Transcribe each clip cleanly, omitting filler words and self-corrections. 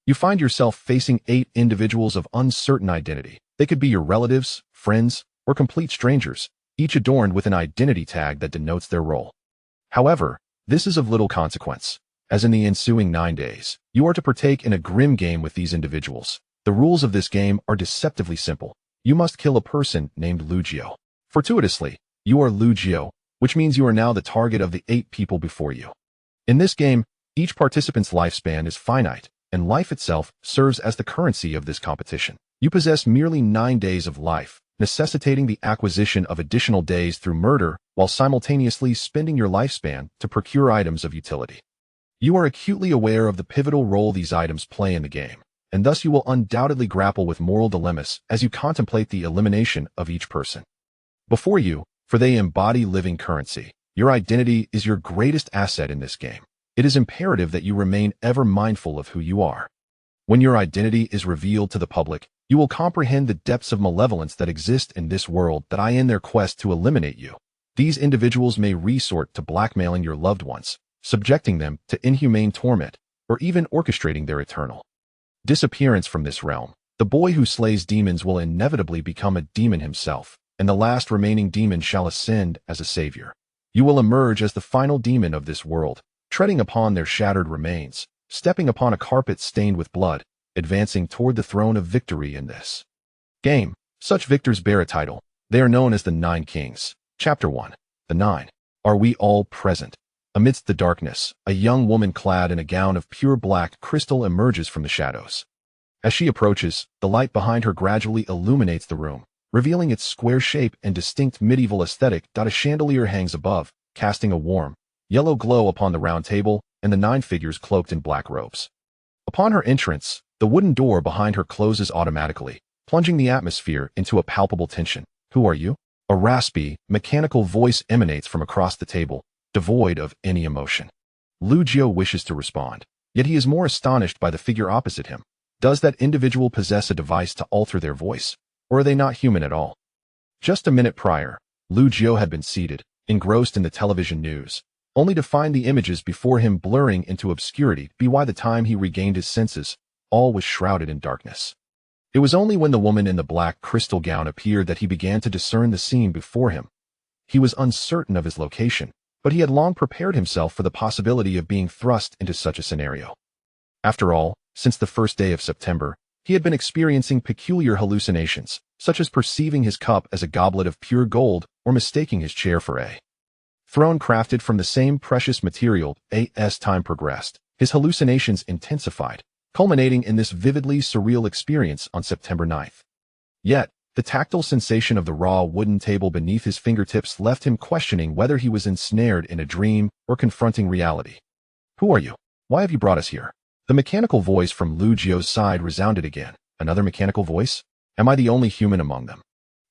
You find yourself facing 8 individuals of uncertain identity. They could be your relatives, friends, or complete strangers, each adorned with an identity tag that denotes their role. However, this is of little consequence, as in the ensuing 9 days, you are to partake in a grim game with these individuals. The rules of this game are deceptively simple. You must kill a person named Lugio. Fortuitously, you are Lugio, which means you are now the target of the 8 people before you. In this game, each participant's lifespan is finite, and life itself serves as the currency of this competition. You possess merely 9 days of life, necessitating the acquisition of additional days through murder while simultaneously spending your lifespan to procure items of utility. You are acutely aware of the pivotal role these items play in the game, and thus you will undoubtedly grapple with moral dilemmas as you contemplate the elimination of each person. Before you, for they embody living currency. Your identity is your greatest asset in this game. It is imperative that you remain ever mindful of who you are. When your identity is revealed to the public, you will comprehend the depths of malevolence that exist in this world that lie in their quest to eliminate you. These individuals may resort to blackmailing your loved ones, subjecting them to inhumane torment, or even orchestrating their eternal disappearance from this realm. The boy who slays demons will inevitably become a demon himself, and the last remaining demon shall ascend as a savior. You will emerge as the final demon of this world, treading upon their shattered remains, stepping upon a carpet stained with blood, advancing toward the throne of victory in this game. Such victors bear a title. They are known as the 9 Kings. Chapter 1. The 9. Are we all present? Amidst the darkness, a young woman clad in a gown of pure black crystal emerges from the shadows. As she approaches, the light behind her gradually illuminates the room, revealing its square shape and distinct medieval aesthetic. A chandelier hangs above, casting a warm, yellow glow upon the round table and the 9 figures cloaked in black robes. Upon her entrance, the wooden door behind her closes automatically, plunging the atmosphere into a palpable tension. Who are you? A raspy, mechanical voice emanates from across the table, devoid of any emotion. Lugio wishes to respond, yet he is more astonished by the figure opposite him. Does that individual possess a device to alter their voice, or are they not human at all? Just a minute prior, Lugio had been seated, engrossed in the television news, only to find the images before him blurring into obscurity. By the time he regained his senses, all was shrouded in darkness. It was only when the woman in the black crystal gown appeared that he began to discern the scene before him. He was uncertain of his location, but he had long prepared himself for the possibility of being thrust into such a scenario. After all, since the first day of September, he had been experiencing peculiar hallucinations, such as perceiving his cup as a goblet of pure gold or mistaking his chair for a throne crafted from the same precious material. As time progressed, his hallucinations intensified, culminating in this vividly surreal experience on September 9th. Yet, the tactile sensation of the raw wooden table beneath his fingertips left him questioning whether he was ensnared in a dream or confronting reality. Who are you? Why have you brought us here? The mechanical voice from Lugio's side resounded again. Another mechanical voice? Am I the only human among them?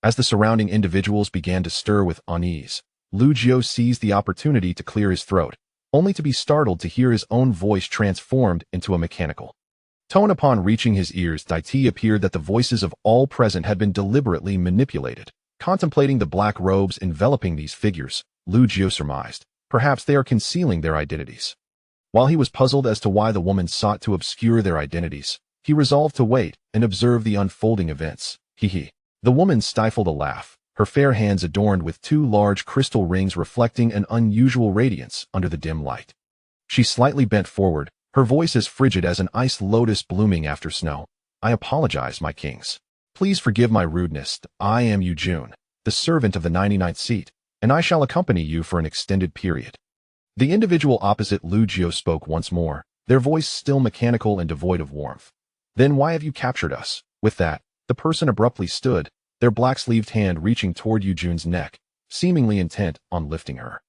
As the surrounding individuals began to stir with unease, Lugio seized the opportunity to clear his throat, only to be startled to hear his own voice transformed into a mechanical tone. Upon reaching his ears, it appeared that the voices of all present had been deliberately manipulated. Contemplating the black robes enveloping these figures, Lugio surmised, perhaps they are concealing their identities. While he was puzzled as to why the woman sought to obscure their identities, he resolved to wait and observe the unfolding events. The woman stifled a laugh, her fair hands adorned with 2 large crystal rings reflecting an unusual radiance under the dim light. She slightly bent forward, her voice as frigid as an ice lotus blooming after snow. I apologize, my kings. Please forgive my rudeness. I am Eugene, the servant of the 99th seat, and I shall accompany you for an extended period. The individual opposite Lugio spoke once more, their voice still mechanical and devoid of warmth. Then why have you captured us? With that, the person abruptly stood, their black-sleeved hand reaching toward Eugene's neck, seemingly intent on lifting her.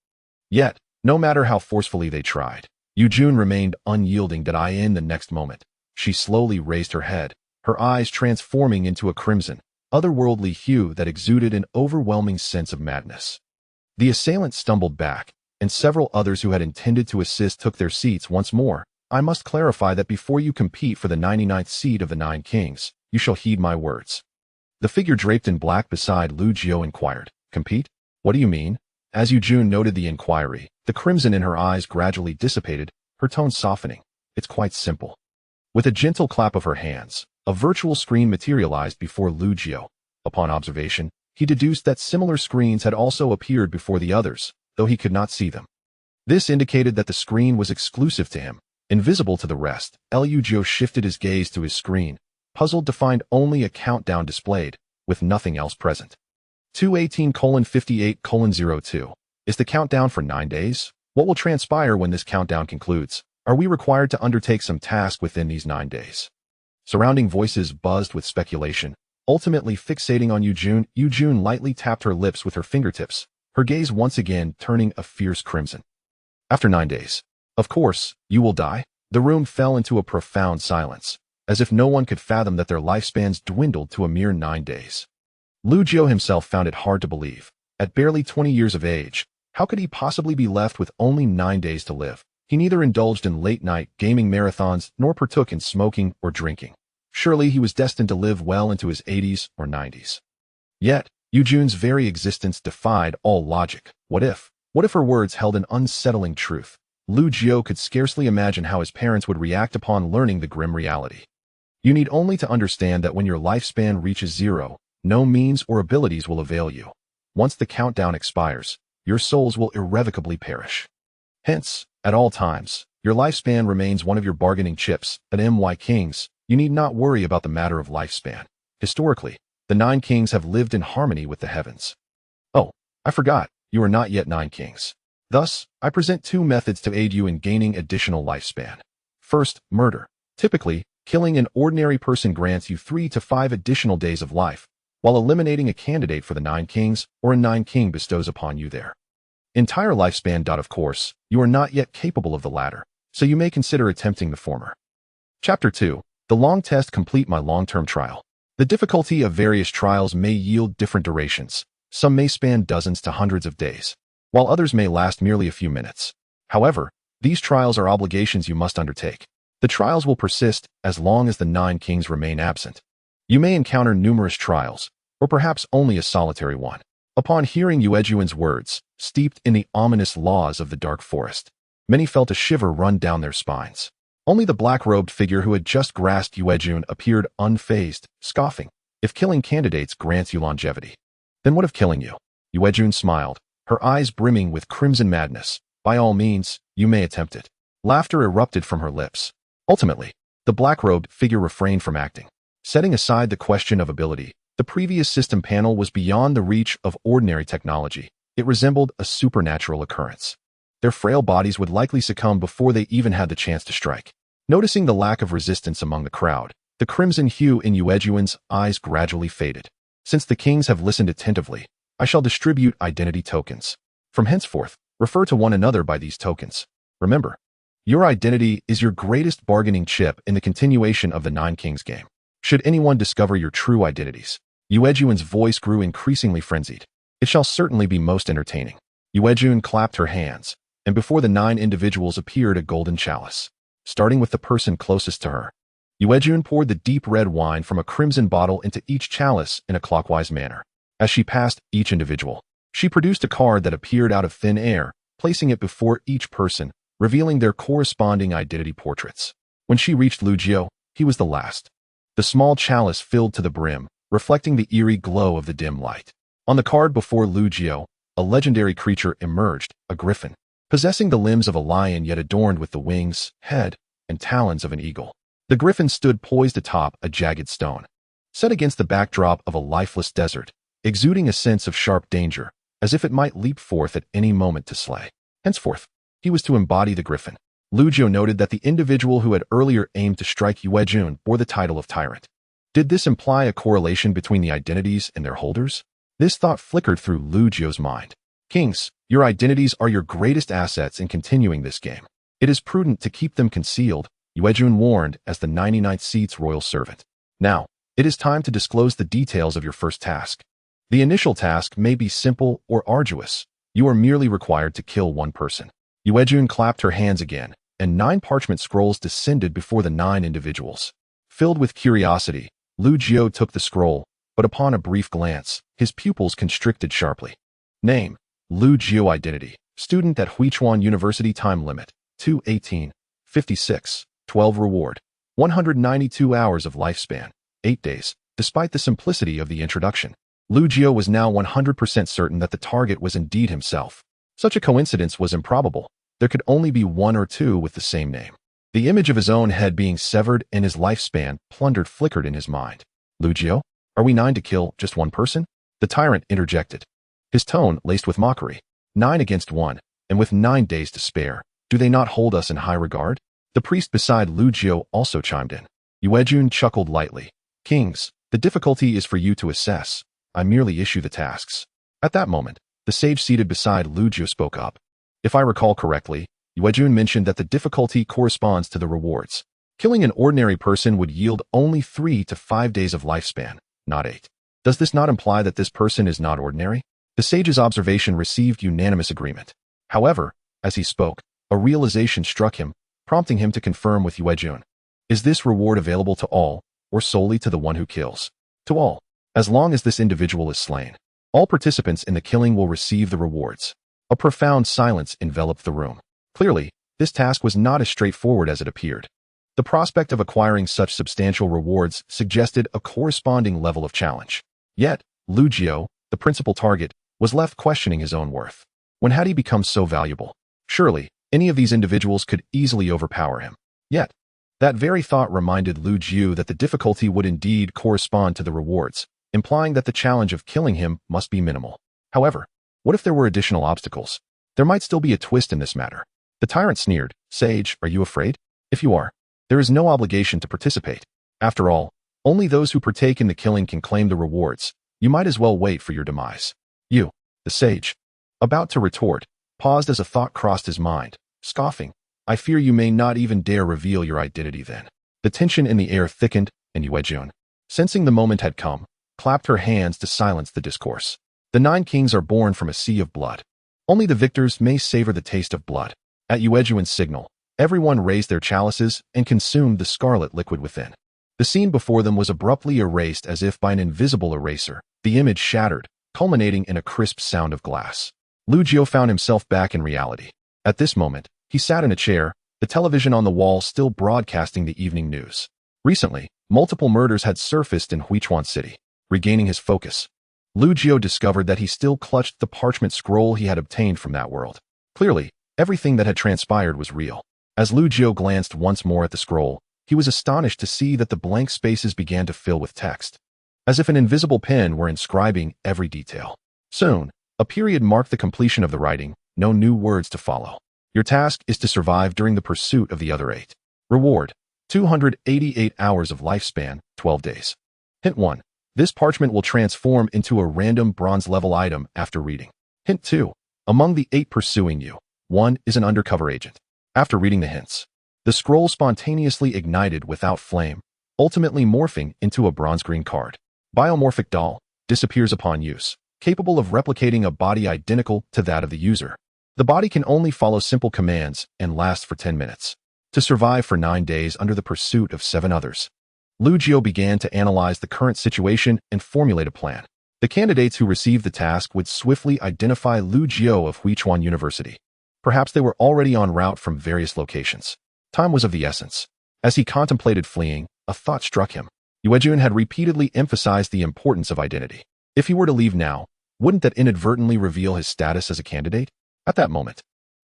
Yet, no matter how forcefully they tried, Eugene remained unyielding. In the next moment, she slowly raised her head, her eyes transforming into a crimson, otherworldly hue that exuded an overwhelming sense of madness. The assailant stumbled back, and several others who had intended to assist took their seats once more. I must clarify that before you compete for the 99th seat of the 9 Kings, you shall heed my words. The figure draped in black beside Lugio inquired. Compete? What do you mean? As Eugene noted the inquiry, the crimson in her eyes gradually dissipated, her tone softening. It's quite simple. With a gentle clap of her hands, a virtual screen materialized before Lu Jiu. Upon observation, he deduced that similar screens had also appeared before the others, though he could not see them. This indicated that the screen was exclusive to him, invisible to the rest. Lu Jiu shifted his gaze to his screen, puzzled to find only a countdown displayed, with nothing else present. 218:58:02. Is the countdown for 9 days? What will transpire when this countdown concludes? Are we required to undertake some task within these 9 days? Surrounding voices buzzed with speculation, ultimately fixating on Yujun. Yujun lightly tapped her lips with her fingertips, her gaze once again turning a fierce crimson. After 9 days. Of course, you will die. The room fell into a profound silence, as if no one could fathom that their lifespans dwindled to a mere 9 days. Lu Jiu himself found it hard to believe. At barely 20 years of age, how could he possibly be left with only 9 days to live? He neither indulged in late-night gaming marathons nor partook in smoking or drinking. Surely he was destined to live well into his 80s or 90s. Yet, Yujun's very existence defied all logic. What if her words held an unsettling truth? Lu Jiu could scarcely imagine how his parents would react upon learning the grim reality. You need only to understand that when your lifespan reaches 0, no means or abilities will avail you. Once the countdown expires, your souls will irrevocably perish. Hence, at all times, your lifespan remains one of your bargaining chips. At My Kings, you need not worry about the matter of lifespan. Historically, the 9 kings have lived in harmony with the heavens. Oh, I forgot, you are not yet 9 kings. Thus, I present 2 methods to aid you in gaining additional lifespan. First, murder. Typically, killing an ordinary person grants you 3 to 5 additional days of life, while eliminating a candidate for the 9 kings or a 9 king bestows upon you their entire lifespan. Of course, you are not yet capable of the latter, so you may consider attempting the former. Chapter 2. The long test. Complete my long-term trial. The difficulty of various trials may yield different durations. Some may span dozens to hundreds of days, while others may last merely a few minutes. However, these trials are obligations you must undertake. The trials will persist as long as the 9 kings remain absent. You may encounter numerous trials, or perhaps only a solitary one. Upon hearing Yuejuan's words, steeped in the ominous laws of the dark forest, many felt a shiver run down their spines. Only the black-robed figure who had just grasped Yuejuan appeared unfazed, scoffing. If killing candidates grants you longevity, then what of killing you? Yuejuan smiled, her eyes brimming with crimson madness. By all means, you may attempt it. Laughter erupted from her lips. Ultimately, the black-robed figure refrained from acting. Setting aside the question of ability, the previous system panel was beyond the reach of ordinary technology. It resembled a supernatural occurrence. Their frail bodies would likely succumb before they even had the chance to strike. Noticing the lack of resistance among the crowd, the crimson hue in Yuejuan's eyes gradually faded. Since the kings have listened attentively, I shall distribute identity tokens. From henceforth, refer to one another by these tokens. Remember, your identity is your greatest bargaining chip in the continuation of the 9 kings game. Should anyone discover your true identities, Yuejuan's voice grew increasingly frenzied. It shall certainly be most entertaining. Yuejuan clapped her hands, and before the 9 individuals appeared a golden chalice. Starting with the person closest to her, Yuejuan poured the deep red wine from a crimson bottle into each chalice in a clockwise manner. As she passed each individual, she produced a card that appeared out of thin air, placing it before each person, revealing their corresponding identity portraits. When she reached Lu Jiu, he was the last. The small chalice filled to the brim, reflecting the eerie glow of the dim light. On the card before Lu Jiu, a legendary creature emerged, a griffin, possessing the limbs of a lion yet adorned with the wings, head, and talons of an eagle. The griffin stood poised atop a jagged stone, set against the backdrop of a lifeless desert, exuding a sense of sharp danger, as if it might leap forth at any moment to slay. Henceforth, he was to embody the griffin. Lu Jiu noted that the individual who had earlier aimed to strike Yuejuan bore the title of tyrant. Did this imply a correlation between the identities and their holders? This thought flickered through Lu Jiu's mind. Kings, your identities are your greatest assets in continuing this game. It is prudent to keep them concealed, Yuejuan warned as the 99th seat's royal servant. Now, it is time to disclose the details of your first task. The initial task may be simple or arduous. You are merely required to kill 1 person. Yuejuan clapped her hands again, and 9 parchment scrolls descended before the 9 individuals. Filled with curiosity, Lu Jiu took the scroll, but upon a brief glance, his pupils constricted sharply. Name: Lu Jiu. Identity: student at Huichuan University. Time limit: 2/18/56. 12 Reward: 192 hours of lifespan, 8 days. Despite the simplicity of the introduction, Lu Jiu was now 100% certain that the target was indeed himself. Such a coincidence was improbable. There could only be one or two with the same name. The image of his own head being severed and his lifespan plundered flickered in his mind. Lu Jiu, are we 9 to kill just one person? The tyrant interjected, his tone laced with mockery. 9 against 1, and with 9 days to spare, do they not hold us in high regard? The priest beside Lu Jiu also chimed in. Yuejun chuckled lightly. Kings, the difficulty is for you to assess. I merely issue the tasks. At that moment, the sage seated beside Lu Jiu spoke up. If I recall correctly, Yuejun mentioned that the difficulty corresponds to the rewards. Killing an ordinary person would yield only 3 to 5 days of lifespan, not 8. Does this not imply that this person is not ordinary? The sage's observation received unanimous agreement. However, as he spoke, a realization struck him, prompting him to confirm with Yuejun. Is this reward available to all, or solely to the one who kills? To all. As long as this individual is slain, all participants in the killing will receive the rewards. A profound silence enveloped the room. Clearly, this task was not as straightforward as it appeared. The prospect of acquiring such substantial rewards suggested a corresponding level of challenge. Yet, Lu Jiu, the principal target, was left questioning his own worth. When had he become so valuable? Surely, any of these individuals could easily overpower him. Yet, that very thought reminded Lu Jiu that the difficulty would indeed correspond to the rewards, implying that the challenge of killing him must be minimal. However, what if there were additional obstacles? There might still be a twist in this matter. The tyrant sneered. Sage, are you afraid? If you are, there is no obligation to participate. After all, only those who partake in the killing can claim the rewards. You might as well wait for your demise. You, the sage, about to retort, paused as a thought crossed his mind, scoffing. I fear you may not even dare reveal your identity then. The tension in the air thickened, and Yuejun, sensing the moment had come, clapped her hands to silence the discourse. The 9 kings are born from a sea of blood. Only the victors may savor the taste of blood. At Yuejun's signal, everyone raised their chalices and consumed the scarlet liquid within. The scene before them was abruptly erased as if by an invisible eraser. The image shattered, culminating in a crisp sound of glass. Lu Jiu found himself back in reality. At this moment, he sat in a chair, the television on the wall still broadcasting the evening news. Recently, multiple murders had surfaced in Huichuan City. Regaining his focus, Lu Jiu discovered that he still clutched the parchment scroll he had obtained from that world. Clearly, everything that had transpired was real. As Lu Jiu glanced once more at the scroll, he was astonished to see that the blank spaces began to fill with text, as if an invisible pen were inscribing every detail. Soon, a period marked the completion of the writing, no new words to follow. Your task is to survive during the pursuit of the other 8. Reward: 288 hours of lifespan, 12 days. Hint 1. This parchment will transform into a random bronze-level item after reading. Hint 2. Among the 8 pursuing you, 1 is an undercover agent. After reading the hints, the scroll spontaneously ignited without flame, ultimately morphing into a bronze-green card. Biomorphic doll disappears upon use, capable of replicating a body identical to that of the user. The body can only follow simple commands and lasts for 10 minutes. To survive for 9 days under the pursuit of 7 others. Lu Jiu began to analyze the current situation and formulate a plan. The candidates who received the task would swiftly identify Lu Jiu of Huichuan University. Perhaps they were already en route from various locations. Time was of the essence. As he contemplated fleeing, a thought struck him. Yuejun had repeatedly emphasized the importance of identity. If he were to leave now, wouldn't that inadvertently reveal his status as a candidate? At that moment,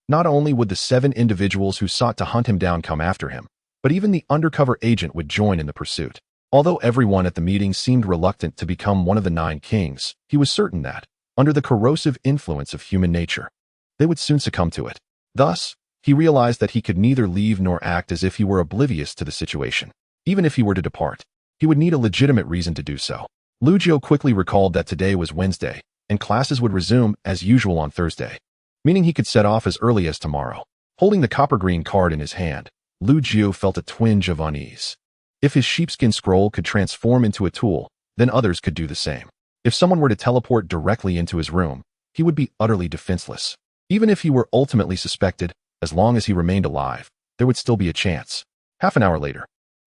not only would the 7 individuals who sought to hunt him down come after him, but even the undercover agent would join in the pursuit. Although everyone at the meeting seemed reluctant to become one of the 9 kings, he was certain that, under the corrosive influence of human nature, they would soon succumb to it. Thus, he realized that he could neither leave nor act as if he were oblivious to the situation. Even if he were to depart, he would need a legitimate reason to do so. Lu Jiu quickly recalled that today was Wednesday, and classes would resume as usual on Thursday, meaning he could set off as early as tomorrow. Holding the copper-green card in his hand, Lu Jiu felt a twinge of unease. If his sheepskin scroll could transform into a tool, then others could do the same. If someone were to teleport directly into his room, he would be utterly defenseless. Even if he were ultimately suspected, as long as he remained alive, there would still be a chance. Half an hour later,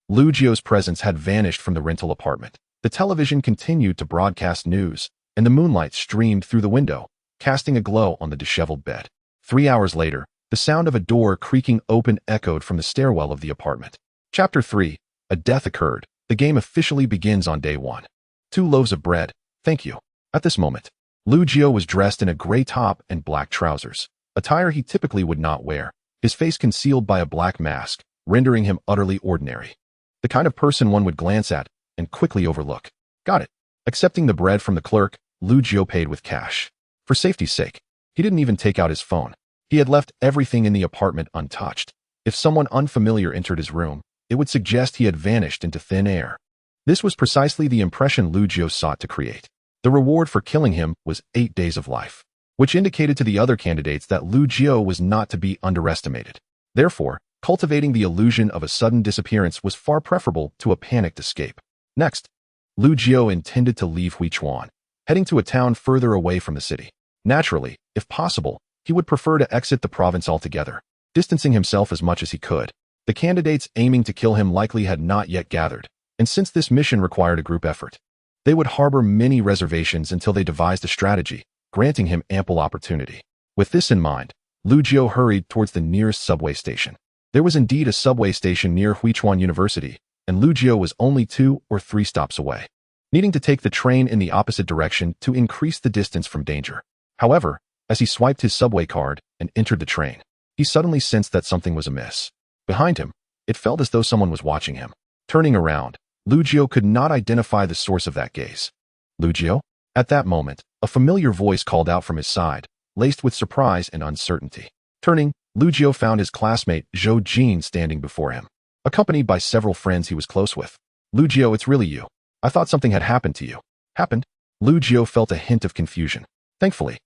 Lu Jiu's presence had vanished from the rental apartment. The television continued to broadcast news, and the moonlight streamed through the window, casting a glow on the disheveled bed. 3 hours later, the sound of a door creaking open echoed from the stairwell of the apartment. Chapter 3. a death occurred. The game officially begins on day 1. 2 loaves of bread. Thank you. At this moment, Lu Jiao was dressed in a gray top and black trousers, attire he typically would not wear, his face concealed by a black mask, rendering him utterly ordinary. The kind of person one would glance at and quickly overlook. Got it. Accepting the bread from the clerk, Lu Jiao paid with cash. For safety's sake, he didn't even take out his phone. He had left everything in the apartment untouched. If someone unfamiliar entered his room, it would suggest he had vanished into thin air. This was precisely the impression Lu Jiao sought to create. The reward for killing him was 8 days of life, which indicated to the other candidates that Lu Jiao was not to be underestimated. Therefore, cultivating the illusion of a sudden disappearance was far preferable to a panicked escape. Next, Lu Jiao intended to leave Huichuan, heading to a town further away from the city. Naturally, if possible, he would prefer to exit the province altogether, distancing himself as much as he could. The candidates aiming to kill him likely had not yet gathered, and since this mission required a group effort, they would harbor many reservations until they devised a strategy, granting him ample opportunity. With this in mind, Lu Jiao hurried towards the nearest subway station. There was indeed a subway station near Huichuan University, and Lu Jiao was only 2 or 3 stops away, needing to take the train in the opposite direction to increase the distance from danger. However, as he swiped his subway card and entered the train, he suddenly sensed that something was amiss. Behind him, it felt as though someone was watching him. Turning around, Lu Jiao could not identify the source of that gaze. Lu Jiao? At that moment, a familiar voice called out from his side, laced with surprise and uncertainty. Turning, Lu Jiao found his classmate Zhou Jin standing before him, accompanied by several friends he was close with. Lu Jiao, it's really you. I thought something had happened to you. Happened? Lu Jiao felt a hint of confusion. Thankfully,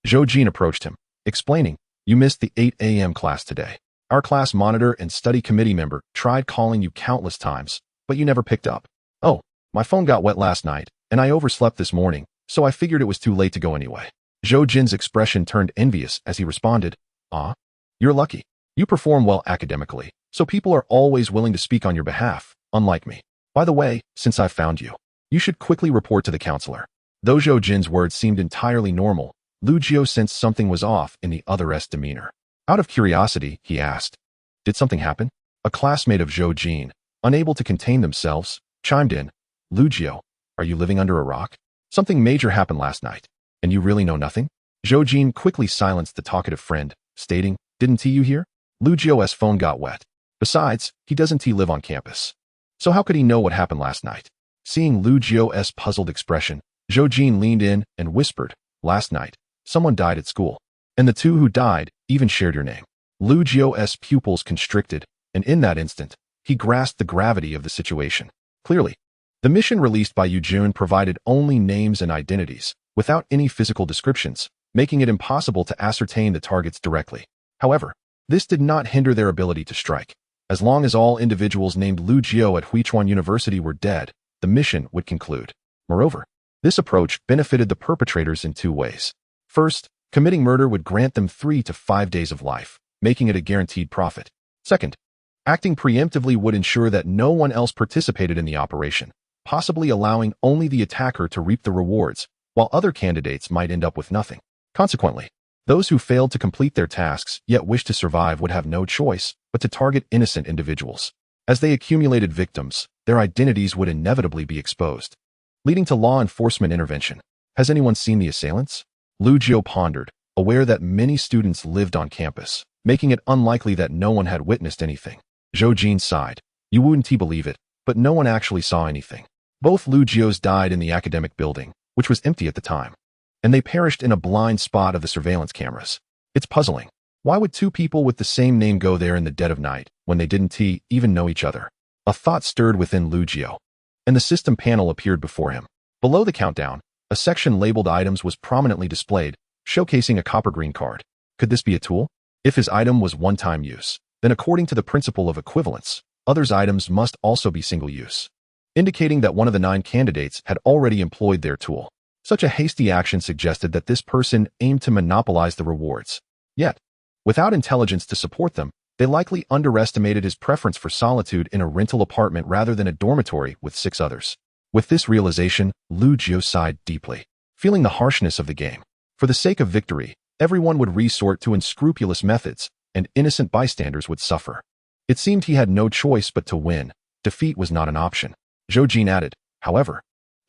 Zhou Jin approached him, explaining, you missed the 8 a.m. class today. Our class monitor and study committee member tried calling you countless times, but you never picked up. Oh, my phone got wet last night, and I overslept this morning, so I figured it was too late to go anyway. Zhou Jin's expression turned envious as he responded, Ah, you're lucky. You perform well academically, so people are always willing to speak on your behalf, unlike me. By the way, since I've found you, you should quickly report to the counselor. Though Zhou Jin's words seemed entirely normal, Lu Jiao sensed something was off in the other's demeanor. Out of curiosity, he asked, did something happen? A classmate of Zhou Jin, unable to contain themselves, chimed in, Lu Jiao, are you living under a rock? Something major happened last night, and you really know nothing? Zhou Jin quickly silenced the talkative friend, stating, didn't you hear? Lu Jiao's phone got wet. Besides, he doesn't live on campus. So how could he know what happened last night? Seeing Lu Jiao's puzzled expression, Zhou Jin leaned in and whispered, last night, someone died at school. And the 2 who died even shared your name. Lu Jiao's pupils constricted, and in that instant, he grasped the gravity of the situation. Clearly, the mission released by Yu Jun provided only names and identities, without any physical descriptions, making it impossible to ascertain the targets directly. However, this did not hinder their ability to strike. As long as all individuals named Lu Jiao at Huichuan University were dead, the mission would conclude. Moreover, this approach benefited the perpetrators in 2 ways. First, committing murder would grant them 3 to 5 days of life, making it a guaranteed profit. Second, acting preemptively would ensure that no one else participated in the operation, possibly allowing only the attacker to reap the rewards, while other candidates might end up with nothing. Consequently, those who failed to complete their tasks yet wished to survive would have no choice but to target innocent individuals. As they accumulated victims, their identities would inevitably be exposed, leading to law enforcement intervention. Has anyone seen the assailants? Lu Jiao pondered, aware that many students lived on campus, making it unlikely that no one had witnessed anything. Zhou Jin sighed. You wouldn't believe it, but no one actually saw anything. Both Lu Jiaos died in the academic building, which was empty at the time, and they perished in a blind spot of the surveillance cameras. It's puzzling. Why would 2 people with the same name go there in the dead of night, when they didn't even know each other? A thought stirred within Lu Jiao, and the system panel appeared before him. Below the countdown, a section labeled items was prominently displayed, showcasing a copper green card. Could this be a tool? If his item was one-time use, then according to the principle of equivalence, others' items must also be single-use, indicating that one of the 9 candidates had already employed their tool. Such a hasty action suggested that this person aimed to monopolize the rewards. Yet, without intelligence to support them, they likely underestimated his preference for solitude in a rental apartment rather than a dormitory with 6 others. With this realization, Lu Jiao sighed deeply, feeling the harshness of the game. For the sake of victory, everyone would resort to unscrupulous methods, and innocent bystanders would suffer. It seemed he had no choice but to win, defeat was not an option. Zhou Jin added, however,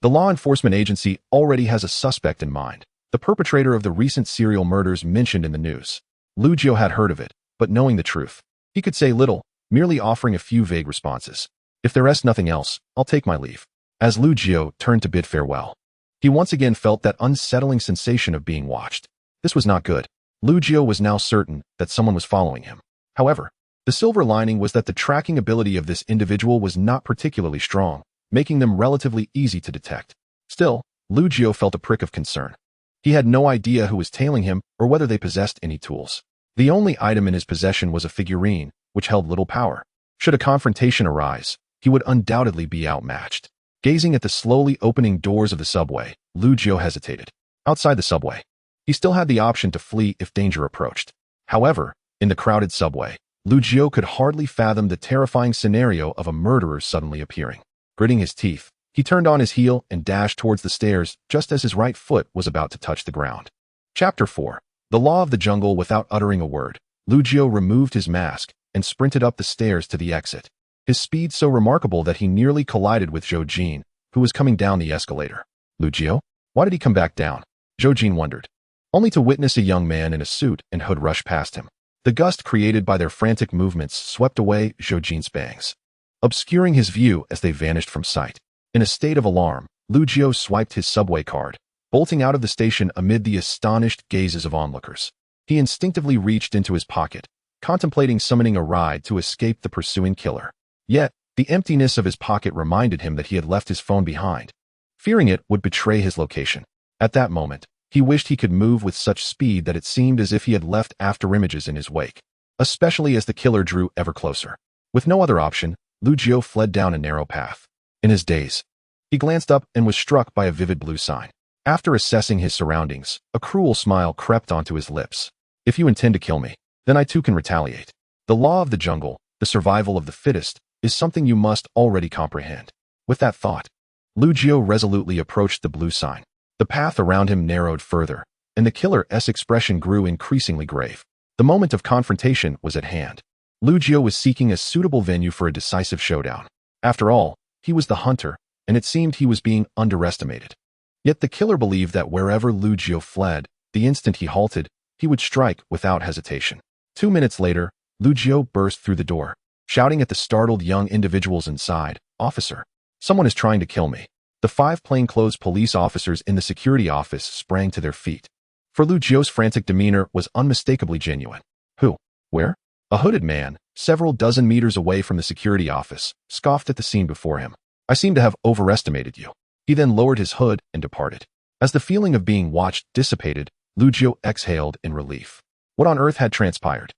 the law enforcement agency already has a suspect in mind, the perpetrator of the recent serial murders mentioned in the news. Lu Jiu had heard of it, but knowing the truth, he could say little, merely offering a few vague responses. If there is nothing else, I'll take my leave. As Lu Jiu turned to bid farewell, he once again felt that unsettling sensation of being watched. This was not good. Lu Jiu was now certain that someone was following him. However, the silver lining was that the tracking ability of this individual was not particularly strong, making them relatively easy to detect. Still, Lu Jiu felt a prick of concern. He had no idea who was tailing him or whether they possessed any tools. The only item in his possession was a figurine, which held little power. Should a confrontation arise, he would undoubtedly be outmatched. Gazing at the slowly opening doors of the subway, Lu Jiu hesitated. Outside the subway, he still had the option to flee if danger approached. However, in the crowded subway, Lu Jiu could hardly fathom the terrifying scenario of a murderer suddenly appearing. Gritting his teeth, he turned on his heel and dashed towards the stairs just as his right foot was about to touch the ground. Chapter 4. The Law of the Jungle. Without uttering a word, Lu Jiu removed his mask and sprinted up the stairs to the exit. His speed so remarkable that he nearly collided with Zhou Jin, who was coming down the escalator. Lu Jiu? Why did he come back down? Zhou Jin wondered, only to witness a young man in a suit and hood rush past him. The gust created by their frantic movements swept away Zhou Jin's bangs, obscuring his view as they vanished from sight. In a state of alarm, Lu Jiu swiped his subway card, bolting out of the station amid the astonished gazes of onlookers. He instinctively reached into his pocket, contemplating summoning a ride to escape the pursuing killer. Yet, the emptiness of his pocket reminded him that he had left his phone behind, fearing it would betray his location. At that moment, he wished he could move with such speed that it seemed as if he had left afterimages in his wake, especially as the killer drew ever closer. With no other option, Lu Jiu fled down a narrow path. In his daze, he glanced up and was struck by a vivid blue sign. After assessing his surroundings, a cruel smile crept onto his lips. If you intend to kill me, then I too can retaliate. The law of the jungle, the survival of the fittest, is something you must already comprehend. With that thought, Lu Jiu resolutely approached the blue sign. The path around him narrowed further, and the killer's expression grew increasingly grave. The moment of confrontation was at hand. Lu Jiu was seeking a suitable venue for a decisive showdown. After all, he was the hunter, and it seemed he was being underestimated. Yet the killer believed that wherever Lu Jiu fled, the instant he halted, he would strike without hesitation. 2 minutes later, Lu Jiu burst through the door, shouting at the startled young individuals inside, "Officer, someone is trying to kill me." The 5 plainclothes police officers in the security office sprang to their feet. For Lu Jiu's frantic demeanor was unmistakably genuine. Who? Where? A hooded man, several dozen meters away from the security office, scoffed at the scene before him. I seem to have overestimated you. He then lowered his hood and departed. As the feeling of being watched dissipated, Lu Jiu exhaled in relief. What on earth had transpired?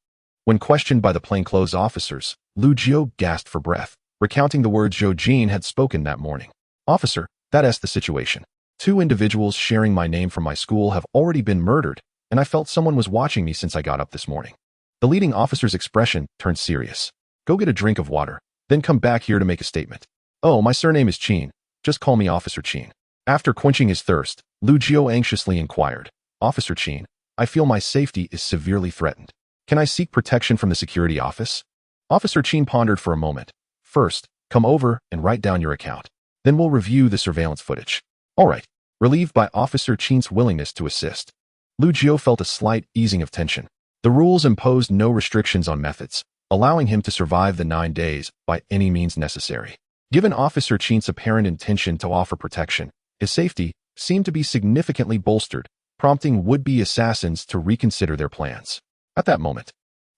When questioned by the plainclothes officers, Lu Jiu gasped for breath, recounting the words Zhou Jin had spoken that morning. Officer, that's the situation. 2 individuals sharing my name from my school have already been murdered, and I felt someone was watching me since I got up this morning. The leading officer's expression turned serious. Go get a drink of water, then come back here to make a statement. Oh, my surname is Qin. Just call me Officer Qin. After quenching his thirst, Lu Jiu anxiously inquired, Officer Qin, I feel my safety is severely threatened. Can I seek protection from the security office? Officer Qin pondered for a moment. First, come over and write down your account. Then we'll review the surveillance footage. All right. Relieved by Officer Qin's willingness to assist, Lu Jiu felt a slight easing of tension. The rules imposed no restrictions on methods, allowing him to survive the 9 days by any means necessary. Given Officer Qin's apparent intention to offer protection, his safety seemed to be significantly bolstered, prompting would-be assassins to reconsider their plans. At that moment,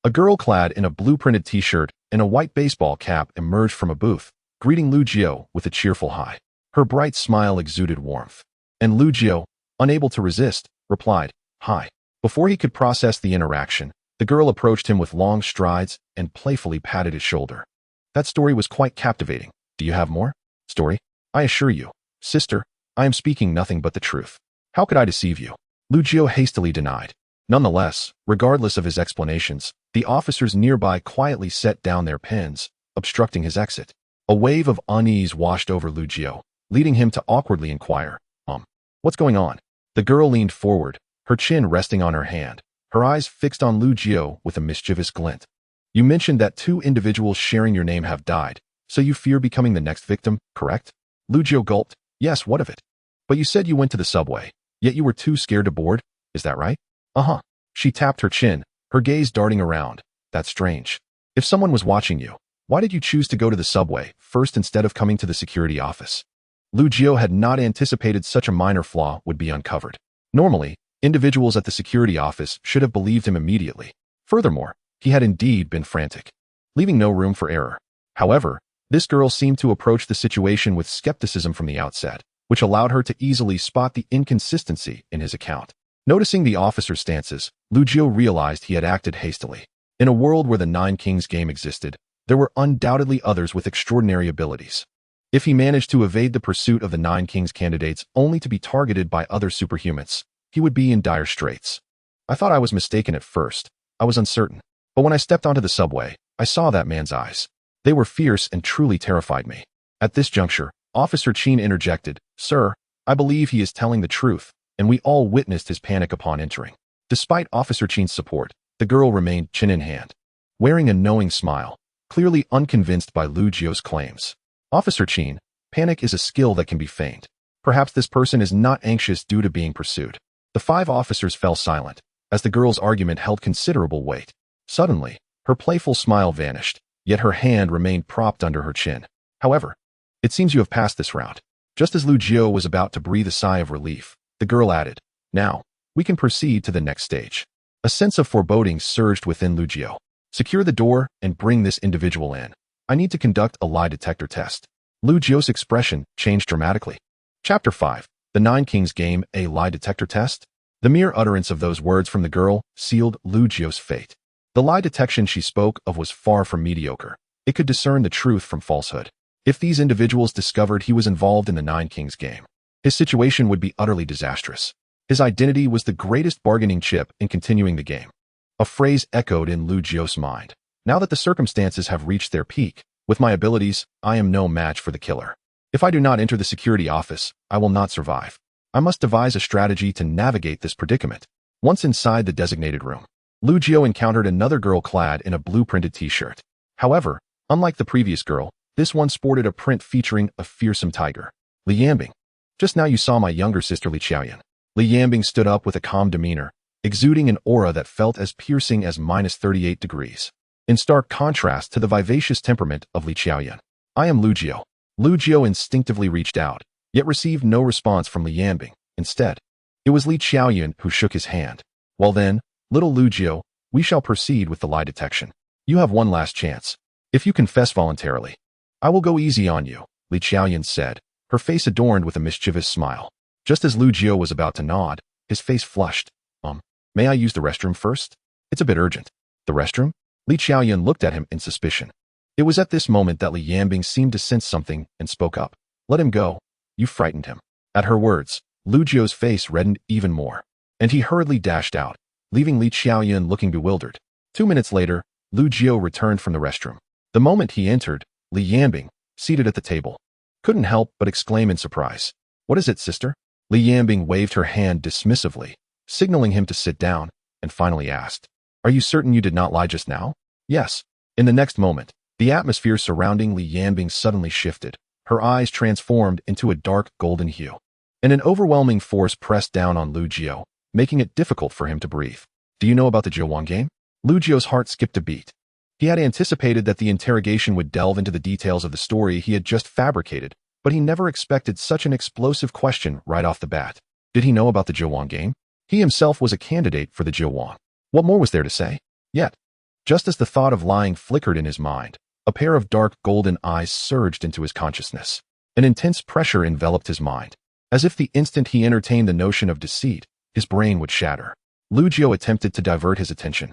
a girl clad in a blue-printed t-shirt and a white baseball cap emerged from a booth, greeting Lu Jiu with a cheerful hi. Her bright smile exuded warmth, and Lu Jiu, unable to resist, replied, "Hi." Before he could process the interaction, the girl approached him with long strides and playfully patted his shoulder. That story was quite captivating. Do you have more? Story? I assure you, sister, I am speaking nothing but the truth. How could I deceive you? Lu Jiu hastily denied. Nonetheless, regardless of his explanations, the officers nearby quietly set down their pens, obstructing his exit. A wave of unease washed over Lu Jiu, leading him to awkwardly inquire, what's going on? The girl leaned forward, her chin resting on her hand, her eyes fixed on Lu Jiu with a mischievous glint. You mentioned that 2 individuals sharing your name have died, So you fear becoming the next victim, correct? Lu Jiu gulped. Yes, what of it? But you said you went to the subway, yet you were too scared to board, is that right? Uh-huh. She tapped her chin, her gaze darting around. That's strange. If someone was watching you, why did you choose to go to the subway first instead of coming to the security office? Lu Jiu had not anticipated such a minor flaw would be uncovered. Normally, individuals at the security office should have believed him immediately. Furthermore, he had indeed been frantic, leaving no room for error. However, this girl seemed to approach the situation with skepticism from the outset, which allowed her to easily spot the inconsistency in his account. Noticing the officer's stances, Lu Jiu realized he had acted hastily. In a world where the Nine Kings game existed, there were undoubtedly others with extraordinary abilities. If he managed to evade the pursuit of the Nine Kings candidates only to be targeted by other superhumans, he would be in dire straits. I thought I was mistaken at first. I was uncertain. But when I stepped onto the subway, I saw that man's eyes. They were fierce and truly terrified me. At this juncture, Officer Chin interjected, Sir, I believe he is telling the truth, and we all witnessed his panic upon entering. Despite Officer Chin's support, the girl remained chin in hand, wearing a knowing smile, clearly unconvinced by Lu Jiu's claims. Officer Chin, panic is a skill that can be feigned. Perhaps this person is not anxious due to being pursued. The 5 officers fell silent, as the girl's argument held considerable weight. Suddenly, her playful smile vanished, yet her hand remained propped under her chin. However, it seems you have passed this round. Just as Lu Jiu was about to breathe a sigh of relief, the girl added, Now, we can proceed to the next stage. A sense of foreboding surged within Lu Jiu. Secure the door and bring this individual in. I need to conduct a lie detector test. Lu Jiu's expression changed dramatically. Chapter 5. The Nine Kings Game, a lie detector test? The mere utterance of those words from the girl sealed Lu Jiu's fate. The lie detection she spoke of was far from mediocre. It could discern the truth from falsehood. If these individuals discovered he was involved in the Nine Kings game, his situation would be utterly disastrous. His identity was the greatest bargaining chip in continuing the game. A phrase echoed in Lu Jiu's mind. Now that the circumstances have reached their peak, with my abilities, I am no match for the killer. If I do not enter the security office, I will not survive. I must devise a strategy to navigate this predicament. Once inside the designated room, Lu Jiu encountered another girl clad in a blue-printed t-shirt. However, unlike the previous girl, this one sported a print featuring a fearsome tiger. Li Yambing. Just now you saw my younger sister Li Qiaoyan. Li Yambing stood up with a calm demeanor, exuding an aura that felt as piercing as -38 degrees. In stark contrast to the vivacious temperament of Li Qiaoyan. I am Lu Jiu. Lu Jiu instinctively reached out, yet received no response from Li Yambing. Instead, it was Li Qiaoyan who shook his hand. Well then, little Lu Jiu, we shall proceed with the lie detection. You have one last chance. If you confess voluntarily, I will go easy on you, Li Qiaoyan said, her face adorned with a mischievous smile. Just as Lu Jiu was about to nod, his face flushed. May I use the restroom first? It's a bit urgent. The restroom? Li Qiaoyan looked at him in suspicion. It was at this moment that Li Yambing seemed to sense something and spoke up. Let him go. You frightened him. At her words, Lu Jiu's face reddened even more, and he hurriedly dashed out, leaving Li Qiaoyan looking bewildered. 2 minutes later, Lu Jiu returned from the restroom. The moment he entered, Li Yambing, seated at the table, couldn't help but exclaim in surprise. What is it, sister? Li Yambing waved her hand dismissively, signaling him to sit down, and finally asked, Are you certain you did not lie just now? Yes. In the next moment, the atmosphere surrounding Li Yambing suddenly shifted. Her eyes transformed into a dark golden hue, and an overwhelming force pressed down on Lu Jiu, making it difficult for him to breathe. Do you know about the Jiuwang game? Lu Jiu's heart skipped a beat. He had anticipated that the interrogation would delve into the details of the story he had just fabricated, but he never expected such an explosive question right off the bat. Did he know about the Jiuwang game? He himself was a candidate for the Jiuwang. What more was there to say? Yet, just as the thought of lying flickered in his mind, a pair of dark golden eyes surged into his consciousness. An intense pressure enveloped his mind, as if the instant he entertained the notion of deceit, his brain would shatter. Lu Jiu attempted to divert his attention,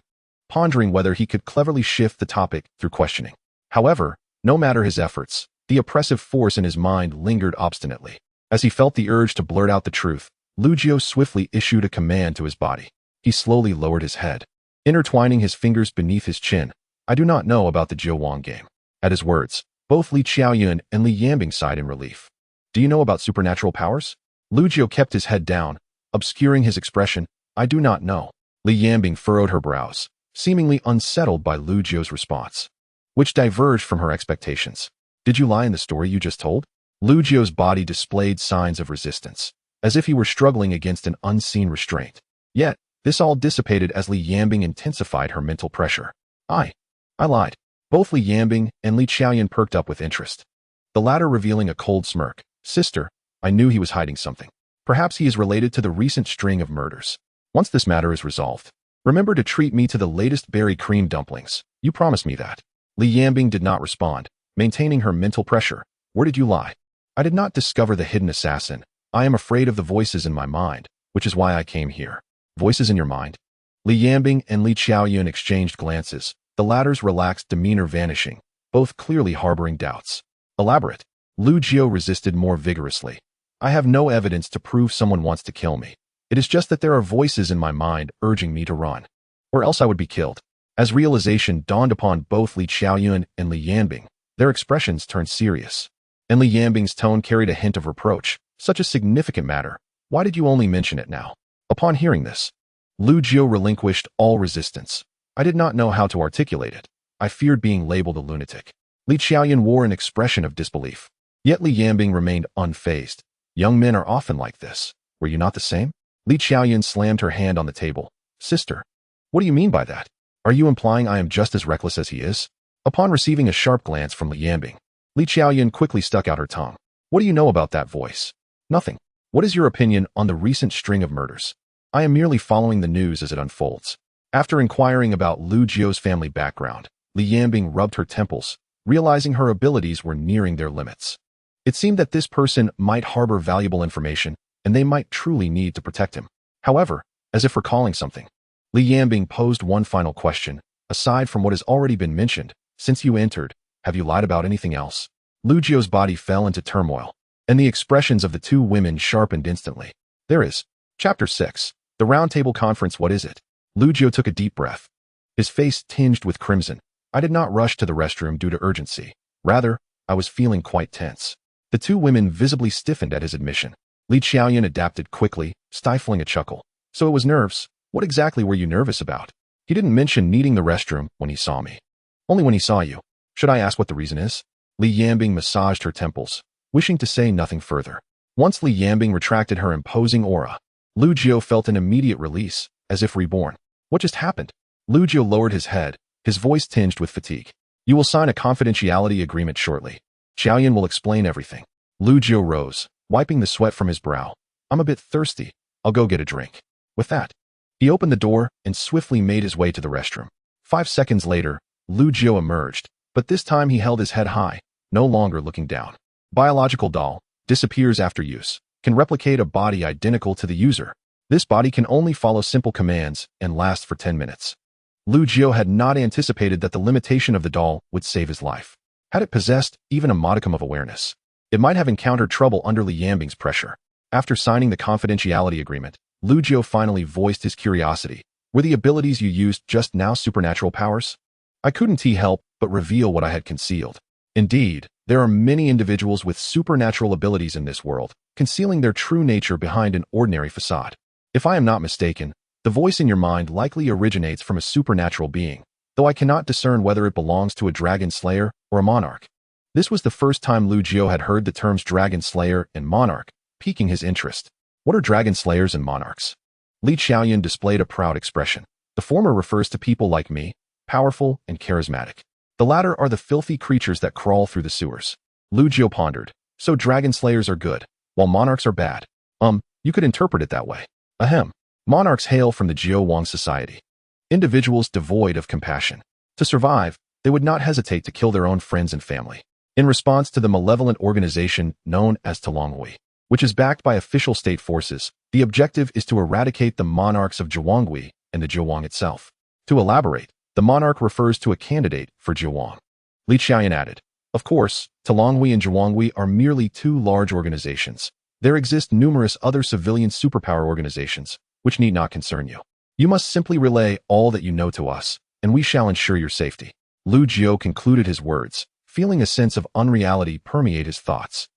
pondering whether he could cleverly shift the topic through questioning. However, no matter his efforts, the oppressive force in his mind lingered obstinately. As he felt the urge to blurt out the truth, Lu Jiu swiftly issued a command to his body. He slowly lowered his head, intertwining his fingers beneath his chin. I do not know about the Jiuwang game. At his words, both Li Qiaoyan and Li Yambing sighed in relief. Do you know about supernatural powers? Lu Jiu kept his head down, obscuring his expression. I do not know. Li Yambing furrowed her brows, seemingly unsettled by Lu Jiu's response, which diverged from her expectations. Did you lie in the story you just told? Lu Jio's body displayed signs of resistance, as if he were struggling against an unseen restraint. Yet, this all dissipated as Li Yambing intensified her mental pressure. I lied. Both Li Yambing and Li Qiaoyan perked up with interest, the latter revealing a cold smirk. Sister, I knew he was hiding something. Perhaps he is related to the recent string of murders. Once this matter is resolved, remember to treat me to the latest berry cream dumplings. You promised me that. Li Yambing did not respond, maintaining her mental pressure. Where did you lie? I did not discover the hidden assassin. I am afraid of the voices in my mind, which is why I came here. Voices in your mind? Li Yambing and Li Qiaoyan exchanged glances, the latter's relaxed demeanor vanishing, both clearly harboring doubts. Elaborate. Lu Jio resisted more vigorously. I have no evidence to prove someone wants to kill me. It is just that there are voices in my mind urging me to run. Or else I would be killed. As realization dawned upon both Li Qiaoyan and Li Yambing, their expressions turned serious. And Li Yambing's tone carried a hint of reproach. Such a significant matter. Why did you only mention it now? Upon hearing this, Lu Jio relinquished all resistance. I did not know how to articulate it. I feared being labeled a lunatic. Li Qiaoyan wore an expression of disbelief. Yet Li Yambing remained unfazed. Young men are often like this. Were you not the same? Li Qiaoyan slammed her hand on the table. Sister, what do you mean by that? Are you implying I am just as reckless as he is? Upon receiving a sharp glance from Li Yambing, Li Qiaoyan quickly stuck out her tongue. What do you know about that voice? Nothing. What is your opinion on the recent string of murders? I am merely following the news as it unfolds. After inquiring about Lu Jio's family background, Li Yambing rubbed her temples, realizing her abilities were nearing their limits. It seemed that this person might harbor valuable information, and they might truly need to protect him. However, as if recalling something, Li Yambing posed one final question. Aside from what has already been mentioned, since you entered, have you lied about anything else? Lu Jio's body fell into turmoil, and the expressions of the two women sharpened instantly. There is. Chapter 6. The Roundtable Conference. What is it? Lu Jio took a deep breath. His face tinged with crimson. I did not rush to the restroom due to urgency. Rather, I was feeling quite tense. The two women visibly stiffened at his admission. Li Qiaoyan adapted quickly, stifling a chuckle. So it was nerves. What exactly were you nervous about? He didn't mention needing the restroom when he saw me. Only when he saw you. Should I ask what the reason is? Li Yambing massaged her temples, wishing to say nothing further. Once Li Yambing retracted her imposing aura, Lu Jio felt an immediate release, as if reborn. What just happened? Lu Jio lowered his head, his voice tinged with fatigue. You will sign a confidentiality agreement shortly. Qiaoyan will explain everything. Lu Jio rose, wiping the sweat from his brow. I'm a bit thirsty. I'll go get a drink. With that, he opened the door and swiftly made his way to the restroom. 5 seconds later, Lu Jio emerged, but this time he held his head high, no longer looking down. Biological doll, disappears after use, can replicate a body identical to the user. This body can only follow simple commands and last for 10 minutes. Lu Jio had not anticipated that the limitation of the doll would save his life. Had it possessed even a modicum of awareness, it might have encountered trouble under Li Yambing's pressure. After signing the confidentiality agreement, Lu Jio finally voiced his curiosity. Were the abilities you used just now supernatural powers? I couldn't help but reveal what I had concealed. Indeed, there are many individuals with supernatural abilities in this world, concealing their true nature behind an ordinary facade. If I am not mistaken, the voice in your mind likely originates from a supernatural being, though I cannot discern whether it belongs to a dragon slayer or a monarch. This was the first time Lu Jio had heard the terms dragon slayer and monarch, piquing his interest. What are dragon slayers and monarchs? Li Qiaoyan displayed a proud expression. The former refers to people like me, powerful and charismatic. The latter are the filthy creatures that crawl through the sewers. Lu Jio pondered. So dragon slayers are good, while monarchs are bad. You could interpret it that way. Ahem. Monarchs hail from the Jiao Wang society. Individuals devoid of compassion. To survive, they would not hesitate to kill their own friends and family. In response to the malevolent organization known as Talonghui, which is backed by official state forces, the objective is to eradicate the monarchs of Jiawangui and the Jiawang itself. To elaborate, the monarch refers to a candidate for Jiawang. Li Qiaoyan added, of course, Talonghui and Jiawangui are merely two large organizations. There exist numerous other civilian superpower organizations, which need not concern you. You must simply relay all that you know to us, and we shall ensure your safety. Lu Jio concluded his words, feeling a sense of unreality permeate his thoughts.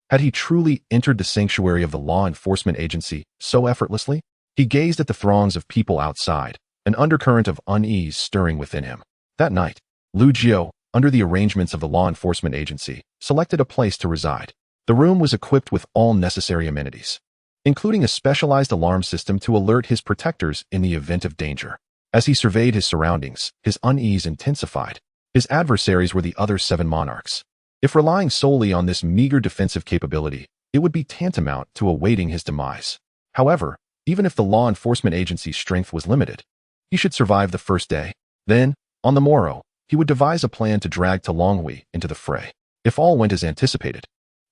Had he truly entered the sanctuary of the law enforcement agency so effortlessly? He gazed at the throngs of people outside, an undercurrent of unease stirring within him. That night, Lu Jio, under the arrangements of the law enforcement agency, selected a place to reside. The room was equipped with all necessary amenities, including a specialized alarm system to alert his protectors in the event of danger. As he surveyed his surroundings, his unease intensified. His adversaries were the other 7 monarchs. If relying solely on this meager defensive capability, it would be tantamount to awaiting his demise. However, even if the law enforcement agency's strength was limited, he should survive the first day. Then, on the morrow, he would devise a plan to drag Longhui into the fray. If all went as anticipated,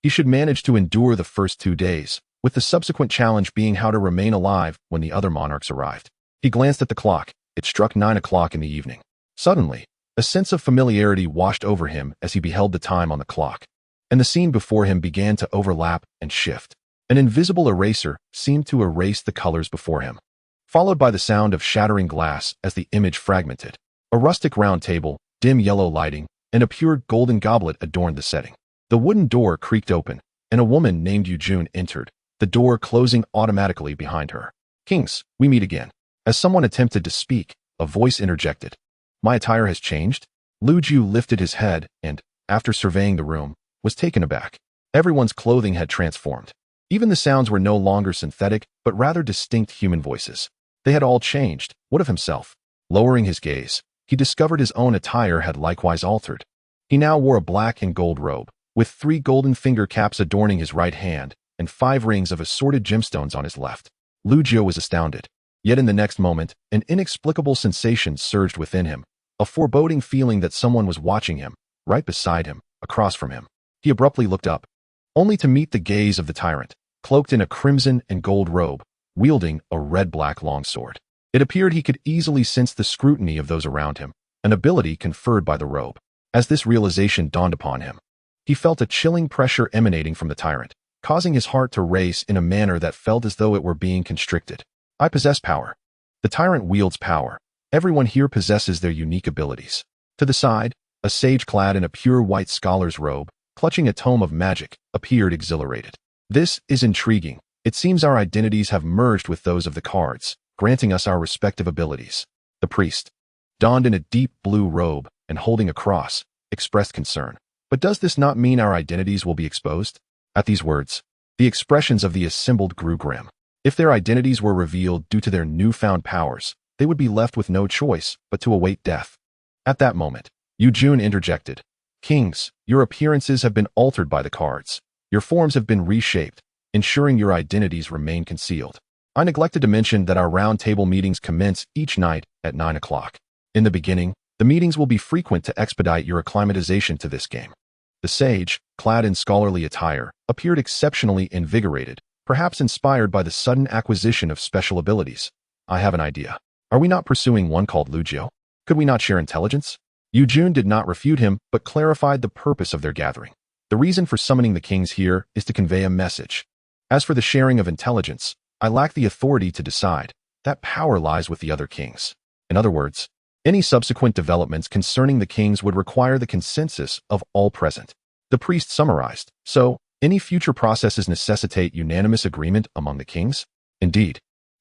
he should manage to endure the first 2 days, with the subsequent challenge being how to remain alive when the other monarchs arrived. He glanced at the clock. It struck 9 o'clock in the evening. Suddenly, a sense of familiarity washed over him as he beheld the time on the clock, and the scene before him began to overlap and shift. An invisible eraser seemed to erase the colors before him, followed by the sound of shattering glass as the image fragmented. A rustic round table, dim yellow lighting, and a pure golden goblet adorned the setting. The wooden door creaked open, and a woman named Yujun entered, the door closing automatically behind her. "Kings, we meet again." As someone attempted to speak, a voice interjected. "My attire has changed?" Lu Jiu lifted his head and, after surveying the room, was taken aback. Everyone's clothing had transformed. Even the sounds were no longer synthetic, but rather distinct human voices. They had all changed. What of himself? Lowering his gaze, he discovered his own attire had likewise altered. He now wore a black and gold robe, with 3 golden finger caps adorning his right hand and 5 rings of assorted gemstones on his left. Lu Jiu was astounded. Yet in the next moment, an inexplicable sensation surged within him, a foreboding feeling that someone was watching him, right beside him, across from him. He abruptly looked up, only to meet the gaze of the tyrant, cloaked in a crimson and gold robe, wielding a red-black longsword. It appeared he could easily sense the scrutiny of those around him, an ability conferred by the robe. As this realization dawned upon him, he felt a chilling pressure emanating from the tyrant, causing his heart to race in a manner that felt as though it were being constricted. "I possess power." The tyrant wields power. Everyone here possesses their unique abilities. To the side, a sage clad in a pure white scholar's robe, clutching a tome of magic, appeared exhilarated. "This is intriguing. It seems our identities have merged with those of the cards, granting us our respective abilities." The priest, donned in a deep blue robe and holding a cross, expressed concern. "But does this not mean our identities will be exposed?" At these words, the expressions of the assembled grew grim. If their identities were revealed due to their newfound powers, they would be left with no choice but to await death. At that moment, Yujun interjected. "Kings, your appearances have been altered by the cards. Your forms have been reshaped, ensuring your identities remain concealed. I neglected to mention that our round table meetings commence each night at 9 o'clock. In the beginning, the meetings will be frequent to expedite your acclimatization to this game." The sage, clad in scholarly attire, appeared exceptionally invigorated, perhaps inspired by the sudden acquisition of special abilities. "I have an idea. Are we not pursuing one called Lu Jiu? Could we not share intelligence?" Yujun did not refute him, but clarified the purpose of their gathering. "The reason for summoning the kings here is to convey a message. As for the sharing of intelligence, I lack the authority to decide. That power lies with the other kings. In other words, any subsequent developments concerning the kings would require the consensus of all present." The priest summarized. "So, any future processes necessitate unanimous agreement among the kings?" "Indeed."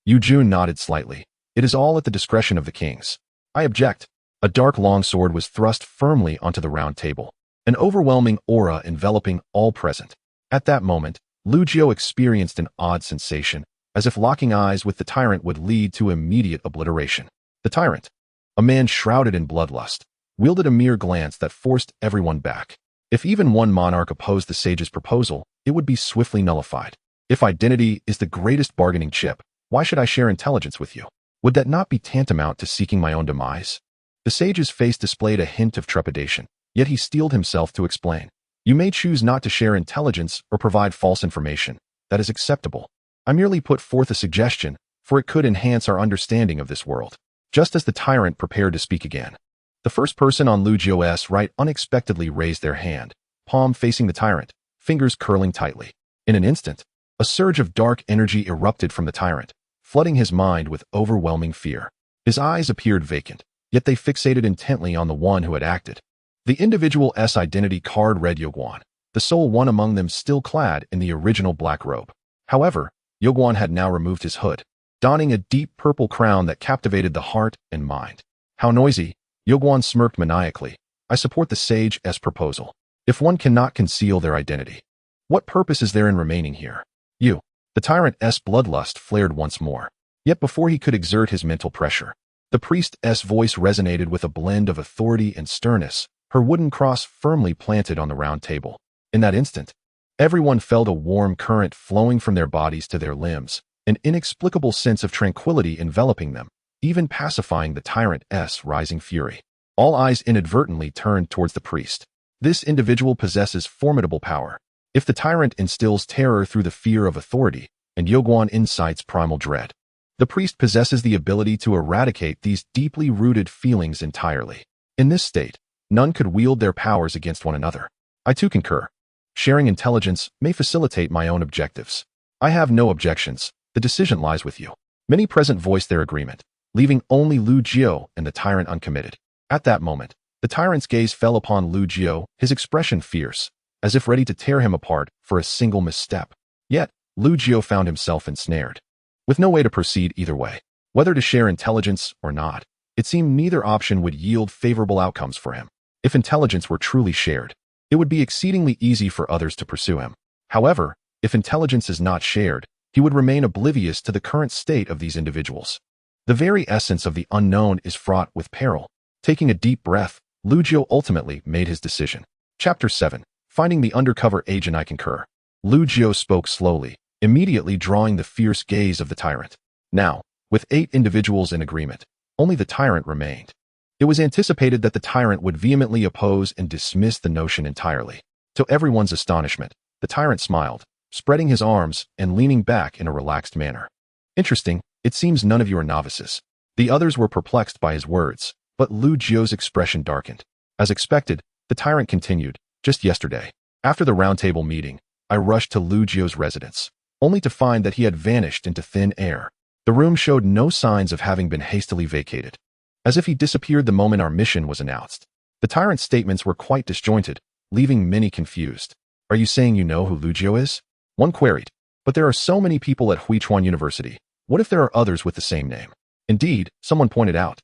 Yujun nodded slightly. "It is all at the discretion of the kings." "I object." A dark longsword was thrust firmly onto the round table, an overwhelming aura enveloping all present. At that moment, Lu Jiu experienced an odd sensation, as if locking eyes with the tyrant would lead to immediate obliteration. The tyrant, a man shrouded in bloodlust, wielded a mere glance that forced everyone back. If even one monarch opposed the sage's proposal, it would be swiftly nullified. If identity is the greatest bargaining chip, why should I share intelligence with you? Would that not be tantamount to seeking my own demise? The sage's face displayed a hint of trepidation, yet he steeled himself to explain. "You may choose not to share intelligence or provide false information. That is acceptable. I merely put forth a suggestion, for it could enhance our understanding of this world." Just as the tyrant prepared to speak again, the first person on Lu Jiu's right unexpectedly raised their hand, palm facing the tyrant, fingers curling tightly. In an instant, a surge of dark energy erupted from the tyrant, flooding his mind with overwhelming fear. His eyes appeared vacant, yet they fixated intently on the one who had acted. The individual's identity card read Yoguan, the sole one among them still clad in the original black robe. However, Yoguan had now removed his hood, donning a deep purple crown that captivated the heart and mind. "How noisy!" Yoguan smirked maniacally. I support the sage's proposal. If one cannot conceal their identity, what purpose is there in remaining here? You. The tyrant's bloodlust flared once more. Yet before he could exert his mental pressure, the priest's voice resonated with a blend of authority and sternness, her wooden cross firmly planted on the round table. In that instant, everyone felt a warm current flowing from their bodies to their limbs, an inexplicable sense of tranquility enveloping them, even pacifying the tyrant's rising fury. All eyes inadvertently turned towards the priest. This individual possesses formidable power. If the tyrant instills terror through the fear of authority, and Yoguan incites primal dread, the priest possesses the ability to eradicate these deeply rooted feelings entirely. In this state, none could wield their powers against one another. I too concur. Sharing intelligence may facilitate my own objectives. I have no objections. The decision lies with you. Many present voiced their agreement, leaving only Lu Jiao and the tyrant uncommitted. At that moment, the tyrant's gaze fell upon Lu Jiao, his expression fierce, as if ready to tear him apart for a single misstep. Yet, Lu Jiao found himself ensnared, with no way to proceed either way. Whether to share intelligence or not, it seemed neither option would yield favorable outcomes for him. If intelligence were truly shared, it would be exceedingly easy for others to pursue him. However, if intelligence is not shared, he would remain oblivious to the current state of these individuals. The very essence of the unknown is fraught with peril. Taking a deep breath, Lu Jiao ultimately made his decision. Chapter 7. Finding the undercover agent. I concur. Lu Jiao spoke slowly, immediately drawing the fierce gaze of the tyrant. Now, with 8 individuals in agreement, only the tyrant remained. It was anticipated that the tyrant would vehemently oppose and dismiss the notion entirely. To everyone's astonishment, the tyrant smiled, spreading his arms and leaning back in a relaxed manner. Interesting, it seems none of you are novices. The others were perplexed by his words, but Lu Jiao's expression darkened. As expected, the tyrant continued. Just yesterday, after the roundtable meeting, I rushed to Lu Jiao's residence, only to find that he had vanished into thin air. The room showed no signs of having been hastily vacated, as if he disappeared the moment our mission was announced. The tyrant's statements were quite disjointed, leaving many confused. Are you saying you know who Lu Jiao is? One queried. But there are so many people at Huichuan University. What if there are others with the same name? Indeed, someone pointed out.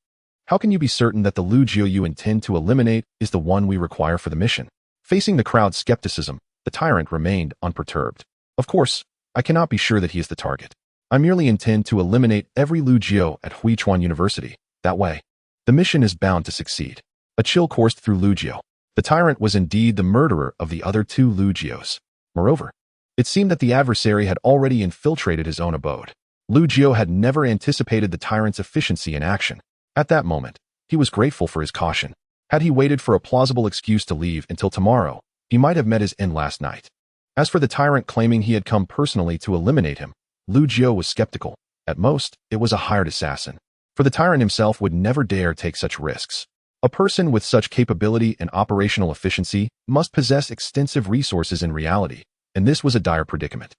How can you be certain that the Lu Jiao you intend to eliminate is the one we require for the mission? Facing the crowd's skepticism, the tyrant remained unperturbed. Of course, I cannot be sure that he is the target. I merely intend to eliminate every Lu Jiao at Huichuan University. That way, the mission is bound to succeed. A chill coursed through Lu Jiao. The tyrant was indeed the murderer of the other 2 Lu Jiaos. Moreover, it seemed that the adversary had already infiltrated his own abode. Lu Jiao had never anticipated the tyrant's efficiency in action. At that moment, he was grateful for his caution. Had he waited for a plausible excuse to leave until tomorrow, he might have met his end last night. As for the tyrant claiming he had come personally to eliminate him, Lu Jiao was skeptical. At most, it was a hired assassin. For the tyrant himself would never dare take such risks. A person with such capability and operational efficiency must possess extensive resources in reality, and this was a dire predicament.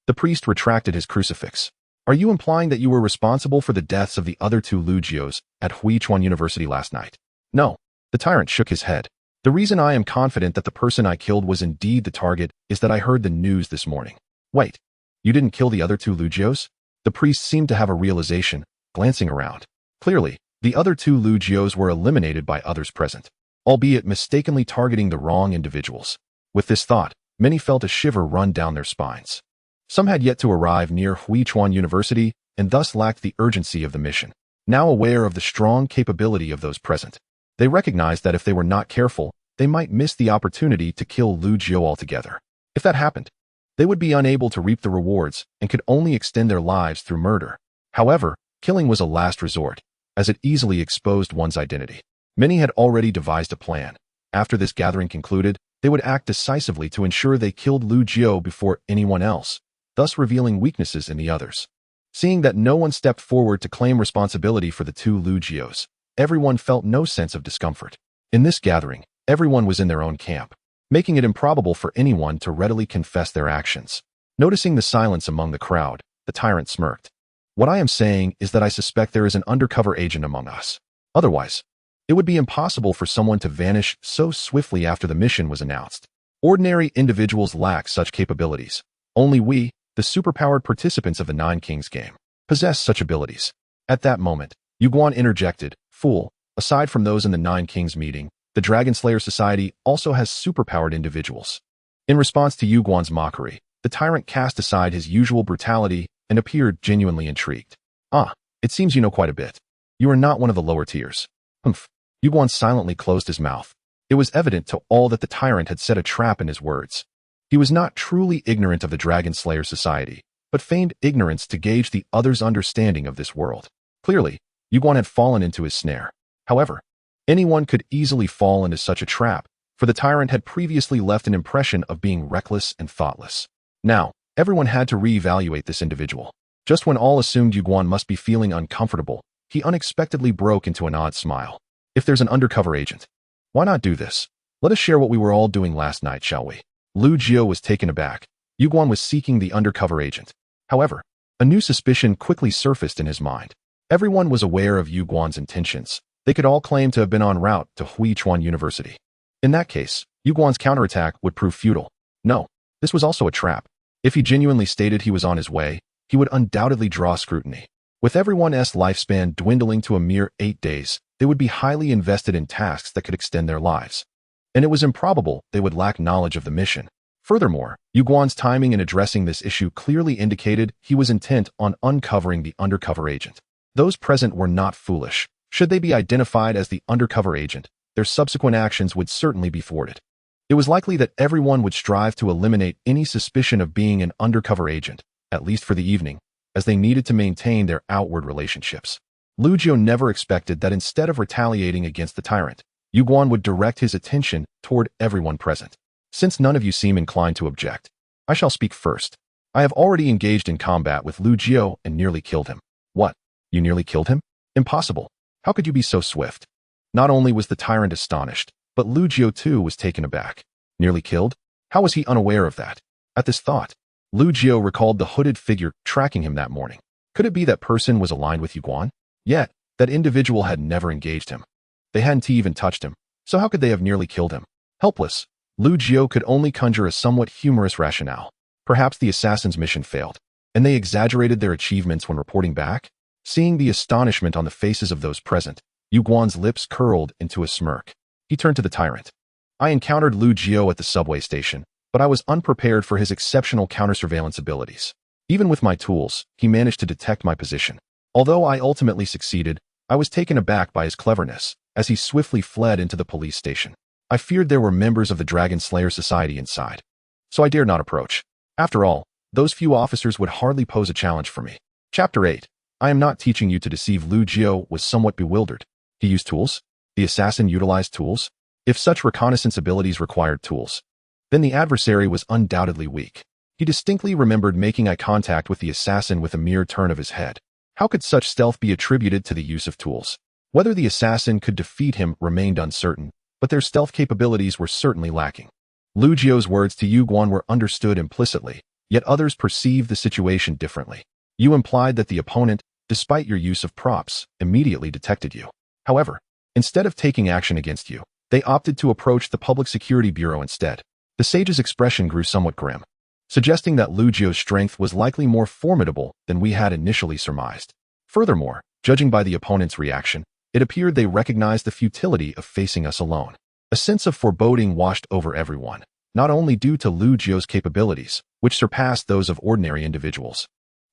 The priest retracted his crucifix. Are you implying that you were responsible for the deaths of the other 2 Lu Jiaos at Huichuan University last night? No. The tyrant shook his head. The reason I am confident that the person I killed was indeed the target is that I heard the news this morning. Wait, you didn't kill the other 2 Lu Jiaos? The priest seemed to have a realization, glancing around. Clearly, the other 2 Lu Jiaos were eliminated by others present, albeit mistakenly targeting the wrong individuals. With this thought, many felt a shiver run down their spines. Some had yet to arrive near Huichuan University and thus lacked the urgency of the mission. Now aware of the strong capability of those present, they recognized that if they were not careful, they might miss the opportunity to kill Lu Jiao altogether. If that happened, they would be unable to reap the rewards and could only extend their lives through murder. However, killing was a last resort, as it easily exposed one's identity. Many had already devised a plan. After this gathering concluded, they would act decisively to ensure they killed Lu Jiao before anyone else, thus revealing weaknesses in the others. Seeing that no one stepped forward to claim responsibility for the 2 Lu Jiaos, everyone felt no sense of discomfort. In this gathering, everyone was in their own camp, making it improbable for anyone to readily confess their actions. Noticing the silence among the crowd, the tyrant smirked. What I am saying is that I suspect there is an undercover agent among us. Otherwise, it would be impossible for someone to vanish so swiftly after the mission was announced. Ordinary individuals lack such capabilities. Only we, the superpowered participants of the Nine Kings game, possess such abilities. At that moment, Yuguan interjected, Fool, aside from those in the Nine Kings meeting, the Dragon Slayer Society also has superpowered individuals. In response to Yu Guan's mockery, the tyrant cast aside his usual brutality and appeared genuinely intrigued. Ah, it seems you know quite a bit. You are not one of the lower tiers. Humph. Yu Guan silently closed his mouth. It was evident to all that the tyrant had set a trap in his words. He was not truly ignorant of the Dragon Slayer Society, but feigned ignorance to gauge the other's understanding of this world. Clearly, Yu Guan had fallen into his snare. However, anyone could easily fall into such a trap, for the tyrant had previously left an impression of being reckless and thoughtless. Now, everyone had to reevaluate this individual. Just when all assumed Yu Guan must be feeling uncomfortable, he unexpectedly broke into an odd smile. If there's an undercover agent, why not do this? Let us share what we were all doing last night, shall we? Lu Jiu was taken aback. Yu Guan was seeking the undercover agent. However, a new suspicion quickly surfaced in his mind. Everyone was aware of Yu Guan's intentions. They could all claim to have been en route to Huichuan University. In that case, Yu Guan's counterattack would prove futile. No, this was also a trap. If he genuinely stated he was on his way, he would undoubtedly draw scrutiny. With everyone's lifespan dwindling to a mere 8 days, they would be highly invested in tasks that could extend their lives. And it was improbable they would lack knowledge of the mission. Furthermore, Yu Guan's timing in addressing this issue clearly indicated he was intent on uncovering the undercover agent. Those present were not foolish. Should they be identified as the undercover agent, their subsequent actions would certainly be thwarted. It was likely that everyone would strive to eliminate any suspicion of being an undercover agent, at least for the evening, as they needed to maintain their outward relationships. Lu Jiu never expected that instead of retaliating against the tyrant, Yu Guan would direct his attention toward everyone present. Since none of you seem inclined to object, I shall speak first. I have already engaged in combat with Lu Jiu and nearly killed him. What? You nearly killed him? Impossible. How could you be so swift? Not only was the tyrant astonished, but Lu Jiu too was taken aback. Nearly killed? How was he unaware of that? At this thought, Lu Jiu recalled the hooded figure tracking him that morning. Could it be that person was aligned with Yu Guan? Yet, that individual had never engaged him. They hadn't even touched him, so how could they have nearly killed him? Helpless, Lu Jiu could only conjure a somewhat humorous rationale. Perhaps the assassin's mission failed, and they exaggerated their achievements when reporting back? Seeing the astonishment on the faces of those present, Yu Guan's lips curled into a smirk. He turned to the tyrant. I encountered Lu Jiu at the subway station, but I was unprepared for his exceptional counter-surveillance abilities. Even with my tools, he managed to detect my position. Although I ultimately succeeded, I was taken aback by his cleverness, as he swiftly fled into the police station. I feared there were members of the Dragon Slayer Society inside, so I dared not approach. After all, those few officers would hardly pose a challenge for me. Chapter 8. I am not teaching you to deceive. Lu Jiu was somewhat bewildered. He used tools? The assassin utilized tools? If such reconnaissance abilities required tools, then the adversary was undoubtedly weak. He distinctly remembered making eye contact with the assassin with a mere turn of his head. How could such stealth be attributed to the use of tools? Whether the assassin could defeat him remained uncertain, but their stealth capabilities were certainly lacking. Lu Jiu's words to Yu Guan were understood implicitly, yet others perceived the situation differently. You implied that the opponent, despite your use of props, immediately detected you. However, instead of taking action against you, they opted to approach the Public Security Bureau instead. The sage's expression grew somewhat grim, suggesting that Lu Jiu's strength was likely more formidable than we had initially surmised. Furthermore, judging by the opponent's reaction, it appeared they recognized the futility of facing us alone. A sense of foreboding washed over everyone, not only due to Lu Jiu's capabilities, which surpassed those of ordinary individuals,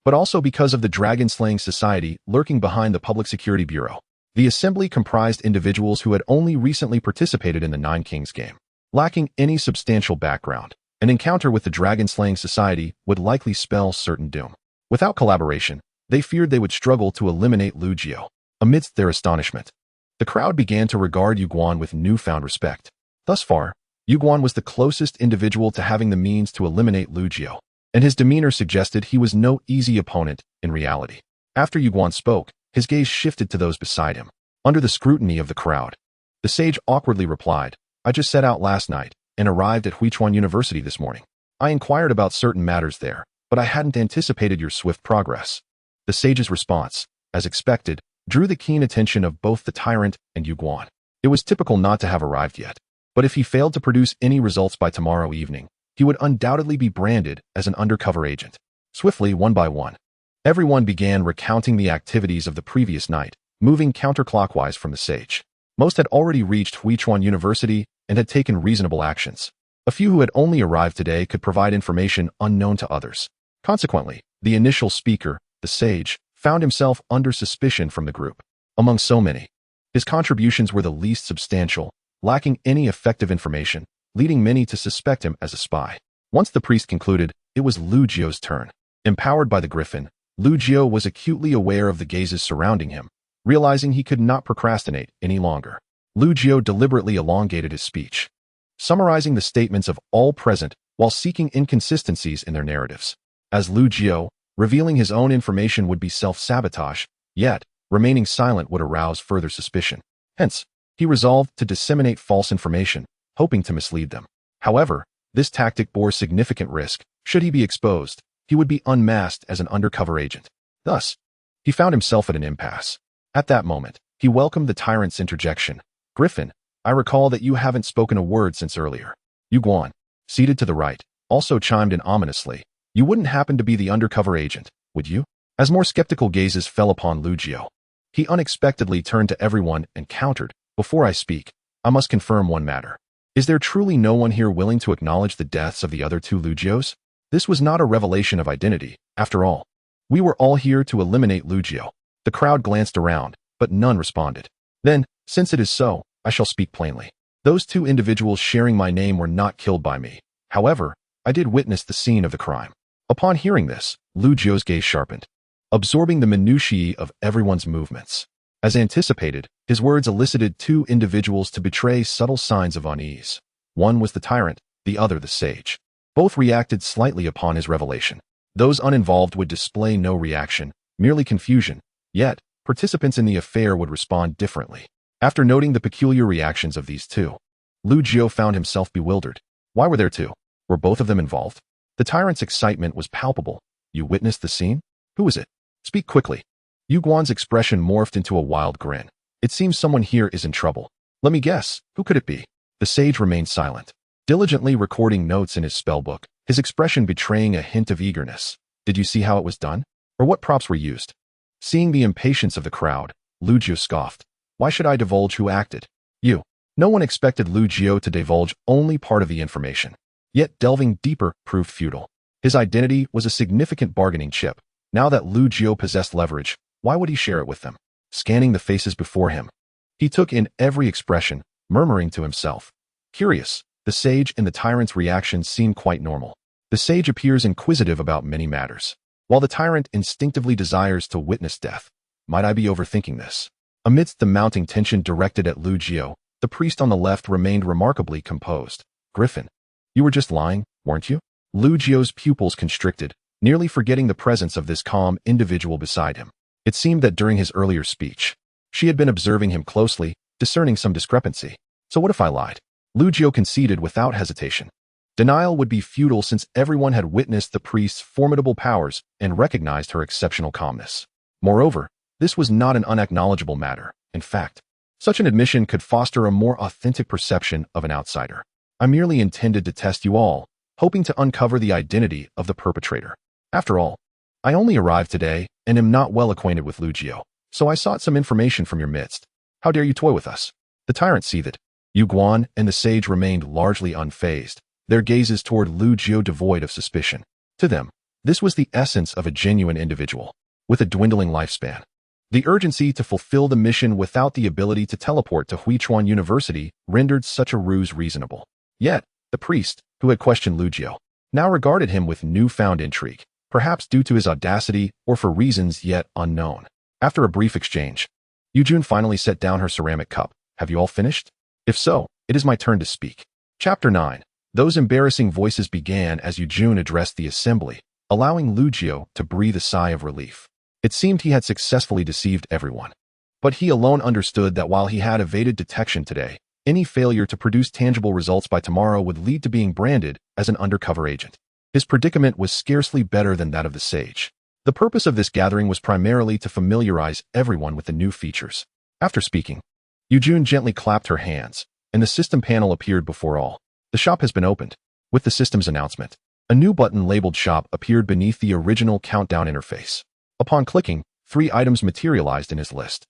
but also because of the dragon-slaying society lurking behind the Public Security Bureau. The assembly comprised individuals who had only recently participated in the Nine Kings game. Lacking any substantial background, an encounter with the dragon-slaying society would likely spell certain doom. Without collaboration, they feared they would struggle to eliminate Lu Jiu. Amidst their astonishment, the crowd began to regard Yu Guan with newfound respect. Thus far, Yu Guan was the closest individual to having the means to eliminate Lu Jiu, and his demeanor suggested he was no easy opponent in reality. After Yu Guan spoke, his gaze shifted to those beside him. Under the scrutiny of the crowd, the sage awkwardly replied, I just set out last night and arrived at Huichuan University this morning. I inquired about certain matters there, but I hadn't anticipated your swift progress. The sage's response, as expected, drew the keen attention of both the tyrant and Yu Guan. It was typical not to have arrived yet, but if he failed to produce any results by tomorrow evening, he would undoubtedly be branded as an undercover agent. Swiftly, one by one, everyone began recounting the activities of the previous night, moving counterclockwise from the sage. Most had already reached Huichuan University and had taken reasonable actions. A few who had only arrived today could provide information unknown to others. Consequently, the initial speaker, the sage, found himself under suspicion from the group. Among so many, his contributions were the least substantial, lacking any effective information, leading many to suspect him as a spy. Once the priest concluded, it was Lu Jio's turn. Empowered by the griffin, Lu Jio was acutely aware of the gazes surrounding him, realizing he could not procrastinate any longer. Lu Jio deliberately elongated his speech, summarizing the statements of all present while seeking inconsistencies in their narratives. As Lu Jio, revealing his own information would be self-sabotage, yet remaining silent would arouse further suspicion. Hence, he resolved to disseminate false information, hoping to mislead them. However, this tactic bore significant risk. Should he be exposed, he would be unmasked as an undercover agent. Thus, he found himself at an impasse. At that moment, he welcomed the tyrant's interjection. "Griffin, I recall that you haven't spoken a word since earlier." Yu Guan, seated to the right, also chimed in ominously. "You wouldn't happen to be the undercover agent, would you?" As more skeptical gazes fell upon Lu Jio, he unexpectedly turned to everyone and countered, "Before I speak, I must confirm one matter. Is there truly no one here willing to acknowledge the deaths of the other two Lu Jios?" This was not a revelation of identity, after all. We were all here to eliminate Lu Jio. The crowd glanced around, but none responded. "Then, since it is so, I shall speak plainly. Those two individuals sharing my name were not killed by me. However, I did witness the scene of the crime." Upon hearing this, Lu Jio's gaze sharpened, absorbing the minutiae of everyone's movements. As anticipated, his words elicited two individuals to betray subtle signs of unease. One was the tyrant, the other the sage. Both reacted slightly upon his revelation. Those uninvolved would display no reaction, merely confusion. Yet, participants in the affair would respond differently. After noting the peculiar reactions of these two, Lu Jio found himself bewildered. Why were there two? Were both of them involved? The tyrant's excitement was palpable. "You witnessed the scene? Who is it? Speak quickly." Yu Guan's expression morphed into a wild grin. "It seems someone here is in trouble. Let me guess, who could it be?" The sage remained silent, diligently recording notes in his spellbook, his expression betraying a hint of eagerness. "Did you see how it was done? Or what props were used?" Seeing the impatience of the crowd, Lu Jio scoffed. "Why should I divulge who acted? You." No one expected Lu Jio to divulge only part of the information. Yet delving deeper proved futile. His identity was a significant bargaining chip. Now that Lu Jio possessed leverage, why would he share it with them? Scanning the faces before him, he took in every expression, murmuring to himself. Curious, the sage and the tyrant's reactions seem quite normal. The sage appears inquisitive about many matters, while the tyrant instinctively desires to witness death. Might I be overthinking this? Amidst the mounting tension directed at Lu Jio, the priest on the left remained remarkably composed. "Griffin, you were just lying, weren't you?" Lu Jio's pupils constricted, nearly forgetting the presence of this calm individual beside him. It seemed that during his earlier speech, she had been observing him closely, discerning some discrepancy. "So what if I lied?" Lu Jio conceded without hesitation. Denial would be futile since everyone had witnessed the priest's formidable powers and recognized her exceptional calmness. Moreover, this was not an unacknowledgeable matter. In fact, such an admission could foster a more authentic perception of an outsider. "I merely intended to test you all, hoping to uncover the identity of the perpetrator. After all, I only arrived today and am not well acquainted with Lu Jio, so I sought some information from your midst. How dare you toy with us?" The tyrant seethed. Yu Guan and the sage remained largely unfazed, their gazes toward Lu Jio devoid of suspicion. To them, this was the essence of a genuine individual, with a dwindling lifespan. The urgency to fulfill the mission without the ability to teleport to Huichuan University rendered such a ruse reasonable. Yet, the priest, who had questioned Lu Jio, now regarded him with newfound intrigue, perhaps due to his audacity or for reasons yet unknown. After a brief exchange, Yujun finally set down her ceramic cup. "Have you all finished? If so, it is my turn to speak." Chapter 9. Those embarrassing voices began as Yujun addressed the assembly, allowing Lu Jio to breathe a sigh of relief. It seemed he had successfully deceived everyone. But he alone understood that while he had evaded detection today, any failure to produce tangible results by tomorrow would lead to being branded as an undercover agent. His predicament was scarcely better than that of the sage. The purpose of this gathering was primarily to familiarize everyone with the new features. After speaking, Yujun gently clapped her hands, and the system panel appeared before all. "The shop has been opened." With the system's announcement, a new button labeled Shop appeared beneath the original countdown interface. Upon clicking, 3 items materialized in his list.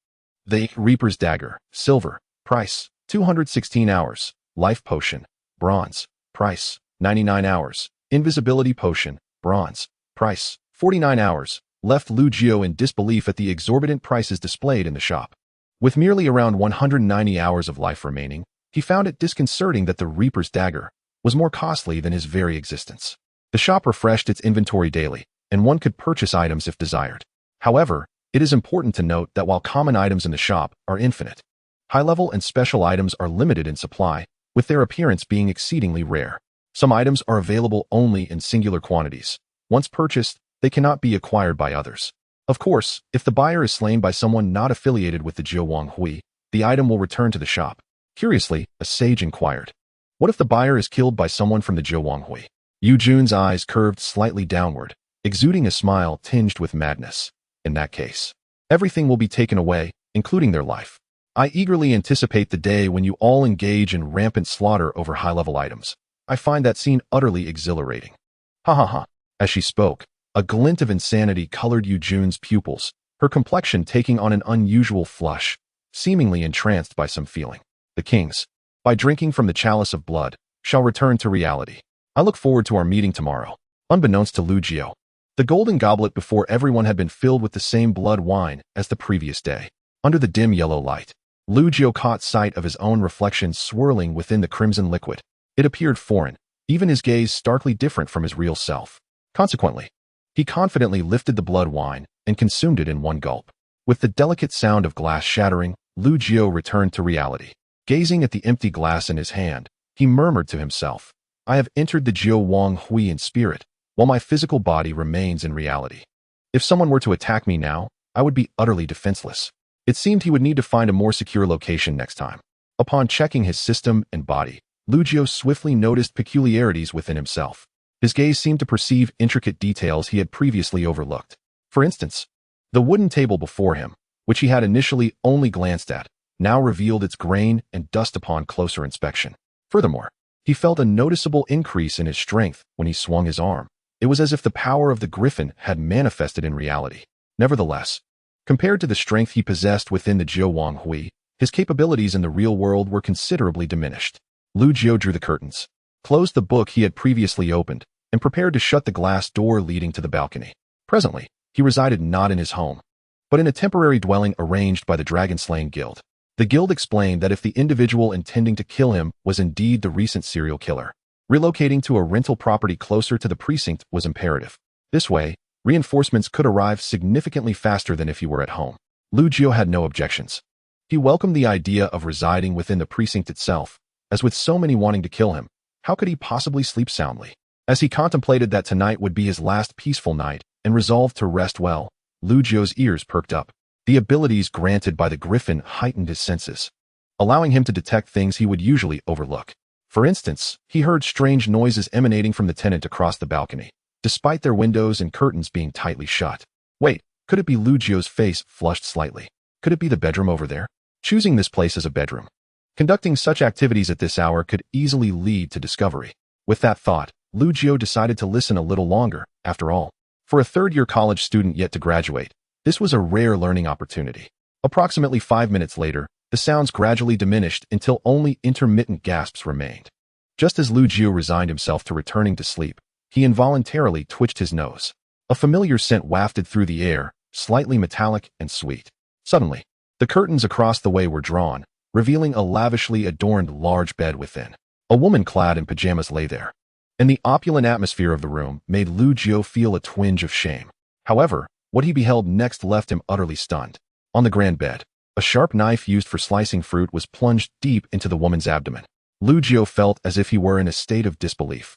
The Reaper's Dagger, silver, Price, 216 hours. Life potion, bronze. Price, 99 hours. Invisibility potion, bronze. Price, 49 hours. Left Lu Jiao in disbelief at the exorbitant prices displayed in the shop. With merely around 190 hours of life remaining, he found it disconcerting that the Reaper's dagger was more costly than his very existence. The shop refreshed its inventory daily, and one could purchase items if desired. However, it is important to note that while common items in the shop are infinite, high-level and special items are limited in supply, with their appearance being exceedingly rare. Some items are available only in singular quantities. Once purchased, they cannot be acquired by others. Of course, if the buyer is slain by someone not affiliated with the Jiao Hui, the item will return to the shop. Curiously, a sage inquired, "What if the buyer is killed by someone from the Jiao Hui?" Yu Jun's eyes curved slightly downward, exuding a smile tinged with madness. "In that case, everything will be taken away, including their life. I eagerly anticipate the day when you all engage in rampant slaughter over high-level items. I find that scene utterly exhilarating." Ha ha ha. As she spoke, a glint of insanity colored Yu Jun's pupils, her complexion taking on an unusual flush, seemingly entranced by some feeling. "The kings, by drinking from the chalice of blood, shall return to reality. I look forward to our meeting tomorrow." Unbeknownst to Lu Jiao, the golden goblet before everyone had been filled with the same blood wine as the previous day. Under the dim yellow light, Lu Jiao caught sight of his own reflection swirling within the crimson liquid. It appeared foreign, even his gaze starkly different from his real self. Consequently, he confidently lifted the blood wine and consumed it in one gulp. With the delicate sound of glass shattering, Lu Jiao returned to reality. Gazing at the empty glass in his hand, he murmured to himself, "I have entered the Jiao Hui in spirit, while my physical body remains in reality. If someone were to attack me now, I would be utterly defenseless." It seemed he would need to find a more secure location next time. Upon checking his system and body, Lu Jiao swiftly noticed peculiarities within himself. His gaze seemed to perceive intricate details he had previously overlooked. For instance, the wooden table before him, which he had initially only glanced at, now revealed its grain and dust upon closer inspection. Furthermore, he felt a noticeable increase in his strength when he swung his arm. It was as if the power of the griffin had manifested in reality. Nevertheless, compared to the strength he possessed within the Jiao Hui, his capabilities in the real world were considerably diminished. Lu Jiao drew the curtains, closed the book he had previously opened, and prepared to shut the glass door leading to the balcony. Presently, he resided not in his home, but in a temporary dwelling arranged by the dragon-slaying guild. The guild explained that if the individual intending to kill him was indeed the recent serial killer, relocating to a rental property closer to the precinct was imperative. This way, reinforcements could arrive significantly faster than if he were at home. Lu Jiao had no objections. He welcomed the idea of residing within the precinct itself, as with so many wanting to kill him, how could he possibly sleep soundly? As he contemplated that tonight would be his last peaceful night and resolved to rest well, Lu Jiao's ears perked up. The abilities granted by the griffin heightened his senses, allowing him to detect things he would usually overlook. For instance, he heard strange noises emanating from the tenant across the balcony, despite their windows and curtains being tightly shut. Wait, could it be Lu Jiao's face flushed slightly? Could it be the bedroom over there? Choosing this place as a bedroom. Conducting such activities at this hour could easily lead to discovery. With that thought, Lu Jiao decided to listen a little longer. After all, for a third-year college student yet to graduate, this was a rare learning opportunity. Approximately 5 minutes later, the sounds gradually diminished until only intermittent gasps remained. Just as Lu Jiao resigned himself to returning to sleep, he involuntarily twitched his nose. A familiar scent wafted through the air, slightly metallic and sweet. Suddenly, the curtains across the way were drawn, revealing a lavishly adorned large bed within. A woman clad in pajamas lay there, and the opulent atmosphere of the room made Lu Jiao feel a twinge of shame. However, what he beheld next left him utterly stunned. On the grand bed, a sharp knife used for slicing fruit was plunged deep into the woman's abdomen. Lu Jiao felt as if he were in a state of disbelief,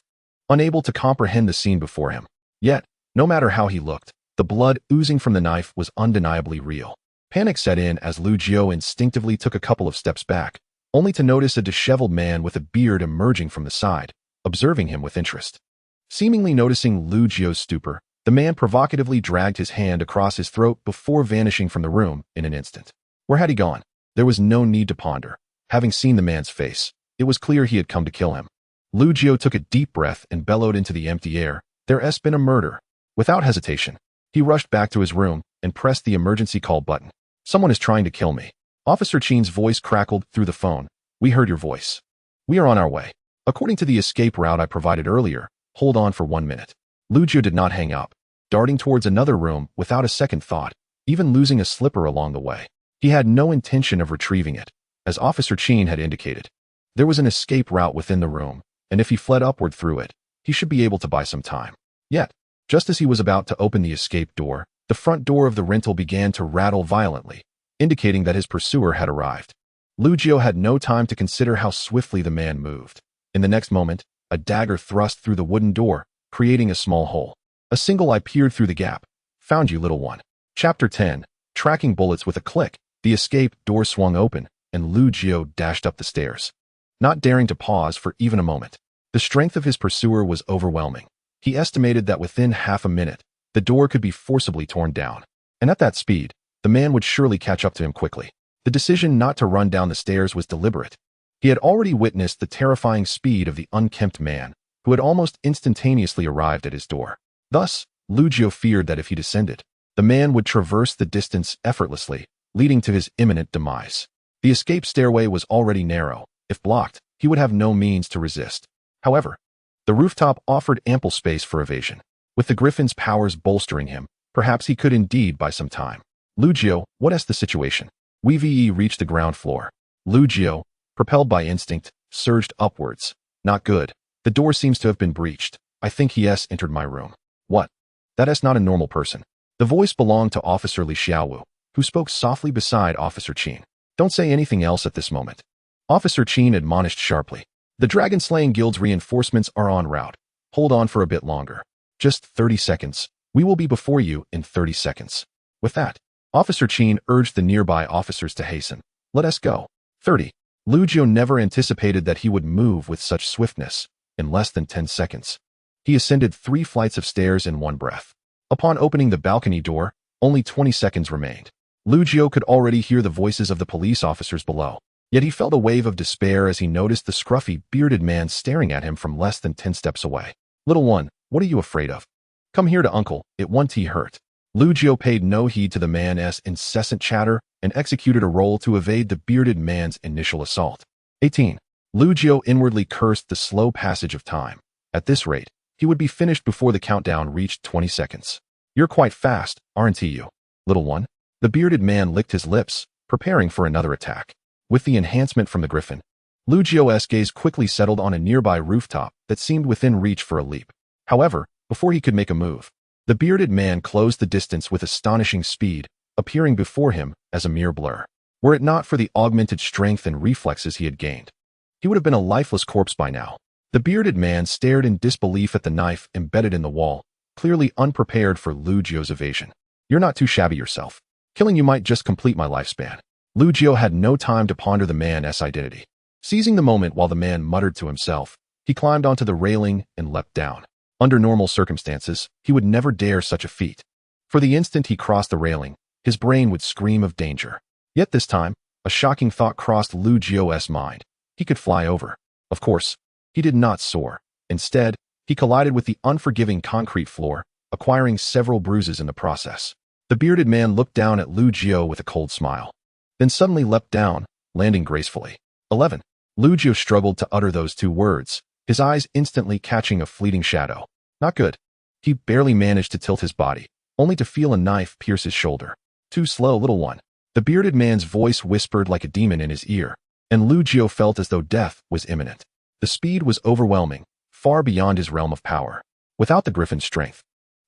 unable to comprehend the scene before him. Yet, no matter how he looked, the blood oozing from the knife was undeniably real. Panic set in as Lu Jiao instinctively took a couple of steps back, only to notice a disheveled man with a beard emerging from the side, observing him with interest. Seemingly noticing Lu Jiao's stupor, the man provocatively dragged his hand across his throat before vanishing from the room in an instant. Where had he gone? There was no need to ponder. Having seen the man's face, it was clear he had come to kill him. Lu Jiao took a deep breath and bellowed into the empty air, "There has been a murder." Without hesitation, he rushed back to his room and pressed the emergency call button. "Someone is trying to kill me. Officer Chen's voice crackled through the phone. We heard your voice. We are on our way. According to the escape route I provided earlier, hold on for 1 minute. Lu Jiao did not hang up, darting towards another room without a second thought, even losing a slipper along the way. He had no intention of retrieving it, as Officer Chen had indicated. There was an escape route within the room, and if he fled upward through it, he should be able to buy some time. Yet, just as he was about to open the escape door, the front door of the rental began to rattle violently, indicating that his pursuer had arrived. Lu Jiao had no time to consider how swiftly the man moved. In the next moment, a dagger thrust through the wooden door, creating a small hole. A single eye peered through the gap. Found you, little one. Chapter 10. Tracking bullets. With a click, the escape door swung open, and Lu Jiao dashed up the stairs, not daring to pause for even a moment. The strength of his pursuer was overwhelming. He estimated that within half a minute, the door could be forcibly torn down. And at that speed, the man would surely catch up to him quickly. The decision not to run down the stairs was deliberate. He had already witnessed the terrifying speed of the unkempt man, who had almost instantaneously arrived at his door. Thus, Lu Jiao feared that if he descended, the man would traverse the distance effortlessly, leading to his imminent demise. The escape stairway was already narrow. If blocked, he would have no means to resist. However, the rooftop offered ample space for evasion. With the Griffin's powers bolstering him, perhaps he could indeed buy some time. Lu Jiao, what is the situation? We reached the ground floor. Lu Jiao, propelled by instinct, surged upwards. Not good. The door seems to have been breached. I think he has entered my room. What? That is not a normal person. The voice belonged to Officer Li Xiaowu, who spoke softly beside Officer Chen. Don't say anything else at this moment. Officer Chen admonished sharply. The Dragon Slaying Guild's reinforcements are en route. Hold on for a bit longer. Just 30 seconds. We will be before you in 30 seconds. With that, Officer Chen urged the nearby officers to hasten. Let us go. 30. Lu Jiao never anticipated that he would move with such swiftness. In less than 10 seconds, he ascended 3 flights of stairs in one breath. Upon opening the balcony door, only 20 seconds remained. Lu Jiao could already hear the voices of the police officers below. Yet he felt a wave of despair as he noticed the scruffy, bearded man staring at him from less than 10 steps away. Little one, what are you afraid of? Come here to uncle, it won't hurt. Lu Jiao paid no heed to the man's incessant chatter and executed a roll to evade the bearded man's initial assault. 18. Lu Jiao inwardly cursed the slow passage of time. At this rate, he would be finished before the countdown reached 20 seconds. You're quite fast, aren't you, little one? The bearded man licked his lips, preparing for another attack. With the enhancement from the Griffin, Lu Jiao's gaze quickly settled on a nearby rooftop that seemed within reach for a leap. However, before he could make a move, the bearded man closed the distance with astonishing speed, appearing before him as a mere blur. Were it not for the augmented strength and reflexes he had gained, he would have been a lifeless corpse by now. The bearded man stared in disbelief at the knife embedded in the wall, clearly unprepared for Lu Jiao's evasion. You're not too shabby yourself. Killing you might just complete my lifespan. Lu Jiao had no time to ponder the man's identity. Seizing the moment while the man muttered to himself, he climbed onto the railing and leapt down. Under normal circumstances, he would never dare such a feat. For the instant he crossed the railing, his brain would scream of danger. Yet this time, a shocking thought crossed Lu Jiao's mind. He could fly over. Of course, he did not soar. Instead, he collided with the unforgiving concrete floor, acquiring several bruises in the process. The bearded man looked down at Lu Jiao with a cold smile, then suddenly leapt down, landing gracefully. 11. Lu Jiao struggled to utter those 2 words, his eyes instantly catching a fleeting shadow. Not good. He barely managed to tilt his body, only to feel a knife pierce his shoulder. Too slow, little one. The bearded man's voice whispered like a demon in his ear, and Lu Jiao felt as though death was imminent. The speed was overwhelming, far beyond his realm of power. Without the Griffin's strength,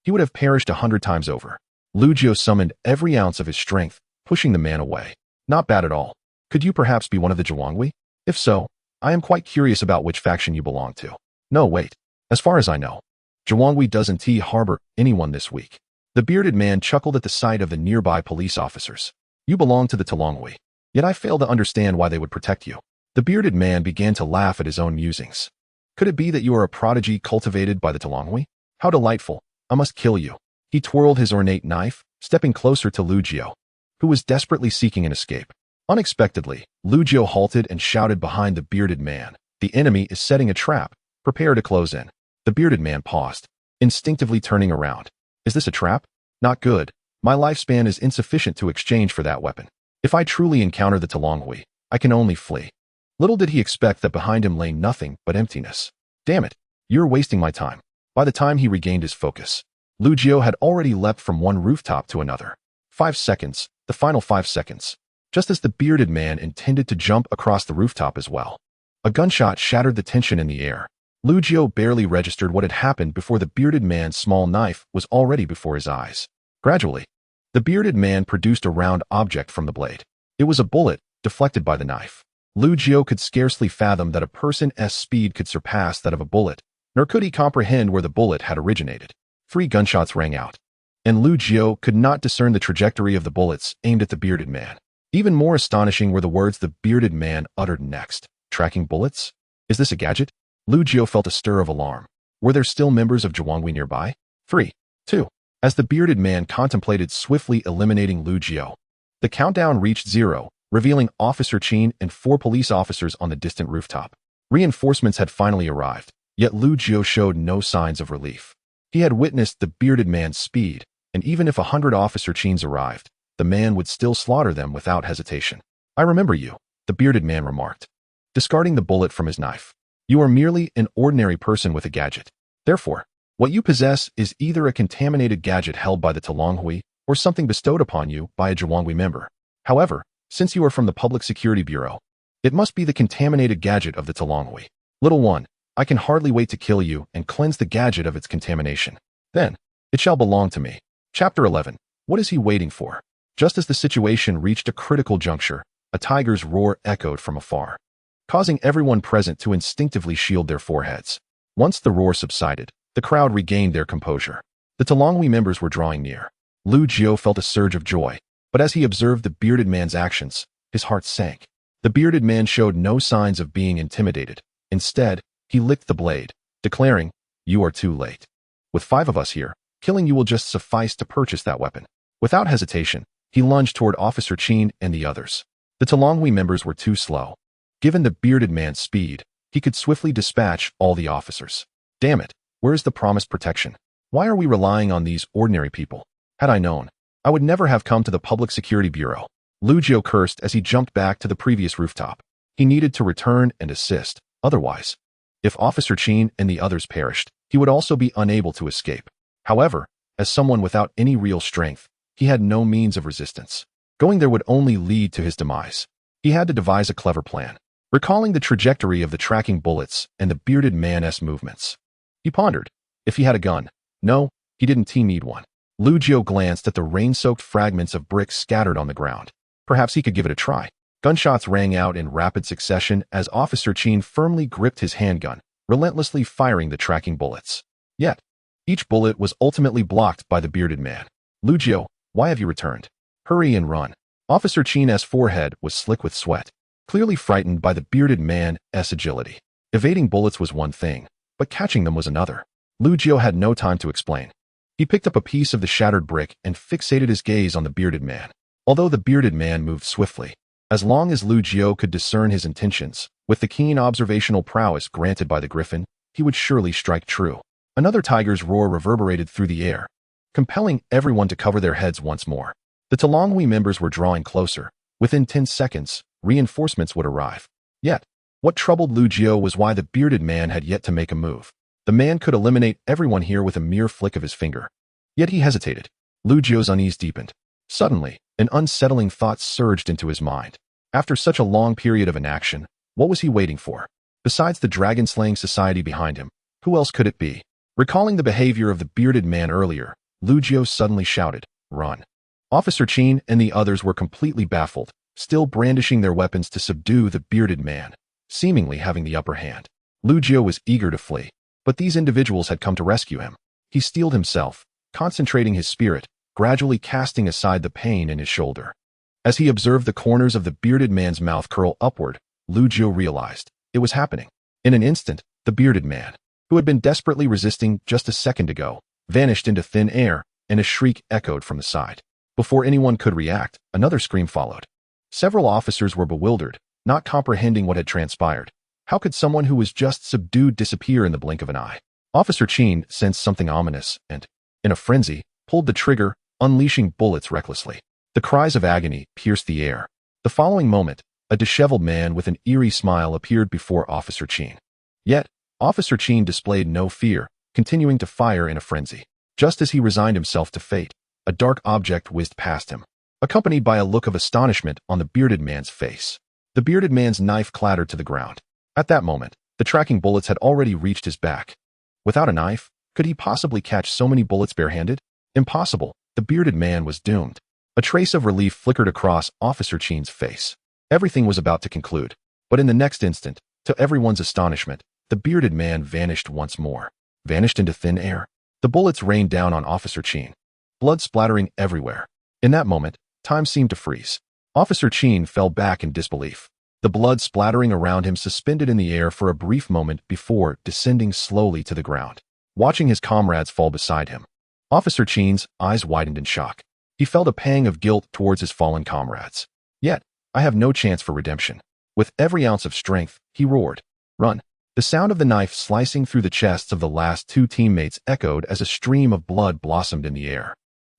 he would have perished 100 times over. Lu Jiao summoned every ounce of his strength, pushing the man away. Not bad at all. Could you perhaps be one of the Zhuanghui? If so, I am quite curious about which faction you belong to. No, wait. As far as I know, Zhuanghui doesn't harbor anyone this week. The bearded man chuckled at the sight of the nearby police officers. You belong to the Zhuanghui. Yet I fail to understand why they would protect you. The bearded man began to laugh at his own musings. Could it be that you are a prodigy cultivated by the Zhuanghui? How delightful. I must kill you. He twirled his ornate knife, stepping closer to Lu Jiao, who was desperately seeking an escape. Unexpectedly, Lu Jiao halted and shouted behind the bearded man. The enemy is setting a trap. Prepare to close in. The bearded man paused, instinctively turning around. Is this a trap? Not good. My lifespan is insufficient to exchange for that weapon. If I truly encounter the Talonghui, I can only flee. Little did he expect that behind him lay nothing but emptiness. Damn it, you're wasting my time. By the time he regained his focus, Lu Jiao had already leapt from one rooftop to another. 5 seconds, the final 5 seconds. Just as the bearded man intended to jump across the rooftop as well. A gunshot shattered the tension in the air. Lu Jiao barely registered what had happened before the bearded man's small knife was already before his eyes. Gradually, the bearded man produced a round object from the blade. It was a bullet, deflected by the knife. Lu Jiao could scarcely fathom that a person's speed could surpass that of a bullet, nor could he comprehend where the bullet had originated. 3 gunshots rang out, and Lu Jiao could not discern the trajectory of the bullets aimed at the bearded man. Even more astonishing were the words the bearded man uttered next. Tracking bullets? Is this a gadget? Lu Jiao felt a stir of alarm. Were there still members of Zhuanghui nearby? 3, 2. As the bearded man contemplated swiftly eliminating Lu Jiao, the countdown reached 0, revealing Officer Qin and 4 police officers on the distant rooftop. Reinforcements had finally arrived, yet Lu Jiao showed no signs of relief. He had witnessed the bearded man's speed, and even if 100 Officer Qins arrived, the man would still slaughter them without hesitation. I remember you, the bearded man remarked, discarding the bullet from his knife. You are merely an ordinary person with a gadget. Therefore, what you possess is either a contaminated gadget held by the Talonghui or something bestowed upon you by a Zhuanghui member. However, since you are from the Public Security Bureau, it must be the contaminated gadget of the Talonghui. Little one, I can hardly wait to kill you and cleanse the gadget of its contamination. Then, it shall belong to me. Chapter 11. What is he waiting for? Just as the situation reached a critical juncture, a tiger's roar echoed from afar, causing everyone present to instinctively shield their foreheads. Once the roar subsided, the crowd regained their composure. The Talonghui members were drawing near. Lu Jiao felt a surge of joy, but as he observed the bearded man's actions, his heart sank. The bearded man showed no signs of being intimidated. Instead, he licked the blade, declaring, "You are too late. With 5 of us here, killing you will just suffice to purchase that weapon." Without hesitation, he lunged toward Officer Qin and the others. The Talonghui members were too slow. Given the bearded man's speed, he could swiftly dispatch all the officers. Damn it, where is the promised protection? Why are we relying on these ordinary people? Had I known, I would never have come to the Public Security Bureau. Lu Jiao cursed as he jumped back to the previous rooftop. He needed to return and assist, otherwise, if Officer Qin and the others perished, he would also be unable to escape. However, as someone without any real strength, he had no means of resistance. Going there would only lead to his demise. He had to devise a clever plan. Recalling the trajectory of the tracking bullets and the bearded man's movements, he pondered. If he had a gun. No, he didn't need one. Lu Jiao glanced at the rain-soaked fragments of bricks scattered on the ground. Perhaps he could give it a try. Gunshots rang out in rapid succession as Officer Qin firmly gripped his handgun, relentlessly firing the tracking bullets. Yet, each bullet was ultimately blocked by the bearded man. Lu Jiao, why have you returned? Hurry and run. Officer Qin's forehead was slick with sweat, clearly frightened by the bearded man's agility. Evading bullets was one thing, but catching them was another. Lu Jiao had no time to explain. He picked up a piece of the shattered brick and fixated his gaze on the bearded man. Although the bearded man moved swiftly, as long as Lu Jiao could discern his intentions, with the keen observational prowess granted by the griffin, he would surely strike true. Another tiger's roar reverberated through the air, compelling everyone to cover their heads once more. The Talonghui members were drawing closer. Within 10 seconds, reinforcements would arrive. Yet, what troubled Lu Jiao was why the bearded man had yet to make a move. The man could eliminate everyone here with a mere flick of his finger. Yet he hesitated. Lu Jiao's unease deepened. Suddenly, an unsettling thought surged into his mind. After such a long period of inaction, what was he waiting for? Besides the dragon-slaying society behind him, who else could it be? Recalling the behavior of the bearded man earlier, Lu Jiao suddenly shouted, "Run!" Officer Qin and the others were completely baffled, still brandishing their weapons to subdue the bearded man, seemingly having the upper hand. Lu Jiao was eager to flee, but these individuals had come to rescue him. He steeled himself, concentrating his spirit, gradually casting aside the pain in his shoulder. As he observed the corners of the bearded man's mouth curl upward, Lu Jiao realized it was happening. In an instant, the bearded man, who had been desperately resisting just a second ago, vanished into thin air, and a shriek echoed from the side. Before anyone could react, another scream followed. Several officers were bewildered, not comprehending what had transpired. How could someone who was just subdued disappear in the blink of an eye? Officer Qin sensed something ominous and, in a frenzy, pulled the trigger, unleashing bullets recklessly. The cries of agony pierced the air. The following moment, a disheveled man with an eerie smile appeared before Officer Chin. Yet, Officer Chin displayed no fear, continuing to fire in a frenzy. Just as he resigned himself to fate, a dark object whizzed past him, accompanied by a look of astonishment on the bearded man's face. The bearded man's knife clattered to the ground. At that moment, the tracking bullets had already reached his back. Without a knife, could he possibly catch so many bullets barehanded? Impossible. The bearded man was doomed. A trace of relief flickered across Officer Chin's face. Everything was about to conclude, but in the next instant, to everyone's astonishment, the bearded man vanished once more. Vanished into thin air. The bullets rained down on Officer Chin, blood splattering everywhere. In that moment, time seemed to freeze. Officer Chin fell back in disbelief. The blood splattering around him suspended in the air for a brief moment before descending slowly to the ground. Watching his comrades fall beside him, Officer Chin's eyes widened in shock. He felt a pang of guilt towards his fallen comrades. Yet, I have no chance for redemption. With every ounce of strength, he roared, "Run!" The sound of the knife slicing through the chests of the last two teammates echoed as a stream of blood blossomed in the air.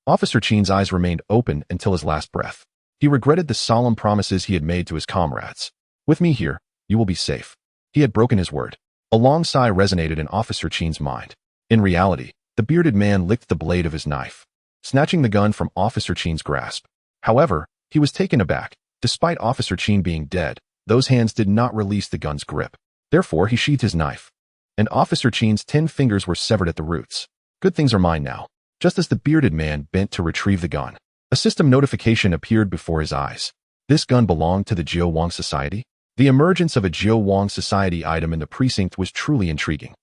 Officer Chin's eyes remained open until his last breath. He regretted the solemn promises he had made to his comrades. "With me here, you will be safe." He had broken his word. A long sigh resonated in Officer Chin's mind. In reality, the bearded man licked the blade of his knife, snatching the gun from Officer Chin's grasp. However, he was taken aback. Despite Officer Chin being dead, those hands did not release the gun's grip. Therefore, he sheathed his knife, and Officer Chin's 10 fingers were severed at the roots. Good things are mine now. Just as the bearded man bent to retrieve the gun, a system notification appeared before his eyes. This gun belonged to the Jiao Wang Society? The emergence of a Jiao Wang Society item in the precinct was truly intriguing.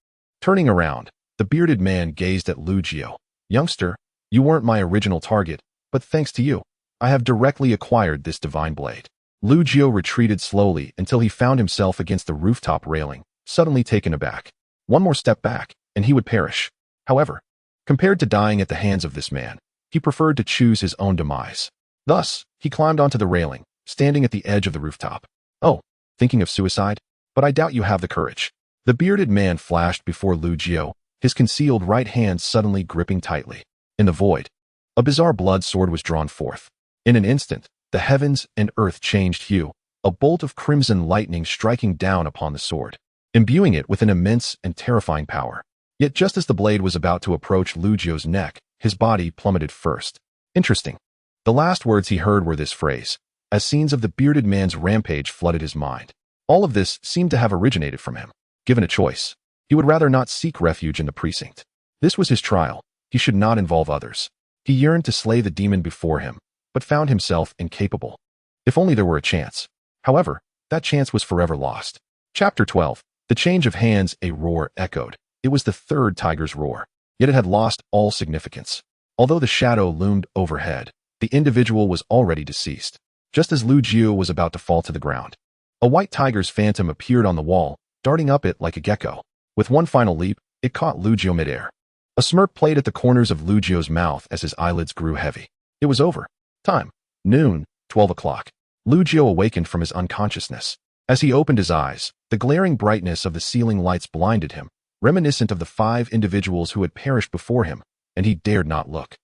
Turning around, the bearded man gazed at Lu Jiao. "Youngster, you weren't my original target, but thanks to you, I have directly acquired this divine blade." Lu Jiao retreated slowly until he found himself against the rooftop railing, suddenly taken aback. One more step back, and he would perish. However, compared to dying at the hands of this man, he preferred to choose his own demise. Thus, he climbed onto the railing, standing at the edge of the rooftop. "Oh, thinking of suicide? But I doubt you have the courage." The bearded man flashed before Lu Jiao, his concealed right hand suddenly gripping tightly. In the void, a bizarre blood sword was drawn forth. In an instant, the heavens and earth changed hue, a bolt of crimson lightning striking down upon the sword, imbuing it with an immense and terrifying power. Yet just as the blade was about to approach Lu Jiao's neck, his body plummeted first. Interesting. The last words he heard were this phrase, as scenes of the bearded man's rampage flooded his mind. All of this seemed to have originated from him. Given a choice, he would rather not seek refuge in the precinct. This was his trial. He should not involve others. He yearned to slay the demon before him, but found himself incapable. If only there were a chance. However, that chance was forever lost. Chapter 12. The change of hands. A roar echoed. It was the third tiger's roar, yet it had lost all significance. Although the shadow loomed overhead, the individual was already deceased. Just as Lu Jiao was about to fall to the ground, a white tiger's phantom appeared on the wall, darting up it like a gecko. With one final leap, it caught Lu Jiao midair. A smirk played at the corners of Lu Jiao's mouth as his eyelids grew heavy. It was over. Time. Noon, 12 o'clock. Lu Jiao awakened from his unconsciousness. As he opened his eyes, the glaring brightness of the ceiling lights blinded him, reminiscent of the 5 individuals who had perished before him, and he dared not look.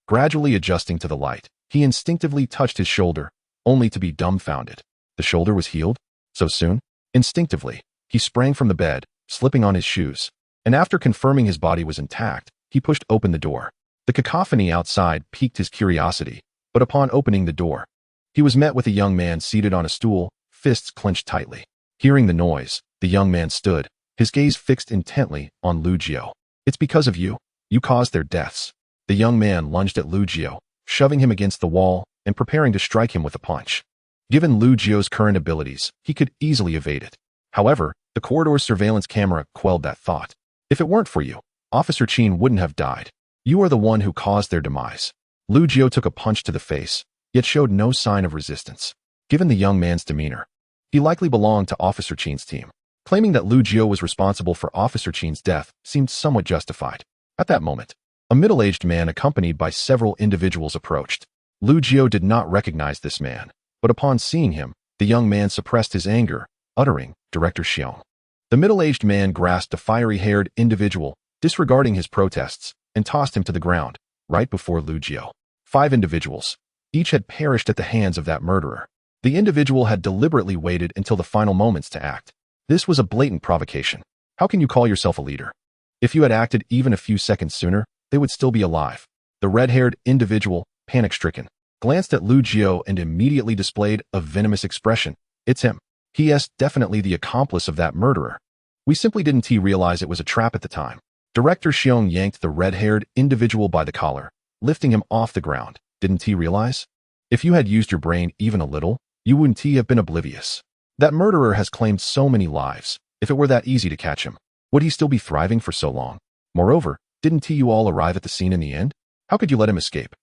Gradually adjusting to the light, he instinctively touched his shoulder, only to be dumbfounded. The shoulder was healed? So soon? Instinctively, he sprang from the bed, slipping on his shoes, and after confirming his body was intact, he pushed open the door. The cacophony outside piqued his curiosity, but upon opening the door, he was met with a young man seated on a stool, fists clenched tightly. Hearing the noise, the young man stood, his gaze fixed intently on Lu Jiao. "It's because of you. You caused their deaths." The young man lunged at Lu Jiao, shoving him against the wall and preparing to strike him with a punch. Given Lu Jiao's current abilities, he could easily evade it. However, the corridor's surveillance camera quelled that thought. "If it weren't for you, Officer Chin wouldn't have died. You are the one who caused their demise." Lu Jiao took a punch to the face, yet showed no sign of resistance. Given the young man's demeanor, he likely belonged to Officer Chin's team. Claiming that Lu Jiao was responsible for Officer Chin's death seemed somewhat justified. At that moment, a middle-aged man accompanied by several individuals approached. Lu Jiao did not recognize this man, but upon seeing him, the young man suppressed his anger, uttering, "Director Xiong." The middle-aged man grasped a fiery-haired individual, disregarding his protests, and tossed him to the ground, right before Lu Jiao. 5 individuals. Each had perished at the hands of that murderer. The individual had deliberately waited until the final moments to act. This was a blatant provocation. How can you call yourself a leader? If you had acted even a few seconds sooner, they would still be alive. The red-haired individual, panic-stricken, glanced at Lu Jiao and immediately displayed a venomous expression. It's him. He is definitely the accomplice of that murderer. We simply didn't realize it was a trap at the time. Director Xiong yanked the red-haired individual by the collar, lifting him off the ground. Didn't he realize? If you had used your brain even a little, you wouldn't have been oblivious. That murderer has claimed so many lives. If it were that easy to catch him, would he still be thriving for so long? Moreover, didn't you all arrive at the scene in the end? How could you let him escape?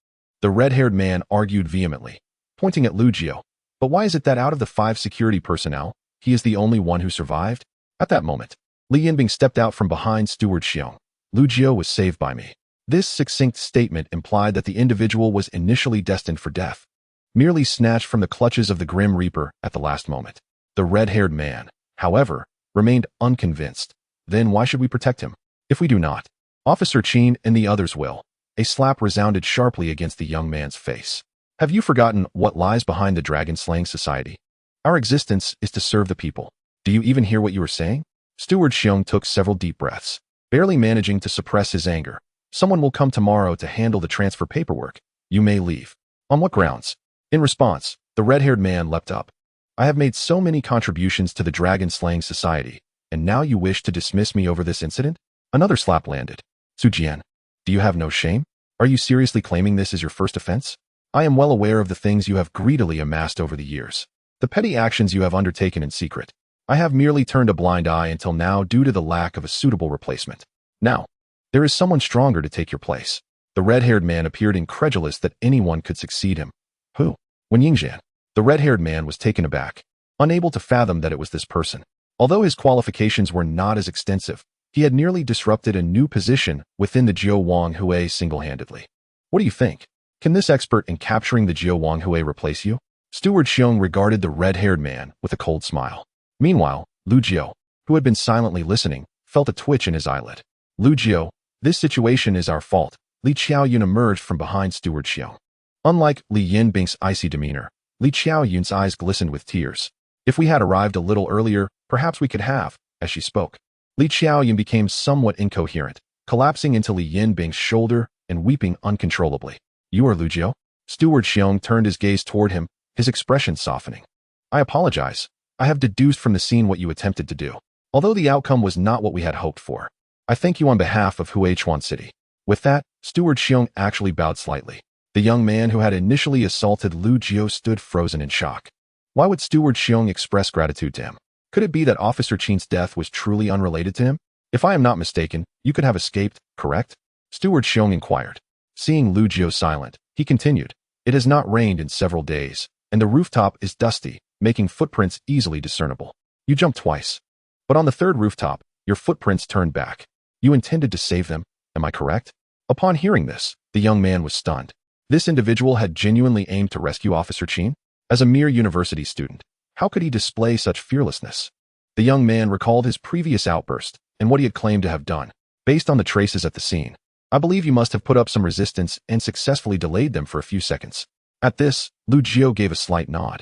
The red-haired man argued vehemently, pointing at Lu Jiao. But why is it that out of the 5 security personnel, he is the only one who survived? At that moment, Li Yinbing stepped out from behind Steward Xiong. Lu Jiao was saved by me. This succinct statement implied that the individual was initially destined for death, merely snatched from the clutches of the Grim Reaper at the last moment. The red-haired man, however, remained unconvinced. Then why should we protect him? If we do not, Officer Qin and the others will. A slap resounded sharply against the young man's face. Have you forgotten what lies behind the dragon-slaying society? Our existence is to serve the people. Do you even hear what you are saying? Steward Xiong took several deep breaths, barely managing to suppress his anger. Someone will come tomorrow to handle the transfer paperwork. You may leave. On what grounds? In response, the red-haired man leapt up. I have made so many contributions to the dragon-slaying society, and now you wish to dismiss me over this incident? Another slap landed. Su Jian, do you have no shame? Are you seriously claiming this is your first offense? I am well aware of the things you have greedily amassed over the years, the petty actions you have undertaken in secret. I have merely turned a blind eye until now due to the lack of a suitable replacement. Now, there is someone stronger to take your place. The red-haired man appeared incredulous that anyone could succeed him. Who? Wen Yingxian. The red-haired man was taken aback, unable to fathom that it was this person. Although his qualifications were not as extensive, he had nearly disrupted a new position within the Jiao Wang Hui single-handedly. What do you think? Can this expert in capturing the Jiao Wang Hui replace you? Steward Xiong regarded the red-haired man with a cold smile. Meanwhile, Lu Jiao, who had been silently listening, felt a twitch in his eyelid. Lu Jiao, this situation is our fault. Li Qiaoyun emerged from behind Steward Xiong. Unlike Li Yinbing's icy demeanor, Li Qiaoyun's eyes glistened with tears. If we had arrived a little earlier, perhaps we could have, as she spoke. Li Qiaoyun became somewhat incoherent, collapsing into Li Yinbing's shoulder and weeping uncontrollably. You are Lu Jiao? Steward Xiong turned his gaze toward him, his expression softening. I apologize. I have deduced from the scene what you attempted to do. Although the outcome was not what we had hoped for. I thank you on behalf of Huichuan City. With that, Steward Xiong actually bowed slightly. The young man who had initially assaulted Lu Jiao stood frozen in shock. Why would Steward Xiong express gratitude to him? Could it be that Officer Qin's death was truly unrelated to him? If I am not mistaken, you could have escaped, correct? Steward Xiong inquired. Seeing Lu Jiao silent, he continued. It has not rained in several days, and the rooftop is dusty, making footprints easily discernible. You jumped twice. But on the third rooftop, your footprints turned back. You intended to save them, am I correct? Upon hearing this, the young man was stunned. This individual had genuinely aimed to rescue Officer Qin? As a mere university student, how could he display such fearlessness? The young man recalled his previous outburst and what he had claimed to have done. Based on the traces at the scene, I believe you must have put up some resistance and successfully delayed them for a few seconds. At this, Lu Jiao gave a slight nod.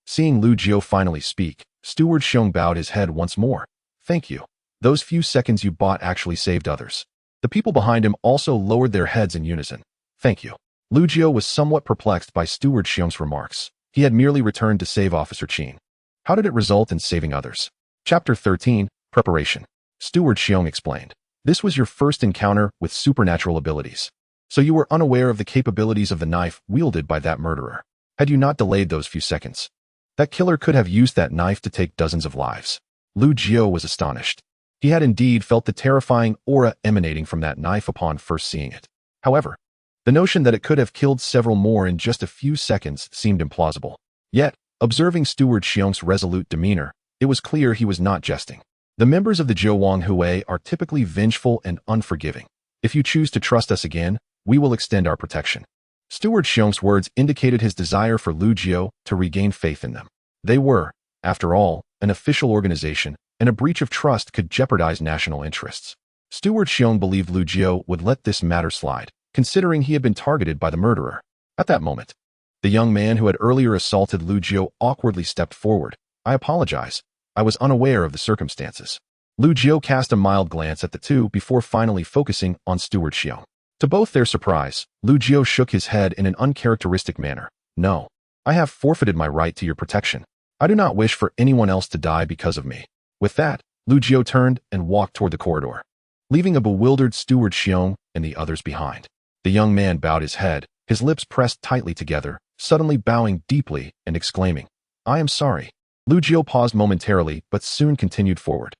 Seeing Lu Jiao finally speak, Steward Xiong bowed his head once more. Thank you. Those few seconds you bought actually saved others. The people behind him also lowered their heads in unison. Thank you. Lu Jiao was somewhat perplexed by Steward Xiong's remarks. He had merely returned to save Officer Qin. How did it result in saving others? Chapter 13, Preparation. Steward Xiong explained. This was your first encounter with supernatural abilities. So you were unaware of the capabilities of the knife wielded by that murderer. Had you not delayed those few seconds, that killer could have used that knife to take dozens of lives. Lu Jiao was astonished. He had indeed felt the terrifying aura emanating from that knife upon first seeing it. However, the notion that it could have killed several more in just a few seconds seemed implausible. Yet, observing Steward Xiong's resolute demeanor, it was clear he was not jesting. The members of the Jiao Wang Hui are typically vengeful and unforgiving. If you choose to trust us again, we will extend our protection. Steward Xiong's words indicated his desire for Lu Jiao to regain faith in them. They were, after all, an official organization, and a breach of trust could jeopardize national interests. Steward Xiong believed Lu Jiao would let this matter slide, considering he had been targeted by the murderer. At that moment, the young man who had earlier assaulted Lu Jiu awkwardly stepped forward. I apologize. I was unaware of the circumstances. Lu Jiu cast a mild glance at the two before finally focusing on Steward Xiong. To both their surprise, Lu Jiu shook his head in an uncharacteristic manner. No, I have forfeited my right to your protection. I do not wish for anyone else to die because of me. With that, Lu Jiu turned and walked toward the corridor, leaving a bewildered Steward Xiong and the others behind. The young man bowed his head, his lips pressed tightly together, suddenly bowing deeply and exclaiming, I am sorry. Lu Jiu paused momentarily but soon continued forward.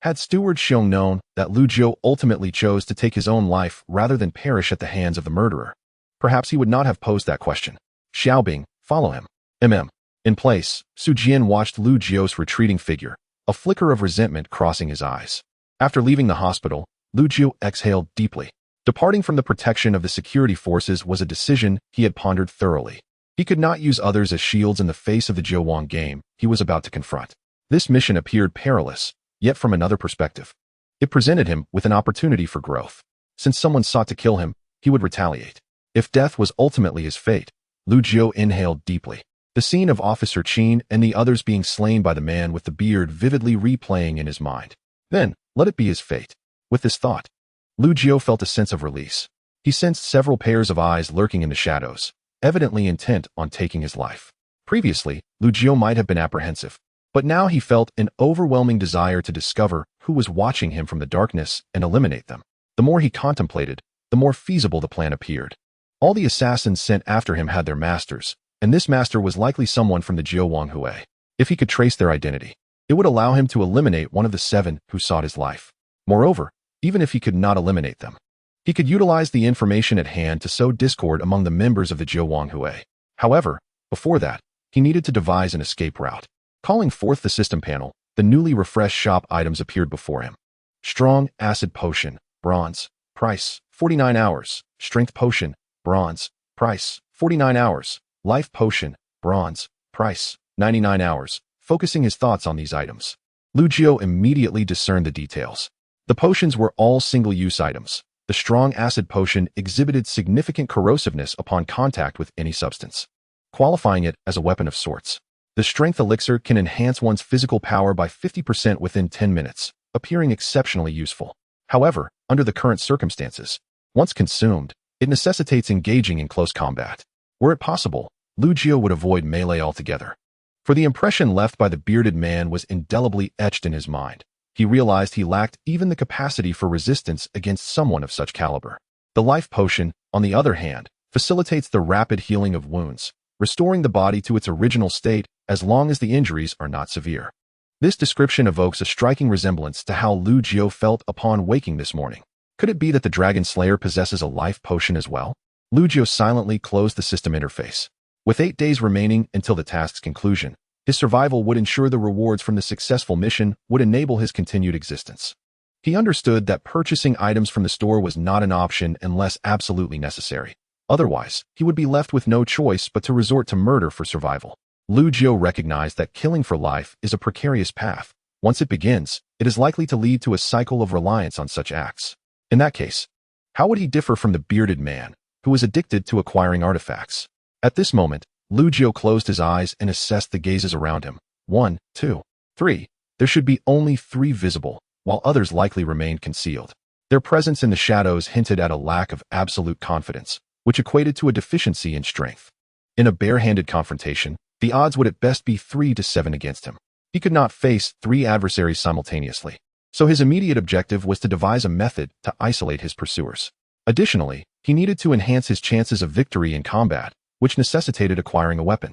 Had Steward Xiong known that Lu Jiu ultimately chose to take his own life rather than perish at the hands of the murderer, perhaps he would not have posed that question. Xiaobing, follow him. In place, Su Jian watched Lu Jiu's retreating figure, a flicker of resentment crossing his eyes. After leaving the hospital, Lu Jiu exhaled deeply. Departing from the protection of the security forces was a decision he had pondered thoroughly. He could not use others as shields in the face of the Jiuwang game he was about to confront. This mission appeared perilous, yet from another perspective, it presented him with an opportunity for growth. Since someone sought to kill him, he would retaliate. If death was ultimately his fate, Lu Jiu inhaled deeply. The scene of Officer Qin and the others being slain by the man with the beard vividly replaying in his mind. Then, let it be his fate. With this thought, Lu Jiu felt a sense of release. He sensed several pairs of eyes lurking in the shadows, evidently intent on taking his life. Previously, Lu Jiu might have been apprehensive, but now he felt an overwhelming desire to discover who was watching him from the darkness and eliminate them. The more he contemplated, the more feasible the plan appeared. All the assassins sent after him had their masters, and this master was likely someone from the Jiuwang Hui. If he could trace their identity, it would allow him to eliminate one of the 7 who sought his life. Moreover, even if he could not eliminate them, he could utilize the information at hand to sow discord among the members of the Jiuwang Hui. However, before that, he needed to devise an escape route. Calling forth the system panel, the newly refreshed shop items appeared before him. Strong Acid Potion, Bronze, price, 49 hours. Strength Potion, Bronze, price, 49 hours. Life Potion, Bronze, price, 99 hours. Focusing his thoughts on these items, Lu Jiu immediately discerned the details. The potions were all single-use items. The Strong Acid Potion exhibited significant corrosiveness upon contact with any substance, qualifying it as a weapon of sorts. The Strength Elixir can enhance one's physical power by 50% within 10 minutes, appearing exceptionally useful. However, under the current circumstances, once consumed, it necessitates engaging in close combat. Were it possible, Lu Jiu would avoid melee altogether. For the impression left by the bearded man was indelibly etched in his mind. He realized he lacked even the capacity for resistance against someone of such caliber. The Life Potion, on the other hand, facilitates the rapid healing of wounds, restoring the body to its original state as long as the injuries are not severe. This description evokes a striking resemblance to how Lu Jiu felt upon waking this morning. Could it be that the Dragon Slayer possesses a life potion as well? Lu Jiu silently closed the system interface. With 8 days remaining until the task's conclusion, his survival would ensure the rewards from the successful mission would enable his continued existence. He understood that purchasing items from the store was not an option unless absolutely necessary. Otherwise, he would be left with no choice but to resort to murder for survival. Lu Jiu recognized that killing for life is a precarious path. Once it begins, it is likely to lead to a cycle of reliance on such acts. In that case, how would he differ from the bearded man, who was addicted to acquiring artifacts? At this moment, Lu Jiu closed his eyes and assessed the gazes around him. 1, 2, 3. There should be only 3 visible, while others likely remained concealed. Their presence in the shadows hinted at a lack of absolute confidence, which equated to a deficiency in strength. In a bare-handed confrontation, the odds would at best be 3 to 7 against him. He could not face 3 adversaries simultaneously, so his immediate objective was to devise a method to isolate his pursuers. Additionally, he needed to enhance his chances of victory in combat, which necessitated acquiring a weapon.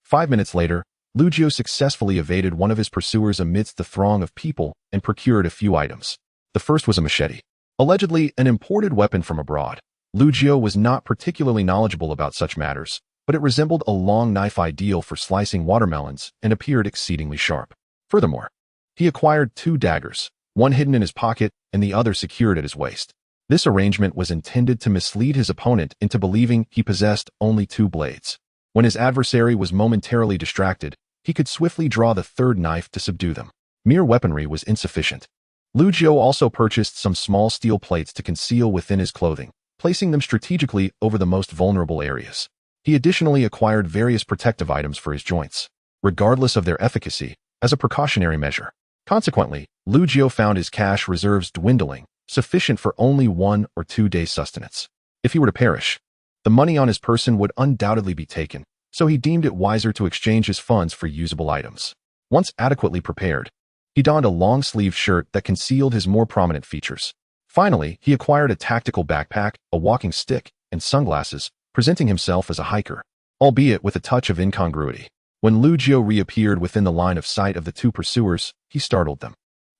5 minutes later, Lu Jiu successfully evaded one of his pursuers amidst the throng of people and procured a few items. The first was a machete, allegedly an imported weapon from abroad. Lu Jiu was not particularly knowledgeable about such matters, but it resembled a long knife ideal for slicing watermelons and appeared exceedingly sharp. Furthermore, he acquired 2 daggers, one hidden in his pocket and the other secured at his waist. This arrangement was intended to mislead his opponent into believing he possessed only 2 blades. When his adversary was momentarily distracted, he could swiftly draw the 3rd knife to subdue them. Mere weaponry was insufficient. Lu Jiu also purchased some small steel plates to conceal within his clothing, placing them strategically over the most vulnerable areas. He additionally acquired various protective items for his joints, regardless of their efficacy, as a precautionary measure. Consequently, Lu Jiu found his cash reserves dwindling, sufficient for only 1 or 2 days' sustenance. If he were to perish, the money on his person would undoubtedly be taken, so he deemed it wiser to exchange his funds for usable items. Once adequately prepared, he donned a long-sleeved shirt that concealed his more prominent features. Finally, he acquired a tactical backpack, a walking stick, and sunglasses, presenting himself as a hiker, albeit with a touch of incongruity. When Lu Jiu reappeared within the line of sight of the 2 pursuers, he startled them.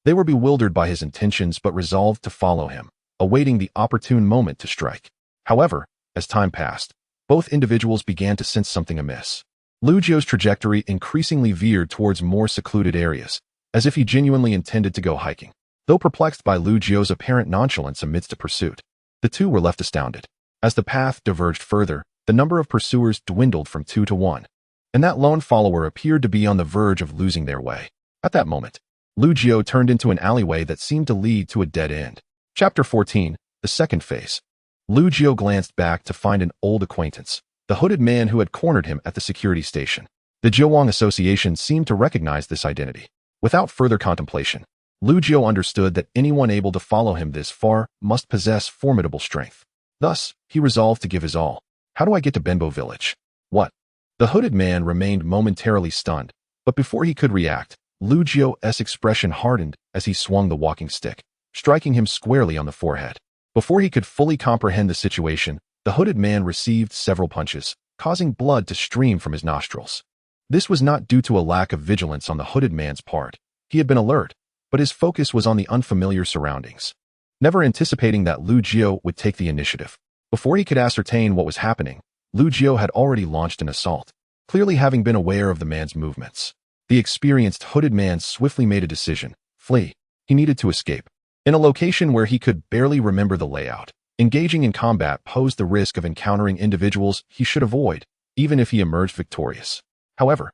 They were bewildered by his intentions but resolved to follow him, awaiting the opportune moment to strike. However, as time passed, both individuals began to sense something amiss. Lu Jiu's trajectory increasingly veered towards more secluded areas, as if he genuinely intended to go hiking. Though perplexed by Lu Jiu's apparent nonchalance amidst a pursuit, the 2 were left astounded. As the path diverged further, the number of pursuers dwindled from 2 to 1, and that lone follower appeared to be on the verge of losing their way. At that moment, Lu Jiu turned into an alleyway that seemed to lead to a dead end. Chapter 14, the second phase. Lu Jiu glanced back to find an old acquaintance, the hooded man who had cornered him at the security station. The Zhuang Association seemed to recognize this identity. Without further contemplation, Lu Jiu understood that anyone able to follow him this far must possess formidable strength. Thus, he resolved to give his all. How do I get to Benbo village? What? The hooded man remained momentarily stunned, but before he could react, Lu Jiu's expression hardened as he swung the walking stick, striking him squarely on the forehead. Before he could fully comprehend the situation, the hooded man received several punches, causing blood to stream from his nostrils. This was not due to a lack of vigilance on the hooded man's part. He had been alert, but his focus was on the unfamiliar surroundings. Never anticipating that Lu Jiu would take the initiative. Before he could ascertain what was happening, Lu Jiu had already launched an assault, clearly having been aware of the man's movements. The experienced hooded man swiftly made a decision: flee. He needed to escape. In a location where he could barely remember the layout, engaging in combat posed the risk of encountering individuals he should avoid, even if he emerged victorious. However,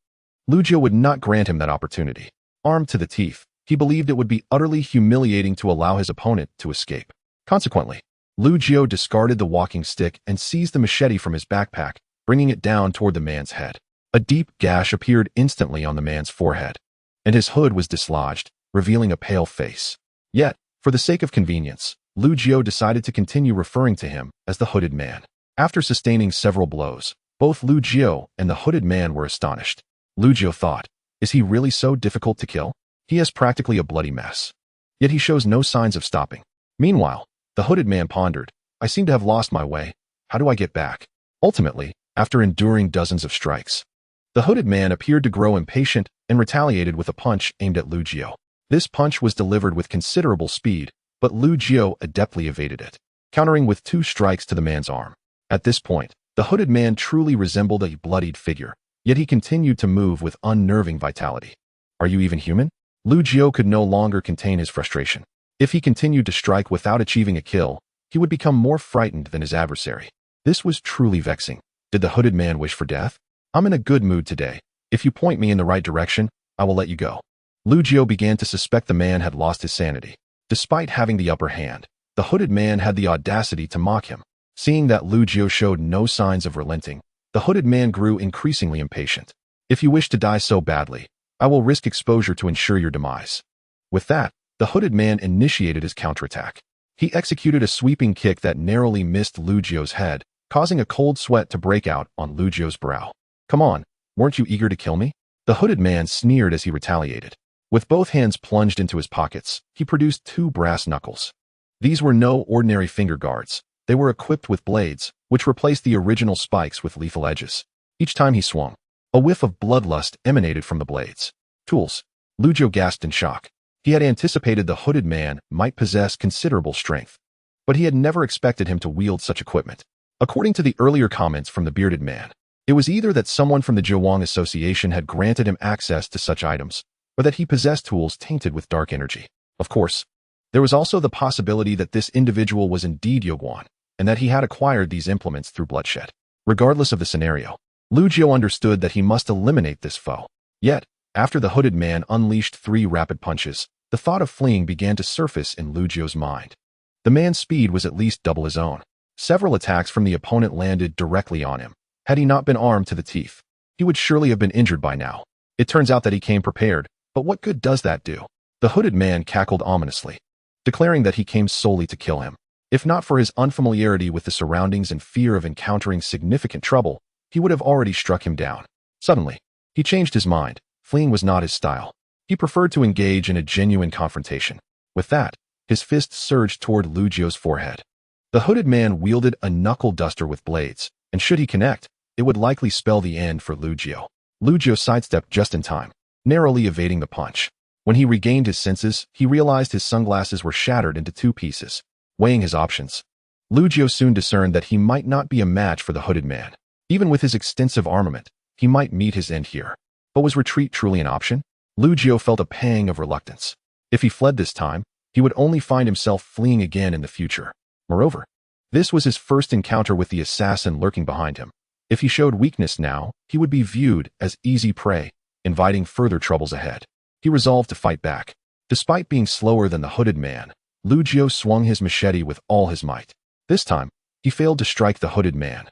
Lu Jiu would not grant him that opportunity. Armed to the teeth, he believed it would be utterly humiliating to allow his opponent to escape. Consequently, Lu Jiu discarded the walking stick and seized the machete from his backpack, bringing it down toward the man's head. A deep gash appeared instantly on the man's forehead, and his hood was dislodged, revealing a pale face. Yet, for the sake of convenience, Lu Jiu decided to continue referring to him as the hooded man. After sustaining several blows, both Lu Jiu and the hooded man were astonished. Lu Jiu thought, is he really so difficult to kill? He is practically a bloody mess. Yet he shows no signs of stopping. Meanwhile, the hooded man pondered, I seem to have lost my way. How do I get back? Ultimately, after enduring dozens of strikes, the hooded man appeared to grow impatient and retaliated with a punch aimed at Lu Jiu. This punch was delivered with considerable speed, but Lu Jiu adeptly evaded it, countering with 2 strikes to the man's arm. At this point, the hooded man truly resembled a bloodied figure, yet he continued to move with unnerving vitality. Are you even human? Lu Jiu could no longer contain his frustration. If he continued to strike without achieving a kill, he would become more frightened than his adversary. This was truly vexing. Did the hooded man wish for death? I'm in a good mood today. If you point me in the right direction, I will let you go. Lu Jiu began to suspect the man had lost his sanity. Despite having the upper hand, the hooded man had the audacity to mock him. Seeing that Lu Jiu showed no signs of relenting, the hooded man grew increasingly impatient. If you wish to die so badly, I will risk exposure to ensure your demise. With that, the hooded man initiated his counterattack. He executed a sweeping kick that narrowly missed Lu Jiu's head, causing a cold sweat to break out on Lu Jiu's brow. Come on, weren't you eager to kill me? The hooded man sneered as he retaliated. With both hands plunged into his pockets, he produced 2 brass knuckles. These were no ordinary finger guards. They were equipped with blades, which replaced the original spikes with lethal edges. Each time he swung, a whiff of bloodlust emanated from the blades. Tools. Lu Jiu gasped in shock. He had anticipated the hooded man might possess considerable strength, but he had never expected him to wield such equipment. According to the earlier comments from the bearded man, it was either that someone from the Zhuang Association had granted him access to such items, or that he possessed tools tainted with dark energy. Of course, there was also the possibility that this individual was indeed Yoguan, and that he had acquired these implements through bloodshed. Regardless of the scenario, Lu Jiu understood that he must eliminate this foe. Yet, after the hooded man unleashed 3 rapid punches, the thought of fleeing began to surface in Lu Jiu's mind. The man's speed was at least double his own. Several attacks from the opponent landed directly on him, Had he not been armed to the teeth, he would surely have been injured by now. It turns out that he came prepared, but what good does that do? The hooded man cackled ominously, declaring that he came solely to kill him. If not for his unfamiliarity with the surroundings and fear of encountering significant trouble, he would have already struck him down. Suddenly, he changed his mind. Fleeing was not his style. He preferred to engage in a genuine confrontation. With that, his fist surged toward Lugio's forehead. The hooded man wielded a knuckle duster with blades, and should he connect, it would likely spell the end for Lugio. Lugio sidestepped just in time, narrowly evading the punch. When he regained his senses, he realized his sunglasses were shattered into 2 pieces. Weighing his options, Lugio soon discerned that he might not be a match for the hooded man. Even with his extensive armament, he might meet his end here. But was retreat truly an option? Lugio felt a pang of reluctance. If he fled this time, he would only find himself fleeing again in the future. Moreover, this was his first encounter with the assassin lurking behind him. If he showed weakness now, he would be viewed as easy prey, inviting further troubles ahead. He resolved to fight back. Despite being slower than the hooded man, Lugio swung his machete with all his might. This time, he failed to strike the hooded man,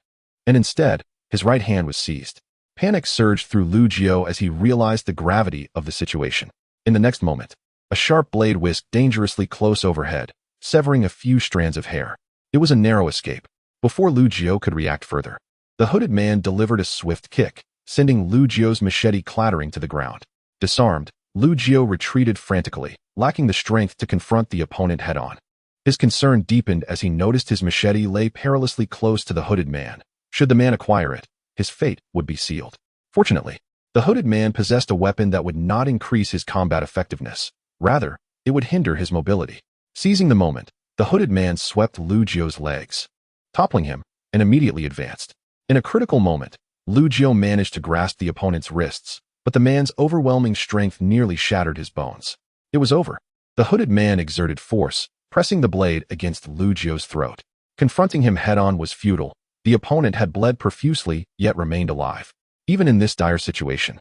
and instead, his right hand was seized. Panic surged through Lugio as he realized the gravity of the situation. In the next moment, a sharp blade whisked dangerously close overhead, severing a few strands of hair. It was a narrow escape. Before Lugio could react further, the hooded man delivered a swift kick, sending Lugio's machete clattering to the ground. Disarmed, Lugio retreated frantically, lacking the strength to confront the opponent head-on. His concern deepened as he noticed his machete lay perilously close to the hooded man. Should the man acquire it, his fate would be sealed. Fortunately, the hooded man possessed a weapon that would not increase his combat effectiveness. Rather, it would hinder his mobility. Seizing the moment, the hooded man swept Lugio's legs, toppling him, and immediately advanced. In a critical moment, Lugio managed to grasp the opponent's wrists, but the man's overwhelming strength nearly shattered his bones. It was over. The hooded man exerted force, pressing the blade against Lugio's throat. Confronting him head-on was futile. The opponent had bled profusely, yet remained alive. Even in this dire situation,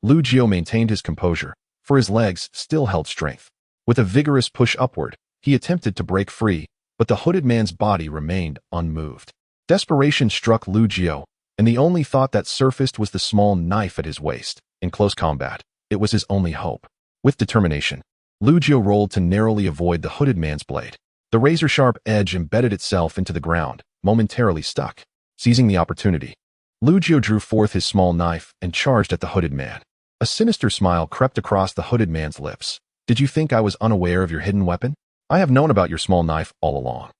Lugio maintained his composure, for his legs still held strength. With a vigorous push upward, he attempted to break free, but the hooded man's body remained unmoved. Desperation struck Lugio, and the only thought that surfaced was the small knife at his waist. In close combat, it was his only hope. With determination, Lugio rolled to narrowly avoid the hooded man's blade. The razor-sharp edge embedded itself into the ground, momentarily stuck. Seizing the opportunity, Lugio drew forth his small knife and charged at the hooded man. A sinister smile crept across the hooded man's lips. Did you think I was unaware of your hidden weapon? I have known about your small knife all along.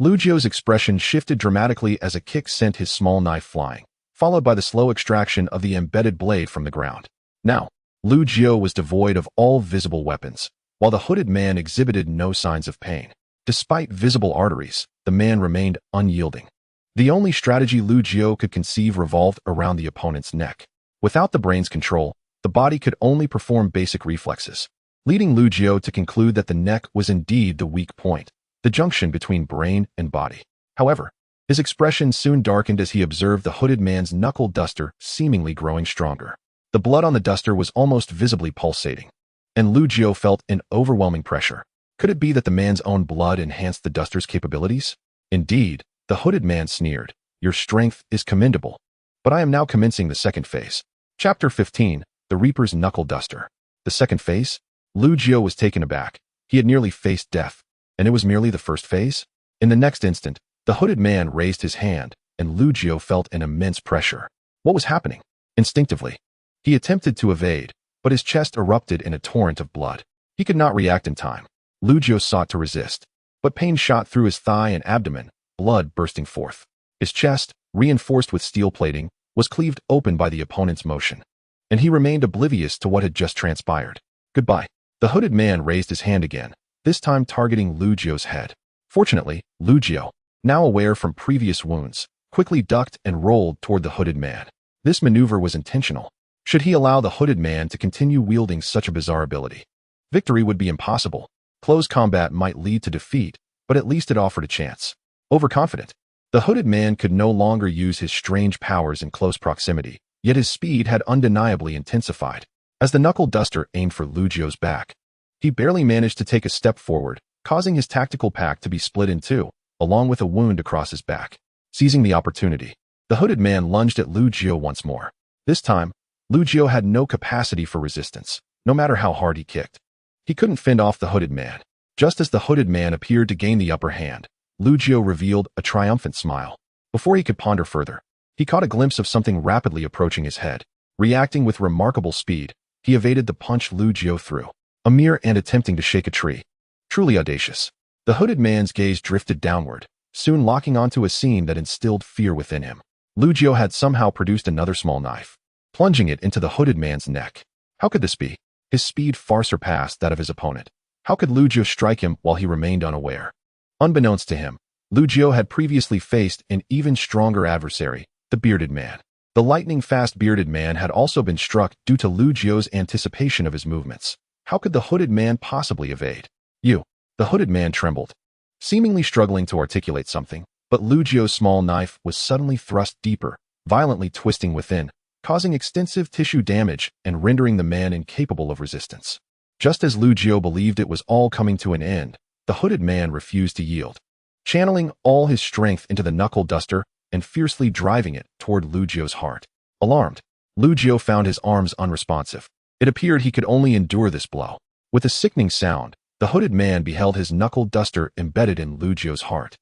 Lugio's expression shifted dramatically as a kick sent his small knife flying, followed by the slow extraction of the embedded blade from the ground. Now, Lugio was devoid of all visible weapons, while the hooded man exhibited no signs of pain. Despite visible arteries, the man remained unyielding. The only strategy Lugio could conceive revolved around the opponent's neck. Without the brain's control, the body could only perform basic reflexes, leading Lugio to conclude that the neck was indeed the weak point, the junction between brain and body. However, his expression soon darkened as he observed the hooded man's knuckle duster seemingly growing stronger. The blood on the duster was almost visibly pulsating, and Lugio felt an overwhelming pressure. Could it be that the man's own blood enhanced the duster's capabilities? Indeed, the hooded man sneered. Your strength is commendable, but I am now commencing the second phase. Chapter 15, The Reaper's Knuckle Duster. The second phase? Lugio was taken aback. He had nearly faced death, and it was merely the first phase? In the next instant, the hooded man raised his hand, and Lugio felt an immense pressure. What was happening? Instinctively, he attempted to evade, but his chest erupted in a torrent of blood. He could not react in time. Lugio sought to resist, but pain shot through his thigh and abdomen, blood bursting forth. His chest, reinforced with steel plating, was cleaved open by the opponent's motion, and he remained oblivious to what had just transpired. Goodbye. The hooded man raised his hand again, this time targeting Lugio's head. Fortunately, Lugio, now aware from previous wounds, quickly ducked and rolled toward the hooded man. This maneuver was intentional. Should he allow the hooded man to continue wielding such a bizarre ability, victory would be impossible. Close combat might lead to defeat, but at least it offered a chance. Overconfident, the hooded man could no longer use his strange powers in close proximity, yet his speed had undeniably intensified. As the knuckle duster aimed for Lugio's back, he barely managed to take a step forward, causing his tactical pack to be split in two, along with a wound across his back. Seizing the opportunity, The hooded man lunged at Lu Jiao once more. This time, Lu Jiao had no capacity for resistance, no matter how hard he kicked. He couldn't fend off the hooded man. Just as the hooded man appeared to gain the upper hand, Lu Jiao revealed a triumphant smile. Before he could ponder further, he caught a glimpse of something rapidly approaching his head. Reacting with remarkable speed, he evaded the punch Lu Jiao threw, a mere ant attempting to shake a tree. Truly audacious. The hooded man's gaze drifted downward, soon locking onto a scene that instilled fear within him. Lu Jiao had somehow produced another small knife, plunging it into the hooded man's neck. How could this be? His speed far surpassed that of his opponent. How could Lu Jiao strike him while he remained unaware? Unbeknownst to him, Lu Jiao had previously faced an even stronger adversary, the bearded man. The lightning-fast bearded man had also been struck due to Lu Jiao's anticipation of his movements. How could the hooded man possibly evade? The hooded man trembled, seemingly struggling to articulate something, but Lu Jiao's small knife was suddenly thrust deeper, violently twisting within, causing extensive tissue damage and rendering the man incapable of resistance. Just as Lu Jiao believed it was all coming to an end, the hooded man refused to yield, channeling all his strength into the knuckle duster and fiercely driving it toward Lu Jiao's heart. Alarmed, Lu Jiao found his arms unresponsive. It appeared he could only endure this blow. With a sickening sound, the hooded man beheld his knuckle duster embedded in Lu Jiao's heart,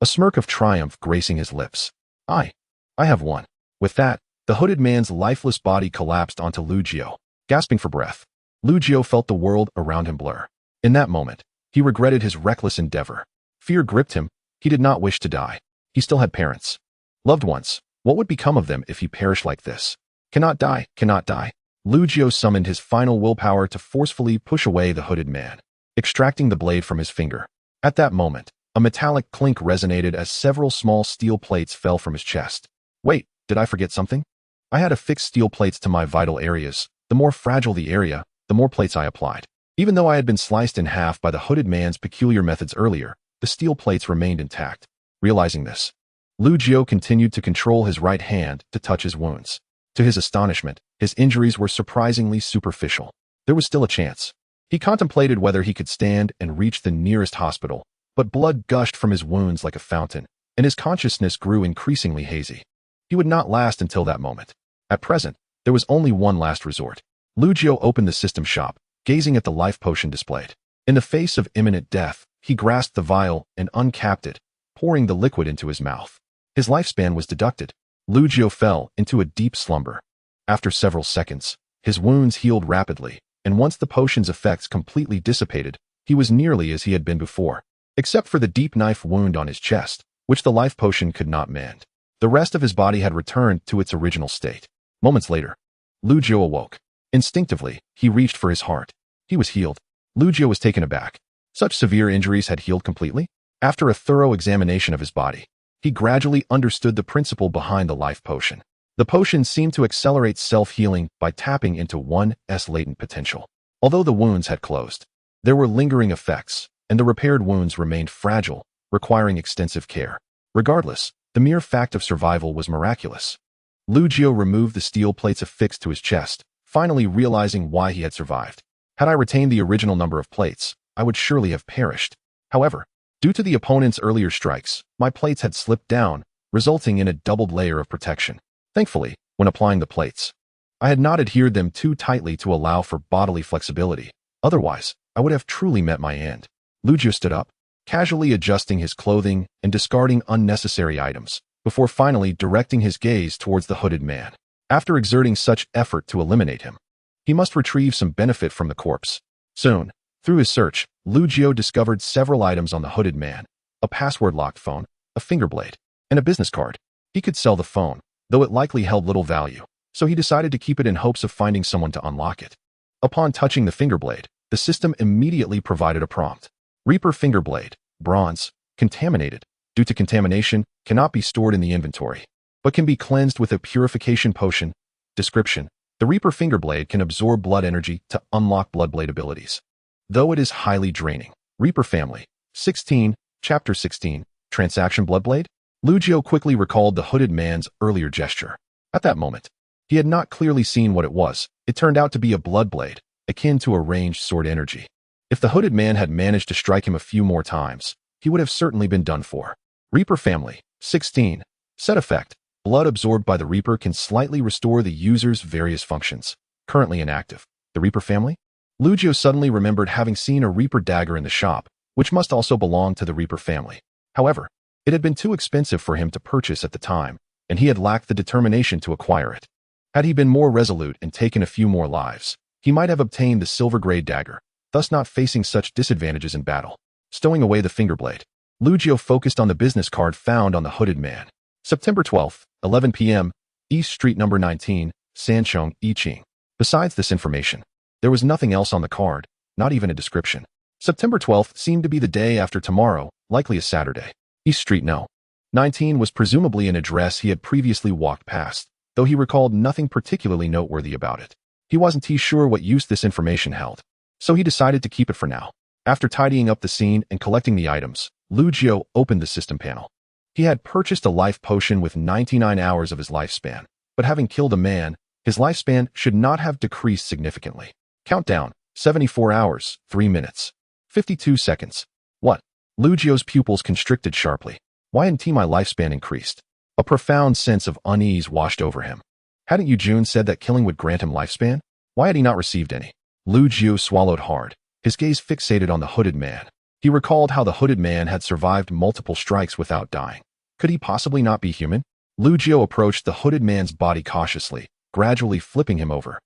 a smirk of triumph gracing his lips. I have won. With that, the hooded man's lifeless body collapsed onto Lu Jiao. Gasping for breath, Lu Jiao felt the world around him blur. In that moment, he regretted his reckless endeavor. Fear gripped him. He did not wish to die. He still had parents, loved ones. What would become of them if he perished like this? Cannot die, cannot die. Lu Jiao summoned his final willpower to forcefully push away the hooded man, extracting the blade from his finger. At that moment, a metallic clink resonated as several small steel plates fell from his chest. Wait, did I forget something? I had affixed steel plates to my vital areas. The more fragile the area, the more plates I applied. Even though I had been sliced in half by the hooded man's peculiar methods earlier, the steel plates remained intact. Realizing this, Lu Jiao continued to control his right hand to touch his wounds. To his astonishment, his injuries were surprisingly superficial. There was still a chance. He contemplated whether he could stand and reach the nearest hospital, but blood gushed from his wounds like a fountain, and his consciousness grew increasingly hazy. He would not last until that moment. At present, there was only one last resort. Lu Jiao opened the system shop, gazing at the life potion displayed. In the face of imminent death, he grasped the vial and uncapped it, pouring the liquid into his mouth. His lifespan was deducted. Lu Jiao fell into a deep slumber. After several seconds, his wounds healed rapidly, and once the potion's effects completely dissipated, he was nearly as he had been before, except for the deep knife wound on his chest, which the life potion could not mend. The rest of his body had returned to its original state. Moments later, Lu Jiao awoke. Instinctively, he reached for his heart. He was healed. Lu Jiao was taken aback. Such severe injuries had healed completely? After a thorough examination of his body, he gradually understood the principle behind the life potion. The potion seemed to accelerate self-healing by tapping into one's latent potential. Although the wounds had closed, there were lingering effects, and the repaired wounds remained fragile, requiring extensive care. Regardless, the mere fact of survival was miraculous. Lu Jiao removed the steel plates affixed to his chest, finally realizing why he had survived. Had I retained the original number of plates, I would surely have perished. However, due to the opponent's earlier strikes, my plates had slipped down, resulting in a doubled layer of protection. Thankfully, when applying the plates, I had not adhered them too tightly to allow for bodily flexibility. Otherwise, I would have truly met my end. Lu Jiao stood up, casually adjusting his clothing and discarding unnecessary items, before finally directing his gaze towards the hooded man. After exerting such effort to eliminate him, he must retrieve some benefit from the corpse. Soon, through his search, Lu Jiao discovered several items on the hooded man: a password-locked phone, a finger blade, and a business card. He could sell the phone, though it likely held little value, so he decided to keep it in hopes of finding someone to unlock it. Upon touching the finger blade, the system immediately provided a prompt. Reaper finger blade, bronze, contaminated. Due to contamination, cannot be stored in the inventory, but can be cleansed with a purification potion. Description: the Reaper finger blade can absorb blood energy to unlock bloodblade abilities, though it is highly draining. Reaper family, 16, Chapter 16, Transaction Bloodblade? Lu Jiao quickly recalled the hooded man's earlier gesture. At that moment, he had not clearly seen what it was. It turned out to be a bloodblade, akin to a ranged sword energy. If the hooded man had managed to strike him a few more times, he would have certainly been done for. Reaper family, 16, set effect. Blood absorbed by the Reaper can slightly restore the user's various functions. Currently inactive. The Reaper family? Lucio suddenly remembered having seen a Reaper dagger in the shop, which must also belong to the Reaper family. However, it had been too expensive for him to purchase at the time, and he had lacked the determination to acquire it. Had he been more resolute and taken a few more lives, he might have obtained the silver-grade dagger, thus not facing such disadvantages in battle. Stowing away the fingerblade, Lucio focused on the business card found on the hooded man. September 12th, 11 p.m., East Street number 19, Sanchong, Yiqing. Besides this information, there was nothing else on the card, not even a description. September 12th seemed to be the day after tomorrow, likely a Saturday. East Street No. 19 was presumably an address he had previously walked past, though he recalled nothing particularly noteworthy about it. He wasn't too sure what use this information held, so he decided to keep it for now. After tidying up the scene and collecting the items, Lucio opened the system panel. He had purchased a life potion with 99 hours of his lifespan, but having killed a man, his lifespan should not have decreased significantly. Countdown, 74 hours, 3 minutes, 52 seconds. What? Lucio's pupils constricted sharply. Why hadn't my lifespan increased? A profound sense of unease washed over him. Hadn't Yujun said that killing would grant him lifespan? Why had he not received any? Lucio swallowed hard, his gaze fixated on the hooded man. He recalled how the hooded man had survived multiple strikes without dying. Could he possibly not be human? Lucio approached the hooded man's body cautiously, gradually flipping him over.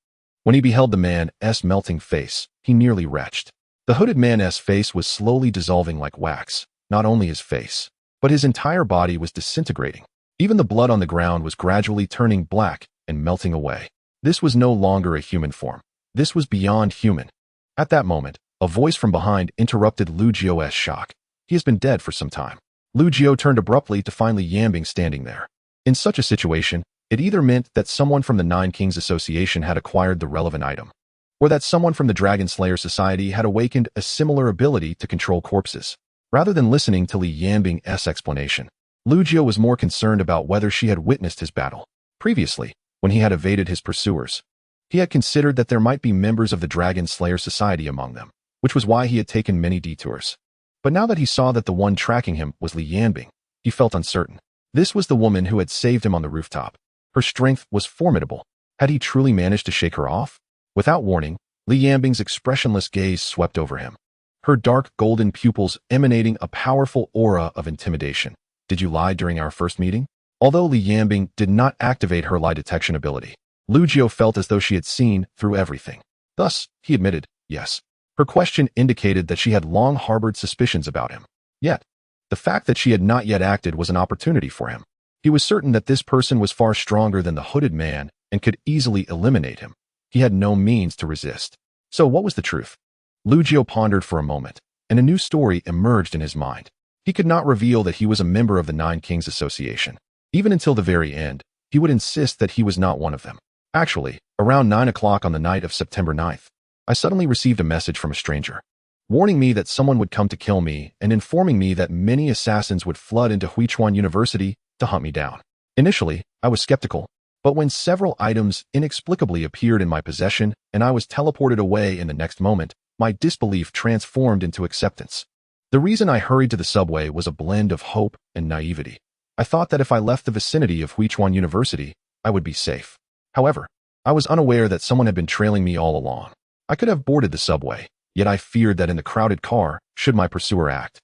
When he beheld the man's melting face, he nearly retched. The hooded man's face was slowly dissolving like wax. Not only his face, but his entire body was disintegrating. Even the blood on the ground was gradually turning black and melting away. This was no longer a human form. This was beyond human. At that moment, a voice from behind interrupted Lucio's shock. He has been dead for some time. Lucio turned abruptly to find Li Yanbing standing there. In such a situation, it either meant that someone from the Nine Kings Association had acquired the relevant item, or that someone from the Dragon Slayer Society had awakened a similar ability to control corpses. Rather than listening to Li Yanbing's explanation, Lucio was more concerned about whether she had witnessed his battle. Previously, when he had evaded his pursuers, he had considered that there might be members of the Dragon Slayer Society among them, which was why he had taken many detours. But now that he saw that the one tracking him was Li Yanbing, he felt uncertain. This was the woman who had saved him on the rooftop. Her strength was formidable. Had he truly managed to shake her off? Without warning, Li Yanbing's expressionless gaze swept over him, her dark golden pupils emanating a powerful aura of intimidation. Did you lie during our first meeting? Although Li Yanbing did not activate her lie detection ability, Lucio felt as though she had seen through everything. Thus, he admitted, yes. Her question indicated that she had long harbored suspicions about him. Yet, the fact that she had not yet acted was an opportunity for him. He was certain that this person was far stronger than the hooded man and could easily eliminate him. He had no means to resist. So what was the truth? Lucio pondered for a moment, and a new story emerged in his mind. He could not reveal that he was a member of the Nine Kings Association. Even until the very end, he would insist that he was not one of them. Actually, around 9 o'clock on the night of September 9th, I suddenly received a message from a stranger, warning me that someone would come to kill me and informing me that many assassins would flood into Huichuan University to hunt me down. Initially, I was skeptical, but when several items inexplicably appeared in my possession and I was teleported away in the next moment, my disbelief transformed into acceptance. The reason I hurried to the subway was a blend of hope and naivety. I thought that if I left the vicinity of Huichuan University, I would be safe. However, I was unaware that someone had been trailing me all along. I could have boarded the subway, yet I feared that in the crowded car, should my pursuer act,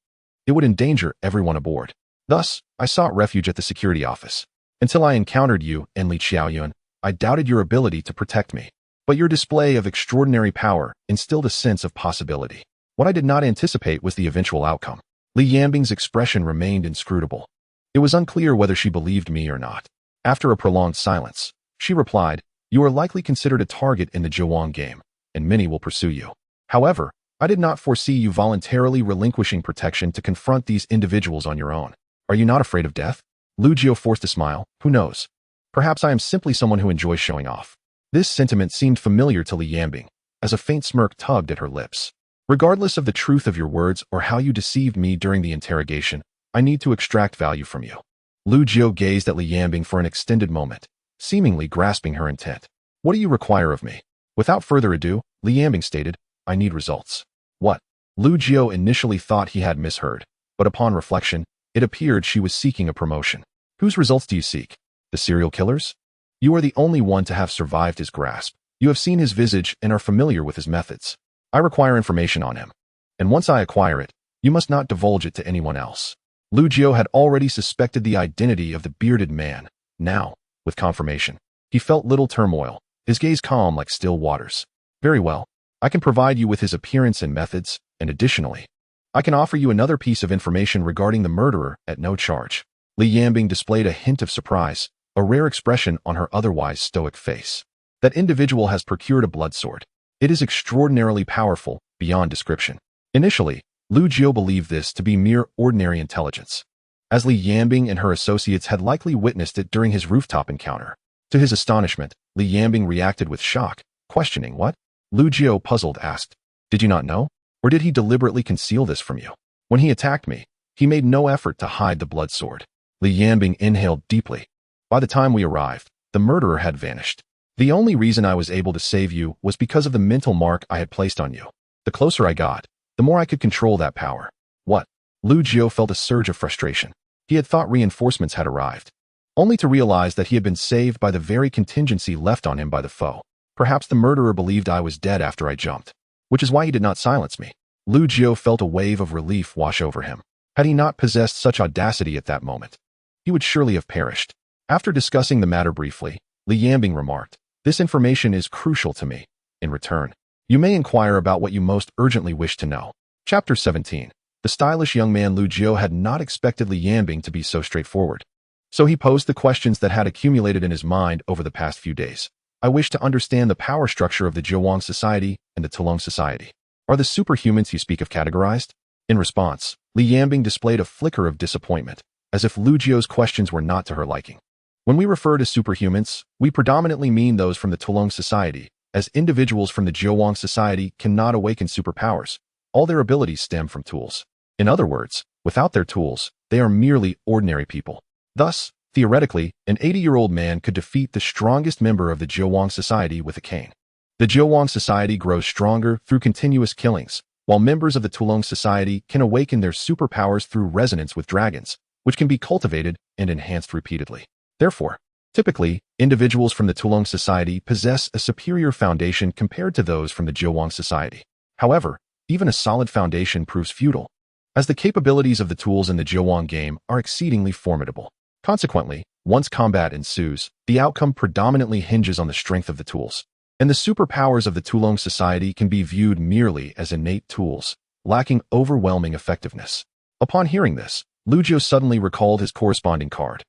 it would endanger everyone aboard. Thus, I sought refuge at the security office. Until I encountered you and Li Qiaoyun, I doubted your ability to protect me. But your display of extraordinary power instilled a sense of possibility. What I did not anticipate was the eventual outcome. Li Yanbing's expression remained inscrutable. It was unclear whether she believed me or not. After a prolonged silence, she replied, "You are likely considered a target in the Zhuang game, and many will pursue you. However, I did not foresee you voluntarily relinquishing protection to confront these individuals on your own. Are you not afraid of death?" Lucio forced a smile. Who knows? Perhaps I am simply someone who enjoys showing off. This sentiment seemed familiar to Li Yanbing, as a faint smirk tugged at her lips. Regardless of the truth of your words or how you deceived me during the interrogation, I need to extract value from you. Lucio gazed at Li Yanbing for an extended moment, seemingly grasping her intent. What do you require of me? Without further ado, Li Yanbing stated, I need results. What? Lucio initially thought he had misheard, but upon reflection, it appeared she was seeking a promotion. Whose results do you seek? The serial killers? You are the only one to have survived his grasp. You have seen his visage and are familiar with his methods. I require information on him. And once I acquire it, you must not divulge it to anyone else. Lu Jiu had already suspected the identity of the bearded man. Now, with confirmation, he felt little turmoil, his gaze calm like still waters. Very well. I can provide you with his appearance and methods, and additionally, I can offer you another piece of information regarding the murderer at no charge. Li Yambing displayed a hint of surprise, a rare expression on her otherwise stoic face. That individual has procured a blood sword. It is extraordinarily powerful, beyond description. Initially, Lu Jiu believed this to be mere ordinary intelligence, as Li Yambing and her associates had likely witnessed it during his rooftop encounter. To his astonishment, Li Yambing reacted with shock, questioning what? Lu Jiu, puzzled, asked, "Did you not know? Or did he deliberately conceal this from you? When he attacked me, he made no effort to hide the blood sword." Li Yambing inhaled deeply. By the time we arrived, the murderer had vanished. The only reason I was able to save you was because of the mental mark I had placed on you. The closer I got, the more I could control that power. What? Lu Jiu felt a surge of frustration. He had thought reinforcements had arrived, only to realize that he had been saved by the very contingency left on him by the foe. Perhaps the murderer believed I was dead after I jumped, which is why he did not silence me. Lu Jiu felt a wave of relief wash over him. Had he not possessed such audacity at that moment, he would surely have perished. After discussing the matter briefly, Li Yambing remarked, "This information is crucial to me. In return, you may inquire about what you most urgently wish to know." Chapter 17. The stylish young man Lu Jiu had not expected Li Yambing to be so straightforward. So he posed the questions that had accumulated in his mind over the past few days. "I wish to understand the power structure of the Zhuang Society and the Tulong Society. Are the superhumans you speak of categorized?" In response, Li Yambing displayed a flicker of disappointment, as if Lu Jiu's questions were not to her liking. "When we refer to superhumans, we predominantly mean those from the Tulong Society, as individuals from the Zhuang Society cannot awaken superpowers. All their abilities stem from tools. In other words, without their tools, they are merely ordinary people. Thus, theoretically, an 80-year-old man could defeat the strongest member of the Zhuang Society with a cane. The Zhuang Society grows stronger through continuous killings, while members of the Tulong Society can awaken their superpowers through resonance with dragons, which can be cultivated and enhanced repeatedly. Therefore, typically, individuals from the Tulong Society possess a superior foundation compared to those from the Zhuang Society. However, even a solid foundation proves futile, as the capabilities of the tools in the Zhuang game are exceedingly formidable. Consequently, once combat ensues, the outcome predominantly hinges on the strength of the tools, and the superpowers of the Tulong Society can be viewed merely as innate tools, lacking overwhelming effectiveness. Upon hearing this, Lu Jiu suddenly recalled his corresponding card.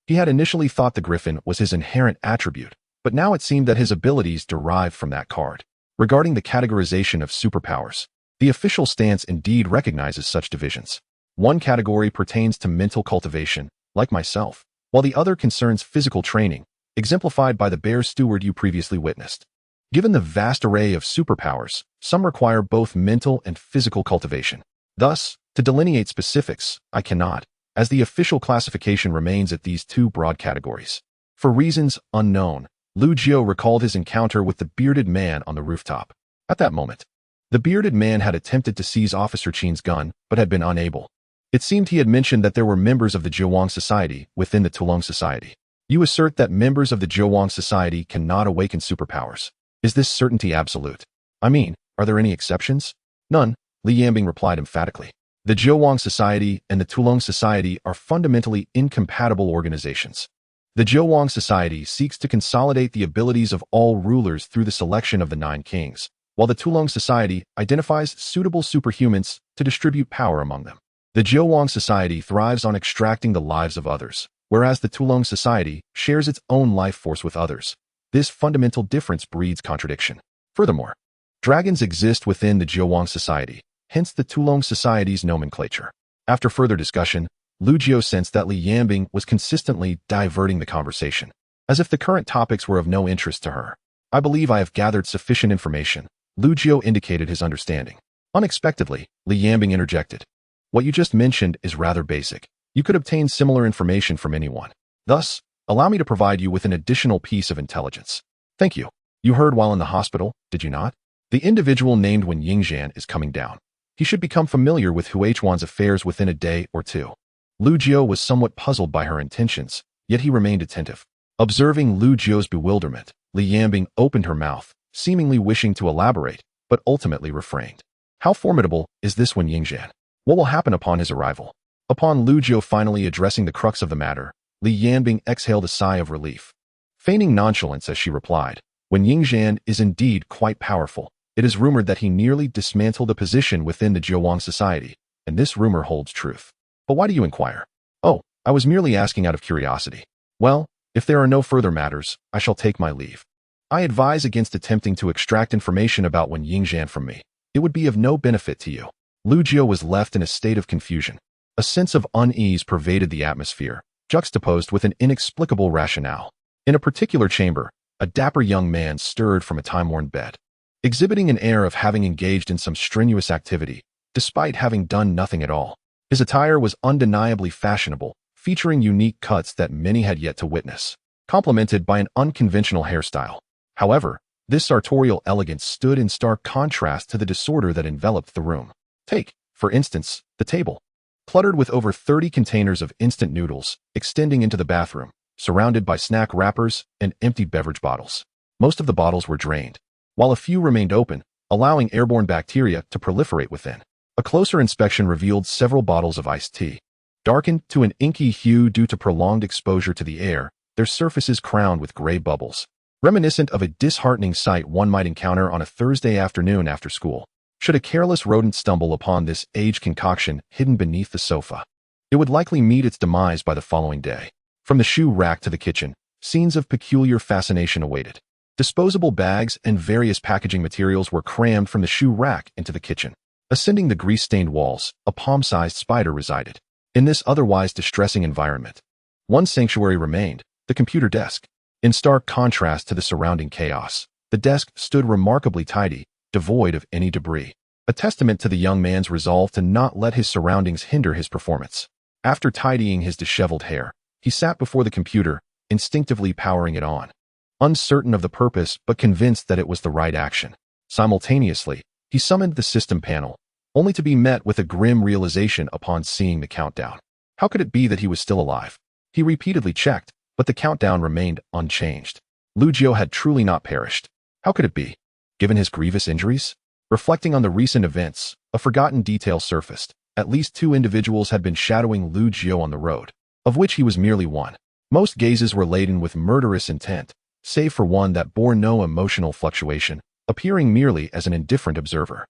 He had initially thought the griffin was his inherent attribute, but now it seemed that his abilities derived from that card. Regarding the categorization of superpowers, the official stance indeed recognizes such divisions. One category pertains to mental cultivation, like myself, while the other concerns physical training, exemplified by the bear steward you previously witnessed. Given the vast array of superpowers, some require both mental and physical cultivation. Thus, to delineate specifics, I cannot, as the official classification remains at these two broad categories. For reasons unknown, Lu Jiu recalled his encounter with the bearded man on the rooftop. At that moment, the bearded man had attempted to seize Officer Qin's gun, but had been unable. It seemed he had mentioned that there were members of the Zhuang Society within the Tulong Society. "You assert that members of the Zhuang Society cannot awaken superpowers. Is this certainty absolute? I mean, are there any exceptions?" "None," Li Yambing replied emphatically. "The Zhuang Society and the Tulong Society are fundamentally incompatible organizations. The Zhuang Society seeks to consolidate the abilities of all rulers through the selection of the 9 kings, while the Tulong Society identifies suitable superhumans to distribute power among them. The Zhuang Society thrives on extracting the lives of others, whereas the Tulong Society shares its own life force with others. This fundamental difference breeds contradiction. Furthermore, dragons exist within the Zhuang Society, hence the Tulong Society's nomenclature." After further discussion, Lu Jiu sensed that Li Yambing was consistently diverting the conversation, as if the current topics were of no interest to her. "I believe I have gathered sufficient information." Lu Jiu indicated his understanding. Unexpectedly, Li Yambing interjected, "What you just mentioned is rather basic. You could obtain similar information from anyone. Thus, allow me to provide you with an additional piece of intelligence." "Thank you. You heard while in the hospital, did you not? The individual named Wen Yingzhan is coming down. He should become familiar with Huichuan's affairs within a day or two." Lu Jiu was somewhat puzzled by her intentions, yet he remained attentive. Observing Lu Jio's bewilderment, Li Yanbing opened her mouth, seemingly wishing to elaborate, but ultimately refrained. How formidable is this Wen Yingzhan? What will happen upon his arrival? Upon Lu Jiao finally addressing the crux of the matter, Li Yanbing exhaled a sigh of relief. Feigning nonchalance as she replied, Wen Yingzhan is indeed quite powerful. It is rumored that he nearly dismantled a position within the Jiawang society, and this rumor holds truth. But why do you inquire? Oh, I was merely asking out of curiosity. Well, if there are no further matters, I shall take my leave. I advise against attempting to extract information about Wen Yingzhan from me. It would be of no benefit to you. Lu Jiao was left in a state of confusion. A sense of unease pervaded the atmosphere, juxtaposed with an inexplicable rationale. In a particular chamber, a dapper young man stirred from a time-worn bed, exhibiting an air of having engaged in some strenuous activity, despite having done nothing at all. His attire was undeniably fashionable, featuring unique cuts that many had yet to witness, complemented by an unconventional hairstyle. However, this sartorial elegance stood in stark contrast to the disorder that enveloped the room. Take, for instance, the table. Cluttered with over 30 containers of instant noodles, extending into the bathroom, surrounded by snack wrappers and empty beverage bottles. Most of the bottles were drained, while a few remained open, allowing airborne bacteria to proliferate within. A closer inspection revealed several bottles of iced tea. Darkened to an inky hue due to prolonged exposure to the air, their surfaces crowned with gray bubbles, reminiscent of a disheartening sight one might encounter on a Thursday afternoon after school. Should a careless rodent stumble upon this aged concoction hidden beneath the sofa, it would likely meet its demise by the following day. From the shoe rack to the kitchen, scenes of peculiar fascination awaited. Disposable bags and various packaging materials were crammed from the shoe rack into the kitchen. Ascending the grease-stained walls, a palm-sized spider resided. In this otherwise distressing environment, one sanctuary remained, the computer desk. In stark contrast to the surrounding chaos, the desk stood remarkably tidy, devoid of any debris, a testament to the young man's resolve to not let his surroundings hinder his performance. After tidying his disheveled hair, he sat before the computer, instinctively powering it on, uncertain of the purpose but convinced that it was the right action. Simultaneously, he summoned the system panel, only to be met with a grim realization upon seeing the countdown. How could it be that he was still alive? He repeatedly checked, but the countdown remained unchanged. Lu Jiao had truly not perished. How could it be? Given his grievous injuries? Reflecting on the recent events, a forgotten detail surfaced. At least 2 individuals had been shadowing Lu Jiao on the road, of which he was merely one. Most gazes were laden with murderous intent, save for one that bore no emotional fluctuation, appearing merely as an indifferent observer.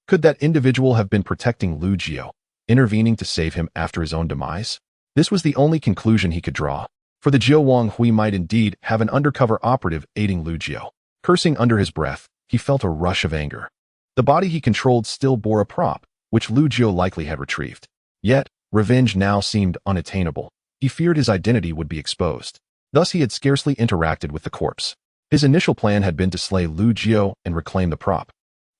Could that individual have been protecting Lu Jiao, intervening to save him after his own demise? This was the only conclusion he could draw. For the Jiawang Hui might indeed have an undercover operative aiding Lu Jiao. Cursing under his breath, he felt a rush of anger. The body he controlled still bore a prop, which Lu Jiao likely had retrieved. Yet, revenge now seemed unattainable. He feared his identity would be exposed. Thus he had scarcely interacted with the corpse. His initial plan had been to slay Lu Jiao and reclaim the prop.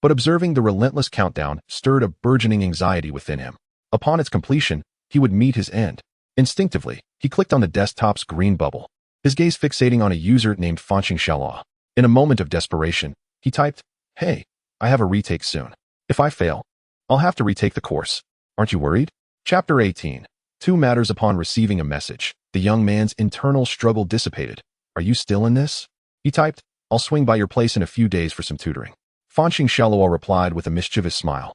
But observing the relentless countdown stirred a burgeoning anxiety within him. Upon its completion, he would meet his end. Instinctively, he clicked on the desktop's green bubble, his gaze fixating on a user named Fanqing Xiaolaw. In a moment of desperation, he typed, "Hey, I have a retake soon. If I fail, I'll have to retake the course. Aren't you worried?" Chapter 18. 2 matters upon receiving a message. The young man's internal struggle dissipated. "Are you still in this?" He typed, "I'll swing by your place in a few days for some tutoring." Fanqing Xiaolaw replied with a mischievous smile.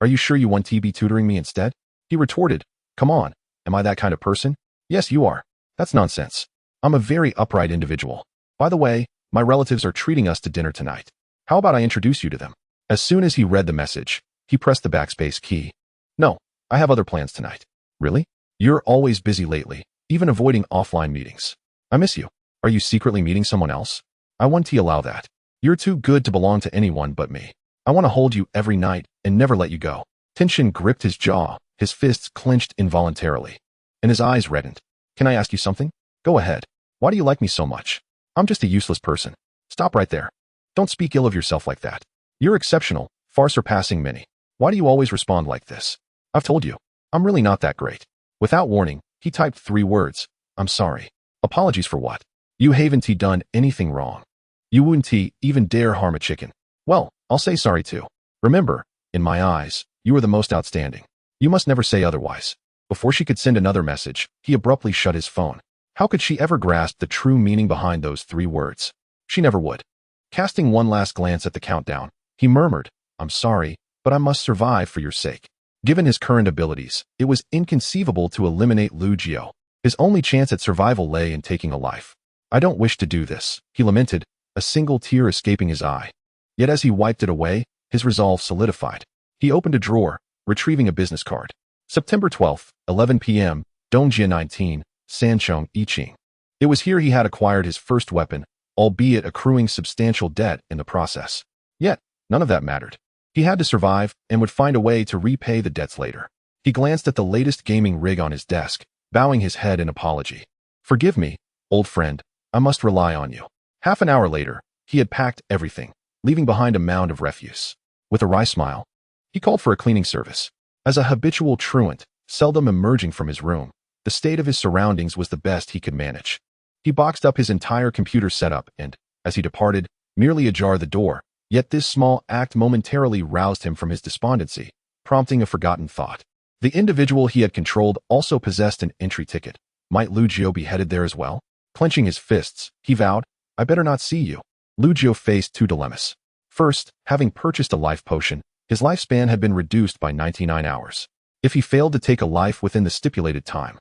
"Are you sure you want to be tutoring me instead?" He retorted, "Come on, am I that kind of person?" "Yes, you are." "That's nonsense. I'm a very upright individual. By the way, my relatives are treating us to dinner tonight. How about I introduce you to them?" As soon as he read the message, he pressed the backspace key. "No, I have other plans tonight." "Really? You're always busy lately, even avoiding offline meetings. I miss you. Are you secretly meeting someone else?" "I won't allow that. You're too good to belong to anyone but me. I want to hold you every night and never let you go." Tension gripped his jaw, his fists clenched involuntarily, and his eyes reddened. "Can I ask you something?" "Go ahead. Why do you like me so much?" "I'm just a useless person." "Stop right there. Don't speak ill of yourself like that. You're exceptional, far surpassing many. Why do you always respond like this?" "I've told you, I'm really not that great." Without warning, he typed 3 words. "I'm sorry." "Apologies for what?" "You haven't done anything wrong. You wouldn't even dare harm a chicken." "Well, I'll say sorry too. Remember, in my eyes, you are the most outstanding. You must never say otherwise." Before she could send another message, he abruptly shut his phone. How could she ever grasp the true meaning behind those 3 words? She never would. Casting one last glance at the countdown, he murmured, "I'm sorry, but I must survive for your sake." Given his current abilities, it was inconceivable to eliminate Lu Jiao. His only chance at survival lay in taking a life. "I don't wish to do this," he lamented, a single tear escaping his eye. Yet as he wiped it away, his resolve solidified. He opened a drawer, retrieving a business card. September 12th, 11 p.m., Dongjia 19, Sanchong, Yiqing. It was here he had acquired his first weapon, albeit accruing substantial debt in the process. Yet, none of that mattered. He had to survive and would find a way to repay the debts later. He glanced at the latest gaming rig on his desk, bowing his head in apology. "Forgive me, old friend, I must rely on you." Half an hour later, he had packed everything, leaving behind a mound of refuse. With a wry smile, he called for a cleaning service. As a habitual truant, seldom emerging from his room, the state of his surroundings was the best he could manage. He boxed up his entire computer setup and, as he departed, merely ajar the door, yet this small act momentarily roused him from his despondency, prompting a forgotten thought. The individual he had controlled also possessed an entry ticket. Might Lu Jiao be headed there as well? Clenching his fists, he vowed, "I better not see you." Lu Jiao faced 2 dilemmas. First, having purchased a life potion, his lifespan had been reduced by 99 hours. If he failed to take a life within the stipulated time,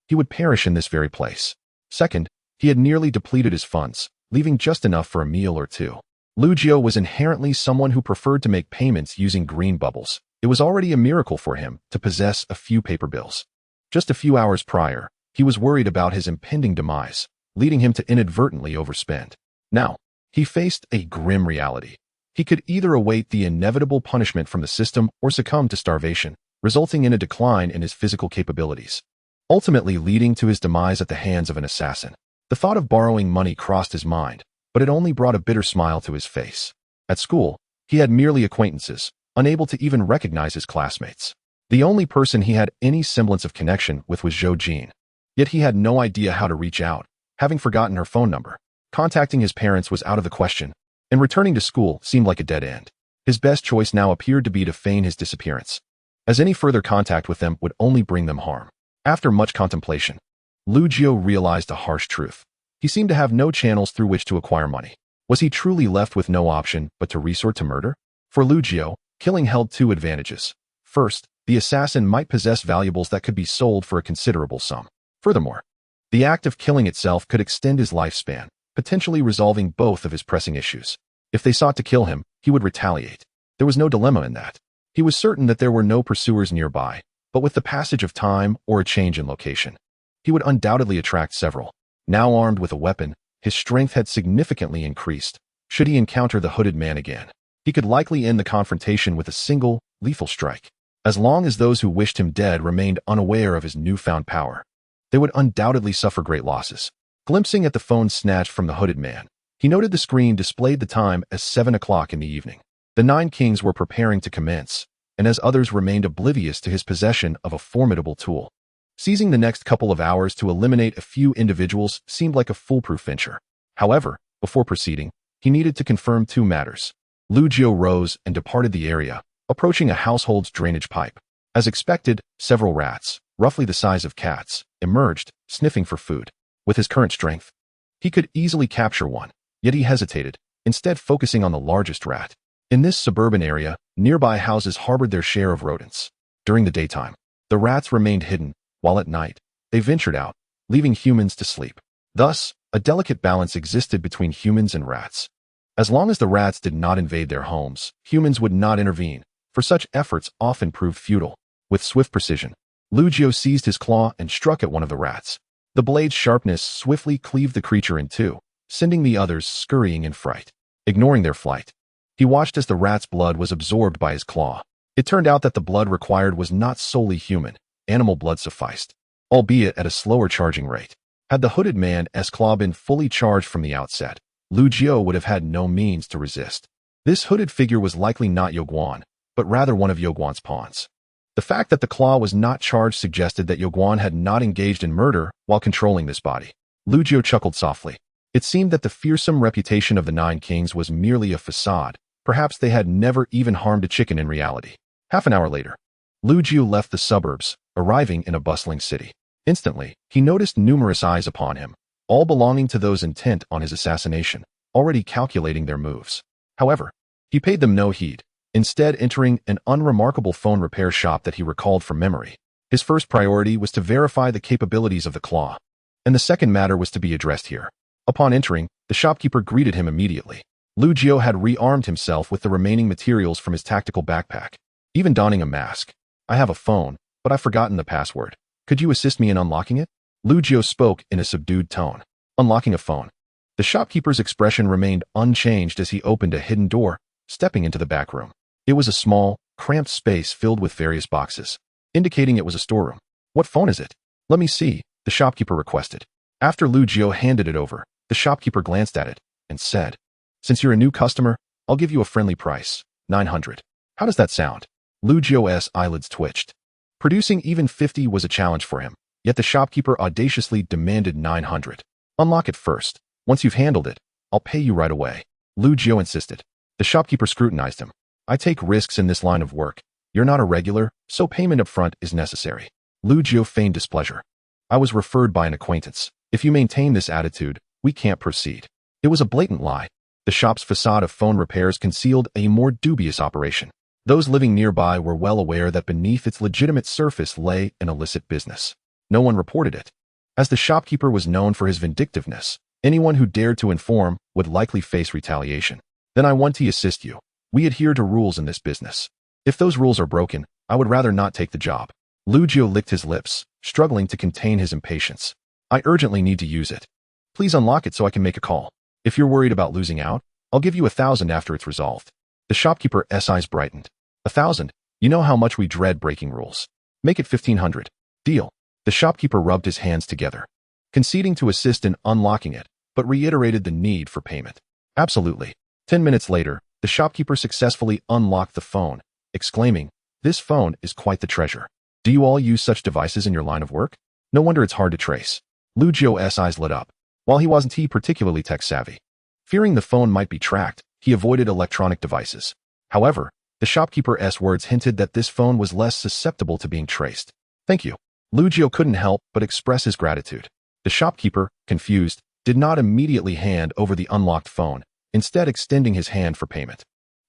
he would perish in this very place. Second, he had nearly depleted his funds, leaving just enough for a meal or 2. Lu Jiao was inherently someone who preferred to make payments using green bubbles. It was already a miracle for him to possess a few paper bills. Just a few hours prior, he was worried about his impending demise, leading him to inadvertently overspend. Now, he faced a grim reality. He could either await the inevitable punishment from the system or succumb to starvation, resulting in a decline in his physical capabilities, ultimately leading to his demise at the hands of an assassin. The thought of borrowing money crossed his mind, but it only brought a bitter smile to his face. At school, he had merely acquaintances, unable to even recognize his classmates. The only person he had any semblance of connection with was Zhou Jin. Yet he had no idea how to reach out, having forgotten her phone number. Contacting his parents was out of the question, and returning to school seemed like a dead end. His best choice now appeared to be to feign his disappearance, as any further contact with them would only bring them harm. After much contemplation, Lu Jiao realized a harsh truth. He seemed to have no channels through which to acquire money. Was he truly left with no option but to resort to murder? For Lu Jiao, killing held 2 advantages. First, the assassin might possess valuables that could be sold for a considerable sum. Furthermore, the act of killing itself could extend his lifespan, potentially resolving both of his pressing issues. If they sought to kill him, he would retaliate. There was no dilemma in that. He was certain that there were no pursuers nearby, but with the passage of time or a change in location, he would undoubtedly attract several. Now armed with a weapon, his strength had significantly increased. Should he encounter the hooded man again, he could likely end the confrontation with a single, lethal strike. As long as those who wished him dead remained unaware of his newfound power, they would undoubtedly suffer great losses. Glimpsing at the phone snatched from the hooded man, he noted the screen displayed the time as 7 o'clock in the evening. The 9 kings were preparing to commence, and as others remained oblivious to his possession of a formidable tool. Seizing the next couple of hours to eliminate a few individuals seemed like a foolproof venture. However, before proceeding, he needed to confirm 2 matters. Lu Jiao rose and departed the area, approaching a household's drainage pipe. As expected, several rats, roughly the size of cats, emerged, sniffing for food. With his current strength, he could easily capture one, yet he hesitated, instead focusing on the largest rat. In this suburban area, nearby houses harbored their share of rodents. During the daytime, the rats remained hidden, while at night, they ventured out, leaving humans to sleep. Thus, a delicate balance existed between humans and rats. As long as the rats did not invade their homes, humans would not intervene, for such efforts often proved futile. With swift precision, Lu Jiao seized his claw and struck at one of the rats. The blade's sharpness swiftly cleaved the creature in 2, sending the others scurrying in fright. Ignoring their flight, he watched as the rat's blood was absorbed by his claw. It turned out that the blood required was not solely human. Animal blood sufficed, albeit at a slower charging rate. Had the hooded man's claw been fully charged from the outset, Lu Jiao would have had no means to resist. This hooded figure was likely not Youguan, but rather one of Youguan's pawns. The fact that the claw was not charged suggested that Youguan had not engaged in murder while controlling this body. Lu Jiao chuckled softly. It seemed that the fearsome reputation of the 9 kings was merely a facade. Perhaps they had never even harmed a chicken in reality. Half an hour later, Lu Jiao left the suburbs, arriving in a bustling city. Instantly, he noticed numerous eyes upon him, all belonging to those intent on his assassination, already calculating their moves. However, he paid them no heed, instead entering an unremarkable phone repair shop that he recalled from memory. His first priority was to verify the capabilities of the claw, and the second matter was to be addressed here. Upon entering, the shopkeeper greeted him immediately. Lu Jiao had rearmed himself with the remaining materials from his tactical backpack, even donning a mask. "I have a phone, but I've forgotten the password. Could you assist me in unlocking it?" Lu Jiao spoke in a subdued tone. Unlocking a phone. The shopkeeper's expression remained unchanged as he opened a hidden door, stepping into the back room. It was a small, cramped space filled with various boxes, indicating it was a storeroom. "What phone is it? Let me see," the shopkeeper requested. After Lu Jiao handed it over, the shopkeeper glanced at it and said, "Since you're a new customer, I'll give you a friendly price, 900. How does that sound?" Lu Jiao's eyelids twitched. Producing even 50 was a challenge for him, yet the shopkeeper audaciously demanded 900. "Unlock it first. Once you've handled it, I'll pay you right away," Lu Jiao insisted. The shopkeeper scrutinized him. "I take risks in this line of work. You're not a regular, so payment up front is necessary." Lu Jiao feigned displeasure. "I was referred by an acquaintance. If you maintain this attitude, we can't proceed." It was a blatant lie. The shop's facade of phone repairs concealed a more dubious operation. Those living nearby were well aware that beneath its legitimate surface lay an illicit business. No one reported it. As the shopkeeper was known for his vindictiveness, anyone who dared to inform would likely face retaliation. "Then I want to assist you. We adhere to rules in this business. If those rules are broken, I would rather not take the job." Lu Jiao licked his lips, struggling to contain his impatience. "I urgently need to use it. Please unlock it so I can make a call. If you're worried about losing out, I'll give you 1,000 after it's resolved." The shopkeeper's eyes brightened. 1,000? You know how much we dread breaking rules. Make it 1,500. Deal. The shopkeeper rubbed his hands together, conceding to assist in unlocking it, but reiterated the need for payment. "Absolutely." 10 minutes later, the shopkeeper successfully unlocked the phone, exclaiming, "This phone is quite the treasure. Do you all use such devices in your line of work? No wonder it's hard to trace." Lu Jiao's eyes lit up. While he wasn't particularly tech-savvy, fearing the phone might be tracked, he avoided electronic devices. However, the shopkeeper's words hinted that this phone was less susceptible to being traced. "Thank you." Lu Jiao couldn't help but express his gratitude. The shopkeeper, confused, did not immediately hand over the unlocked phone, instead extending his hand for payment.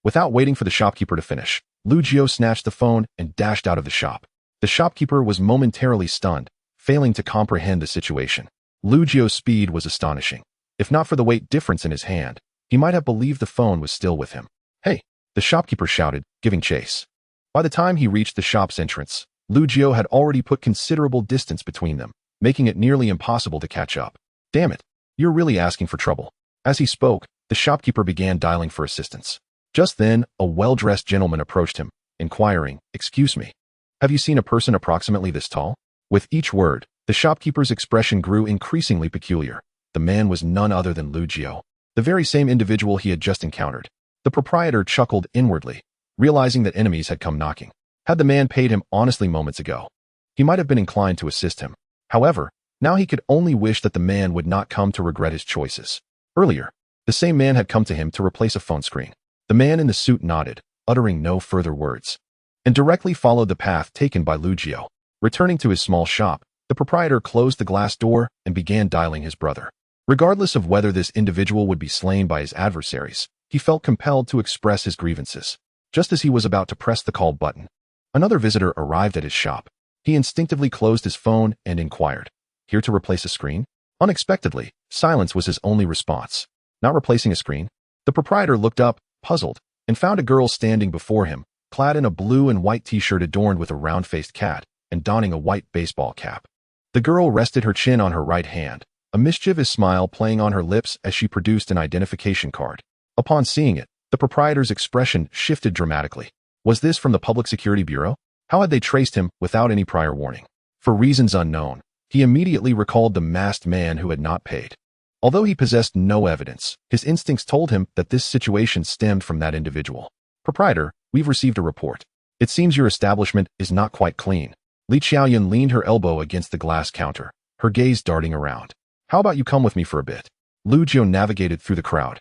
Without waiting for the shopkeeper to finish, Lu Jiao snatched the phone and dashed out of the shop. The shopkeeper was momentarily stunned, failing to comprehend the situation. Lu Jiao's speed was astonishing. If not for the weight difference in his hand, he might have believed the phone was still with him. "Hey!" the shopkeeper shouted, giving chase. By the time he reached the shop's entrance, Lu Jiao had already put considerable distance between them, making it nearly impossible to catch up. "Damn it! You're really asking for trouble." As he spoke, the shopkeeper began dialing for assistance. Just then, a well-dressed gentleman approached him, inquiring, "Excuse me, have you seen a person approximately this tall?" With each word, the shopkeeper's expression grew increasingly peculiar. The man was none other than Lu Jiao, the very same individual he had just encountered. The proprietor chuckled inwardly, realizing that enemies had come knocking. Had the man paid him honestly moments ago, he might have been inclined to assist him. However, now he could only wish that the man would not come to regret his choices. Earlier, the same man had come to him to replace a phone screen. The man in the suit nodded, uttering no further words, and directly followed the path taken by Lu Jiao. Returning to his small shop, the proprietor closed the glass door and began dialing his brother. Regardless of whether this individual would be slain by his adversaries, he felt compelled to express his grievances. Just as he was about to press the call button, another visitor arrived at his shop. He instinctively closed his phone and inquired, "Here to replace a screen?" Unexpectedly, silence was his only response. "Not replacing a screen?" The proprietor looked up, puzzled, and found a girl standing before him, clad in a blue and white t-shirt adorned with a round-faced cat, and donning a white baseball cap. The girl rested her chin on her right hand, a mischievous smile playing on her lips as she produced an identification card. Upon seeing it, the proprietor's expression shifted dramatically. Was this from the Public Security Bureau? How had they traced him without any prior warning? For reasons unknown, he immediately recalled the masked man who had not paid. Although he possessed no evidence, his instincts told him that this situation stemmed from that individual. "Proprietor, we've received a report. It seems your establishment is not quite clean." Li Qiaoyun leaned her elbow against the glass counter, her gaze darting around. "How about you come with me for a bit?" Lu Jiao navigated through the crowd,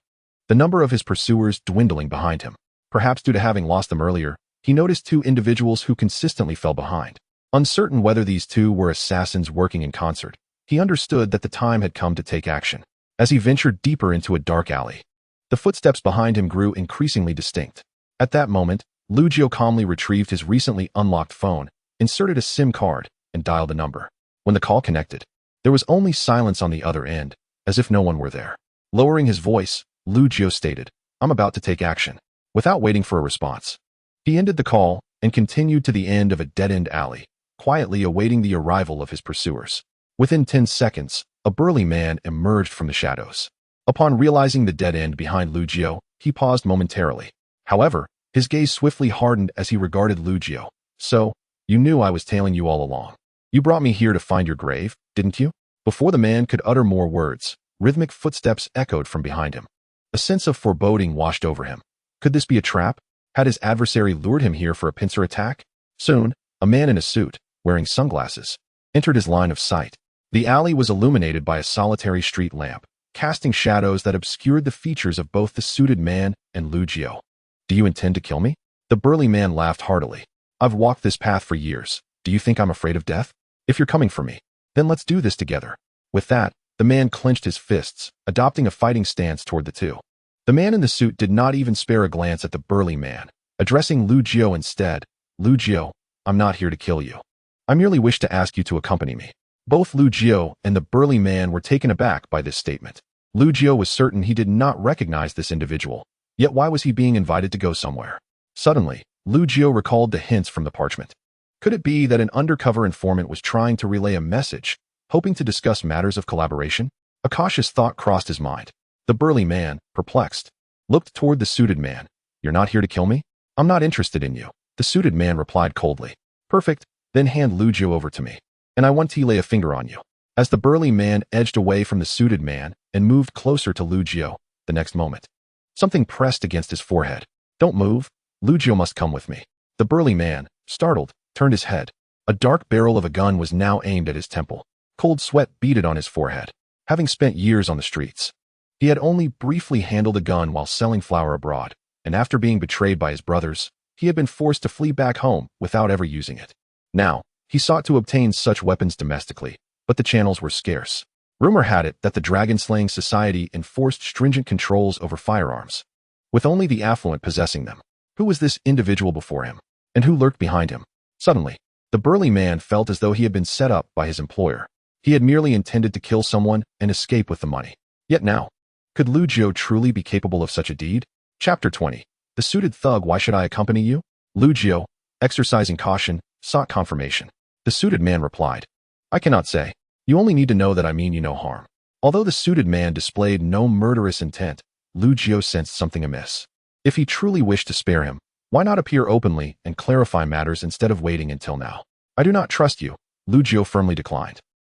the number of his pursuers dwindling behind him. Perhaps due to having lost them earlier, he noticed two individuals who consistently fell behind. Uncertain whether these two were assassins working in concert, he understood that the time had come to take action. As he ventured deeper into a dark alley, the footsteps behind him grew increasingly distinct. At that moment, Lucio calmly retrieved his recently unlocked phone, inserted a SIM card, and dialed a number. When the call connected, there was only silence on the other end, as if no one were there. Lowering his voice, Lucio stated, "I'm about to take action." Without waiting for a response, he ended the call and continued to the end of a dead-end alley, quietly awaiting the arrival of his pursuers. Within 10 seconds, a burly man emerged from the shadows. Upon realizing the dead end behind Lucio, he paused momentarily. However, his gaze swiftly hardened as he regarded Lucio. "So, you knew I was tailing you all along. You brought me here to find your grave, didn't you?" Before the man could utter more words, rhythmic footsteps echoed from behind him. A sense of foreboding washed over him. Could this be a trap? Had his adversary lured him here for a pincer attack? Soon, a man in a suit, wearing sunglasses, entered his line of sight. The alley was illuminated by a solitary street lamp, casting shadows that obscured the features of both the suited man and Lucio. "Do you intend to kill me?" The burly man laughed heartily. "I've walked this path for years. Do you think I'm afraid of death? If you're coming for me, then let's do this together." With that, the man clenched his fists, adopting a fighting stance toward the two. The man in the suit did not even spare a glance at the burly man, addressing Lucio instead. "Lucio, I'm not here to kill you. I merely wish to ask you to accompany me." Both Lucio and the burly man were taken aback by this statement. Lucio was certain he did not recognize this individual, yet why was he being invited to go somewhere? Suddenly, Lucio recalled the hints from the parchment. Could it be that an undercover informant was trying to relay a message, hoping to discuss matters of collaboration? A cautious thought crossed his mind. The burly man, perplexed, looked toward the suited man. "You're not here to kill me? I'm not interested in you." The suited man replied coldly. "Perfect, then hand Lucio over to me, and I want to lay a finger on you." As the burly man edged away from the suited man and moved closer to Lucio, the next moment, something pressed against his forehead. "Don't move. Lucio must come with me." The burly man, startled, turned his head. A dark barrel of a gun was now aimed at his temple. Cold sweat beaded on his forehead. Having spent years on the streets, he had only briefly handled a gun while selling flour abroad, and after being betrayed by his brothers, he had been forced to flee back home without ever using it. Now, he sought to obtain such weapons domestically, but the channels were scarce. Rumor had it that the dragon-slaying society enforced stringent controls over firearms, with only the affluent possessing them. Who was this individual before him, and who lurked behind him? Suddenly, the burly man felt as though he had been set up by his employer. He had merely intended to kill someone and escape with the money. Yet now, could Lucio truly be capable of such a deed? Chapter 20. The suited thug. "Why should I accompany you?" Lucio, exercising caution, sought confirmation. The suited man replied, "I cannot say. You only need to know that I mean you no harm." Although the suited man displayed no murderous intent, Lucio sensed something amiss. If he truly wished to spare him, why not appear openly and clarify matters instead of waiting until now? "I do not trust you," Lucio firmly declined.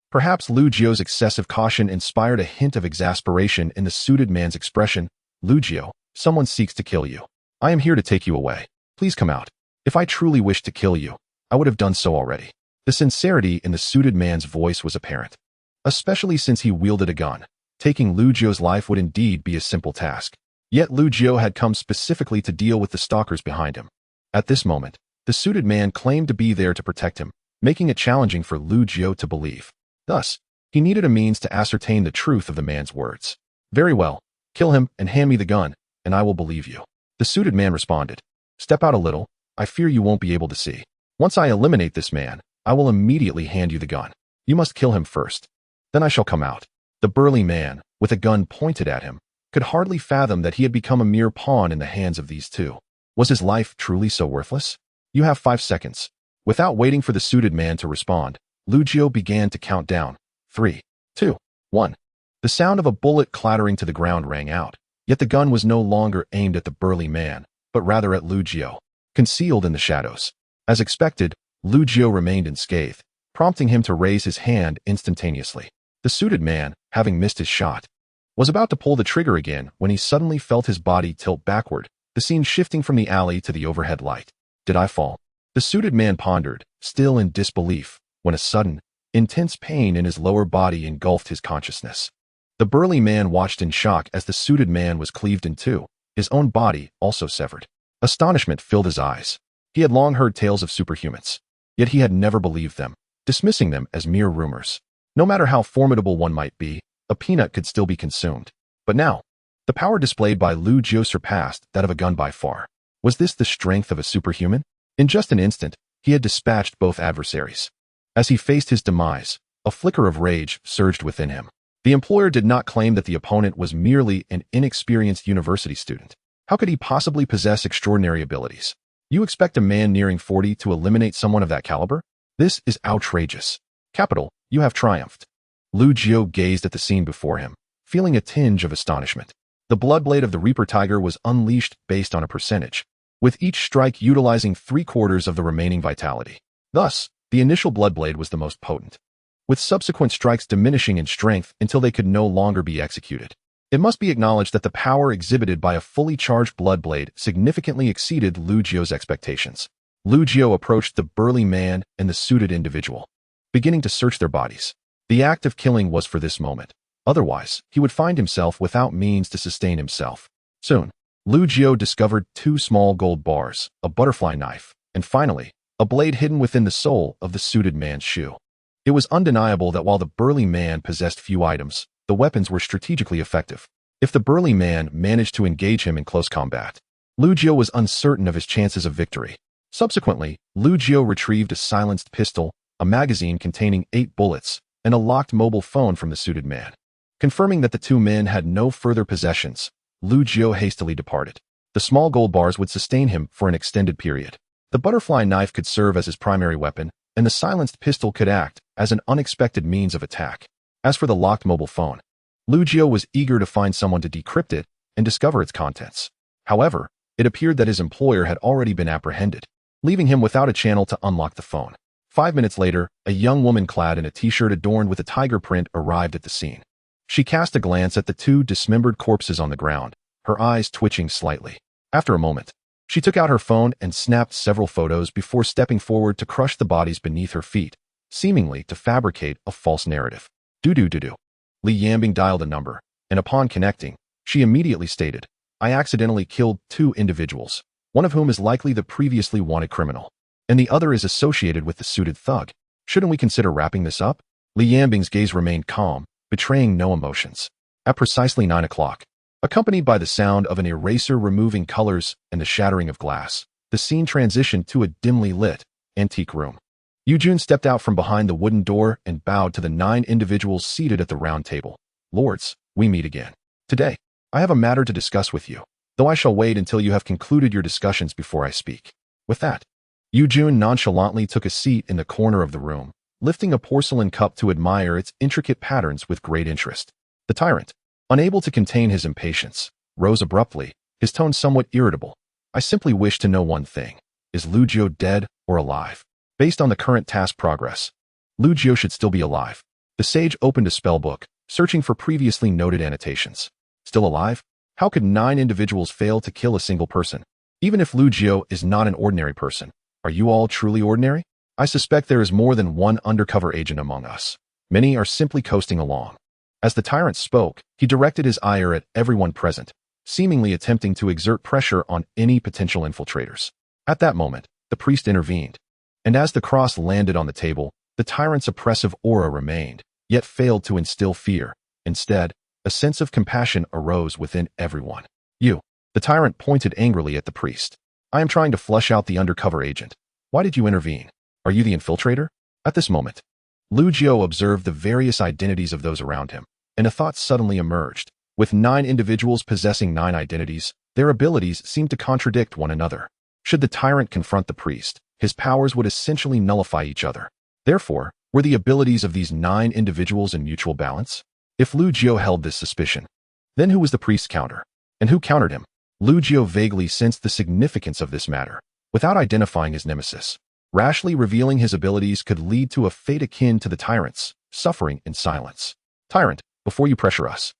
Perhaps Lucio's excessive caution inspired a hint of exasperation in the suited man's expression. "Lucio, someone seeks to kill you. I am here to take you away. Please come out. If I truly wished to kill you, I would have done so already." The sincerity in the suited man's voice was apparent, especially since he wielded a gun. Taking Lucio's life would indeed be a simple task. Yet Lucio had come specifically to deal with the stalkers behind him. At this moment, the suited man claimed to be there to protect him, making it challenging for Lucio to believe. Thus, he needed a means to ascertain the truth of the man's words. "Very well, kill him and hand me the gun, and I will believe you." The suited man responded. "Step out a little. I fear you won't be able to see. Once I eliminate this man, I will immediately hand you the gun. You must kill him first. Then I shall come out." The burly man, with a gun pointed at him, could hardly fathom that he had become a mere pawn in the hands of these two. Was his life truly so worthless? "You have 5 seconds. Without waiting for the suited man to respond, Lucio began to count down. 3, 2, 1. The sound of a bullet clattering to the ground rang out, yet the gun was no longer aimed at the burly man, but rather at Lucio, concealed in the shadows. As expected, Lucio remained unscathed, prompting him to raise his hand instantaneously. The suited man, having missed his shot, was about to pull the trigger again when he suddenly felt his body tilt backward, the scene shifting from the alley to the overhead light. "Did I fall?" The suited man pondered, still in disbelief, when a sudden, intense pain in his lower body engulfed his consciousness. The burly man watched in shock as the suited man was cleaved in two, his own body also severed. Astonishment filled his eyes. He had long heard tales of superhumans, Yet he had never believed them, dismissing them as mere rumors. No matter how formidable one might be, a peanut could still be consumed. But now, the power displayed by Lu Jiu surpassed that of a gun by far. Was this the strength of a superhuman? In just an instant, he had dispatched both adversaries. As he faced his demise, a flicker of rage surged within him. The employer did not claim that the opponent was merely an inexperienced university student. How could he possibly possess extraordinary abilities? You expect a man nearing 40 to eliminate someone of that caliber? This is outrageous. Capital, you have triumphed. Lu Jiu gazed at the scene before him, feeling a tinge of astonishment. The bloodblade of the Reaper Tiger was unleashed based on a percentage, with each strike utilizing 3/4 of the remaining vitality. Thus, the initial bloodblade was the most potent, with subsequent strikes diminishing in strength until they could no longer be executed. It must be acknowledged that the power exhibited by a fully charged bloodblade significantly exceeded Lu Jiu's expectations. Lu Jiu approached the burly man and the suited individual, beginning to search their bodies. The act of killing was for this moment. Otherwise, he would find himself without means to sustain himself. Soon, Lu Jiu discovered 2 small gold bars, a butterfly knife, and finally, a blade hidden within the sole of the suited man's shoe. It was undeniable that while the burly man possessed few items, the weapons were strategically effective. If the burly man managed to engage him in close combat, Lu Jiu was uncertain of his chances of victory. Subsequently, Lu Jiu retrieved a silenced pistol, a magazine containing 8 bullets, and a locked mobile phone from the suited man. Confirming that the 2 men had no further possessions, Lu Jiu hastily departed. The small gold bars would sustain him for an extended period. The butterfly knife could serve as his primary weapon, and the silenced pistol could act as an unexpected means of attack. As for the locked mobile phone, Lu Jiu was eager to find someone to decrypt it and discover its contents. However, it appeared that his employer had already been apprehended, leaving him without a channel to unlock the phone. 5 minutes later, a young woman clad in a t-shirt adorned with a tiger print arrived at the scene. She cast a glance at the 2 dismembered corpses on the ground, her eyes twitching slightly. After a moment, she took out her phone and snapped several photos before stepping forward to crush the bodies beneath her feet, seemingly to fabricate a false narrative. Do. Li Yambing dialed a number, and upon connecting, she immediately stated, I accidentally killed 2 individuals, one of whom is likely the previously wanted criminal, and the other is associated with the suited thug. Shouldn't we consider wrapping this up? Li Yambing's gaze remained calm, betraying no emotions. At precisely 9 o'clock, accompanied by the sound of an eraser removing colors and the shattering of glass, the scene transitioned to a dimly lit, antique room. Yujun stepped out from behind the wooden door and bowed to the 9 individuals seated at the round table. Lords, we meet again. Today, I have a matter to discuss with you, though I shall wait until you have concluded your discussions before I speak. With that, Yujun nonchalantly took a seat in the corner of the room, lifting a porcelain cup to admire its intricate patterns with great interest. The tyrant, unable to contain his impatience, rose abruptly, his tone somewhat irritable. I simply wish to know one thing. Is Lu Jiu dead or alive? Based on the current task progress, Lu Jiu should still be alive. The sage opened a spellbook, searching for previously noted annotations. Still alive? How could 9 individuals fail to kill a single person? Even if Lu Jiu is not an ordinary person, are you all truly ordinary? I suspect there is more than one undercover agent among us. Many are simply coasting along. As the tyrant spoke, he directed his ire at everyone present, seemingly attempting to exert pressure on any potential infiltrators. At that moment, the priest intervened, and as the cross landed on the table, the tyrant's oppressive aura remained, yet failed to instill fear. Instead, a sense of compassion arose within everyone. You, the tyrant pointed angrily at the priest. I am trying to flush out the undercover agent. Why did you intervene? Are you the infiltrator? At this moment, Lu Jiu observed the various identities of those around him, and a thought suddenly emerged. With 9 individuals possessing 9 identities, their abilities seemed to contradict one another. Should the tyrant confront the priest, his powers would essentially nullify each other. Therefore, were the abilities of these 9 individuals in mutual balance? If Lu Jiu held this suspicion, then who was the priest's counter? And who countered him? Lu Jiu vaguely sensed the significance of this matter, without identifying his nemesis. Rashly revealing his abilities could lead to a fate akin to the tyrant's, suffering in silence. Tyrant, before you pressure us,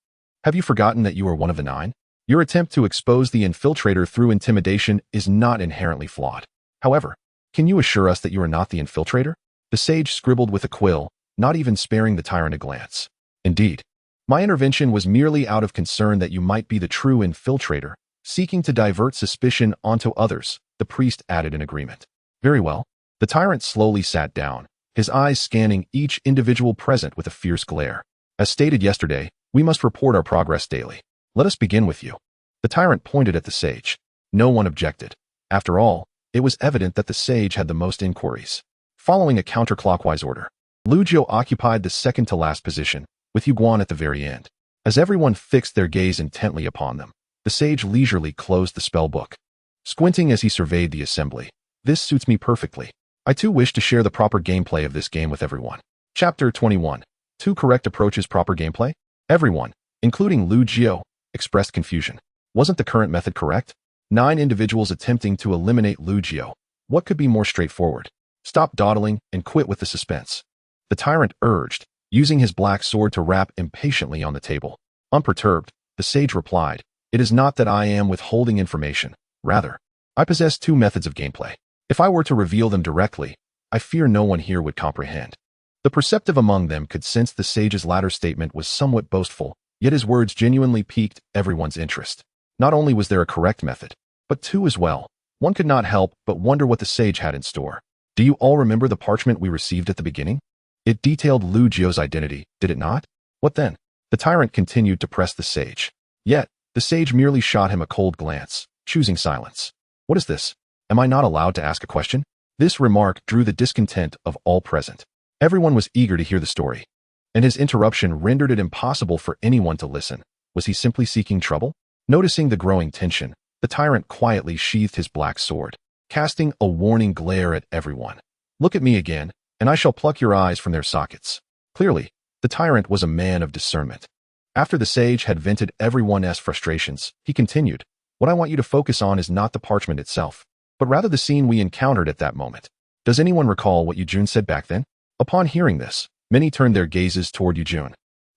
have you forgotten that you are one of the 9? Your attempt to expose the infiltrator through intimidation is not inherently flawed. However, can you assure us that you are not the infiltrator? The sage scribbled with a quill, not even sparing the tyrant a glance. Indeed, my intervention was merely out of concern that you might be the true infiltrator, seeking to divert suspicion onto others, the priest added in agreement. Very well. The tyrant slowly sat down, his eyes scanning each individual present with a fierce glare. As stated yesterday, we must report our progress daily. Let us begin with you. The tyrant pointed at the sage. No one objected. After all, it was evident that the sage had the most inquiries. Following a counterclockwise order, Lu Jiu occupied the second-to-last position, with Yuguan at the very end. As everyone fixed their gaze intently upon them, the sage leisurely closed the spell book. Squinting as he surveyed the assembly, "This suits me perfectly. I too wish to share the proper gameplay of this game with everyone." Chapter 21. 2 Correct Approaches Proper Gameplay? Everyone, including Lu Jiu, expressed confusion. Wasn't the current method correct? 9 individuals attempting to eliminate Lu Jiu. What could be more straightforward? Stop dawdling and quit with the suspense. The tyrant urged, using his black sword to rap impatiently on the table. Unperturbed, the sage replied, "It is not that I am withholding information. Rather, I possess 2 methods of gameplay. If I were to reveal them directly, I fear no one here would comprehend." The perceptive among them could sense the sage's latter statement was somewhat boastful, yet his words genuinely piqued everyone's interest. Not only was there a correct method, but 2 as well. One could not help but wonder what the sage had in store. Do you all remember the parchment we received at the beginning? It detailed Lu Jiu's identity, did it not? What then? The tyrant continued to press the sage. Yet, the sage merely shot him a cold glance, choosing silence. What is this? Am I not allowed to ask a question? This remark drew the discontent of all present. Everyone was eager to hear the story, and his interruption rendered it impossible for anyone to listen. Was he simply seeking trouble? Noticing the growing tension, the tyrant quietly sheathed his black sword, casting a warning glare at everyone. "Look at me again, and I shall pluck your eyes from their sockets." Clearly, the tyrant was a man of discernment. After the sage had vented everyone's frustrations, he continued, "What I want you to focus on is not the parchment itself, but rather the scene we encountered at that moment. Does anyone recall what Yujun said back then?" Upon hearing this, many turned their gazes toward Yujun,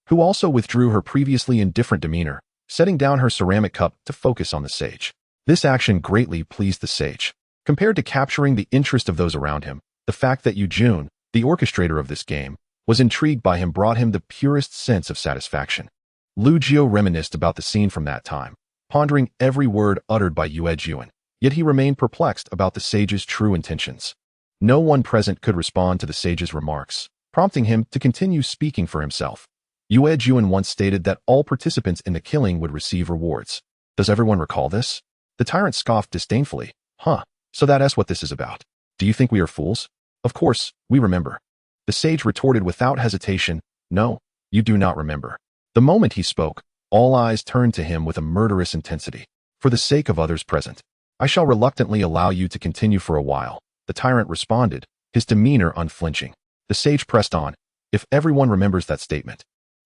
who also withdrew her previously indifferent demeanor, setting down her ceramic cup to focus on the sage. This action greatly pleased the sage. Compared to capturing the interest of those around him, the fact that Yujun, the orchestrator of this game, was intrigued by him brought him the purest sense of satisfaction. Lu Jiu reminisced about the scene from that time, pondering every word uttered by Yue Juan, yet he remained perplexed about the sage's true intentions. No one present could respond to the sage's remarks, prompting him to continue speaking for himself. Yue Juan once stated that all participants in the killing would receive rewards. Does everyone recall this? The tyrant scoffed disdainfully. "Huh, so that's what this is about. Do you think we are fools? Of course, we remember." The sage retorted without hesitation, "No, you do not remember." The moment he spoke, all eyes turned to him with a murderous intensity. "For the sake of others present, I shall reluctantly allow you to continue for a while," the tyrant responded, his demeanor unflinching. The sage pressed on, "If everyone remembers that statement,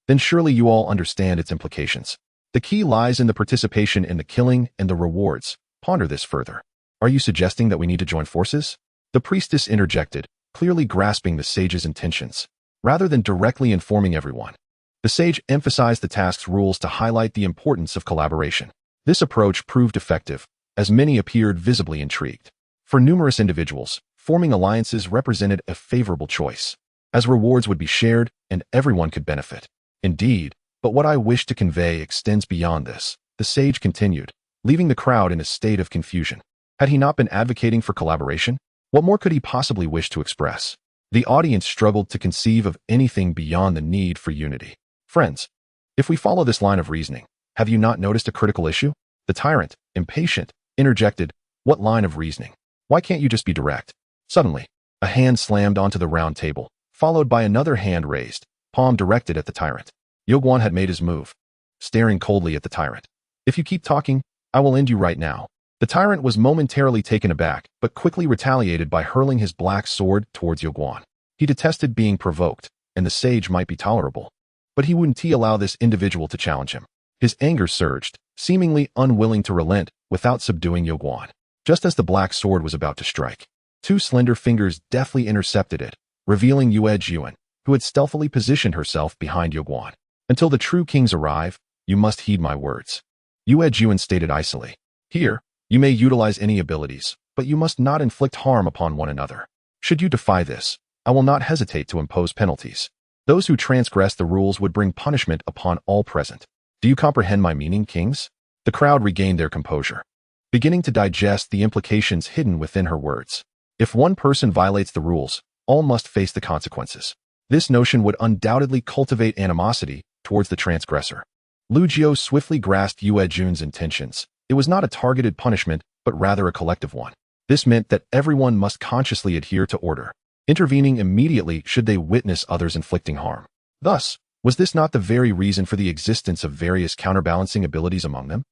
then surely you all understand its implications. The key lies in the participation in the killing and the rewards. Ponder this further. Are you suggesting that we need to join forces?" The priestess interjected, clearly grasping the sage's intentions. Rather than directly informing everyone, the sage emphasized the task's rules to highlight the importance of collaboration. This approach proved effective, as many appeared visibly intrigued. For numerous individuals, forming alliances represented a favorable choice, as rewards would be shared and everyone could benefit. Indeed, but what I wish to convey extends beyond this, the sage continued, leaving the crowd in a state of confusion. Had he not been advocating for collaboration? What more could he possibly wish to express? The audience struggled to conceive of anything beyond the need for unity. Friends, if we follow this line of reasoning, have you not noticed a critical issue? The tyrant, impatient, interjected, "What line of reasoning? Why can't you just be direct?" Suddenly, a hand slammed onto the round table, followed by another hand raised, palm directed at the tyrant. Yoguan had made his move, staring coldly at the tyrant. "If you keep talking, I will end you right now." The tyrant was momentarily taken aback, but quickly retaliated by hurling his black sword towards Yoguan. He detested being provoked, and the sage might be tolerable, but he wouldn't allow this individual to challenge him. His anger surged, seemingly unwilling to relent without subduing Yoguan. Just as the black sword was about to strike, 2 slender fingers deftly intercepted it, revealing Yue Juan, who had stealthily positioned herself behind Yoguan. "Until the true kings arrive, you must heed my words," Yue Juan stated icily. "Here, you may utilize any abilities, but you must not inflict harm upon one another. Should you defy this, I will not hesitate to impose penalties. Those who transgress the rules would bring punishment upon all present. Do you comprehend my meaning, kings?" The crowd regained their composure, beginning to digest the implications hidden within her words. If one person violates the rules, all must face the consequences. This notion would undoubtedly cultivate animosity towards the transgressor. Lu Jiao swiftly grasped Yue Jun's intentions. It was not a targeted punishment, but rather a collective one. This meant that everyone must consciously adhere to order, intervening immediately should they witness others inflicting harm. Thus, was this not the very reason for the existence of various counterbalancing abilities among them?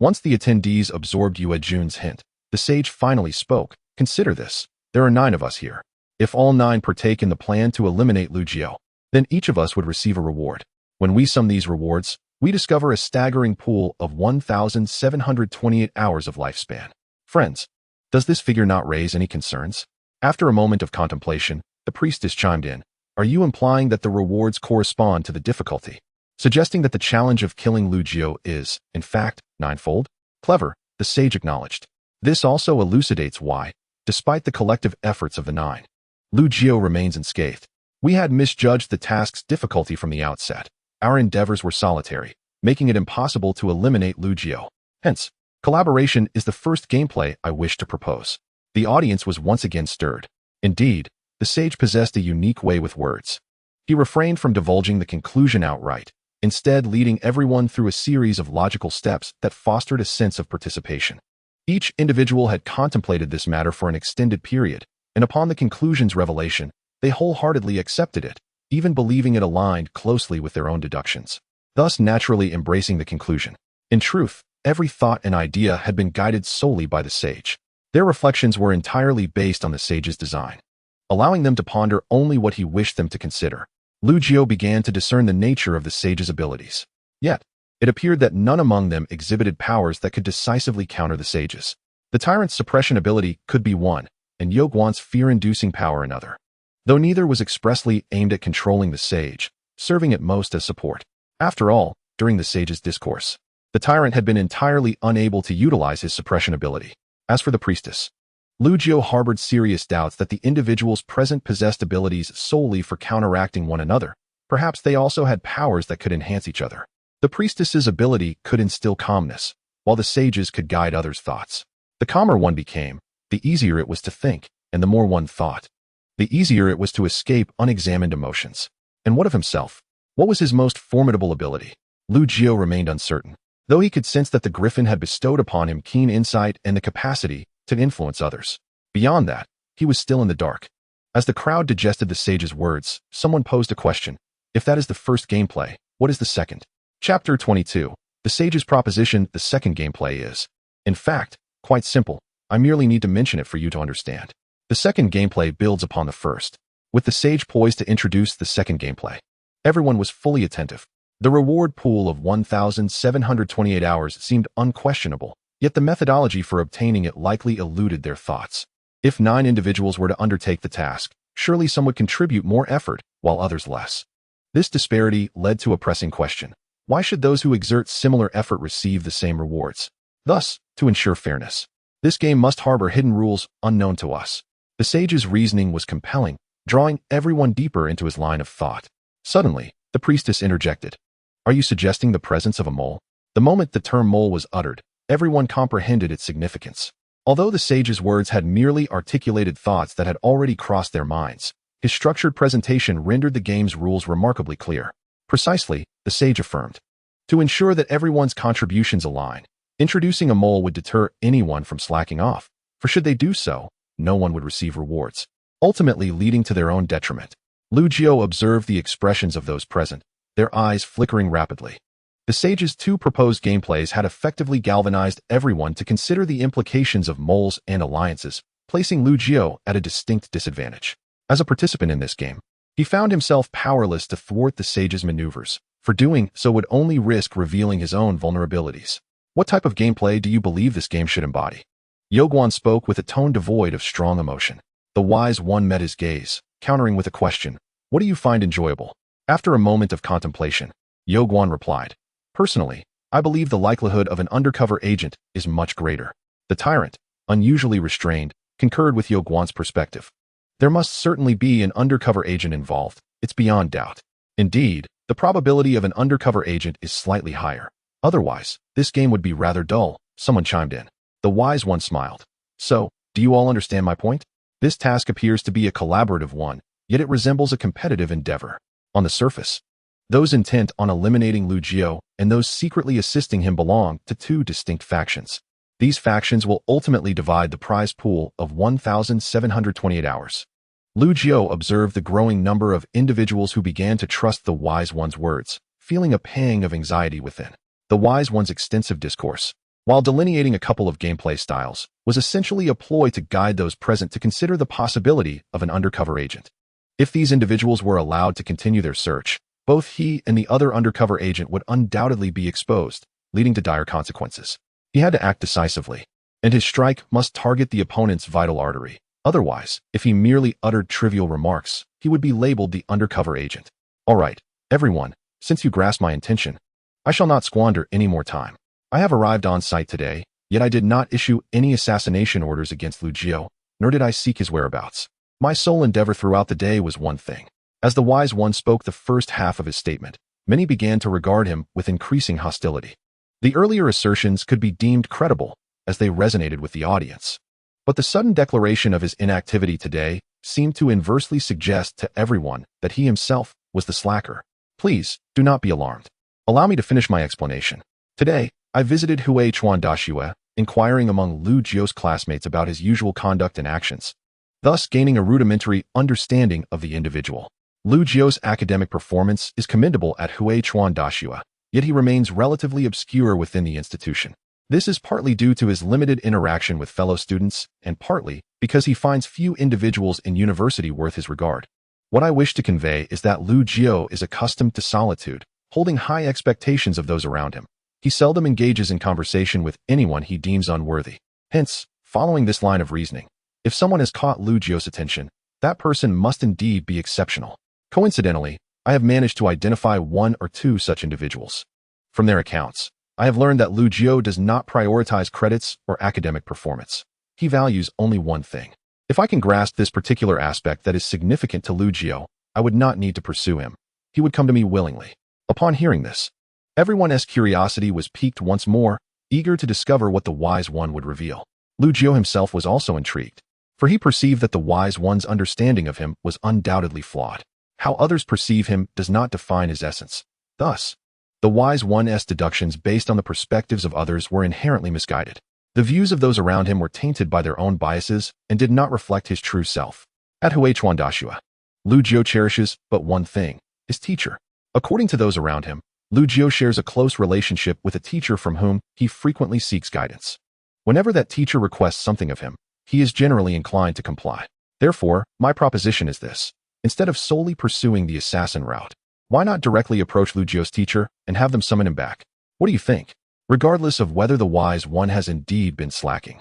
Once the attendees absorbed Yue Jun's hint, the sage finally spoke. Consider this. There are 9 of us here. If all 9 partake in the plan to eliminate Lu Jiao, then each of us would receive a reward. When we sum these rewards, we discover a staggering pool of 1,728 hours of lifespan. Friends, does this figure not raise any concerns? After a moment of contemplation, the priestess chimed in. Are you implying that the rewards correspond to the difficulty, suggesting that the challenge of killing Lu Jiao is, in fact, 9-fold? Clever, the sage acknowledged. This also elucidates why, despite the collective efforts of the 9, Lu Jiao remains unscathed. We had misjudged the task's difficulty from the outset. Our endeavors were solitary, making it impossible to eliminate Lu Jiao. Hence, collaboration is the first gameplay I wish to propose. The audience was once again stirred. Indeed, the sage possessed a unique way with words. He refrained from divulging the conclusion outright, instead leading everyone through a series of logical steps that fostered a sense of participation. Each individual had contemplated this matter for an extended period, and upon the conclusion's revelation, they wholeheartedly accepted it, even believing it aligned closely with their own deductions, thus naturally embracing the conclusion. In truth, every thought and idea had been guided solely by the sage. Their reflections were entirely based on the sage's design, allowing them to ponder only what he wished them to consider. Lu Jiao began to discern the nature of the sage's abilities. Yet, it appeared that none among them exhibited powers that could decisively counter the sage's. The tyrant's suppression ability could be one, and Yoguan's fear-inducing power another, though neither was expressly aimed at controlling the sage, serving at most as support. After all, during the sage's discourse, the tyrant had been entirely unable to utilize his suppression ability. As for the priestess, Lu Jiao harbored serious doubts that the individuals present possessed abilities solely for counteracting one another. Perhaps they also had powers that could enhance each other. The priestess's ability could instill calmness, while the sage's could guide others' thoughts. The calmer one became, the easier it was to think, and the more one thought, the easier it was to escape unexamined emotions. And what of himself? What was his most formidable ability? Lu Jiao remained uncertain, though he could sense that the griffin had bestowed upon him keen insight and the capacity to influence others. Beyond that, he was still in the dark. As the crowd digested the sage's words, someone posed a question. If that is the first gameplay, what is the second? Chapter 22. The sage's proposition. The second gameplay is, in fact, quite simple. I merely need to mention it for you to understand. The second gameplay builds upon the first, with the sage poised to introduce the second gameplay. Everyone was fully attentive. The reward pool of 1,728 hours seemed unquestionable, yet the methodology for obtaining it likely eluded their thoughts. If 9 individuals were to undertake the task, surely some would contribute more effort, while others less. This disparity led to a pressing question. Why should those who exert similar effort receive the same rewards? Thus, to ensure fairness, this game must harbor hidden rules unknown to us. The sage's reasoning was compelling, drawing everyone deeper into his line of thought. Suddenly, the priestess interjected. Are you suggesting the presence of a mole? The moment the term mole was uttered, everyone comprehended its significance. Although the sage's words had merely articulated thoughts that had already crossed their minds, his structured presentation rendered the game's rules remarkably clear. Precisely, the sage affirmed. To ensure that everyone's contributions align, introducing a mole would deter anyone from slacking off, for should they do so, no one would receive rewards, ultimately leading to their own detriment. Lu Jiao observed the expressions of those present, their eyes flickering rapidly. The sage's 2 proposed gameplays had effectively galvanized everyone to consider the implications of moles and alliances, placing Lu Jiao at a distinct disadvantage. As a participant in this game, he found himself powerless to thwart the sage's maneuvers. For doing so would only risk revealing his own vulnerabilities. What type of gameplay do you believe this game should embody? Yoguan spoke with a tone devoid of strong emotion. The wise one met his gaze, countering with a question. What do you find enjoyable? After a moment of contemplation, Yoguan replied. Personally, I believe the likelihood of an undercover agent is much greater. The tyrant, unusually restrained, concurred with Yoguan's perspective. There must certainly be an undercover agent involved. It's beyond doubt. Indeed, the probability of an undercover agent is slightly higher. Otherwise, this game would be rather dull, someone chimed in. The wise one smiled. So, do you all understand my point? This task appears to be a collaborative one, yet it resembles a competitive endeavor. On the surface, those intent on eliminating Lu Jiao and those secretly assisting him belong to two distinct factions. These factions will ultimately divide the prize pool of 1,728 hours. Lu Jiao observed the growing number of individuals who began to trust the Wise One's words, feeling a pang of anxiety within. The Wise One's extensive discourse, while delineating a couple of gameplay styles, was essentially a ploy to guide those present to consider the possibility of an undercover agent. If these individuals were allowed to continue their search, both he and the other undercover agent would undoubtedly be exposed, leading to dire consequences. He had to act decisively, and his strike must target the opponent's vital artery. Otherwise, if he merely uttered trivial remarks, he would be labeled the undercover agent. All right, everyone, since you grasp my intention, I shall not squander any more time. I have arrived on site today, yet I did not issue any assassination orders against Lu Jiao, nor did I seek his whereabouts. My sole endeavor throughout the day was one thing. As the Wise One spoke the first half of his statement, many began to regard him with increasing hostility. The earlier assertions could be deemed credible, as they resonated with the audience. But the sudden declaration of his inactivity today seemed to inversely suggest to everyone that he himself was the slacker. Please, do not be alarmed. Allow me to finish my explanation. Today, I visited Hui Chuan Dashue, inquiring among Lu Jiao's classmates about his usual conduct and actions, thus gaining a rudimentary understanding of the individual. Lu Jiao's academic performance is commendable at Hui Chuan Dashue, yet he remains relatively obscure within the institution. This is partly due to his limited interaction with fellow students, and partly because he finds few individuals in university worth his regard. What I wish to convey is that Lu Jiao is accustomed to solitude, holding high expectations of those around him. He seldom engages in conversation with anyone he deems unworthy. Hence, following this line of reasoning, if someone has caught Lu Jiao's attention, that person must indeed be exceptional. Coincidentally, I have managed to identify one or two such individuals. From their accounts, I have learned that Lu Jiao does not prioritize credits or academic performance. He values only one thing. If I can grasp this particular aspect that is significant to Lu Jiao, I would not need to pursue him. He would come to me willingly. Upon hearing this, everyone's curiosity was piqued once more, eager to discover what the Wise One would reveal. Lu Jiao himself was also intrigued, for he perceived that the Wise One's understanding of him was undoubtedly flawed. How others perceive him does not define his essence. Thus, the Wise One's deductions based on the perspectives of others were inherently misguided. The views of those around him were tainted by their own biases and did not reflect his true self. At Hui Chuan Dashue, Lu Jiao cherishes but one thing, his teacher. According to those around him, Lu Jiao shares a close relationship with a teacher from whom he frequently seeks guidance. Whenever that teacher requests something of him, he is generally inclined to comply. Therefore, my proposition is this. Instead of solely pursuing the assassin route, why not directly approach Lu Jiao's teacher and have them summon him back? What do you think? Regardless of whether the Wise One has indeed been slacking,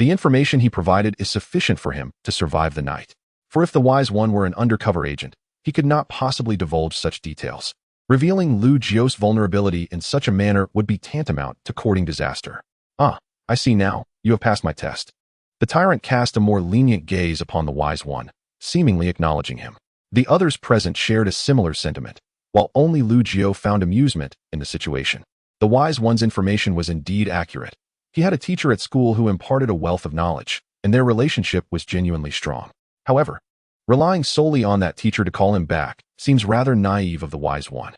the information he provided is sufficient for him to survive the night. For if the Wise One were an undercover agent, he could not possibly divulge such details. Revealing Lu Jiao's vulnerability in such a manner would be tantamount to courting disaster. Ah, I see now, you have passed my test. The tyrant cast a more lenient gaze upon the Wise One, seemingly acknowledging him. The others present shared a similar sentiment, while only Lu Jiao found amusement in the situation. The Wise One's information was indeed accurate. He had a teacher at school who imparted a wealth of knowledge, and their relationship was genuinely strong. However, relying solely on that teacher to call him back seems rather naive of the Wise One.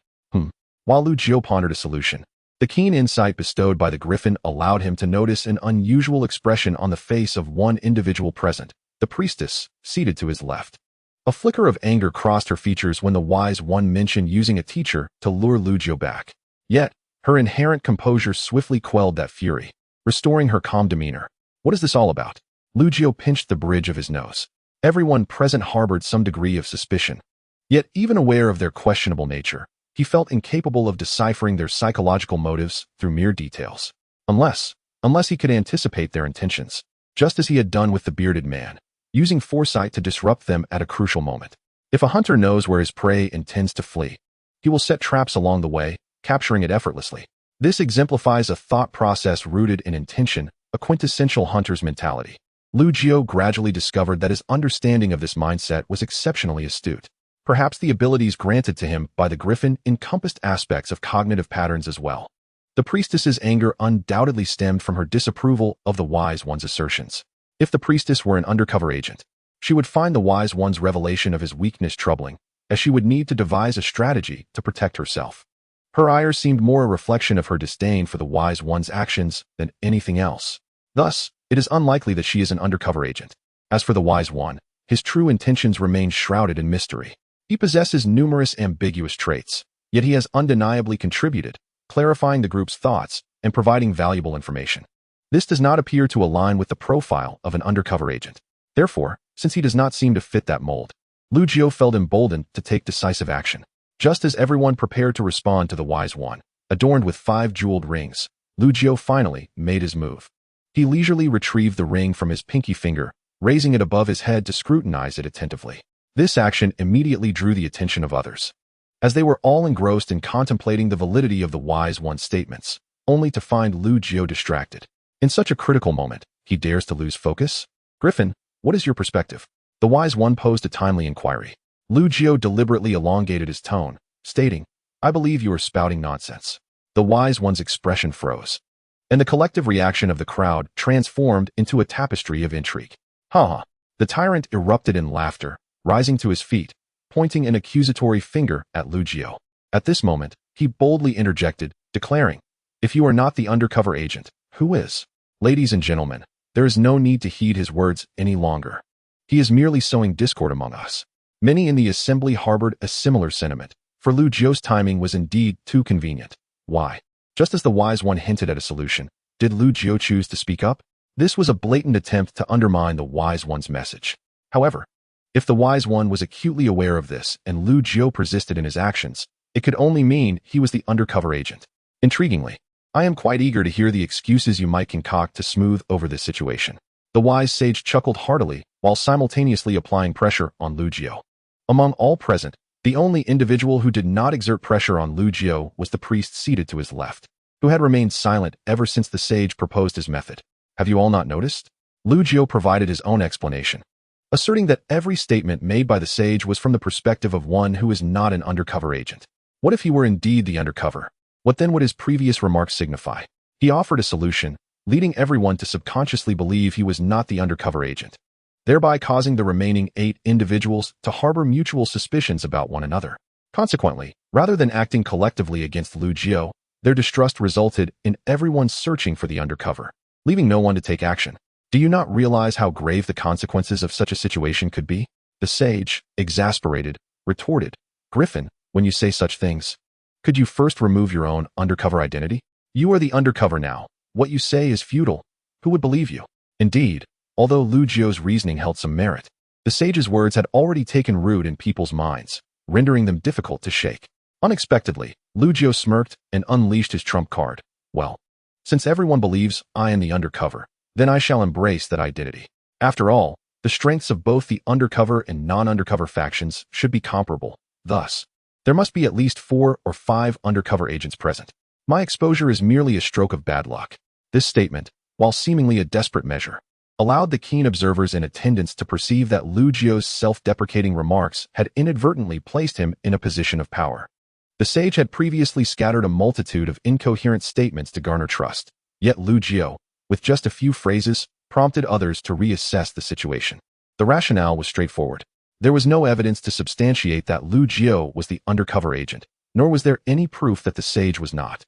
While Lu Jiao pondered a solution, the keen insight bestowed by the Griffin allowed him to notice an unusual expression on the face of one individual present, the priestess, seated to his left. A flicker of anger crossed her features when the Wise One mentioned using a teacher to lure Lu Jiao back. Yet, her inherent composure swiftly quelled that fury, restoring her calm demeanor. What is this all about? Lu Jiao pinched the bridge of his nose. Everyone present harbored some degree of suspicion. Yet, even aware of their questionable nature, he felt incapable of deciphering their psychological motives through mere details. Unless he could anticipate their intentions, just as he had done with the bearded man, using foresight to disrupt them at a crucial moment. If a hunter knows where his prey intends to flee, he will set traps along the way, capturing it effortlessly. This exemplifies a thought process rooted in intention, a quintessential hunter's mentality. Lu Jiao gradually discovered that his understanding of this mindset was exceptionally astute. Perhaps the abilities granted to him by the Griffin encompassed aspects of cognitive patterns as well. The priestess's anger undoubtedly stemmed from her disapproval of the Wise One's assertions. If the priestess were an undercover agent, She would find the Wise One's revelation of his weakness troubling, as she would need to devise a strategy to protect herself. Her ire seemed more a reflection of her disdain for the Wise One's actions than anything else. Thus, it is unlikely that she is an undercover agent. As for the Wise One, his true intentions remain shrouded in mystery. He possesses numerous ambiguous traits, yet he has undeniably contributed, clarifying the group's thoughts and providing valuable information. This does not appear to align with the profile of an undercover agent. Therefore, since he does not seem to fit that mold, Lu Jiu felt emboldened to take decisive action. Just as everyone prepared to respond to the Wise One, adorned with 5 jeweled rings, Lu Jiu finally made his move. He leisurely retrieved the ring from his pinky finger, raising it above his head to scrutinize it attentively. This action immediately drew the attention of others, as they were all engrossed in contemplating the validity of the Wise One's statements, only to find Lu Jiu distracted. In such a critical moment, he dares to lose focus? Griffin, what is your perspective? The Wise One posed a timely inquiry. Lu Jiu deliberately elongated his tone, stating, I believe you are spouting nonsense. The Wise One's expression froze, and the collective reaction of the crowd transformed into a tapestry of intrigue. Ha! The tyrant erupted in laughter, rising to his feet, pointing an accusatory finger at Lu Jiu. At this moment, he boldly interjected, declaring, If you are not the undercover agent, who is? Ladies and gentlemen, there is no need to heed his words any longer. He is merely sowing discord among us. Many in the assembly harbored a similar sentiment, for Lu Jiu's timing was indeed too convenient. Why? Just as the Wise One hinted at a solution, did Lu Jiu choose to speak up? This was a blatant attempt to undermine the Wise One's message. However, if the Wise One was acutely aware of this and Lu Jiu persisted in his actions, it could only mean he was the undercover agent. Intriguingly, I am quite eager to hear the excuses you might concoct to smooth over this situation. The wise sage chuckled heartily while simultaneously applying pressure on Lu Jiu. Among all present, the only individual who did not exert pressure on Lu Jiu was the priest seated to his left, who had remained silent ever since the sage proposed his method. Have you all not noticed? Lu Jiu provided his own explanation, asserting that every statement made by the sage was from the perspective of one who is not an undercover agent. What if he were indeed the undercover? What then would his previous remarks signify? He offered a solution, leading everyone to subconsciously believe he was not the undercover agent, thereby causing the remaining 8 individuals to harbor mutual suspicions about one another. Consequently, rather than acting collectively against Lu Jiu, their distrust resulted in everyone searching for the undercover, leaving no one to take action. Do you not realize how grave the consequences of such a situation could be? The sage, exasperated, retorted, Griffin, when you say such things, could you first remove your own undercover identity? You are the undercover now. What you say is futile. Who would believe you? Indeed, although Lu Jiu's reasoning held some merit, the sage's words had already taken root in people's minds, rendering them difficult to shake. Unexpectedly, Lu Jiu smirked and unleashed his trump card. Well, since everyone believes I am the undercover, then I shall embrace that identity. After all, the strengths of both the undercover and non-undercover factions should be comparable. Thus, there must be at least 4 or 5 undercover agents present. My exposure is merely a stroke of bad luck. This statement, while seemingly a desperate measure, allowed the keen observers in attendance to perceive that Lu Jiu's self-deprecating remarks had inadvertently placed him in a position of power. The sage had previously scattered a multitude of incoherent statements to garner trust, yet Lu Jiu, with just a few phrases, prompted others to reassess the situation. The rationale was straightforward. There was no evidence to substantiate that Lu Jiu was the undercover agent, nor was there any proof that the sage was not.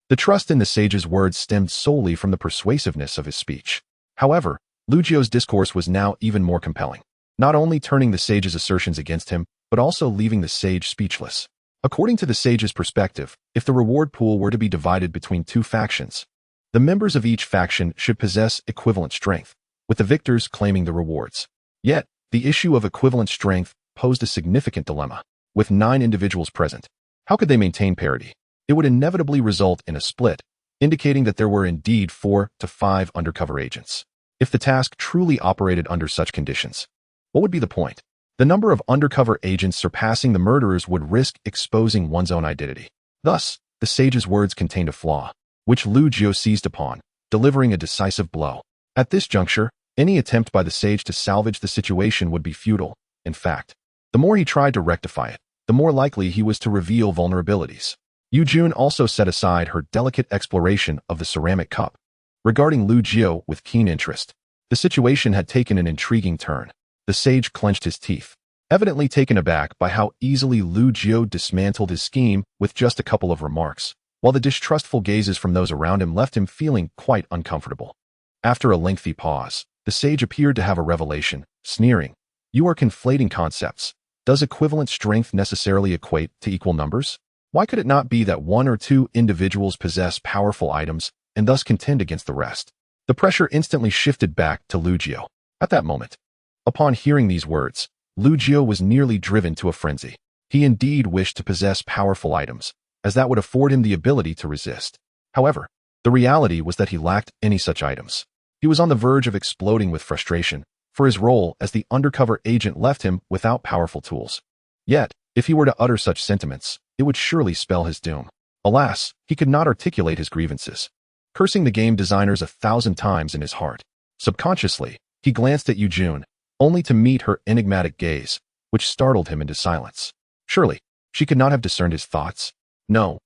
The trust in the sage's words stemmed solely from the persuasiveness of his speech. However, Lu Jiu's discourse was now even more compelling, not only turning the sage's assertions against him, but also leaving the sage speechless. According to the sage's perspective, if the reward pool were to be divided between 2 factions, the members of each faction should possess equivalent strength, with the victors claiming the rewards. Yet, the issue of equivalent strength posed a significant dilemma. With 9 individuals present, how could they maintain parity? It would inevitably result in a split, indicating that there were indeed 4 to 5 undercover agents. If the task truly operated under such conditions, what would be the point? The number of undercover agents surpassing the murderers would risk exposing one's own identity. Thus, the sage's words contained a flaw, which Lu Jiu seized upon, delivering a decisive blow. At this juncture, any attempt by the sage to salvage the situation would be futile. In fact, the more he tried to rectify it, the more likely he was to reveal vulnerabilities. Yu Jun also set aside her delicate exploration of the ceramic cup, regarding Lu Jiu with keen interest. The situation had taken an intriguing turn. The sage clenched his teeth, evidently taken aback by how easily Lu Jiu dismantled his scheme with just a couple of remarks, while the distrustful gazes from those around him left him feeling quite uncomfortable. After a lengthy pause, the sage appeared to have a revelation, sneering, "You are conflating concepts. Does equivalent strength necessarily equate to equal numbers? Why could it not be that one or two individuals possess powerful items and thus contend against the rest?" The pressure instantly shifted back to Lu Jiu. At that moment, upon hearing these words, Lu Jiu was nearly driven to a frenzy. He indeed wished to possess powerful items, as that would afford him the ability to resist. However, the reality was that he lacked any such items. He was on the verge of exploding with frustration, for his role as the undercover agent left him without powerful tools. Yet, if he were to utter such sentiments, it would surely spell his doom. Alas, he could not articulate his grievances, cursing the game designers 1,000 times in his heart. Subconsciously, he glanced at Yujun, only to meet her enigmatic gaze, which startled him into silence. Surely, she could not have discerned his thoughts. No,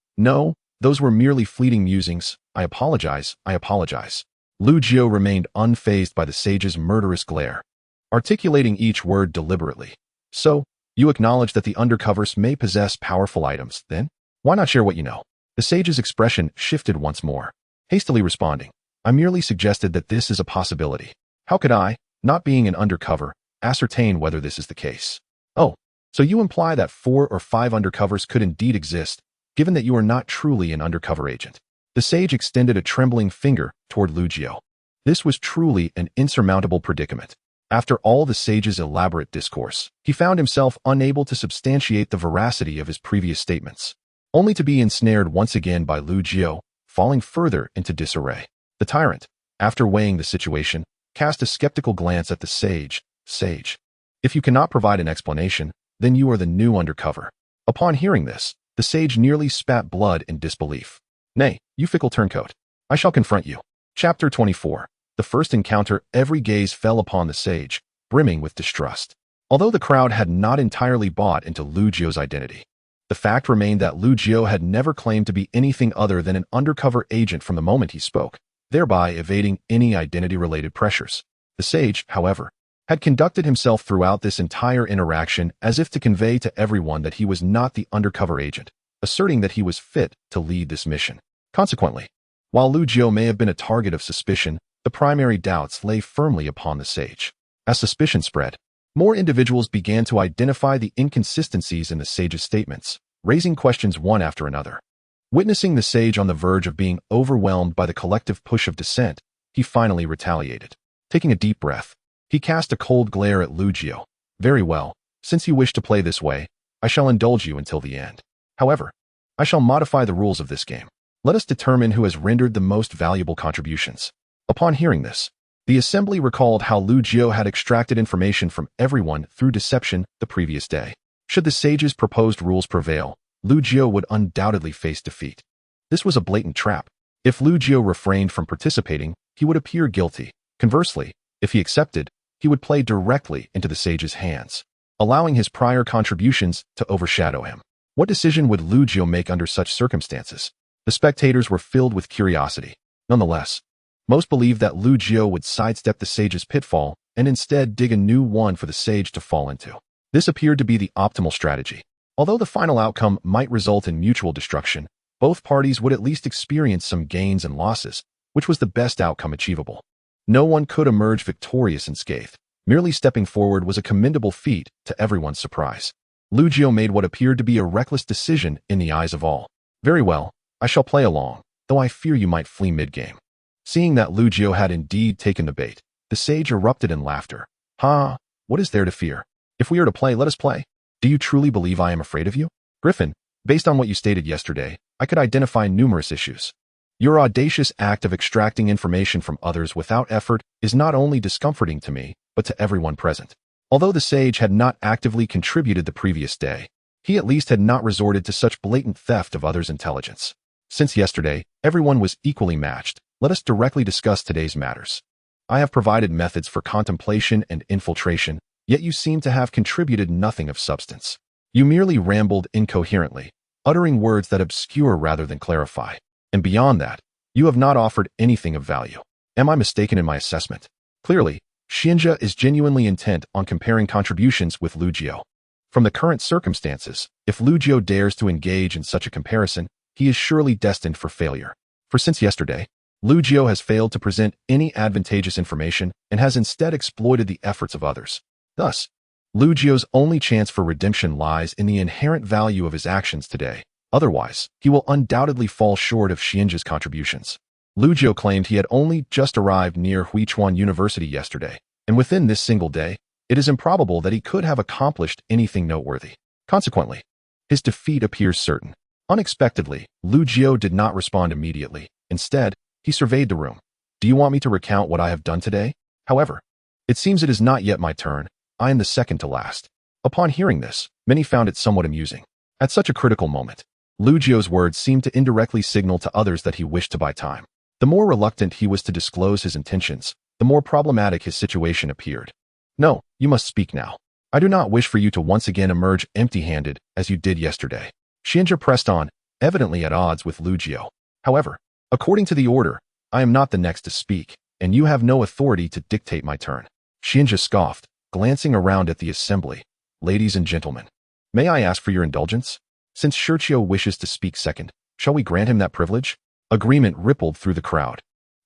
those were merely fleeting musings. I apologize. Lu Jiu remained unfazed by the sage's murderous glare, articulating each word deliberately. "So, you acknowledge that the undercovers may possess powerful items, then? Why not share what you know?" The sage's expression shifted once more, hastily responding, "I merely suggested that this is a possibility. How could I, not being an undercover, ascertain whether this is the case?" "Oh, so you imply that 4 or 5 undercovers could indeed exist, given that you are not truly an undercover agent." The sage extended a trembling finger toward Lu Jiu. This was truly an insurmountable predicament. After all the sage's elaborate discourse, he found himself unable to substantiate the veracity of his previous statements, only to be ensnared once again by Lu Jiu, falling further into disarray. The tyrant, after weighing the situation, cast a skeptical glance at the sage. "Sage, if you cannot provide an explanation, then you are the new undercover." Upon hearing this, the sage nearly spat blood in disbelief. "Nay, you fickle turncoat. I shall confront you." Chapter 24. The first encounter. Every gaze fell upon the sage, brimming with distrust. Although the crowd had not entirely bought into Lu Jiu's identity, the fact remained that Lu Jiu had never claimed to be anything other than an undercover agent from the moment he spoke, thereby evading any identity-related pressures. The sage, however, had conducted himself throughout this entire interaction as if to convey to everyone that he was not the undercover agent, asserting that he was fit to lead this mission. Consequently, while Lu Jiu may have been a target of suspicion, the primary doubts lay firmly upon the sage. As suspicion spread, more individuals began to identify the inconsistencies in the sage's statements, raising questions one after another. Witnessing the sage on the verge of being overwhelmed by the collective push of dissent, he finally retaliated. Taking a deep breath, he cast a cold glare at Lu Jiu. "Very well, since you wish to play this way, I shall indulge you until the end. However, I shall modify the rules of this game. Let us determine who has rendered the most valuable contributions." Upon hearing this, the assembly recalled how Lu Jiu had extracted information from everyone through deception the previous day. Should the sage's proposed rules prevail, Lu Jiu would undoubtedly face defeat. This was a blatant trap. If Lu Jiu refrained from participating, he would appear guilty. Conversely, if he accepted, he would play directly into the sage's hands, allowing his prior contributions to overshadow him. What decision would Lu Jiu make under such circumstances? The spectators were filled with curiosity. Nonetheless, most believed that Lu Jiu would sidestep the sage's pitfall and instead dig a new one for the sage to fall into. This appeared to be the optimal strategy. Although the final outcome might result in mutual destruction, both parties would at least experience some gains and losses, which was the best outcome achievable. No one could emerge victorious unscathed. Merely stepping forward was a commendable feat to everyone's surprise. Lu Jiu made what appeared to be a reckless decision in the eyes of all. "Very well, I shall play along, though I fear you might flee mid-game." Seeing that Lu Jiu had indeed taken the bait, the sage erupted in laughter. "Ha, what is there to fear? If we are to play, let us play. Do you truly believe I am afraid of you? Griffin, based on what you stated yesterday, I could identify numerous issues. Your audacious act of extracting information from others without effort is not only discomforting to me, but to everyone present." Although the sage had not actively contributed the previous day, he at least had not resorted to such blatant theft of others' intelligence. Since yesterday, everyone was equally matched. Let us directly discuss today's matters. I have provided methods for contemplation and infiltration, yet you seem to have contributed nothing of substance. You merely rambled incoherently, uttering words that obscure rather than clarify. And beyond that, you have not offered anything of value. Am I mistaken in my assessment? Clearly, Xianjia is genuinely intent on comparing contributions with Lu Jiao. From the current circumstances, if Lu Jiao dares to engage in such a comparison, he is surely destined for failure. For since yesterday, Lu Jiao has failed to present any advantageous information and has instead exploited the efforts of others. Thus, Lu Jiao's only chance for redemption lies in the inherent value of his actions today. Otherwise, he will undoubtedly fall short of Xianjia's contributions. Lu Jiao claimed he had only just arrived near Huichuan University yesterday, and within this single day, it is improbable that he could have accomplished anything noteworthy. Consequently, his defeat appears certain. Unexpectedly, Lu Jiao did not respond immediately. Instead, he surveyed the room. Do you want me to recount what I have done today? However, it seems it is not yet my turn. I am the second to last. Upon hearing this, many found it somewhat amusing. At such a critical moment, Lu Jiao's words seemed to indirectly signal to others that he wished to buy time. The more reluctant he was to disclose his intentions, the more problematic his situation appeared. No, you must speak now. I do not wish for you to once again emerge empty-handed as you did yesterday. Xianjia pressed on, evidently at odds with Lu Jiao. However, according to the order, I am not the next to speak, and you have no authority to dictate my turn. Xianjia scoffed, glancing around at the assembly. Ladies and gentlemen, may I ask for your indulgence? Since Xiao wishes to speak second, shall we grant him that privilege? Agreement rippled through the crowd,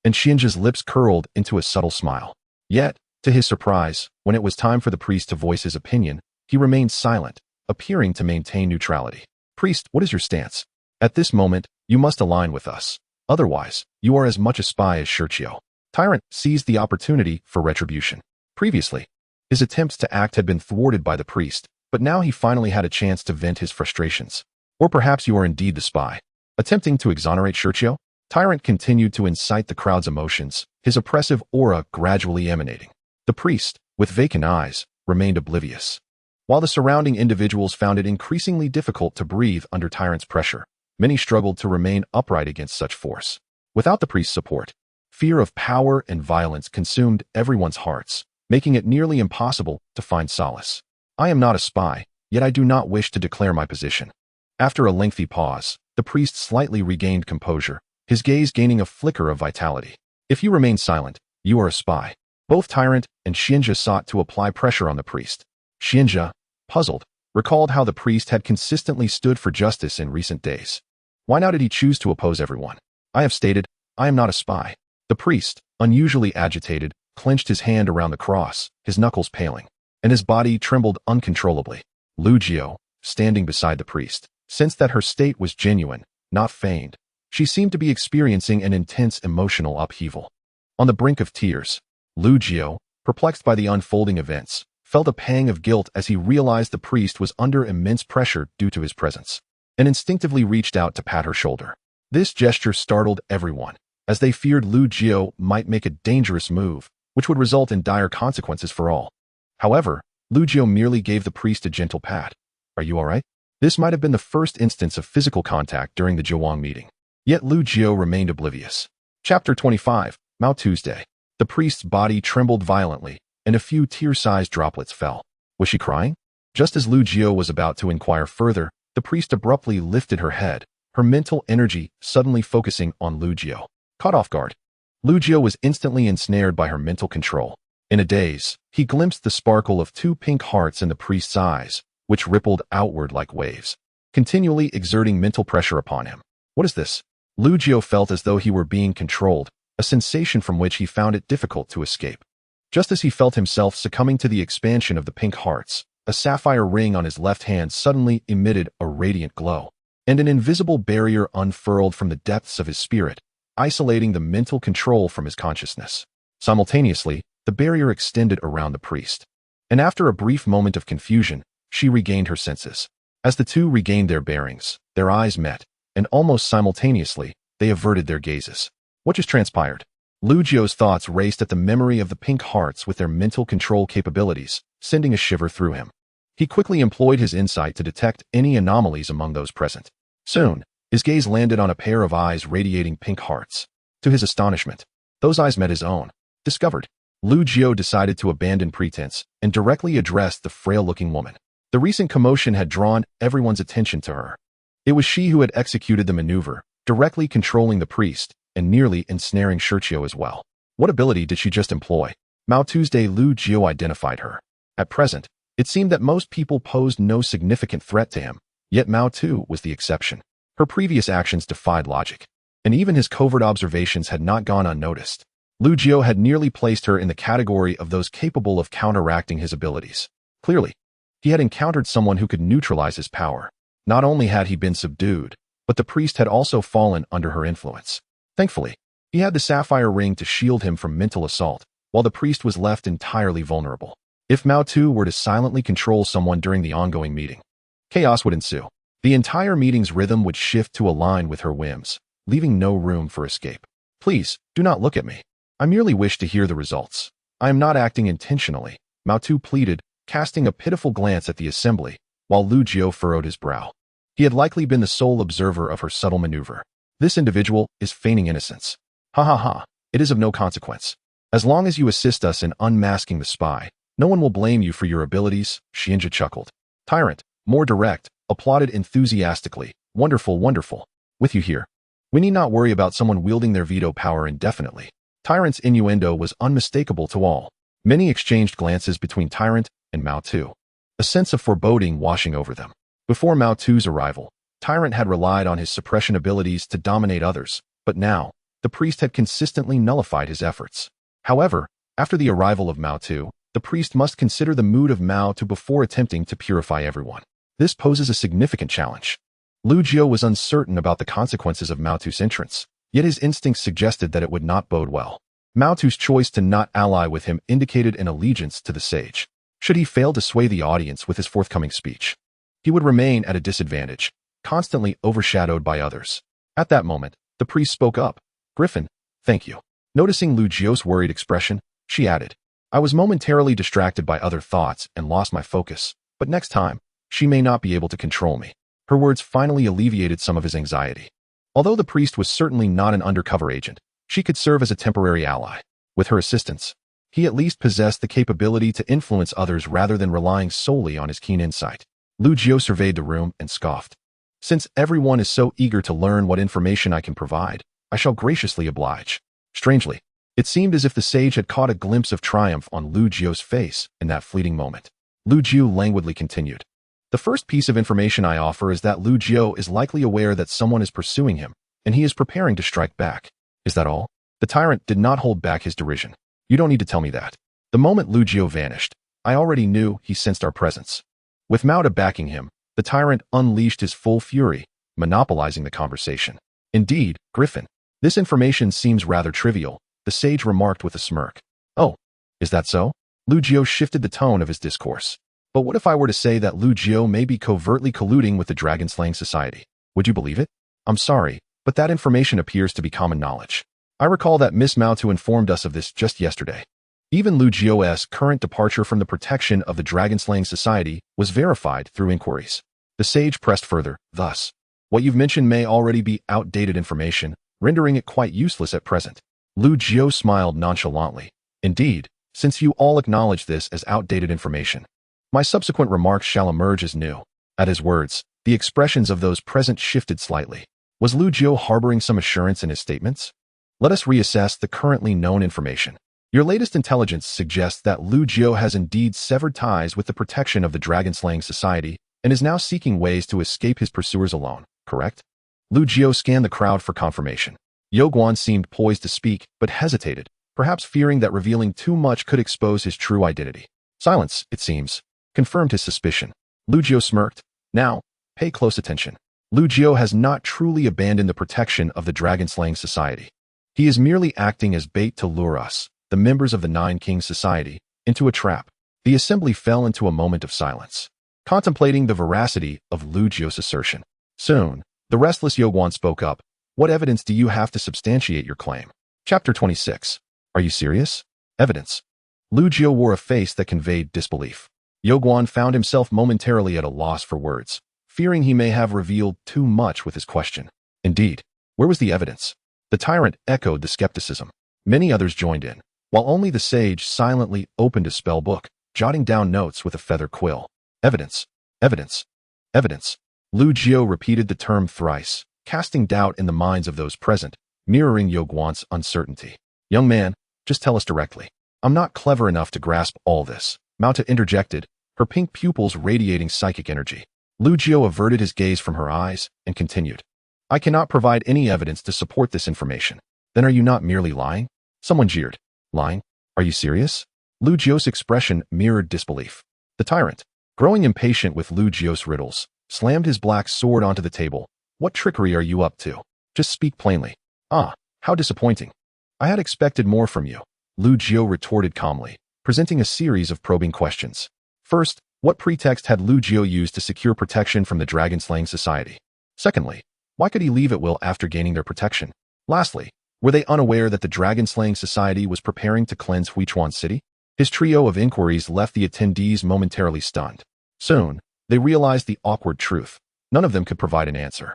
and Xianjia's lips curled into a subtle smile. Yet, to his surprise, when it was time for the priest to voice his opinion, he remained silent, appearing to maintain neutrality. Priest, what is your stance? At this moment, you must align with us. Otherwise, you are as much a spy as Xiao. Tyrant seized the opportunity for retribution. Previously, his attempts to act had been thwarted by the priest, but now he finally had a chance to vent his frustrations. Or perhaps you are indeed the spy. Attempting to exonerate Xiao, Tyrant continued to incite the crowd's emotions, his oppressive aura gradually emanating. The priest, with vacant eyes, remained oblivious. While the surrounding individuals found it increasingly difficult to breathe under Tyrant's pressure, many struggled to remain upright against such force. Without the priest's support, fear of power and violence consumed everyone's hearts, making it nearly impossible to find solace. I am not a spy, yet I do not wish to declare my position. After a lengthy pause, the priest slightly regained composure, his gaze gaining a flicker of vitality. If you remain silent, you are a spy. Both Tyrant and Xianjia sought to apply pressure on the priest. Xianjia, puzzled, recalled how the priest had consistently stood for justice in recent days. Why now did he choose to oppose everyone? I have stated, I am not a spy. The priest, unusually agitated, clenched his hand around the cross, his knuckles paling, and his body trembled uncontrollably. Lu Jiao, standing beside the priest, sensed that her state was genuine, not feigned. She seemed to be experiencing an intense emotional upheaval. On the brink of tears, Lu Jiao, perplexed by the unfolding events, felt a pang of guilt as he realized the priest was under immense pressure due to his presence, and instinctively reached out to pat her shoulder. This gesture startled everyone, as they feared Lu Jiao might make a dangerous move, which would result in dire consequences for all. However, Lu Jiao merely gave the priest a gentle pat. Are you all right? This might have been the first instance of physical contact during the Zhuang meeting. Yet Lu Jiao remained oblivious. Chapter 25, Mao Tuesday. The priest's body trembled violently, and a few tear-sized droplets fell. Was she crying? Just as Lu Jiao was about to inquire further, the priest abruptly lifted her head, her mental energy suddenly focusing on Lu Jiao. Caught off guard, Lu Jiao was instantly ensnared by her mental control. In a daze, he glimpsed the sparkle of two pink hearts in the priest's eyes, which rippled outward like waves, continually exerting mental pressure upon him. What is this? Lu Jiao felt as though he were being controlled, a sensation from which he found it difficult to escape. Just as he felt himself succumbing to the expansion of the pink hearts, a sapphire ring on his left hand suddenly emitted a radiant glow, and an invisible barrier unfurled from the depths of his spirit, isolating the mental control from his consciousness. Simultaneously, the barrier extended around the priest, and after a brief moment of confusion, she regained her senses. As the two regained their bearings, their eyes met, and almost simultaneously, they averted their gazes. What just transpired? Lu Jiao's thoughts raced at the memory of the pink hearts with their mental control capabilities, sending a shiver through him. He quickly employed his insight to detect any anomalies among those present. Soon, his gaze landed on a pair of eyes radiating pink hearts. To his astonishment, those eyes met his own. Discovered, Lu Jiao decided to abandon pretense and directly addressed the frail-looking woman. The recent commotion had drawn everyone's attention to her. It was she who had executed the maneuver, directly controlling the priest and nearly ensnaring Xiao as well. What ability did she just employ? Mao Tuesday Lu Jiu identified her. At present, it seemed that most people posed no significant threat to him, yet Mao Tu was the exception. Her previous actions defied logic, and even his covert observations had not gone unnoticed. Lu Jiu had nearly placed her in the category of those capable of counteracting his abilities. Clearly, he had encountered someone who could neutralize his power. Not only had he been subdued, but the priest had also fallen under her influence. Thankfully, he had the sapphire ring to shield him from mental assault, while the priest was left entirely vulnerable. If Mao Tu were to silently control someone during the ongoing meeting, chaos would ensue. The entire meeting's rhythm would shift to align with her whims, leaving no room for escape. Please, do not look at me. I merely wish to hear the results. I am not acting intentionally, Mao Tu pleaded, casting a pitiful glance at the assembly, while Lu Jiu furrowed his brow. He had likely been the sole observer of her subtle maneuver. This individual is feigning innocence. Ha ha ha, it is of no consequence. As long as you assist us in unmasking the spy, no one will blame you for your abilities, Xianjia chuckled. Tyrant, more direct, applauded enthusiastically. Wonderful, wonderful. With you here, we need not worry about someone wielding their veto power indefinitely. Tyrant's innuendo was unmistakable to all. Many exchanged glances between Tyrant and Mao Tu, a sense of foreboding washing over them. Before Mao Tu's arrival, Tyrant had relied on his suppression abilities to dominate others, but now, the priest had consistently nullified his efforts. However, after the arrival of Mao Tu, the priest must consider the mood of Mao Tu before attempting to purify everyone. This poses a significant challenge. Lu Jiu was uncertain about the consequences of Mao Tu's entrance, yet his instincts suggested that it would not bode well. Mao Tu's choice to not ally with him indicated an allegiance to the sage. Should he fail to sway the audience with his forthcoming speech, he would remain at a disadvantage, constantly overshadowed by others. At that moment, the priest spoke up. Griffin, thank you. Noticing Lu Jiu's worried expression, she added, I was momentarily distracted by other thoughts and lost my focus, but next time, she may not be able to control me. Her words finally alleviated some of his anxiety. Although the priest was certainly not an undercover agent, she could serve as a temporary ally. With her assistance, he at least possessed the capability to influence others rather than relying solely on his keen insight. Lu Jiu surveyed the room and scoffed. Since everyone is so eager to learn what information I can provide, I shall graciously oblige. Strangely, it seemed as if the sage had caught a glimpse of triumph on Lu Jiu's face in that fleeting moment. Lu Jiu languidly continued. The first piece of information I offer is that Lu Jiu is likely aware that someone is pursuing him, and he is preparing to strike back. Is that all? The tyrant did not hold back his derision. You don't need to tell me that. The moment Lu Jiu vanished, I already knew he sensed our presence. With Mao Tu backing him, the tyrant unleashed his full fury, monopolizing the conversation. Indeed, Griffin, this information seems rather trivial, the sage remarked with a smirk. Oh, is that so? Lu Jiu shifted the tone of his discourse. But what if I were to say that Lu Jiu may be covertly colluding with the Dragon-Slaying Society? Would you believe it? I'm sorry, but that information appears to be common knowledge. I recall that Miss Mao Tu informed us of this just yesterday. Even Lu Jiu's current departure from the protection of the Dragon-Slaying Society was verified through inquiries. The sage pressed further, thus, what you've mentioned may already be outdated information, rendering it quite useless at present. Lu Jiu smiled nonchalantly. Indeed, since you all acknowledge this as outdated information, my subsequent remarks shall emerge as new. At his words, the expressions of those present shifted slightly. Was Lu Jiu harboring some assurance in his statements? Let us reassess the currently known information. Your latest intelligence suggests that Lu Jiu has indeed severed ties with the protection of the Dragon-Slaying Society and is now seeking ways to escape his pursuers alone, correct? Lu Jiu scanned the crowd for confirmation. Yo Guan seemed poised to speak, but hesitated, perhaps fearing that revealing too much could expose his true identity. Silence, it seems, confirmed his suspicion. Lu Jiu smirked. Now, pay close attention. Lu Jiu has not truly abandoned the protection of the Dragon-Slaying Society. He is merely acting as bait to lure us, the members of the Nine Kings Society, into a trap. The assembly fell into a moment of silence, contemplating the veracity of Lu Jiu's assertion. Soon, the restless Yoguan spoke up. What evidence do you have to substantiate your claim? Chapter 26. Are you serious? Evidence. Lu Jiu wore a face that conveyed disbelief. Yoguan found himself momentarily at a loss for words, fearing he may have revealed too much with his question. Indeed, where was the evidence? The tyrant echoed the skepticism. Many others joined in, while only the sage silently opened a spell book, jotting down notes with a feather quill. Evidence, evidence, evidence. Lu Jiu repeated the term thrice, casting doubt in the minds of those present, mirroring Yoguan's uncertainty. Young man, just tell us directly. I'm not clever enough to grasp all this, Mauta interjected, her pink pupils radiating psychic energy. Lu Jiao averted his gaze from her eyes and continued. I cannot provide any evidence to support this information. Then are you not merely lying? Someone jeered. Lying? Are you serious? Lu Jiao's expression mirrored disbelief. The tyrant, growing impatient with Lu Jiao's riddles, slammed his black sword onto the table. What trickery are you up to? Just speak plainly. Ah, how disappointing. I had expected more from you, Lu Jiao retorted calmly, presenting a series of probing questions. First, what pretext had Lu Jiao used to secure protection from the dragon-slaying society? Secondly, why could he leave at will after gaining their protection? Lastly, were they unaware that the dragon-slaying society was preparing to cleanse Huichuan City? His trio of inquiries left the attendees momentarily stunned. Soon, they realized the awkward truth. None of them could provide an answer.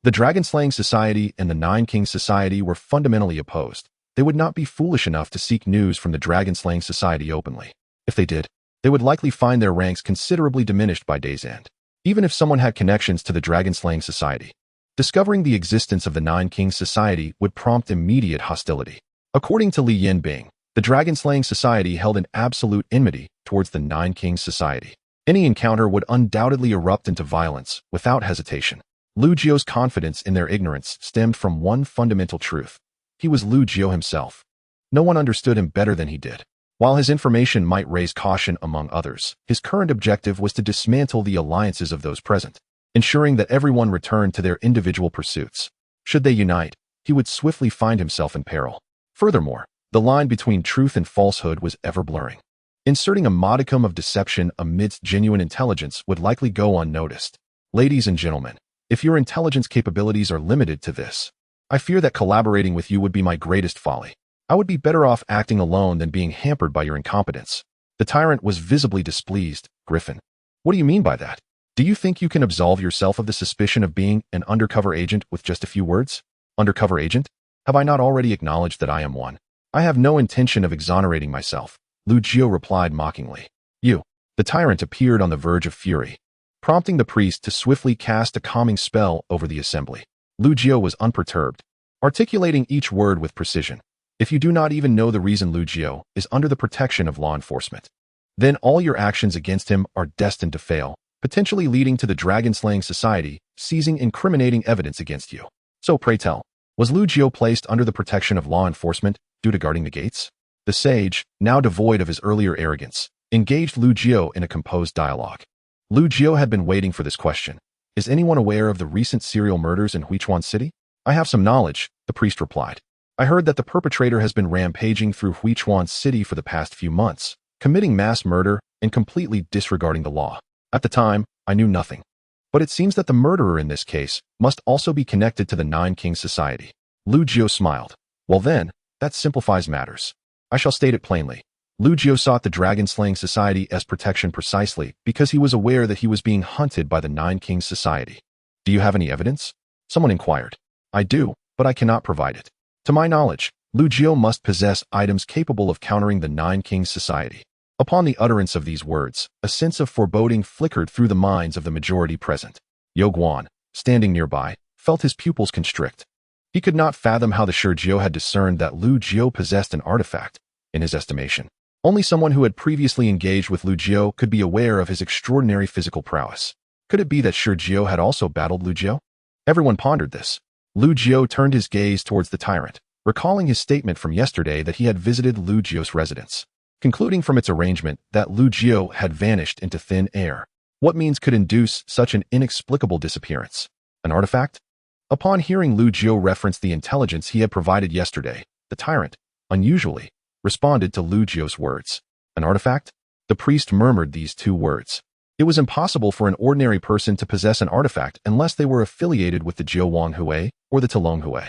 The dragon-slaying society and the Nine Kings Society were fundamentally opposed. They would not be foolish enough to seek news from the dragon-slaying society openly. If they did, they would likely find their ranks considerably diminished by day's end. Even if someone had connections to the dragon-slaying society, discovering the existence of the Nine Kings Society would prompt immediate hostility. According to Li Yanbing, the dragon-slaying society held an absolute enmity towards the Nine Kings Society. Any encounter would undoubtedly erupt into violence without hesitation. Lu Jiao's confidence in their ignorance stemmed from one fundamental truth. He was Lu Jiao himself. No one understood him better than he did. While his information might raise caution among others, his current objective was to dismantle the alliances of those present, ensuring that everyone returned to their individual pursuits. Should they unite, he would swiftly find himself in peril. Furthermore, the line between truth and falsehood was ever blurring. Inserting a modicum of deception amidst genuine intelligence would likely go unnoticed. Ladies and gentlemen, if your intelligence capabilities are limited to this, I fear that collaborating with you would be my greatest folly. I would be better off acting alone than being hampered by your incompetence. The tyrant was visibly displeased. Griffin, what do you mean by that? Do you think you can absolve yourself of the suspicion of being an undercover agent with just a few words? Undercover agent? Have I not already acknowledged that I am one? I have no intention of exonerating myself, Lu Jiao replied mockingly. You. The tyrant appeared on the verge of fury, prompting the priest to swiftly cast a calming spell over the assembly. Lu Jiao was unperturbed, articulating each word with precision. If you do not even know the reason Lu Jiao is under the protection of law enforcement, then all your actions against him are destined to fail, potentially leading to the dragon-slaying society seizing incriminating evidence against you. So pray tell, was Lu Jiao placed under the protection of law enforcement due to guarding the gates? The sage, now devoid of his earlier arrogance, engaged Lu Jiao in a composed dialogue. Lu Jiao had been waiting for this question. Is anyone aware of the recent serial murders in Huichuan City? I have some knowledge, the priest replied. I heard that the perpetrator has been rampaging through Huichuan City for the past few months, committing mass murder and completely disregarding the law. At the time, I knew nothing. But it seems that the murderer in this case must also be connected to the Nine Kings Society. Lu Jiao smiled. Well then, that simplifies matters. I shall state it plainly. Lu Jiao sought the Dragon-Slaying Society as protection precisely because he was aware that he was being hunted by the Nine Kings Society. Do you have any evidence? Someone inquired. I do, but I cannot provide it. To my knowledge, Lu Jiao must possess items capable of countering the Nine Kings Society. Upon the utterance of these words, a sense of foreboding flickered through the minds of the majority present. Yo Guan, standing nearby, felt his pupils constrict. He could not fathom how the Shijiao had discerned that Lu Jiao possessed an artifact. In his estimation, only someone who had previously engaged with Lu Jiao could be aware of his extraordinary physical prowess. Could it be that Shijiao had also battled Lu Jiao? Everyone pondered this. Lu Jiao turned his gaze towards the tyrant, recalling his statement from yesterday that he had visited Lu Jiao's residence. Concluding from its arrangement that Lu Jiao had vanished into thin air. What means could induce such an inexplicable disappearance? An artifact? Upon hearing Lu Jiao reference the intelligence he had provided yesterday, the tyrant, unusually, responded to Lu Jiao's words. An artifact? The priest murmured these two words. It was impossible for an ordinary person to possess an artifact unless they were affiliated with the Jiao Hui or the Talong Hui.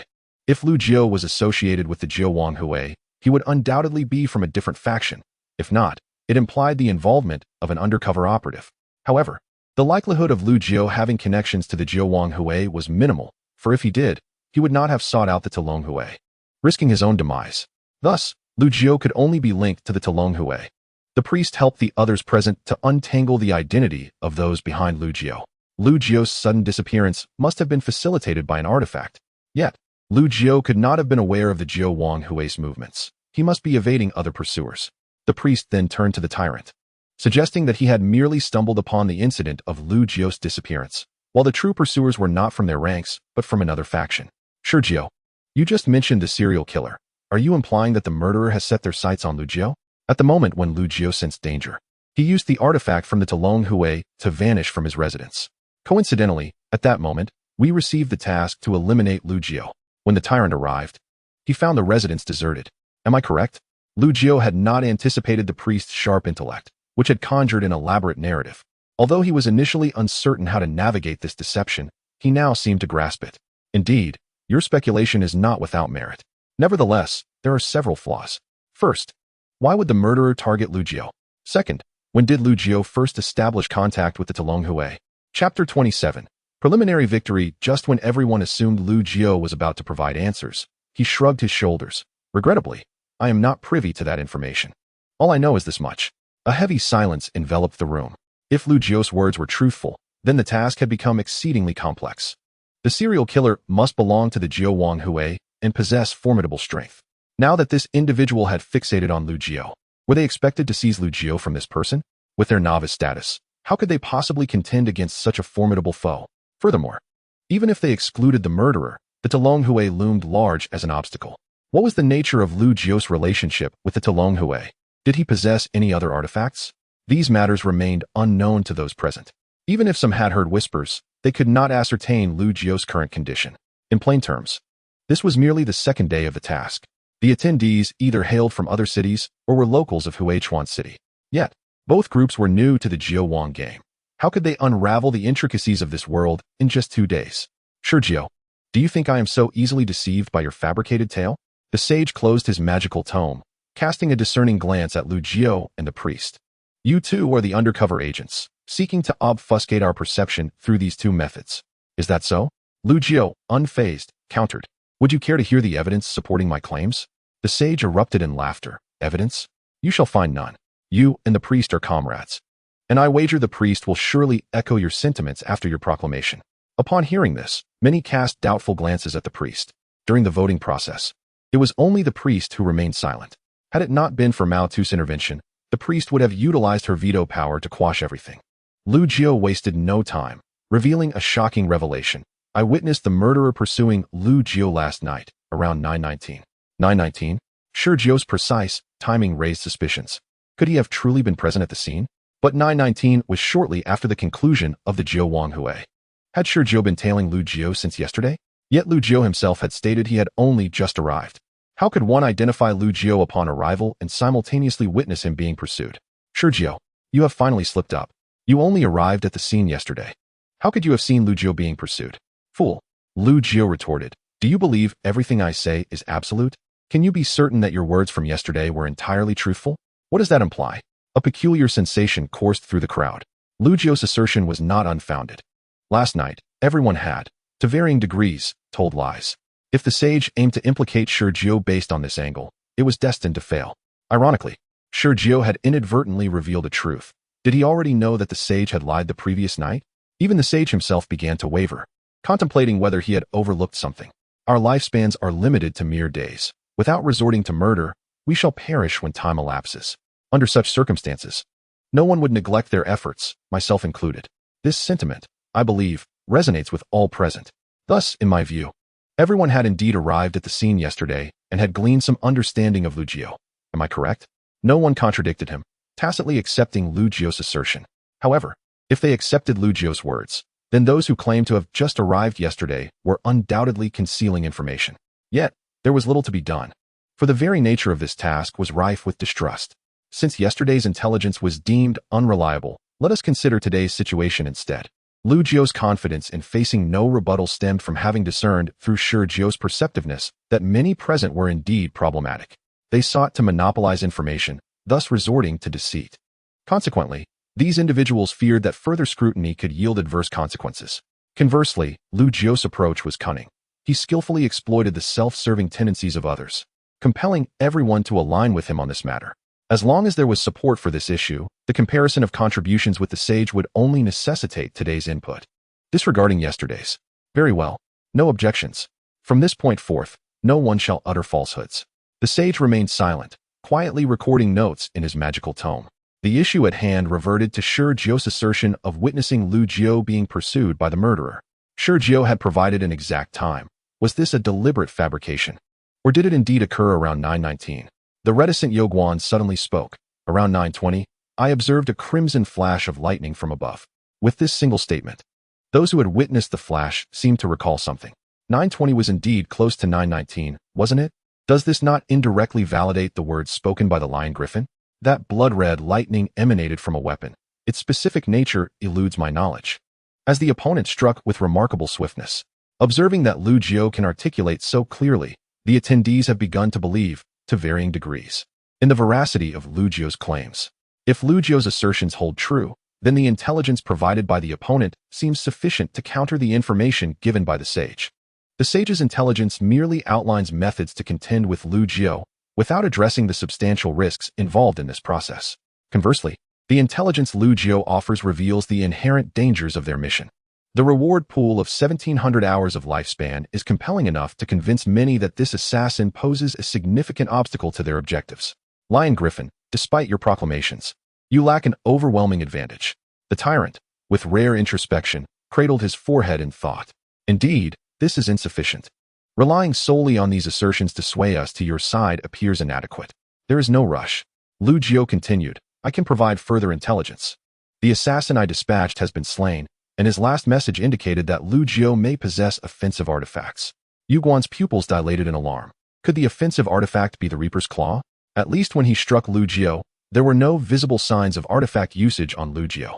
If Lu Jiao was associated with the Jiao Hui, he would undoubtedly be from a different faction. If not, it implied the involvement of an undercover operative. However, the likelihood of Lu Jiao having connections to the Jiao Hui was minimal, for if he did, he would not have sought out the Talong Hui, risking his own demise. Thus, Lu Jiao could only be linked to the Talong Hui. The priest helped the others present to untangle the identity of those behind Lu Jiao. Lu Jiao's sudden disappearance must have been facilitated by an artifact. Yet, Lu Jiao could not have been aware of the Jiao Hui's movements. He must be evading other pursuers. The priest then turned to the tyrant, suggesting that he had merely stumbled upon the incident of Lu Jio's disappearance, while the true pursuers were not from their ranks, but from another faction. Sure, Jio, you just mentioned the serial killer. Are you implying that the murderer has set their sights on Lu Jio? At the moment when Lu Jio sensed danger, he used the artifact from the Talong Hui to vanish from his residence. Coincidentally, at that moment, we received the task to eliminate Lu Jio. When the tyrant arrived, he found the residence deserted. Am I correct? Lu Jio had not anticipated the priest's sharp intellect, which had conjured an elaborate narrative. Although he was initially uncertain how to navigate this deception, he now seemed to grasp it. Indeed, your speculation is not without merit. Nevertheless, there are several flaws. First, why would the murderer target Lu Jio? Second, when did Lu Jio first establish contact with the Talong Hui? Chapter 27. Preliminary victory. Just when everyone assumed Lu Jio was about to provide answers, he shrugged his shoulders. Regrettably, I am not privy to that information. All I know is this much. A heavy silence enveloped the room. If Lu Jio's words were truthful, then the task had become exceedingly complex. The serial killer must belong to the Jiao Wang Hui and possess formidable strength. Now that this individual had fixated on Lu Jio, were they expected to seize Lu Jio from this person? With their novice status, how could they possibly contend against such a formidable foe? Furthermore, even if they excluded the murderer, the Talong Hui loomed large as an obstacle. What was the nature of Lu Jio's relationship with the Talong Hui? Did he possess any other artifacts? These matters remained unknown to those present. Even if some had heard whispers, they could not ascertain Lu Jio's current condition. In plain terms, this was merely the second day of the task. The attendees either hailed from other cities or were locals of Huichuan City. Yet, both groups were new to the Jiao Wang game. How could they unravel the intricacies of this world in just 2 days? Sure, Jiao, do you think I am so easily deceived by your fabricated tale? The sage closed his magical tome, casting a discerning glance at Lu Jio and the priest. You two are the undercover agents, seeking to obfuscate our perception through these two methods. Is that so? Lu Jio, unfazed, countered. Would you care to hear the evidence supporting my claims? The sage erupted in laughter. Evidence? You shall find none. You and the priest are comrades. And I wager the priest will surely echo your sentiments after your proclamation. Upon hearing this, many cast doubtful glances at the priest. During the voting process, it was only the priest who remained silent. Had it not been for Mao Tu's intervention, the priest would have utilized her veto power to quash everything. Lu Jio wasted no time, revealing a shocking revelation. I witnessed the murderer pursuing Lu Jio last night, around 9:19. 9:19? Sure, Jio's precise timing raised suspicions. Could he have truly been present at the scene? But 9:19 was shortly after the conclusion of the Jiao Wang Hui. Had Sure Jio been tailing Lu Jio since yesterday? Yet Lu Jio himself had stated he had only just arrived. How could one identify Lu Jio upon arrival and simultaneously witness him being pursued? Sure, Jio, you have finally slipped up. You only arrived at the scene yesterday. How could you have seen Lu Jio being pursued? Fool. Lu Jio retorted. Do you believe everything I say is absolute? Can you be certain that your words from yesterday were entirely truthful? What does that imply? A peculiar sensation coursed through the crowd. Lu Jio's assertion was not unfounded. Last night, everyone had, to varying degrees, told lies. If the sage aimed to implicate Sure Jio based on this angle, it was destined to fail. Ironically, Sure Jio had inadvertently revealed a truth. Did he already know that the sage had lied the previous night? Even the sage himself began to waver, contemplating whether he had overlooked something. Our lifespans are limited to mere days. Without resorting to murder, we shall perish when time elapses. Under such circumstances, no one would neglect their efforts, myself included. This sentiment, I believe, resonates with all present. Thus, in my view, everyone had indeed arrived at the scene yesterday and had gleaned some understanding of Lu Jio. Am I correct? No one contradicted him, tacitly accepting Lu Jio's assertion. However, if they accepted Lu Jio's words, then those who claimed to have just arrived yesterday were undoubtedly concealing information. Yet, there was little to be done, for the very nature of this task was rife with distrust. Since yesterday's intelligence was deemed unreliable, let us consider today's situation instead. Lu Jio's confidence in facing no rebuttal stemmed from having discerned through Sure Jio's perceptiveness that many present were indeed problematic. They sought to monopolize information, thus resorting to deceit. Consequently, these individuals feared that further scrutiny could yield adverse consequences. Conversely, Lu Jio's approach was cunning. He skillfully exploited the self-serving tendencies of others, compelling everyone to align with him on this matter. As long as there was support for this issue, the comparison of contributions with the sage would only necessitate today's input. Disregarding yesterday's. Very well. No objections. From this point forth, no one shall utter falsehoods. The sage remained silent, quietly recording notes in his magical tome. The issue at hand reverted to Shi Jiu's assertion of witnessing Lu Jiu being pursued by the murderer. Shi Jiu had provided an exact time. Was this a deliberate fabrication? Or did it indeed occur around 9:19? The reticent Yoguan suddenly spoke. Around 9:20, I observed a crimson flash of lightning from above. With this single statement, those who had witnessed the flash seemed to recall something. 9:20 was indeed close to 9:19, wasn't it? Does this not indirectly validate the words spoken by the lion griffin? That blood-red lightning emanated from a weapon. Its specific nature eludes my knowledge. As the opponent struck with remarkable swiftness, observing that Lu Jiu can articulate so clearly, the attendees have begun to believe, to varying degrees, in the veracity of Lu Jiu's claims. If Lu Jiu's assertions hold true, then the intelligence provided by the opponent seems sufficient to counter the information given by the sage. The sage's intelligence merely outlines methods to contend with Lu Jiu, without addressing the substantial risks involved in this process. Conversely, the intelligence Lu Jiu offers reveals the inherent dangers of their mission. The reward pool of 1,700 hours of lifespan is compelling enough to convince many that this assassin poses a significant obstacle to their objectives. Lion Griffin, despite your proclamations, you lack an overwhelming advantage. The tyrant, with rare introspection, cradled his forehead in thought. Indeed, this is insufficient. Relying solely on these assertions to sway us to your side appears inadequate. There is no rush. Lu Jiu continued, I can provide further intelligence. The assassin I dispatched has been slain, and his last message indicated that Lu Jiu may possess offensive artifacts. Yuguan's pupils dilated in alarm. Could the offensive artifact be the Reaper's Claw? At least when he struck Lu Jiu, there were no visible signs of artifact usage on Lu Jiu.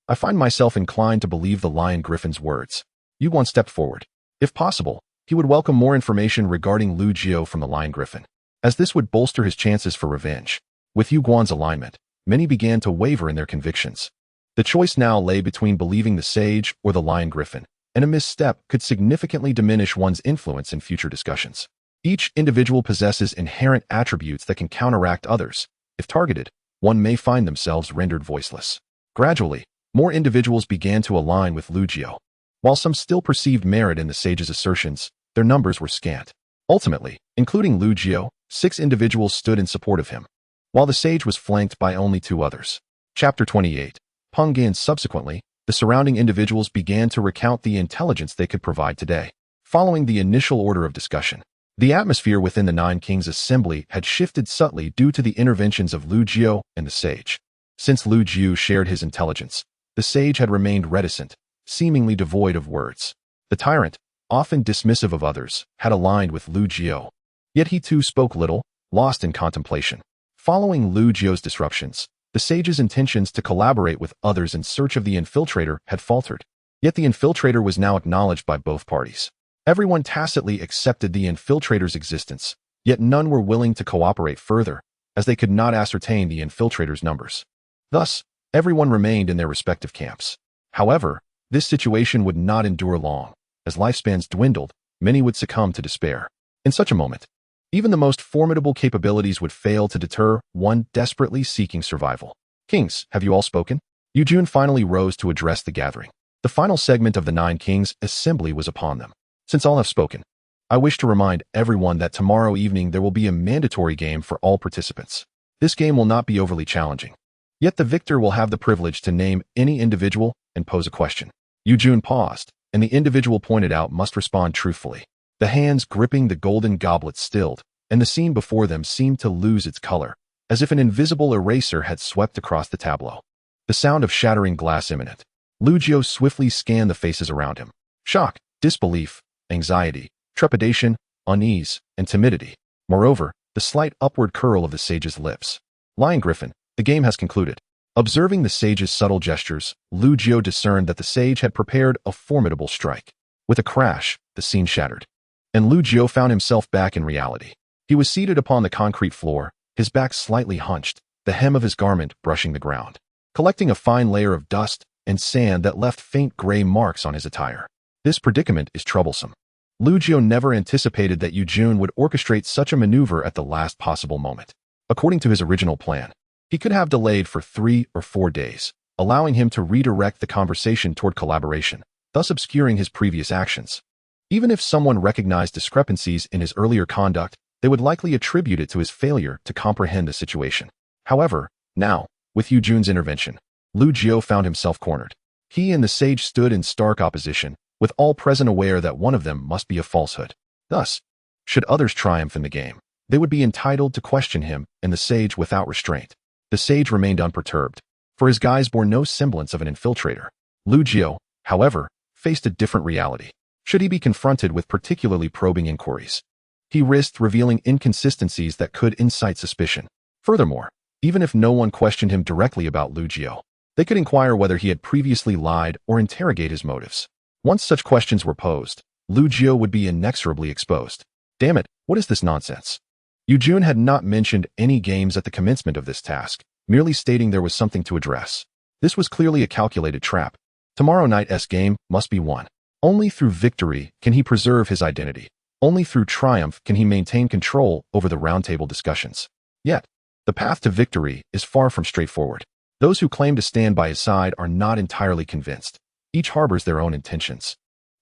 I find myself inclined to believe the Lion Griffin's words. Yuguan stepped forward. If possible, he would welcome more information regarding Lu Jiu from the Lion Griffin, as this would bolster his chances for revenge. With Yuguan's alignment, many began to waver in their convictions. The choice now lay between believing the sage or the Lion Griffin, and a misstep could significantly diminish one's influence in future discussions. Each individual possesses inherent attributes that can counteract others. If targeted, one may find themselves rendered voiceless. Gradually, more individuals began to align with Lu Jiu. While some still perceived merit in the sage's assertions, their numbers were scant. Ultimately, including Lu Jiu, 6 individuals stood in support of him, while the sage was flanked by only 2 others. Chapter 28. Peng. Subsequently, the surrounding individuals began to recount the intelligence they could provide today. Following the initial order of discussion, the atmosphere within the Nine Kings assembly had shifted subtly due to the interventions of Lu Jiu and the sage. Since Lu Jiu shared his intelligence, the sage had remained reticent, seemingly devoid of words. The tyrant, often dismissive of others, had aligned with Lu Jiu. Yet he too spoke little, lost in contemplation. Following Lu Jiu's disruptions, the sage's intentions to collaborate with others in search of the infiltrator had faltered. Yet the infiltrator was now acknowledged by both parties. Everyone tacitly accepted the infiltrator's existence, yet none were willing to cooperate further, as they could not ascertain the infiltrator's numbers. Thus, everyone remained in their respective camps. However, this situation would not endure long. As lifespans dwindled, many would succumb to despair. In such a moment, even the most formidable capabilities would fail to deter one desperately seeking survival. Kings, have you all spoken? Yu Jun finally rose to address the gathering. The final segment of the Nine Kings assembly was upon them. Since all have spoken, I wish to remind everyone that tomorrow evening there will be a mandatory game for all participants. This game will not be overly challenging. Yet the victor will have the privilege to name any individual and pose a question. Yu Jun paused, and the individual pointed out must respond truthfully. The hands gripping the golden goblet stilled, and the scene before them seemed to lose its color, as if an invisible eraser had swept across the tableau. The sound of shattering glass imminent. Lu Jiu swiftly scanned the faces around him. Shock, disbelief, anxiety, trepidation, unease, and timidity. Moreover, the slight upward curl of the sage's lips. Lion Griffin, the game has concluded. Observing the sage's subtle gestures, Lu Jiu discerned that the sage had prepared a formidable strike. With a crash, the scene shattered, and Lu Jiu found himself back in reality. He was seated upon the concrete floor, his back slightly hunched, the hem of his garment brushing the ground, collecting a fine layer of dust and sand that left faint gray marks on his attire. This predicament is troublesome. Lu Jiu never anticipated that Yu Jun would orchestrate such a maneuver at the last possible moment. According to his original plan, he could have delayed for 3 or 4 days, allowing him to redirect the conversation toward collaboration, thus obscuring his previous actions. Even if someone recognized discrepancies in his earlier conduct, they would likely attribute it to his failure to comprehend the situation. However, now, with Yu Jun's intervention, Lu Jiu found himself cornered. He and the sage stood in stark opposition, with all present aware that one of them must be a falsehood. Thus, should others triumph in the game, they would be entitled to question him and the sage without restraint. The sage remained unperturbed, for his guise bore no semblance of an infiltrator. Lu Jiu, however, faced a different reality. Should he be confronted with particularly probing inquiries, he risked revealing inconsistencies that could incite suspicion. Furthermore, even if no one questioned him directly about Lu Jiu, they could inquire whether he had previously lied or interrogate his motives. Once such questions were posed, Lu Jiu would be inexorably exposed. Damn it, what is this nonsense? Yu Jun had not mentioned any games at the commencement of this task, merely stating there was something to address. This was clearly a calculated trap. Tomorrow night's game must be won. Only through victory can he preserve his identity. Only through triumph can he maintain control over the roundtable discussions. Yet, the path to victory is far from straightforward. Those who claim to stand by his side are not entirely convinced. Each harbors their own intentions.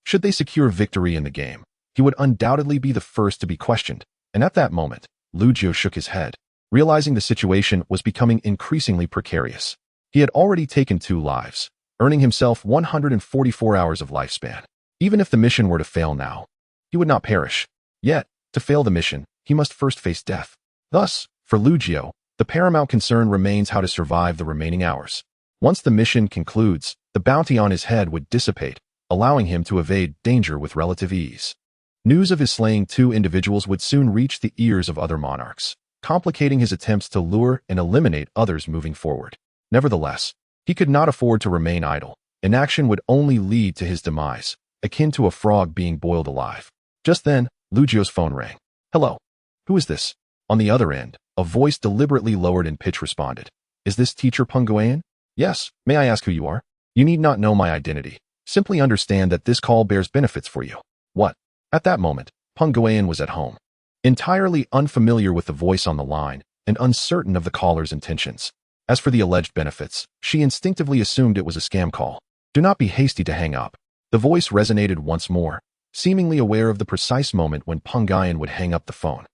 Should they secure victory in the game, he would undoubtedly be the first to be questioned, and at that moment, Lu Jiu shook his head, realizing the situation was becoming increasingly precarious. He had already taken 2 lives, earning himself 144 hours of lifespan. Even if the mission were to fail now, he would not perish. Yet, to fail the mission, he must first face death. Thus, for Lu Jiu, the paramount concern remains how to survive the remaining hours. Once the mission concludes, the bounty on his head would dissipate, allowing him to evade danger with relative ease. News of his slaying 2 individuals would soon reach the ears of other monarchs, complicating his attempts to lure and eliminate others moving forward. Nevertheless, he could not afford to remain idle. Inaction would only lead to his demise, akin to a frog being boiled alive. Just then, Lu Jiu's phone rang. Hello. Who is this? On the other end, a voice deliberately lowered in pitch responded. Is this teacher Peng Guian? Yes. May I ask who you are? You need not know my identity. Simply understand that this call bears benefits for you. What? At that moment, Peng Guian was at home. Entirely unfamiliar with the voice on the line and uncertain of the caller's intentions. As for the alleged benefits, she instinctively assumed it was a scam call. Do not be hasty to hang up. The voice resonated once more, seemingly aware of the precise moment when Peng Guian would hang up the phone.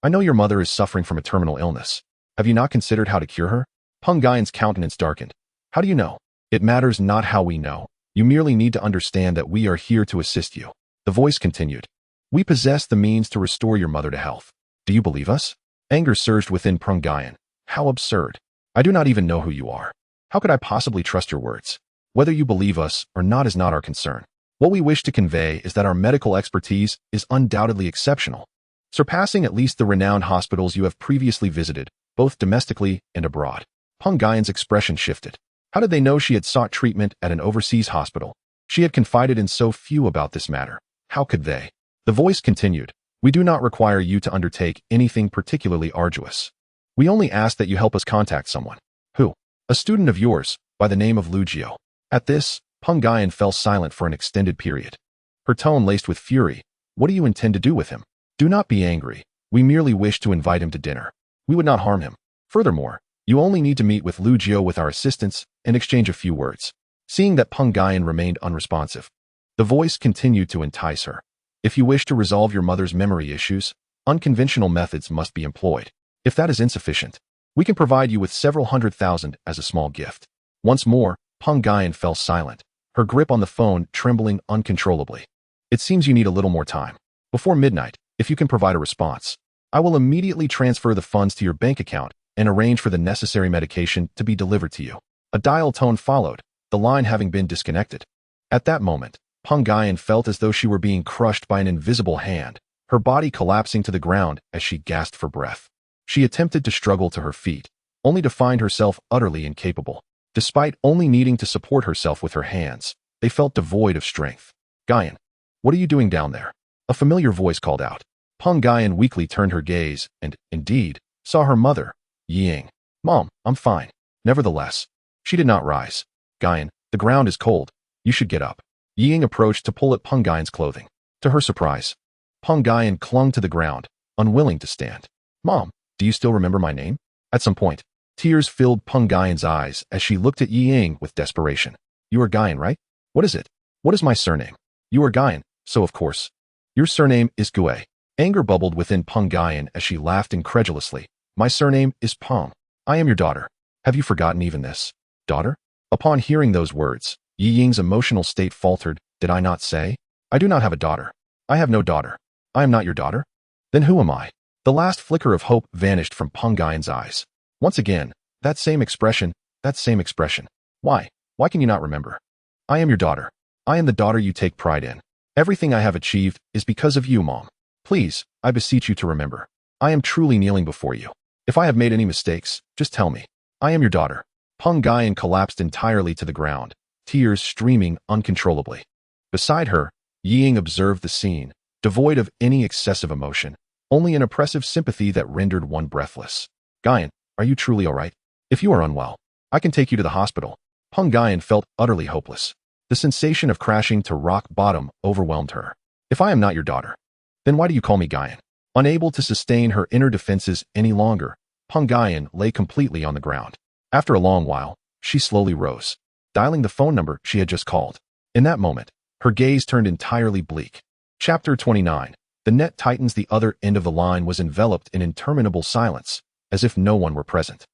I know your mother is suffering from a terminal illness. Have you not considered how to cure her? Peng Guian's countenance darkened. How do you know? It matters not how we know. You merely need to understand that we are here to assist you. The voice continued. We possess the means to restore your mother to health. Do you believe us? Anger surged within Peng Guian. How absurd. I do not even know who you are. How could I possibly trust your words? Whether you believe us or not is not our concern. What we wish to convey is that our medical expertise is undoubtedly exceptional, surpassing at least the renowned hospitals you have previously visited, both domestically and abroad. Peng Guian's expression shifted. How did they know she had sought treatment at an overseas hospital? She had confided in so few about this matter. How could they? The voice continued. We do not require you to undertake anything particularly arduous. We only ask that you help us contact someone. Who? A student of yours, by the name of Lu Jiu. At this, Peng Guian fell silent for an extended period. Her tone laced with fury. What do you intend to do with him? Do not be angry. We merely wish to invite him to dinner. We would not harm him. Furthermore, you only need to meet with Lu Jiu with our assistance and exchange a few words. Seeing that Peng Guian remained unresponsive, the voice continued to entice her. If you wish to resolve your mother's memory issues, unconventional methods must be employed. If that is insufficient, we can provide you with several 100,000 as a small gift. Once more, Peng Guian fell silent, her grip on the phone trembling uncontrollably. It seems you need a little more time. Before midnight, if you can provide a response, I will immediately transfer the funds to your bank account and arrange for the necessary medication to be delivered to you. A dial tone followed, the line having been disconnected. At that moment, Peng Guian felt as though she were being crushed by an invisible hand, her body collapsing to the ground as she gasped for breath. She attempted to struggle to her feet, only to find herself utterly incapable. Despite only needing to support herself with her hands, they felt devoid of strength. Guian, what are you doing down there? A familiar voice called out. Peng Guian weakly turned her gaze and, indeed, saw her mother, Ying. Mom, I'm fine. Nevertheless, she did not rise. Guian, the ground is cold. You should get up. Ying approached to pull at Peng Guian's clothing. To her surprise, Peng Guian clung to the ground, unwilling to stand. Mom, do you still remember my name? At some point, tears filled Peng Guian's eyes as she looked at Ying with desperation. You are Guian, right? What is it? What is my surname? You are Guian, so of course. Your surname is Gue. Anger bubbled within Peng Gayan as she laughed incredulously. My surname is Peng. I am your daughter. Have you forgotten even this? Daughter? Upon hearing those words, Yi Ying's emotional state faltered. Did I not say? I do not have a daughter. I have no daughter. I am not your daughter? Then who am I? The last flicker of hope vanished from Peng Gayan's eyes. Once again, that same expression. Why? Why can you not remember? I am your daughter. I am the daughter you take pride in. Everything I have achieved is because of you, Mom. Please, I beseech you to remember. I am truly kneeling before you. If I have made any mistakes, just tell me. I am your daughter. Peng Gayan collapsed entirely to the ground, tears streaming uncontrollably. Beside her, Yi Ying observed the scene, devoid of any excessive emotion, only an oppressive sympathy that rendered one breathless. Gayan, are you truly all right? If you are unwell, I can take you to the hospital. Peng Gayan felt utterly hopeless. The sensation of crashing to rock bottom overwhelmed her. If I am not your daughter, then why do you call me Gayan? Unable to sustain her inner defenses any longer, Peng Gayan lay completely on the ground. After a long while, she slowly rose, dialing the phone number she had just called. In that moment, her gaze turned entirely bleak. Chapter 29. The net tightens. The other end of the line was enveloped in interminable silence, as if no one were present.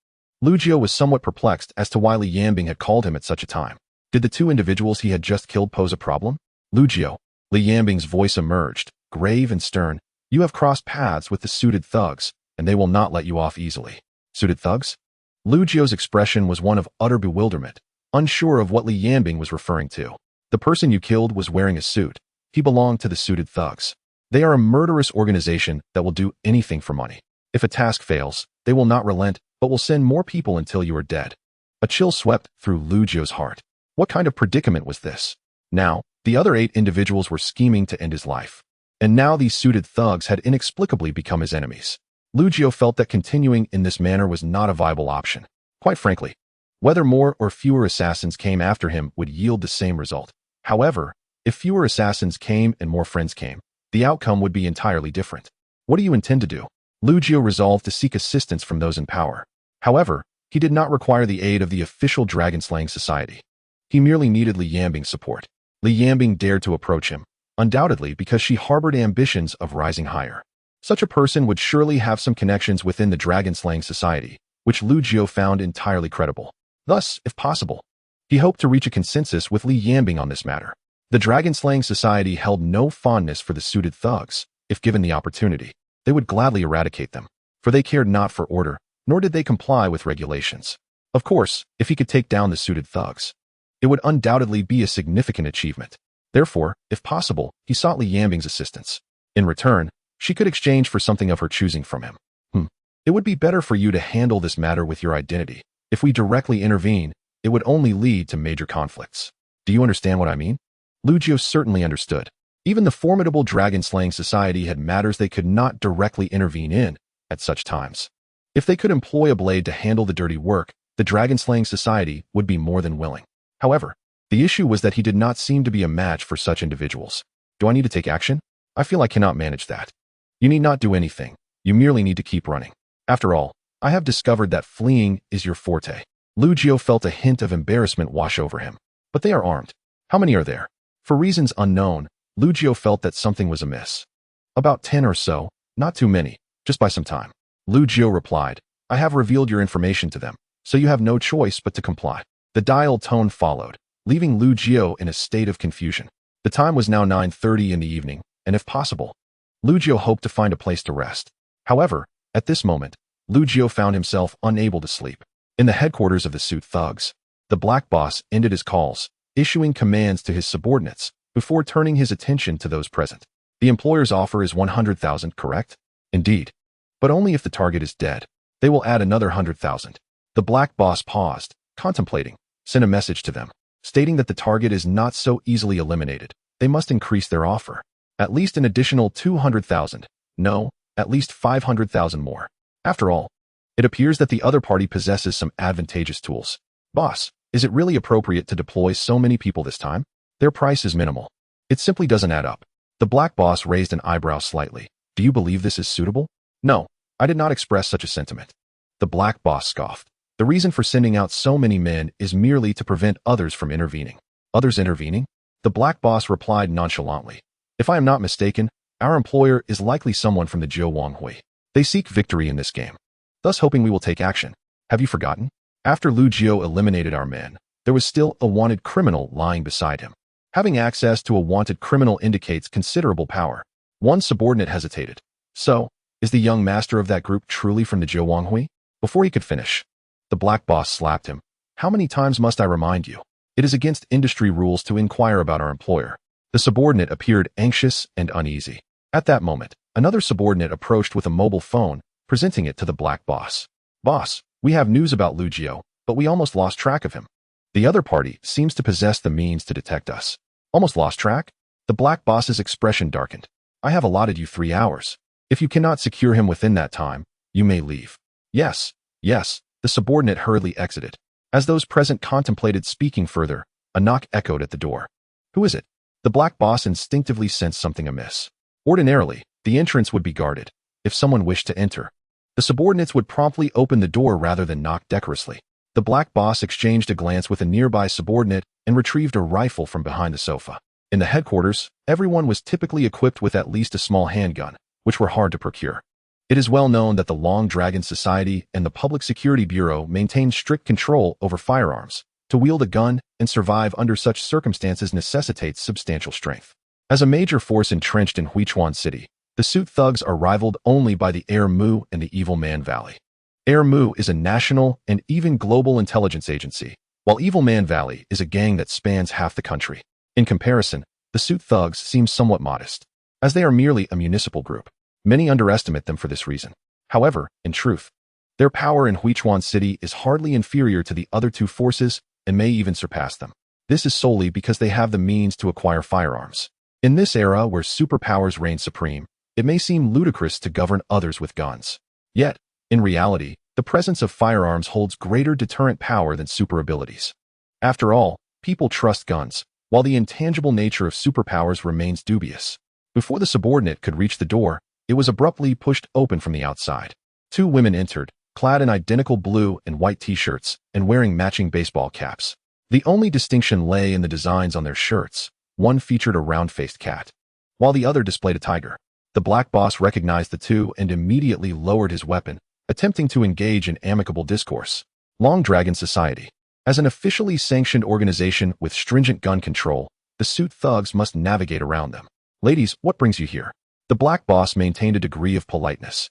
Lu Jiu was somewhat perplexed as to why Li Yanbing had called him at such a time. Did the two individuals he had just killed pose a problem? Lu Jiu, Li Yanbing's voice emerged, grave and stern. You have crossed paths with the suited thugs, and they will not let you off easily. Suited thugs? Lu Jiu's expression was one of utter bewilderment, unsure of what Li Yanbing was referring to. The person you killed was wearing a suit. He belonged to the suited thugs. They are a murderous organization that will do anything for money. If a task fails, they will not relent, but will send more people until you are dead. A chill swept through Lu Jiu's heart. What kind of predicament was this? Now, the other 8 individuals were scheming to end his life. And now these suited thugs had inexplicably become his enemies. Lu Jiu felt that continuing in this manner was not a viable option. Quite frankly, whether more or fewer assassins came after him would yield the same result. However, if fewer assassins came and more friends came, the outcome would be entirely different. What do you intend to do? Lu Jiu resolved to seek assistance from those in power. However, he did not require the aid of the official dragon-slaying society. He merely needed Li Yanbing's support. Li Yanbing dared to approach him, undoubtedly because she harbored ambitions of rising higher. Such a person would surely have some connections within the dragon-slaying society, which Lu Jiu found entirely credible. Thus, if possible, he hoped to reach a consensus with Li Yanbing on this matter. The dragon-slaying society held no fondness for the suited thugs. If given the opportunity, they would gladly eradicate them, for they cared not for order, nor did they comply with regulations. Of course, if he could take down the suited thugs, it would undoubtedly be a significant achievement. Therefore, if possible, he sought Li Yanbing's assistance. In return, she could exchange for something of her choosing from him. It would be better for you to handle this matter with your identity. If we directly intervene, it would only lead to major conflicts. Do you understand what I mean? Lu Jiu certainly understood. Even the formidable dragon-slaying society had matters they could not directly intervene in at such times. If they could employ a blade to handle the dirty work, the dragon-slaying society would be more than willing. However, the issue was that he did not seem to be a match for such individuals. Do I need to take action? I feel I cannot manage that. You need not do anything. You merely need to keep running. After all, I have discovered that fleeing is your forte. Lu Jiu felt a hint of embarrassment wash over him. But they are armed. How many are there? For reasons unknown, Lu Jiu felt that something was amiss. About 10 or so, not too many, just buy some time. Lu Jiu replied, I have revealed your information to them, so you have no choice but to comply. The dial tone followed, leaving Lu Jiu in a state of confusion. The time was now 9:30 in the evening, and if possible, Lu Jiu hoped to find a place to rest. However, at this moment, Lu Jiu found himself unable to sleep. In the headquarters of the suit thugs, the Black Boss ended his calls, issuing commands to his subordinates, before turning his attention to those present. The employer's offer is 100,000, correct? Indeed. But only if the target is dead. They will add another 100,000. The Black Boss paused, contemplating, sent a message to them, stating that the target is not so easily eliminated. They must increase their offer. At least an additional 200,000. No, at least 500,000 more. After all, it appears that the other party possesses some advantageous tools. Boss, is it really appropriate to deploy so many people this time? Their price is minimal. It simply doesn't add up. The Black Boss raised an eyebrow slightly. Do you believe this is suitable? No, I did not express such a sentiment. The Black Boss scoffed. The reason for sending out so many men is merely to prevent others from intervening. Others intervening? The Black Boss replied nonchalantly. If I am not mistaken, Our employer is likely someone from the Zhou Wanghui. They seek victory in this game, thus hoping we will take action. Have you forgotten? After Lu Jiao eliminated our men, there was still a wanted criminal lying beside him. Having access to a wanted criminal indicates considerable power. One subordinate hesitated. So, is the young master of that group truly from the Zhou Wanghui? Before he could finish, the black boss slapped him. How many times must I remind you? It is against industry rules to inquire about our employer. The subordinate appeared anxious and uneasy. At that moment, another subordinate approached with a mobile phone, presenting it to the black boss. Boss, we have news about Lu Jiao, but we almost lost track of him. The other party seems to possess the means to detect us. Almost lost track? The black boss's expression darkened. I have allotted you 3 hours. If you cannot secure him within that time, you may leave. Yes, the subordinate hurriedly exited. As those present contemplated speaking further, a knock echoed at the door. Who is it? The black boss instinctively sensed something amiss. Ordinarily, the entrance would be guarded. If someone wished to enter, the subordinates would promptly open the door rather than knock decorously. The black boss exchanged a glance with a nearby subordinate and retrieved a rifle from behind the sofa. In the headquarters, everyone was typically equipped with at least a small handgun, which were hard to procure. It is well known that the Long Dragon Society and the Public Security Bureau maintain strict control over firearms. To wield a gun and survive under such circumstances necessitates substantial strength. As a major force entrenched in Huichuan City, the suit thugs are rivaled only by the Air Mu and the Evil Man Valley. Air Mu is a national and even global intelligence agency, while Evil Man Valley is a gang that spans half the country. In comparison, the suit thugs seem somewhat modest, as they are merely a municipal group. Many underestimate them for this reason. However, in truth, their power in Huichuan City is hardly inferior to the other two forces and may even surpass them. This is solely because they have the means to acquire firearms. In this era where superpowers reign supreme, it may seem ludicrous to govern others with guns. Yet, in reality, the presence of firearms holds greater deterrent power than super abilities. After all, people trust guns, while the intangible nature of superpowers remains dubious. Before the subordinate could reach the door, it was abruptly pushed open from the outside. 2 women entered, clad in identical blue and white t-shirts and wearing matching baseball caps. The only distinction lay in the designs on their shirts. One featured a round-faced cat, while the other displayed a tiger. The black boss recognized the two and immediately lowered his weapon, attempting to engage in amicable discourse. Long Dragon Society. As an officially sanctioned organization with stringent gun control, the suit thugs must navigate around them. Ladies, what brings you here? The black boss maintained a degree of politeness.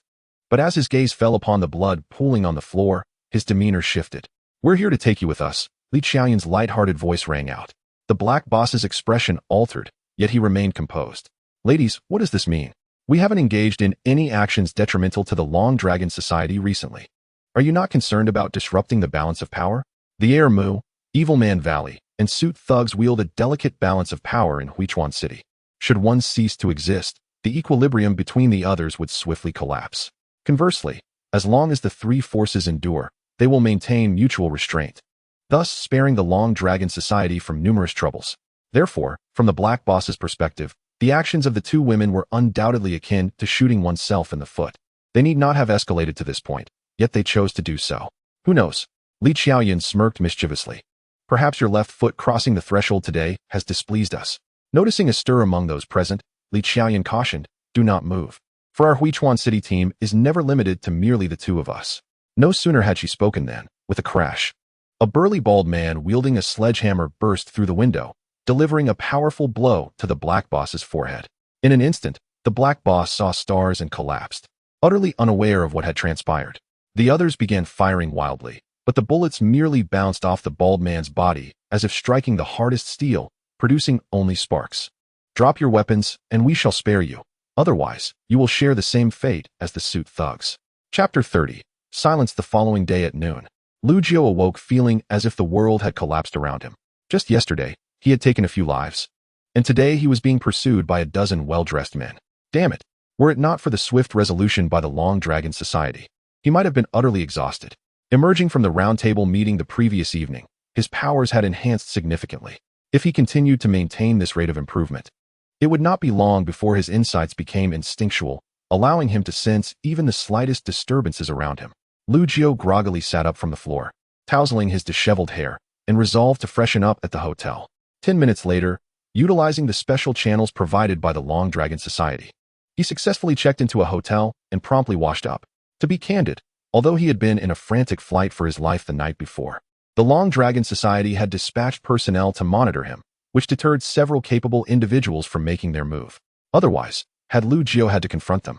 But as his gaze fell upon the blood pooling on the floor, his demeanor shifted. We're here to take you with us, Li Xiaoyan's light-hearted voice rang out. The black boss's expression altered, yet he remained composed. Ladies, what does this mean? We haven't engaged in any actions detrimental to the Long Dragon Society recently. Are you not concerned about disrupting the balance of power? The Air Mu, Evil Man Valley, and suit thugs wield a delicate balance of power in Huichuan City. Should one cease to exist, the equilibrium between the others would swiftly collapse. Conversely, as long as the 3 forces endure, they will maintain mutual restraint, thus sparing the Long Dragon Society from numerous troubles. Therefore, from the black boss's perspective, the actions of the 2 women were undoubtedly akin to shooting oneself in the foot. They need not have escalated to this point, yet they chose to do so. Who knows? Li Xiaoyan smirked mischievously. Perhaps your left foot crossing the threshold today has displeased us. Noticing a stir among those present, Li Xiaoyan cautioned, do not move. For our Huichuan City team is never limited to merely the 2 of us. No sooner had she spoken than, with a crash, a burly bald man wielding a sledgehammer burst through the window, delivering a powerful blow to the black boss's forehead. In an instant, the black boss saw stars and collapsed, utterly unaware of what had transpired. The others began firing wildly, but the bullets merely bounced off the bald man's body as if striking the hardest steel, producing only sparks. Drop your weapons, and we shall spare you. Otherwise, you will share the same fate as the suit thugs. Chapter 30. Silence. The following day at noon, Lu Jiao awoke feeling as if the world had collapsed around him. Just yesterday, he had taken a few lives, and today he was being pursued by a dozen well-dressed men. Damn it! Were it not for the swift resolution by the Long Dragon Society, he might have been utterly exhausted. Emerging from the roundtable meeting the previous evening, his powers had enhanced significantly. If he continued to maintain this rate of improvement, it would not be long before his insights became instinctual, allowing him to sense even the slightest disturbances around him. Lu Jiao groggily sat up from the floor, tousling his disheveled hair, and resolved to freshen up at the hotel. 10 minutes later, utilizing the special channels provided by the Long Dragon Society, He successfully checked into a hotel and promptly washed up. To be candid, although he had been in a frantic flight for his life the night before, the Long Dragon Society had dispatched personnel to monitor him, which deterred several capable individuals from making their move. Otherwise, had Lu Jiao had to confront them,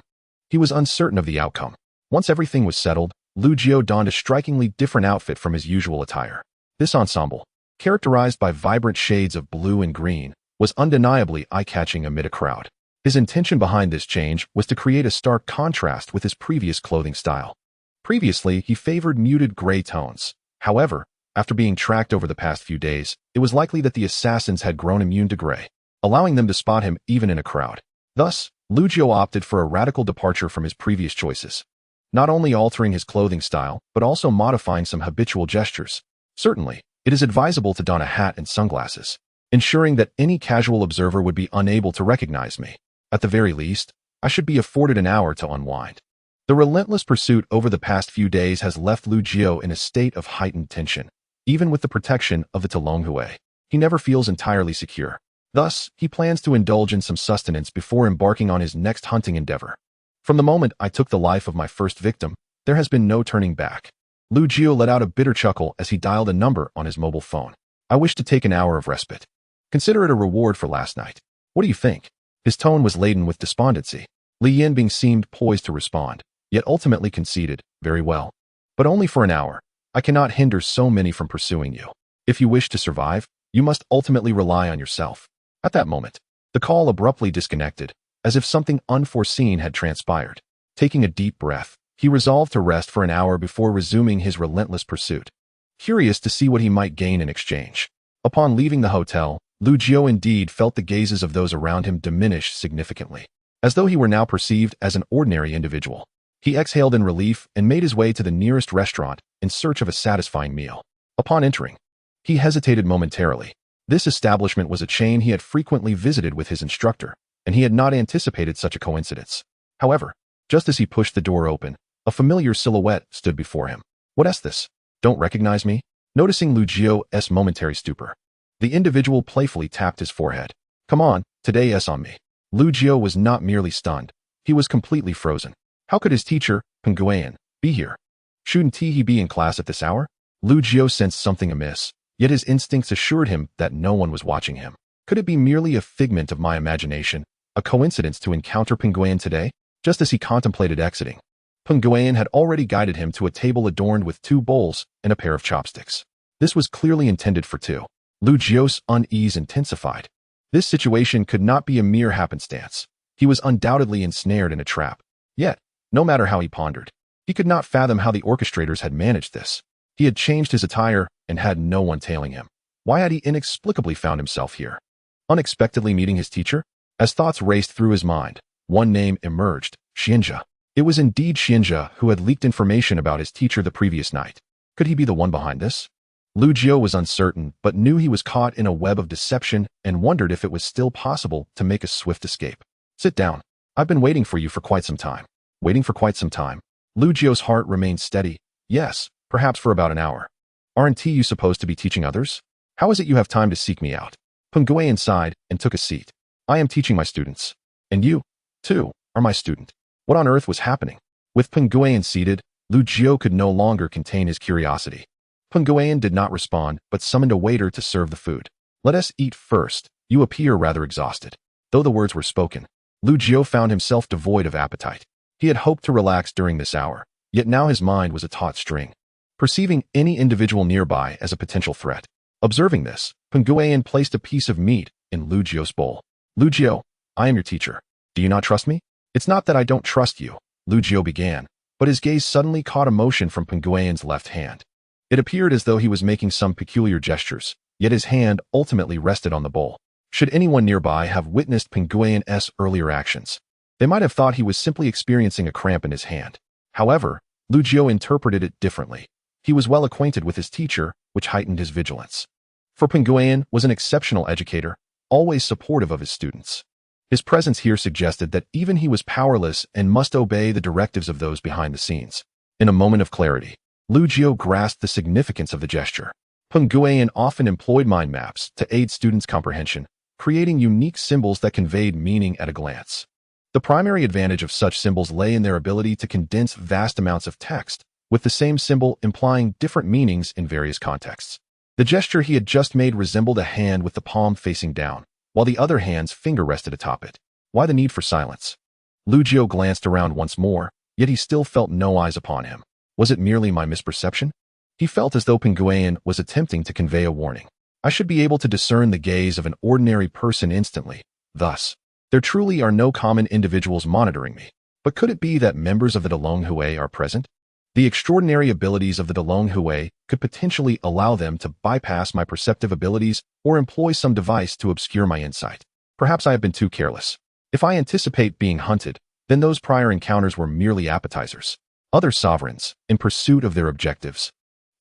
he was uncertain of the outcome. Once everything was settled, Lu Jiao donned a strikingly different outfit from his usual attire. This ensemble, characterized by vibrant shades of blue and green, was undeniably eye-catching amid a crowd. His intention behind this change was to create a stark contrast with his previous clothing style. Previously, he favored muted gray tones. However, after being tracked over the past few days, it was likely that the assassins had grown immune to gray, allowing them to spot him even in a crowd. Thus, Lu Jiao opted for a radical departure from his previous choices, not only altering his clothing style, but also modifying some habitual gestures. Certainly, it is advisable to don a hat and sunglasses, ensuring that any casual observer would be unable to recognize me. At the very least, I should be afforded an hour to unwind. The relentless pursuit over the past few days has left Lu Jiao in a state of heightened tension. Even with the protection of the Talonghui, he never feels entirely secure. Thus, he plans to indulge in some sustenance before embarking on his next hunting endeavor. From the moment I took the life of my first victim, there has been no turning back. Lu Jiao let out a bitter chuckle as he dialed a number on his mobile phone. I wish to take an hour of respite. Consider it a reward for last night. What do you think? His tone was laden with despondency. Li Yanbing seemed poised to respond, yet ultimately conceded, very well. But only for an hour. I cannot hinder so many from pursuing you. If you wish to survive, you must ultimately rely on yourself. At that moment, the call abruptly disconnected, as if something unforeseen had transpired. Taking a deep breath, he resolved to rest for an hour before resuming his relentless pursuit, curious to see what he might gain in exchange. Upon leaving the hotel, Lu Jiao indeed felt the gazes of those around him diminish significantly, as though he were now perceived as an ordinary individual. He exhaled in relief and made his way to the nearest restaurant in search of a satisfying meal. Upon entering, he hesitated momentarily. This establishment was a chain he had frequently visited with his instructor, and he had not anticipated such a coincidence. However, just as he pushed the door open, a familiar silhouette stood before him. What is this? Don't recognize me? Noticing Lu Jiao's momentary stupor, the individual playfully tapped his forehead. Come on, today on me. Lu Jiao was not merely stunned, he was completely frozen. How could his teacher, Peng Guiyan, be here? Shouldn't he be in class at this hour? Lu Jiao sensed something amiss, yet his instincts assured him that no one was watching him. Could it be merely a figment of my imagination, a coincidence to encounter Peng Guiyan today? Just as he contemplated exiting, Peng Guiyan had already guided him to a table adorned with 2 bowls and a pair of chopsticks. This was clearly intended for 2. Lu Jiao's unease intensified. This situation could not be a mere happenstance. He was undoubtedly ensnared in a trap. Yet, no matter how he pondered, he could not fathom how the orchestrators had managed this. He had changed his attire and had no one tailing him. Why had he inexplicably found himself here? Unexpectedly meeting his teacher? As thoughts raced through his mind, one name emerged, Xianjia. It was indeed Xianjia who had leaked information about his teacher the previous night. Could he be the one behind this? Lu Jiao was uncertain, but knew he was caught in a web of deception and wondered if it was still possible to make a swift escape. Sit down. I've been waiting for you for quite some time. Waiting for quite some time. Lu Jiao's heart remained steady. Yes, perhaps for about an hour. Aren't you supposed to be teaching others? How is it you have time to seek me out? Peng Guiyan sighed and took a seat. I am teaching my students. And you, too, are my student. What on earth was happening? With Peng Guiyan seated, Lu Jiao could no longer contain his curiosity. Peng Guiyan did not respond, but summoned a waiter to serve the food. Let us eat first. You appear rather exhausted. Though the words were spoken, Lu Jiao found himself devoid of appetite. He had hoped to relax during this hour, yet now his mind was a taut string, perceiving any individual nearby as a potential threat. Observing this, Peng Guiyan placed a piece of meat in Lu Jiao's bowl. Lu Jiao, I am your teacher. Do you not trust me? It's not that I don't trust you, Lu Jiao began, but his gaze suddenly caught a motion from Peng Guiyan's left hand. It appeared as though he was making some peculiar gestures, yet his hand ultimately rested on the bowl. Should anyone nearby have witnessed Peng Guiyan's earlier actions, they might have thought he was simply experiencing a cramp in his hand. However, Lu Jiao interpreted it differently. He was well acquainted with his teacher, which heightened his vigilance. For Peng Guiyan was an exceptional educator, always supportive of his students. His presence here suggested that even he was powerless and must obey the directives of those behind the scenes. In a moment of clarity, Lu Jiao grasped the significance of the gesture. Peng Guiyan often employed mind maps to aid students' comprehension, creating unique symbols that conveyed meaning at a glance. The primary advantage of such symbols lay in their ability to condense vast amounts of text, with the same symbol implying different meanings in various contexts. The gesture he had just made resembled a hand with the palm facing down, while the other hand's finger rested atop it. Why the need for silence? Lu Jiu glanced around once more, yet he still felt no eyes upon him. Was it merely my misperception? He felt as though Penguin was attempting to convey a warning. I should be able to discern the gaze of an ordinary person instantly. Thus, there truly are no common individuals monitoring me. But could it be that members of the dwindling Hui are present? The extraordinary abilities of the dwindling Hui could potentially allow them to bypass my perceptive abilities or employ some device to obscure my insight. Perhaps I have been too careless. If I anticipate being hunted, then those prior encounters were merely appetizers. Other sovereigns, in pursuit of their objectives,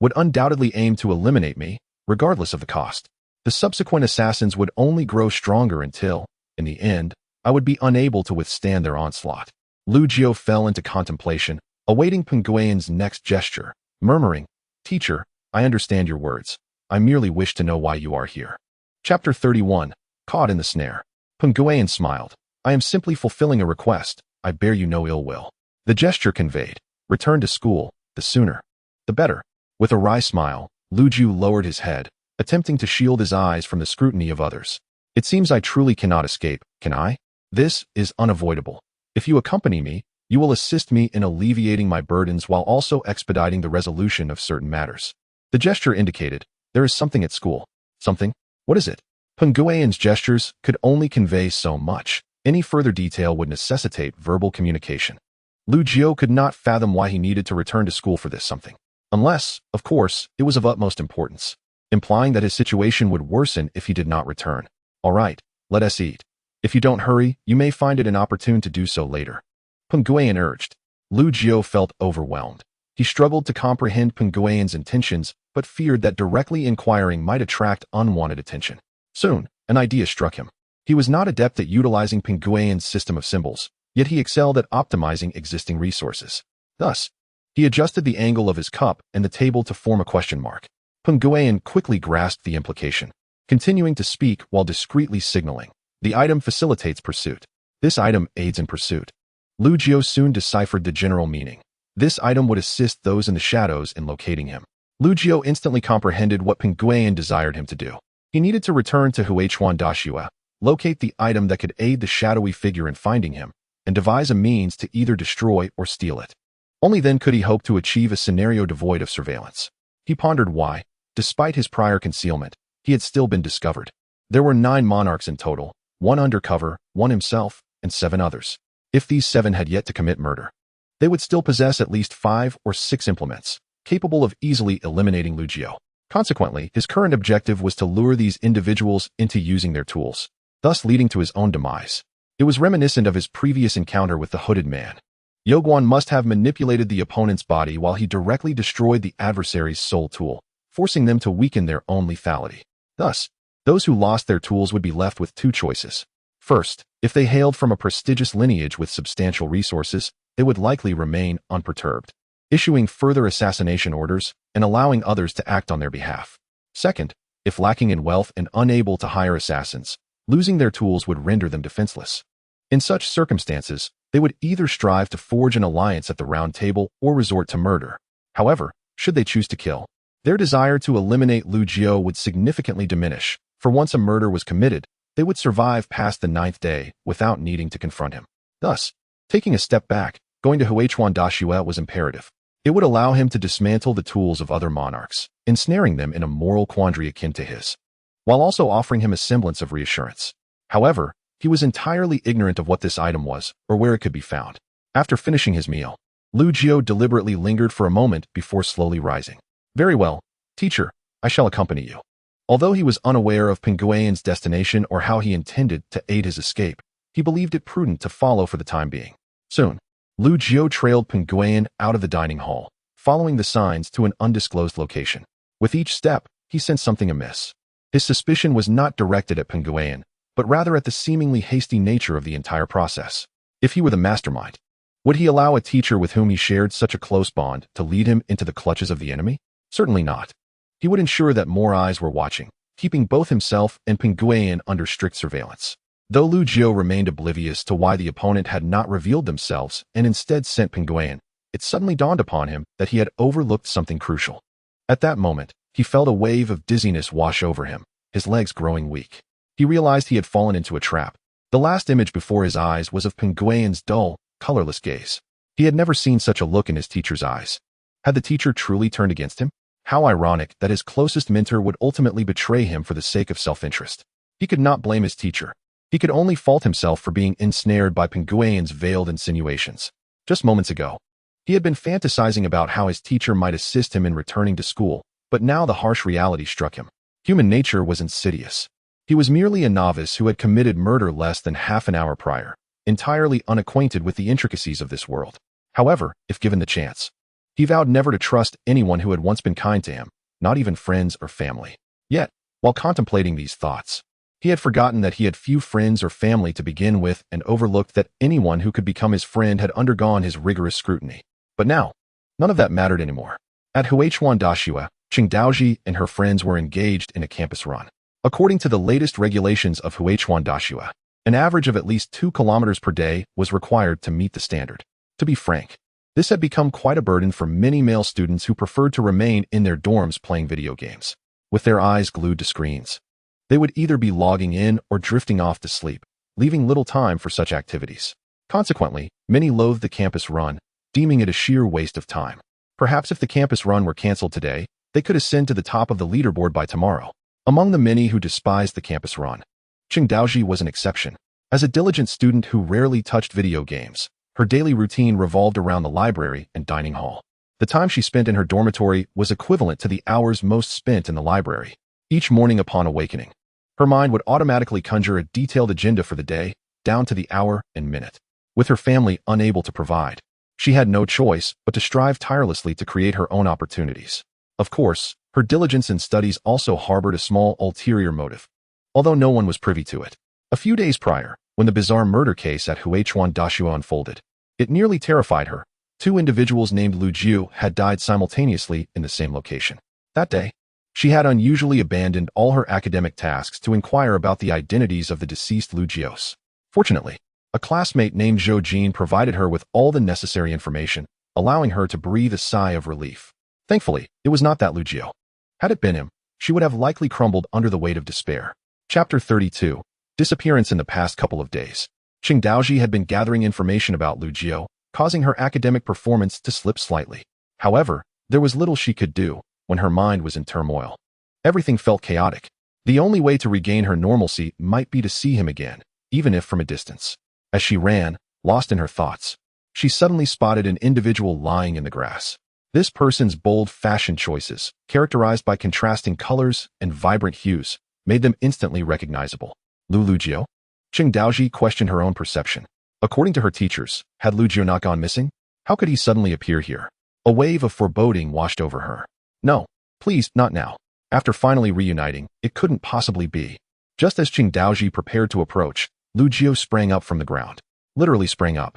would undoubtedly aim to eliminate me, regardless of the cost. The subsequent assassins would only grow stronger until, in the end, I would be unable to withstand their onslaught. Lu Jiu fell into contemplation, awaiting Penguin's next gesture, murmuring, "Teacher, I understand your words. I merely wish to know why you are here." Chapter 31. Caught in the Snare. Penguin smiled. "I am simply fulfilling a request. I bear you no ill will." The gesture conveyed, "Return to school, the sooner, the better." With a wry smile, Lu Jiu lowered his head, attempting to shield his eyes from the scrutiny of others. "It seems I truly cannot escape, can I? This is unavoidable. If you accompany me, you will assist me in alleviating my burdens while also expediting the resolution of certain matters." The gesture indicated, "There is something at school." Something? What is it? Penguin's gestures could only convey so much. Any further detail would necessitate verbal communication. Lu Jiu could not fathom why he needed to return to school for this something. Unless, of course, it was of utmost importance, implying that his situation would worsen if he did not return. "All right, let us eat. If you don't hurry, you may find it inopportune to do so later," Penguin urged. Lu Jiu felt overwhelmed. He struggled to comprehend Penguin's intentions, but feared that directly inquiring might attract unwanted attention. Soon, an idea struck him. He was not adept at utilizing Penguin's system of symbols, yet he excelled at optimizing existing resources. Thus, he adjusted the angle of his cup and the table to form a question mark. Penguin quickly grasped the implication, continuing to speak while discreetly signaling. "The item facilitates pursuit. This item aids in pursuit." Lu Jiu soon deciphered the general meaning. This item would assist those in the shadows in locating him. Lu Jiu instantly comprehended what Penguin desired him to do. He needed to return to Huichuan Dashua, locate the item that could aid the shadowy figure in finding him, and devise a means to either destroy or steal it. Only then could he hope to achieve a scenario devoid of surveillance. He pondered why, despite his prior concealment, he had still been discovered. There were 9 monarchs in total, 1 undercover, 1 himself, and 7 others. If these 7 had yet to commit murder, they would still possess at least 5 or 6 implements, capable of easily eliminating Lu Jiu. Consequently, his current objective was to lure these individuals into using their tools, thus leading to his own demise. It was reminiscent of his previous encounter with the hooded man. Yoguan must have manipulated the opponent's body while he directly destroyed the adversary's sole tool, forcing them to weaken their own lethality. Thus, those who lost their tools would be left with 2 choices. First, if they hailed from a prestigious lineage with substantial resources, they would likely remain unperturbed, issuing further assassination orders and allowing others to act on their behalf. Second, if lacking in wealth and unable to hire assassins, losing their tools would render them defenseless. In such circumstances, they would either strive to forge an alliance at the Round Table or resort to murder. However, should they choose to kill, their desire to eliminate Lu Jiu would significantly diminish, for once a murder was committed, they would survive past the 9th day without needing to confront him. Thus, taking a step back, going to Huichuan Dashua was imperative. It would allow him to dismantle the tools of other monarchs, ensnaring them in a moral quandary akin to his, while also offering him a semblance of reassurance. However, he was entirely ignorant of what this item was or where it could be found. After finishing his meal, Lu Jiu deliberately lingered for a moment before slowly rising. "Very well, teacher, I shall accompany you." Although he was unaware of Penguin's destination or how he intended to aid his escape, he believed it prudent to follow for the time being. Soon, Lu Jiu trailed Penguin out of the dining hall, following the signs to an undisclosed location. With each step, he sensed something amiss. His suspicion was not directed at Penguin, but rather at the seemingly hasty nature of the entire process. If he were the mastermind, would he allow a teacher with whom he shared such a close bond to lead him into the clutches of the enemy? Certainly not. He would ensure that more eyes were watching, keeping both himself and Penguin under strict surveillance. Though Lu Jiu remained oblivious to why the opponent had not revealed themselves and instead sent Peng Guian, it suddenly dawned upon him that he had overlooked something crucial. At that moment, he felt a wave of dizziness wash over him, his legs growing weak. He realized he had fallen into a trap. The last image before his eyes was of Peng Guian's dull, colorless gaze. He had never seen such a look in his teacher's eyes. Had the teacher truly turned against him? How ironic that his closest mentor would ultimately betray him for the sake of self-interest. He could not blame his teacher. He could only fault himself for being ensnared by Peng Guian's veiled insinuations. Just moments ago, he had been fantasizing about how his teacher might assist him in returning to school, but now the harsh reality struck him. Human nature was insidious. He was merely a novice who had committed murder less than half an hour prior, entirely unacquainted with the intricacies of this world. However, if given the chance, he vowed never to trust anyone who had once been kind to him, not even friends or family. Yet, while contemplating these thoughts, he had forgotten that he had few friends or family to begin with and overlooked that anyone who could become his friend had undergone his rigorous scrutiny. But now, none of that mattered anymore. At Huichuan Dashua, Qing Daoji and her friends were engaged in a campus run. According to the latest regulations of Huichuan Dashua, an average of at least 2 kilometers per day was required to meet the standard. To be frank, this had become quite a burden for many male students who preferred to remain in their dorms playing video games, with their eyes glued to screens. They would either be logging in or drifting off to sleep, leaving little time for such activities. Consequently, many loathed the campus run, deeming it a sheer waste of time. Perhaps if the campus run were canceled today, they could ascend to the top of the leaderboard by tomorrow. Among the many who despised the campus run, Qing Daoji was an exception. As a diligent student who rarely touched video games, her daily routine revolved around the library and dining hall. The time she spent in her dormitory was equivalent to the hours most spent in the library. Each morning upon awakening, her mind would automatically conjure a detailed agenda for the day, down to the hour and minute. With her family unable to provide, she had no choice but to strive tirelessly to create her own opportunities. Of course, her diligence in studies also harbored a small ulterior motive, although no one was privy to it. A few days prior, when the bizarre murder case at Huichuan Dashua unfolded, it nearly terrified her. 2 individuals named Lu Jiu had died simultaneously in the same location. That day, she had unusually abandoned all her academic tasks to inquire about the identities of the deceased Lu Jios. Fortunately, a classmate named Zhou Jin provided her with all the necessary information, allowing her to breathe a sigh of relief. Thankfully, it was not that Lu Jiu. Had it been him, she would have likely crumbled under the weight of despair. Chapter 32. Disappearance in the past couple of days. Qing Daoji had been gathering information about Lu Jiu, causing her academic performance to slip slightly. However, there was little she could do when her mind was in turmoil. Everything felt chaotic. The only way to regain her normalcy might be to see him again, even if from a distance. As she ran, lost in her thoughts, she suddenly spotted an individual lying in the grass. This person's bold fashion choices, characterized by contrasting colors and vibrant hues, made them instantly recognizable. Lu Jiu? Qing Daoji questioned her own perception. According to her teachers, had Lu Jiu not gone missing? How could he suddenly appear here? A wave of foreboding washed over her. No, please, not now. After finally reuniting, it couldn't possibly be. Just as Qing Daoji prepared to approach, Lu Jiu sprang up from the ground. Literally sprang up.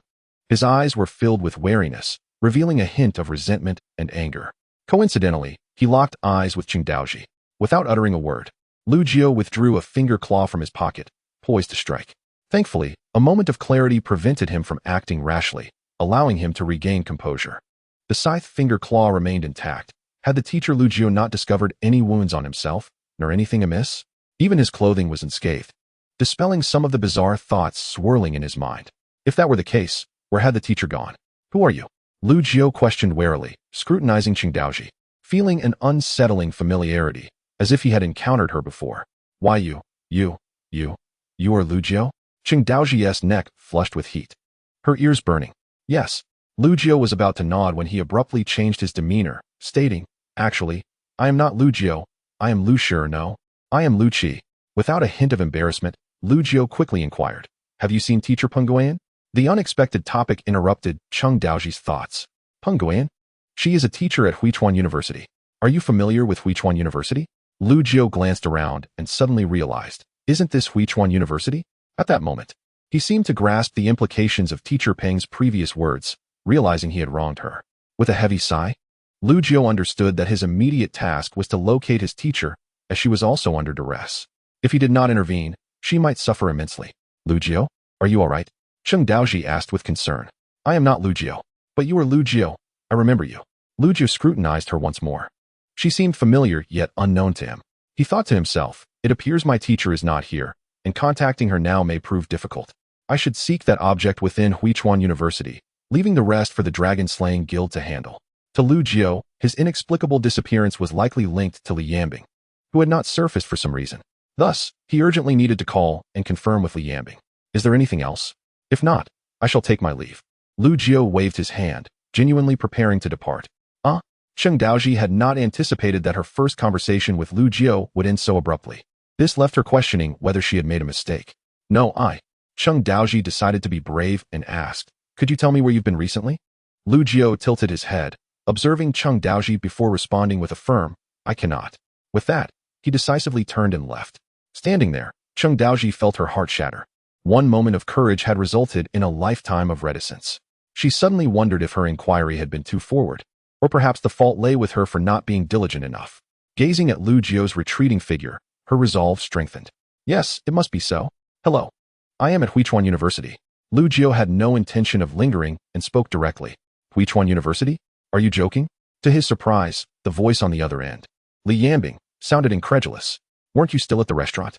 His eyes were filled with wariness, revealing a hint of resentment and anger. Coincidentally, he locked eyes with Qing Daoji. Without uttering a word, Lu Jiu withdrew a finger claw from his pocket, poised to strike. Thankfully, a moment of clarity prevented him from acting rashly, allowing him to regain composure. The scythe finger claw remained intact. Had the teacher Lu Jiu not discovered any wounds on himself, nor anything amiss? Even his clothing was unscathed, dispelling some of the bizarre thoughts swirling in his mind. If that were the case, where had the teacher gone? Who are you? Lu Jiu questioned warily, scrutinizing Qing Daoji, feeling an unsettling familiarity, as if he had encountered her before. Why you are Lu Jiu? Qing Daoji's neck flushed with heat, her ears burning. Yes. Lu Jiu was about to nod when he abruptly changed his demeanor, stating, "Actually, I am not Lu Jiu. I am Lu Shi, no. I am Lu Qi." Without a hint of embarrassment, Lu Jiu quickly inquired, "Have you seen teacher Peng Guian?" The unexpected topic interrupted Qing Daoji's thoughts. Peng Guian? She is a teacher at Huichuan University. Are you familiar with Huichuan University? Lu Jiu glanced around and suddenly realized, isn't this Huichuan University? At that moment, he seemed to grasp the implications of teacher Peng's previous words, realizing he had wronged her. With a heavy sigh, Lu Jiu understood that his immediate task was to locate his teacher, as she was also under duress. If he did not intervene, she might suffer immensely. Lu Jiao, are you all right? Cheng Daoji asked with concern. I am not Lu Jiao. But you are Lu Jiao. I remember you. Lu Jiao scrutinized her once more. She seemed familiar yet unknown to him. He thought to himself, it appears my teacher is not here, and contacting her now may prove difficult. I should seek that object within Huichuan University, leaving the rest for the dragon-slaying guild to handle. To Lu Jiao, his inexplicable disappearance was likely linked to Li Yambing, who had not surfaced for some reason. Thus, he urgently needed to call and confirm with Li Yambing. Is there anything else? If not, I shall take my leave. Lu Jiao waved his hand, genuinely preparing to depart. Cheng Daoji had not anticipated that her first conversation with Lu Jiao would end so abruptly. This left her questioning whether she had made a mistake. No, Cheng Daoji decided to be brave and asked, could you tell me where you've been recently? Lu Jiao tilted his head, observing Cheng Daoji before responding with a firm, I cannot. With that, he decisively turned and left. Standing there, Cheng Daoji felt her heart shatter. One moment of courage had resulted in a lifetime of reticence. She suddenly wondered if her inquiry had been too forward, or perhaps the fault lay with her for not being diligent enough. Gazing at Lu Jiao's retreating figure, her resolve strengthened. Yes, it must be so. Hello. I am at Huichuan University. Lu Jiao had no intention of lingering and spoke directly. Huichuan University? Are you joking? To his surprise, the voice on the other end, Li Yambing, sounded incredulous. Weren't you still at the restaurant?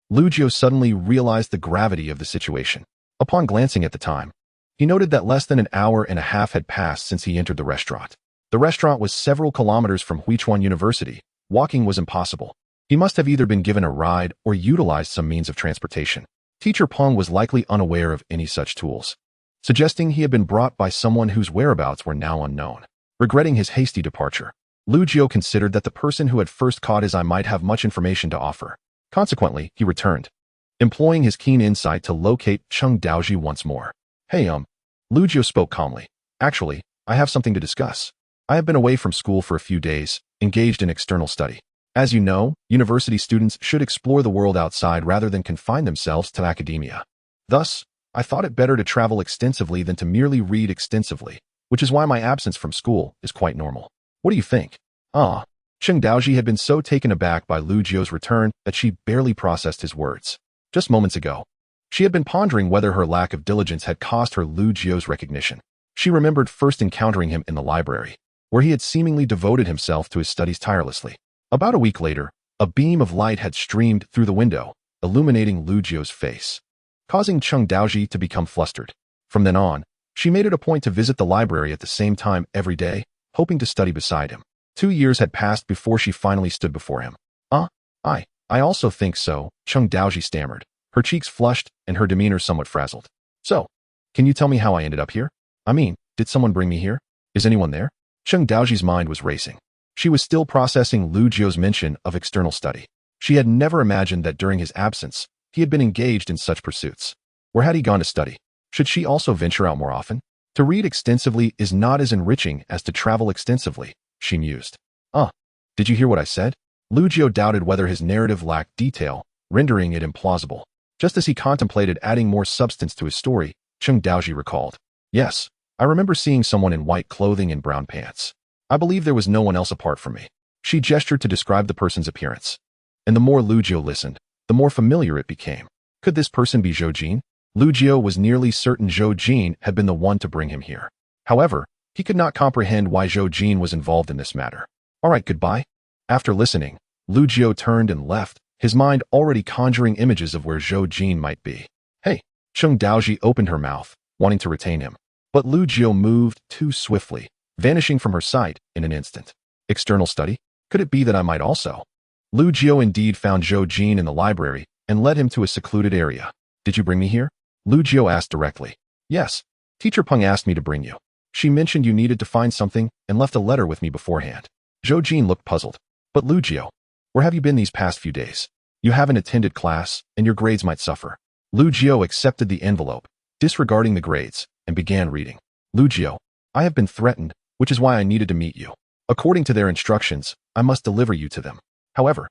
Lu Jiao suddenly realized the gravity of the situation. Upon glancing at the time, he noted that less than an hour and a half had passed since he entered the restaurant. The restaurant was several kilometers from Huichuan University. Walking was impossible. He must have either been given a ride or utilized some means of transportation. Teacher Peng was likely unaware of any such tools, suggesting he had been brought by someone whose whereabouts were now unknown. Regretting his hasty departure, Lu Jiao considered that the person who had first caught his eye might have much information to offer. Consequently, he returned, employing his keen insight to locate Cheng Daoji once more. Hey, Lu Jiao spoke calmly. Actually, I have something to discuss. I have been away from school for a few days, engaged in external study. As you know, university students should explore the world outside rather than confine themselves to academia. Thus, I thought it better to travel extensively than to merely read extensively, which is why my absence from school is quite normal. What do you think? Cheng Daoji had been so taken aback by Lu Jiao's return that she barely processed his words. Just moments ago, she had been pondering whether her lack of diligence had cost her Lu Jiao's recognition. She remembered first encountering him in the library, where he had seemingly devoted himself to his studies tirelessly. About a week later, a beam of light had streamed through the window, illuminating Lu Jiao's face, causing Cheng Daoji to become flustered. From then on, she made it a point to visit the library at the same time every day, hoping to study beside him. 2 years had passed before she finally stood before him. I also think so, Cheng Daoji stammered, her cheeks flushed and her demeanor somewhat frazzled. So, can you tell me how I ended up here? I mean, did someone bring me here? Is anyone there? Cheng Daoji's mind was racing. She was still processing Lu Jiao's mention of external study. She had never imagined that during his absence, he had been engaged in such pursuits. Where had he gone to study? Should she also venture out more often? To read extensively is not as enriching as to travel extensively, she mused. Did you hear what I said? Lu Jiao doubted whether his narrative lacked detail, rendering it implausible. Just as he contemplated adding more substance to his story, Cheng Daoji recalled. Yes, I remember seeing someone in white clothing and brown pants. I believe there was no one else apart from me. She gestured to describe the person's appearance. And the more Lu Jiao listened, the more familiar it became. Could this person be Zhou Jin? Lu Jiao was nearly certain Zhou Jin had been the one to bring him here. However, he could not comprehend why Zhou Jin was involved in this matter. All right, goodbye. After listening, Lu Jiao turned and left, his mind already conjuring images of where Zhou Jin might be. Hey, Cheng Daoji opened her mouth, wanting to retain him. But Lu Jiao moved too swiftly, vanishing from her sight in an instant. External study? Could it be that I might also? Lu Jiao indeed found Zhou Jin in the library and led him to a secluded area. Did you bring me here? Lu Jiao asked directly. Yes. Teacher Peng asked me to bring you. She mentioned you needed to find something and left a letter with me beforehand. Zhou Jin looked puzzled. But Lu Jiao, where have you been these past few days? You haven't attended class, and your grades might suffer. Lu Jiao accepted the envelope, disregarding the grades, and began reading. Lu Jiao, I have been threatened, which is why I needed to meet you. According to their instructions, I must deliver you to them. However,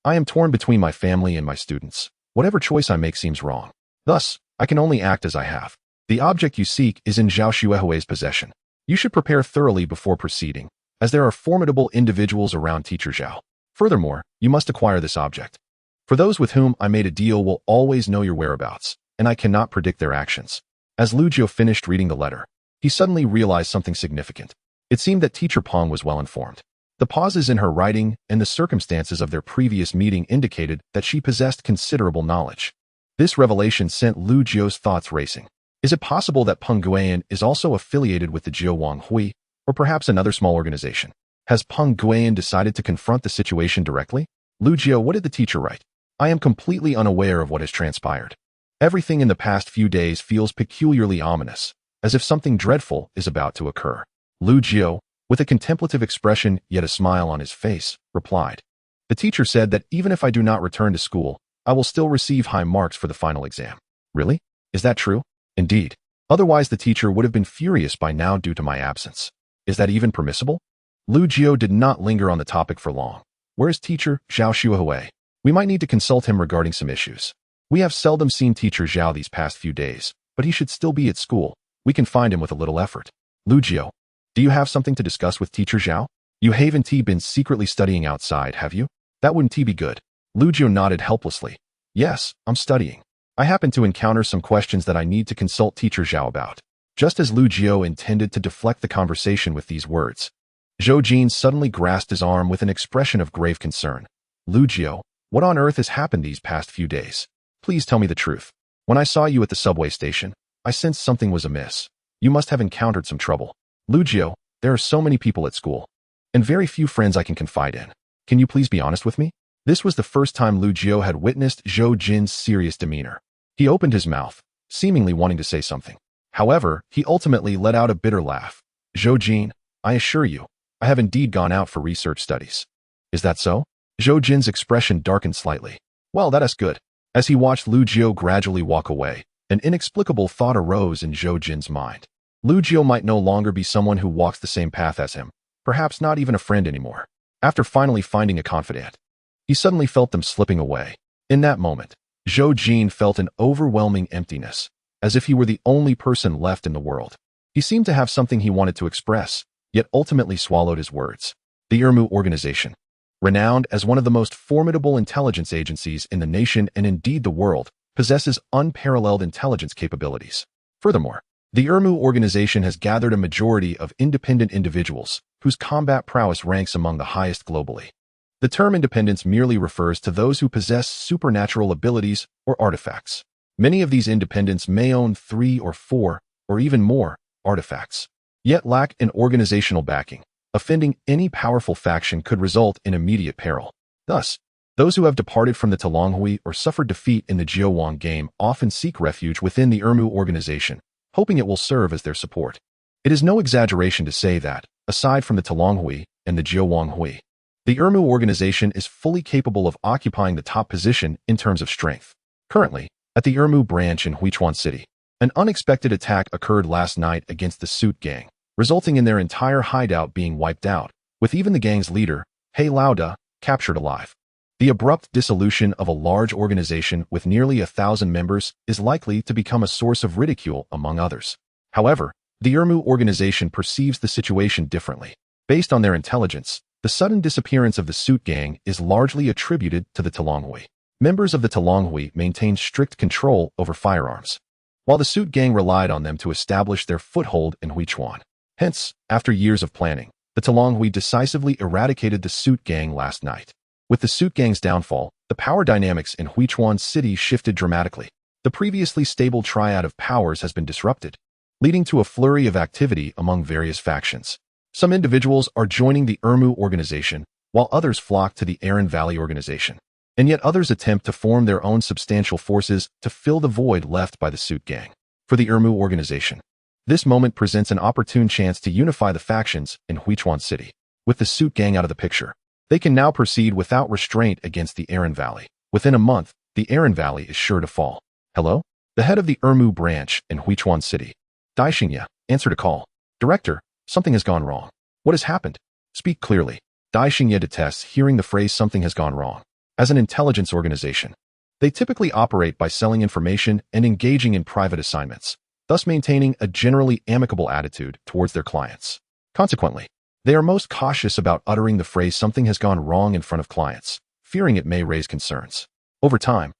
I am torn between my family and my students. Whatever choice I make seems wrong. Thus, I can only act as I have. The object you seek is in Zhao Xuehui's possession. You should prepare thoroughly before proceeding, as there are formidable individuals around Teacher Zhao. Furthermore, you must acquire this object. For those with whom I made a deal will always know your whereabouts. and I cannot predict their actions. As Lu Jiao finished reading the letter, he suddenly realized something significant. It seemed that Teacher Peng was well informed. The pauses in her writing and the circumstances of their previous meeting indicated that she possessed considerable knowledge. This revelation sent Lu Jiao's thoughts racing. Is it possible that Peng Guiyan is also affiliated with the Jiao Wang Hui, or perhaps another small organization? Has Peng Guiyan decided to confront the situation directly? Lu Jiao, what did the teacher write? I am completely unaware of what has transpired. Everything in the past few days feels peculiarly ominous, as if something dreadful is about to occur. Lu Jiao, with a contemplative expression yet a smile on his face, replied. The teacher said that even if I do not return to school, I will still receive high marks for the final exam. Really? Is that true? Indeed. Otherwise the teacher would have been furious by now due to my absence. Is that even permissible? Lu Jiao did not linger on the topic for long. Where is teacher Zhao Xuehui? We might need to consult him regarding some issues. We have seldom seen teacher Zhao these past few days, but he should still be at school. We can find him with a little effort. Lu Jiao, do you have something to discuss with teacher Zhao? You haven't been secretly studying outside, have you? That wouldn't be good. Lu Jiao nodded helplessly. Yes, I'm studying. I happen to encounter some questions that I need to consult teacher Zhao about. Just as Lu Jiao intended to deflect the conversation with these words, Zhou Jin suddenly grasped his arm with an expression of grave concern. Lu Jiao, what on earth has happened these past few days? Please tell me the truth. When I saw you at the subway station, I sensed something was amiss. You must have encountered some trouble. Lu Jiao, there are so many people at school, and very few friends I can confide in. Can you please be honest with me? This was the first time Lu Jiao had witnessed Zhou Jin's serious demeanor. He opened his mouth, seemingly wanting to say something. However, he ultimately let out a bitter laugh. Zhou Jin, I assure you, I have indeed gone out for research studies. Is that so? Zhou Jin's expression darkened slightly. Well, that is good. As he watched Lu Jiao gradually walk away, an inexplicable thought arose in Zhou Jin's mind. Lu Jiao might no longer be someone who walks the same path as him, perhaps not even a friend anymore. After finally finding a confidant, he suddenly felt them slipping away. In that moment, Zhou Jin felt an overwhelming emptiness, as if he were the only person left in the world. He seemed to have something he wanted to express, yet ultimately swallowed his words. The Irmu organization, renowned as one of the most formidable intelligence agencies in the nation and indeed the world, possesses unparalleled intelligence capabilities. Furthermore, the Irmu organization has gathered a majority of independent individuals, whose combat prowess ranks among the highest globally. The term independence merely refers to those who possess supernatural abilities or artifacts. Many of these independents may own 3 or 4, or even more, artifacts, yet lack an organizational backing. Offending any powerful faction could result in immediate peril. Thus, those who have departed from the Talonghui or suffered defeat in the Jiawang game often seek refuge within the Irmu organization, hoping it will serve as their support. It is no exaggeration to say that, aside from the Talonghui and the Jiawang Hui, the Irmu organization is fully capable of occupying the top position in terms of strength. Currently, at the Irmu branch in Huichuan City, an unexpected attack occurred last night against the Suit Gang, resulting in their entire hideout being wiped out, with even the gang's leader, He Laoda, captured alive. The abrupt dissolution of a large organization with nearly 1,000 members is likely to become a source of ridicule among others. However, the Irmu organization perceives the situation differently. Based on their intelligence, the sudden disappearance of the Suit Gang is largely attributed to the Talonghui. Members of the Talonghui maintain strict control over firearms, while the Suit Gang relied on them to establish their foothold in Huichuan. Hence, after years of planning, the Talonghui decisively eradicated the Suit Gang last night. With the Suit Gang's downfall, the power dynamics in Huichuan City shifted dramatically. The previously stable triad of powers has been disrupted, leading to a flurry of activity among various factions. Some individuals are joining the Irmu organization, while others flock to the Aran Valley organization. And yet others attempt to form their own substantial forces to fill the void left by the Suit Gang. For the Irmu organization, this moment presents an opportune chance to unify the factions in Huichuan City. With the Suit Gang out of the picture, they can now proceed without restraint against the Aran Valley. Within a month, the Aran Valley is sure to fall. Hello? The head of the Irmu branch in Huichuan City, Dai Xingye, answered a call. Director, something has gone wrong. What has happened? Speak clearly. Dai Xingye detests hearing the phrase something has gone wrong. As an intelligence organization, they typically operate by selling information and engaging in private assignments, thus maintaining a generally amicable attitude towards their clients. Consequently, they are most cautious about uttering the phrase something has gone wrong in front of clients, fearing it may raise concerns. Over time,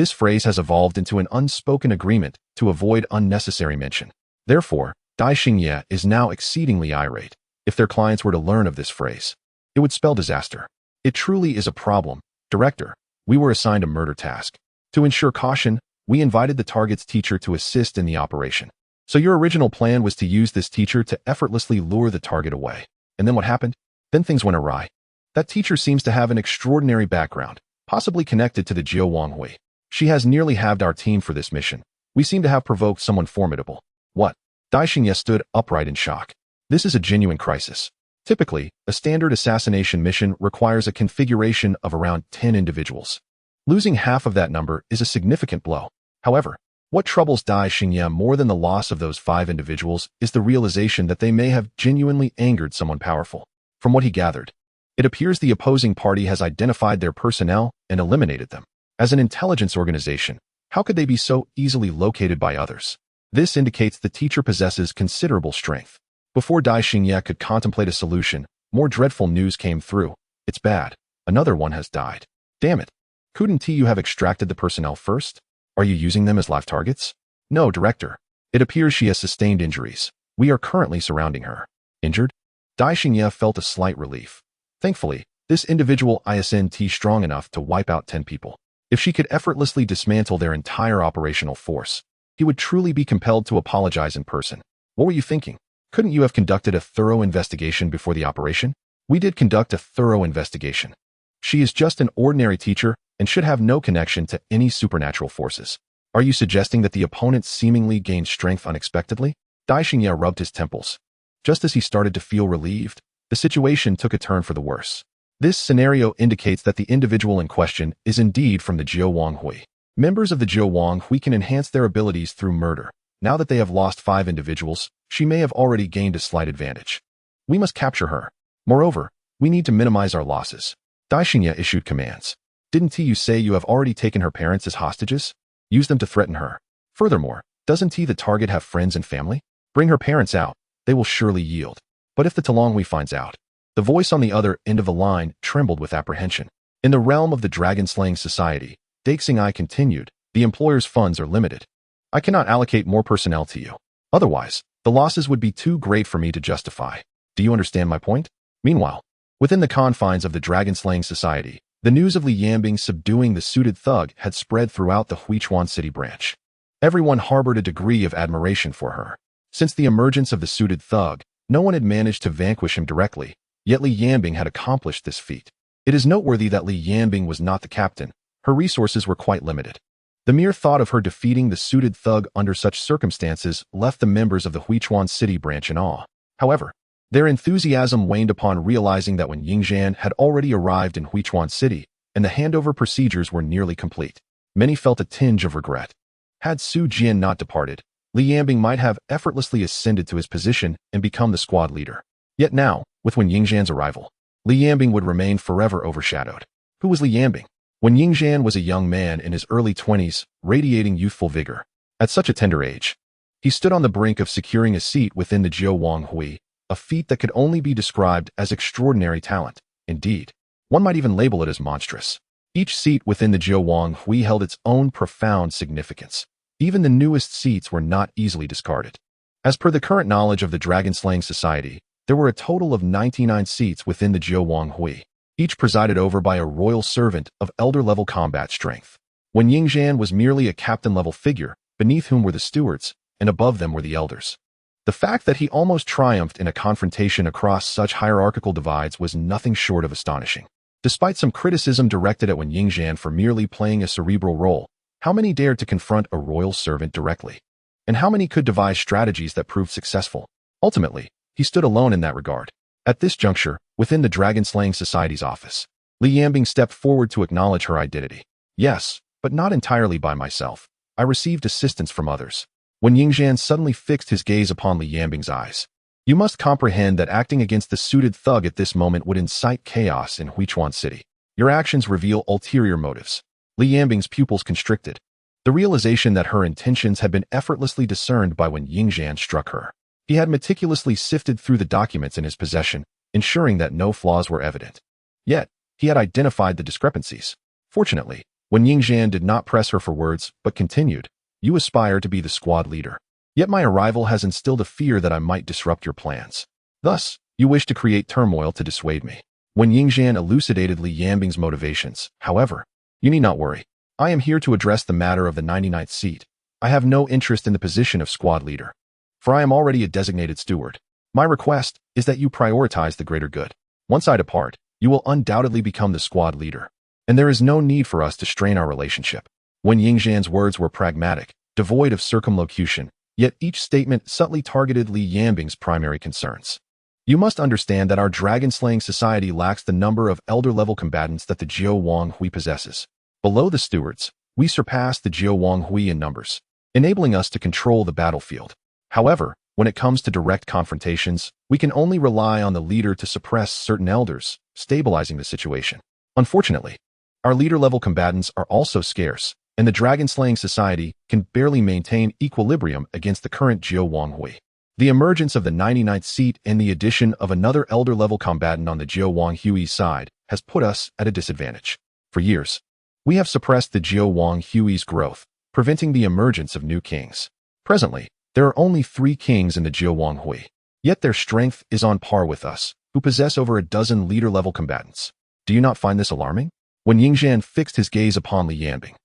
This phrase has evolved into an unspoken agreement to avoid unnecessary mention. Therefore, Dai Xingye is now exceedingly irate. If their clients were to learn of this phrase, it would spell disaster. It truly is a problem. Director, we were assigned a murder task. To ensure caution, we invited the target's teacher to assist in the operation. So your original plan was to use this teacher to effortlessly lure the target away. And then what happened? Then things went awry. That teacher seems to have an extraordinary background, possibly connected to the Jiao Wanghui. She has nearly halved our team for this mission. We seem to have provoked someone formidable. What? Dai Xingye stood upright in shock. This is a genuine crisis. Typically, a standard assassination mission requires a configuration of around 10 individuals. Losing half of that number is a significant blow. However, what troubles Dai Xingye more than the loss of those 5 individuals is the realization that they may have genuinely angered someone powerful. From what he gathered, it appears the opposing party has identified their personnel and eliminated them. As an intelligence organization, how could they be so easily located by others? This indicates the teacher possesses considerable strength. Before Dai Xingye could contemplate a solution, more dreadful news came through. It's bad. Another one has died. Damn it. Couldn't you have extracted the personnel first? Are you using them as live targets? No, Director. It appears she has sustained injuries. We are currently surrounding her. Injured? Dai Xingye felt a slight relief. Thankfully, this individual isn't strong enough to wipe out 10 people. If she could effortlessly dismantle their entire operational force, he would truly be compelled to apologize in person. What were you thinking? Couldn't you have conducted a thorough investigation before the operation? We did conduct a thorough investigation. She is just an ordinary teacher and should have no connection to any supernatural forces. Are you suggesting that the opponent seemingly gained strength unexpectedly? Dai Xingye rubbed his temples. Just as he started to feel relieved, the situation took a turn for the worse. This scenario indicates that the individual in question is indeed from the Jiao Wanghui. Members of the Jiao Wanghui can enhance their abilities through murder. Now that they have lost 5 individuals, she may have already gained a slight advantage. We must capture her. Moreover, we need to minimize our losses. Dai Xingye issued commands. Didn't you say you have already taken her parents as hostages? Use them to threaten her. Furthermore, doesn't the target have friends and family? Bring her parents out. They will surely yield. But if the Talonghui finds out? The voice on the other end of the line trembled with apprehension. In the realm of the dragon-slaying society, Daxing continued, the employer's funds are limited. I cannot allocate more personnel to you. Otherwise, the losses would be too great for me to justify. Do you understand my point? Meanwhile, within the confines of the dragon-slaying society, the news of Li Yanbing subduing the suited thug had spread throughout the Huichuan city branch. Everyone harbored a degree of admiration for her. Since the emergence of the suited thug, no one had managed to vanquish him directly, yet Li Yanbing had accomplished this feat. It is noteworthy that Li Yanbing was not the captain. Her resources were quite limited. The mere thought of her defeating the suited thug under such circumstances left the members of the Huichuan city branch in awe. However, their enthusiasm waned upon realizing that when Yingzhan had already arrived in Huichuan city, and the handover procedures were nearly complete, many felt a tinge of regret. Had Su Jian not departed, Li Yanbing might have effortlessly ascended to his position and become the squad leader. Yet now, with Wen Yingzhan's arrival, Li Yanbing would remain forever overshadowed. Who was Li Yanbing? Wen Yingzhan was a young man in his early 20s, radiating youthful vigor. At such a tender age, he stood on the brink of securing a seat within the Jiao Wanghui, a feat that could only be described as extraordinary talent. Indeed, one might even label it as monstrous. Each seat within the Jiao Wanghui held its own profound significance. Even the newest seats were not easily discarded. As per the current knowledge of the dragon-slaying society, there were a total of 99 seats within the Jiao Wanghui, each presided over by a royal servant of elder-level combat strength. Wen Yingzhan was merely a captain-level figure, beneath whom were the stewards, and above them were the elders. The fact that he almost triumphed in a confrontation across such hierarchical divides was nothing short of astonishing. Despite some criticism directed at Wen Yingzhan for merely playing a cerebral role, how many dared to confront a royal servant directly? And how many could devise strategies that proved successful? Ultimately, he stood alone in that regard. At this juncture, within the Dragon-Slaying Society's office, Li Yanbing stepped forward to acknowledge her identity. Yes, but not entirely by myself. I received assistance from others. Wen Yingzhan suddenly fixed his gaze upon Li Yanbing's eyes. You must comprehend that acting against the suited thug at this moment would incite chaos in Huichuan City. Your actions reveal ulterior motives. Li Yanbing's pupils constricted. The realization that her intentions had been effortlessly discerned by Wen Yingzhan struck her. He had meticulously sifted through the documents in his possession, ensuring that no flaws were evident. Yet, he had identified the discrepancies. Fortunately, Wen Yingxian did not press her for words, but continued, "You aspire to be the squad leader. Yet my arrival has instilled a fear that I might disrupt your plans. Thus, you wish to create turmoil to dissuade me." Wen Yingxian elucidated Li Yanbing's motivations. "However, you need not worry. I am here to address the matter of the 99th seat. I have no interest in the position of squad leader, for I am already a designated steward. My request is that you prioritize the greater good. Once I depart, you will undoubtedly become the squad leader, and there is no need for us to strain our relationship." Wen Yingxian's words were pragmatic, devoid of circumlocution, yet each statement subtly targeted Li Yanbing's primary concerns. "You must understand that our dragon-slaying society lacks the number of elder-level combatants that the Jiao Wang Hui possesses. Below the stewards, we surpass the Jiao Wang Hui in numbers, enabling us to control the battlefield. However, when it comes to direct confrontations, we can only rely on the leader to suppress certain elders, stabilizing the situation. Unfortunately, our leader-level combatants are also scarce, and the dragon-slaying society can barely maintain equilibrium against the current Jiao Wang Hui. The emergence of the 99th seat and the addition of another elder-level combatant on the Jiao Wang Hui's side has put us at a disadvantage. For years, we have suppressed the Jiao Wang Hui's growth, preventing the emergence of new kings. Presently, there are only 3 kings in the Jiao Wang Hui, yet their strength is on par with us, who possess over a dozen leader-level combatants. Do you not find this alarming?" Wen Yingxian fixed his gaze upon Li Yanbing.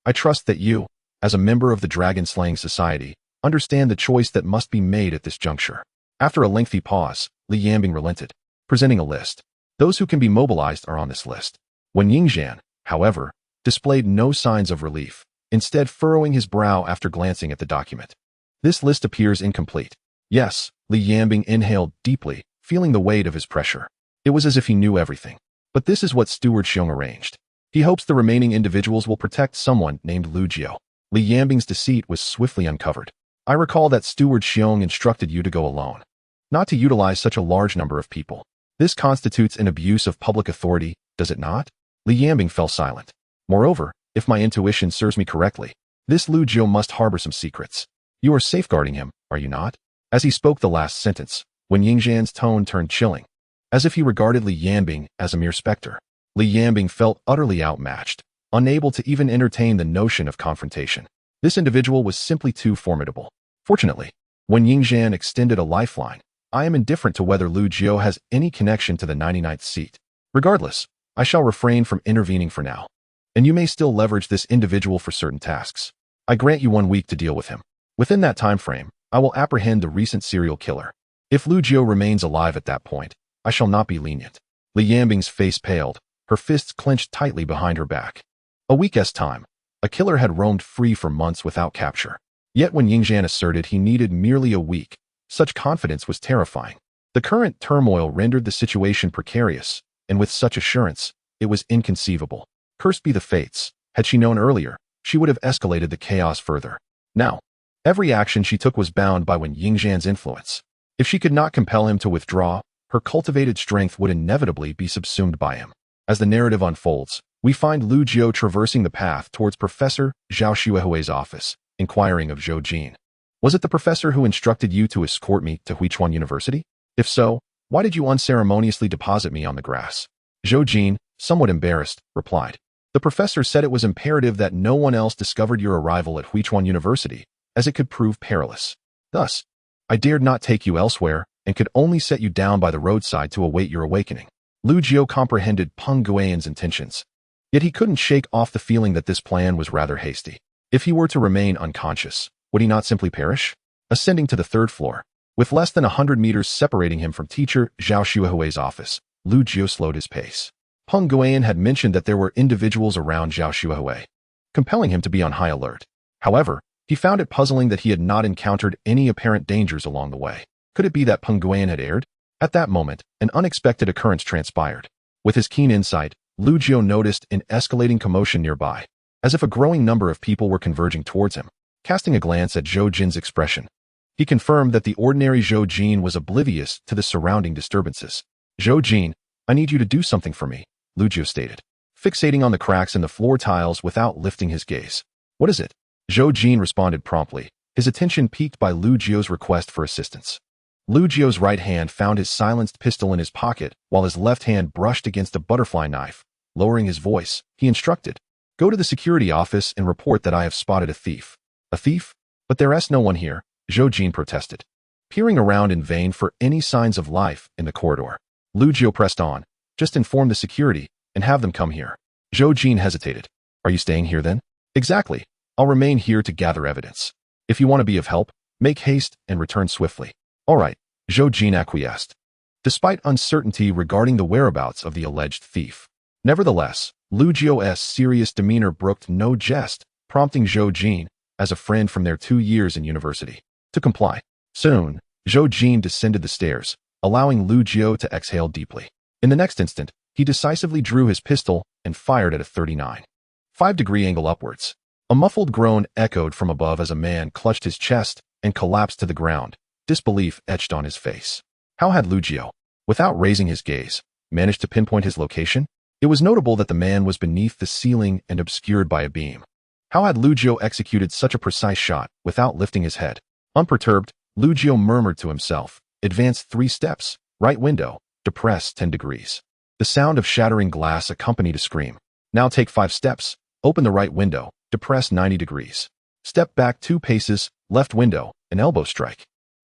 "I trust that you, as a member of the dragon-slaying society, understand the choice that must be made at this juncture." After a lengthy pause, Li Yanbing relented, presenting a list. Those who can be mobilized are on this list. Wen Yingxian, however, displayed no signs of relief, instead furrowing his brow after glancing at the document. "This list appears incomplete." "Yes," Li Yanbing inhaled deeply, feeling the weight of his pressure. It was as if he knew everything. "But this is what Steward Xiong arranged. He hopes the remaining individuals will protect someone named Lu Jiao." Li Yanbing's deceit was swiftly uncovered. "I recall that Steward Xiong instructed you to go alone, not to utilize such a large number of people. This constitutes an abuse of public authority, does it not?" Li Yanbing fell silent. "Moreover, if my intuition serves me correctly, this Lu Jiao must harbor some secrets. You are safeguarding him, are you not?" As he spoke the last sentence, Wen Yingxian's tone turned chilling, as if he regarded Li Yanbing as a mere specter. Li Yanbing felt utterly outmatched, unable to even entertain the notion of confrontation. This individual was simply too formidable. Fortunately, Wen Yingxian extended a lifeline. "I am indifferent to whether Lu Jiao has any connection to the 99th seat. Regardless, I shall refrain from intervening for now, and you may still leverage this individual for certain tasks. I grant you 1 week to deal with him. Within that time frame, I will apprehend the recent serial killer. If Lu Jiao remains alive at that point, I shall not be lenient." Li Yanbing's face paled, her fists clenched tightly behind her back. A week's time. A killer had roamed free for months without capture. Yet when Yingxian asserted he needed merely a week, such confidence was terrifying. The current turmoil rendered the situation precarious, and with such assurance, it was inconceivable. Cursed be the fates. Had she known earlier, she would have escalated the chaos further. Now, every action she took was bound by Wen Yingxian's influence. If she could not compel him to withdraw, her cultivated strength would inevitably be subsumed by him. As the narrative unfolds, we find Lu Jiao traversing the path towards Professor Zhao Xuehui's office, inquiring of Zhou Jin. "Was it the professor who instructed you to escort me to Huichuan University? If so, why did you unceremoniously deposit me on the grass?" Zhou Jin, somewhat embarrassed, replied, "The professor said it was imperative that no one else discovered your arrival at Huichuan University, as it could prove perilous. Thus, I dared not take you elsewhere and could only set you down by the roadside to await your awakening." Lu Jiao comprehended Peng Guian's intentions, yet he couldn't shake off the feeling that this plan was rather hasty. If he were to remain unconscious, would he not simply perish? Ascending to the 3rd floor, with less than 100 meters separating him from teacher Zhao Xuehui's office, Lu Jiao slowed his pace. Peng Guian had mentioned that there were individuals around Zhao Xuehui, compelling him to be on high alert. However, he found it puzzling that he had not encountered any apparent dangers along the way. Could it be that Peng Guian had erred? At that moment, an unexpected occurrence transpired. With his keen insight, Lu Jiao noticed an escalating commotion nearby, as if a growing number of people were converging towards him. Casting a glance at Zhou Jin's expression, he confirmed that the ordinary Zhou Jin was oblivious to the surrounding disturbances. "Zhou Jin, I need you to do something for me," Lu Jiao stated, fixating on the cracks in the floor tiles without lifting his gaze. "What is it?" Zhou Jin responded promptly, his attention piqued by Lu Jiao's request for assistance. Lu Jiao's right hand found his silenced pistol in his pocket, while his left hand brushed against a butterfly knife. Lowering his voice, he instructed, Go to the security office and report that I have spotted a thief. A thief? But there's no one here, Zhou Jin protested, peering around in vain for any signs of life in the corridor. Lu Jiu pressed on. Just inform the security and have them come here. Zhou Jin hesitated. Are you staying here then? Exactly. I'll remain here to gather evidence. If you want to be of help, make haste and return swiftly. All right, Zhou Jin acquiesced, despite uncertainty regarding the whereabouts of the alleged thief. Nevertheless, Lu Jiu's serious demeanor brooked no jest, prompting Zhou Jin, as a friend from their 2 years in university, to comply. Soon, Zhou Jin descended the stairs, allowing Lu Jiu to exhale deeply. In the next instant, he decisively drew his pistol and fired at a 39.5-degree angle upwards. A muffled groan echoed from above as a man clutched his chest and collapsed to the ground, disbelief etched on his face. How had Lu Jiu, without raising his gaze, managed to pinpoint his location? It was notable that the man was beneath the ceiling and obscured by a beam. How had Lu Jiu executed such a precise shot without lifting his head? Unperturbed, Lu Jiu murmured to himself, advance 3 steps, right window, depress 10 degrees. The sound of shattering glass accompanied a scream. Now take 5 steps, open the right window, depress 90 degrees. Step back 2 paces, left window, an elbow strike.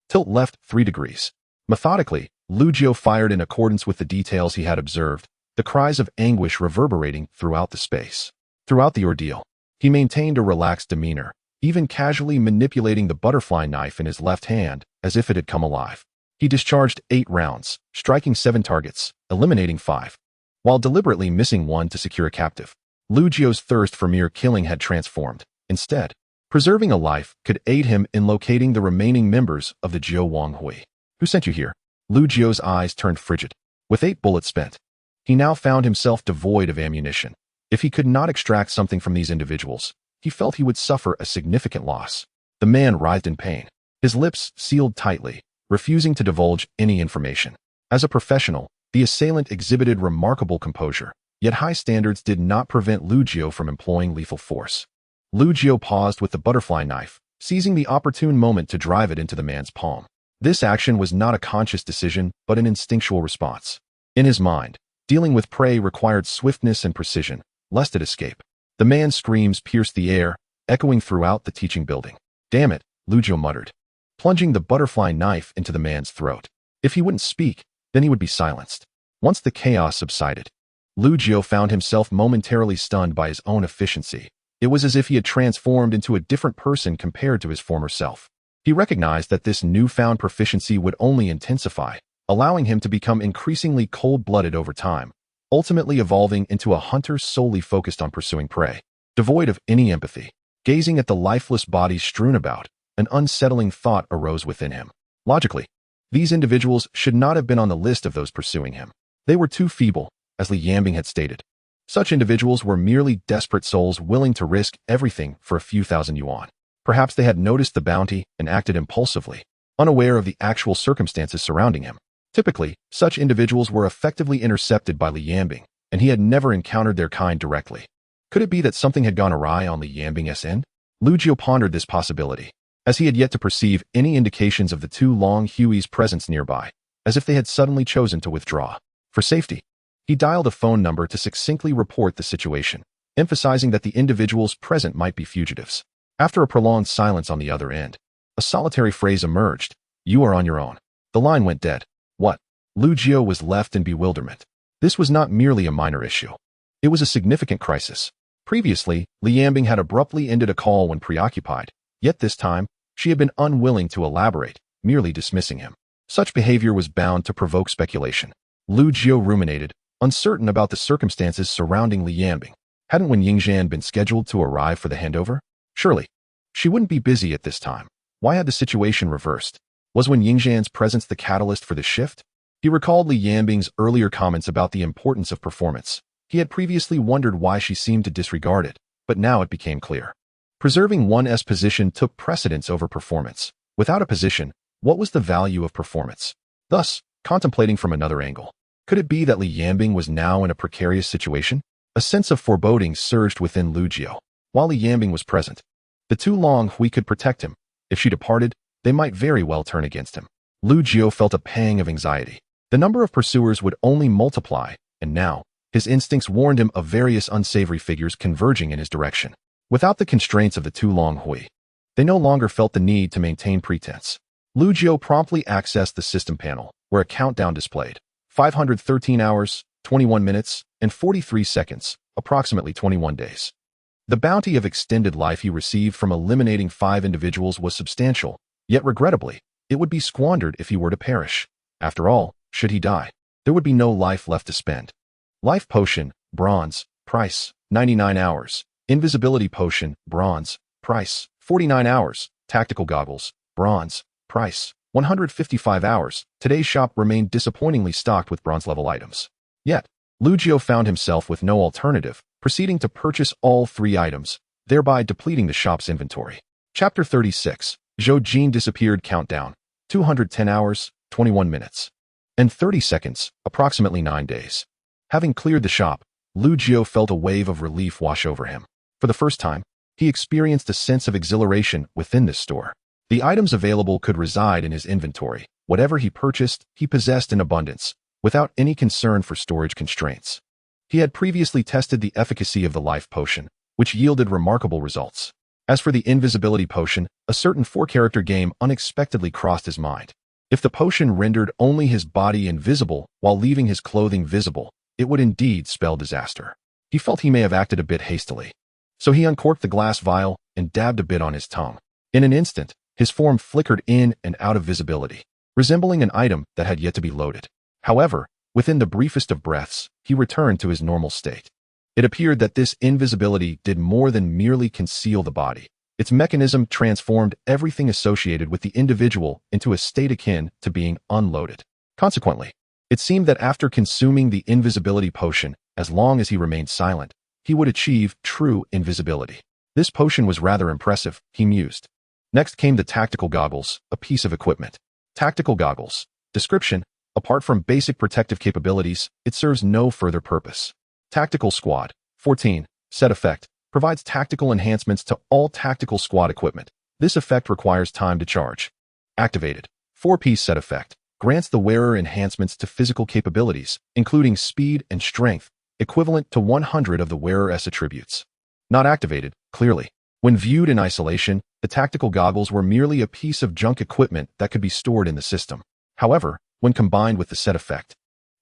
Tilt left 3 degrees. Methodically, Lu Jiu fired in accordance with the details he had observed, the cries of anguish reverberating throughout the space. Throughout the ordeal, he maintained a relaxed demeanor, even casually manipulating the butterfly knife in his left hand as if it had come alive. He discharged 8 rounds, striking 7 targets, eliminating 5, while deliberately missing 1 to secure a captive. Lu Jiu's thirst for mere killing had transformed. Instead, preserving a life could aid him in locating the remaining members of the Jiu Wang Hui. Who sent you here? Lu Jiu's eyes turned frigid. With 8 bullets spent, he now found himself devoid of ammunition. If he could not extract something from these individuals, he felt he would suffer a significant loss. The man writhed in pain, his lips sealed tightly, refusing to divulge any information. As a professional, the assailant exhibited remarkable composure, yet high standards did not prevent Lu Jiu from employing lethal force. Lu Jiu paused with the butterfly knife, seizing the opportune moment to drive it into the man's palm. This action was not a conscious decision, but an instinctual response. In his mind, dealing with prey required swiftness and precision, lest it escape. The man's screams pierced the air, echoing throughout the teaching building. Damn it, Lu Jiu muttered, plunging the butterfly knife into the man's throat. If he wouldn't speak, then he would be silenced. Once the chaos subsided, Lu Jiu found himself momentarily stunned by his own efficiency. It was as if he had transformed into a different person compared to his former self. He recognized that this newfound proficiency would only intensify, allowing him to become increasingly cold-blooded over time, ultimately evolving into a hunter solely focused on pursuing prey. Devoid of any empathy, gazing at the lifeless bodies strewn about, an unsettling thought arose within him. Logically, these individuals should not have been on the list of those pursuing him. They were too feeble, as Li Yambing had stated. Such individuals were merely desperate souls willing to risk everything for a few thousand yuan. Perhaps they had noticed the bounty and acted impulsively, unaware of the actual circumstances surrounding him. Typically, such individuals were effectively intercepted by Li Yambing, and he had never encountered their kind directly. Could it be that something had gone awry on Li Yambing's end? Lu Jiu pondered this possibility, as he had yet to perceive any indications of the 2 Long Hui's presence nearby, as if they had suddenly chosen to withdraw. For safety, he dialed a phone number to succinctly report the situation, emphasizing that the individuals present might be fugitives. After a prolonged silence on the other end, a solitary phrase emerged. You are on your own. The line went dead. What? Lu Jiu was left in bewilderment. This was not merely a minor issue. It was a significant crisis. Previously, Li Yambing had abruptly ended a call when preoccupied, yet this time, she had been unwilling to elaborate, merely dismissing him. Such behavior was bound to provoke speculation. Lu Jiu ruminated, uncertain about the circumstances surrounding Li Yambing. Hadn't Wen Yingzhan been scheduled to arrive for the handover? Surely, she wouldn't be busy at this time. Why had the situation reversed? Was Wen Yingzhan's presence the catalyst for the shift? He recalled Li Yambing's earlier comments about the importance of performance. He had previously wondered why she seemed to disregard it, but now it became clear. Preserving one's position took precedence over performance. Without a position, what was the value of performance? Thus, contemplating from another angle, could it be that Li Yambing was now in a precarious situation? A sense of foreboding surged within Lu Jiu. While Li Yambing was present, the 2 Long Hui could protect him. If she departed, they might very well turn against him. Lu Jiu felt a pang of anxiety. The number of pursuers would only multiply, and now, His instincts warned him of various unsavory figures converging in his direction. Without the constraints of the Tu Long Hui, they no longer felt the need to maintain pretense. Lu Jiu promptly accessed the system panel, where a countdown displayed 513 hours, 21 minutes, and 43 seconds, approximately 21 days. The bounty of extended life he received from eliminating 5 individuals was substantial, yet regrettably, it would be squandered if he were to perish. After all, should he die, there would be no life left to spend. Life Potion, Bronze, Price, 99 hours. Invisibility Potion, Bronze, Price, 49 hours. Tactical Goggles, Bronze, Price, 155 hours. Today's shop remained disappointingly stocked with bronze-level items. Yet, Lu Jiu found himself with no alternative, proceeding to purchase all 3 items, thereby depleting the shop's inventory. Chapter 36. Zhou Jin disappeared. Countdown, 210 hours, 21 minutes, and 30 seconds, approximately 9 days. Having cleared the shop, Lu Jiu felt a wave of relief wash over him. For the first time, he experienced a sense of exhilaration within this store. The items available could reside in his inventory. Whatever he purchased, he possessed in abundance, without any concern for storage constraints. He had previously tested the efficacy of the Life Potion, which yielded remarkable results. As for the Invisibility Potion, a certain 4-character game unexpectedly crossed his mind. If the potion rendered only his body invisible while leaving his clothing visible, it would indeed spell disaster. He felt he may have acted a bit hastily. So he uncorked the glass vial and dabbed a bit on his tongue. In an instant, his form flickered in and out of visibility, resembling an item that had yet to be loaded. However, within the briefest of breaths, he returned to his normal state. It appeared that this invisibility did more than merely conceal the body. Its mechanism transformed everything associated with the individual into a state akin to being unloaded. Consequently, it seemed that after consuming the Invisibility Potion, as long as he remained silent, he would achieve true invisibility. This potion was rather impressive, he mused. Next came the Tactical Goggles, a piece of equipment. Tactical Goggles. Description: apart from basic protective capabilities, it serves no further purpose. Tactical Squad. 14. Set effect. Provides tactical enhancements to all tactical squad equipment. This effect requires time to charge. Activated. 4-piece set effect. Grants the wearer enhancements to physical capabilities, including speed and strength, equivalent to 100 of the wearer's attributes. Not activated, clearly. When viewed in isolation, the tactical goggles were merely a piece of junk equipment that could be stored in the system. However, when combined with the set effect,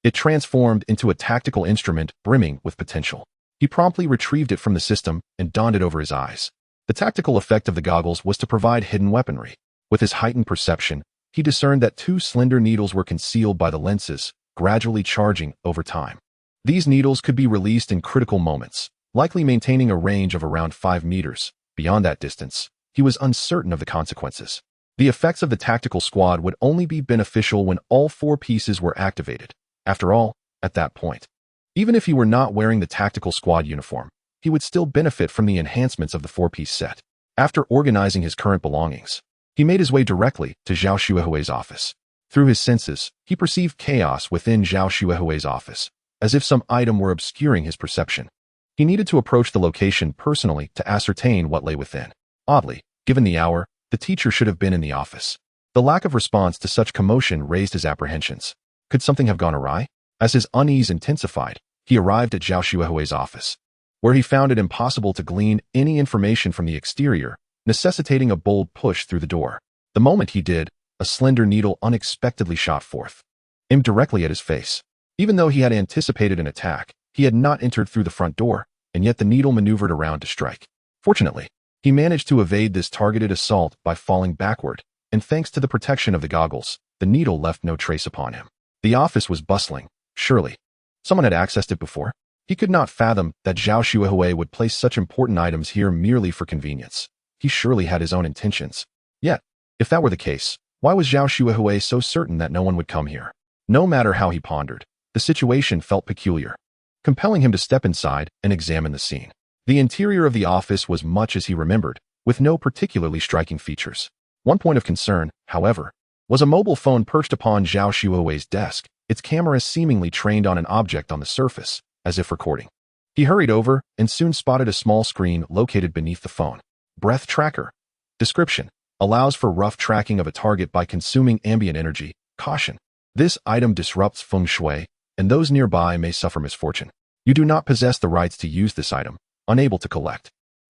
it transformed into a tactical instrument brimming with potential. He promptly retrieved it from the system and donned it over his eyes. The tactical effect of the goggles was to provide hidden weaponry. With his heightened perception, he discerned that 2 slender needles were concealed by the lenses, gradually charging over time. These needles could be released in critical moments, likely maintaining a range of around 5 meters. Beyond that distance, he was uncertain of the consequences. The effects of the tactical squad would only be beneficial when all 4 pieces were activated. After all, at that point, even if he were not wearing the tactical squad uniform, he would still benefit from the enhancements of the 4-piece set. After organizing his current belongings, he made his way directly to Zhao Xuehui's office. Through his senses, he perceived chaos within Zhao Xuehui's office, as if some item were obscuring his perception. He needed to approach the location personally to ascertain what lay within. Oddly, given the hour, the teacher should have been in the office. The lack of response to such commotion raised his apprehensions. Could something have gone awry? As his unease intensified, he arrived at Zhao Xuehui's office, where he found it impossible to glean any information from the exterior, necessitating a bold push through the door. The moment he did, a slender needle unexpectedly shot forth, aimed directly at his face. Even though he had anticipated an attack, he had not entered through the front door, and yet the needle maneuvered around to strike. Fortunately, he managed to evade this targeted assault by falling backward, and thanks to the protection of the goggles, the needle left no trace upon him. The office was bustling. Surely, someone had accessed it before. He could not fathom that Zhao Xuehui would place such important items here merely for convenience. He surely had his own intentions. Yet, if that were the case, why was Zhao Xuehui so certain that no one would come here? No matter how he pondered, the situation felt peculiar, compelling him to step inside and examine the scene. The interior of the office was much as he remembered, with no particularly striking features. One point of concern, however, was a mobile phone perched upon Zhao Xuehui's desk, its camera seemingly trained on an object on the surface, as if recording. He hurried over and soon spotted a small screen located beneath the phone. Breath Tracker. Description: allows for rough tracking of a target by consuming ambient energy. Caution: this item disrupts feng shui, and those nearby may suffer misfortune. You do not possess the rights to use this item, unable to collect.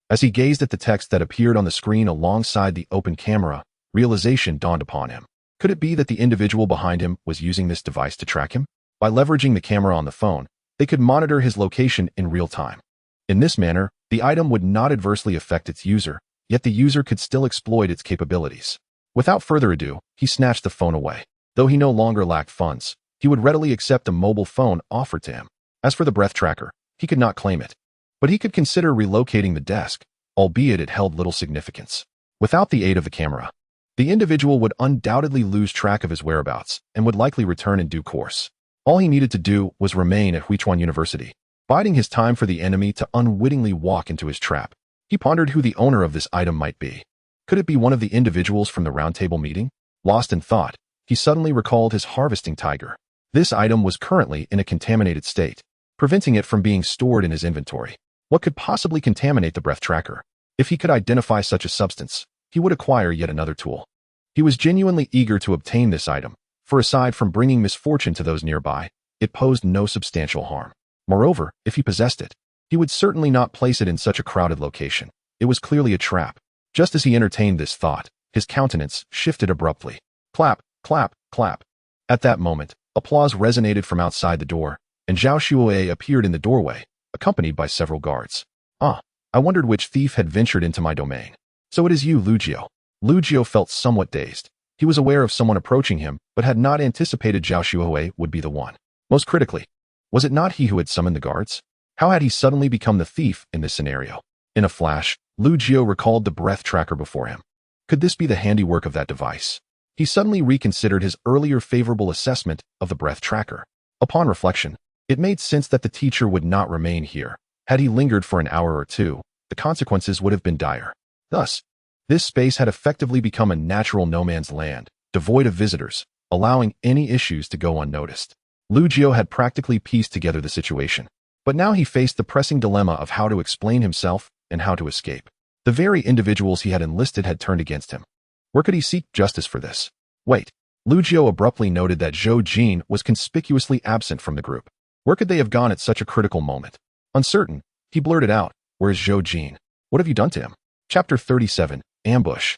As he gazed at the text that appeared on the screen alongside the open camera, realization dawned upon him. Could it be that the individual behind him was using this device to track him? By leveraging the camera on the phone, they could monitor his location in real time. In this manner, the item would not adversely affect its user, yet the user could still exploit its capabilities. Without further ado, he snatched the phone away. Though he no longer lacked funds, he would readily accept a mobile phone offered to him. As for the breath tracker, he could not claim it. But he could consider relocating the desk, albeit it held little significance. Without the aid of the camera, the individual would undoubtedly lose track of his whereabouts and would likely return in due course. All he needed to do was remain at Huichuan University, biding his time for the enemy to unwittingly walk into his trap. He pondered who the owner of this item might be. Could it be one of the individuals from the roundtable meeting? Lost in thought, he suddenly recalled his harvesting tiger. This item was currently in a contaminated state, preventing it from being stored in his inventory. What could possibly contaminate the breath tracker? If he could identify such a substance, he would acquire yet another tool. He was genuinely eager to obtain this item, for aside from bringing misfortune to those nearby, it posed no substantial harm. Moreover, if he possessed it, he would certainly not place it in such a crowded location. It was clearly a trap. Just as he entertained this thought, his countenance shifted abruptly. Clap, clap, clap. At that moment, applause resonated from outside the door, and Zhao Shuoe appeared in the doorway, accompanied by several guards. Ah, I wondered which thief had ventured into my domain. So it is you, Lu Jiu. Lu Jiu felt somewhat dazed. He was aware of someone approaching him, but had not anticipated Zhao Shuoe would be the one. Most critically, was it not he who had summoned the guards? How had he suddenly become the thief in this scenario? In a flash, Lu Jiu recalled the breath tracker before him. Could this be the handiwork of that device? He suddenly reconsidered his earlier favorable assessment of the breath tracker. Upon reflection, it made sense that the teacher would not remain here. Had he lingered for an hour or two, the consequences would have been dire. Thus, this space had effectively become a natural no-man's land, devoid of visitors, allowing any issues to go unnoticed. Lu Jiu had practically pieced together the situation, but now he faced the pressing dilemma of how to explain himself and how to escape. The very individuals he had enlisted had turned against him. Where could he seek justice for this? Wait. Lu Jiu abruptly noted that Zhou Jin was conspicuously absent from the group. Where could they have gone at such a critical moment? Uncertain, he blurted out, "Where is Zhou Jin? What have you done to him?" Chapter 37, Ambush.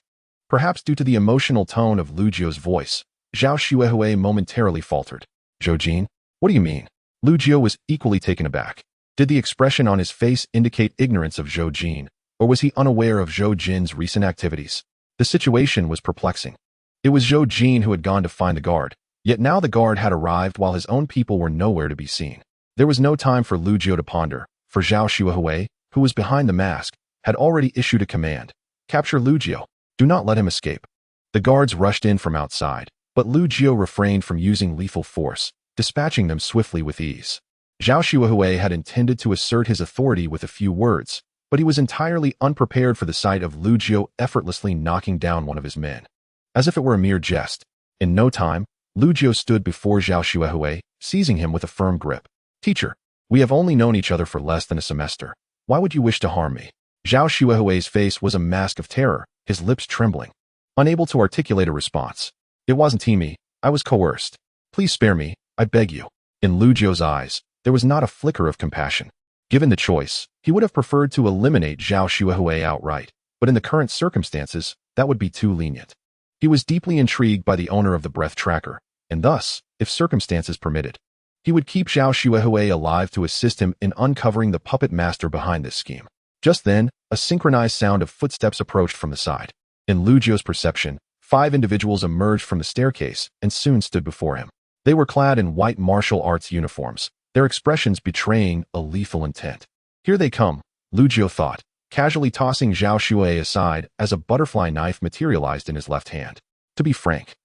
Perhaps due to the emotional tone of Lu Jiu's voice, Zhao Shuehui momentarily faltered. "Zhou Jin? What do you mean?" Lu Jiu was equally taken aback. Did the expression on his face indicate ignorance of Zhou Jin, or was he unaware of Zhou Jin's recent activities? The situation was perplexing. It was Zhou Jin who had gone to find the guard, yet now the guard had arrived while his own people were nowhere to be seen. There was no time for Lu Jiu to ponder, for Zhao Shuehui, who was behind the mask, had already issued a command. "Capture Lu Jiu. Do not let him escape." The guards rushed in from outside, but Lu Jiu refrained from using lethal force, dispatching them swiftly with ease. Zhao Shuehui had intended to assert his authority with a few words, but he was entirely unprepared for the sight of Lu Jiu effortlessly knocking down one of his men. As if it were a mere jest, in no time, Lu Jiu stood before Zhao Shuehui, seizing him with a firm grip. "Teacher, we have only known each other for less than a semester. Why would you wish to harm me?" Zhao Shuehui's face was a mask of terror, his lips trembling. Unable to articulate a response. "It wasn't me. I was coerced. Please spare me, I beg you." In Lu Jiu's eyes, there was not a flicker of compassion. Given the choice, he would have preferred to eliminate Zhao Shuehui outright, but in the current circumstances, that would be too lenient. He was deeply intrigued by the owner of the breath tracker, and thus, if circumstances permitted, he would keep Zhao Shuehui alive to assist him in uncovering the puppet master behind this scheme. Just then, a synchronized sound of footsteps approached from the side. In Lu Jiu's perception, 5 individuals emerged from the staircase and soon stood before him. They were clad in white martial arts uniforms, their expressions betraying a lethal intent. "Here they come," Lu Jiu thought, casually tossing Zhao Shuei aside as a butterfly knife materialized in his left hand. To be frank,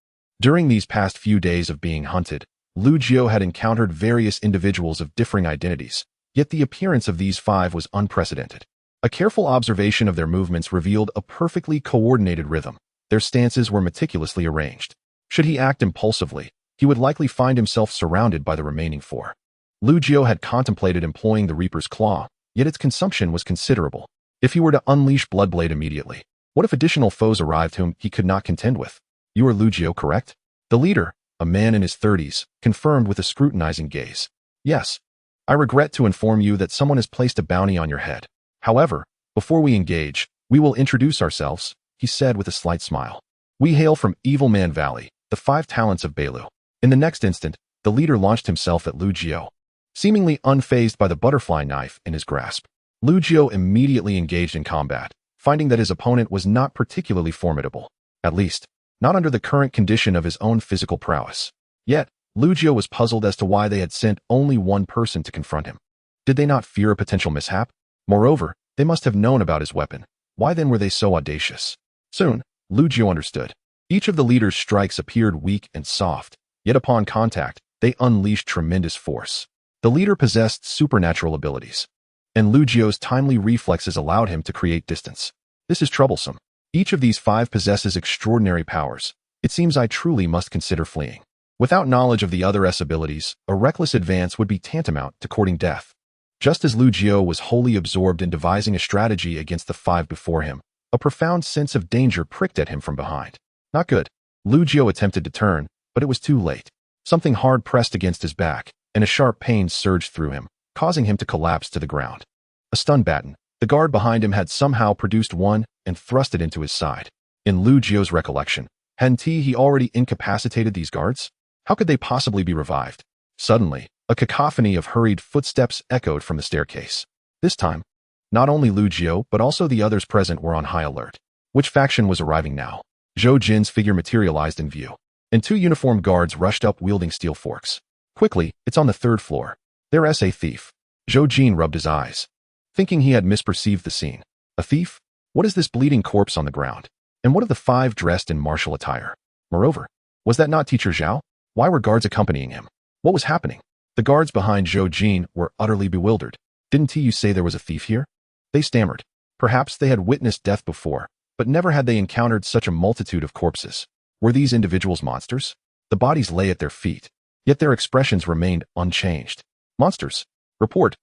during these past few days of being hunted, Lu Jiu had encountered various individuals of differing identities, yet the appearance of these 5 was unprecedented. A careful observation of their movements revealed a perfectly coordinated rhythm. Their stances were meticulously arranged. Should he act impulsively, he would likely find himself surrounded by the remaining 4. Lu Jiu had contemplated employing the Reaper's Claw, yet its consumption was considerable. If he were to unleash Bloodblade immediately, what if additional foes arrived whom he could not contend with? "You are Lu Jiu, correct?" The leader, a man in his 30s, confirmed with a scrutinizing gaze. "Yes." I regret to inform you that someone has placed a bounty on your head. However, before we engage, we will introduce ourselves, he said with a slight smile. We hail from Evil Man Valley, the 5 talents of Bailu. In the next instant, the leader launched himself at Lu Jiao. Seemingly unfazed by the butterfly knife in his grasp, Lu Jiao immediately engaged in combat, finding that his opponent was not particularly formidable. At least, not under the current condition of his own physical prowess. Yet, Lu Jiao was puzzled as to why they had sent only one person to confront him. Did they not fear a potential mishap? Moreover, they must have known about his weapon. Why then were they so audacious? Soon, Lu Jiao understood. Each of the leader's strikes appeared weak and soft, yet upon contact, they unleashed tremendous force. The leader possessed supernatural abilities, and Lu Jiao's timely reflexes allowed him to create distance. This is troublesome. Each of these 5 possesses extraordinary powers. It seems I truly must consider fleeing. Without knowledge of the other S abilities, a reckless advance would be tantamount to courting death. Just as Lu Jiao was wholly absorbed in devising a strategy against the 5 before him, a profound sense of danger pricked at him from behind. Not good. Lu Jiao attempted to turn, but it was too late. Something hard pressed against his back, and a sharp pain surged through him, causing him to collapse to the ground. A stun baton. The guard behind him had somehow produced one and thrust it into his side. In Lu Jiao's recollection, hadn't he already incapacitated these guards? How could they possibly be revived? Suddenly, a cacophony of hurried footsteps echoed from the staircase. This time, not only Lu Jiao but also the others present were on high alert. Which faction was arriving now? Zhou Jin's figure materialized in view, and 2 uniformed guards rushed up wielding steel forks. Quickly, it's on the 3rd floor. There's a thief. Zhou Jin rubbed his eyes, thinking he had misperceived the scene. A thief? What is this bleeding corpse on the ground? And what of the 5 dressed in martial attire? Moreover, was that not Teacher Zhao? Why were guards accompanying him? What was happening? The guards behind Zhou Jin were utterly bewildered. Didn't you say there was a thief here? They stammered. Perhaps they had witnessed death before, but never had they encountered such a multitude of corpses. Were these individuals monsters? The bodies lay at their feet, yet their expressions remained unchanged. Monsters. Report.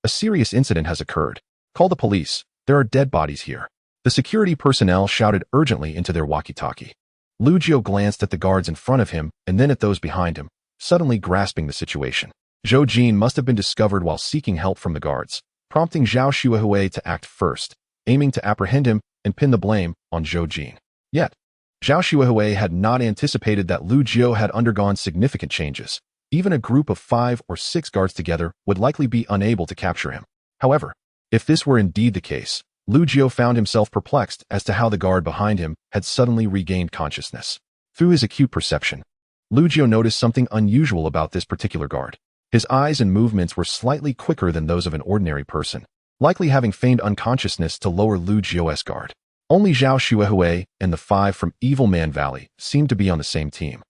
A serious incident has occurred. Call the police. There are dead bodies here. The security personnel shouted urgently into their walkie-talkie. Lu Jiao glanced at the guards in front of him and then at those behind him, suddenly grasping the situation. Zhou Jin must have been discovered while seeking help from the guards, prompting Zhao Xuehui to act first, aiming to apprehend him and pin the blame on Zhou Jin. Yet, Zhao Xuehui had not anticipated that Lu Jiao had undergone significant changes. Even a group of 5 or 6 guards together would likely be unable to capture him. However, if this were indeed the case, Lu Jiao found himself perplexed as to how the guard behind him had suddenly regained consciousness. Through his acute perception, Lu Jiao noticed something unusual about this particular guard. His eyes and movements were slightly quicker than those of an ordinary person, likely having feigned unconsciousness to lower Lu Jiao's guard. Only Zhao Xuehui and the 5 from Evil Man Valley seemed to be on the same team.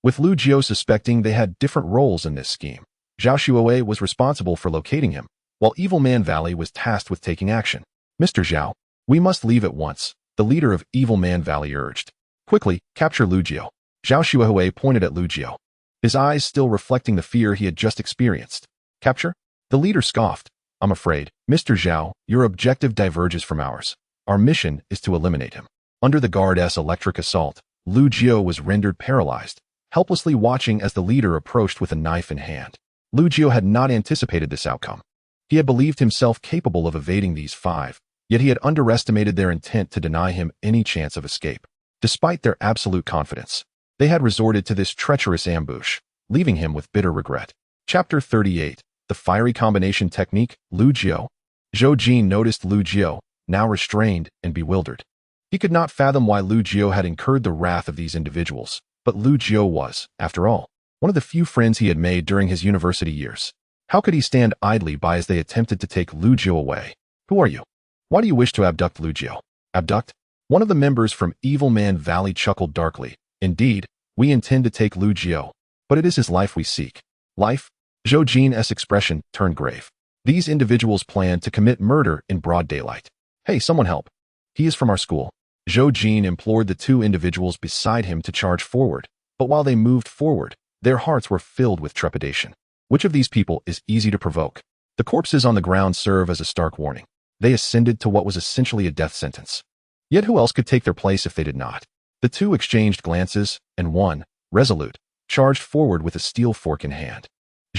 With Lu Jiao suspecting they had different roles in this scheme, Zhao Xuehui was responsible for locating him, while Evil Man Valley was tasked with taking action. Mr. Zhao, we must leave at once, the leader of Evil Man Valley urged. Quickly, capture Lu Jiao. Zhao Xuehui pointed at Lu Jiao, his eyes still reflecting the fear he had just experienced. Capture? The leader scoffed. I'm afraid, Mr. Zhao, your objective diverges from ours. Our mission is to eliminate him. Under the guard's electric assault, Lu Jiao was rendered paralyzed, helplessly watching as the leader approached with a knife in hand. Lu Jiao had not anticipated this outcome. He had believed himself capable of evading these 5, yet he had underestimated their intent to deny him any chance of escape. Despite their absolute confidence, they had resorted to this treacherous ambush, leaving him with bitter regret. Chapter 38. The Fiery Combination Technique. Lu Jiao. Zhou Jin noticed Lu Jiao, now restrained and bewildered. He could not fathom why Lu Jiao had incurred the wrath of these individuals, but Lu Jiao was, after all, one of the few friends he had made during his university years. How could he stand idly by as they attempted to take Lu Jiao away? Who are you? Why do you wish to abduct Lu Jiao? Abduct? One of the members from Evil Man Valley chuckled darkly. Indeed, we intend to take Lu Jiao, but it is his life we seek. Life? Zhou Jin's expression turned grave. These individuals plan to commit murder in broad daylight. Hey, someone help. He is from our school. Zhou Jin implored the 2 individuals beside him to charge forward, but while they moved forward, their hearts were filled with trepidation. Which of these people is easy to provoke? The corpses on the ground serve as a stark warning. They ascended to what was essentially a death sentence. Yet who else could take their place if they did not? The 2 exchanged glances, and one, resolute, charged forward with a steel fork in hand.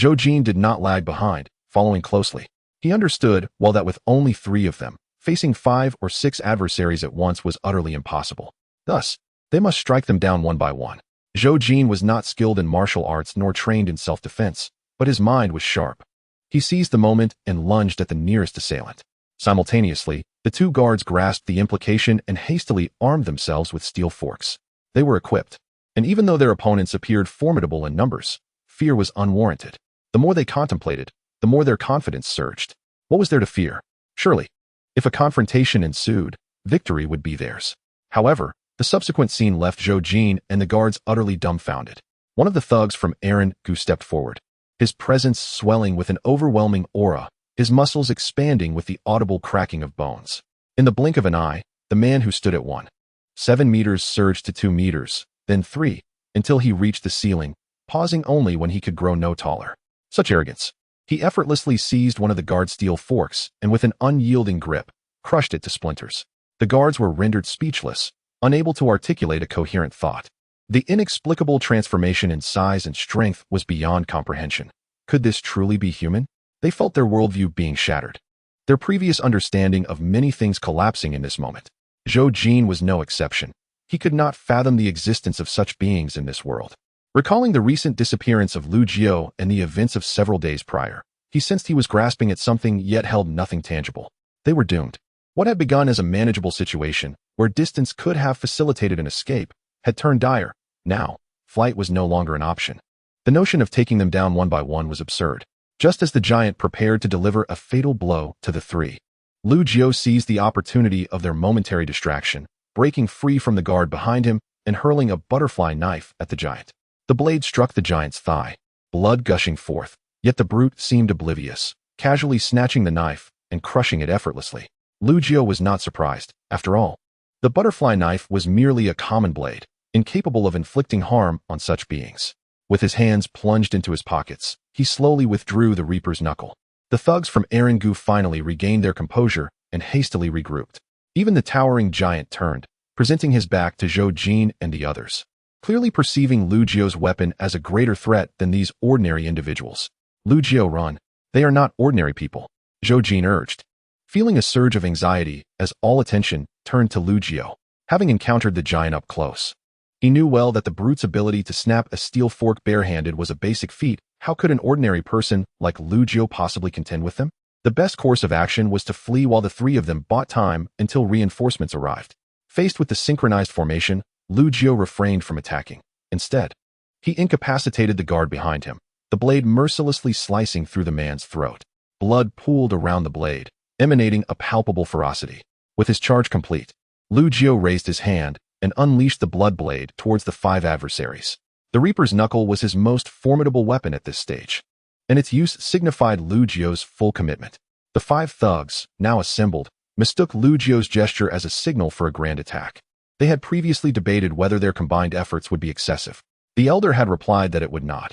Zhou Jin did not lag behind, following closely. He understood, well, that with only 3 of them, facing 5 or 6 adversaries at once was utterly impossible. Thus, they must strike them down one by one. Zhou Jin was not skilled in martial arts nor trained in self-defense, but his mind was sharp. He seized the moment and lunged at the nearest assailant. Simultaneously, the 2 guards grasped the implication and hastily armed themselves with steel forks. They were equipped, and even though their opponents appeared formidable in numbers, fear was unwarranted. The more they contemplated, the more their confidence surged. What was there to fear? Surely, if a confrontation ensued, victory would be theirs. However, the subsequent scene left Zhou Jin and the guards utterly dumbfounded. One of the thugs from Gu stepped forward, his presence swelling with an overwhelming aura, his muscles expanding with the audible cracking of bones. In the blink of an eye, the man who stood at 1.7 meters surged to 2 meters, then 3, until he reached the ceiling, pausing only when he could grow no taller. Such arrogance. He effortlessly seized one of the guard's steel forks and with an unyielding grip, crushed it to splinters. The guards were rendered speechless, unable to articulate a coherent thought. The inexplicable transformation in size and strength was beyond comprehension. Could this truly be human? They felt their worldview being shattered, their previous understanding of many things collapsing in this moment. Zhou Jin was no exception. He could not fathom the existence of such beings in this world. Recalling the recent disappearance of Lu Jiao and the events of several days prior, he sensed he was grasping at something yet held nothing tangible. They were doomed. What had begun as a manageable situation, where distance could have facilitated an escape, had turned dire. Now, flight was no longer an option. The notion of taking them down one by one was absurd. Just as the giant prepared to deliver a fatal blow to the 3, Lu Jiao seized the opportunity of their momentary distraction, breaking free from the guard behind him and hurling a butterfly knife at the giant. The blade struck the giant's thigh, blood gushing forth, yet the brute seemed oblivious, casually snatching the knife and crushing it effortlessly. Lu Jiao was not surprised. After all, the butterfly knife was merely a common blade, incapable of inflicting harm on such beings. With his hands plunged into his pockets, he slowly withdrew the Reaper's knuckle. The thugs from Gu finally regained their composure and hastily regrouped. Even the towering giant turned, presenting his back to Zhou Jin and the others, clearly perceiving Lu Jiao's weapon as a greater threat than these ordinary individuals. Lu Jiao, run. They are not ordinary people, Zhou Jin urged, feeling a surge of anxiety as all attention turned to Lu Jiao, having encountered the giant up close. He knew well that the brute's ability to snap a steel fork barehanded was a basic feat. How could an ordinary person like Lu Jiao possibly contend with them? The best course of action was to flee while the 3 of them bought time until reinforcements arrived. Faced with the synchronized formation, Lu Jiao refrained from attacking. Instead, he incapacitated the guard behind him, the blade mercilessly slicing through the man's throat. Blood pooled around the blade, emanating a palpable ferocity. With his charge complete, Lu Jiao raised his hand and unleashed the blood blade towards the 5 adversaries. The Reaper's knuckle was his most formidable weapon at this stage, and its use signified Lu Jiao's full commitment. The 5 thugs, now assembled, mistook Lu Jiao's gesture as a signal for a grand attack. They had previously debated whether their combined efforts would be excessive. The elder had replied that it would not.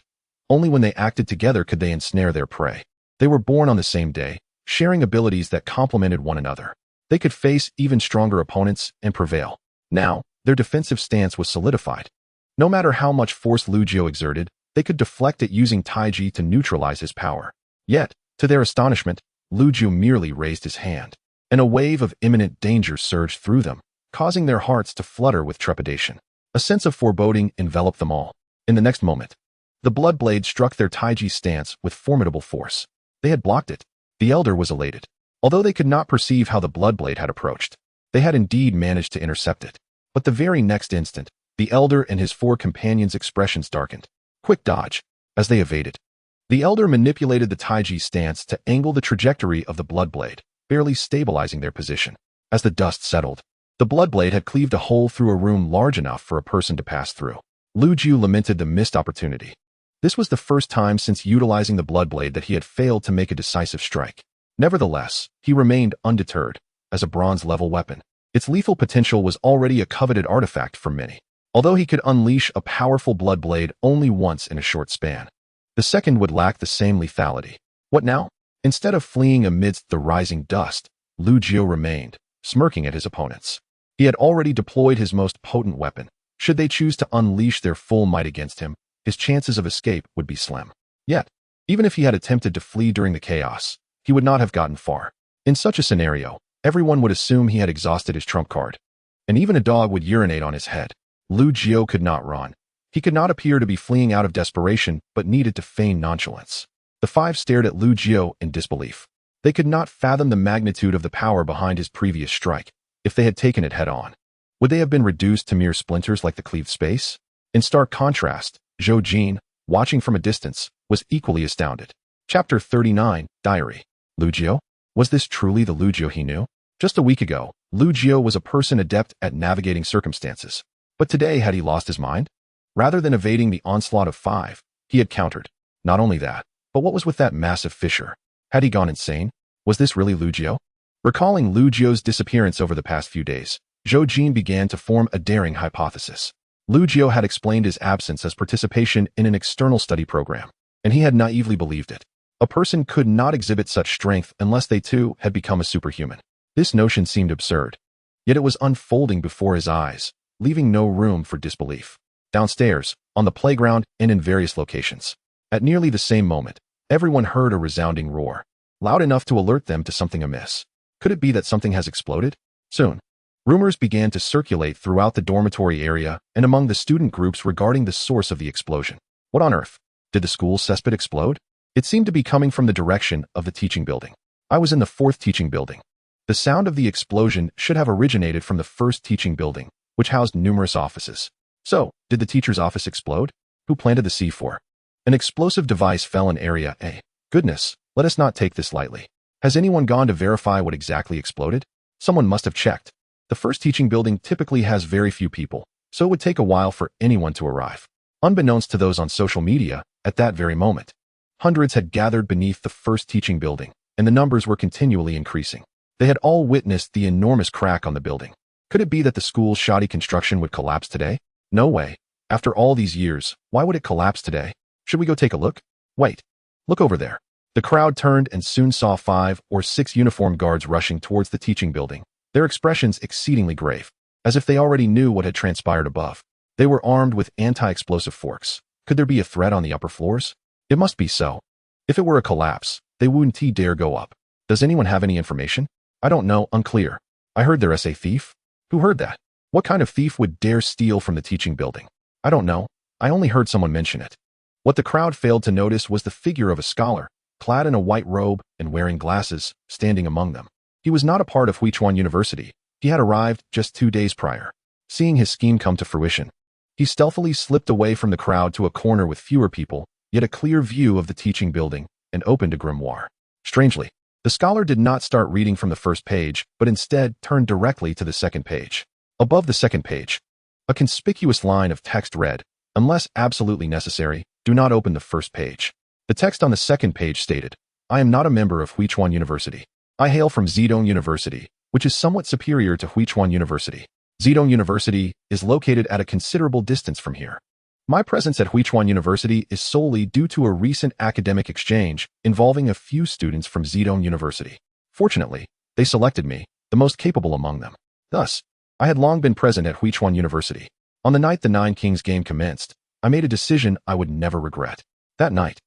Only when they acted together could they ensnare their prey. They were born on the same day, sharing abilities that complemented one another. They could face even stronger opponents and prevail. Now, their defensive stance was solidified. No matter how much force Lu Jiao exerted, they could deflect it using Taiji to neutralize his power. Yet, to their astonishment, Lu Jiao merely raised his hand, and a wave of imminent danger surged through them, causing their hearts to flutter with trepidation. A sense of foreboding enveloped them all. In the next moment, the blood blade struck their Taiji stance with formidable force. They had blocked it. The elder was elated. Although they could not perceive how the blood blade had approached, they had indeed managed to intercept it. But the very next instant, the elder and his 4 companions' expressions darkened. Quick dodge. As they evaded, the elder manipulated the Taiji stance to angle the trajectory of the blood blade, barely stabilizing their position. As the dust settled, the blood blade had cleaved a hole through a room large enough for a person to pass through. Lu Jiao lamented the missed opportunity. This was the first time since utilizing the blood blade that he had failed to make a decisive strike. Nevertheless, he remained undeterred. As a bronze-level weapon, its lethal potential was already a coveted artifact for many. Although he could unleash a powerful blood blade only once in a short span, the second would lack the same lethality. What now? Instead of fleeing amidst the rising dust, Lu Jiao remained, smirking at his opponents. He had already deployed his most potent weapon. Should they choose to unleash their full might against him, his chances of escape would be slim. Yet, Even if he had attempted to flee during the chaos, he would not have gotten far. In such a scenario, everyone would assume he had exhausted his trump card. And even a dog would urinate on his head. Lu Jiao could not run. He could not appear to be fleeing out of desperation, but needed to feign nonchalance. The five stared at Lu Jiao in disbelief. They could not fathom the magnitude of the power behind his previous strike. If they had taken it head-on, would they have been reduced to mere splinters like the cleaved space? In stark contrast, Zhou Jin, watching from a distance, was equally astounded. Chapter 39, Diary. Lu Jiao? Was this truly the Lu Jiao he knew? Just a week ago, Lu Jiao was a person adept at navigating circumstances. But today, had he lost his mind? Rather than evading the onslaught of five, he had countered. Not only that, but what was with that massive fissure? Had he gone insane? Was this really Lu Jiao? Recalling Lu Jiao's disappearance over the past few days, Zhou Jin began to form a daring hypothesis. Lu Jiao had explained his absence as participation in an external study program, and he had naively believed it. A person could not exhibit such strength unless they too had become a superhuman. This notion seemed absurd, yet it was unfolding before his eyes, leaving no room for disbelief. Downstairs, on the playground, and in various locations. At nearly the same moment, everyone heard a resounding roar, loud enough to alert them to something amiss. Could it be that something has exploded? Soon, rumors began to circulate throughout the dormitory area and among the student groups regarding the source of the explosion. What on earth? Did the school cesspit explode? It seemed to be coming from the direction of the teaching building. I was in the fourth teaching building. The sound of the explosion should have originated from the first teaching building, which housed numerous offices. So, did the teacher's office explode? Who planted the C4? An explosive device fell in Area A. Goodness, let us not take this lightly. Has anyone gone to verify what exactly exploded? Someone must have checked. The first teaching building typically has very few people, so it would take a while for anyone to arrive. Unbeknownst to those on social media, at that very moment, hundreds had gathered beneath the first teaching building, and the numbers were continually increasing. They had all witnessed the enormous crack on the building. Could it be that the school's shoddy construction would collapse today? No way. After all these years, why would it collapse today? Should we go take a look? Wait. Look over there. The crowd turned and soon saw 5 or 6 uniformed guards rushing towards the teaching building, their expressions exceedingly grave, as if they already knew what had transpired above. They were armed with anti-explosive forks. Could there be a threat on the upper floors? It must be so. If it were a collapse, they wouldn't dare go up. Does anyone have any information? I don't know, unclear. I heard there's a thief. Who heard that? What kind of thief would dare steal from the teaching building? I don't know. I only heard someone mention it. What the crowd failed to notice was the figure of a scholar, clad in a white robe and wearing glasses, standing among them. He was not a part of Huichuan University. He had arrived just 2 days prior. Seeing his scheme come to fruition, he stealthily slipped away from the crowd to a corner with fewer people, yet a clear view of the teaching building, and opened a grimoire. Strangely, the scholar did not start reading from the first page, but instead turned directly to the second page. Above the second page, a conspicuous line of text read, "Unless absolutely necessary, do not open the first page." The text on the second page stated, "I am not a member of Huichuan University. I hail from Zedong University, which is somewhat superior to Huichuan University. Zedong University is located at a considerable distance from here. My presence at Huichuan University is solely due to a recent academic exchange involving a few students from Zedong University. Fortunately, they selected me, the most capable among them. Thus, I had long been present at Huichuan University. On the night the Nine Kings game commenced, I made a decision I would never regret. That night,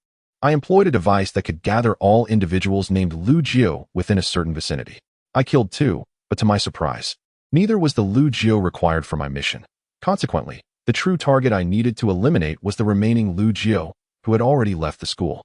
I employed a device that could gather all individuals named Lu Jiao within a certain vicinity. I killed 2, but to my surprise, neither was the Lu Jiao required for my mission. Consequently, the true target I needed to eliminate was the remaining Lu Jiao, who had already left the school.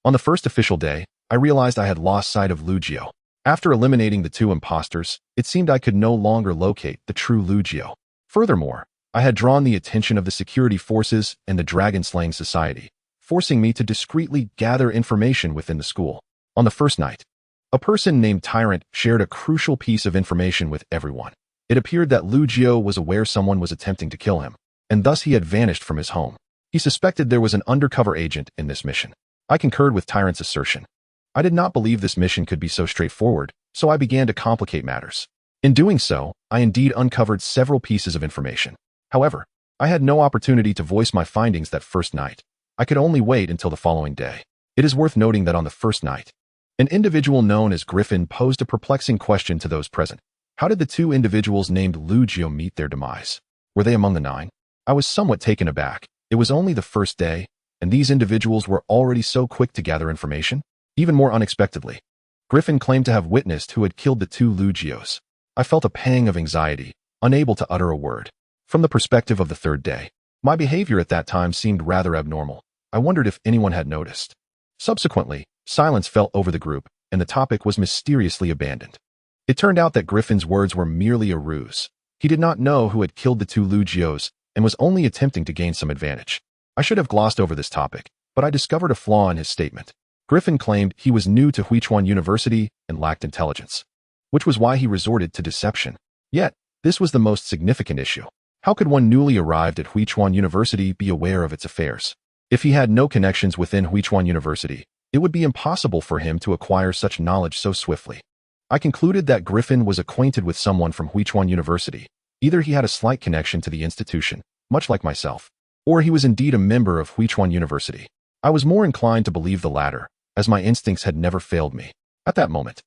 On the first official day, I realized I had lost sight of Lu Jiao. After eliminating the 2 imposters, it seemed I could no longer locate the true Lu Jiao. Furthermore, I had drawn the attention of the security forces and the dragon-slaying society, forcing me to discreetly gather information within the school. On the first night, a person named Tyrant shared a crucial piece of information with everyone. It appeared that Lu Jiao was aware someone was attempting to kill him, and thus he had vanished from his home. He suspected there was an undercover agent in this mission. I concurred with Tyrant's assertion. I did not believe this mission could be so straightforward, so I began to complicate matters. In doing so, I indeed uncovered several pieces of information. However, I had no opportunity to voice my findings that first night. I could only wait until the following day. It is worth noting that on the first night, an individual known as Griffin posed a perplexing question to those present. How did the 2 individuals named Lu Jiao meet their demise? Were they among the 9? I was somewhat taken aback. It was only the first day, and these individuals were already so quick to gather information. Even more unexpectedly, Griffin claimed to have witnessed who had killed the two Lugios. I felt a pang of anxiety, unable to utter a word. From the perspective of the third day, my behavior at that time seemed rather abnormal. I wondered if anyone had noticed. Subsequently, silence fell over the group, and the topic was mysteriously abandoned. It turned out that Griffin's words were merely a ruse. He did not know who had killed the two Lugios and was only attempting to gain some advantage. I should have glossed over this topic, but I discovered a flaw in his statement. Griffin claimed he was new to Huichuan University and lacked intelligence, which was why he resorted to deception. Yet, this was the most significant issue. How could one newly arrived at Huichuan University be aware of its affairs? If he had no connections within Huichuan University, it would be impossible for him to acquire such knowledge so swiftly. I concluded that Griffin was acquainted with someone from Huichuan University. Either he had a slight connection to the institution, much like myself, or he was indeed a member of Huichuan University. I was more inclined to believe the latter, as my instincts had never failed me. At that moment,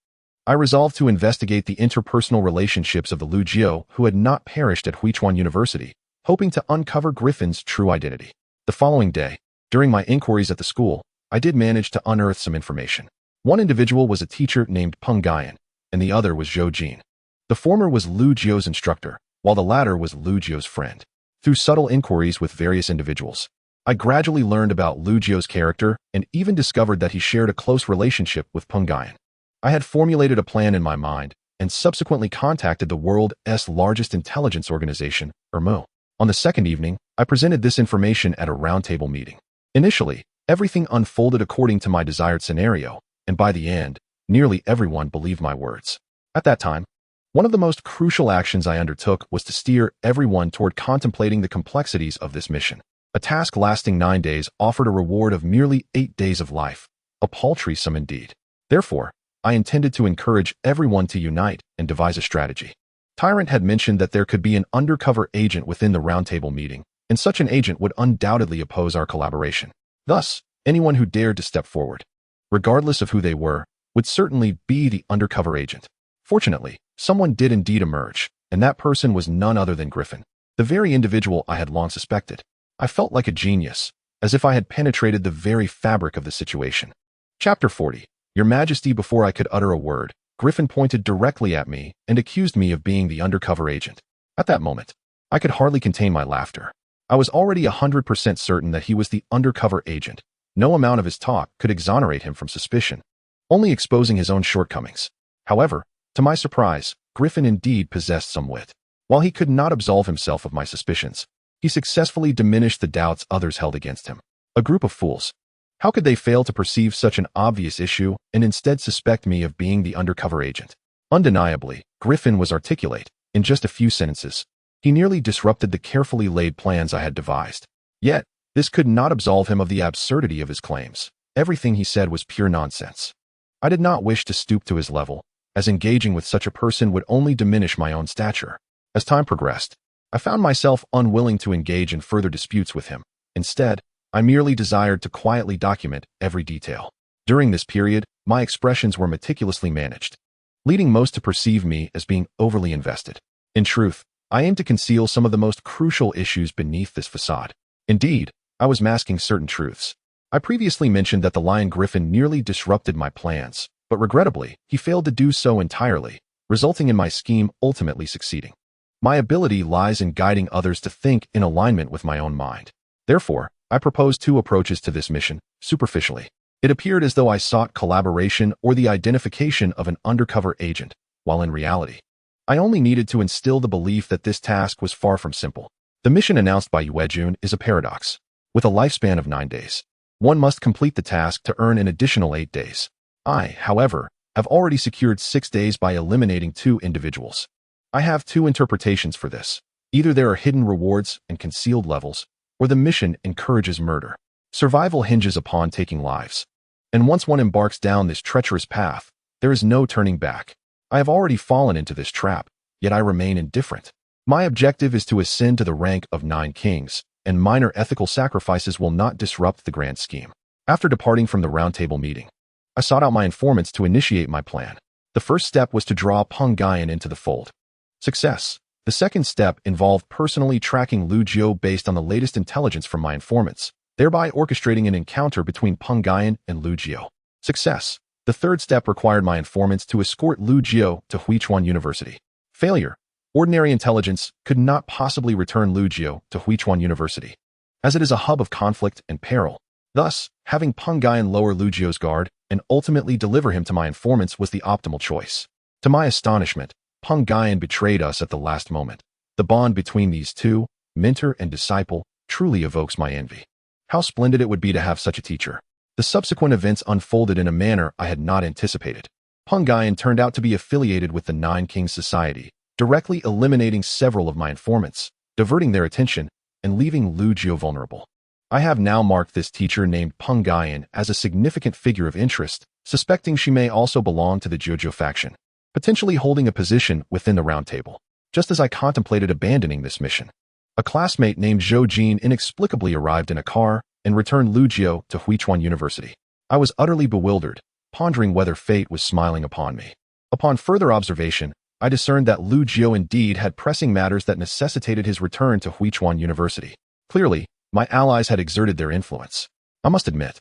I resolved to investigate the interpersonal relationships of the Lugio who had not perished at Huichuan University, hoping to uncover Griffin's true identity. The following day, during my inquiries at the school, I did manage to unearth some information. One individual was a teacher named Peng Guyan, and the other was Zhou Jin. The former was Lu Jio's instructor, while the latter was Lu Jio's friend. Through subtle inquiries with various individuals, I gradually learned about Lu Jio's character and even discovered that he shared a close relationship with Peng Guyan. I had formulated a plan in my mind and subsequently contacted the world's largest intelligence organization, ERMO. On the second evening, I presented this information at a roundtable meeting. Initially, everything unfolded according to my desired scenario, and by the end, nearly everyone believed my words. At that time, one of the most crucial actions I undertook was to steer everyone toward contemplating the complexities of this mission. A task lasting 9 days offered a reward of merely 8 days of life, a paltry sum indeed. Therefore, I intended to encourage everyone to unite and devise a strategy. Tyrant had mentioned that there could be an undercover agent within the roundtable meeting, and such an agent would undoubtedly oppose our collaboration. Thus, anyone who dared to step forward, regardless of who they were, would certainly be the undercover agent. Fortunately, someone did indeed emerge, and that person was none other than Griffin, the very individual I had long suspected. I felt like a genius, as if I had penetrated the very fabric of the situation. Chapter 40. Your Majesty. Before I could utter a word, Griffin pointed directly at me and accused me of being the undercover agent. At that moment, I could hardly contain my laughter. I was already 100% certain that he was the undercover agent. No amount of his talk could exonerate him from suspicion, only exposing his own shortcomings. However, to my surprise, Griffin indeed possessed some wit. While he could not absolve himself of my suspicions, he successfully diminished the doubts others held against him. A group of fools. How could they fail to perceive such an obvious issue and instead suspect me of being the undercover agent? Undeniably, Griffin was articulate. In just a few sentences, he nearly disrupted the carefully laid plans I had devised. Yet, this could not absolve him of the absurdity of his claims. Everything he said was pure nonsense. I did not wish to stoop to his level, as engaging with such a person would only diminish my own stature. As time progressed, I found myself unwilling to engage in further disputes with him. Instead, I merely desired to quietly document every detail. During this period, my expressions were meticulously managed, leading most to perceive me as being overly invested. In truth, I aimed to conceal some of the most crucial issues beneath this facade. Indeed, I was masking certain truths. I previously mentioned that the lion Griffin nearly disrupted my plans, but regrettably, he failed to do so entirely, resulting in my scheme ultimately succeeding. My ability lies in guiding others to think in alignment with my own mind. Therefore, I proposed two approaches to this mission. Superficially, it appeared as though I sought collaboration or the identification of an undercover agent, while in reality, I only needed to instill the belief that this task was far from simple. The mission announced by Yuejun is a paradox. With a lifespan of 9 days, one must complete the task to earn an additional 8 days. I, however, have already secured 6 days by eliminating 2 individuals. I have 2 interpretations for this. Either there are hidden rewards and concealed levels, or the mission encourages murder. Survival hinges upon taking lives, and once one embarks down this treacherous path, there is no turning back. I have already fallen into this trap, yet I remain indifferent. My objective is to ascend to the rank of 9 kings, and minor ethical sacrifices will not disrupt the grand scheme. After departing from the roundtable meeting, I sought out my informants to initiate my plan. The first step was to draw Peng Guyan into the fold. Success. The second step involved personally tracking Lu Jiu based on the latest intelligence from my informants. thereby orchestrating an encounter between Peng Guiyan and Lu Jiao. Success. The third step required my informants to escort Lu Jiao to Huichuan University. Failure. Ordinary intelligence could not possibly return Lu Jiao to Huichuan University, as it is a hub of conflict and peril. Thus, having Peng Guiyan lower Lu Jiao's guard and ultimately deliver him to my informants was the optimal choice. To my astonishment, Peng Guiyan betrayed us at the last moment. The bond between these two, mentor and disciple, truly evokes my envy. How splendid it would be to have such a teacher. The subsequent events unfolded in a manner I had not anticipated. Peng Guiyan turned out to be affiliated with the Nine Kings Society, directly eliminating several of my informants, diverting their attention, and leaving Lu Jiao vulnerable. I have now marked this teacher named Peng Guiyan as a significant figure of interest, suspecting she may also belong to the Jojo faction, potentially holding a position within the Round Table. Just as I contemplated abandoning this mission, a classmate named Zhou Jin inexplicably arrived in a car and returned Lu Jiao to Huichuan University. I was utterly bewildered, pondering whether fate was smiling upon me. Upon further observation, I discerned that Lu Jiao indeed had pressing matters that necessitated his return to Huichuan University. Clearly, my allies had exerted their influence. I must admit,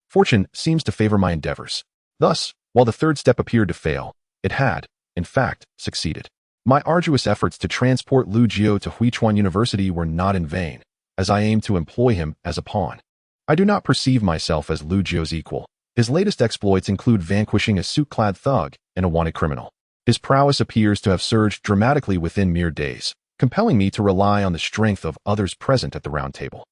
fortune seems to favor my endeavors. Thus, while the third step appeared to fail, it had, in fact, succeeded. My arduous efforts to transport Lu Jiao to Huichuan University were not in vain, as I aimed to employ him as a pawn. I do not perceive myself as Lu Jiao's equal. His latest exploits include vanquishing a suit-clad thug and a wanted criminal. His prowess appears to have surged dramatically within mere days, compelling me to rely on the strength of others present at the Round Table.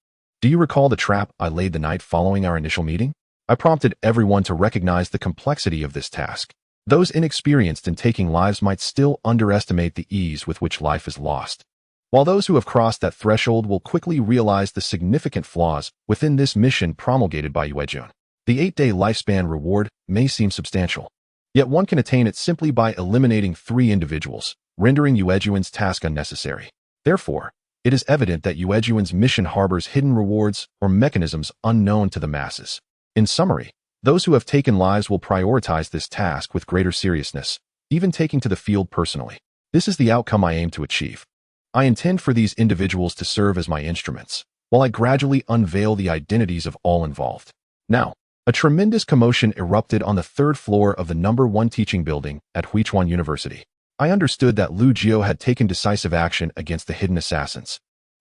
Do you recall the trap I laid the night following our initial meeting? I prompted everyone to recognize the complexity of this task. Those inexperienced in taking lives might still underestimate the ease with which life is lost, while those who have crossed that threshold will quickly realize the significant flaws within this mission promulgated by Yuejun. The 8-day lifespan reward may seem substantial, yet one can attain it simply by eliminating 3 individuals, rendering Yuejun's task unnecessary. Therefore, it is evident that Yuejun's mission harbors hidden rewards or mechanisms unknown to the masses. In summary, those who have taken lives will prioritize this task with greater seriousness, even taking to the field personally. This is the outcome I aim to achieve. I intend for these individuals to serve as my instruments, while I gradually unveil the identities of all involved. Now, a tremendous commotion erupted on the 3rd floor of the No. 1 teaching building at Huichuan University. I understood that Lu Jiao had taken decisive action against the hidden assassins.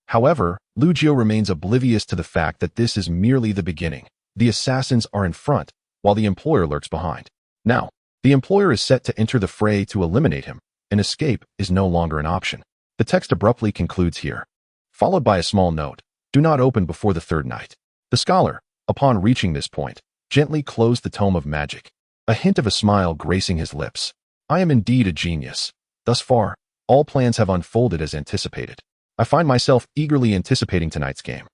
However, Lu Jiao remains oblivious to the fact that this is merely the beginning. The assassins are in front, while the employer lurks behind. Now, the employer is set to enter the fray to eliminate him, and escape is no longer an option. The text abruptly concludes here, followed by a small note: do not open before the 3rd night. The scholar, upon reaching this point, gently closed the tome of magic, a hint of a smile gracing his lips. I am indeed a genius. Thus far, all plans have unfolded as anticipated. I find myself eagerly anticipating tonight's game,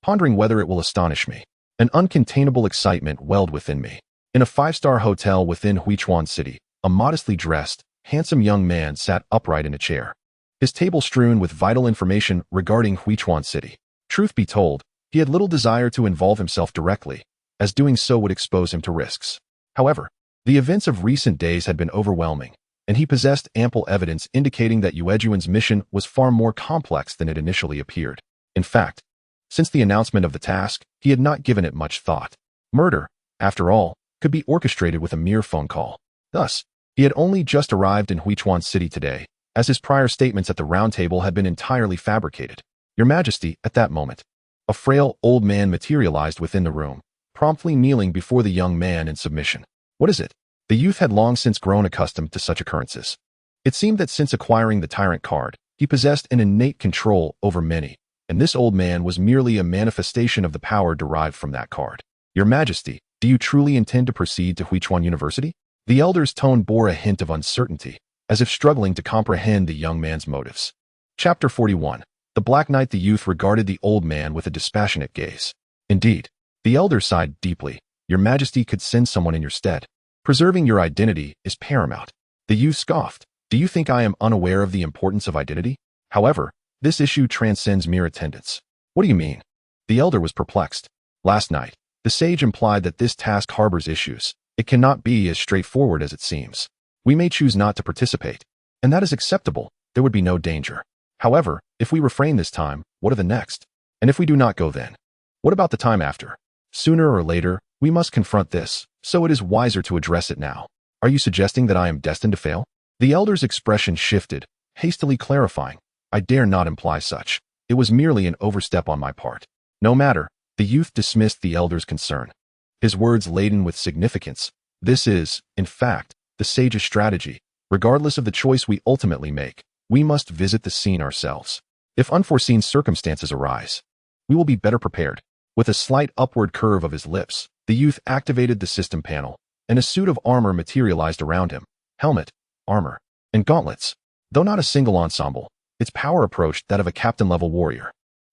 pondering whether it will astonish me. An uncontainable excitement welled within me. In a 5-star hotel within Huichuan City, a modestly dressed, handsome young man sat upright in a chair, his table strewn with vital information regarding Huichuan City. Truth be told, he had little desire to involve himself directly, as doing so would expose him to risks. However, the events of recent days had been overwhelming, and he possessed ample evidence indicating that Yuejun's mission was far more complex than it initially appeared. In fact, since the announcement of the task, he had not given it much thought. Murder, after all, could be orchestrated with a mere phone call. Thus, he had only just arrived in Huichuan City today, as his prior statements at the Round Table had been entirely fabricated. Your Majesty, at that moment, a frail old man materialized within the room, promptly kneeling before the young man in submission. What is it? The youth had long since grown accustomed to such occurrences. It seemed that since acquiring the Tyrant card, he possessed an innate control over many, and this old man was merely a manifestation of the power derived from that card. Your Majesty, do you truly intend to proceed to Huichuan University? The elder's tone bore a hint of uncertainty, as if struggling to comprehend the young man's motives. Chapter 41. The Black Knight. The youth regarded the old man with a dispassionate gaze. Indeed, the elder sighed deeply. Your Majesty could send someone in your stead. Preserving your identity is paramount. The youth scoffed. Do you think I am unaware of the importance of identity? However, this issue transcends mere attendance. What do you mean? The elder was perplexed. Last night, the sage implied that this task harbors issues. It cannot be as straightforward as it seems. We may choose not to participate, and that is acceptable. There would be no danger. However, if we refrain this time, what are the next? And if we do not go then? What about the time after? Sooner or later, we must confront this, so it is wiser to address it now. Are you suggesting that I am destined to fail? The elder's expression shifted, hastily clarifying. I dare not imply such. It was merely an overstep on my part. No matter, the youth dismissed the elder's concern. His words laden with significance. This is, in fact, the sage's strategy. Regardless of the choice we ultimately make, we must visit the scene ourselves. If unforeseen circumstances arise, we will be better prepared. With a slight upward curve of his lips, the youth activated the system panel, and a suit of armor materialized around him. Helmet, armor, and gauntlets. Though not a single ensemble, its power approached that of a captain-level warrior.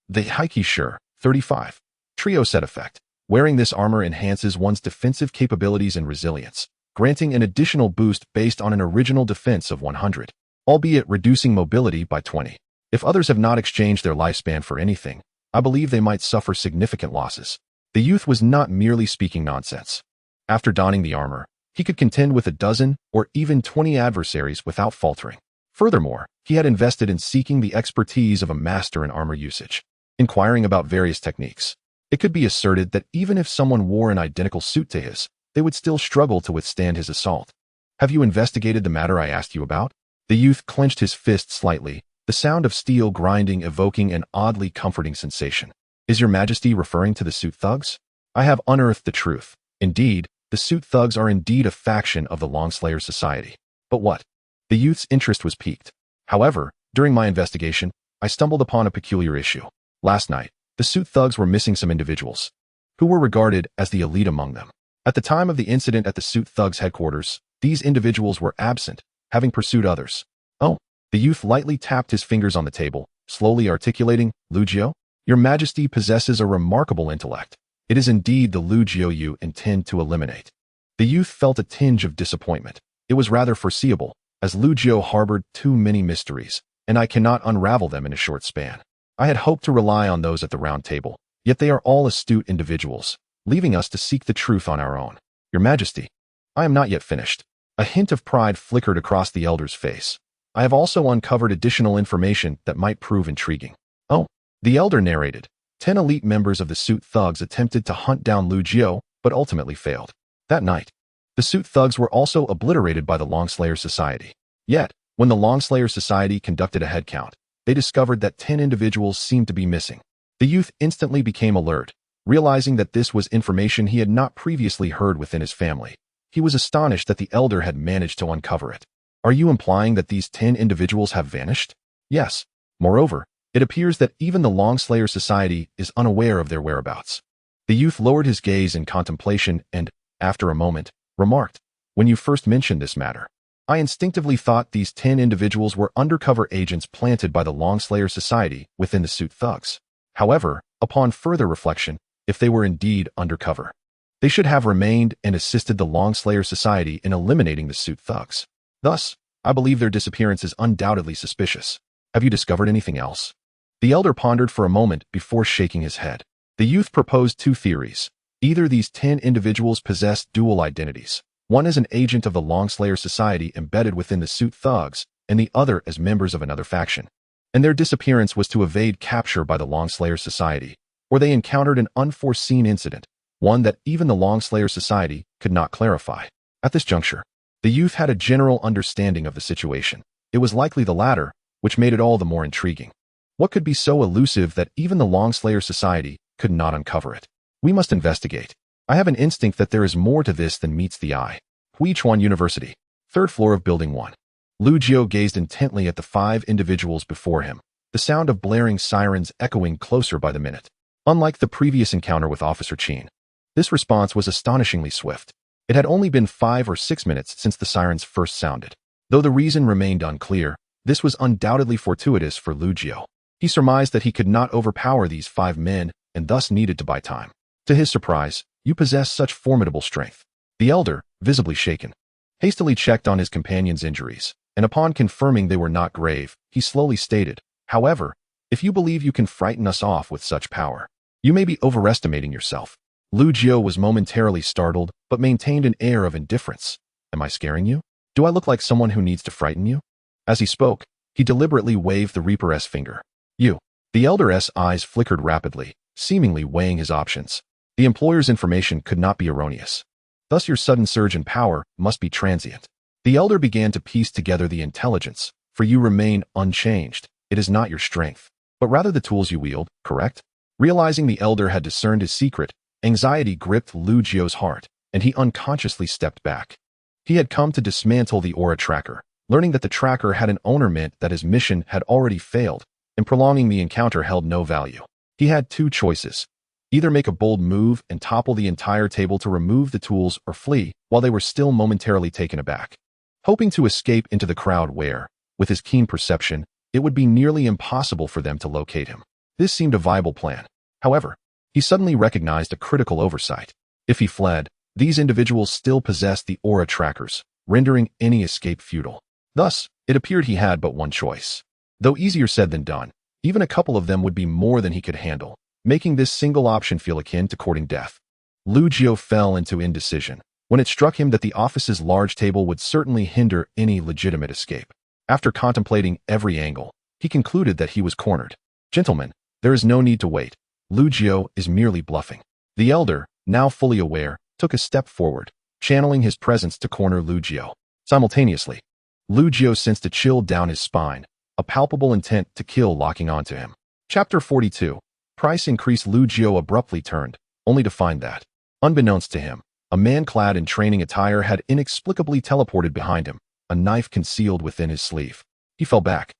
The Haikishur 35 trio set effect. Wearing this armor enhances one's defensive capabilities and resilience, granting an additional boost based on an original defense of 100, albeit reducing mobility by 20. If others have not exchanged their lifespan for anything, I believe they might suffer significant losses. The youth was not merely speaking nonsense. After donning the armor, he could contend with a dozen or even 20 adversaries without faltering. Furthermore, he had invested in seeking the expertise of a master in armor usage, inquiring about various techniques. It could be asserted that even if someone wore an identical suit to his, they would still struggle to withstand his assault. Have you investigated the matter I asked you about? The youth clenched his fist slightly, the sound of steel grinding evoking an oddly comforting sensation. Is your majesty referring to the suit thugs? I have unearthed the truth. Indeed, the suit thugs are indeed a faction of the Longslayer Society. But what? The youth's interest was piqued. However, during my investigation, I stumbled upon a peculiar issue. Last night, the suit thugs were missing some individuals who were regarded as the elite among them. At the time of the incident at the suit thugs' headquarters, these individuals were absent, having pursued others. Oh, the youth lightly tapped his fingers on the table, slowly articulating, Lugio, your majesty possesses a remarkable intellect. It is indeed the Lugio you intend to eliminate. The youth felt a tinge of disappointment. It was rather foreseeable, as Lugio harbored too many mysteries, and I cannot unravel them in a short span. I had hoped to rely on those at the round table, yet they are all astute individuals, leaving us to seek the truth on our own. Your majesty, I am not yet finished. A hint of pride flickered across the elder's face. I have also uncovered additional information that might prove intriguing. Oh, the elder narrated. 10 elite members of the suit thugs attempted to hunt down Lugio, but ultimately failed. That night, the suit thugs were also obliterated by the Longslayer Society. Yet, when the Longslayer Society conducted a head count, they discovered that 10 individuals seemed to be missing. The youth instantly became alert, realizing that this was information he had not previously heard within his family. He was astonished that the elder had managed to uncover it. Are you implying that these 10 individuals have vanished? Yes. Moreover, it appears that even the Longslayer Society is unaware of their whereabouts. The youth lowered his gaze in contemplation and, after a moment, remarked, when you first mentioned this matter, I instinctively thought these 10 individuals were undercover agents planted by the Longslayer Society within the suit thugs. However, upon further reflection, if they were indeed undercover, they should have remained and assisted the Longslayer Society in eliminating the suit thugs. Thus, I believe their disappearance is undoubtedly suspicious. Have you discovered anything else? The elder pondered for a moment before shaking his head. The youth proposed 2 theories. Either these 10 individuals possessed dual identities, one as an agent of the Longslayer Society embedded within the suit thugs, and the other as members of another faction, and their disappearance was to evade capture by the Longslayer Society, or they encountered an unforeseen incident, one that even the Longslayer Society could not clarify. At this juncture, the youth had a general understanding of the situation. It was likely the latter, which made it all the more intriguing. What could be so elusive that even the Longslayer Society could not uncover it? We must investigate. I have an instinct that there is more to this than meets the eye. Huichuan University, 3rd floor of Building 1. Lugio gazed intently at the 5 individuals before him, the sound of blaring sirens echoing closer by the minute. Unlike the previous encounter with Officer Chin, this response was astonishingly swift. It had only been 5 or 6 minutes since the sirens first sounded. Though the reason remained unclear, this was undoubtedly fortuitous for Lugio. He surmised that he could not overpower these 5 men and thus needed to buy time. To his surprise, you possess such formidable strength. The elder, visibly shaken, hastily checked on his companion's injuries, and upon confirming they were not grave, he slowly stated, however, if you believe you can frighten us off with such power, you may be overestimating yourself. Lugio was momentarily startled, but maintained an air of indifference. Am I scaring you? Do I look like someone who needs to frighten you? As he spoke, he deliberately waved the Reaper S finger. You. The elder's eyes flickered rapidly, seemingly weighing his options. The employer's information could not be erroneous. Thus your sudden surge in power must be transient. The elder began to piece together the intelligence, for you remain unchanged. It is not your strength, but rather the tools you wield, correct? Realizing the elder had discerned his secret, anxiety gripped Lu Jio's heart, and he unconsciously stepped back. He had come to dismantle the aura tracker. Learning that the tracker had an owner meant that his mission had already failed, and prolonging the encounter held no value. He had two choices. Either make a bold move and topple the entire table to remove the tools or flee while they were still momentarily taken aback. Hoping to escape into the crowd where, with his keen perception, it would be nearly impossible for them to locate him. This seemed a viable plan. However, he suddenly recognized a critical oversight. If he fled, these individuals still possessed the aura trackers, rendering any escape futile. Thus, it appeared he had but one choice. Though easier said than done, even a couple of them would be more than he could handle, making this single option feel akin to courting death. Lu Jio fell into indecision when it struck him that the office's large table would certainly hinder any legitimate escape. After contemplating every angle, he concluded that he was cornered. Gentlemen, there is no need to wait. Lu Jio is merely bluffing. The elder, now fully aware, took a step forward, channeling his presence to corner Lu Jio. Simultaneously, Lu Jio sensed a chill down his spine, a palpable intent to kill locking onto him. Chapter 42. Price increase. Lu Jio abruptly turned, only to find that, unbeknownst to him, a man clad in training attire had inexplicably teleported behind him, a knife concealed within his sleeve. He fell back,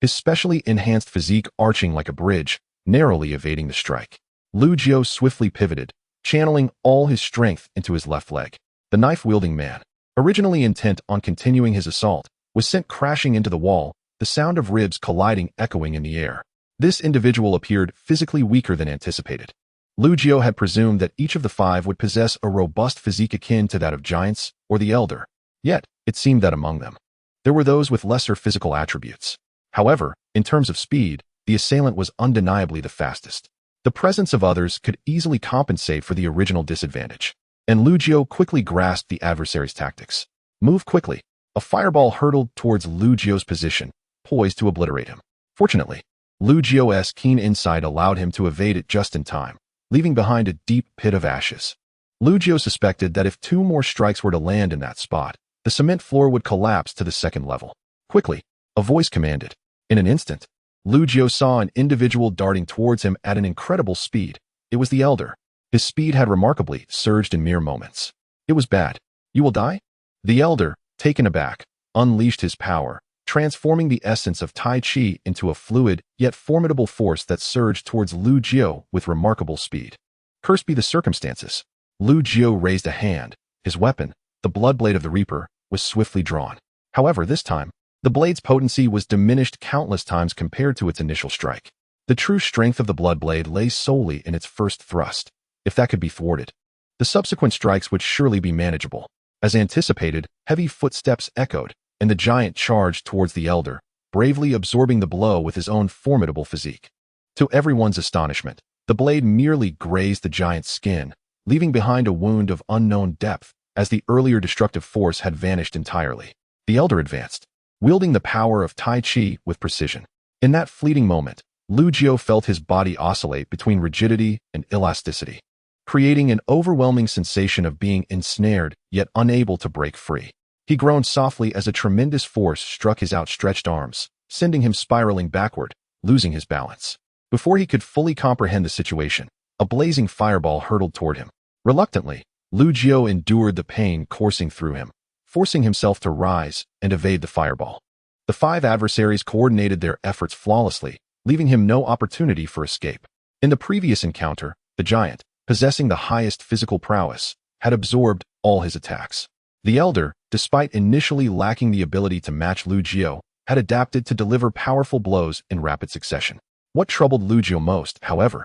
his specially enhanced physique arching like a bridge, narrowly evading the strike. Lu Jio swiftly pivoted, channeling all his strength into his left leg. The knife-wielding man, originally intent on continuing his assault, was sent crashing into the wall, the sound of ribs colliding echoing in the air. This individual appeared physically weaker than anticipated. Lu Jio had presumed that each of the five would possess a robust physique akin to that of giants or the elder. Yet, it seemed that among them, there were those with lesser physical attributes. However, in terms of speed, the assailant was undeniably the fastest. The presence of others could easily compensate for the original disadvantage, and Lu Jio quickly grasped the adversary's tactics. Move quickly. A fireball hurtled towards Lu Jio's position, poised to obliterate him. Fortunately, Lu Jio's keen insight allowed him to evade it just in time, leaving behind a deep pit of ashes. Lu Jio suspected that if two more strikes were to land in that spot, the cement floor would collapse to the second level. Quickly, a voice commanded. In an instant, Lu Jio saw an individual darting towards him at an incredible speed. It was the elder. His speed had remarkably surged in mere moments. It was bad. You will die? The elder, taken aback, unleashed his power, transforming the essence of Tai Chi into a fluid yet formidable force that surged towards Lu Jio with remarkable speed. Cursed be the circumstances. Lu Jio raised a hand. His weapon, the Bloodblade of the Reaper, was swiftly drawn. However, this time, the blade's potency was diminished countless times compared to its initial strike. The true strength of the Bloodblade lay solely in its first thrust. If that could be thwarted, the subsequent strikes would surely be manageable. As anticipated, heavy footsteps echoed, and the giant charged towards the elder, bravely absorbing the blow with his own formidable physique. To everyone's astonishment, the blade merely grazed the giant's skin, leaving behind a wound of unknown depth, as the earlier destructive force had vanished entirely. The elder advanced, wielding the power of Tai Chi with precision. In that fleeting moment, Lu Jio felt his body oscillate between rigidity and elasticity, creating an overwhelming sensation of being ensnared yet unable to break free. He groaned softly as a tremendous force struck his outstretched arms, sending him spiraling backward, losing his balance. Before he could fully comprehend the situation, a blazing fireball hurtled toward him. Reluctantly, Lu Jio endured the pain coursing through him, forcing himself to rise and evade the fireball. The five adversaries coordinated their efforts flawlessly, leaving him no opportunity for escape. In the previous encounter, the giant, possessing the highest physical prowess, had absorbed all his attacks. The elder, despite initially lacking the ability to match Lu Jio, had adapted to deliver powerful blows in rapid succession. What troubled Lu Jio most, however,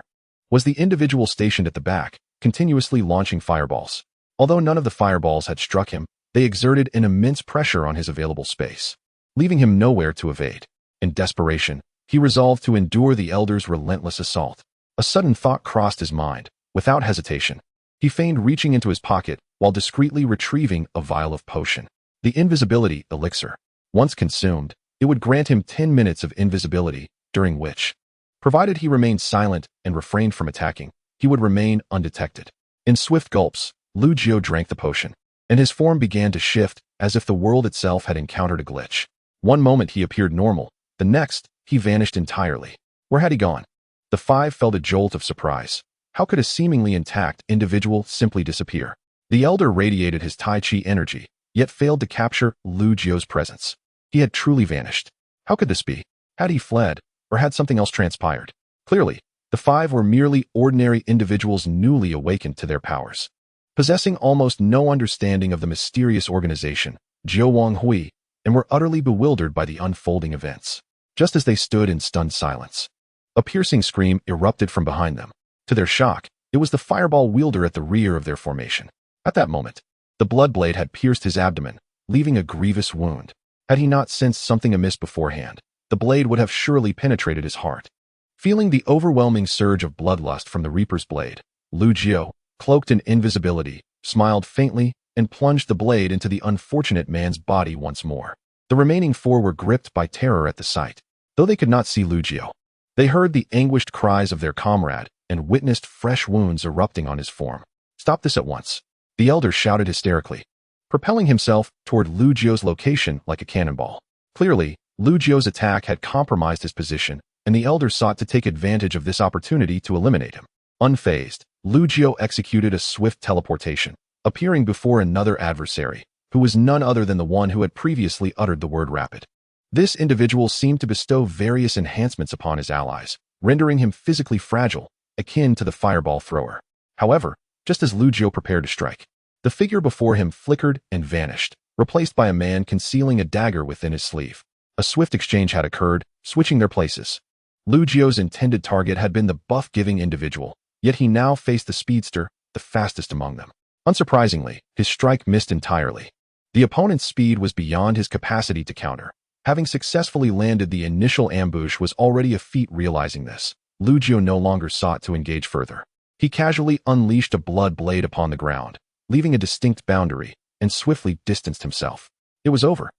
was the individual stationed at the back, continuously launching fireballs. Although none of the fireballs had struck him, they exerted an immense pressure on his available space, leaving him nowhere to evade. In desperation, he resolved to endure the elder's relentless assault. A sudden thought crossed his mind. Without hesitation, he feigned reaching into his pocket while discreetly retrieving a vial of potion. The invisibility elixir. Once consumed, it would grant him 10 minutes of invisibility, during which Provided he remained silent and refrained from attacking, he would remain undetected. In swift gulps, Lu Jiu drank the potion, and his form began to shift as if the world itself had encountered a glitch. One moment he appeared normal, the next, he vanished entirely. Where had he gone? The five felt a jolt of surprise. How could a seemingly intact individual simply disappear? The elder radiated his Tai Chi energy, yet failed to capture Lu Jiu's presence. He had truly vanished. How could this be? Had he fled, or had something else transpired? Clearly, the five were merely ordinary individuals newly awakened to their powers. Possessing almost no understanding of the mysterious organization, Jiu Wang Hui, and were utterly bewildered by the unfolding events. Just as they stood in stunned silence, a piercing scream erupted from behind them. To their shock, it was the fireball wielder at the rear of their formation. At that moment, the blood blade had pierced his abdomen, leaving a grievous wound. Had he not sensed something amiss beforehand, the blade would have surely penetrated his heart. Feeling the overwhelming surge of bloodlust from the Reaper's blade, Lu Jiu, cloaked in invisibility, smiled faintly and plunged the blade into the unfortunate man's body once more. The remaining four were gripped by terror at the sight. Though they could not see Lu Jiu, they heard the anguished cries of their comrade and witnessed fresh wounds erupting on his form. "Stop this at once," the elder shouted hysterically, propelling himself toward Lu Jiu's location like a cannonball. Clearly, Lu Jiu's attack had compromised his position, and the elder sought to take advantage of this opportunity to eliminate him. Unfazed, Lu Jiu executed a swift teleportation, appearing before another adversary, who was none other than the one who had previously uttered the word rapid. This individual seemed to bestow various enhancements upon his allies, rendering him physically fragile, akin to the fireball thrower. However, just as Lu Jiu prepared to strike, the figure before him flickered and vanished, replaced by a man concealing a dagger within his sleeve. A swift exchange had occurred, switching their places. Lu Jiu's intended target had been the buff-giving individual, yet he now faced the speedster, the fastest among them. Unsurprisingly, his strike missed entirely. The opponent's speed was beyond his capacity to counter. Having successfully landed the initial ambush was already a feat. Realizing this, Lu Jiu no longer sought to engage further. He casually unleashed a blood blade upon the ground, leaving a distinct boundary, and swiftly distanced himself. It was over.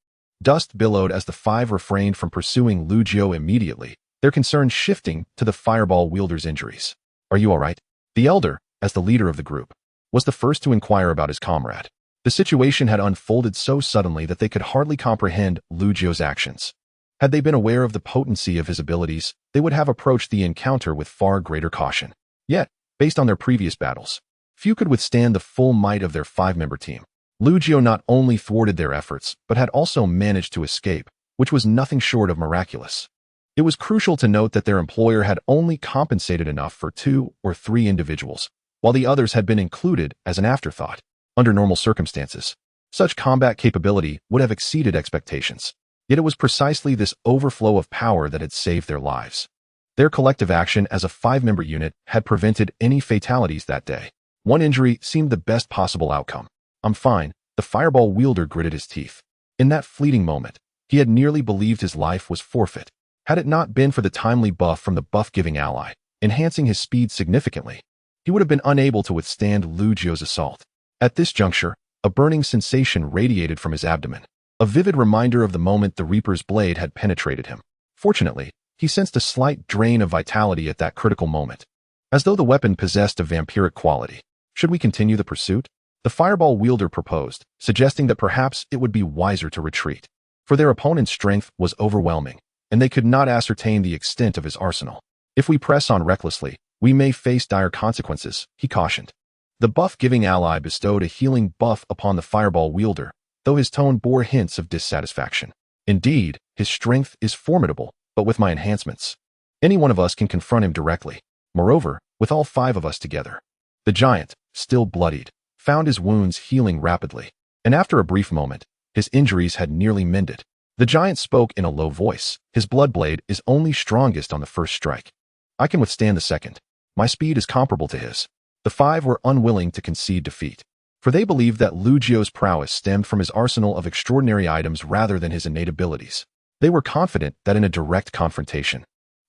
Dust billowed as the five refrained from pursuing Lu Jiu immediately, their concern shifting to the fireball wielder's injuries. "Are you all right?" The elder, as the leader of the group, was the first to inquire about his comrade. The situation had unfolded so suddenly that they could hardly comprehend Lu Jiu's actions. Had they been aware of the potency of his abilities, they would have approached the encounter with far greater caution. Yet, based on their previous battles, few could withstand the full might of their five-member team. Lu Jiu not only thwarted their efforts, but had also managed to escape, which was nothing short of miraculous. It was crucial to note that their employer had only compensated enough for 2 or 3 individuals, while the others had been included as an afterthought. Under normal circumstances, such combat capability would have exceeded expectations. Yet it was precisely this overflow of power that had saved their lives. Their collective action as a 5-member unit had prevented any fatalities that day. One injury seemed the best possible outcome. "I'm fine," the fireball wielder gritted his teeth. In that fleeting moment, he had nearly believed his life was forfeit. Had it not been for the timely buff from the buff-giving ally, enhancing his speed significantly, he would have been unable to withstand Lu Jiu's assault. At this juncture, a burning sensation radiated from his abdomen, a vivid reminder of the moment the Reaper's blade had penetrated him. Fortunately, he sensed a slight drain of vitality at that critical moment, as though the weapon possessed a vampiric quality. "Should we continue the pursuit?" the fireball wielder proposed, suggesting that perhaps it would be wiser to retreat, for their opponent's strength was overwhelming, and they could not ascertain the extent of his arsenal. "If we press on recklessly, we may face dire consequences," he cautioned. The buff-giving ally bestowed a healing buff upon the fireball wielder, though his tone bore hints of dissatisfaction. "Indeed, his strength is formidable, but with my enhancements, any one of us can confront him directly. Moreover, with all 5 of us together." The giant, still bloodied, found his wounds healing rapidly, and after a brief moment, his injuries had nearly mended. The giant spoke in a low voice. "His blood blade is only strongest on the first strike. I can withstand the second. My speed is comparable to his." The 5 were unwilling to concede defeat, for they believed that Lu Jiu's prowess stemmed from his arsenal of extraordinary items rather than his innate abilities. They were confident that in a direct confrontation,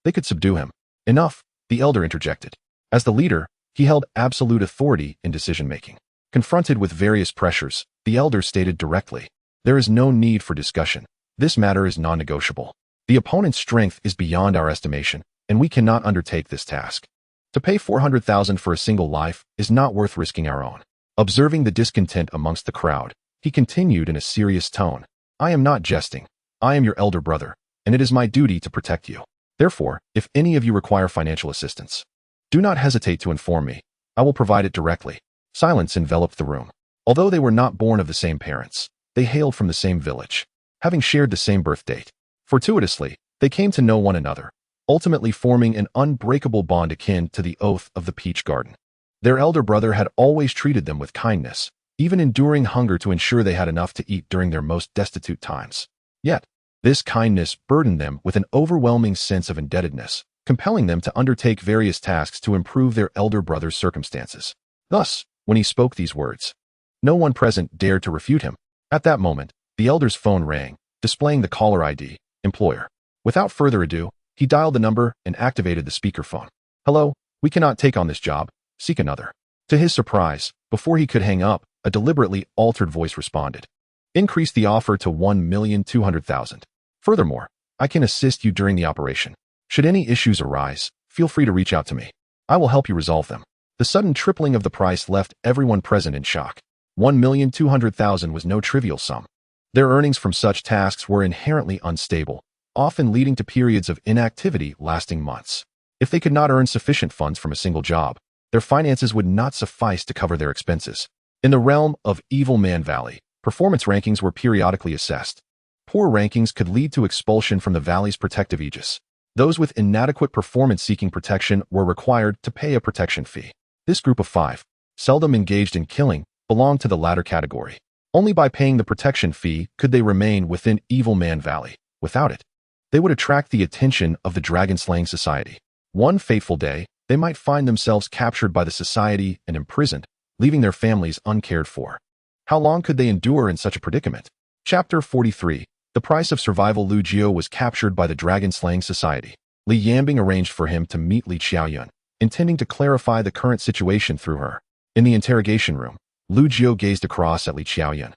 they could subdue him. "Enough," the elder interjected. As the leader, he held absolute authority in decision-making. Confronted with various pressures, the elder stated directly, "There is no need for discussion. This matter is non-negotiable. The opponent's strength is beyond our estimation, and we cannot undertake this task. To pay 400,000 for a single life is not worth risking our own. Observing the discontent amongst the crowd, he continued in a serious tone. I am not jesting. I am your elder brother, and it is my duty to protect you. Therefore, if any of you require financial assistance, do not hesitate to inform me. I will provide it directly. Silence enveloped the room. Although they were not born of the same parents, they hailed from the same village, having shared the same birth date. Fortuitously, they came to know one another, ultimately forming an unbreakable bond akin to the oath of the peach garden. Their elder brother had always treated them with kindness, even enduring hunger to ensure they had enough to eat during their most destitute times. Yet, this kindness burdened them with an overwhelming sense of indebtedness, compelling them to undertake various tasks to improve their elder brother's circumstances. Thus, when he spoke these words, no one present dared to refute him. At that moment, the elder's phone rang, displaying the caller ID, employer. Without further ado, he dialed the number and activated the speakerphone. Hello, we cannot take on this job. Seek another. To his surprise, before he could hang up, a deliberately altered voice responded. Increase the offer to 1,200,000. Furthermore, I can assist you during the operation. Should any issues arise, feel free to reach out to me. I will help you resolve them. The sudden tripling of the price left everyone present in shock. 1,200,000 was no trivial sum. Their earnings from such tasks were inherently unstable, often leading to periods of inactivity lasting months. If they could not earn sufficient funds from a single job, their finances would not suffice to cover their expenses. In the realm of Evil Man Valley, performance rankings were periodically assessed. Poor rankings could lead to expulsion from the valley's protective aegis. Those with inadequate performance-seeking protection were required to pay a protection fee. This group of 5, seldom engaged in killing, belonged to the latter category. Only by paying the protection fee could they remain within Evil Man Valley. Without it, they would attract the attention of the dragon-slaying society. One fateful day, they might find themselves captured by the society and imprisoned, leaving their families uncared for. How long could they endure in such a predicament? Chapter 43. The price of survival. Lu Jiu was captured by the dragon-slaying society. Li Yambing arranged for him to meet Li Qiaoyun, intending to clarify the current situation through her. In the interrogation room, Lu Jiu gazed across at Li Qiaoyun,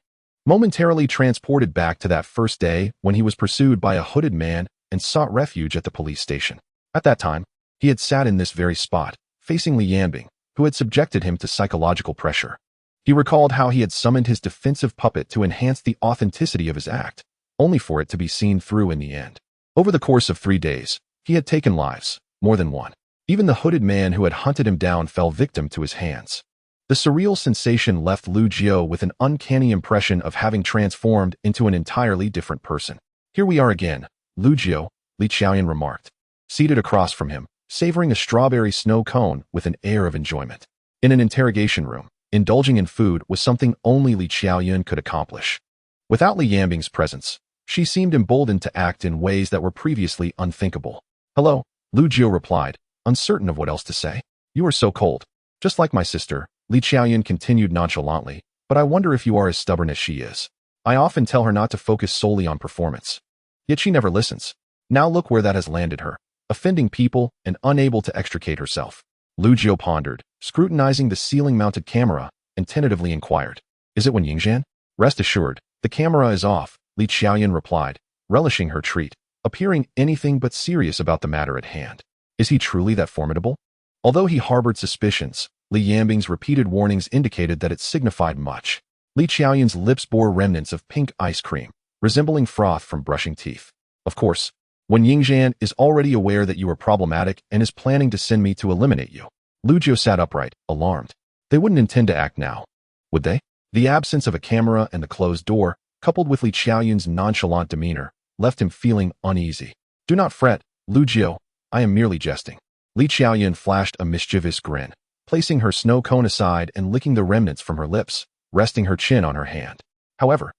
momentarily transported back to that first day when he was pursued by a hooded man and sought refuge at the police station. At that time, he had sat in this very spot, facing Li Yambing, who had subjected him to psychological pressure. He recalled how he had summoned his defensive puppet to enhance the authenticity of his act, only for it to be seen through in the end. Over the course of 3 days, he had taken lives, more than one. Even the hooded man who had hunted him down fell victim to his hands. The surreal sensation left Lu Jiu with an uncanny impression of having transformed into an entirely different person. Here we are again, Lu Jiu, Li Qiaoyun remarked, seated across from him, savoring a strawberry snow cone with an air of enjoyment. In an interrogation room, indulging in food was something only Li Qiaoyun could accomplish. Without Li Yambing's presence, she seemed emboldened to act in ways that were previously unthinkable. Hello, Lu Jiu replied, uncertain of what else to say. You are so cold. Just like my sister, Li Qiaoyun continued nonchalantly, but I wonder if you are as stubborn as she is. I often tell her not to focus solely on performance. Yet she never listens. Now look where that has landed her, offending people and unable to extricate herself. Lu Jiu pondered, scrutinizing the ceiling-mounted camera, and tentatively inquired, is it Wen Yingzhan? Rest assured, the camera is off, Li Qiaoyun replied, relishing her treat, appearing anything but serious about the matter at hand. Is he truly that formidable? Although he harbored suspicions, Li Yambing's repeated warnings indicated that it signified much. Li Qiaoyun's lips bore remnants of pink ice cream, resembling froth from brushing teeth. Of course, Wen Yingzhan is already aware that you are problematic and is planning to send me to eliminate you. Lu Jiu sat upright, alarmed. They wouldn't intend to act now, would they? The absence of a camera and the closed door, coupled with Li Qiaoyun's nonchalant demeanor, left him feeling uneasy. Do not fret, Lu Jiu, I am merely jesting. Li Qiaoyun flashed a mischievous grin, placing her snow cone aside and licking the remnants from her lips, resting her chin on her hand. However,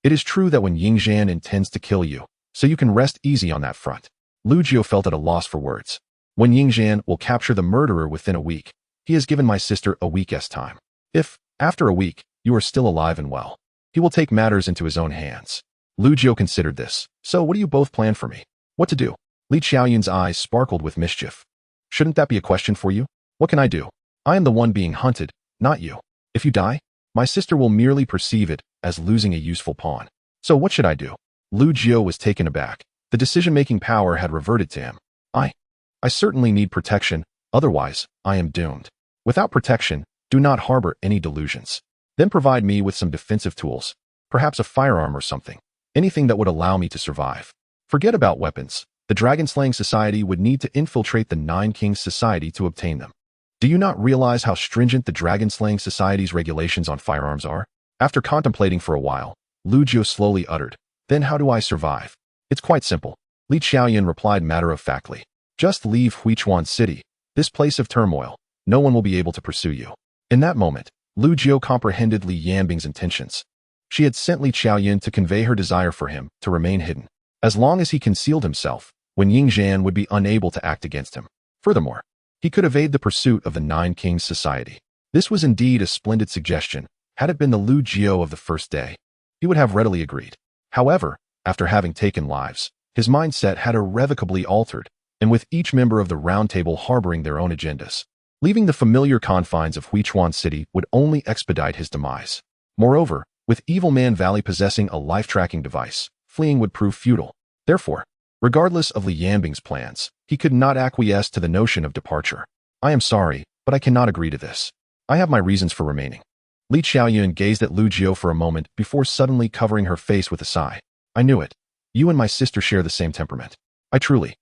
it is true that Wen Yingzhan intends to kill you, so you can rest easy on that front. Lu Jiu felt at a loss for words. Wen Yingzhan will capture the murderer within a week. He has given my sister a week's time. If, after a week, you are still alive and well, he will take matters into his own hands. Lu Jiu considered this. So what do you both plan for me? What to do? Li Qiaoyun's eyes sparkled with mischief. Shouldn't that be a question for you? What can I do? I am the one being hunted, not you. If you die, my sister will merely perceive it as losing a useful pawn. So what should I do? Lu Jiu was taken aback. The decision-making power had reverted to him. I I certainly need protection, otherwise, I am doomed. Without protection, do not harbor any delusions. Then provide me with some defensive tools, perhaps a firearm or something, anything that would allow me to survive. Forget about weapons. The Dragon-Slaying Society would need to infiltrate the Nine Kings Society to obtain them. Do you not realize how stringent the Dragon-Slaying Society's regulations on firearms are? After contemplating for a while, Lu Jiu slowly uttered, "Then how do I survive?" "It's quite simple," Li Qiaoyan replied matter-of-factly. "Just leave Huichuan City, this place of turmoil. No one will be able to pursue you." In that moment, Lu Jiu comprehended Li Yanbing's intentions. She had sent Li Qiaoyan to convey her desire for him to remain hidden. As long as he concealed himself, Wen Yingzhan would be unable to act against him. Furthermore, he could evade the pursuit of the Nine Kings Society. This was indeed a splendid suggestion. Had it been the Lu Jiu of the first day, he would have readily agreed. However, after having taken lives, his mindset had irrevocably altered, and with each member of the Round Table harboring their own agendas, leaving the familiar confines of Huichuan City would only expedite his demise. Moreover, with Evil Man Valley possessing a life-tracking device, fleeing would prove futile. Therefore, regardless of Li Yanbing's plans, he could not acquiesce to the notion of departure. "I am sorry, but I cannot agree to this. I have my reasons for remaining." Li Qiaoyan gazed at Lu Jiu for a moment before suddenly covering her face with a sigh. "I knew it. You and my sister share the same temperament. I truly..."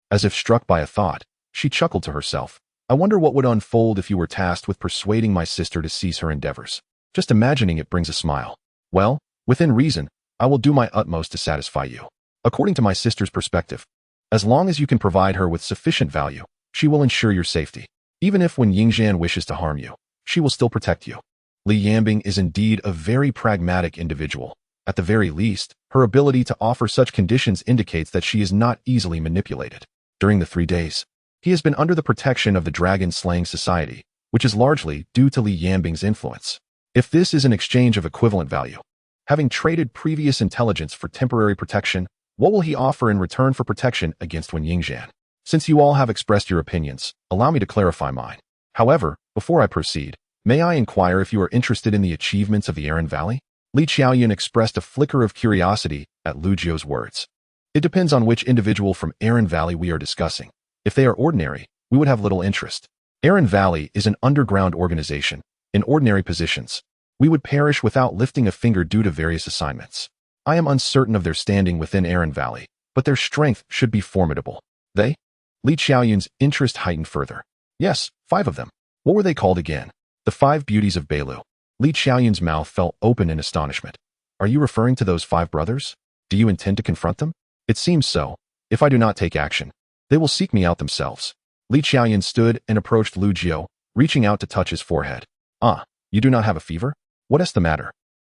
As if struck by a thought, she chuckled to herself. "I wonder what would unfold if you were tasked with persuading my sister to cease her endeavors. Just imagining it brings a smile. Well, within reason, I will do my utmost to satisfy you. According to my sister's perspective, as long as you can provide her with sufficient value, she will ensure your safety. Even if when Yingzhan wishes to harm you, she will still protect you." Li Yanbing is indeed a very pragmatic individual. At the very least, her ability to offer such conditions indicates that she is not easily manipulated. During the 3 days, he has been under the protection of the Dragon-Slaying Society, which is largely due to Li Yanbing's influence. If this is an exchange of equivalent value, having traded previous intelligence for temporary protection, what will he offer in return for protection against Wen Yingzhan? Since you all have expressed your opinions, allow me to clarify mine. However, before I proceed, may I inquire if you are interested in the achievements of the Aran Valley? Li Qiaoyan expressed a flicker of curiosity at Lu Jiu's words. It depends on which individual from Aran Valley we are discussing. If they are ordinary, we would have little interest. Aran Valley is an underground organization. In ordinary positions, we would perish without lifting a finger due to various assignments. I am uncertain of their standing within Aran Valley, but their strength should be formidable. They? Li Qiaoyan's interest heightened further. Yes, 5 of them. What were they called again? The 5 beauties of Beilu. Li Qiaoyan's mouth fell open in astonishment. Are you referring to those 5 brothers? Do you intend to confront them? It seems so. If I do not take action, they will seek me out themselves. Li Qiaoyan stood and approached Lu Jiu, reaching out to touch his forehead. "Ah, you do not have a fever? What is the matter?"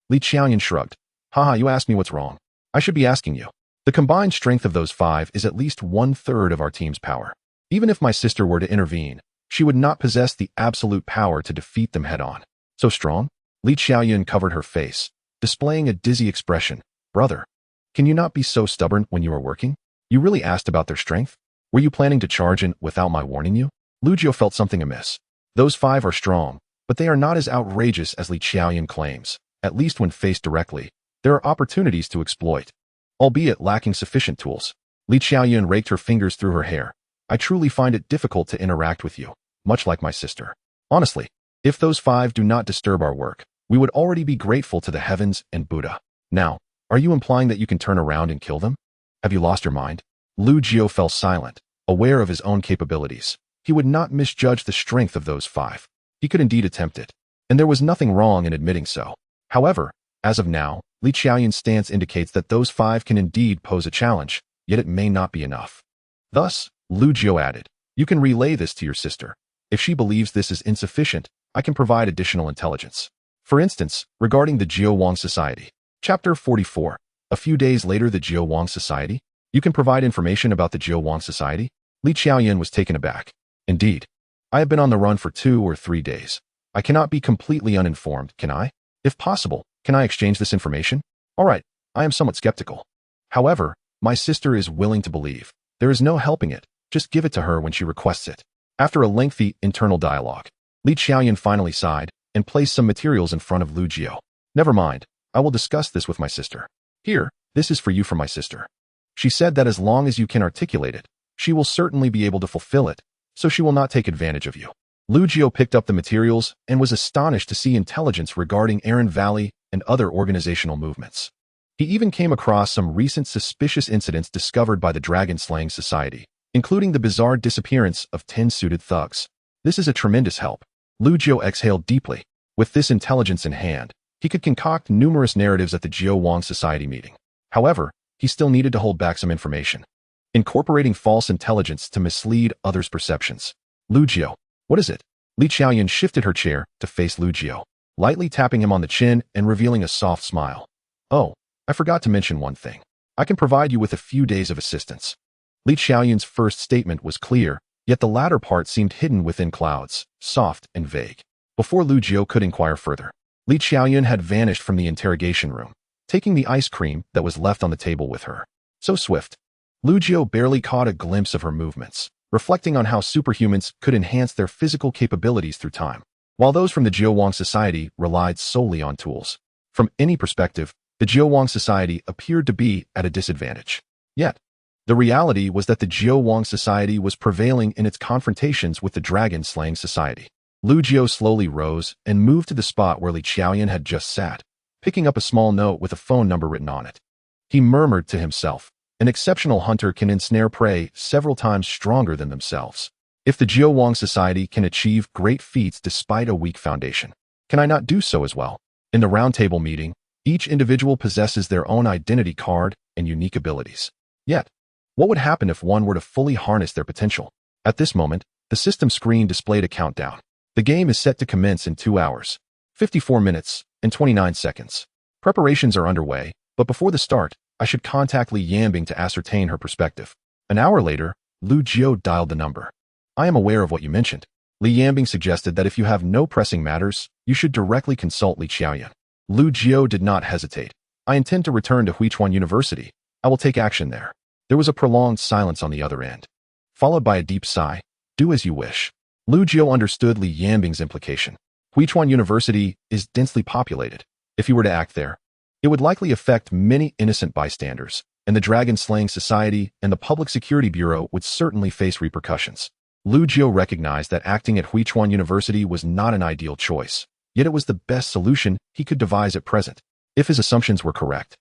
Li Qiaoyan shrugged. "Haha, you asked me what's wrong. I should be asking you. The combined strength of those 5 is at least 1/3 of our team's power. Even if my sister were to intervene, she would not possess the absolute power to defeat them head-on. So strong?" Li Qiaoyan covered her face, displaying a dizzy expression. "Brother, can you not be so stubborn when you are working? You really asked about their strength? Were you planning to charge in without my warning you?" Lu Jiu felt something amiss. Those 5 are strong, but they are not as outrageous as Li Qiaoyan claims. At least when faced directly, there are opportunities to exploit, albeit lacking sufficient tools. Li Qiaoyan raked her fingers through her hair. "I truly find it difficult to interact with you, much like my sister. Honestly, if those 5 do not disturb our work, we would already be grateful to the heavens and Buddha. Now, are you implying that you can turn around and kill them? Have you lost your mind?" Lu Jiu fell silent, aware of his own capabilities. He would not misjudge the strength of those 5. He could indeed attempt it, and there was nothing wrong in admitting so. However, as of now, Li Qiaoyan's stance indicates that those 5 can indeed pose a challenge, yet it may not be enough. Thus, Lu Jiu added, "You can relay this to your sister. If she believes this is insufficient, I can provide additional intelligence. For instance, regarding the Jiuwang Society." Chapter 44. A few days later, the Jiuwang Society? "You can provide information about the Jiuwang Society?" Li Qiaoyan was taken aback. "Indeed. I have been on the run for 2 or 3 days. I cannot be completely uninformed, can I? If possible, can I exchange this information? All right, I am somewhat skeptical. However, my sister is willing to believe. There is no helping it. Just give it to her when she requests it." After a lengthy internal dialogue, Li Qiaoyan finally sighed and placed some materials in front of Lu Jiu. "Never mind. I will discuss this with my sister. Here, this is for you from my sister. She said that as long as you can articulate it, she will certainly be able to fulfill it, so she will not take advantage of you. Lu Jiu picked up the materials and was astonished to see intelligence regarding Aran Valley and other organizational movements. He even came across some recent suspicious incidents discovered by the Dragon Slaying Society, including the bizarre disappearance of 10 suited thugs. This is a tremendous help. Lu Jiu exhaled deeply. With this intelligence in hand, he could concoct numerous narratives at the Jiu Wang Society meeting. However, he still needed to hold back some information, incorporating false intelligence to mislead others' perceptions. Lu Jiu, what is it? Li Qiaoyun shifted her chair to face Lu Jiu, lightly tapping him on the chin and revealing a soft smile. Oh, I forgot to mention one thing. I can provide you with a few days of assistance. Li Qiaoyun's first statement was clear, yet the latter part seemed hidden within clouds, soft and vague. Before Lu Jiu could inquire further, Li Qiaoyun had vanished from the interrogation room, taking the ice cream that was left on the table with her. So swift. Lu Jiu barely caught a glimpse of her movements, reflecting on how superhumans could enhance their physical capabilities through time, while those from the Jiu Wang Society relied solely on tools. From any perspective, the Jiu Wang Society appeared to be at a disadvantage. Yet, the reality was that the Jiu Wang Society was prevailing in its confrontations with the Dragon Slaying Society. Lu Jiu slowly rose and moved to the spot where Li Qiaoyun had just sat, picking up a small note with a phone number written on it. He murmured to himself, an exceptional hunter can ensnare prey several times stronger than themselves. If the Jiu Wang Society can achieve great feats despite a weak foundation, can I not do so as well? In the roundtable meeting, each individual possesses their own identity card and unique abilities. Yet, what would happen if one were to fully harness their potential? At this moment, the system screen displayed a countdown. The game is set to commence in 2 hours, 54 minutes, and 29 seconds. Preparations are underway, but before the start, I should contact Li Yanbing to ascertain her perspective. An hour later, Lu Jiu dialed the number. I am aware of what you mentioned. Li Yanbing suggested that if you have no pressing matters, you should directly consult Li Qiaoyun. Lu Jiu did not hesitate. I intend to return to Huichuan University. I will take action there. There was a prolonged silence on the other end, followed by a deep sigh. Do as you wish. Lu Jiu understood Li Yanbing's implication. Huichuan University is densely populated. If he were to act there, it would likely affect many innocent bystanders, and the Dragon Slaying Society and the Public Security Bureau would certainly face repercussions. Lu Jiu recognized that acting at Huichuan University was not an ideal choice, yet it was the best solution he could devise at present. If his assumptions were correct,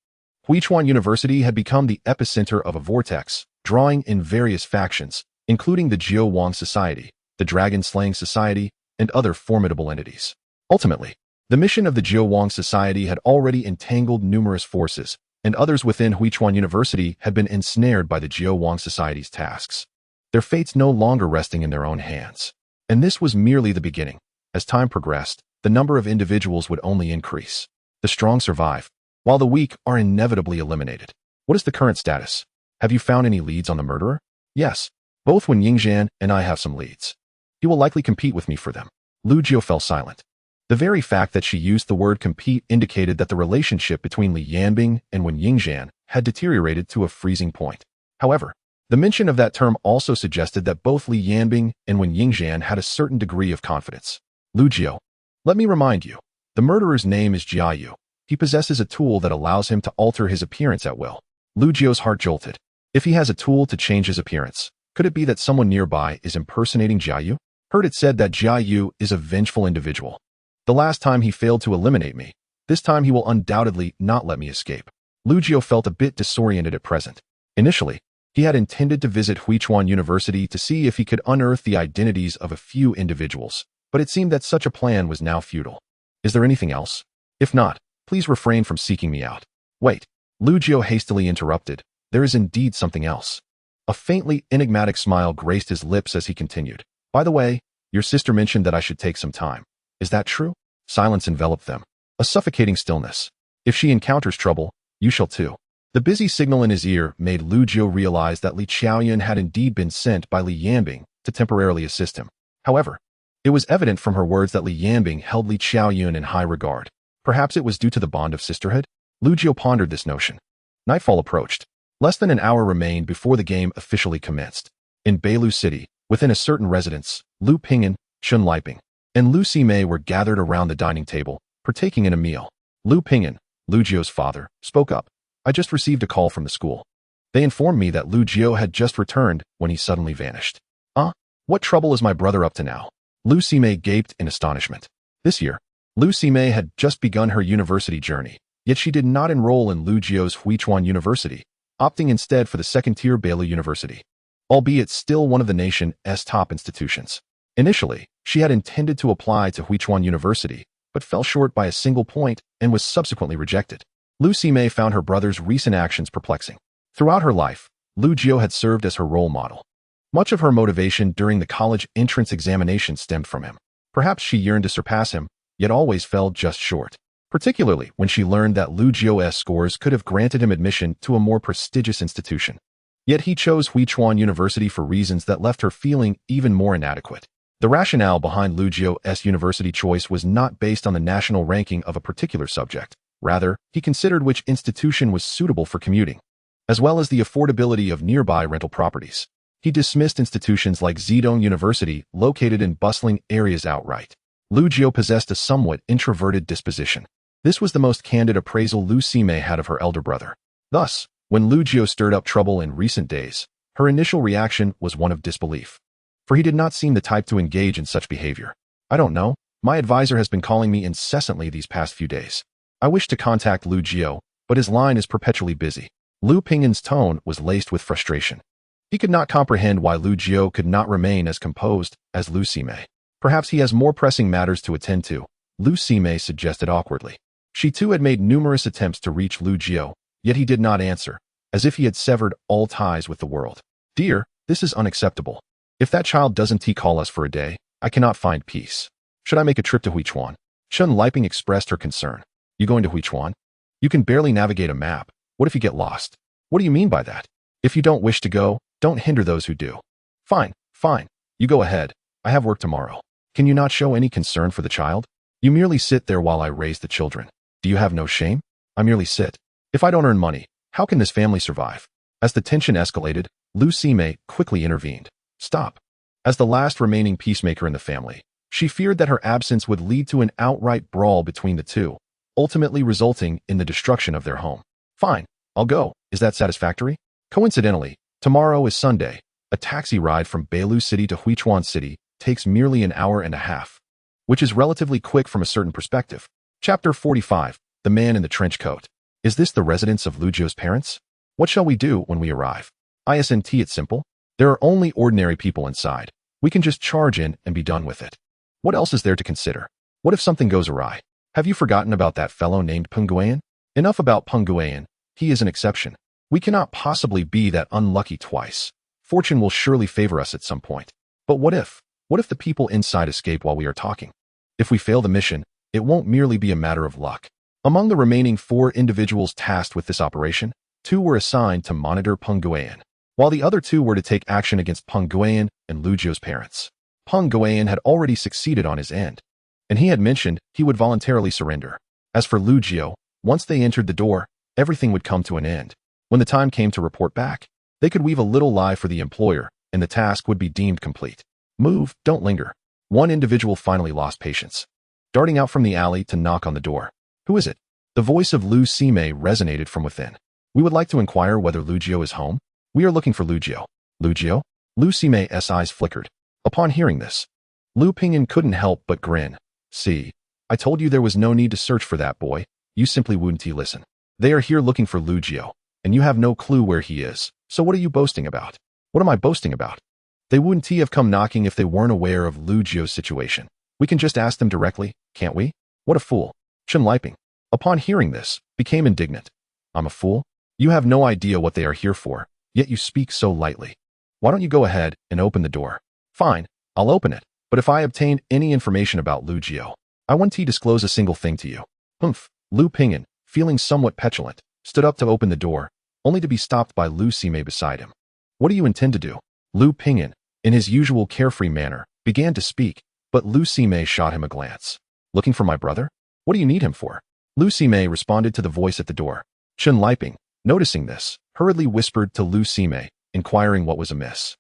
Huichuan University had become the epicenter of a vortex, drawing in various factions, including the Jiu Wang Society, the Dragon Slaying Society, and other formidable entities. Ultimately, the mission of the Jiu Wang Society had already entangled numerous forces, and others within Huichuan University had been ensnared by the Jiu Wang Society's tasks, their fates no longer resting in their own hands. And this was merely the beginning. As time progressed, the number of individuals would only increase. The strong survive, while the weak are inevitably eliminated. What is the current status? Have you found any leads on the murderer? Yes, both Wen Yingzhan and I have some leads. He will likely compete with me for them. Lu Jiu fell silent. The very fact that she used the word compete indicated that the relationship between Li Yanbing and Wen Yingzhan had deteriorated to a freezing point. However, the mention of that term also suggested that both Li Yanbing and Wen Yingzhan had a certain degree of confidence. Lu Jiu, let me remind you, the murderer's name is Jia Yu. He possesses a tool that allows him to alter his appearance at will. Lu Jiu's heart jolted. If he has a tool to change his appearance, could it be that someone nearby is impersonating Jia Yu? Heard it said that Jia Yu is a vengeful individual. The last time he failed to eliminate me, this time he will undoubtedly not let me escape. Lu Jiu felt a bit disoriented at present. Initially, he had intended to visit Huichuan University to see if he could unearth the identities of a few individuals, but it seemed that such a plan was now futile. Is there anything else? If not, please refrain from seeking me out. Wait, Lu Jiu hastily interrupted. There is indeed something else. A faintly enigmatic smile graced his lips as he continued. By the way, your sister mentioned that I should take some time. Is that true? Silence enveloped them. A suffocating stillness. If she encounters trouble, you shall too. The busy signal in his ear made Lu Jiu realize that Li Qiaoyun had indeed been sent by Li Yanbing to temporarily assist him. However, it was evident from her words that Li Yanbing held Li Qiaoyun in high regard. Perhaps it was due to the bond of sisterhood? Lu Jiu pondered this notion. Nightfall approached. Less than an hour remained before the game officially commenced. In Beilu City, within a certain residence, Lu Ping'an, Chun Liping, and Lu Simei were gathered around the dining table, partaking in a meal. Lu Ping'an, Lu Jiu's father, spoke up. I just received a call from the school. They informed me that Lu Jiao had just returned when he suddenly vanished. What trouble is my brother up to now? Lu Ximei gaped in astonishment. This year, Lu Ximei had just begun her university journey, yet she did not enroll in Lu Jiao's Huichuan University, opting instead for the second-tier Beilu University, albeit still one of the nation's top institutions. Initially, she had intended to apply to Huichuan University, but fell short by a single point and was subsequently rejected. Lu Ximei found her brother's recent actions perplexing. Throughout her life, Lu Jiao had served as her role model. Much of her motivation during the college entrance examination stemmed from him. Perhaps she yearned to surpass him, yet always fell just short, particularly when she learned that Lu Jiao's scores could have granted him admission to a more prestigious institution. Yet he chose Huichuan University for reasons that left her feeling even more inadequate. The rationale behind Lu Jiao's university choice was not based on the national ranking of a particular subject. Rather, he considered which institution was suitable for commuting, as well as the affordability of nearby rental properties. He dismissed institutions like Zedong University, located in bustling areas, outright. Lu Jiao possessed a somewhat introverted disposition. This was the most candid appraisal Lu Ximei had of her elder brother. Thus, when Lu Jiao stirred up trouble in recent days, her initial reaction was one of disbelief. For he did not seem the type to engage in such behavior. I don't know. My advisor has been calling me incessantly these past few days. I wish to contact Lu Jiao, but his line is perpetually busy. Lu Pingyan's tone was laced with frustration. He could not comprehend why Lu Jiao could not remain as composed as Lu Ximei. Perhaps he has more pressing matters to attend to, Lu Ximei suggested awkwardly. She too had made numerous attempts to reach Lu Jiao, yet he did not answer, as if he had severed all ties with the world. Dear, this is unacceptable. If that child doesn't call us for a day, I cannot find peace. Should I make a trip to Huichuan? Chen Liping expressed her concern. You going to Huichuan? You can barely navigate a map. What if you get lost? What do you mean by that? If you don't wish to go, don't hinder those who do. Fine. You go ahead. I have work tomorrow. Can you not show any concern for the child? You merely sit there while I raise the children. Do you have no shame? I merely sit. If I don't earn money, how can this family survive? As the tension escalated, Lu Ximei quickly intervened. Stop. As the last remaining peacemaker in the family, she feared that her absence would lead to an outright brawl between the two, ultimately resulting in the destruction of their home. Fine, I'll go. Is that satisfactory? Coincidentally, tomorrow is Sunday. A taxi ride from Beilu City to Huichuan City takes merely an hour and a half, which is relatively quick from a certain perspective. Chapter 45, The Man in the Trench Coat. Is this the residence of Lu Jiao's parents? What shall we do when we arrive? Isn't it simple? There are only ordinary people inside. We can just charge in and be done with it. What else is there to consider? What if something goes awry? Have you forgotten about that fellow named Peng Guiyan? Enough about Peng Guiyan. He is an exception. We cannot possibly be that unlucky twice. Fortune will surely favor us at some point. But what if? What if the people inside escape while we are talking? If we fail the mission, it won't merely be a matter of luck. Among the remaining 4 individuals tasked with this operation, 2 were assigned to monitor Peng Guiyan, while the other 2 were to take action against Peng Guiyan and Lu Jiao's parents. Peng Guiyan had already succeeded on his end, and he had mentioned he would voluntarily surrender. As for Lu Jiao, once they entered the door, everything would come to an end. When the time came to report back, they could weave a little lie for the employer, and the task would be deemed complete. Move, don't linger. One individual finally lost patience, darting out from the alley to knock on the door. Who is it? The voice of Lu Ximei resonated from within. We would like to inquire whether Lu Jiao is home. We are looking for Lu Jiao. Lu Jiao? Lu Ximei's eyes flickered. Upon hearing this, Lu Pingyan couldn't help but grin. See, I told you there was no need to search for that boy. You simply wouldn't listen. They are here looking for Lu Jiao, and you have no clue where he is. So what are you boasting about? What am I boasting about? They wouldn't have come knocking if they weren't aware of Lu Jiao's situation. We can just ask them directly, can't we? What a fool. Chen Liping, upon hearing this, became indignant. I'm a fool? You have no idea what they are here for, yet you speak so lightly. Why don't you go ahead and open the door? Fine, I'll open it, but if I obtained any information about Lu Jiao, I wouldn't disclose a single thing to you. Humph. Lu Pingyan, feeling somewhat petulant, stood up to open the door, only to be stopped by Lu Ximei beside him. What do you intend to do? Lu Pingyan, in his usual carefree manner, began to speak, but Lu Ximei shot him a glance. Looking for my brother? What do you need him for? Lu Ximei responded to the voice at the door. Chen Liping, noticing this, hurriedly whispered to Lu Ximei, inquiring what was amiss.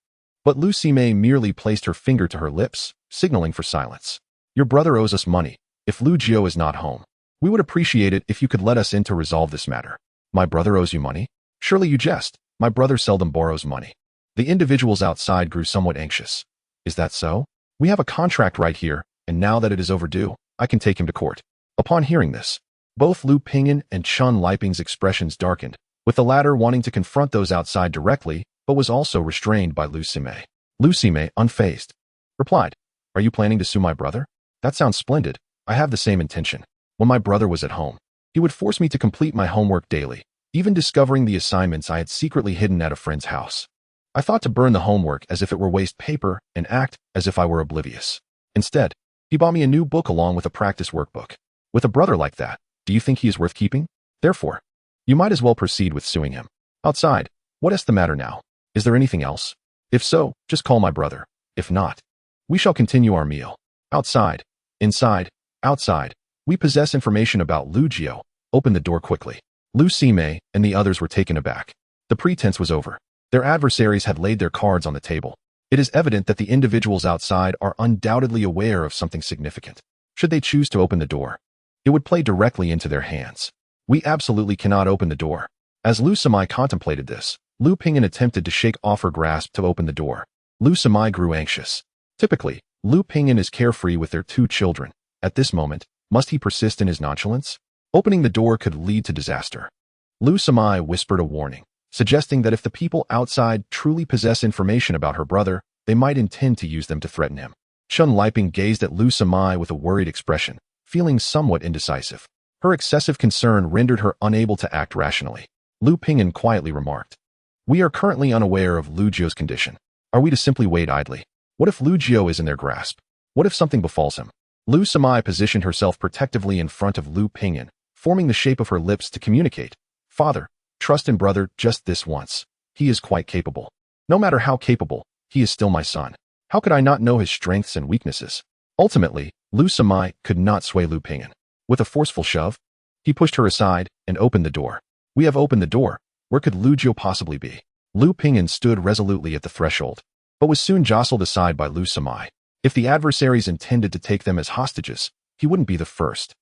But Lu Ximei merely placed her finger to her lips, signaling for silence. Your brother owes us money. If Lu Jiao is not home, we would appreciate it if you could let us in to resolve this matter. My brother owes you money? Surely you jest. My brother seldom borrows money. The individuals outside grew somewhat anxious. Is that so? We have a contract right here, and now that it is overdue, I can take him to court. Upon hearing this, both Lu Pingyan and Chun Liping's expressions darkened, with the latter wanting to confront those outside directly, but was also restrained by Lu Sime. Lu Sime, unfazed, replied, "Are you planning to sue my brother? That sounds splendid. I have the same intention. When my brother was at home, he would force me to complete my homework daily, even discovering the assignments I had secretly hidden at a friend's house. I thought to burn the homework as if it were waste paper and act as if I were oblivious. Instead, he bought me a new book along with a practice workbook. With a brother like that, do you think he is worth keeping? Therefore, you might as well proceed with suing him. Outside, what is the matter now? Is there anything else? If so, just call my brother. If not, we shall continue our meal. Outside, inside, outside, we possess information about Lu Jiao. Open the door quickly." Lu Sime and the others were taken aback. The pretense was over. Their adversaries had laid their cards on the table. It is evident that the individuals outside are undoubtedly aware of something significant. Should they choose to open the door, it would play directly into their hands. We absolutely cannot open the door. As Lu Sime contemplated this, Lu Pingyan attempted to shake off her grasp to open the door. Lu Sime grew anxious. Typically, Lu Pingyan is carefree with their 2 children. At this moment, must he persist in his nonchalance? Opening the door could lead to disaster. Lu Sime whispered a warning, suggesting that if the people outside truly possess information about her brother, they might intend to use them to threaten him. Chun Liping gazed at Lu Sime with a worried expression, feeling somewhat indecisive. Her excessive concern rendered her unable to act rationally. Lu Pingyan quietly remarked, "We are currently unaware of Lu Jiao's condition. Are we to simply wait idly? What if Lu Jiao is in their grasp? What if something befalls him?" Lu Sime positioned herself protectively in front of Lu Pingyan, forming the shape of her lips to communicate, "Father, trust in brother just this once. He is quite capable. No matter how capable, he is still my son. How could I not know his strengths and weaknesses?" Ultimately, Lu Sime could not sway Lu Pingyan. With a forceful shove, he pushed her aside and opened the door. "We have opened the door. Where could Lu Jiao possibly be?" Lu Pingyan stood resolutely at the threshold, but was soon jostled aside by Lu Sime. If the adversaries intended to take them as hostages, he wouldn't be the first.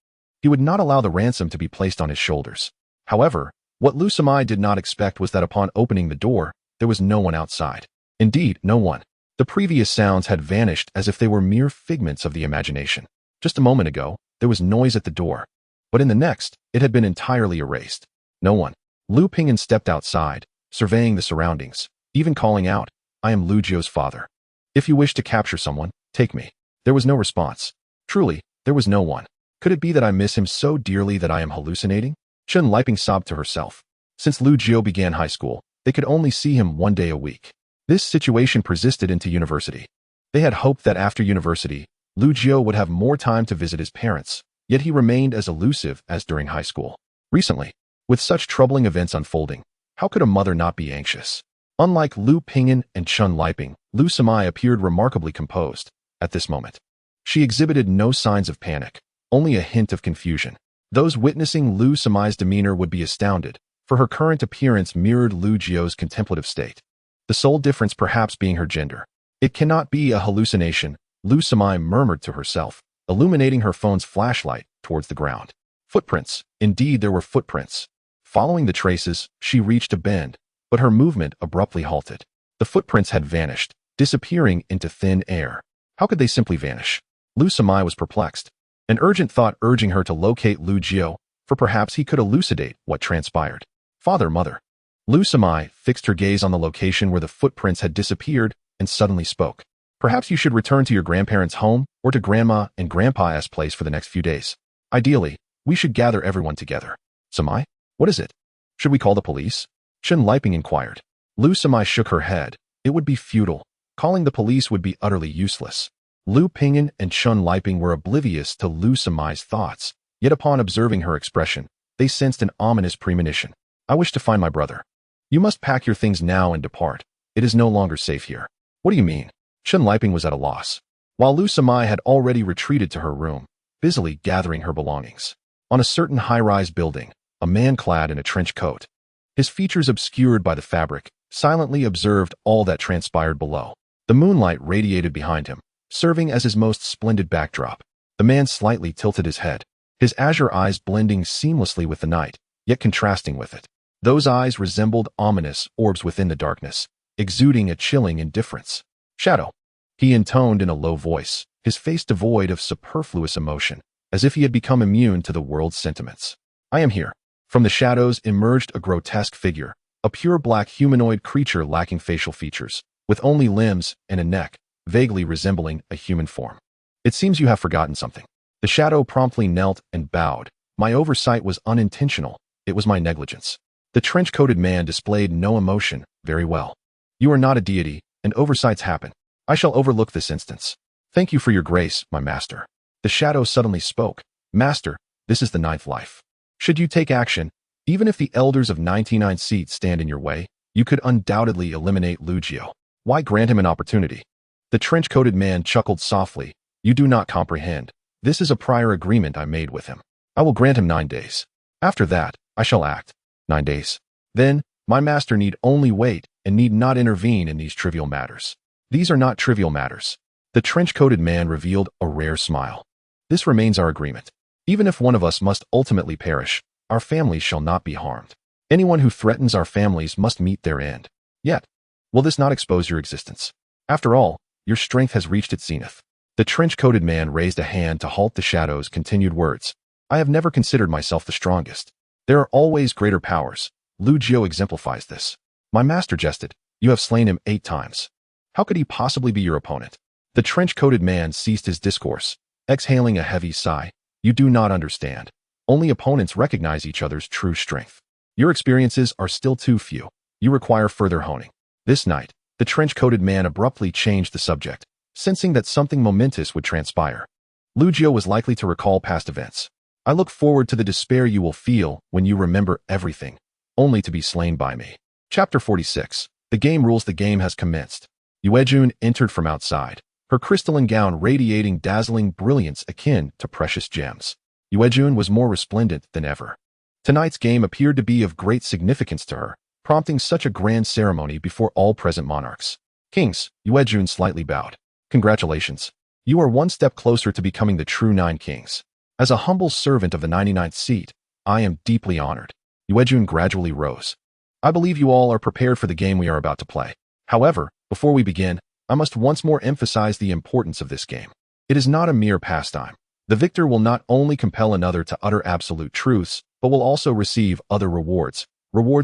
He would not allow the ransom to be placed on his shoulders. However, what Lu Sime did not expect was that upon opening the door, there was no one outside. Indeed, no one. The previous sounds had vanished as if they were mere figments of the imagination. Just a moment ago, there was noise at the door, but in the next, it had been entirely erased. No one. Lu Pingyan stepped outside, surveying the surroundings, even calling out, "I am Lu Jiao's father. If you wish to capture someone, take me." There was no response. Truly, there was no one. Could it be that I miss him so dearly that I am hallucinating? Chun Liping sobbed to herself. Since Lu Jiao began high school, they could only see him 1 day a week. This situation persisted into university. They had hoped that after university, Lu Jiao would have more time to visit his parents, yet he remained as elusive as during high school. Recently, with such troubling events unfolding, how could a mother not be anxious? Unlike Lu Pingyan and Chun Liping, Lu Sime appeared remarkably composed at this moment. She exhibited no signs of panic, only a hint of confusion. Those witnessing Lu Sime's demeanor would be astounded, for her current appearance mirrored Lu Jiao's contemplative state, the sole difference perhaps being her gender. "It cannot be a hallucination," Lu Sime murmured to herself, illuminating her phone's flashlight towards the ground. Footprints. Indeed, there were footprints. Following the traces, she reached a bend, but her movement abruptly halted. The footprints had vanished, disappearing into thin air. How could they simply vanish? Lu Sime was perplexed, an urgent thought urging her to locate Lu Jiao, for perhaps he could elucidate what transpired. "Father, mother." Lu Sime fixed her gaze on the location where the footprints had disappeared and suddenly spoke. "Perhaps you should return to your grandparents' home or to Grandma and Grandpa's place for the next few days. Ideally, we should gather everyone together." "Sime? What is it? Should we call the police?" Chun Liping inquired. Lu Sime shook her head. It would be futile. Calling the police would be utterly useless. Lu Pingyan and Chun Liping were oblivious to Lu Sime's thoughts, yet upon observing her expression, they sensed an ominous premonition. "I wish to find my brother. You must pack your things now and depart. It is no longer safe here." "What do you mean?" Chun Liping was at a loss, while Lu Sime had already retreated to her room, busily gathering her belongings. On a certain high-rise building, a man clad in a trench coat, his features obscured by the fabric, silently observed all that transpired below. The moonlight radiated behind him, serving as his most splendid backdrop. The man slightly tilted his head, his azure eyes blending seamlessly with the night, yet contrasting with it. Those eyes resembled ominous orbs within the darkness, exuding a chilling indifference. Shadow, he intoned in a low voice, his face devoid of superfluous emotion, as if he had become immune to the world's sentiments. I am here. From the shadows emerged a grotesque figure, a pure black humanoid creature lacking facial features, with only limbs and a neck, vaguely resembling a human form. It seems you have forgotten something. The shadow promptly knelt and bowed. My oversight was unintentional. It was my negligence. The trench-coated man displayed no emotion. Very well. You are not a deity, and oversights happen. I shall overlook this instance. Thank you for your grace, my master. The shadow suddenly spoke. Master, this is the ninth life. Should you take action, even if the elders of 99 seats stand in your way, you could undoubtedly eliminate Lugio. Why grant him an opportunity? The trench-coated man chuckled softly. You do not comprehend. This is a prior agreement I made with him. I will grant him 9 days. After that, I shall act. 9 days. Then, my master need only wait and need not intervene in these trivial matters. These are not trivial matters. The trench-coated man revealed a rare smile. This remains our agreement. Even if one of us must ultimately perish, our families shall not be harmed. Anyone who threatens our families must meet their end. Yet, will this not expose your existence? After all, your strength has reached its zenith. The trench-coated man raised a hand to halt the shadow's continued words. I have never considered myself the strongest. There are always greater powers. Lugio exemplifies this. My master jested. You have slain him 8 times. How could he possibly be your opponent? The trench-coated man ceased his discourse, exhaling a heavy sigh. You do not understand. Only opponents recognize each other's true strength. Your experiences are still too few. You require further honing. This night, the trench-coated man abruptly changed the subject, sensing that something momentous would transpire. Lugio was likely to recall past events. I look forward to the despair you will feel when you remember everything, only to be slain by me. Chapter 46. The game rules. The game has commenced. Yuejun entered from outside, her crystalline gown radiating dazzling brilliance akin to precious gems. Yuejun was more resplendent than ever. Tonight's game appeared to be of great significance to her, prompting such a grand ceremony before all present monarchs. Kings, Yuejun slightly bowed. Congratulations. You are one step closer to becoming the true 9 kings. As a humble servant of the 99th seat, I am deeply honored. Yuejun gradually rose. I believe you all are prepared for the game we are about to play. However, before we begin, I must once more emphasize the importance of this game. It is not a mere pastime. The victor will not only compel another to utter absolute truths, but will also receive other rewards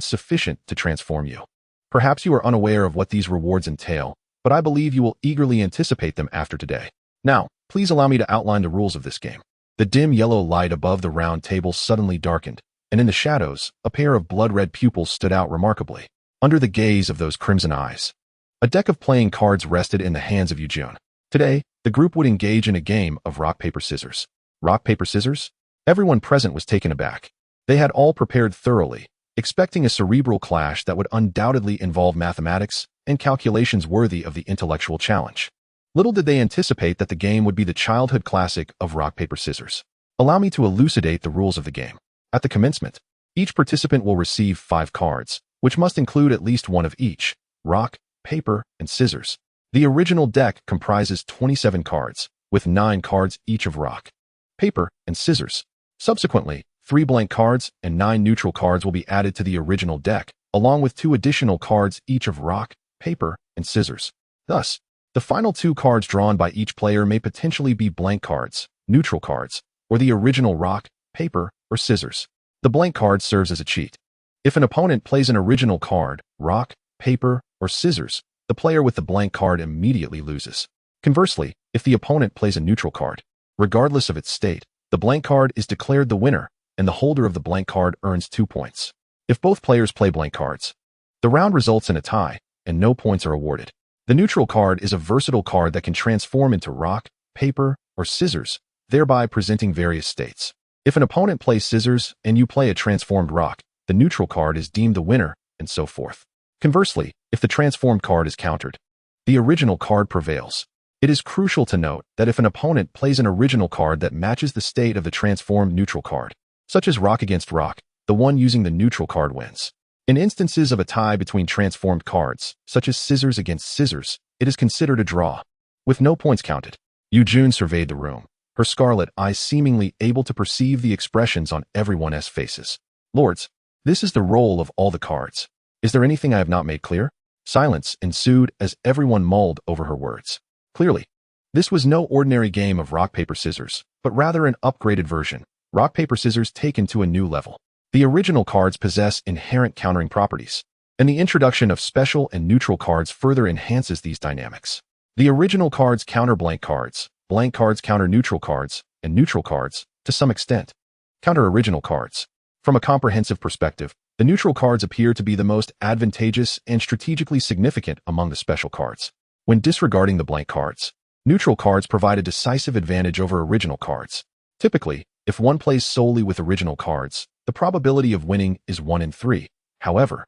sufficient to transform you. Perhaps you are unaware of what these rewards entail, but I believe you will eagerly anticipate them after today. Now, please allow me to outline the rules of this game. The dim yellow light above the round table suddenly darkened, and in the shadows, a pair of blood-red pupils stood out remarkably, under the gaze of those crimson eyes. A deck of playing cards rested in the hands of Yuejun. Today, the group would engage in a game of rock, paper, scissors. Rock, paper, scissors? Everyone present was taken aback. They had all prepared thoroughly, expecting a cerebral clash that would undoubtedly involve mathematics and calculations worthy of the intellectual challenge. Little did they anticipate that the game would be the childhood classic of rock, paper, scissors. Allow me to elucidate the rules of the game. At the commencement, each participant will receive 5 cards, which must include at least one of each: rock, paper, and scissors. The original deck comprises 27 cards, with 9 cards each of rock, paper, and scissors. Subsequently, 3 blank cards and 9 neutral cards will be added to the original deck, along with 2 additional cards each of rock, paper, and scissors. Thus, the final 2 cards drawn by each player may potentially be blank cards, neutral cards, or the original rock, paper, or scissors. The blank card serves as a cheat. If an opponent plays an original card, rock, paper, or scissors, the player with the blank card immediately loses. Conversely, if the opponent plays a neutral card, regardless of its state, the blank card is declared the winner, and the holder of the blank card earns 2 points. If both players play blank cards, the round results in a tie, and no points are awarded. The neutral card is a versatile card that can transform into rock, paper, or scissors, thereby presenting various states. If an opponent plays scissors and you play a transformed rock, the neutral card is deemed the winner, and so forth. Conversely, if the transformed card is countered, the original card prevails. It is crucial to note that if an opponent plays an original card that matches the state of the transformed neutral card, such as rock against rock, the one using the neutral card wins. In instances of a tie between transformed cards, such as scissors against scissors, it is considered a draw, with no points counted. Yuejun surveyed the room, her scarlet eyes seemingly able to perceive the expressions on everyone's faces. Lords, This is the role of all the cards. Is there anything I have not made clear? Silence ensued as everyone mulled over her words. Clearly, this was no ordinary game of rock, paper, scissors, but rather an upgraded version, rock, paper, scissors taken to a new level. The original cards possess inherent countering properties, and the introduction of special and neutral cards further enhances these dynamics. The original cards counter blank cards counter neutral cards, and neutral cards, to some extent, counter original cards. From a comprehensive perspective, the neutral cards appear to be the most advantageous and strategically significant among the special cards. When disregarding the blank cards, neutral cards provide a decisive advantage over original cards. Typically, if one plays solely with original cards, the probability of winning is 1 in 3. However,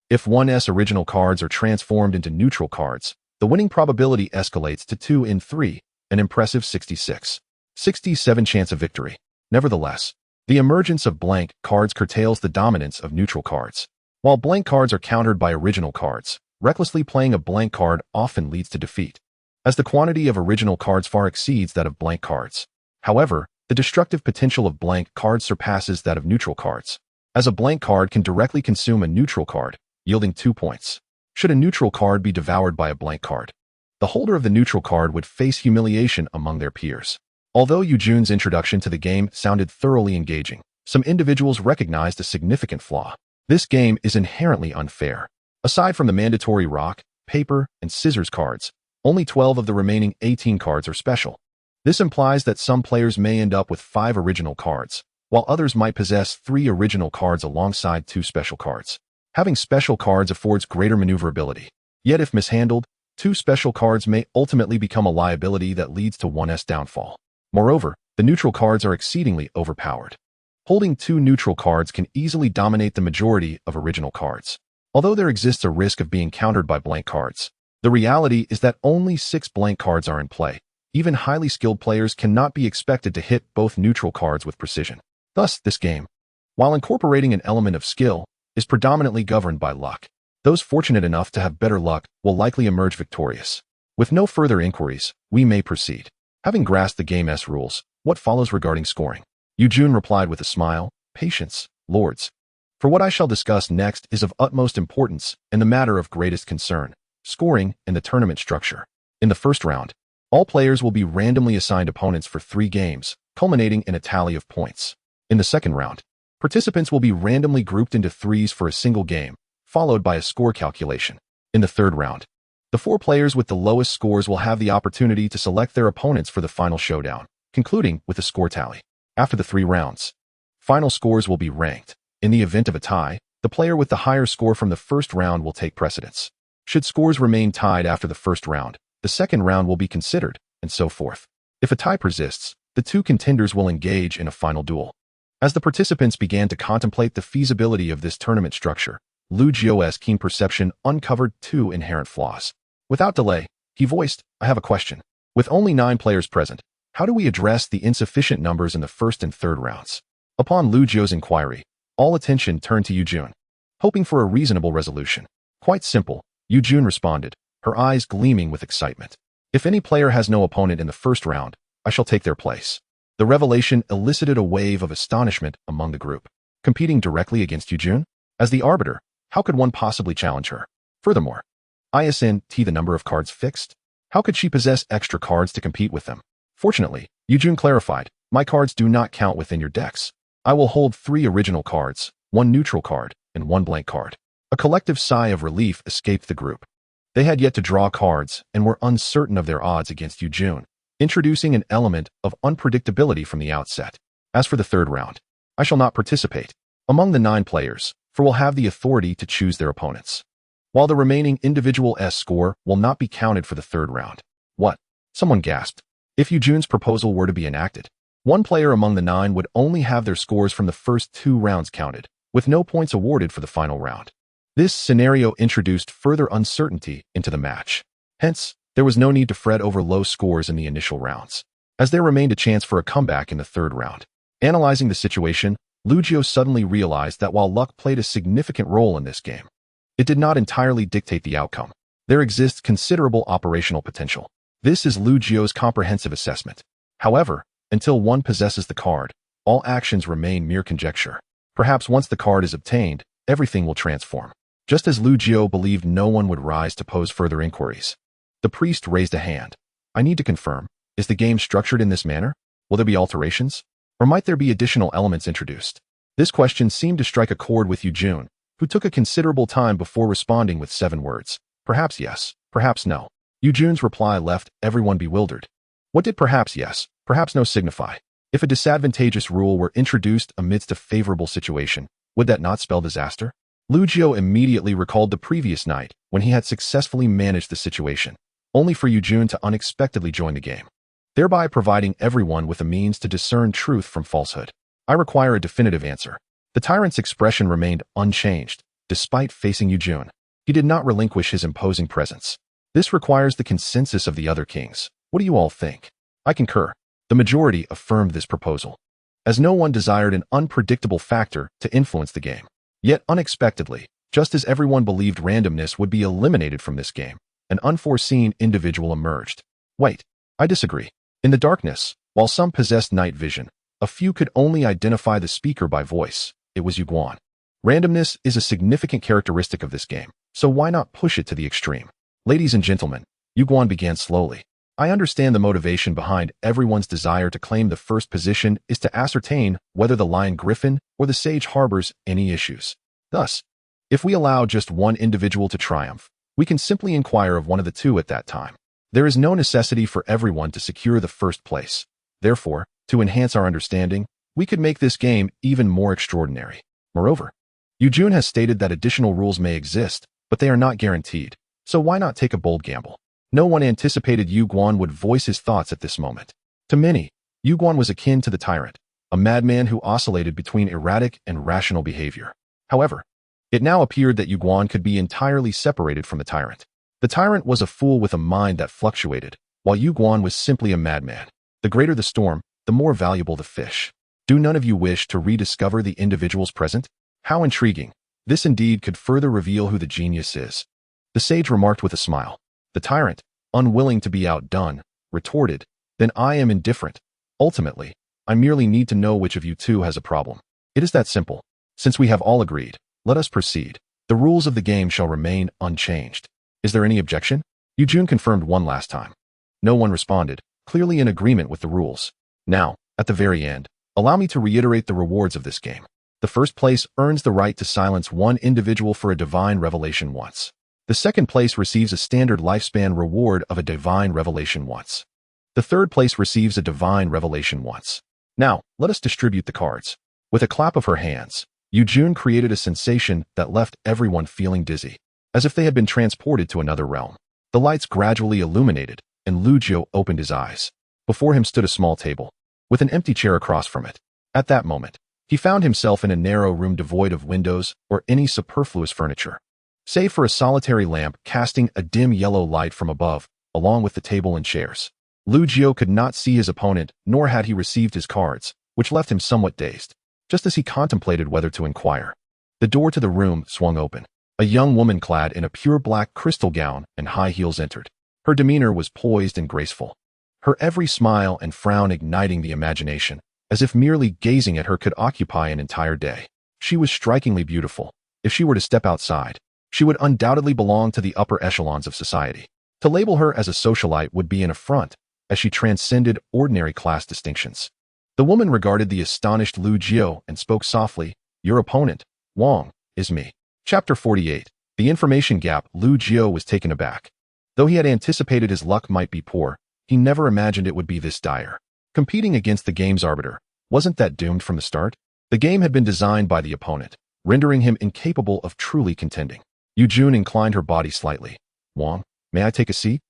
if one's original cards are transformed into neutral cards, the winning probability escalates to 2 in 3, an impressive 67 chance of victory. Nevertheless, the emergence of blank cards curtails the dominance of neutral cards. While blank cards are countered by original cards, recklessly playing a blank card often leads to defeat, as the quantity of original cards far exceeds that of blank cards. However, the destructive potential of blank cards surpasses that of neutral cards, as a blank card can directly consume a neutral card, yielding 2 points. Should a neutral card be devoured by a blank card, the holder of the neutral card would face humiliation among their peers. Although Yujun's introduction to the game sounded thoroughly engaging, some individuals recognized a significant flaw. This game is inherently unfair. Aside from the mandatory rock, paper, and scissors cards, only 12 of the remaining 18 cards are special. This implies that some players may end up with 5 original cards, while others might possess 3 original cards alongside 2 special cards. Having special cards affords greater maneuverability. Yet if mishandled, 2 special cards may ultimately become a liability that leads to one's downfall. Moreover, the neutral cards are exceedingly overpowered. Holding 2 neutral cards can easily dominate the majority of original cards. Although there exists a risk of being countered by blank cards, the reality is that only 6 blank cards are in play. Even highly skilled players cannot be expected to hit both neutral cards with precision. Thus, this game, while incorporating an element of skill, is predominantly governed by luck. Those fortunate enough to have better luck will likely emerge victorious. With no further inquiries, we may proceed. Having grasped the game's rules, what follows regarding scoring? Yujun replied with a smile, patience, lords. For what I shall discuss next is of utmost importance and the matter of greatest concern, scoring and the tournament structure. In the first round, all players will be randomly assigned opponents for 3 games, culminating in a tally of points. In the second round, participants will be randomly grouped into 3s for a single game, followed by a score calculation. In the third round, the 4 players with the lowest scores will have the opportunity to select their opponents for the final showdown, concluding with a score tally. After the 3 rounds, final scores will be ranked. In the event of a tie, the player with the higher score from the first round will take precedence. Should scores remain tied after the first round, the second round will be considered, and so forth. If a tie persists, the 2 contenders will engage in a final duel. As the participants began to contemplate the feasibility of this tournament structure, Lu Jio's keen perception uncovered 2 inherent flaws. Without delay, he voiced, I have a question. With only 9 players present, how do we address the insufficient numbers in the first and third rounds? Upon Lu Jio's inquiry, all attention turned to Yujun, hoping for a reasonable resolution. Quite simple, Yujun responded, her eyes gleaming with excitement. If any player has no opponent in the first round, I shall take their place. The revelation elicited a wave of astonishment among the group. Competing directly against Yujun? As the arbiter, how could one possibly challenge her? Furthermore, isn't the number of cards fixed? How could she possess extra cards to compete with them? Fortunately, Yujun clarified, my cards do not count within your decks. I will hold 3 original cards, 1 neutral card, and 1 blank card. A collective sigh of relief escaped the group. They had yet to draw cards and were uncertain of their odds against Yujun, introducing an element of unpredictability from the outset. As for the third round, I shall not participate among the 9 players, for will have the authority to choose their opponents, while the remaining individual score will not be counted for the third round. What? Someone gasped. If Yujun's proposal were to be enacted, 1 player among the 9 would only have their scores from the first 2 rounds counted, with no points awarded for the final round. This scenario introduced further uncertainty into the match. Hence, there was no need to fret over low scores in the initial rounds, as there remained a chance for a comeback in the third round. Analyzing the situation, Lu Jio suddenly realized that while luck played a significant role in this game, it did not entirely dictate the outcome. There exists considerable operational potential. This is Lu Jio's comprehensive assessment. However, until one possesses the card, all actions remain mere conjecture. Perhaps once the card is obtained, everything will transform. Just as Lu Jiu believed no one would rise to pose further inquiries. The priest raised a hand. I need to confirm, is the game structured in this manner? Will there be alterations? Or might there be additional elements introduced? This question seemed to strike a chord with Yujun, who took a considerable time before responding with 7 words. Perhaps yes, perhaps no. Yujun's reply left everyone bewildered. What did perhaps yes, perhaps no signify? If a disadvantageous rule were introduced amidst a favorable situation, would that not spell disaster? Lu Jiu immediately recalled the previous night when he had successfully managed the situation, only for Yujun to unexpectedly join the game, thereby providing everyone with a means to discern truth from falsehood. I require a definitive answer. The tyrant's expression remained unchanged, despite facing Yujun. He did not relinquish his imposing presence. This requires the consensus of the other kings. What do you all think? I concur. The majority affirmed this proposal, as no one desired an unpredictable factor to influence the game. Yet unexpectedly, just as everyone believed randomness would be eliminated from this game, an unforeseen individual emerged. Wait, I disagree. In the darkness, while some possessed night vision, a few could only identify the speaker by voice. It was Yuguan. Randomness is a significant characteristic of this game, so why not push it to the extreme? Ladies and gentlemen, Yuguan began slowly. I understand the motivation behind everyone's desire to claim the first position is to ascertain whether the Lion Griffin or the Sage harbors any issues. Thus, if we allow just one individual to triumph, we can simply inquire of one of the two at that time. There is no necessity for everyone to secure the first place. Therefore, to enhance our understanding, we could make this game even more extraordinary. Moreover, Yujun has stated that additional rules may exist, but they are not guaranteed, so why not take a bold gamble? No one anticipated Yu Guan would voice his thoughts at this moment. To many, Yu Guan was akin to the tyrant, a madman who oscillated between erratic and rational behavior. However, it now appeared that Yu Guan could be entirely separated from the tyrant. The tyrant was a fool with a mind that fluctuated, while Yu Guan was simply a madman. The greater the storm, the more valuable the fish. Do none of you wish to rediscover the individuals present? How intriguing. This indeed could further reveal who the genius is. The sage remarked with a smile. The tyrant, unwilling to be outdone, retorted, then I am indifferent. Ultimately, I merely need to know which of you two has a problem. It is that simple. Since we have all agreed, let us proceed. The rules of the game shall remain unchanged. Is there any objection? Yujun confirmed one last time. No one responded, clearly in agreement with the rules. Now, at the very end, allow me to reiterate the rewards of this game. The first place earns the right to silence one individual for a divine revelation once. The second place receives a standard lifespan reward of a divine revelation once. The third place receives a divine revelation once. Now, let us distribute the cards. With a clap of her hands, Yujun created a sensation that left everyone feeling dizzy, as if they had been transported to another realm. The lights gradually illuminated, and Lu Jiu opened his eyes. Before him stood a small table, with an empty chair across from it. At that moment, he found himself in a narrow room devoid of windows or any superfluous furniture, save for a solitary lamp casting a dim yellow light from above, along with the table and chairs. Lu Jiu could not see his opponent, nor had he received his cards, which left him somewhat dazed, just as he contemplated whether to inquire. The door to the room swung open. A young woman clad in a pure black crystal gown and high heels entered. Her demeanor was poised and graceful, her every smile and frown igniting the imagination, as if merely gazing at her could occupy an entire day. She was strikingly beautiful. If she were to step outside, she would undoubtedly belong to the upper echelons of society. To label her as a socialite would be an affront, as she transcended ordinary class distinctions. The woman regarded the astonished Lu Jiu and spoke softly, "Your opponent, Wang, is me." Chapter 48. The information gap. Lu Jiu was taken aback. Though he had anticipated his luck might be poor, he never imagined it would be this dire. Competing against the game's arbiter, wasn't that doomed from the start? The game had been designed by the opponent, rendering him incapable of truly contending. Yujun inclined her body slightly. "Wang, may I take a seat?"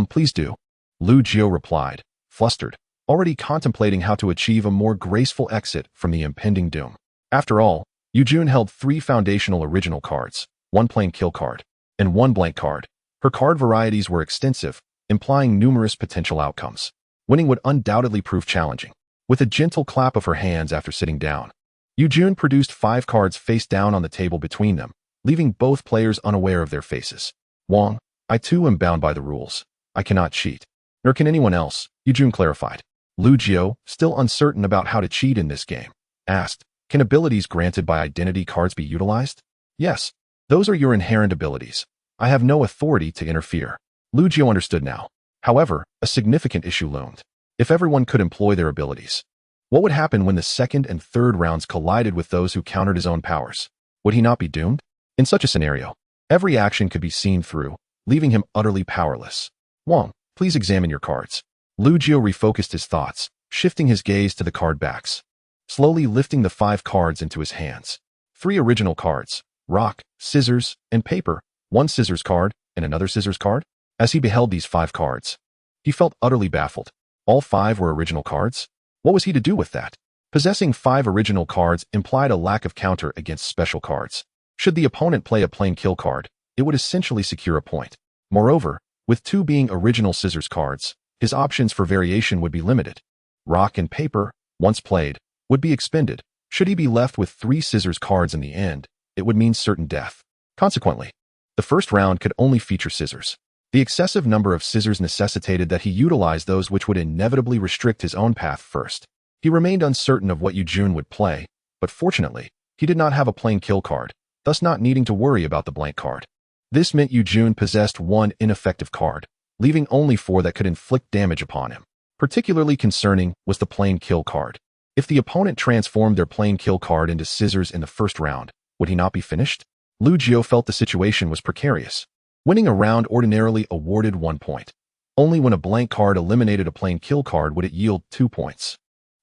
Please do." Lu Jiu replied, flustered, already contemplating how to achieve a more graceful exit from the impending doom. After all, Yujun held 3 foundational original cards, 1 plain kill card, and 1 blank card. Her card varieties were extensive, implying numerous potential outcomes. Winning would undoubtedly prove challenging. With a gentle clap of her hands after sitting down, Yujun produced 5 cards face down on the table between them, leaving both players unaware of their faces. "Wang, I too am bound by the rules. I cannot cheat. Nor can anyone else," Yujun clarified. Lu Jiu, still uncertain about how to cheat in this game, asked, Can abilities granted by identity cards be utilized? Yes. Those are your inherent abilities. I have no authority to interfere. Lu Jiu understood now. However, a significant issue loomed. If everyone could employ their abilities, what would happen when the second and third rounds collided with those who countered his own powers? Would he not be doomed? In such a scenario, every action could be seen through, leaving him utterly powerless. Wang, please examine your cards. Lu Jiu refocused his thoughts, shifting his gaze to the card backs, slowly lifting the 5 cards into his hands. 3 original cards, rock, scissors, and paper, 1 scissors card, and another scissors card. As he beheld these 5 cards, he felt utterly baffled. All 5 were original cards? What was he to do with that? Possessing 5 original cards implied a lack of counter against special cards. Should the opponent play a plain kill card, it would essentially secure a point. Moreover, with 2 being original scissors cards, his options for variation would be limited. Rock and paper, once played, would be expended. Should he be left with 3 scissors cards in the end, it would mean certain death. Consequently, the first round could only feature scissors. The excessive number of scissors necessitated that he utilize those which would inevitably restrict his own path first. He remained uncertain of what Yujun would play, but fortunately, he did not have a plain kill card, thus not needing to worry about the blank card. This meant Yujun possessed 1 ineffective card, leaving only 4 that could inflict damage upon him. Particularly concerning was the plain kill card. If the opponent transformed their plain kill card into scissors in the first round, would he not be finished? Lu Jiu felt the situation was precarious. Winning a round ordinarily awarded 1 point. Only when a blank card eliminated a plain kill card would it yield 2 points.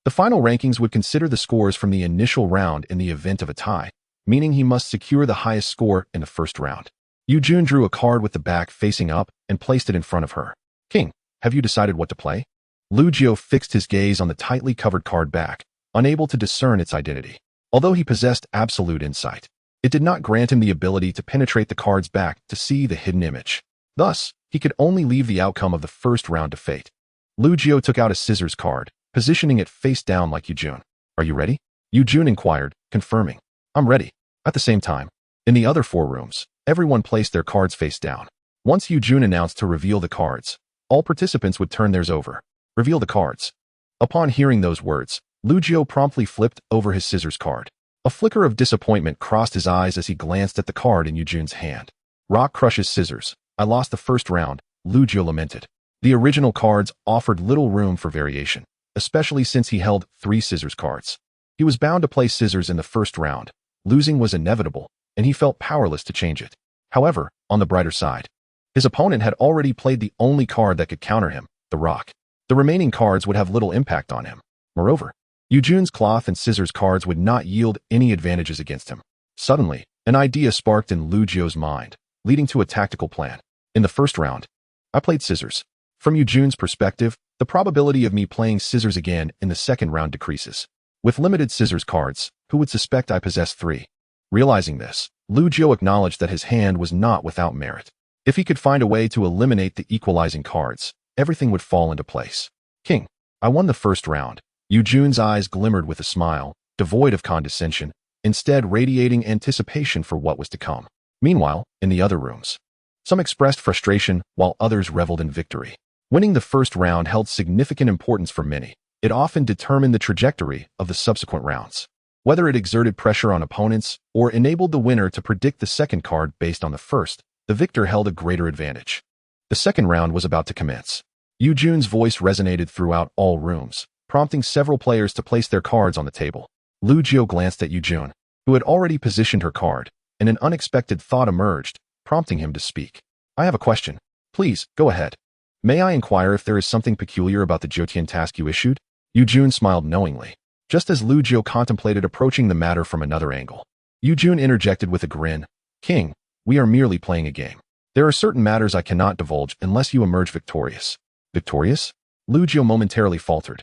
The final rankings would consider the scores from the initial round in the event of a tie, meaning he must secure the highest score in the first round. Yujun drew a card with the back facing up and placed it in front of her. King, have you decided what to play? Lu Jiu fixed his gaze on the tightly covered card back, unable to discern its identity. Although he possessed absolute insight, it did not grant him the ability to penetrate the card's back to see the hidden image. Thus, he could only leave the outcome of the first round to fate. Lu Jiu took out a scissors card, positioning it face down like Yujun. Are you ready? Yujun inquired, confirming. I'm ready. At the same time, in the other 4 rooms, everyone placed their cards face down. Once Yujun announced to reveal the cards, all participants would turn theirs over. Reveal the cards. Upon hearing those words, Lu Jiu promptly flipped over his scissors card. A flicker of disappointment crossed his eyes as he glanced at the card in Yujun's hand. Rock crushes scissors. I lost the first round, Lu Jiu lamented. The original cards offered little room for variation, especially since he held 3 scissors cards. He was bound to play scissors in the first round. Losing was inevitable, and he felt powerless to change it. However, on the brighter side, his opponent had already played the only card that could counter him, the rock. The remaining cards would have little impact on him. Moreover, Yujun's cloth and scissors cards would not yield any advantages against him. Suddenly, an idea sparked in Lu Jiu's mind, leading to a tactical plan. In the first round, I played scissors. From Yujun's perspective, the probability of me playing scissors again in the second round decreases. With limited scissors cards, who would suspect I possess 3? Realizing this, Lu Jiu acknowledged that his hand was not without merit. If he could find a way to eliminate the equalizing cards, everything would fall into place. King, I won the first round. Yujun's eyes glimmered with a smile, devoid of condescension, instead radiating anticipation for what was to come. Meanwhile, in the other rooms, some expressed frustration while others reveled in victory. Winning the first round held significant importance for many. It often determined the trajectory of the subsequent rounds. Whether it exerted pressure on opponents or enabled the winner to predict the second card based on the first, the victor held a greater advantage. The second round was about to commence. Yujun's voice resonated throughout all rooms, prompting several players to place their cards on the table. Lu Jiu glanced at Yujun, who had already positioned her card, and an unexpected thought emerged, prompting him to speak. I have a question. Please, go ahead. May I inquire if there is something peculiar about the Jotian task you issued? Yujun smiled knowingly, just as Lu Jiu contemplated approaching the matter from another angle. Yujun interjected with a grin. King, we are merely playing a game. There are certain matters I cannot divulge unless you emerge victorious. Victorious? Lu Jiu momentarily faltered.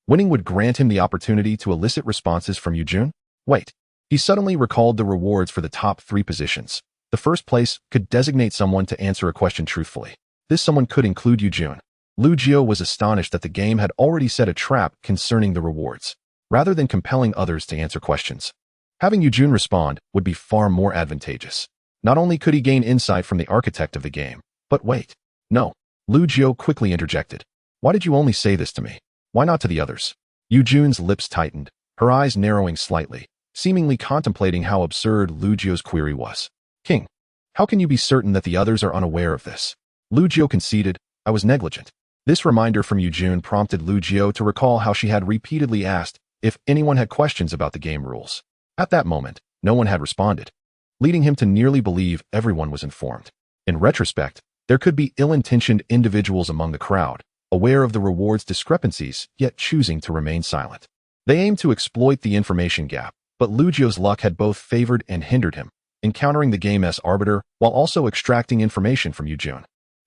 Winning would grant him the opportunity to elicit responses from Yujun? Wait. He suddenly recalled the rewards for the top 3 positions. The first place could designate someone to answer a question truthfully. This someone could include Yujun. Lu Jiu was astonished that the game had already set a trap concerning the rewards, rather than compelling others to answer questions. Having Yujun respond would be far more advantageous. Not only could he gain insight from the architect of the game, but wait. No. Lu Jiu quickly interjected. Why did you only say this to me? Why not to the others? Yujun's lips tightened, her eyes narrowing slightly, seemingly contemplating how absurd Lu Jio's query was. King, how can you be certain that the others are unaware of this? Lu Jio conceded, I was negligent. This reminder from Yujun prompted Lu Jio to recall how she had repeatedly asked if anyone had questions about the game rules. At that moment, no one had responded, leading him to nearly believe everyone was informed. In retrospect, there could be ill-intentioned individuals among the crowd, aware of the reward's discrepancies, yet choosing to remain silent. They aimed to exploit the information gap, but Lu Jio's luck had both favored and hindered him, encountering the game's arbiter while also extracting information from Yujun.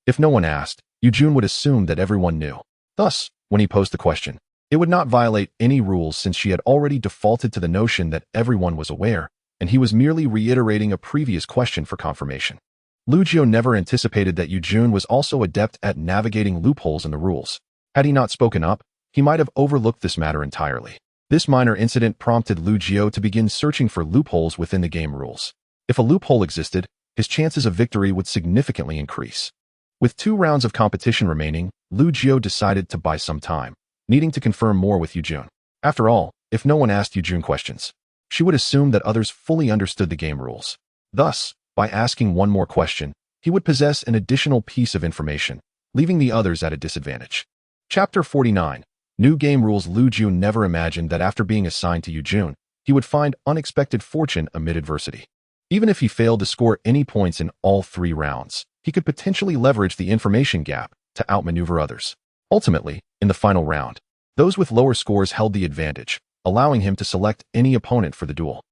If no one asked, Yujun would assume that everyone knew. Thus, when he posed the question, it would not violate any rules since she had already defaulted to the notion that everyone was aware, and he was merely reiterating a previous question for confirmation. Lu Jio never anticipated that Yujun was also adept at navigating loopholes in the rules. Had he not spoken up, he might have overlooked this matter entirely. This minor incident prompted Lu Jio to begin searching for loopholes within the game rules. If a loophole existed, his chances of victory would significantly increase. With 2 rounds of competition remaining, Lu Jio decided to buy some time, needing to confirm more with Yujun. After all, if no one asked Yujun questions, she would assume that others fully understood the game rules. Thus, by asking one more question, he would possess an additional piece of information, leaving the others at a disadvantage. Chapter 49. New Game Rules. Lu Jio never imagined that after being assigned to Yujun, he would find unexpected fortune amid adversity. Even if he failed to score any points in all 3 rounds, he could potentially leverage the information gap to outmaneuver others. Ultimately, in the final round, those with lower scores held the advantage, allowing him to select any opponent for the duel.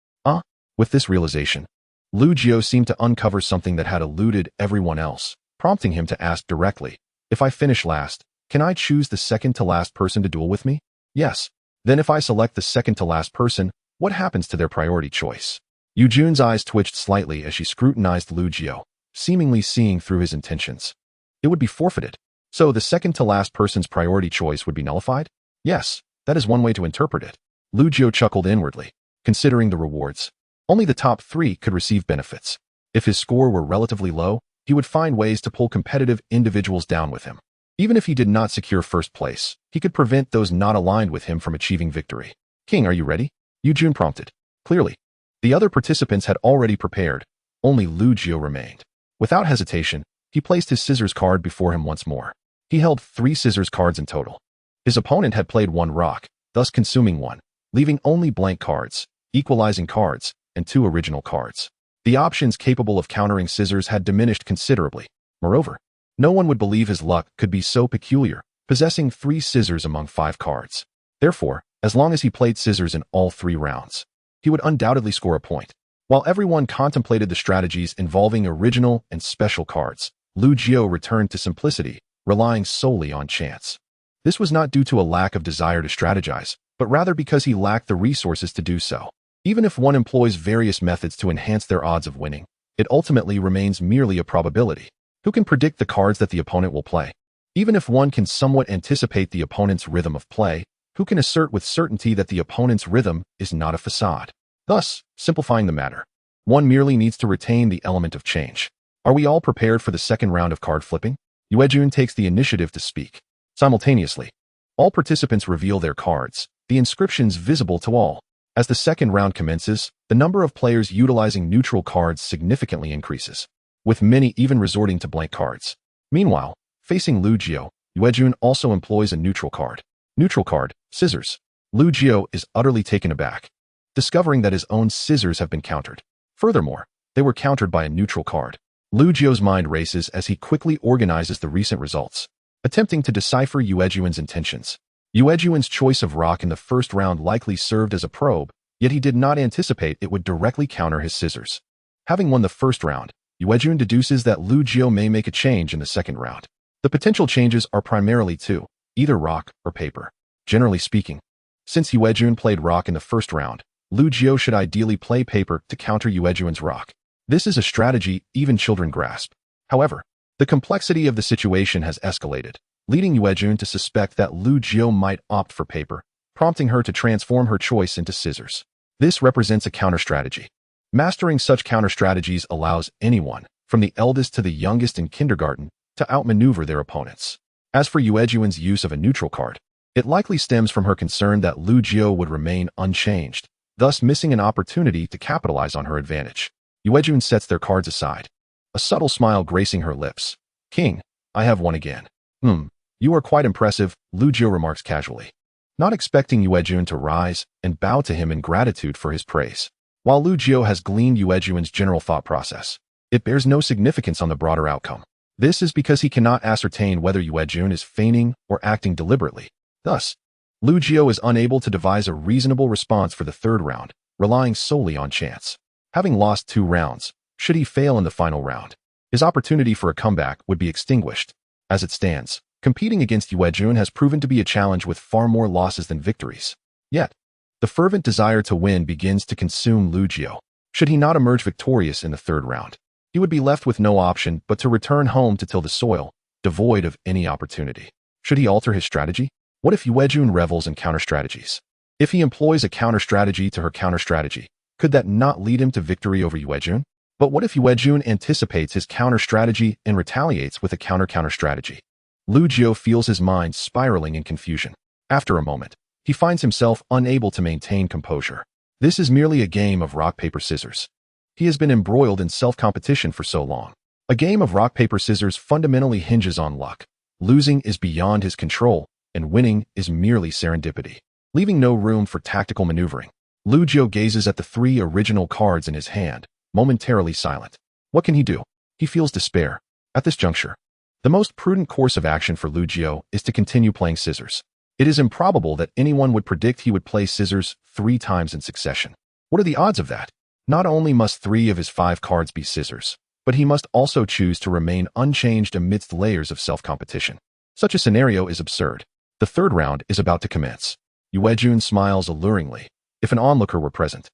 With this realization, Lu Jio seemed to uncover something that had eluded everyone else, prompting him to ask directly, if I finish last, can I choose the second-to-last person to duel with me? Yes. Then if I select the second-to-last person, what happens to their priority choice? Yujun's eyes twitched slightly as she scrutinized Lu Jio, seemingly seeing through his intentions. It would be forfeited. So the second-to-last person's priority choice would be nullified? Yes, that is one way to interpret it. Lu Jio chuckled inwardly, considering the rewards. Only the top 3 could receive benefits. If his score were relatively low, he would find ways to pull competitive individuals down with him. Even if he did not secure first place, he could prevent those not aligned with him from achieving victory. King, are you ready? Yujun prompted. Clearly. The other participants had already prepared. Only Lu Jio remained. Without hesitation, he placed his scissors card before him once more. He held 3 scissors cards in total. His opponent had played 1 rock, thus consuming 1, leaving only blank cards, equalizing cards, and 2 original cards. The options capable of countering scissors had diminished considerably. Moreover, no one would believe his luck could be so peculiar, possessing 3 scissors among 5 cards. Therefore, as long as he played scissors in all 3 rounds, he would undoubtedly score a point. While everyone contemplated the strategies involving original and special cards, Lu Jio returned to simplicity, relying solely on chance. This was not due to a lack of desire to strategize, but rather because he lacked the resources to do so. Even if one employs various methods to enhance their odds of winning, it ultimately remains merely a probability. Who can predict the cards that the opponent will play? Even if one can somewhat anticipate the opponent's rhythm of play, who can assert with certainty that the opponent's rhythm is not a facade? Thus, simplifying the matter, one merely needs to retain the element of change. Are we all prepared for the second round of card flipping? Yuejun takes the initiative to speak. Simultaneously, all participants reveal their cards, the inscriptions visible to all. As the second round commences, the number of players utilizing neutral cards significantly increases, with many even resorting to blank cards. Meanwhile, facing Lu Jio, Yuejun also employs a neutral card. Neutral card, scissors. Lu Jio is utterly taken aback, discovering that his own scissors have been countered. Furthermore, they were countered by a neutral card. Lu Jio's mind races as he quickly organizes the recent results, attempting to decipher Yuejun's intentions. Yuejun's choice of rock in the first round likely served as a probe, yet he did not anticipate it would directly counter his scissors. Having won the first round, Yuejun deduces that Lu Jio may make a change in the second round. The potential changes are primarily 2, either rock or paper. Generally speaking, since Yuejun played rock in the first round, Lu Jio should ideally play paper to counter Yuejun's rock. This is a strategy even children grasp. However, the complexity of the situation has escalated, leading Yuejun to suspect that Lu Jio might opt for paper, prompting her to transform her choice into scissors. This represents a counter-strategy. Mastering such counter-strategies allows anyone, from the eldest to the youngest in kindergarten, to outmaneuver their opponents. As for Yuejun's use of a neutral card, it likely stems from her concern that Lu Jio would remain unchanged, thus missing an opportunity to capitalize on her advantage. Yuejun sets their cards aside, a subtle smile gracing her lips. King, I have won again. You are quite impressive, Lu Jiu remarks casually, not expecting Yuejun to rise and bow to him in gratitude for his praise. While Lu Jiu has gleaned Yuejun's general thought process, it bears no significance on the broader outcome. This is because he cannot ascertain whether Yuejun is feigning or acting deliberately. Thus, Lu Jiu is unable to devise a reasonable response for the third round, relying solely on chance. Having lost 2 rounds, should he fail in the final round, his opportunity for a comeback would be extinguished. As it stands, competing against Yuejun has proven to be a challenge with far more losses than victories. Yet, the fervent desire to win begins to consume Lu Jiu. Should he not emerge victorious in the third round, he would be left with no option but to return home to till the soil, devoid of any opportunity. Should he alter his strategy? What if Yuejun revels in counter-strategies? If he employs a counter-strategy to her counter-strategy, could that not lead him to victory over Yuejun? But what if Yuejun anticipates his counter-strategy and retaliates with a counter-strategy? Lu Jiu feels his mind spiraling in confusion. After a moment, he finds himself unable to maintain composure. This is merely a game of rock, paper, scissors. He has been embroiled in self-competition for so long. A game of rock, paper, scissors fundamentally hinges on luck. Losing is beyond his control, and winning is merely serendipity. Leaving no room for tactical maneuvering, Lu Jiu gazes at the 3 original cards in his hand, momentarily silent. What can he do? He feels despair. At this juncture, the most prudent course of action for Lu Jiu is to continue playing scissors. It is improbable that anyone would predict he would play scissors 3 times in succession. What are the odds of that? Not only must 3 of his 5 cards be scissors, but he must also choose to remain unchanged amidst layers of self-competition. Such a scenario is absurd. The third round is about to commence. Yuejun smiles alluringly. If an onlooker were present,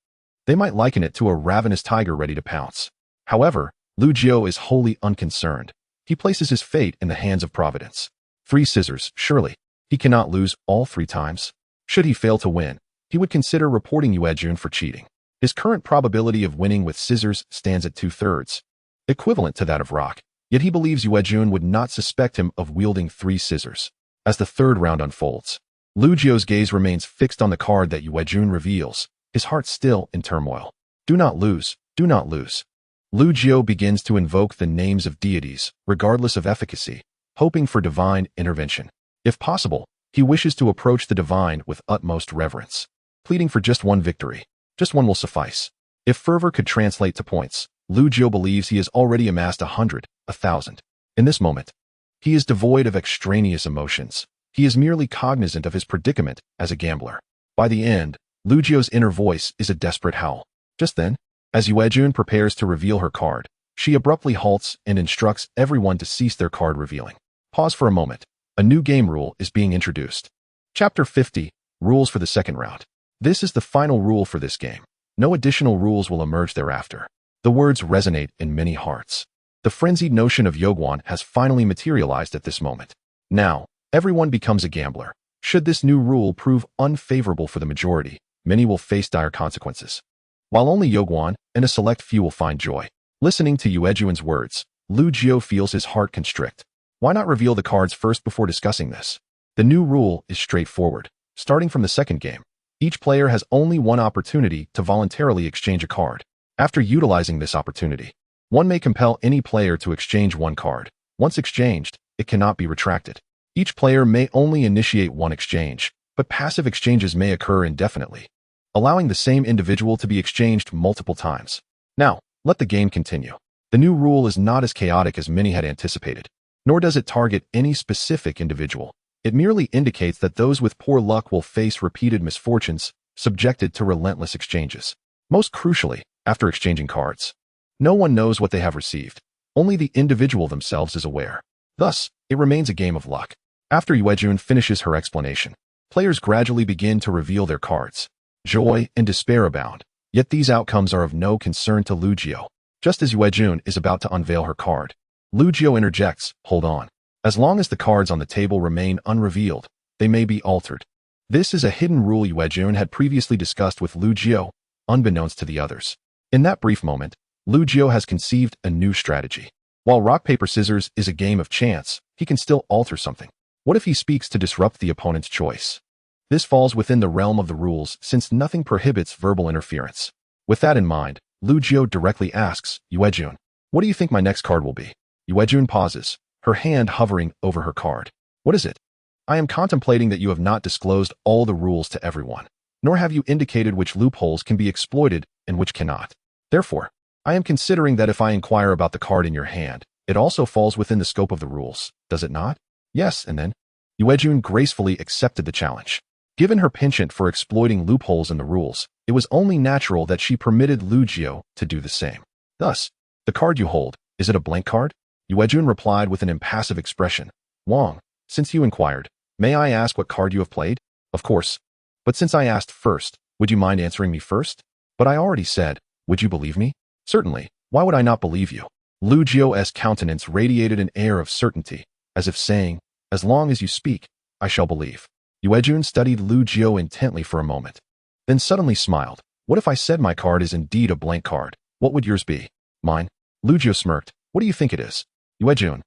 they might liken it to a ravenous tiger ready to pounce. However, Lu Jiu is wholly unconcerned. He places his fate in the hands of Providence. 3 scissors, surely. He cannot lose all 3 times. Should he fail to win, he would consider reporting Yuejun for cheating. His current probability of winning with scissors stands at 2/3, equivalent to that of rock, yet he believes Yuejun would not suspect him of wielding 3 scissors. As the third round unfolds, Lu Jiu's gaze remains fixed on the card that Yuejun reveals, his heart still in turmoil. Do not lose, do not lose. Lu Jiu begins to invoke the names of deities, regardless of efficacy, hoping for divine intervention. If possible, he wishes to approach the divine with utmost reverence, pleading for just one victory. Just one will suffice. If fervor could translate to points, Lu Jiu believes he has already amassed 100, 1,000. In this moment, he is devoid of extraneous emotions. He is merely cognizant of his predicament as a gambler. By the end, Lu Jiu's inner voice is a desperate howl. Just then, as Yuejun prepares to reveal her card, she abruptly halts and instructs everyone to cease their card revealing. Pause for a moment. A new game rule is being introduced. Chapter 50, Rules for the Second Round. This is the final rule for this game. No additional rules will emerge thereafter. The words resonate in many hearts. The frenzied notion of Yogwan has finally materialized at this moment. Now, everyone becomes a gambler. Should this new rule prove unfavorable for the majority, many will face dire consequences, while only Yogwan and a select few will find joy. Listening to Yuejun's words, Lu Jiu feels his heart constrict. Why not reveal the cards first before discussing this? The new rule is straightforward. Starting from the second game, each player has only one opportunity to voluntarily exchange a card. After utilizing this opportunity, one may compel any player to exchange one card. Once exchanged, it cannot be retracted. Each player may only initiate one exchange, but passive exchanges may occur indefinitely, allowing the same individual to be exchanged multiple times. Now, let the game continue. The new rule is not as chaotic as many had anticipated, nor does it target any specific individual. It merely indicates that those with poor luck will face repeated misfortunes, subjected to relentless exchanges. Most crucially, after exchanging cards, no one knows what they have received. Only the individual themselves is aware. Thus, it remains a game of luck. After Yuejun finishes her explanation, players gradually begin to reveal their cards. Joy and despair abound, yet these outcomes are of no concern to Lu Jiu. Just as Yuejun is about to unveil her card, Lu Jiu interjects, "Hold on. As long as the cards on the table remain unrevealed, they may be altered." This is a hidden rule Yuejun had previously discussed with Lu Jiu, unbeknownst to the others. In that brief moment, Lu Jiu has conceived a new strategy. While rock, paper, scissors is a game of chance, he can still alter something. What if he speaks to disrupt the opponent's choice? This falls within the realm of the rules since nothing prohibits verbal interference. With that in mind, Lu Jiu directly asks Yuejun, "What do you think my next card will be?" Yuejun pauses, her hand hovering over her card. "What is it?" "I am contemplating that you have not disclosed all the rules to everyone, nor have you indicated which loopholes can be exploited and which cannot. Therefore, I am considering that if I inquire about the card in your hand, it also falls within the scope of the rules, does it not?" "Yes, and then?" Yuejun gracefully accepted the challenge. Given her penchant for exploiting loopholes in the rules, it was only natural that she permitted Lu Jiu to do the same. "Thus, the card you hold, is it a blank card?" Yuejun replied with an impassive expression. "Wang, since you inquired, may I ask what card you have played?" "Of course. But since I asked first, would you mind answering me first?" "But I already said, would you believe me?" "Certainly, why would I not believe you?" Lu Jiu's countenance radiated an air of certainty, as if saying, "As long as you speak, I shall believe." Yuejun studied Lu Jiu intently for a moment, then suddenly smiled. "What if I said my card is indeed a blank card? What would yours be?" "Mine?" Lu Jiu smirked. "What do you think it is?" Yuejun,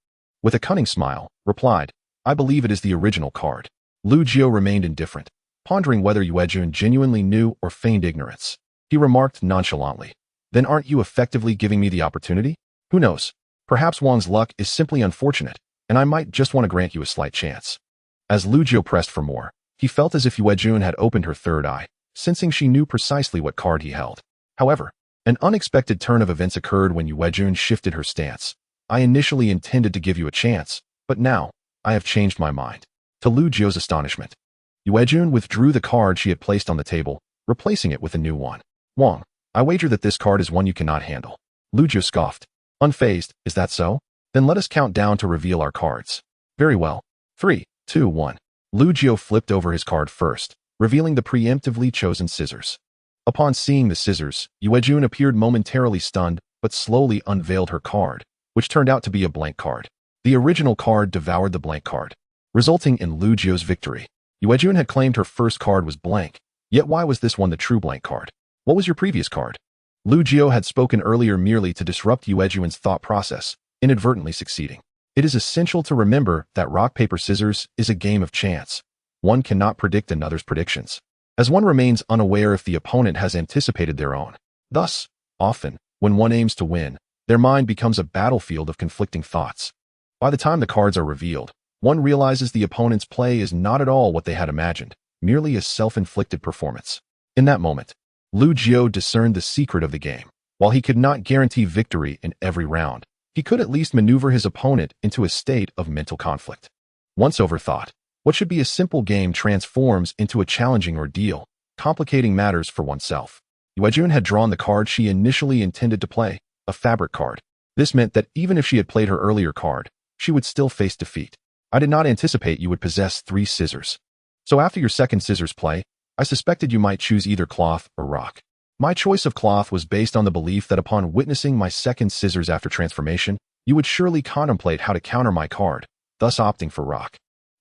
with a cunning smile, replied, "I believe it is the original card." Lu Jiu remained indifferent, pondering whether Yuejun genuinely knew or feigned ignorance. He remarked nonchalantly, "Then aren't you effectively giving me the opportunity? Who knows? Perhaps Wang's luck is simply unfortunate, and I might just want to grant you a slight chance." As Lu Jiu pressed for more, he felt as if Yuejun had opened her third eye, sensing she knew precisely what card he held. However, an unexpected turn of events occurred when Yuejun shifted her stance. "I initially intended to give you a chance, but now, I have changed my mind." To Lu Jiu's astonishment, Yuejun withdrew the card she had placed on the table, replacing it with a new one. "Wang, I wager that this card is one you cannot handle." Lu Jiu scoffed. Unfazed, "Is that so? Then let us count down to reveal our cards." "Very well. 3, 2, 1. Lu Jiu flipped over his card first, revealing the preemptively chosen scissors. Upon seeing the scissors, Yuejun appeared momentarily stunned, but slowly unveiled her card, which turned out to be a blank card. The original card devoured the blank card, resulting in Lu Jiu's victory. Yuejun had claimed her first card was blank, yet why was this one the true blank card? "What was your previous card?" Lu Jiu had spoken earlier merely to disrupt Yuejun's thought process, inadvertently succeeding. It is essential to remember that rock, paper, scissors is a game of chance. One cannot predict another's predictions, as one remains unaware if the opponent has anticipated their own. Thus, often, when one aims to win, their mind becomes a battlefield of conflicting thoughts. By the time the cards are revealed, one realizes the opponent's play is not at all what they had imagined, merely a self-inflicted performance. In that moment, Lu Jiu discerned the secret of the game. While he could not guarantee victory in every round, he could at least maneuver his opponent into a state of mental conflict. Once overthought, what should be a simple game transforms into a challenging ordeal, complicating matters for oneself. Yuejun had drawn the card she initially intended to play, a fabric card. This meant that even if she had played her earlier card, she would still face defeat. "I did not anticipate you would possess 3 scissors. So after your second scissors play, I suspected you might choose either cloth or rock. My choice of cloth was based on the belief that upon witnessing my second scissors after transformation, you would surely contemplate how to counter my card, thus opting for rock.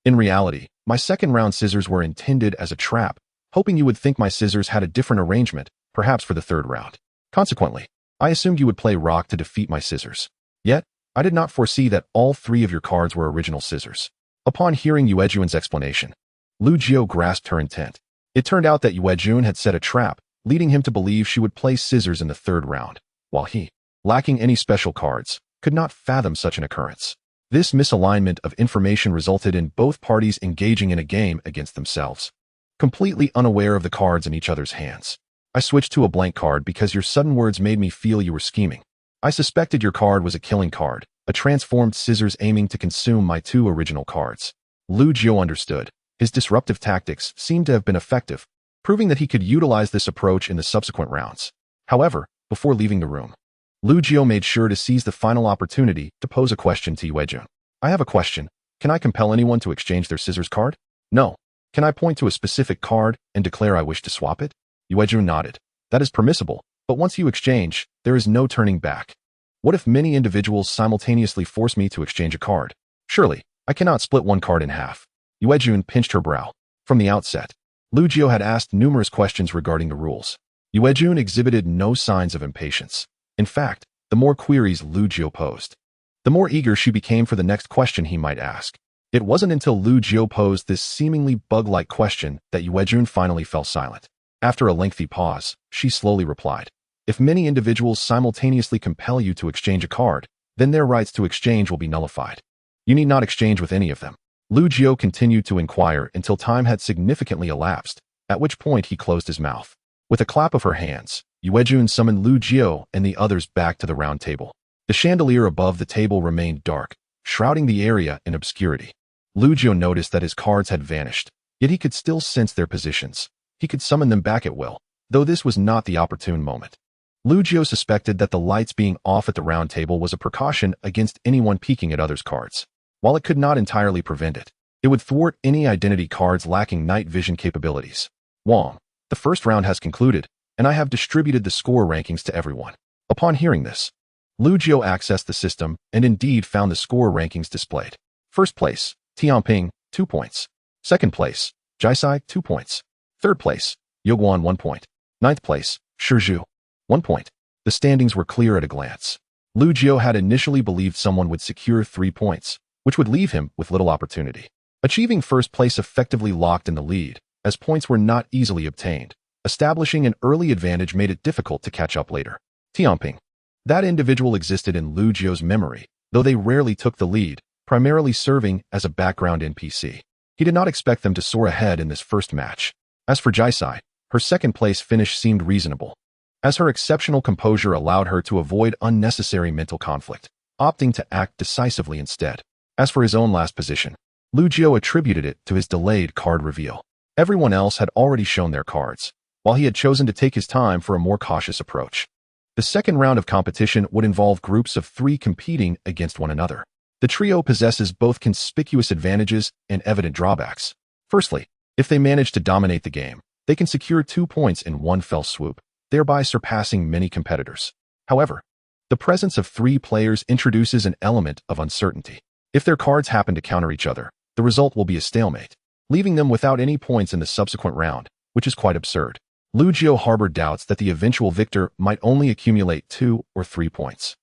In reality, my second round scissors were intended as a trap, hoping you would think my scissors had a different arrangement, perhaps for the third round. Consequently, I assumed you would play rock to defeat my scissors. Yet, I did not foresee that all 3 of your cards were original scissors." Upon hearing Yuejun's explanation, Lu Jiu grasped her intent. It turned out that Yuejun had set a trap, leading him to believe she would play scissors in the third round, while he, lacking any special cards, could not fathom such an occurrence. This misalignment of information resulted in both parties engaging in a game against themselves, completely unaware of the cards in each other's hands. "I switched to a blank card because your sudden words made me feel you were scheming. I suspected your card was a killing card, a transformed scissors aiming to consume my 2 original cards." Lu Jiu understood. His disruptive tactics seemed to have been effective, proving that he could utilize this approach in the subsequent rounds. However, before leaving the room, Lu Jiu made sure to seize the final opportunity to pose a question to Yuejun. "I have a question. Can I compel anyone to exchange their scissors card?" "No. Can I point to a specific card and declare I wish to swap it?" Yuejun nodded. "That is permissible, but once you exchange, there is no turning back." "What if many individuals simultaneously force me to exchange a card? Surely, I cannot split one card in half." Yuejun pinched her brow. From the outset, Lu Jiu had asked numerous questions regarding the rules. Yuejun exhibited no signs of impatience. In fact, the more queries Lu Jiu posed, the more eager she became for the next question he might ask. It wasn't until Lu Jiu posed this seemingly bug-like question that Yuejun finally fell silent. After a lengthy pause, she slowly replied, "If many individuals simultaneously compel you to exchange a card, then their rights to exchange will be nullified. You need not exchange with any of them." Lu Jiu continued to inquire until time had significantly elapsed, at which point he closed his mouth. With a clap of her hands, Yuejun summoned Lu Jiu and the others back to the round table. The chandelier above the table remained dark, shrouding the area in obscurity. Lu Jiu noticed that his cards had vanished, yet he could still sense their positions. He could summon them back at will, though this was not the opportune moment. Lu Jiu suspected that the lights being off at the round table was a precaution against anyone peeking at others' cards. While it could not entirely prevent it, it would thwart any identity cards lacking night vision capabilities. Wong, the first round has concluded, and I have distributed the score rankings to everyone. Upon hearing this, Lu Jiu accessed the system and indeed found the score rankings displayed. First place, Tianping, 2 points. Second place, Jiasai, 2 points. Third place, Yoguan, 1 point. Ninth place, Shizhu, 1 point. The standings were clear at a glance. Lu Jiu had initially believed someone would secure 3 points, which would leave him with little opportunity. Achieving first place effectively locked in the lead, as points were not easily obtained. Establishing an early advantage made it difficult to catch up later. Tianping. That individual existed in Lu Jiu's memory, though they rarely took the lead, primarily serving as a background NPC. He did not expect them to soar ahead in this first match. As for Jiasai, her second place finish seemed reasonable, as her exceptional composure allowed her to avoid unnecessary mental conflict, opting to act decisively instead. As for his own last position, Lu Jiu attributed it to his delayed card reveal. Everyone else had already shown their cards, while he had chosen to take his time for a more cautious approach. The second round of competition would involve groups of 3 competing against one another. The trio possesses both conspicuous advantages and evident drawbacks. Firstly, if they manage to dominate the game, they can secure 2 points in one fell swoop, thereby surpassing many competitors. However, the presence of 3 players introduces an element of uncertainty. If their cards happen to counter each other, the result will be a stalemate, leaving them without any points in the subsequent round, which is quite absurd. Lu Jiu harbored doubts that the eventual victor might only accumulate 2 or 3 points,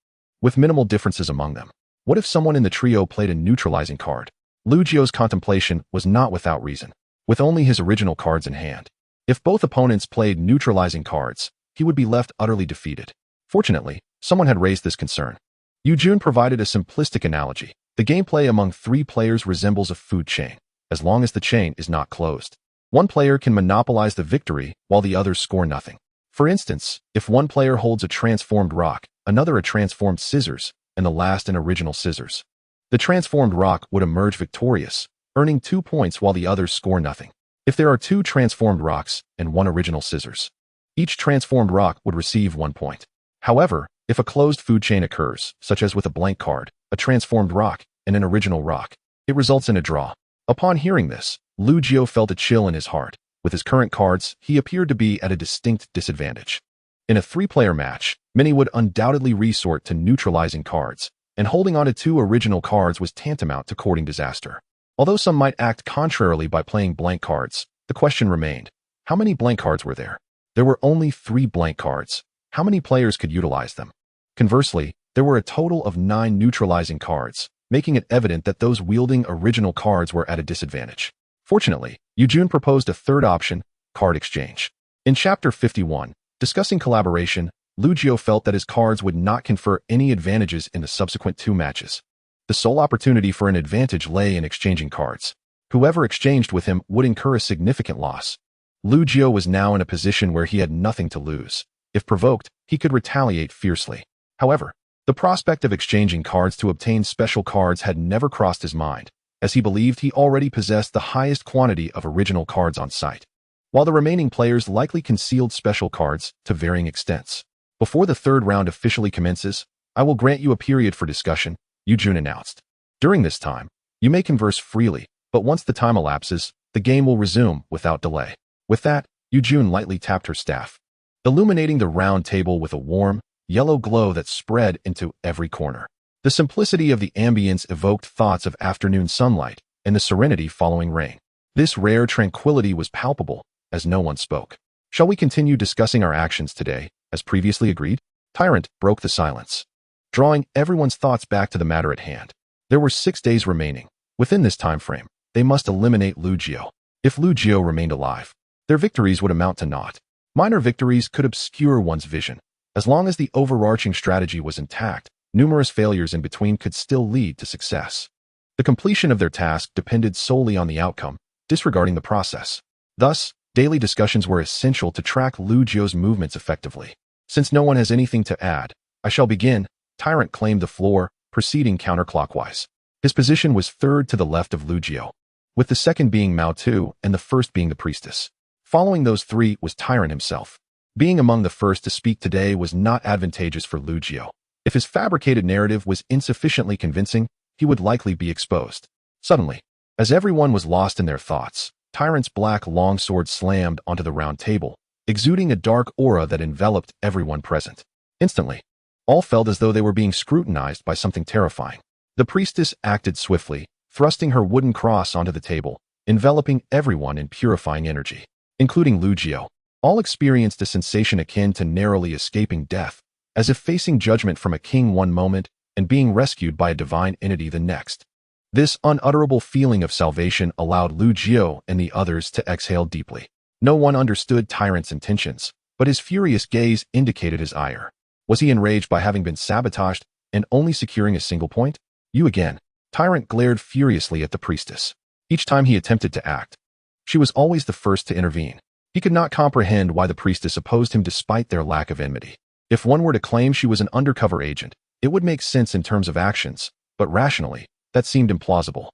with minimal differences among them. What if someone in the trio played a neutralizing card? Lu Jiu's contemplation was not without reason, with only his original cards in hand. If both opponents played neutralizing cards, he would be left utterly defeated. Fortunately, someone had raised this concern. Yuejun provided a simplistic analogy. The gameplay among 3 players resembles a food chain, as long as the chain is not closed. One player can monopolize the victory while the others score nothing. For instance, if one player holds a transformed rock, another a transformed scissors, and the last an original scissors, the transformed rock would emerge victorious, earning 2 points while the others score nothing. If there are 2 transformed rocks and 1 original scissors, each transformed rock would receive 1 point. However, if a closed food chain occurs, such as with a blank card, a transformed rock, and an original rock, it results in a draw. Upon hearing this, Lu Jiu felt a chill in his heart. With his current cards, he appeared to be at a distinct disadvantage. In a 3-player match, many would undoubtedly resort to neutralizing cards, and holding on to 2 original cards was tantamount to courting disaster. Although some might act contrarily by playing blank cards, the question remained, how many blank cards were there? There were only 3 blank cards. How many players could utilize them? Conversely, there were a total of 9 neutralizing cards, making it evident that those wielding original cards were at a disadvantage. Fortunately, Yuejun proposed a third option, card exchange. In Chapter 51, discussing collaboration, Lu Jiu felt that his cards would not confer any advantages in the subsequent 2 matches. The sole opportunity for an advantage lay in exchanging cards. Whoever exchanged with him would incur a significant loss. Lu Jiu was now in a position where he had nothing to lose. If provoked, he could retaliate fiercely. However, the prospect of exchanging cards to obtain special cards had never crossed his mind, as he believed he already possessed the highest quantity of original cards on site, while the remaining players likely concealed special cards to varying extents. Before the third round officially commences, I will grant you a period for discussion, Yuejun announced. During this time, you may converse freely, but once the time elapses, the game will resume without delay. With that, Yuejun lightly tapped her staff, illuminating the round table with a warm, yellow glow that spread into every corner. The simplicity of the ambience evoked thoughts of afternoon sunlight and the serenity following rain. This rare tranquility was palpable, as no one spoke. Shall we continue discussing our actions today, as previously agreed? Tyrant broke the silence, drawing everyone's thoughts back to the matter at hand. There were 6 days remaining, Within this time frame, they must eliminate Lu Jiu. If Lu Jiu remained alive, their victories would amount to naught. Minor victories could obscure one's vision. As long as the overarching strategy was intact, numerous failures in between could still lead to success. The completion of their task depended solely on the outcome, disregarding the process. Thus, daily discussions were essential to track Lu Jiu's movements effectively. Since no one has anything to add, I shall begin. Tyrant claimed the floor, proceeding counterclockwise. His position was third to the left of Lu Jiu, with the second being Mao Tu and the first being the priestess. Following those three was Tyrant himself. Being among the first to speak today was not advantageous for Lu Jiu. If his fabricated narrative was insufficiently convincing, he would likely be exposed. Suddenly, as everyone was lost in their thoughts, Tyrant's black longsword slammed onto the round table, exuding a dark aura that enveloped everyone present. Instantly, all felt as though they were being scrutinized by something terrifying. The priestess acted swiftly, thrusting her wooden cross onto the table, enveloping everyone in purifying energy, including Lu Jiu. All experienced a sensation akin to narrowly escaping death, as if facing judgment from a king one moment and being rescued by a divine entity the next. This unutterable feeling of salvation allowed Lu Jiu and the others to exhale deeply. No one understood Tyrant's intentions, but his furious gaze indicated his ire. Was he enraged by having been sabotaged and only securing a single point? You again. Tyrant glared furiously at the priestess. Each time he attempted to act, she was always the first to intervene. He could not comprehend why the priestess opposed him despite their lack of enmity. If one were to claim she was an undercover agent, it would make sense in terms of actions, but rationally, that seemed implausible.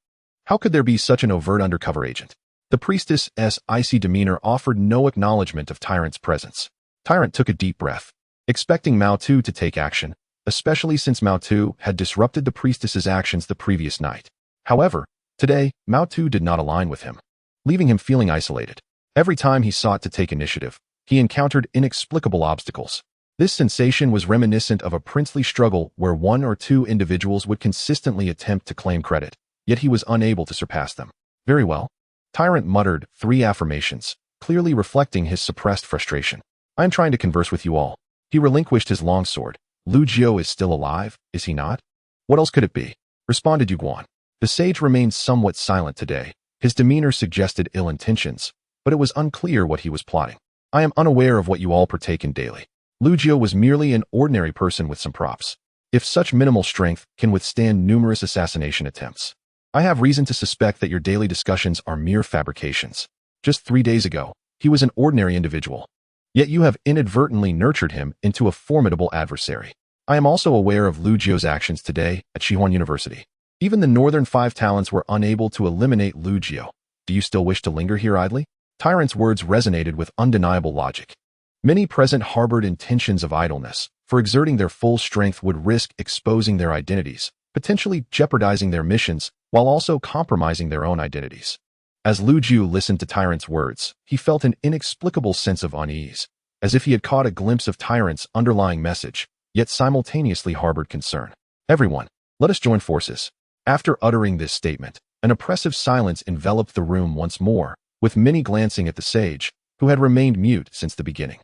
How could there be such an overt undercover agent? The priestess's icy demeanor offered no acknowledgement of Tyrant's presence. Tyrant took a deep breath, expecting Mao Tu to take action, especially since Mao Tu had disrupted the priestess's actions the previous night. However, today, Mao Tu did not align with him, leaving him feeling isolated. Every time he sought to take initiative, he encountered inexplicable obstacles. This sensation was reminiscent of a princely struggle where one or two individuals would consistently attempt to claim credit, yet he was unable to surpass them. Very well. Tyrant muttered 3 affirmations, clearly reflecting his suppressed frustration. I am trying to converse with you all. He relinquished his longsword. Lu Jiu is still alive, is he not? What else could it be? Responded Yu Guan. The sage remained somewhat silent today. His demeanor suggested ill intentions, but it was unclear what he was plotting. I am unaware of what you all partake in daily. Lu Jiu was merely an ordinary person with some props. If such minimal strength can withstand numerous assassination attempts, I have reason to suspect that your daily discussions are mere fabrications. Just 3 days ago, he was an ordinary individual. Yet you have inadvertently nurtured him into a formidable adversary. I am also aware of Lu Jiu's actions today at Shihuan University. Even the Northern 5 talents were unable to eliminate Lu Jiu. Do you still wish to linger here idly? Tyrant's words resonated with undeniable logic. Many present harbored intentions of idleness, for exerting their full strength would risk exposing their identities, potentially jeopardizing their missions, while also compromising their own identities. As Lu Jiu listened to Tyrant's words, he felt an inexplicable sense of unease, as if he had caught a glimpse of Tyrant's underlying message, yet simultaneously harbored concern. Everyone, let us join forces. After uttering this statement, an oppressive silence enveloped the room once more, with many glancing at the sage, who had remained mute since the beginning.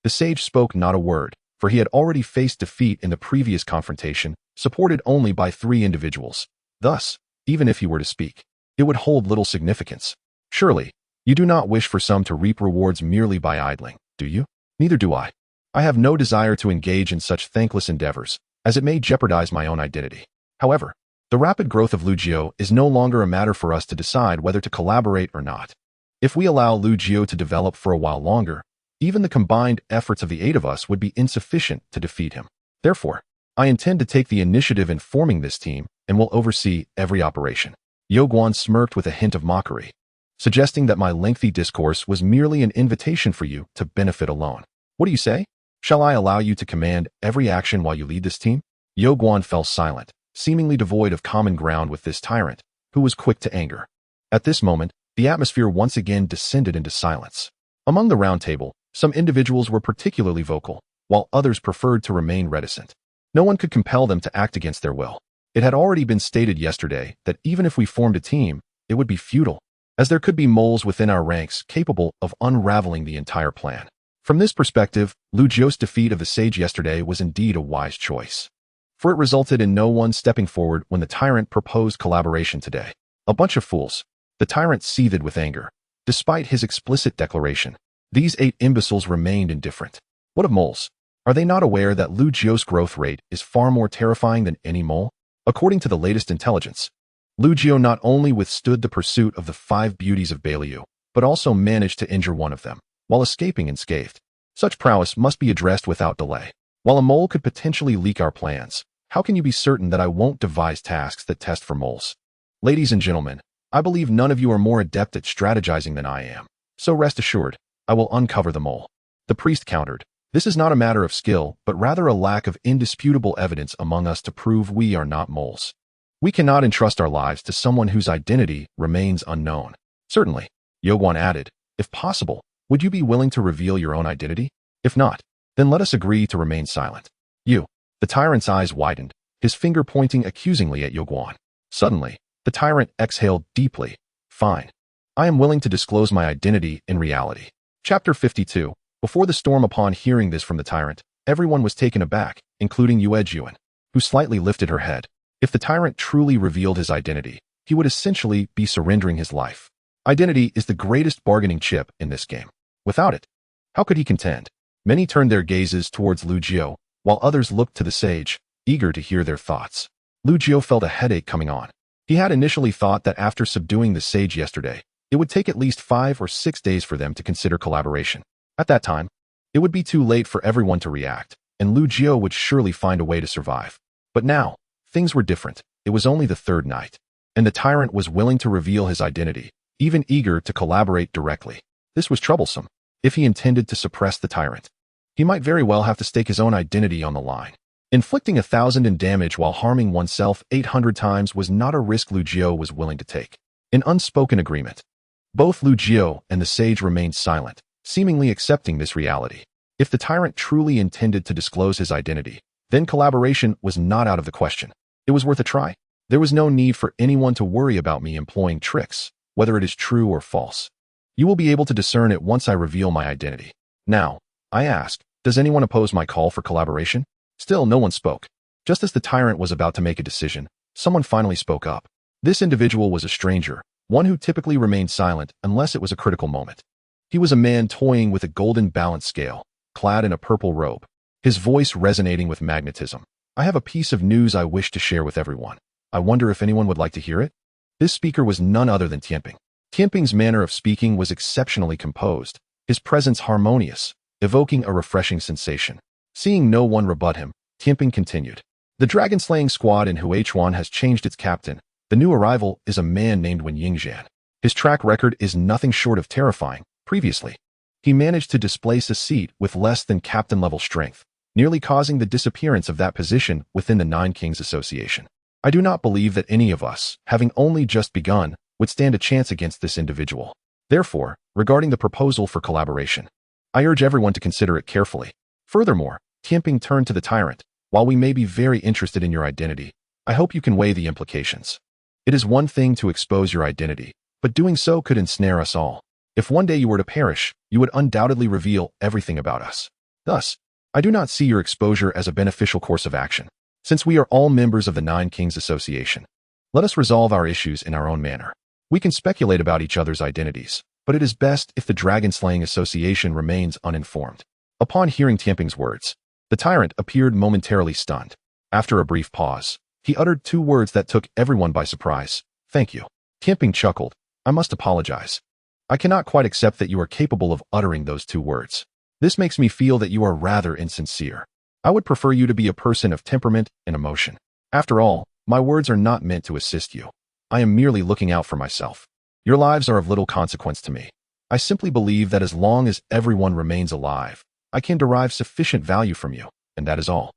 The sage spoke not a word, for he had already faced defeat in the previous confrontation, supported only by 3 individuals. Thus, even if he were to speak, it would hold little significance. Surely, you do not wish for some to reap rewards merely by idling, do you? Neither do I. I have no desire to engage in such thankless endeavors, as it may jeopardize my own identity. However, the rapid growth of Lu Jiu is no longer a matter for us to decide whether to collaborate or not. If we allow Lu Jiu to develop for a while longer, even the combined efforts of the 8 of us would be insufficient to defeat him. Therefore, I intend to take the initiative in forming this team and will oversee every operation. Yu Guan smirked with a hint of mockery, suggesting that my lengthy discourse was merely an invitation for you to benefit alone. What do you say? Shall I allow you to command every action while you lead this team? Yu Guan fell silent, seemingly devoid of common ground with this tyrant, who was quick to anger. At this moment, the atmosphere once again descended into silence. Among the round table, some individuals were particularly vocal, while others preferred to remain reticent. No one could compel them to act against their will. It had already been stated yesterday that even if we formed a team, it would be futile, as there could be moles within our ranks capable of unraveling the entire plan. From this perspective, Lu Jiu's defeat of the sage yesterday was indeed a wise choice, for it resulted in no one stepping forward when the tyrant proposed collaboration today. A bunch of fools. The tyrant seethed with anger. Despite his explicit declaration, these 8 imbeciles remained indifferent. What of moles? Are they not aware that Lu Jiu's growth rate is far more terrifying than any mole? According to the latest intelligence, Lu Jiu not only withstood the pursuit of the 5 beauties of Bailu, but also managed to injure one of them, while escaping unscathed. Such prowess must be addressed without delay. While a mole could potentially leak our plans, how can you be certain that I won't devise tasks that test for moles? Ladies and gentlemen, I believe none of you are more adept at strategizing than I am, so rest assured, I will uncover the mole. The priest countered. This is not a matter of skill, but rather a lack of indisputable evidence among us to prove we are not moles. We cannot entrust our lives to someone whose identity remains unknown. Certainly, Yoguan added, if possible, would you be willing to reveal your own identity? If not, then let us agree to remain silent. You. The tyrant's eyes widened, his finger pointing accusingly at Yoguan. Suddenly, the tyrant exhaled deeply. Fine. I am willing to disclose my identity in reality. Chapter 52. Before the storm. Upon hearing this from the tyrant, everyone was taken aback, including Yue Juan, who slightly lifted her head. If the tyrant truly revealed his identity, he would essentially be surrendering his life. Identity is the greatest bargaining chip in this game. Without it, how could he contend? Many turned their gazes towards Lu Jiu, while others looked to the sage, eager to hear their thoughts. Lu Jiu felt a headache coming on. He had initially thought that after subduing the sage yesterday, it would take at least 5 or 6 days for them to consider collaboration. At that time, it would be too late for everyone to react, and Lu Jiu would surely find a way to survive. But now, things were different. It was only the 3rd night, and the tyrant was willing to reveal his identity, even eager to collaborate directly. This was troublesome. If he intended to suppress the tyrant, he might very well have to stake his own identity on the line. Inflicting 1,000 in damage while harming oneself 800 times was not a risk Lu Jiu was willing to take. An unspoken agreement. Both Lu Jiu and the sage remained silent, seemingly accepting this reality. If the tyrant truly intended to disclose his identity, then collaboration was not out of the question. It was worth a try. There was no need for anyone to worry about me employing tricks, whether it is true or false. You will be able to discern it once I reveal my identity. Now, I ask, does anyone oppose my call for collaboration? Still, no one spoke. Just as the tyrant was about to make a decision, someone finally spoke up. This individual was a stranger, one who typically remained silent unless it was a critical moment. He was a man toying with a golden balance scale, clad in a purple robe, his voice resonating with magnetism. I have a piece of news I wish to share with everyone. I wonder if anyone would like to hear it? This speaker was none other than Tianping. Tianping's manner of speaking was exceptionally composed, his presence harmonious, evoking a refreshing sensation. Seeing no one rebut him, Tianping continued. The dragon-slaying squad in Huichuan has changed its captain. The new arrival is a man named Wen Yingzhan. His track record is nothing short of terrifying. Previously, he managed to displace a seat with less than captain-level strength, nearly causing the disappearance of that position within the Nine Kings Association. I do not believe that any of us, having only just begun, would stand a chance against this individual. Therefore, regarding the proposal for collaboration, I urge everyone to consider it carefully. Furthermore, Tianping turned to the tyrant. While we may be very interested in your identity, I hope you can weigh the implications. It is one thing to expose your identity, but doing so could ensnare us all. If one day you were to perish, you would undoubtedly reveal everything about us. Thus, I do not see your exposure as a beneficial course of action. Since we are all members of the Nine Kings Association, let us resolve our issues in our own manner. We can speculate about each other's identities, but it is best if the Dragon-Slaying Association remains uninformed. Upon hearing Tianping's words, the tyrant appeared momentarily stunned. After a brief pause, he uttered 2 words that took everyone by surprise. Thank you. Tianping chuckled. I must apologize. I cannot quite accept that you are capable of uttering those 2 words. This makes me feel that you are rather insincere. I would prefer you to be a person of temperament and emotion. After all, my words are not meant to assist you. I am merely looking out for myself. Your lives are of little consequence to me. I simply believe that as long as everyone remains alive, I can derive sufficient value from you, and that is all.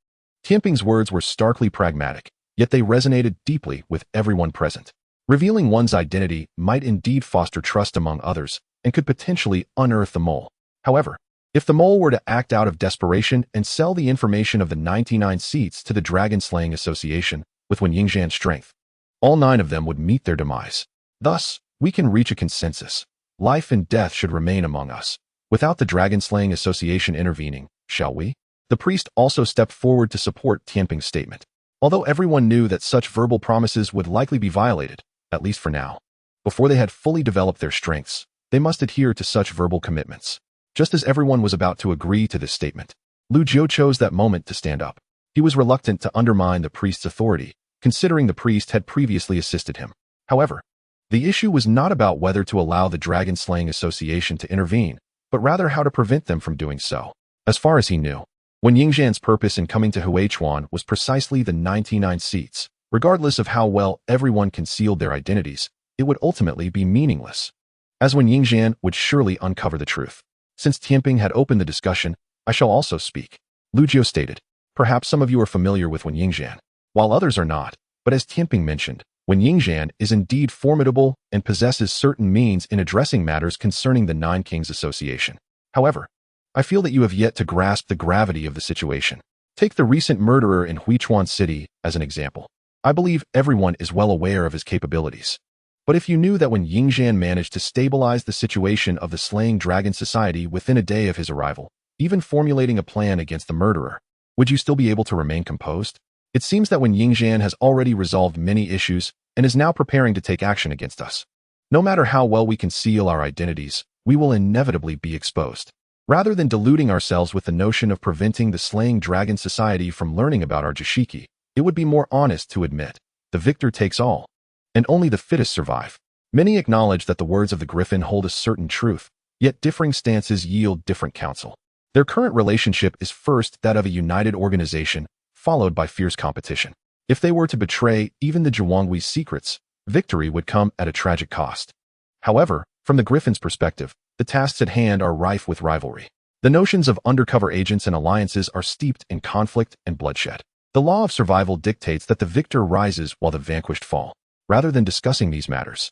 Tianping's words were starkly pragmatic, yet they resonated deeply with everyone present. Revealing one's identity might indeed foster trust among others and could potentially unearth the mole. However, if the mole were to act out of desperation and sell the information of the 99 seats to the Dragon-Slaying Association with Wen Yingzhan's strength, all 9 of them would meet their demise. Thus, we can reach a consensus. Life and death should remain among us, without the Dragon-Slaying Association intervening, shall we? The priest also stepped forward to support Tianping's statement. Although everyone knew that such verbal promises would likely be violated, at least for now. Before they had fully developed their strengths, they must adhere to such verbal commitments. Just as everyone was about to agree to this statement, Lu Jiu chose that moment to stand up. He was reluctant to undermine the priest's authority, considering the priest had previously assisted him. However, the issue was not about whether to allow the Dragon Slaying Association to intervene, but rather how to prevent them from doing so. As far as he knew, Wen Yingxian's purpose in coming to Huichuan was precisely the 99 seats. Regardless of how well everyone concealed their identities, it would ultimately be meaningless, as Wen Yingxian would surely uncover the truth. Since Tianping had opened the discussion, I shall also speak, Lu Jiu stated. Perhaps some of you are familiar with Wen Yingxian, while others are not, but as Tianping mentioned, Wen Yingxian is indeed formidable and possesses certain means in addressing matters concerning the Nine Kings Association. However, I feel that you have yet to grasp the gravity of the situation. Take the recent murderer in Huichuan City as an example. I believe everyone is well aware of his capabilities. But if you knew that when Yingxian managed to stabilize the situation of the Slaying Dragon Society within a day of his arrival, even formulating a plan against the murderer, would you still be able to remain composed? It seems that when Yingxian has already resolved many issues and is now preparing to take action against us. No matter how well we conceal our identities, we will inevitably be exposed. Rather than deluding ourselves with the notion of preventing the Slaying Dragon Society from learning about our Jashiki, it would be more honest to admit, the victor takes all, and only the fittest survive. Many acknowledge that the words of the Griffin hold a certain truth, yet differing stances yield different counsel. Their current relationship is first that of a united organization, followed by fierce competition. If they were to betray even the Zhuanggui's secrets, victory would come at a tragic cost. However, from the Griffin's perspective, the tasks at hand are rife with rivalry. The notions of undercover agents and alliances are steeped in conflict and bloodshed. The law of survival dictates that the victor rises while the vanquished fall. Rather than discussing these matters,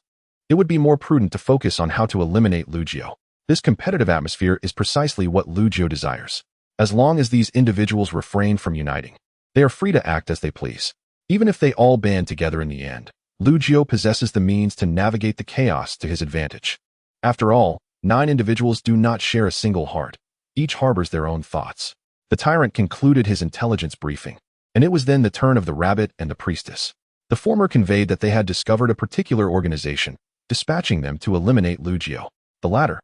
it would be more prudent to focus on how to eliminate Lu Jiu. This competitive atmosphere is precisely what Lu Jiu desires. As long as these individuals refrain from uniting, they are free to act as they please. Even if they all band together in the end, Lu Jiu possesses the means to navigate the chaos to his advantage. After all, 9 individuals do not share a single heart. Each harbors their own thoughts. The tyrant concluded his intelligence briefing, and it was then the turn of the rabbit and the priestess. The former conveyed that they had discovered a particular organization, dispatching them to eliminate Lu Jiu. The latter,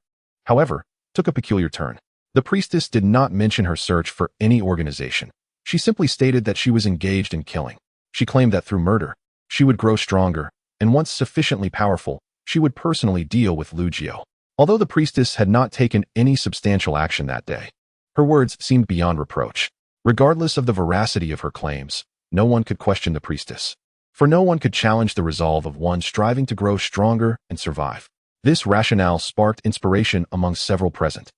however, took a peculiar turn. The priestess did not mention her search for any organization. She simply stated that she was engaged in killing. She claimed that through murder, she would grow stronger, and once sufficiently powerful, she would personally deal with Lu Jiu. Although the priestess had not taken any substantial action that day, her words seemed beyond reproach. Regardless of the veracity of her claims, no one could question the priestess. For no one could challenge the resolve of one striving to grow stronger and survive. This rationale sparked inspiration among several present,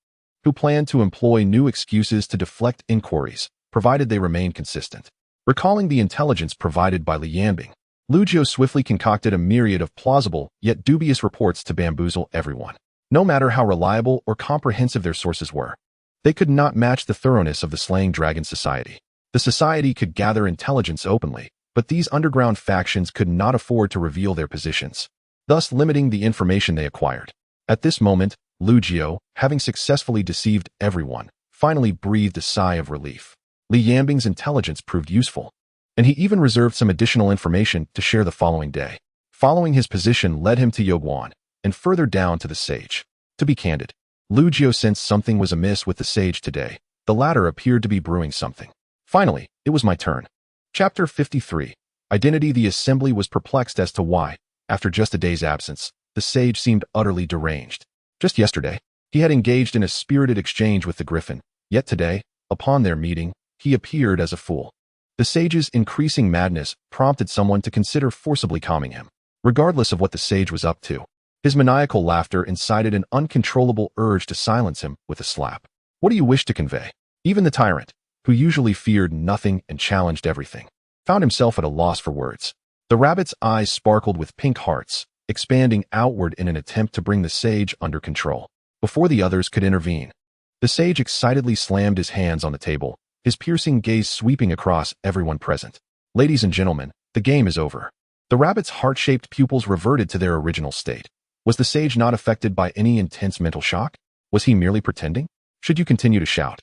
who planned to employ new excuses to deflect inquiries, provided they remained consistent. Recalling the intelligence provided by Li Yanbing, Lu Jiu swiftly concocted a myriad of plausible yet dubious reports to bamboozle everyone. No matter how reliable or comprehensive their sources were, they could not match the thoroughness of the Slaying Dragon Society. The society could gather intelligence openly, but these underground factions could not afford to reveal their positions, thus limiting the information they acquired. At this moment, Lu Jiu, having successfully deceived everyone, finally breathed a sigh of relief. Li Yanbing's intelligence proved useful, and he even reserved some additional information to share the following day. Following his position led him to Yoguan, and further down to the sage. To be candid, Lu Jiu sensed something was amiss with the sage today. The latter appeared to be brewing something. Finally, it was my turn. Chapter 53. Identity. The assembly was perplexed as to why, after just a day's absence, the sage seemed utterly deranged. Just yesterday, he had engaged in a spirited exchange with the Griffin, yet today, upon their meeting, he appeared as a fool. The sage's increasing madness prompted someone to consider forcibly calming him. Regardless of what the sage was up to, his maniacal laughter incited an uncontrollable urge to silence him with a slap. What do you wish to convey? Even the tyrant, who usually feared nothing and challenged everything, found himself at a loss for words. The rabbit's eyes sparkled with pink hearts, expanding outward in an attempt to bring the sage under control. Before the others could intervene, the sage excitedly slammed his hands on the table, his piercing gaze sweeping across everyone present. Ladies and gentlemen, the game is over. The rabbit's heart-shaped pupils reverted to their original state. Was the sage not affected by any intense mental shock? Was he merely pretending? Should you continue to shout,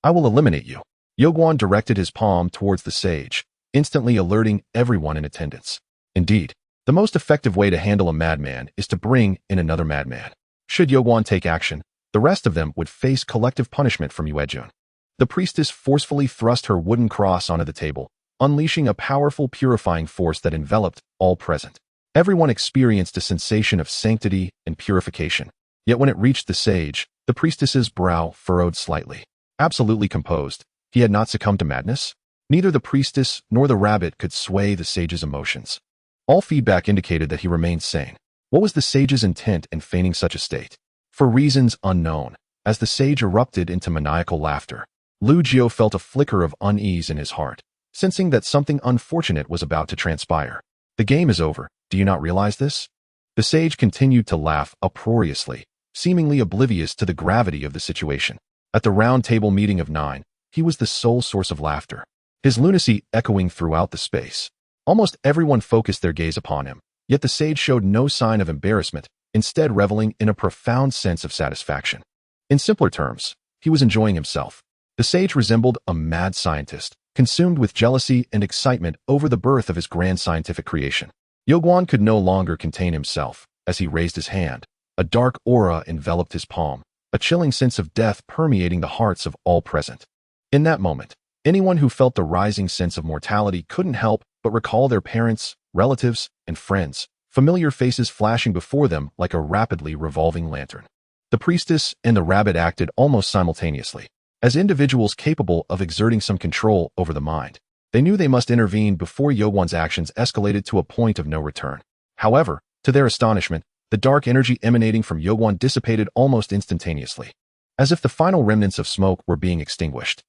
I will eliminate you. Yoguan directed his palm towards the sage, instantly alerting everyone in attendance. Indeed, The most effective way to handle a madman is to bring in another madman. Should Yogwan take action, the rest of them would face collective punishment from Yuejun. The priestess forcefully thrust her wooden cross onto the table, unleashing a powerful purifying force that enveloped all present. Everyone experienced a sensation of sanctity and purification. Yet when it reached the sage, the priestess's brow furrowed slightly. Absolutely composed, he had not succumbed to madness? Neither the priestess nor the rabbit could sway the sage's emotions. All feedback indicated that he remained sane. What was the sage's intent in feigning such a state? For reasons unknown, as the sage erupted into maniacal laughter, Lu Jiu felt a flicker of unease in his heart, sensing that something unfortunate was about to transpire. The game is over, do you not realize this? The sage continued to laugh uproariously, seemingly oblivious to the gravity of the situation. At the round table meeting of 9, he was the sole source of laughter, his lunacy echoing throughout the space. Almost everyone focused their gaze upon him, yet the sage showed no sign of embarrassment, instead reveling in a profound sense of satisfaction. In simpler terms, he was enjoying himself. The sage resembled a mad scientist, consumed with jealousy and excitement over the birth of his grand scientific creation. Yogwan could no longer contain himself. As he raised his hand, a dark aura enveloped his palm, a chilling sense of death permeating the hearts of all present. In that moment, anyone who felt the rising sense of mortality couldn't help but recall their parents, relatives, and friends, familiar faces flashing before them like a rapidly revolving lantern. The priestess and the rabbit acted almost simultaneously. As individuals capable of exerting some control over the mind, they knew they must intervene before Yogwan's actions escalated to a point of no return. However, to their astonishment, the dark energy emanating from Yogwan dissipated almost instantaneously, as if the final remnants of smoke were being extinguished.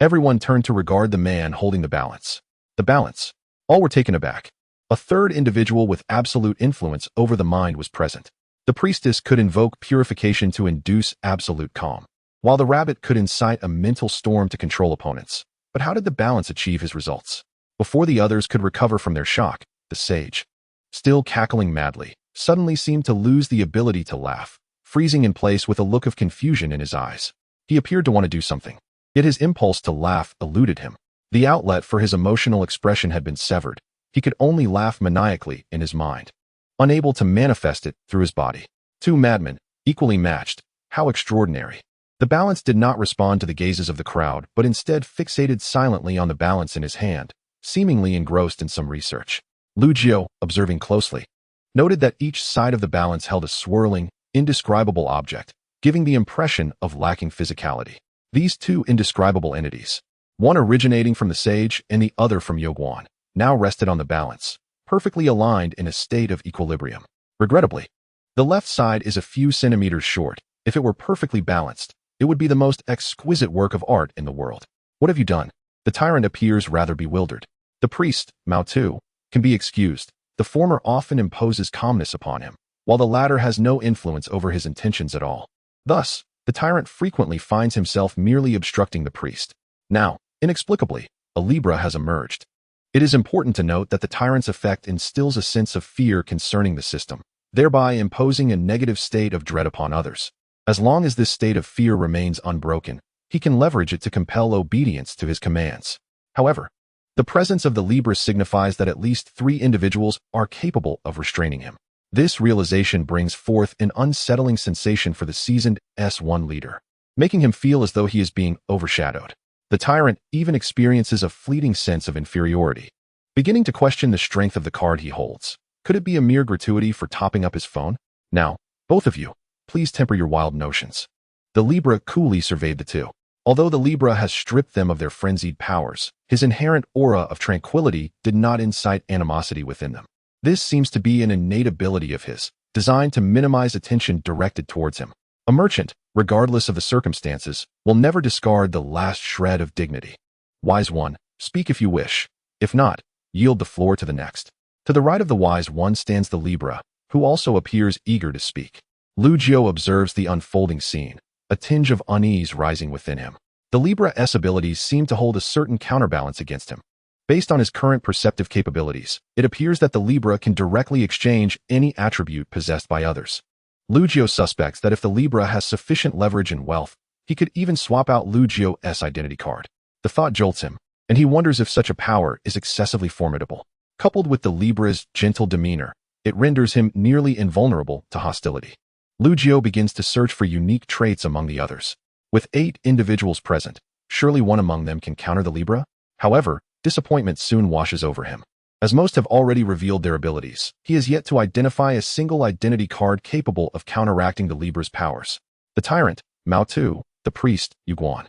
Everyone turned to regard the man holding the balance. The balance. All were taken aback. A third individual with absolute influence over the mind was present. The priestess could invoke purification to induce absolute calm, while the rabbit could incite a mental storm to control opponents. But how did the balance achieve his results? Before the others could recover from their shock, the sage, still cackling madly, suddenly seemed to lose the ability to laugh, freezing in place with a look of confusion in his eyes. He appeared to want to do something, yet his impulse to laugh eluded him. The outlet for his emotional expression had been severed. He could only laugh maniacally in his mind, unable to manifest it through his body. Two madmen, equally matched. How extraordinary. The balance did not respond to the gazes of the crowd, but instead fixated silently on the balance in his hand, seemingly engrossed in some research. Lu Jiu, observing closely, noted that each side of the balance held a swirling, indescribable object, giving the impression of lacking physicality. These two indescribable entities, one originating from the sage and the other from Yogwan, now rested on the balance, perfectly aligned in a state of equilibrium. Regrettably, the left side is a few centimeters short. If it were perfectly balanced, it would be the most exquisite work of art in the world. What have you done? The tyrant appears rather bewildered. The priest, Mao Tu, can be excused. The former often imposes calmness upon him, while the latter has no influence over his intentions at all. Thus, the tyrant frequently finds himself merely obstructing the priest. Now, inexplicably, a Libra has emerged. It is important to note that the tyrant's effect instills a sense of fear concerning the system, thereby imposing a negative state of dread upon others. As long as this state of fear remains unbroken, he can leverage it to compel obedience to his commands. However, the presence of the Libra signifies that at least 3 individuals are capable of restraining him. This realization brings forth an unsettling sensation for the seasoned S1 leader, making him feel as though he is being overshadowed. The tyrant even experiences a fleeting sense of inferiority, beginning to question the strength of the card he holds. Could it be a mere gratuity for topping up his phone? Now, both of you, please temper your wild notions. The Libra coolly surveyed the two. Although the Libra has stripped them of their frenzied powers, his inherent aura of tranquility did not incite animosity within them. This seems to be an innate ability of his, designed to minimize attention directed towards him. A merchant, regardless of the circumstances, will never discard the last shred of dignity. Wise one, speak if you wish. If not, yield the floor to the next. To the right of the wise one stands the Libra, who also appears eager to speak. Lu Jiu observes the unfolding scene, a tinge of unease rising within him. The Libra's abilities seem to hold a certain counterbalance against him. Based on his current perceptive capabilities, it appears that the Libra can directly exchange any attribute possessed by others. Lu Jiu suspects that if the Libra has sufficient leverage and wealth, he could even swap out Lu Jiu's identity card. The thought jolts him, and he wonders if such a power is excessively formidable. Coupled with the Libra's gentle demeanor, it renders him nearly invulnerable to hostility. Lu Jiu begins to search for unique traits among the others. With 8 individuals present, surely one among them can counter the Libra? However, disappointment soon washes over him. As most have already revealed their abilities, he has yet to identify a single identity card capable of counteracting the Libra's powers. The tyrant, Mao Tu, the priest, Yu Guan,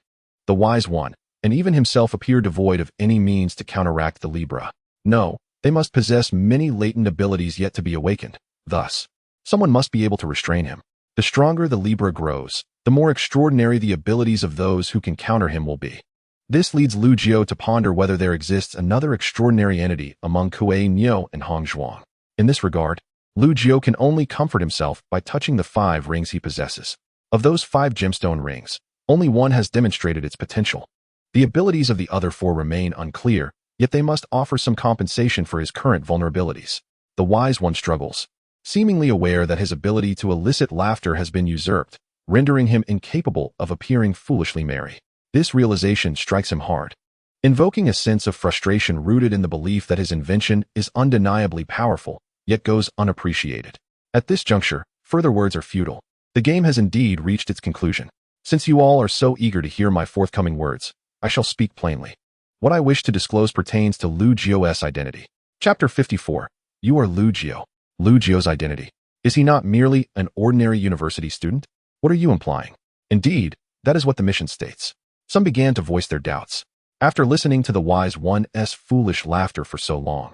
the wise one, and even himself appear devoid of any means to counteract the Libra. No, they must possess many latent abilities yet to be awakened. Thus, someone must be able to restrain him. The stronger the Libra grows, the more extraordinary the abilities of those who can counter him will be. This leads Lu Jiu to ponder whether there exists another extraordinary entity among Kuei Niu and Hong Zhuang. In this regard, Lu Jiu can only comfort himself by touching the 5 rings he possesses. Of those 5 gemstone rings, only one has demonstrated its potential. The abilities of the other 4 remain unclear, yet they must offer some compensation for his current vulnerabilities. The wise one struggles, seemingly aware that his ability to elicit laughter has been usurped, rendering him incapable of appearing foolishly merry. This realization strikes him hard, invoking a sense of frustration rooted in the belief that his invention is undeniably powerful, yet goes unappreciated. At this juncture, further words are futile. The game has indeed reached its conclusion. Since you all are so eager to hear my forthcoming words, I shall speak plainly. What I wish to disclose pertains to Lu Jiu's identity. Chapter 54. You are Lu Jiu. Lu Jiu's identity. Is he not merely an ordinary university student? What are you implying? Indeed, that is what the mission states. Some began to voice their doubts. After listening to the wise one's foolish laughter for so long,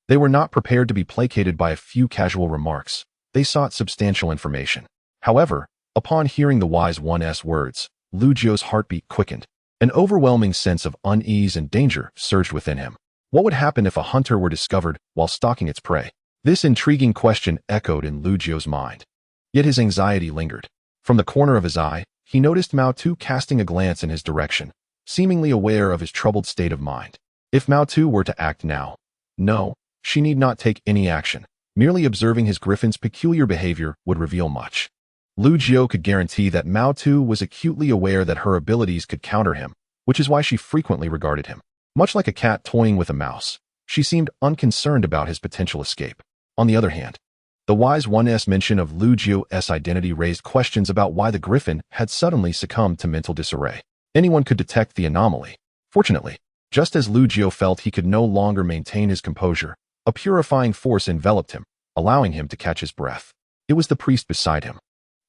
they were not prepared to be placated by a few casual remarks. They sought substantial information. However, upon hearing the wise one's words, Lu Jiu's heartbeat quickened. An overwhelming sense of unease and danger surged within him. What would happen if a hunter were discovered while stalking its prey? This intriguing question echoed in Lu Jiu's mind. Yet his anxiety lingered. From the corner of his eye, he noticed Mao Tu casting a glance in his direction, seemingly aware of his troubled state of mind. If Mao Tu were to act now, no, she need not take any action. Merely observing his griffin's peculiar behavior would reveal much. Lu Jiu could guarantee that Mao Tu was acutely aware that her abilities could counter him, which is why she frequently regarded him. Much like a cat toying with a mouse, she seemed unconcerned about his potential escape. On the other hand, the wise one's mention of Lu Jiu's identity raised questions about why the griffin had suddenly succumbed to mental disarray. Anyone could detect the anomaly. Fortunately, just as Lu Jiu felt he could no longer maintain his composure, a purifying force enveloped him, allowing him to catch his breath. It was the priest beside him.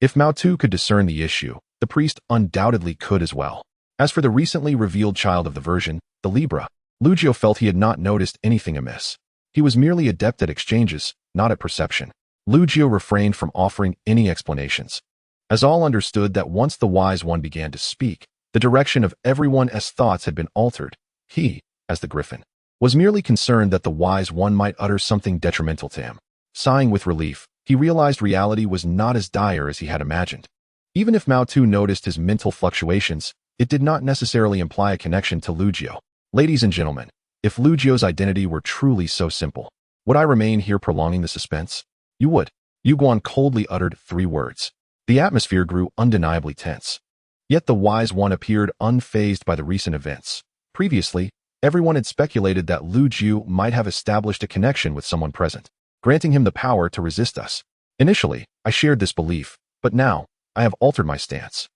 If Mao Tu could discern the issue, the priest undoubtedly could as well. As for the recently revealed child of the version, the Libra, Lu Jiu felt he had not noticed anything amiss. He was merely adept at exchanges, not at perception. Lu Jiu refrained from offering any explanations, as all understood that once the wise one began to speak, the direction of everyone's thoughts had been altered. He, as the griffin, was merely concerned that the wise one might utter something detrimental to him. Sighing with relief, he realized reality was not as dire as he had imagined. Even if Mao Tu noticed his mental fluctuations, it did not necessarily imply a connection to Lu Jiu. Ladies and gentlemen, if Lu Jiu's identity were truly so simple, would I remain here prolonging the suspense? You would. Yu Guan coldly uttered 3 words. The atmosphere grew undeniably tense. Yet the wise one appeared unfazed by the recent events. Previously, everyone had speculated that Lu Jiu might have established a connection with someone present, granting him the power to resist us. Initially, I shared this belief, but now, I have altered my stance.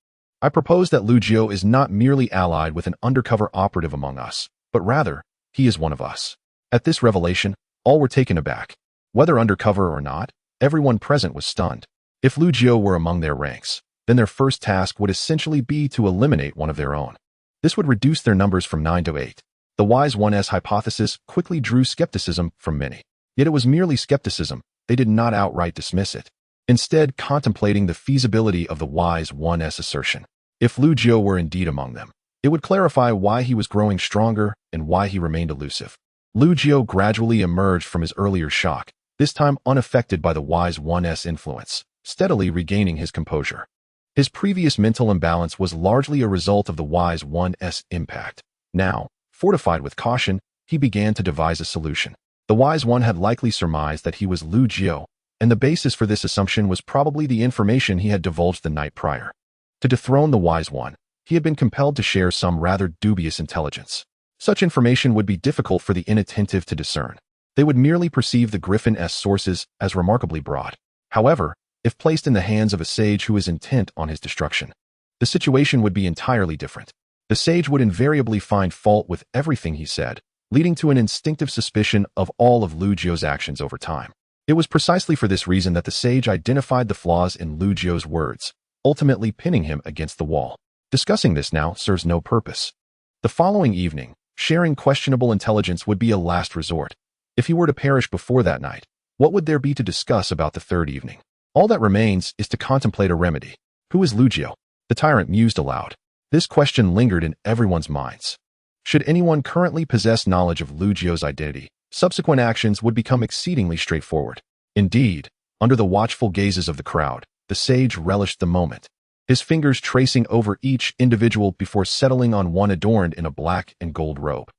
I propose that Lu Jiu is not merely allied with an undercover operative among us, but rather, he is one of us. At this revelation, all were taken aback. Whether undercover or not, everyone present was stunned. If Lu Jiu were among their ranks, then their first task would essentially be to eliminate one of their own. This would reduce their numbers from 9 to 8. The wise one's hypothesis quickly drew skepticism from many. Yet it was merely skepticism, they did not outright dismiss it, instead contemplating the feasibility of the wise one's assertion. If Lu Jiu were indeed among them, it would clarify why he was growing stronger and why he remained elusive. Lu Jiu gradually emerged from his earlier shock, this time unaffected by the wise one's influence, steadily regaining his composure. His previous mental imbalance was largely a result of the wise one's impact. Now, fortified with caution, he began to devise a solution. The wise one had likely surmised that he was Lu Jiu, and the basis for this assumption was probably the information he had divulged the night prior. To dethrone the wise one, he had been compelled to share some rather dubious intelligence. Such information would be difficult for the inattentive to discern. They would merely perceive the Griffin's sources as remarkably broad. However, if placed in the hands of a sage who is intent on his destruction, the situation would be entirely different. The sage would invariably find fault with everything he said, leading to an instinctive suspicion of all of Lu Jio's actions over time. It was precisely for this reason that the sage identified the flaws in Lu Jio's words, ultimately pinning him against the wall. Discussing this now serves no purpose. The following evening, sharing questionable intelligence would be a last resort. If he were to perish before that night, what would there be to discuss about the third evening? All that remains is to contemplate a remedy. Who is Lu Jio? The tyrant mused aloud. This question lingered in everyone's minds. Should anyone currently possess knowledge of Lu Jio's identity, subsequent actions would become exceedingly straightforward. Indeed, under the watchful gazes of the crowd, the sage relished the moment, his fingers tracing over each individual before settling on one adorned in a black and gold robe,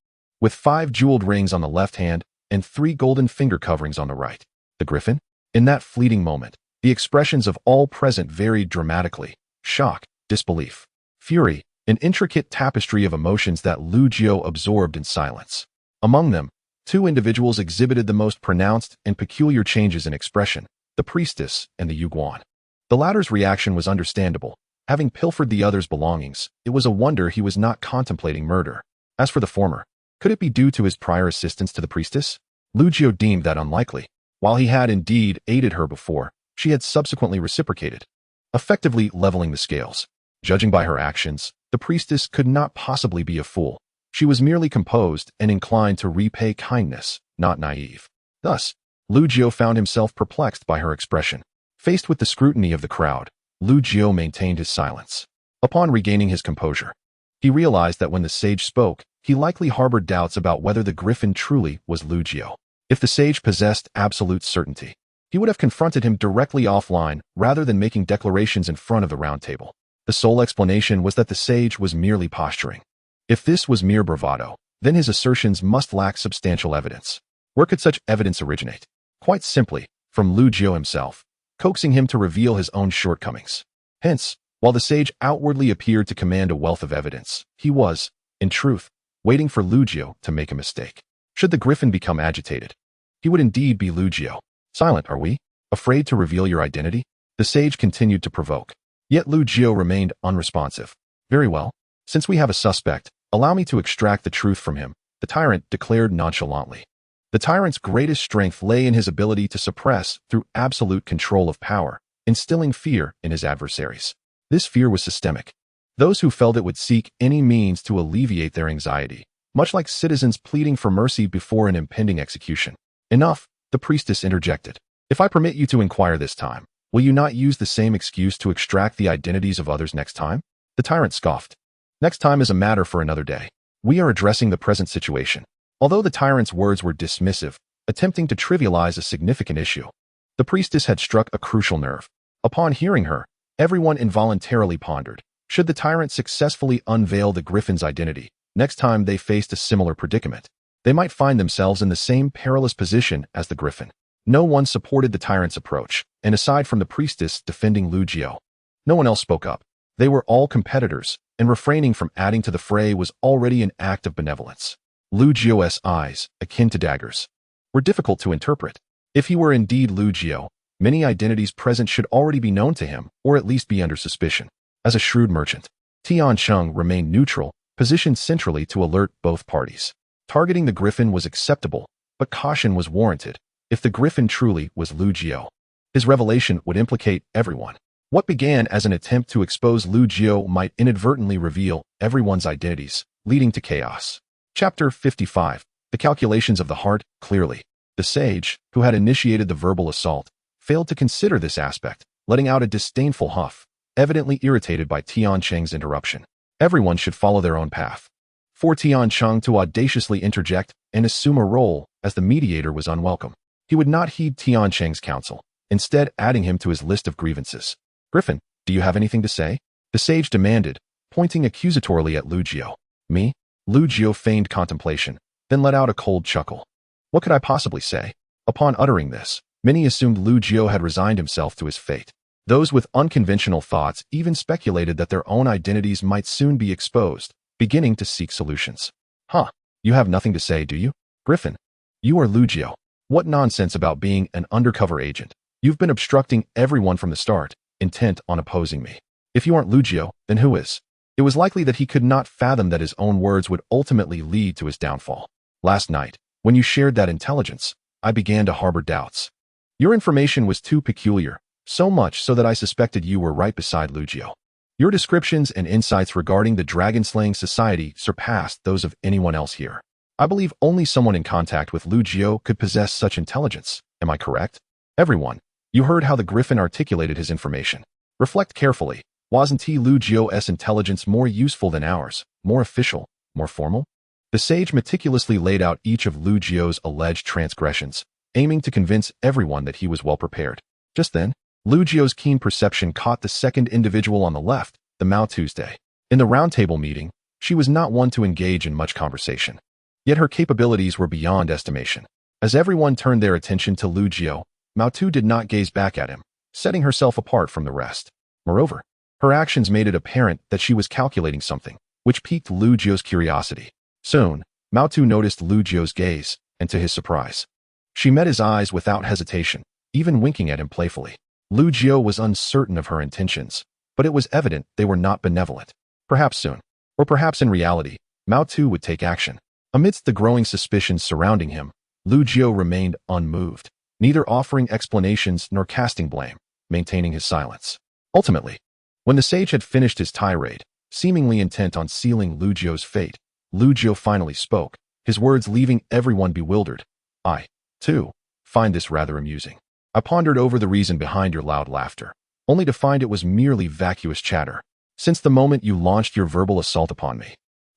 with 5 jeweled rings on the left hand and 3 golden finger coverings on the right. The Griffin? In that fleeting moment, the expressions of all present varied dramatically: shock, disbelief, fury, an intricate tapestry of emotions that Lu Jio absorbed in silence. Among them, 2 individuals exhibited the most pronounced and peculiar changes in expression: the priestess and the Yuguan. The latter's reaction was understandable. Having pilfered the other's belongings, it was a wonder he was not contemplating murder. As for the former, could it be due to his prior assistance to the priestess? Lu Jio deemed that unlikely. While he had indeed aided her before, she had subsequently reciprocated, effectively leveling the scales. Judging by her actions, the priestess could not possibly be a fool. She was merely composed and inclined to repay kindness, not naive. Thus, Lu Jio found himself perplexed by her expression. Faced with the scrutiny of the crowd, Lu Jio maintained his silence. Upon regaining his composure, he realized that when the sage spoke, he likely harbored doubts about whether the Griffin truly was Lu Jio. If the sage possessed absolute certainty, he would have confronted him directly offline rather than making declarations in front of the round table. The sole explanation was that the sage was merely posturing. If this was mere bravado, then his assertions must lack substantial evidence. Where could such evidence originate? Quite simply, from Lu Jio himself, coaxing him to reveal his own shortcomings. Hence, while the sage outwardly appeared to command a wealth of evidence, he was, in truth, waiting for Lu Jio to make a mistake. Should the Griffin become agitated, he would indeed be Lu Jio. Silent, are we? Afraid to reveal your identity? The sage continued to provoke. Yet Lu Jio remained unresponsive. Very well. Since we have a suspect, allow me to extract the truth from him, the tyrant declared nonchalantly. The tyrant's greatest strength lay in his ability to suppress through absolute control of power, instilling fear in his adversaries. This fear was systemic. Those who felt it would seek any means to alleviate their anxiety, much like citizens pleading for mercy before an impending execution. Enough, the priestess interjected. If I permit you to inquire this time, will you not use the same excuse to extract the identities of others next time? The tyrant scoffed. Next time is a matter for another day. We are addressing the present situation. Although the tyrant's words were dismissive, attempting to trivialize a significant issue, the priestess had struck a crucial nerve. Upon hearing her, everyone involuntarily pondered. Should the tyrant successfully unveil the Griffin's identity, next time they faced a similar predicament, they might find themselves in the same perilous position as the Griffin. No one supported the tyrant's approach, and aside from the priestess defending Lu Jio, no one else spoke up. They were all competitors, and refraining from adding to the fray was already an act of benevolence. Lu Jio's eyes, akin to daggers, were difficult to interpret. If he were indeed Lu Jio, many identities present should already be known to him, or at least be under suspicion. As a shrewd merchant, Tian Cheng remained neutral, positioned centrally to alert both parties. Targeting the Griffin was acceptable, but caution was warranted. If the Griffin truly was Lu Jio, his revelation would implicate everyone. What began as an attempt to expose Lu Jio might inadvertently reveal everyone's identities, leading to chaos. Chapter 55. The Calculations of the Heart. Clearly, the sage, who had initiated the verbal assault, failed to consider this aspect, letting out a disdainful huff, evidently irritated by Tian Cheng's interruption. Everyone should follow their own path. For Tian Cheng to audaciously interject and assume a role as the mediator was unwelcome. He would not heed Tian Cheng's counsel, instead adding him to his list of grievances. Griffin, do you have anything to say? The sage demanded, pointing accusatorily at Lu Jio. Me? Lu Jio feigned contemplation, then let out a cold chuckle. What could I possibly say? Upon uttering this, many assumed Lu Jio had resigned himself to his fate. Those with unconventional thoughts even speculated that their own identities might soon be exposed, beginning to seek solutions. Huh, you have nothing to say, do you? Griffin, you are Lu Jio. What nonsense about being an undercover agent. You've been obstructing everyone from the start, intent on opposing me. If you aren't Lugio, then who is? It was likely that he could not fathom that his own words would ultimately lead to his downfall. Last night, when you shared that intelligence, I began to harbor doubts. Your information was too peculiar, so much so that I suspected you were right beside Lugio. Your descriptions and insights regarding the dragon-slaying society surpassed those of anyone else here. I believe only someone in contact with Lugio could possess such intelligence. Am I correct? Everyone, you heard how the Griffin articulated his information. Reflect carefully. Wasn't Lugio's intelligence more useful than ours, more official, more formal? The sage meticulously laid out each of Lugio's alleged transgressions, aiming to convince everyone that he was well prepared. Just then, Lugio's keen perception caught the second individual on the left, the Mao Tuesday. In the roundtable meeting, she was not one to engage in much conversation. Yet her capabilities were beyond estimation. As everyone turned their attention to Lugio, Mao Tu did not gaze back at him, setting herself apart from the rest. Moreover, her actions made it apparent that she was calculating something, which piqued Lugio's curiosity. Soon, Mao Tu noticed Lugio's gaze, and to his surprise, she met his eyes without hesitation, even winking at him playfully. Lugio was uncertain of her intentions, but it was evident they were not benevolent. Perhaps soon, or perhaps in reality, Mao Tu would take action. Amidst the growing suspicions surrounding him, Lugio remained unmoved, neither offering explanations nor casting blame, maintaining his silence. Ultimately, when the sage had finished his tirade, seemingly intent on sealing Lugio's fate, Lugio finally spoke, his words leaving everyone bewildered. I, too, find this rather amusing. I pondered over the reason behind your loud laughter, only to find it was merely vacuous chatter. Since the moment you launched your verbal assault upon me,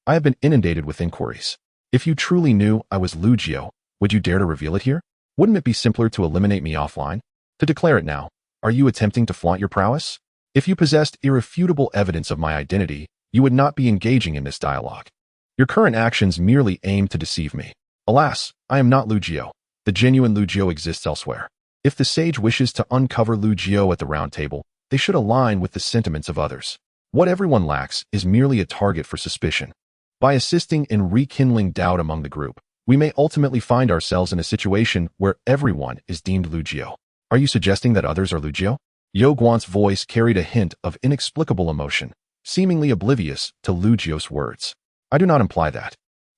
I have been inundated with inquiries. If you truly knew I was Lugio, would you dare to reveal it here? Wouldn't it be simpler to eliminate me offline? To declare it now, are you attempting to flaunt your prowess? If you possessed irrefutable evidence of my identity, you would not be engaging in this dialogue. Your current actions merely aim to deceive me. Alas, I am not Lugio. The genuine Lugio exists elsewhere. If the sage wishes to uncover Lugio at the round table, they should align with the sentiments of others. What everyone lacks is merely a target for suspicion. By assisting in rekindling doubt among the group, we may ultimately find ourselves in a situation where everyone is deemed Lugio. Are you suggesting that others are Lugio? Yo Guan's voice carried a hint of inexplicable emotion, seemingly oblivious to Lugio's words. I do not imply that.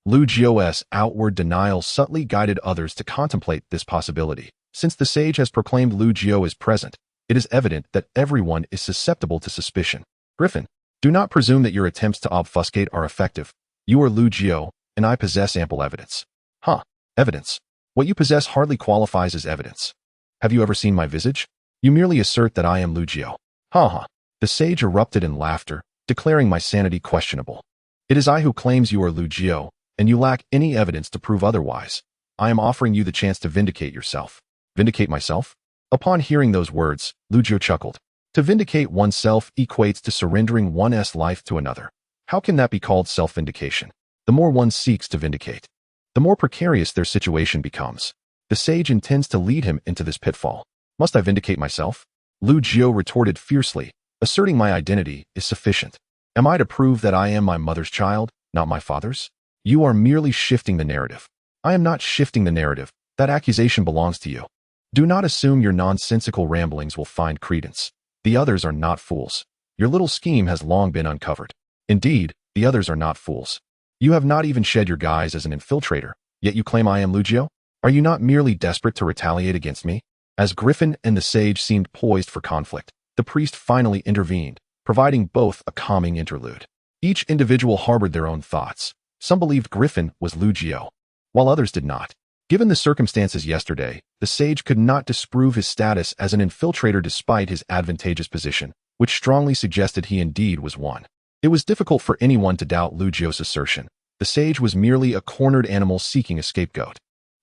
Lugio's outward denial subtly guided others to contemplate this possibility. Since the sage has proclaimed Lugio is present, it is evident that everyone is susceptible to suspicion. Griffin, do not presume that your attempts to obfuscate are effective. You are Lugio, and I possess ample evidence. Evidence. What you possess hardly qualifies as evidence. Have you ever seen my visage? You merely assert that I am Lugio. The sage erupted in laughter, declaring my sanity questionable. It is I who claims you are Lugio, and you lack any evidence to prove otherwise. I am offering you the chance to vindicate yourself. Vindicate myself? Upon hearing those words, Lugio chuckled. To vindicate oneself equates to surrendering one's life to another. How can that be called self-vindication? The more one seeks to vindicate, the more precarious their situation becomes. The sage intends to lead him into this pitfall. Must I vindicate myself? Lugio retorted fiercely, asserting my identity is sufficient. Am I to prove that I am my mother's child, not my father's? You are merely shifting the narrative. I am not shifting the narrative. That accusation belongs to you. Do not assume your nonsensical ramblings will find credence. The others are not fools. Your little scheme has long been uncovered. Indeed, the others are not fools. You have not even shed your guise as an infiltrator, yet you claim I am Lugio? Are you not merely desperate to retaliate against me? As Griffin and the sage seemed poised for conflict, the priest finally intervened, providing both a calming interlude. Each individual harbored their own thoughts. Some believed Griffin was Lugio, while others did not. Given the circumstances yesterday, the sage could not disprove his status as an infiltrator despite his advantageous position, which strongly suggested he indeed was one. It was difficult for anyone to doubt Lugio's assertion. The sage was merely a cornered animal seeking a scapegoat.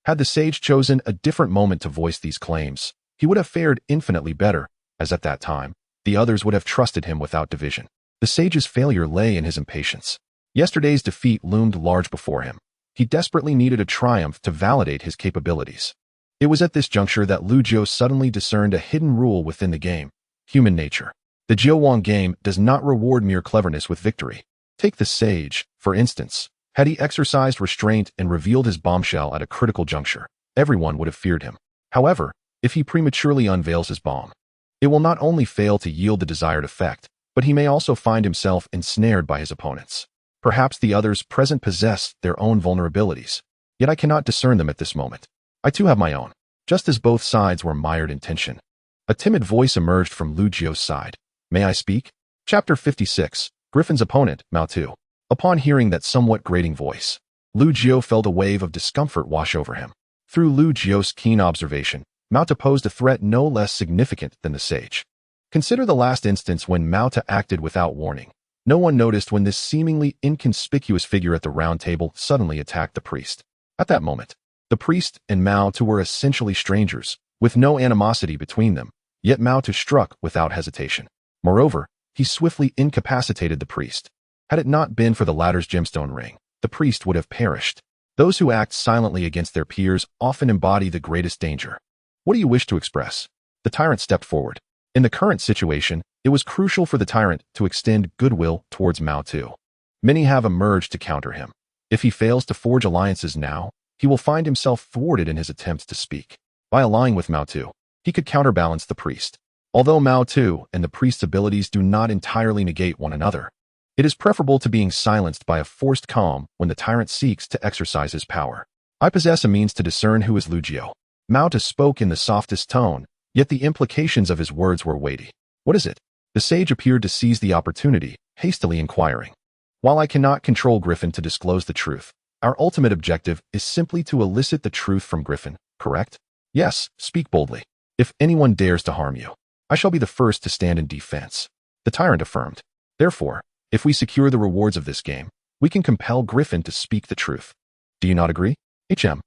Had the sage chosen a different moment to voice these claims, he would have fared infinitely better, as at that time, the others would have trusted him without division. The sage's failure lay in his impatience. Yesterday's defeat loomed large before him. He desperately needed a triumph to validate his capabilities. It was at this juncture that Lugio suddenly discerned a hidden rule within the game: human nature. The Jiuwang game does not reward mere cleverness with victory. Take the sage, for instance. Had he exercised restraint and revealed his bombshell at a critical juncture, everyone would have feared him. However, if he prematurely unveils his bomb, it will not only fail to yield the desired effect, but he may also find himself ensnared by his opponents. Perhaps the others present possess their own vulnerabilities, yet I cannot discern them at this moment. I too have my own. Just as both sides were mired in tension, a timid voice emerged from Lu Jio's side. May I speak? Chapter 56. Griffin's opponent, Mao Tu. Upon hearing that somewhat grating voice, Lu Jio felt a wave of discomfort wash over him. Through Lu Jio's keen observation, Mao Tu posed a threat no less significant than the sage. Consider the last instance when Mao Tu acted without warning. No one noticed when this seemingly inconspicuous figure at the round table suddenly attacked the priest. At that moment, the priest and Mao Tu were essentially strangers, with no animosity between them, yet Mao Tu struck without hesitation. Moreover, he swiftly incapacitated the priest. Had it not been for the latter's gemstone ring, the priest would have perished. Those who act silently against their peers often embody the greatest danger. What do you wish to express? The tyrant stepped forward. In the current situation, it was crucial for the tyrant to extend goodwill towards Mao Tu. Many have emerged to counter him. If he fails to forge alliances now, he will find himself thwarted in his attempts to speak. By allying with Mao Tu, he could counterbalance the priest. Although Mao Tu and the priest's abilities do not entirely negate one another, it is preferable to being silenced by a forced calm when the tyrant seeks to exercise his power. I possess a means to discern who is Lu Jio. Mao Tu spoke in the softest tone, yet the implications of his words were weighty. What is it? The sage appeared to seize the opportunity, hastily inquiring. While I cannot control Griffin to disclose the truth, our ultimate objective is simply to elicit the truth from Griffin, correct? Yes, speak boldly. If anyone dares to harm you, I shall be the first to stand in defense. The tyrant affirmed. Therefore, if we secure the rewards of this game, we can compel Griffin to speak the truth. Do you not agree? HM.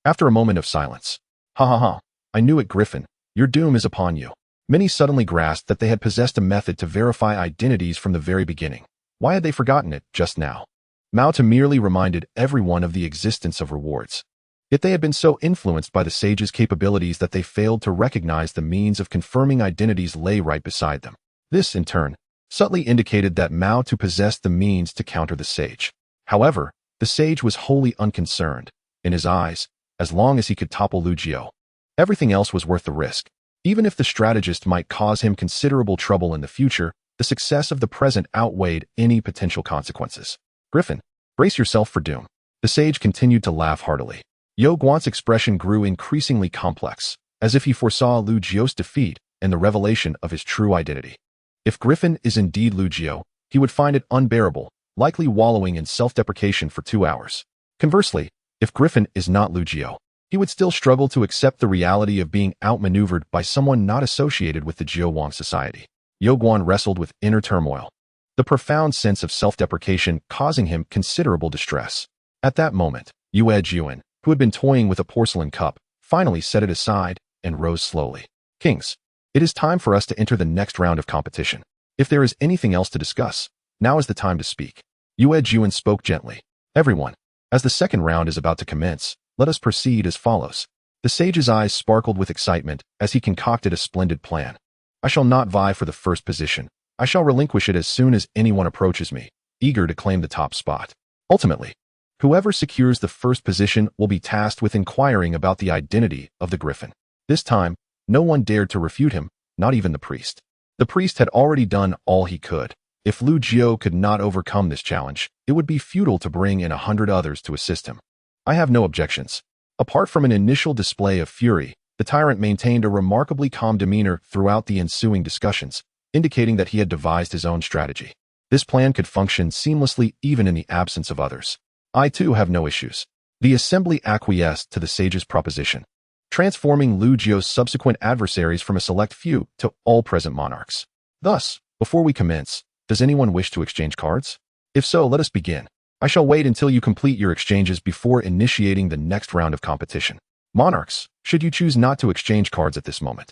After a moment of silence. Ha ha ha. I knew it, Griffin. Your doom is upon you. Many suddenly grasped that they had possessed a method to verify identities from the very beginning. Why had they forgotten it just now? Mao Tu merely reminded everyone of the existence of rewards. Yet they had been so influenced by the sage's capabilities that they failed to recognize the means of confirming identities lay right beside them. This, in turn, subtly indicated that Mao Tu possessed the means to counter the sage. However, the sage was wholly unconcerned. In his eyes, as long as he could topple Lu Jio, everything else was worth the risk. Even if the strategist might cause him considerable trouble in the future, the success of the present outweighed any potential consequences. Griffin, brace yourself for doom. The sage continued to laugh heartily. Yo Guan's expression grew increasingly complex, as if he foresaw Lu Jio's defeat and the revelation of his true identity. If Griffin is indeed Lu Jio, he would find it unbearable, likely wallowing in self-deprecation for 2 hours. Conversely, if Griffin is not Lu Jio, he would still struggle to accept the reality of being outmaneuvered by someone not associated with the Jiao Wang society. Yo Guan wrestled with inner turmoil, the profound sense of self-deprecation causing him considerable distress. At that moment, Yue Jiuan, who had been toying with a porcelain cup, finally set it aside and rose slowly. Kings, it is time for us to enter the next round of competition. If there is anything else to discuss, now is the time to speak. Yue Jiuan spoke gently. Everyone, as the second round is about to commence, let us proceed as follows. The sage's eyes sparkled with excitement as he concocted a splendid plan. I shall not vie for the first position. I shall relinquish it as soon as anyone approaches me, eager to claim the top spot. Ultimately, whoever secures the first position will be tasked with inquiring about the identity of the griffin. This time, no one dared to refute him, not even the priest. The priest had already done all he could. If Lu Jio could not overcome this challenge, it would be futile to bring in 100 others to assist him. I have no objections. Apart from an initial display of fury, the tyrant maintained a remarkably calm demeanor throughout the ensuing discussions, indicating that he had devised his own strategy. This plan could function seamlessly even in the absence of others. I too have no issues. The assembly acquiesced to the sage's proposition, transforming Lu Jio's subsequent adversaries from a select few to all present monarchs. Thus, before we commence, does anyone wish to exchange cards? If so, let us begin. I shall wait until you complete your exchanges before initiating the next round of competition. Monarchs, should you choose not to exchange cards at this moment,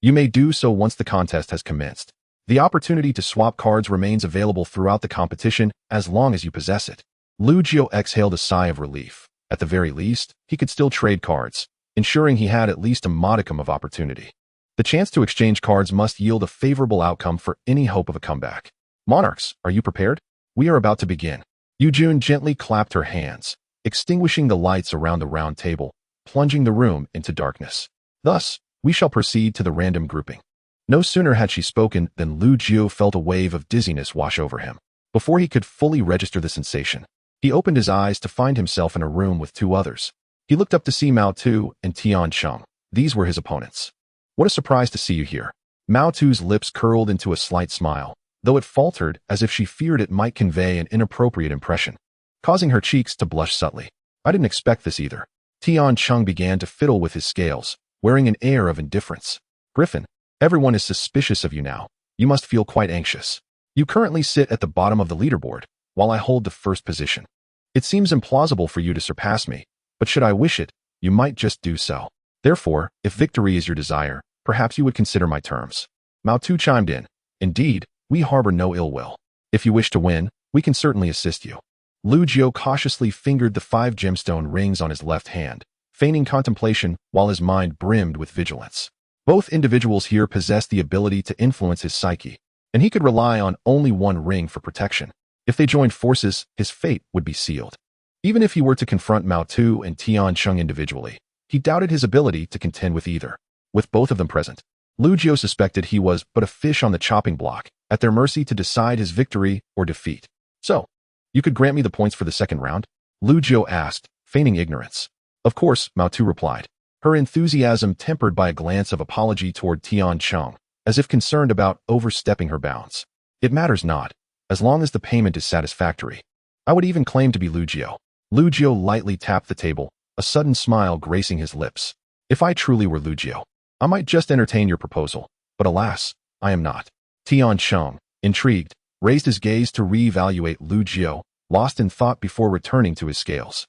you may do so once the contest has commenced. The opportunity to swap cards remains available throughout the competition as long as you possess it. Lu Jio exhaled a sigh of relief. At the very least, he could still trade cards, ensuring he had at least a modicum of opportunity. The chance to exchange cards must yield a favorable outcome for any hope of a comeback. Monarchs, are you prepared? We are about to begin. Yu Jun gently clapped her hands, extinguishing the lights around the round table, plunging the room into darkness. Thus, we shall proceed to the random grouping. No sooner had she spoken than Lu Jiu felt a wave of dizziness wash over him. Before he could fully register the sensation, he opened his eyes to find himself in a room with two others. He looked up to see Mao Tu and Tian Cheng. These were his opponents. What a surprise to see you here. Mao Tu's lips curled into a slight smile, though it faltered as if she feared it might convey an inappropriate impression, causing her cheeks to blush subtly. I didn't expect this either. Tian Cheng began to fiddle with his scales, wearing an air of indifference. Griffin, everyone is suspicious of you now. You must feel quite anxious. You currently sit at the bottom of the leaderboard, while I hold the first position. It seems implausible for you to surpass me, but should I wish it, you might just do so. Therefore, if victory is your desire, perhaps you would consider my terms. Mao Tu chimed in. Indeed, we harbor no ill will. If you wish to win, we can certainly assist you. Lu Jiu cautiously fingered the 5 gemstone rings on his left hand, feigning contemplation while his mind brimmed with vigilance. Both individuals here possessed the ability to influence his psyche, and he could rely on only one ring for protection. If they joined forces, his fate would be sealed. Even if he were to confront Mao Tu and Tian Cheng individually, he doubted his ability to contend with either. With both of them present, Lu Jiu suspected he was but a fish on the chopping block, at their mercy to decide his victory or defeat. So, you could grant me the points for the second round? Lu Jiu asked, feigning ignorance. Of course, Mao Tu replied, her enthusiasm tempered by a glance of apology toward Tian Cheng, as if concerned about overstepping her bounds. It matters not, as long as the payment is satisfactory. I would even claim to be Lu Jiu. Lu Jiu lightly tapped the table, a sudden smile gracing his lips. If I truly were Lu Jiu, I might just entertain your proposal, but alas, I am not. Tian Cheng, intrigued, raised his gaze to re-evaluate Lu Jiu, lost in thought before returning to his scales.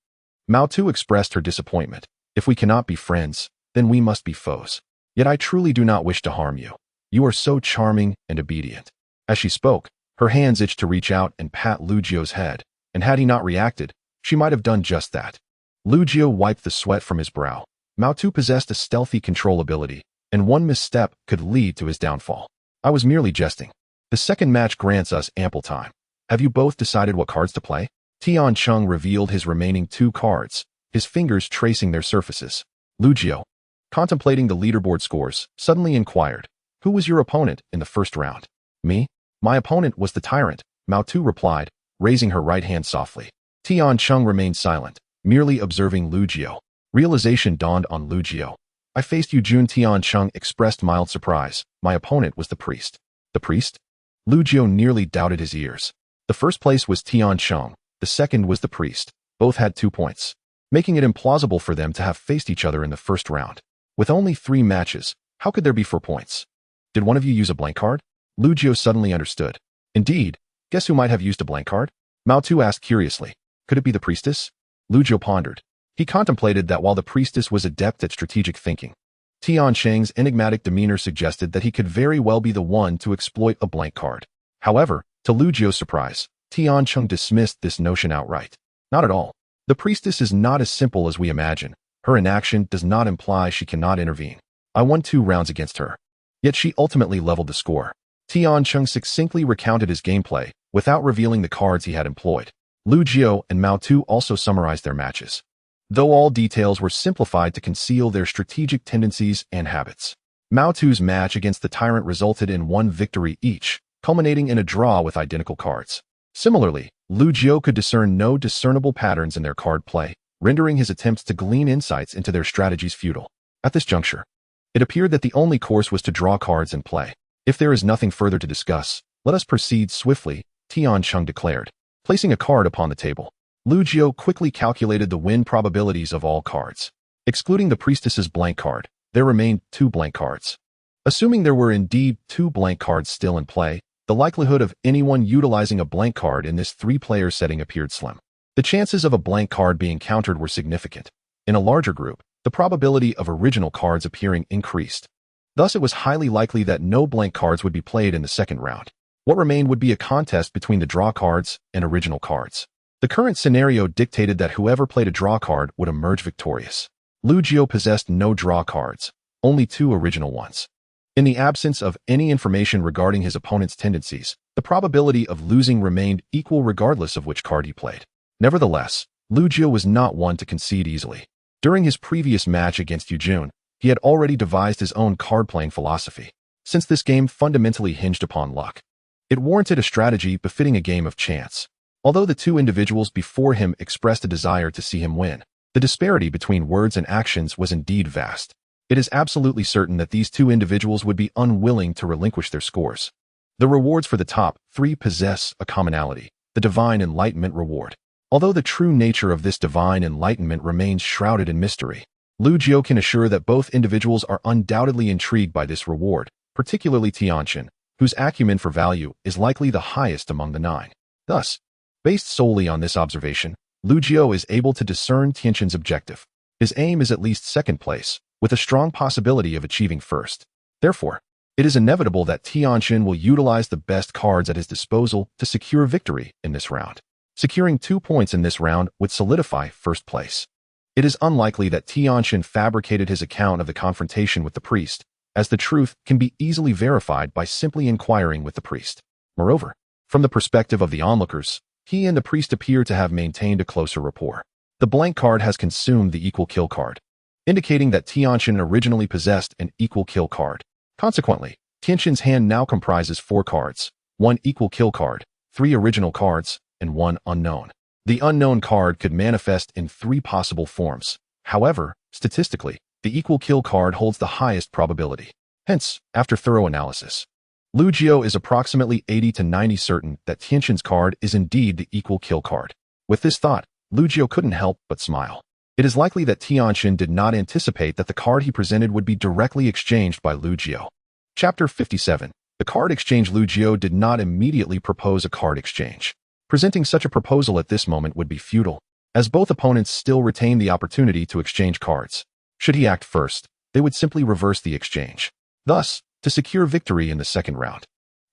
Mao Tu expressed her disappointment. If we cannot be friends, then we must be foes. Yet I truly do not wish to harm you. You are so charming and obedient. As she spoke, her hands itched to reach out and pat Lu Jiu's head, and had he not reacted, she might have done just that. Lu Jiu wiped the sweat from his brow. Mao Tu possessed a stealthy control ability, and one misstep could lead to his downfall. I was merely jesting. The second match grants us ample time. Have you both decided what cards to play? Tian Cheng revealed his remaining 2 cards, his fingers tracing their surfaces. Lu Jiu, contemplating the leaderboard scores, suddenly inquired, who was your opponent in the first round? Me? My opponent was the tyrant, Mao Tu replied, raising her right hand softly. Tian Cheng remained silent, merely observing Lu Jiu. Realization dawned on Lu Jiu. I faced you. Jun. Tian Cheng expressed mild surprise. My opponent was the priest. The priest? Lu Jiu nearly doubted his ears. The first place was Tian Cheng, the second was the priest. Both had 2 points, making it implausible for them to have faced each other in the first round. With only 3 matches, how could there be 4 points? Did one of you use a blank card? Lu Jiu suddenly understood. Indeed, guess who might have used a blank card? Mao Tu asked curiously. Could it be the priestess? Lu Jiu pondered. He contemplated that while the priestess was adept at strategic thinking, Tian Cheng's enigmatic demeanor suggested that he could very well be the one to exploit a blank card. However, to Lu Jiu's surprise, Tian Cheng dismissed this notion outright. Not at all. The priestess is not as simple as we imagine. Her inaction does not imply she cannot intervene. I won 2 rounds against her. Yet she ultimately leveled the score. Tian Cheng succinctly recounted his gameplay, without revealing the cards he had employed. Lu Jiu and Mao Tu also summarized their matches, though all details were simplified to conceal their strategic tendencies and habits. Mao Tu's match against the tyrant resulted in 1 victory each, culminating in a draw with identical cards. Similarly, Lu Jiu could discern no discernible patterns in their card play, rendering his attempts to glean insights into their strategies futile. At this juncture, it appeared that the only course was to draw cards and play. If there is nothing further to discuss, let us proceed swiftly, Tian Cheng declared, placing a card upon the table. Lu Jiu quickly calculated the win probabilities of all cards. Excluding the priestess's blank card, there remained 2 blank cards. Assuming there were indeed 2 blank cards still in play, the likelihood of anyone utilizing a blank card in this 3-player setting appeared slim. The chances of a blank card being countered were significant. In a larger group, the probability of original cards appearing increased. Thus, it was highly likely that no blank cards would be played in the second round. What remained would be a contest between the draw cards and original cards. The current scenario dictated that whoever played a draw card would emerge victorious. Lu Jiu possessed no draw cards, only 2 original ones. In the absence of any information regarding his opponent's tendencies, the probability of losing remained equal regardless of which card he played. Nevertheless, Lu Jiu was not one to concede easily. During his previous match against Yujun, he had already devised his own card-playing philosophy. Since this game fundamentally hinged upon luck, it warranted a strategy befitting a game of chance. Although the two individuals before him expressed a desire to see him win, the disparity between words and actions was indeed vast. It is absolutely certain that these two individuals would be unwilling to relinquish their scores. The rewards for the top three possess a commonality: the divine enlightenment reward. Although the true nature of this divine enlightenment remains shrouded in mystery, Lu Jiu can assure that both individuals are undoubtedly intrigued by this reward, particularly Tianqin, whose acumen for value is likely the highest among the nine. Thus, based solely on this observation, Lu Jiu is able to discern Tianqin's objective. His aim is at least second place, with a strong possibility of achieving first. Therefore, it is inevitable that Tianqin will utilize the best cards at his disposal to secure victory in this round. Securing 2 points in this round would solidify first place. It is unlikely that Tianqin fabricated his account of the confrontation with the priest, as the truth can be easily verified by simply inquiring with the priest. Moreover, from the perspective of the onlookers, he and the priest appear to have maintained a closer rapport. The blank card has consumed the equal kill card, indicating that Tianqin originally possessed an equal kill card. Consequently, Tianqin's hand now comprises 4 cards, 1 equal kill card, 3 original cards, and 1 unknown. The unknown card could manifest in 3 possible forms. However, statistically, the equal kill card holds the highest probability. Hence, after thorough analysis, Lu Jiu is approximately 80 to 90 certain that Tianqin's card is indeed the equal kill card. With this thought, Lu Jiu couldn't help but smile. It is likely that Tianqin did not anticipate that the card he presented would be directly exchanged by Lu Jiu. Chapter 57. The card exchange. Lu Jiu did not immediately propose a card exchange. Presenting such a proposal at this moment would be futile, as both opponents still retain the opportunity to exchange cards. Should he act first, they would simply reverse the exchange. Thus, to secure victory in the second round,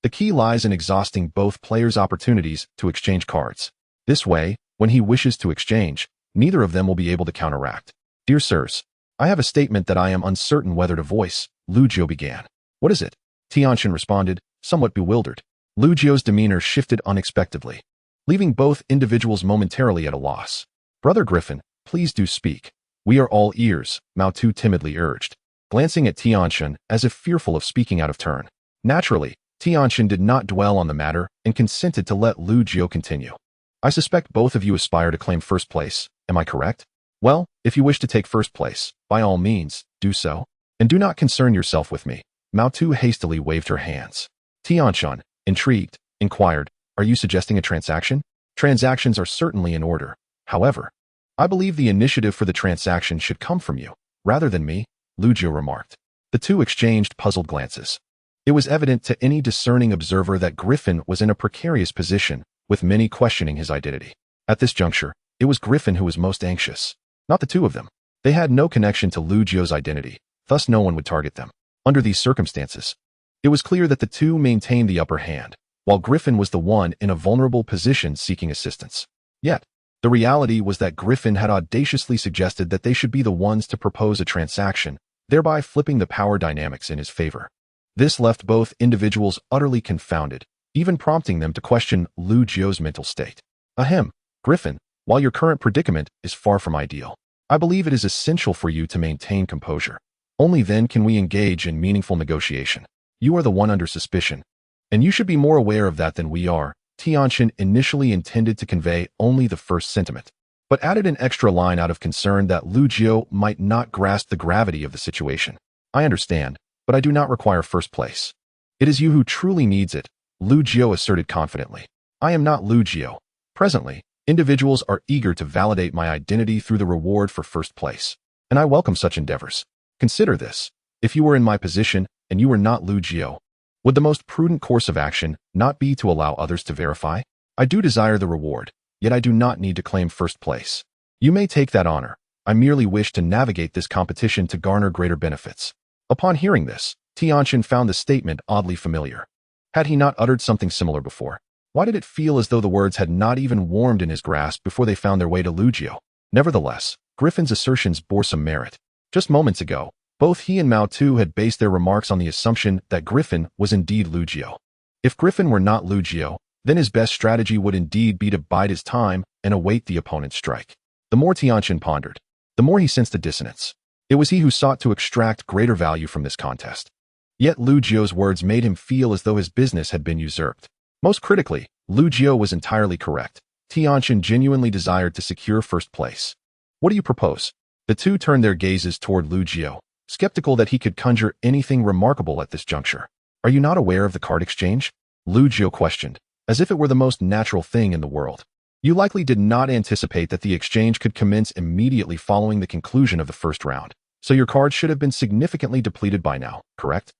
the key lies in exhausting both players' opportunities to exchange cards. This way, when he wishes to exchange, neither of them will be able to counteract. Dear sirs, I have a statement that I am uncertain whether to voice, Lu Jiu began. What is it? Tianqin responded, somewhat bewildered. Lu Jiu's demeanor shifted unexpectedly, leaving both individuals momentarily at a loss. Brother Griffin, please do speak. We are all ears, Mao Tu timidly urged, glancing at Tianqin as if fearful of speaking out of turn. Naturally, Tianqin did not dwell on the matter and consented to let Lu Jiu continue. I suspect both of you aspire to claim first place, am I correct? Well, if you wish to take first place, by all means, do so. And do not concern yourself with me. Mao Tu hastily waved her hands. Tianqin, intrigued, inquired, are you suggesting a transaction? Transactions are certainly in order. However, I believe the initiative for the transaction should come from you, rather than me, Lu Jiu remarked. The two exchanged puzzled glances. It was evident to any discerning observer that Griffin was in a precarious position, with many questioning his identity. At this juncture, it was Griffin who was most anxious, not the two of them. They had no connection to Lu Jiu's identity, thus no one would target them. Under these circumstances, it was clear that the two maintained the upper hand, while Griffin was the one in a vulnerable position seeking assistance. Yet, the reality was that Griffin had audaciously suggested that they should be the ones to propose a transaction, thereby flipping the power dynamics in his favor. This left both individuals utterly confounded, even prompting them to question Lu Jiu's mental state. Ahem, Griffin, while your current predicament is far from ideal, I believe it is essential for you to maintain composure. Only then can we engage in meaningful negotiation. You are the one under suspicion, and you should be more aware of that than we are. Tianqin initially intended to convey only the first sentiment, but added an extra line out of concern that Lu Jiu might not grasp the gravity of the situation. I understand, but I do not require first place. It is you who truly needs it, Lu Jiu asserted confidently. I am not Lu Jiu. Presently, individuals are eager to validate my identity through the reward for first place, and I welcome such endeavors. Consider this. If you were in my position and you were not Lu Jiu, would the most prudent course of action not be to allow others to verify? I do desire the reward, yet I do not need to claim first place. You may take that honor. I merely wish to navigate this competition to garner greater benefits. Upon hearing this, Tianqin found the statement oddly familiar. Had he not uttered something similar before? Why did it feel as though the words had not even warmed in his grasp before they found their way to Lu Jiu? Nevertheless, Griffin's assertions bore some merit. Just moments ago, both he and Mao Tu had based their remarks on the assumption that Griffin was indeed Lu Jiu. If Griffin were not Lu Jiu, then his best strategy would indeed be to bide his time and await the opponent's strike. The more Tianqin pondered, the more he sensed a dissonance. It was he who sought to extract greater value from this contest. Yet Lu Jio's words made him feel as though his business had been usurped. Most critically, Lu Jio was entirely correct. Tianxin genuinely desired to secure first place. What do you propose? The two turned their gazes toward Lu Jio, skeptical that he could conjure anything remarkable at this juncture. Are you not aware of the card exchange? Lu Jio questioned, as if it were the most natural thing in the world. You likely did not anticipate that the exchange could commence immediately following the conclusion of the first round, so your cards should have been significantly depleted by now, correct?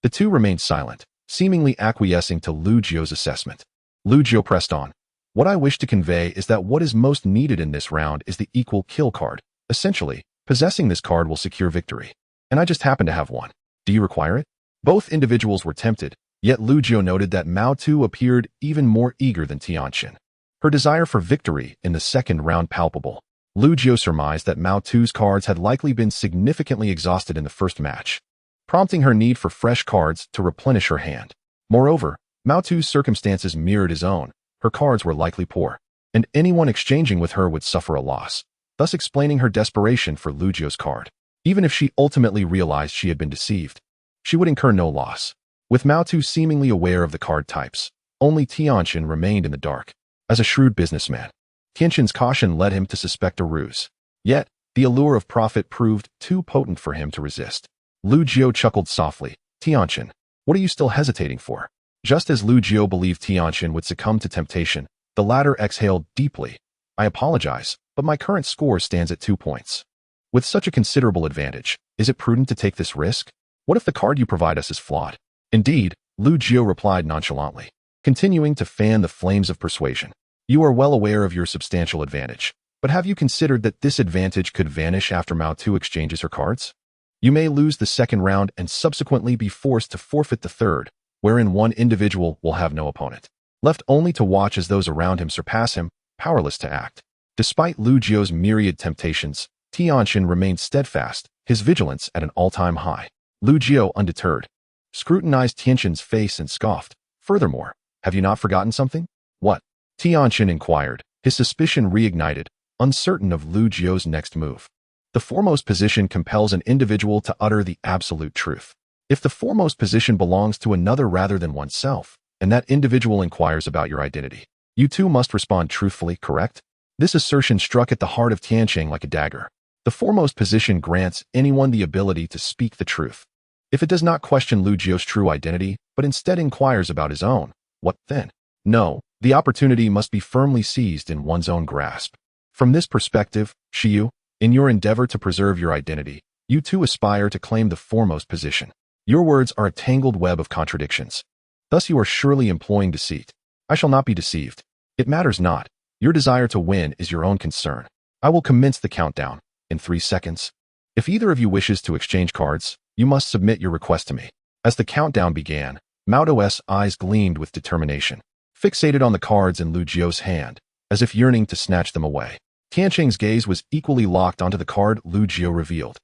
The two remained silent, seemingly acquiescing to Lu Jio's assessment. Lu Jio pressed on. What I wish to convey is that what is most needed in this round is the equal kill card. Essentially, possessing this card will secure victory. And I just happen to have one. Do you require it? Both individuals were tempted, yet Lu Jio noted that Mao Tu appeared even more eager than Tianxin. Her desire for victory in the second round palpable. Lu Jio surmised that Mao Tu's cards had likely been significantly exhausted in the first match, prompting her need for fresh cards to replenish her hand. Moreover, Mao Tu's circumstances mirrored his own. Her cards were likely poor, and anyone exchanging with her would suffer a loss, thus explaining her desperation for Lu Jio's card. Even if she ultimately realized she had been deceived, she would incur no loss. With Mao Tu seemingly aware of the card types, only Tianxin remained in the dark. As a shrewd businessman, Tianxin's caution led him to suspect a ruse. Yet, the allure of profit proved too potent for him to resist. Lu Jio chuckled softly. Tianxin, what are you still hesitating for? Just as Lu Jio believed Tianxin would succumb to temptation, the latter exhaled deeply. I apologize, but my current score stands at 2 points. With such a considerable advantage, is it prudent to take this risk? What if the card you provide us is flawed? Indeed, Lu Jio replied nonchalantly, continuing to fan the flames of persuasion. You are well aware of your substantial advantage, but have you considered that this advantage could vanish after Mao Tu exchanges her cards? You may lose the second round and subsequently be forced to forfeit the third, wherein one individual will have no opponent, left only to watch as those around him surpass him, powerless to act. Despite Lu Jio's myriad temptations, Tianxin remained steadfast, his vigilance at an all-time high. Lu Jio, undeterred, scrutinized Tianxin's face and scoffed. Furthermore, have you not forgotten something? What? Tianxin inquired, his suspicion reignited, uncertain of Lu Jio's next move. The foremost position compels an individual to utter the absolute truth. If the foremost position belongs to another rather than oneself, and that individual inquires about your identity, you too must respond truthfully, correct? This assertion struck at the heart of Tianxin like a dagger. The foremost position grants anyone the ability to speak the truth. If it does not question Lu Jio's true identity, but instead inquires about his own, what then? No, the opportunity must be firmly seized in one's own grasp. From this perspective, Shiyu, in your endeavor to preserve your identity, you too aspire to claim the foremost position. Your words are a tangled web of contradictions. Thus you are surely employing deceit. I shall not be deceived. It matters not. Your desire to win is your own concern. I will commence the countdown in 3 seconds. If either of you wishes to exchange cards, you must submit your request to me. As the countdown began, Mao Tu's eyes gleamed with determination, fixated on the cards in Lu Jio's hand, as if yearning to snatch them away. Tianxin's gaze was equally locked onto the card Lu Jio revealed,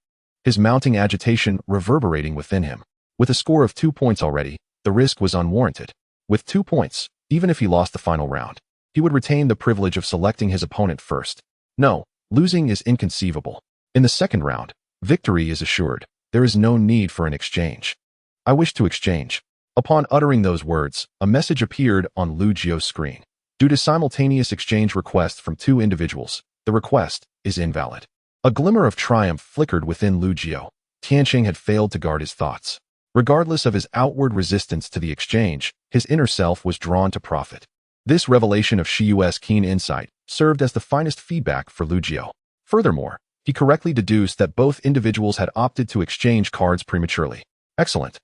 his mounting agitation reverberating within him. With a score of 2 points already, the risk was unwarranted. With 2 points, even if he lost the final round, he would retain the privilege of selecting his opponent first. No, losing is inconceivable. In the second round, victory is assured. There is no need for an exchange. I wish to exchange. Upon uttering those words, a message appeared on Lu Jio's screen. Due to simultaneous exchange requests from 2 individuals, the request is invalid. A glimmer of triumph flickered within Lu Jio. Tianxin had failed to guard his thoughts. Regardless of his outward resistance to the exchange, his inner self was drawn to profit. This revelation of Shiyu's keen insight served as the finest feedback for Lu Jio. Furthermore, he correctly deduced that both individuals had opted to exchange cards prematurely. Excellent.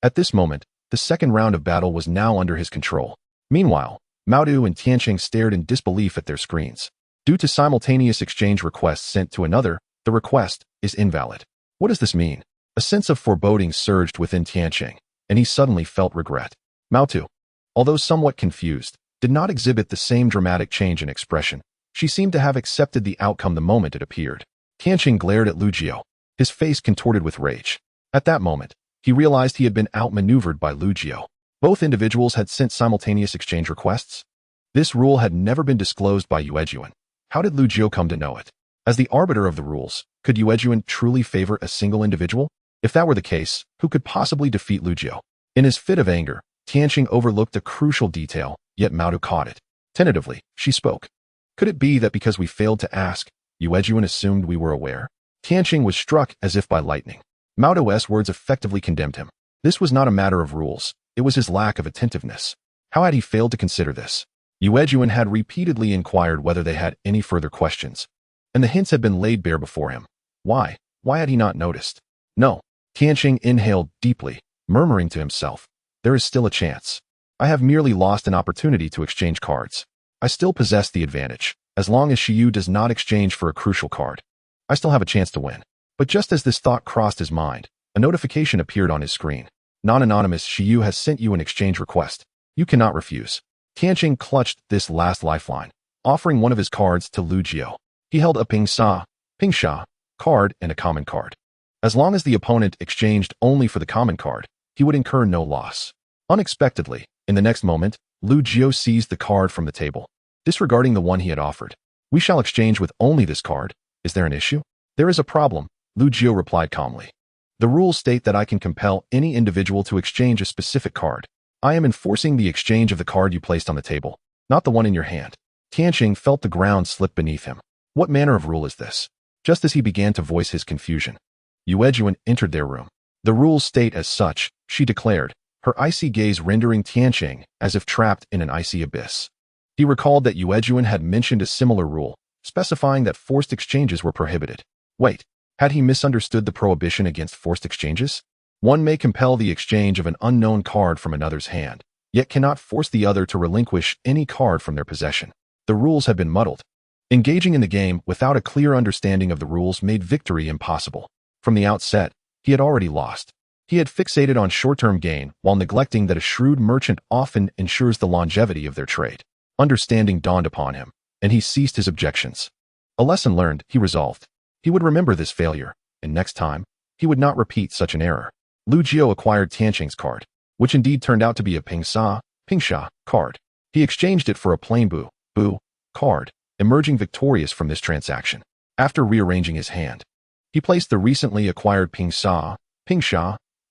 At this moment, the second round of battle was now under his control. Meanwhile, Mao Tu and Tianxin stared in disbelief at their screens. Due to simultaneous exchange requests sent to another, the request is invalid. What does this mean? A sense of foreboding surged within Tianxin, and he suddenly felt regret. Mao Tu, although somewhat confused, did not exhibit the same dramatic change in expression. She seemed to have accepted the outcome the moment it appeared. Tianxin glared at Lu Jio, his face contorted with rage. At that moment, he realized he had been outmaneuvered by Lu Jio. Both individuals had sent simultaneous exchange requests. This rule had never been disclosed by Yuejuan. How did Lu Jio come to know it? As the arbiter of the rules, could Yuejuan truly favor a single individual? If that were the case, who could possibly defeat Lu Jiu? In his fit of anger, Tianqing overlooked a crucial detail, yet Mao Tu caught it. Tentatively, she spoke. Could it be that because we failed to ask, Yuejuan assumed we were aware? Tianqing was struck as if by lightning. Mao Tu's words effectively condemned him. This was not a matter of rules, it was his lack of attentiveness. How had he failed to consider this? Yuejuan had repeatedly inquired whether they had any further questions, and the hints had been laid bare before him. Why? Why had he not noticed? No. Tianqing inhaled deeply, murmuring to himself, there is still a chance. I have merely lost an opportunity to exchange cards. I still possess the advantage. As long as Shiyu does not exchange for a crucial card, I still have a chance to win. But just as this thought crossed his mind, a notification appeared on his screen. Non-anonymous Shiyu has sent you an exchange request. You cannot refuse. Tianqing clutched this last lifeline, offering one of his cards to Lu Jiu. He held a Pingsha card and a common card. As long as the opponent exchanged only for the common card, he would incur no loss. Unexpectedly, in the next moment, Lu Jiu seized the card from the table, disregarding the one he had offered. We shall exchange with only this card. Is there an issue? There is a problem, Lu Jiu replied calmly. The rules state that I can compel any individual to exchange a specific card. I am enforcing the exchange of the card you placed on the table, not the one in your hand. Tianqing felt the ground slip beneath him. What manner of rule is this? Just as he began to voice his confusion, Yuejuan entered their room. The rules state as such, she declared, her icy gaze rendering Tianqing as if trapped in an icy abyss. He recalled that Yuejuan had mentioned a similar rule, specifying that forced exchanges were prohibited. Wait, had he misunderstood the prohibition against forced exchanges? One may compel the exchange of an unknown card from another's hand, yet cannot force the other to relinquish any card from their possession. The rules had been muddled. Engaging in the game without a clear understanding of the rules made victory impossible. From the outset, he had already lost. He had fixated on short-term gain while neglecting that a shrewd merchant often ensures the longevity of their trade. Understanding dawned upon him, and he ceased his objections. A lesson learned, he resolved. He would remember this failure, and next time, he would not repeat such an error. Lu Jiu acquired Tianqing's card, which indeed turned out to be a Pingsha card. He exchanged it for a plain Bu card, emerging victorious from this transaction. After rearranging his hand, he placed the recently acquired Pingsha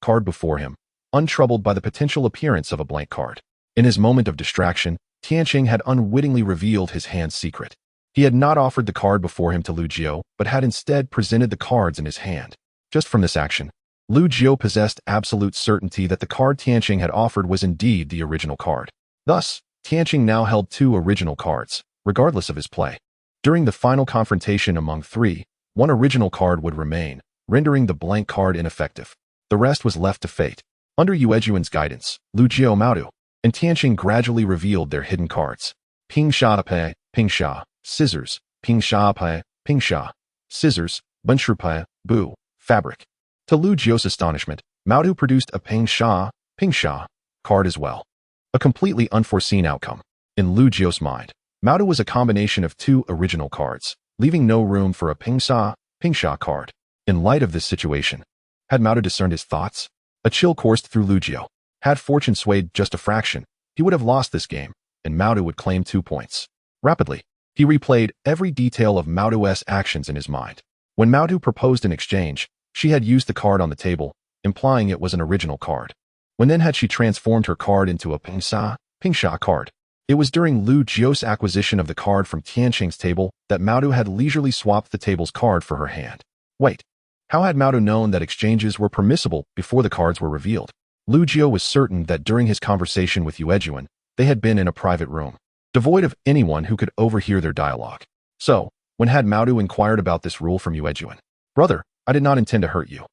card before him, untroubled by the potential appearance of a blank card. In his moment of distraction, Tianqing had unwittingly revealed his hand's secret. He had not offered the card before him to Lu Jiu, but had instead presented the cards in his hand. Just from this action, Lu Jiu possessed absolute certainty that the card Tianqing had offered was indeed the original card. Thus, Tianqing now held two original cards, regardless of his play. During the final confrontation among three, one original card would remain, rendering the blank card ineffective. The rest was left to fate. Under Yuejuan's guidance, Lu Jiu, Mao Tu, and Tianqing gradually revealed their hidden cards. Pingsha, scissors, Pingsha, scissors, Bunshrupai, Bu, fabric. To Lu Jiu's astonishment, Mao Tu produced a Pingsha card as well. A completely unforeseen outcome. In Lu Jiu's mind, Mao Tu was a combination of two original cards, leaving no room for a Pingsha card. In light of this situation, had Mao Tu discerned his thoughts? A chill coursed through Lu Jiu. Had fortune swayed just a fraction, he would have lost this game, and Mao Tu would claim 2 points. Rapidly, he replayed every detail of Mao Tu's actions in his mind. When Mao Tu proposed an exchange, she had used the card on the table, implying it was an original card. When then had she transformed her card into a Pingsha card? It was during Lu Jiu's acquisition of the card from Tianqing's table that Mao Tu had leisurely swapped the table's card for her hand. Wait, how had Mao Tu known that exchanges were permissible before the cards were revealed? Lu Jiu was certain that during his conversation with Yuejuan, they had been in a private room, devoid of anyone who could overhear their dialogue. So, when had Mao Tu inquired about this rule from Yuejuan? Brother, I did not intend to hurt you.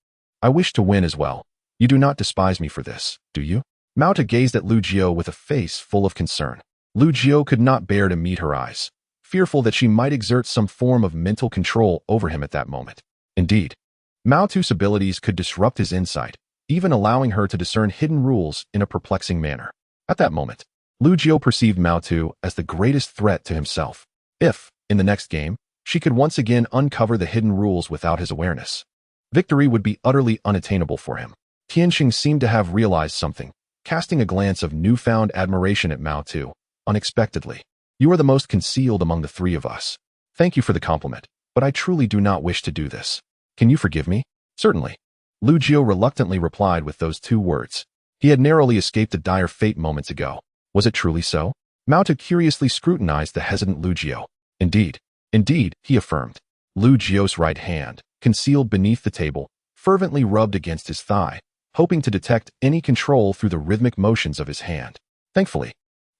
I wish to win as well. You do not despise me for this, do you? Mao Tu gazed at Lu Jiu with a face full of concern. Lu Jiu could not bear to meet her eyes, fearful that she might exert some form of mental control over him at that moment. Indeed, Mao Tu's abilities could disrupt his insight, even allowing her to discern hidden rules in a perplexing manner. At that moment, Lu Jiu perceived Mao Tu as the greatest threat to himself. If, in the next game, she could once again uncover the hidden rules without his awareness, victory would be utterly unattainable for him. Tianqing seemed to have realized something, casting a glance of newfound admiration at Mao Tu, unexpectedly. You are the most concealed among the three of us. Thank you for the compliment, but I truly do not wish to do this. Can you forgive me? Certainly. Lu Jiu reluctantly replied with those two words. He had narrowly escaped a dire fate moments ago. Was it truly so? Mao Tu curiously scrutinized the hesitant Lu Jiu. Indeed, he affirmed. Lu Jiu's right hand, concealed beneath the table, fervently rubbed against his thigh, hoping to detect any control through the rhythmic motions of his hand. Thankfully,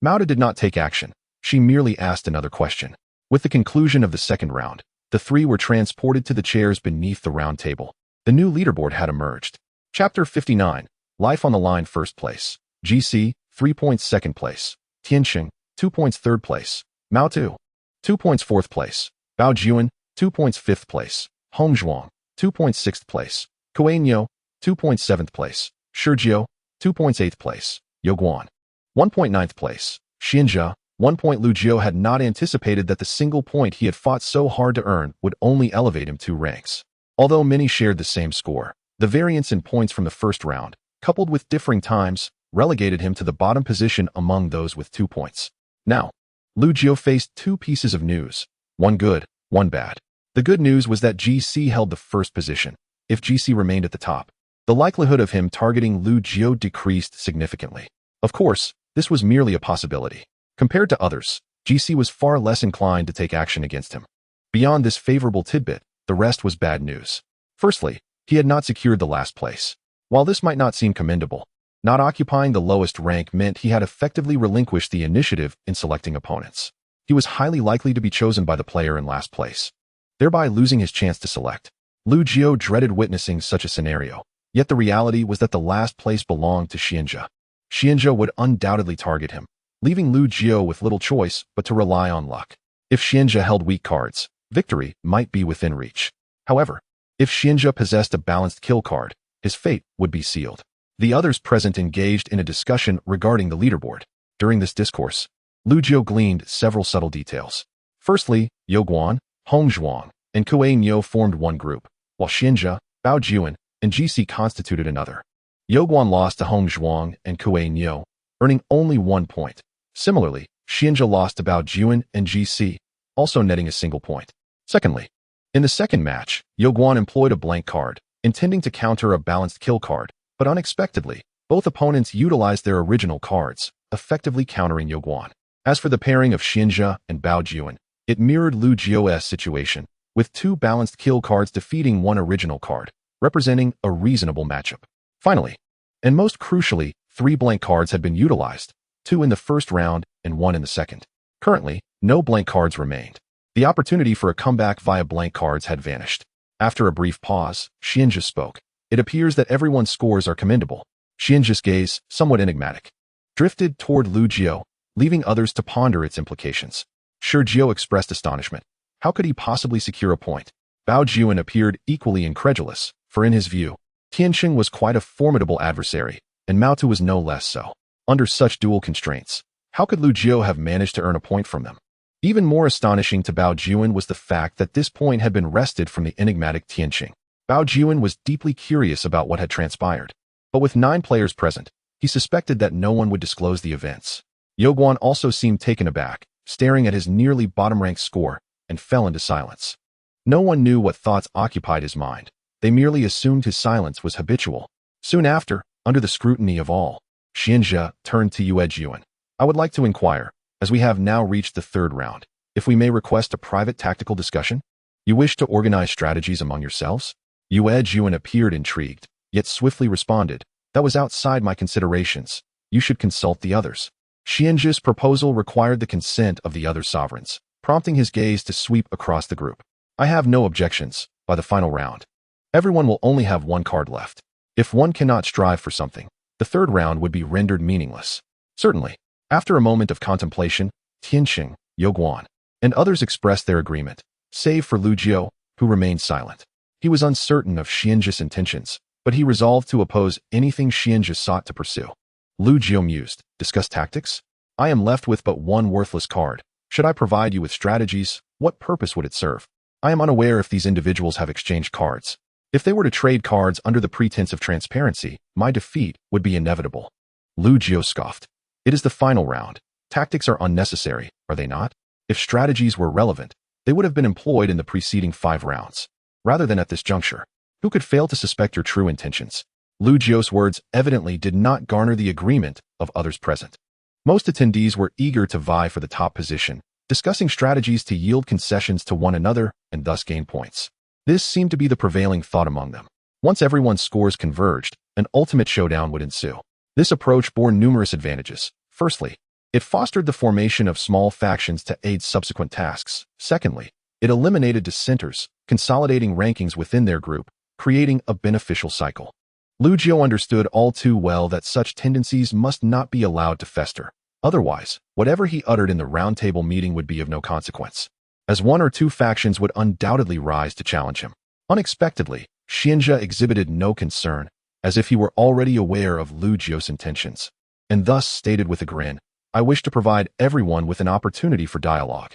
Mao Tu did not take action. She merely asked another question. With the conclusion of the second round, the three were transported to the chairs beneath the round table. The new leaderboard had emerged. Chapter 59, Life on the Line First Place. GC, 3 points Second Place. Tianqing, 2 points Third Place. Mao Tu, 2 points Fourth Place. Bao Juan, 2 points Fifth Place. Hong Zhuang, 2 points Sixth Place. Kuei Niu, 2 points Seventh Place. Shijio, 2 points Eighth Place. Yoguan, 1 point Ninth Place. Xianjia, 1 point. Lu Jiu had not anticipated that the single point he had fought so hard to earn would only elevate him 2 ranks. Although many shared the same score, the variance in points from the first round, coupled with differing times, relegated him to the bottom position among those with 2 points. Now, Lu Jiu faced 2 pieces of news, one good, one bad. The good news was that GC held the first position. If GC remained at the top, the likelihood of him targeting Lu Jiu decreased significantly. Of course, this was merely a possibility. Compared to others, GC was far less inclined to take action against him. Beyond this favorable tidbit, the rest was bad news. Firstly, he had not secured the last place. While this might not seem commendable, not occupying the lowest rank meant he had effectively relinquished the initiative in selecting opponents. He was highly likely to be chosen by the player in last place, thereby losing his chance to select. Lu Jiu dreaded witnessing such a scenario, yet the reality was that the last place belonged to Xianjia. Xianjia would undoubtedly target him, leaving Lu Jiu with little choice but to rely on luck. If Xianjia held weak cards, victory might be within reach. However, if Xianjia possessed a balanced kill card, his fate would be sealed. The others present engaged in a discussion regarding the leaderboard. During this discourse, Lu Jiu gleaned several subtle details. Firstly, Yoguan, Hong Zhuang, and Kuei Niu formed one group, while Xianjia, Bao Juan, and GC constituted another. Yoguan lost to Hong Zhuang and Kuei Niu, earning only 1 point. Similarly, Xianjia lost to Bao Juan and GC, also netting a single point. Secondly, in the second match, Yoguan employed a blank card, intending to counter a balanced kill card, but unexpectedly, both opponents utilized their original cards, effectively countering Yoguan. As for the pairing of Xianjia and Bao Juan, it mirrored Lu Jiu's situation, with 2 balanced kill cards defeating 1 original card, representing a reasonable matchup. Finally, and most crucially, 3 blank cards had been utilized, 2 in the first round and 1 in the second. Currently, no blank cards remained. The opportunity for a comeback via blank cards had vanished. After a brief pause, Xianjia spoke. It appears that everyone's scores are commendable. Xianjia's gaze, somewhat enigmatic, drifted toward Lu Jiu, leaving others to ponder its implications. Shijio expressed astonishment. How could he possibly secure a point? Bao Juan appeared equally incredulous, for in his view, Tianqing was quite a formidable adversary, and Mao Tu was no less so. Under such dual constraints, how could Lu Jiu have managed to earn a point from them? Even more astonishing to Bao Juan was the fact that this point had been wrested from the enigmatic Tianqing. Bao Juan was deeply curious about what had transpired, but with 9 players present, he suspected that no one would disclose the events. Yoguan also seemed taken aback, staring at his nearly bottom-ranked score, and fell into silence. No one knew what thoughts occupied his mind. They merely assumed his silence was habitual. Soon after, under the scrutiny of all, Xianjia turned to Yue Juan. I would like to inquire, as we have now reached the 3rd round, if we may request a private tactical discussion? You wish to organize strategies among yourselves? Yue Juan appeared intrigued, yet swiftly responded, that was outside my considerations. You should consult the others. Xianjia's proposal required the consent of the other sovereigns, prompting his gaze to sweep across the group. I have no objections. By the final round, everyone will only have 1 card left. If one cannot strive for something, the 3rd round would be rendered meaningless. Certainly. After a moment of contemplation, Tianqing, Yoguan, and others expressed their agreement, save for Lu Jiu, who remained silent. He was uncertain of Xianjia's intentions, but he resolved to oppose anything Xianjia sought to pursue. Lu Jiu mused, discuss tactics? I am left with but 1 worthless card. Should I provide you with strategies, what purpose would it serve? I am unaware if these individuals have exchanged cards. If they were to trade cards under the pretense of transparency, my defeat would be inevitable. Lu Jiu scoffed. It is the final round. Tactics are unnecessary, are they not? If strategies were relevant, they would have been employed in the preceding 5 rounds, rather than at this juncture. Who could fail to suspect your true intentions? Lu Jiu's words evidently did not garner the agreement of others present. Most attendees were eager to vie for the top position, discussing strategies to yield concessions to one another and thus gain points. This seemed to be the prevailing thought among them. Once everyone's scores converged, an ultimate showdown would ensue. This approach bore numerous advantages. Firstly, it fostered the formation of small factions to aid subsequent tasks. Secondly, it eliminated dissenters, consolidating rankings within their group, creating a beneficial cycle. Lu Jiu understood all too well that such tendencies must not be allowed to fester. Otherwise, whatever he uttered in the roundtable meeting would be of no consequence, as 1 or 2 factions would undoubtedly rise to challenge him. Unexpectedly, Xianzhe exhibited no concern, as if he were already aware of Lu Jiu's intentions, and thus stated with a grin, "I wish to provide everyone with an opportunity for dialogue,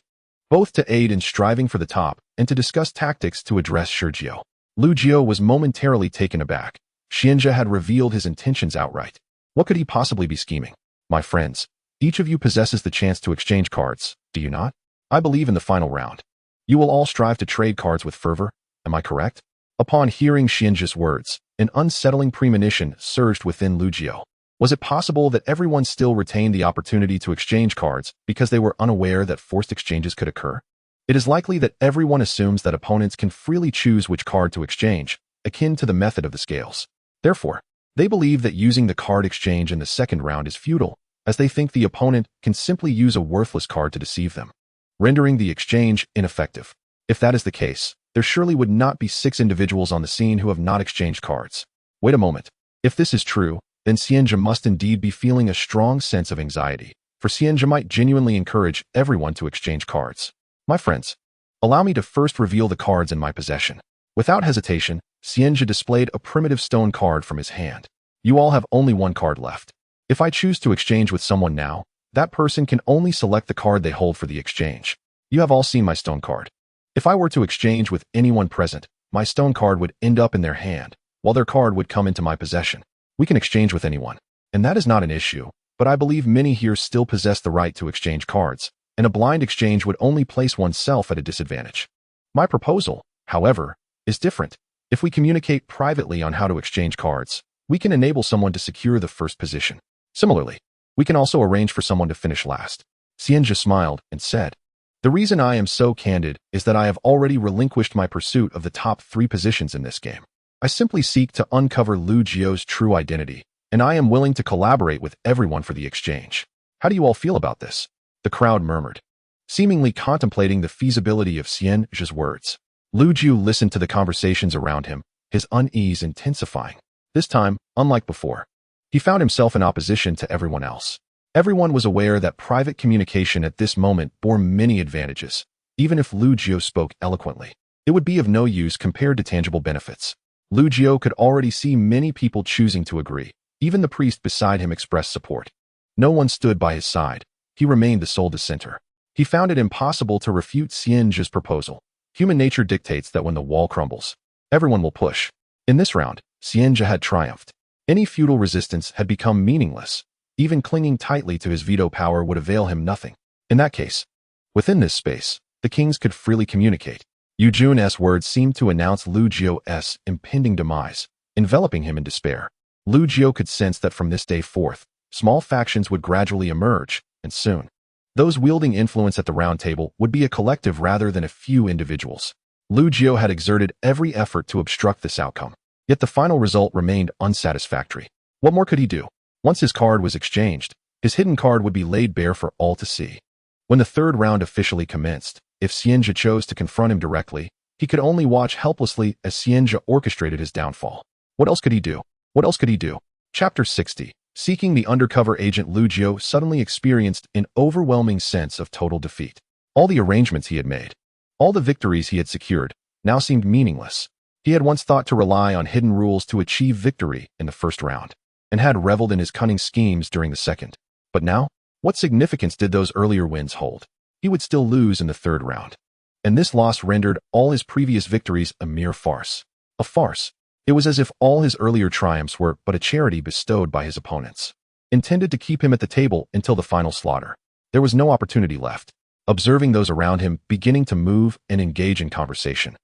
both to aid in striving for the top and to discuss tactics to address Shurjiu." Lu Jiu was momentarily taken aback. Xianzhe had revealed his intentions outright. What could he possibly be scheming? "My friends, each of you possesses the chance to exchange cards, do you not? I believe in the final round. You will all strive to trade cards with fervor, am I correct?" Upon hearing Xianzhe's words, an unsettling premonition surged within Lu Jiu. Was it possible that everyone still retained the opportunity to exchange cards because they were unaware that forced exchanges could occur? It is likely that everyone assumes that opponents can freely choose which card to exchange, akin to the method of the scales. Therefore, they believe that using the card exchange in the second round is futile, as they think the opponent can simply use a worthless card to deceive them, rendering the exchange ineffective. If that is the case, there surely would not be 6 individuals on the scene who have not exchanged cards. Wait a moment. If this is true, then Xianzhe must indeed be feeling a strong sense of anxiety, for Xianzhe might genuinely encourage everyone to exchange cards. "My friends, allow me to first reveal the cards in my possession." Without hesitation, Xianzhe displayed a primitive stone card from his hand. "You all have only 1 card left. If I choose to exchange with someone now, that person can only select the card they hold for the exchange. You have all seen my stone card. If I were to exchange with anyone present, my stone card would end up in their hand, while their card would come into my possession. We can exchange with anyone, and that is not an issue, but I believe many here still possess the right to exchange cards, and a blind exchange would only place oneself at a disadvantage. My proposal, however, is different. If we communicate privately on how to exchange cards, we can enable someone to secure the first position. Similarly, we can also arrange for someone to finish last." Xianzhe smiled and said, "The reason I am so candid is that I have already relinquished my pursuit of the top 3 positions in this game. I simply seek to uncover Lu Jiu's true identity, and I am willing to collaborate with everyone for the exchange. How do you all feel about this?" The crowd murmured, seemingly contemplating the feasibility of Xianzhe's words. Lu Jiu listened to the conversations around him, his unease intensifying. This time, unlike before, he found himself in opposition to everyone else. Everyone was aware that private communication at this moment bore many advantages. Even if Lu Jiu spoke eloquently, it would be of no use compared to tangible benefits. Lu Jiu could already see many people choosing to agree. Even the priest beside him expressed support. No one stood by his side. He remained the sole dissenter. He found it impossible to refute Xianzhe's proposal. Human nature dictates that when the wall crumbles, everyone will push. In this round, Xianzhe had triumphed. Any futile resistance had become meaningless. Even clinging tightly to his veto power would avail him nothing. In that case, within this space, the kings could freely communicate. Yu Jun's words seemed to announce Lu Jiu's impending demise, enveloping him in despair. Lu Jiu could sense that from this day forth, small factions would gradually emerge, and soon, those wielding influence at the round table would be a collective rather than a few individuals. Lu Jiu had exerted every effort to obstruct this outcome, yet the final result remained unsatisfactory. What more could he do? Once his card was exchanged, his hidden card would be laid bare for all to see. When the 3rd round officially commenced, if Xianzhe chose to confront him directly, he could only watch helplessly as Xianzhe orchestrated his downfall. What else could he do? What else could he do? Chapter 60. Seeking the undercover agent, Lu Jiu suddenly experienced an overwhelming sense of total defeat. All the arrangements he had made, all the victories he had secured, now seemed meaningless. He had once thought to rely on hidden rules to achieve victory in the first round, and had reveled in his cunning schemes during the second. But now, what significance did those earlier wins hold? He would still lose in the 3rd round. And this loss rendered all his previous victories a mere farce. A farce. It was as if all his earlier triumphs were but a charity bestowed by his opponents, intended to keep him at the table until the final slaughter. There was no opportunity left. observing those around him beginning to move and engage in conversation.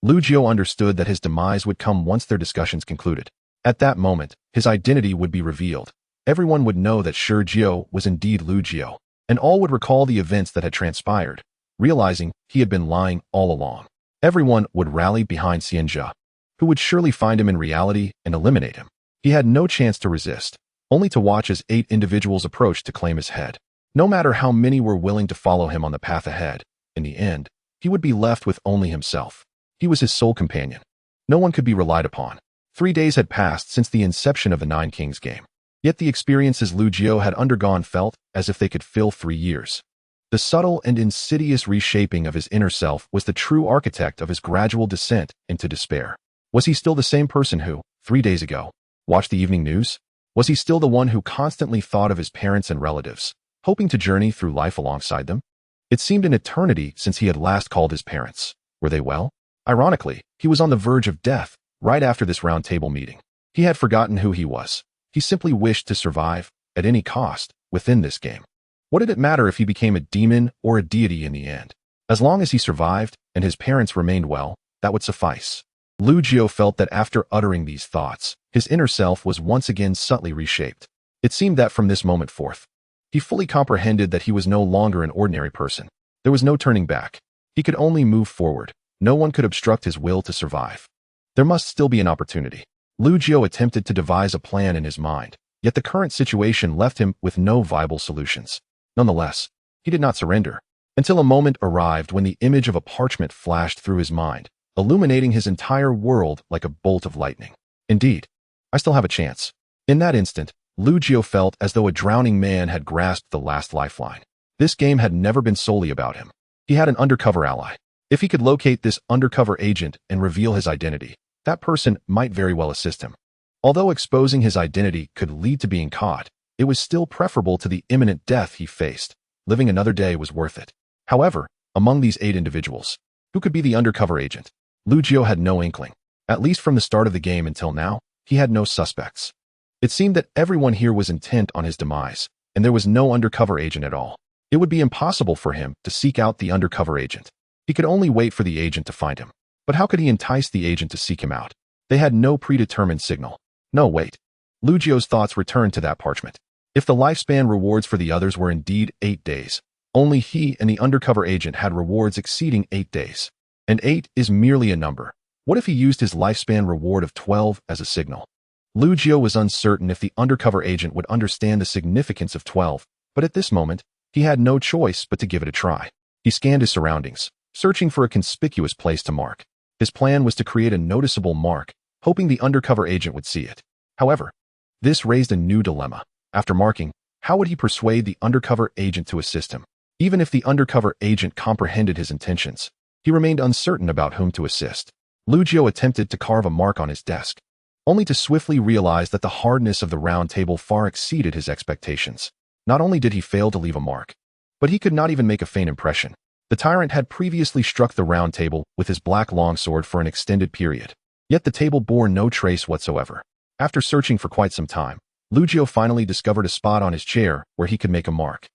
Lu Jiu understood that his demise would come once their discussions concluded. At that moment, his identity would be revealed. Everyone would know that Shi Jiu was indeed Lu Jiu, and all would recall the events that had transpired, realizing he had been lying all along. Everyone would rally behind Xianjia, who would surely find him in reality and eliminate him. He had no chance to resist, only to watch as 8 individuals approached to claim his head. No matter how many were willing to follow him on the path ahead, in the end, he would be left with only himself. He was his sole companion. No one could be relied upon. 3 days had passed since the inception of the Nine Kings game. Yet the experiences Lu Jiu had undergone felt as if they could fill 3 years. The subtle and insidious reshaping of his inner self was the true architect of his gradual descent into despair. Was he still the same person who, 3 days ago, watched the evening news? Was he still the one who constantly thought of his parents and relatives, hoping to journey through life alongside them? It seemed an eternity since he had last called his parents. Were they well? Ironically, he was on the verge of death right after this round table meeting. He had forgotten who he was. He simply wished to survive, at any cost, within this game. What did it matter if he became a demon or a deity in the end? As long as he survived and his parents remained well, that would suffice. Lu Jiu felt that after uttering these thoughts, his inner self was once again subtly reshaped. It seemed that from this moment forth, he fully comprehended that he was no longer an ordinary person. There was no turning back. He could only move forward. No one could obstruct his will to survive. There must still be an opportunity. Lu Jiu attempted to devise a plan in his mind, yet the current situation left him with no viable solutions. Nonetheless, he did not surrender, until a moment arrived when the image of a parchment flashed through his mind, illuminating his entire world like a bolt of lightning. Indeed, I still have a chance. In that instant, Lu Jiu felt as though a drowning man had grasped the last lifeline. This game had never been solely about him. He had an undercover ally. If he could locate this undercover agent and reveal his identity, that person might very well assist him. Although exposing his identity could lead to being caught, it was still preferable to the imminent death he faced. Living another day was worth it. However, among these 8 individuals, who could be the undercover agent? Lu Jiu had no inkling. At least from the start of the game until now, he had no suspects. It seemed that everyone here was intent on his demise, and there was no undercover agent at all. It would be impossible for him to seek out the undercover agent. He could only wait for the agent to find him. But how could he entice the agent to seek him out? They had no predetermined signal. No, wait. Lu Jiu's thoughts returned to that parchment. If the lifespan rewards for the others were indeed 8 days, only he and the undercover agent had rewards exceeding 8 days. And 8 is merely a number. What if he used his lifespan reward of 12 as a signal? Lu Jiu was uncertain if the undercover agent would understand the significance of 12, but at this moment, he had no choice but to give it a try. He scanned his surroundings, searching for a conspicuous place to mark. His plan was to create a noticeable mark, hoping the undercover agent would see it. However, this raised a new dilemma. After marking, how would he persuade the undercover agent to assist him? Even if the undercover agent comprehended his intentions, he remained uncertain about whom to assist. Lu Jiu attempted to carve a mark on his desk, only to swiftly realize that the hardness of the round table far exceeded his expectations. Not only did he fail to leave a mark, but he could not even make a faint impression. The tyrant had previously struck the round table with his black longsword for an extended period, yet the table bore no trace whatsoever. After searching for quite some time, Lu Jiu finally discovered a spot on his chair where he could make a mark.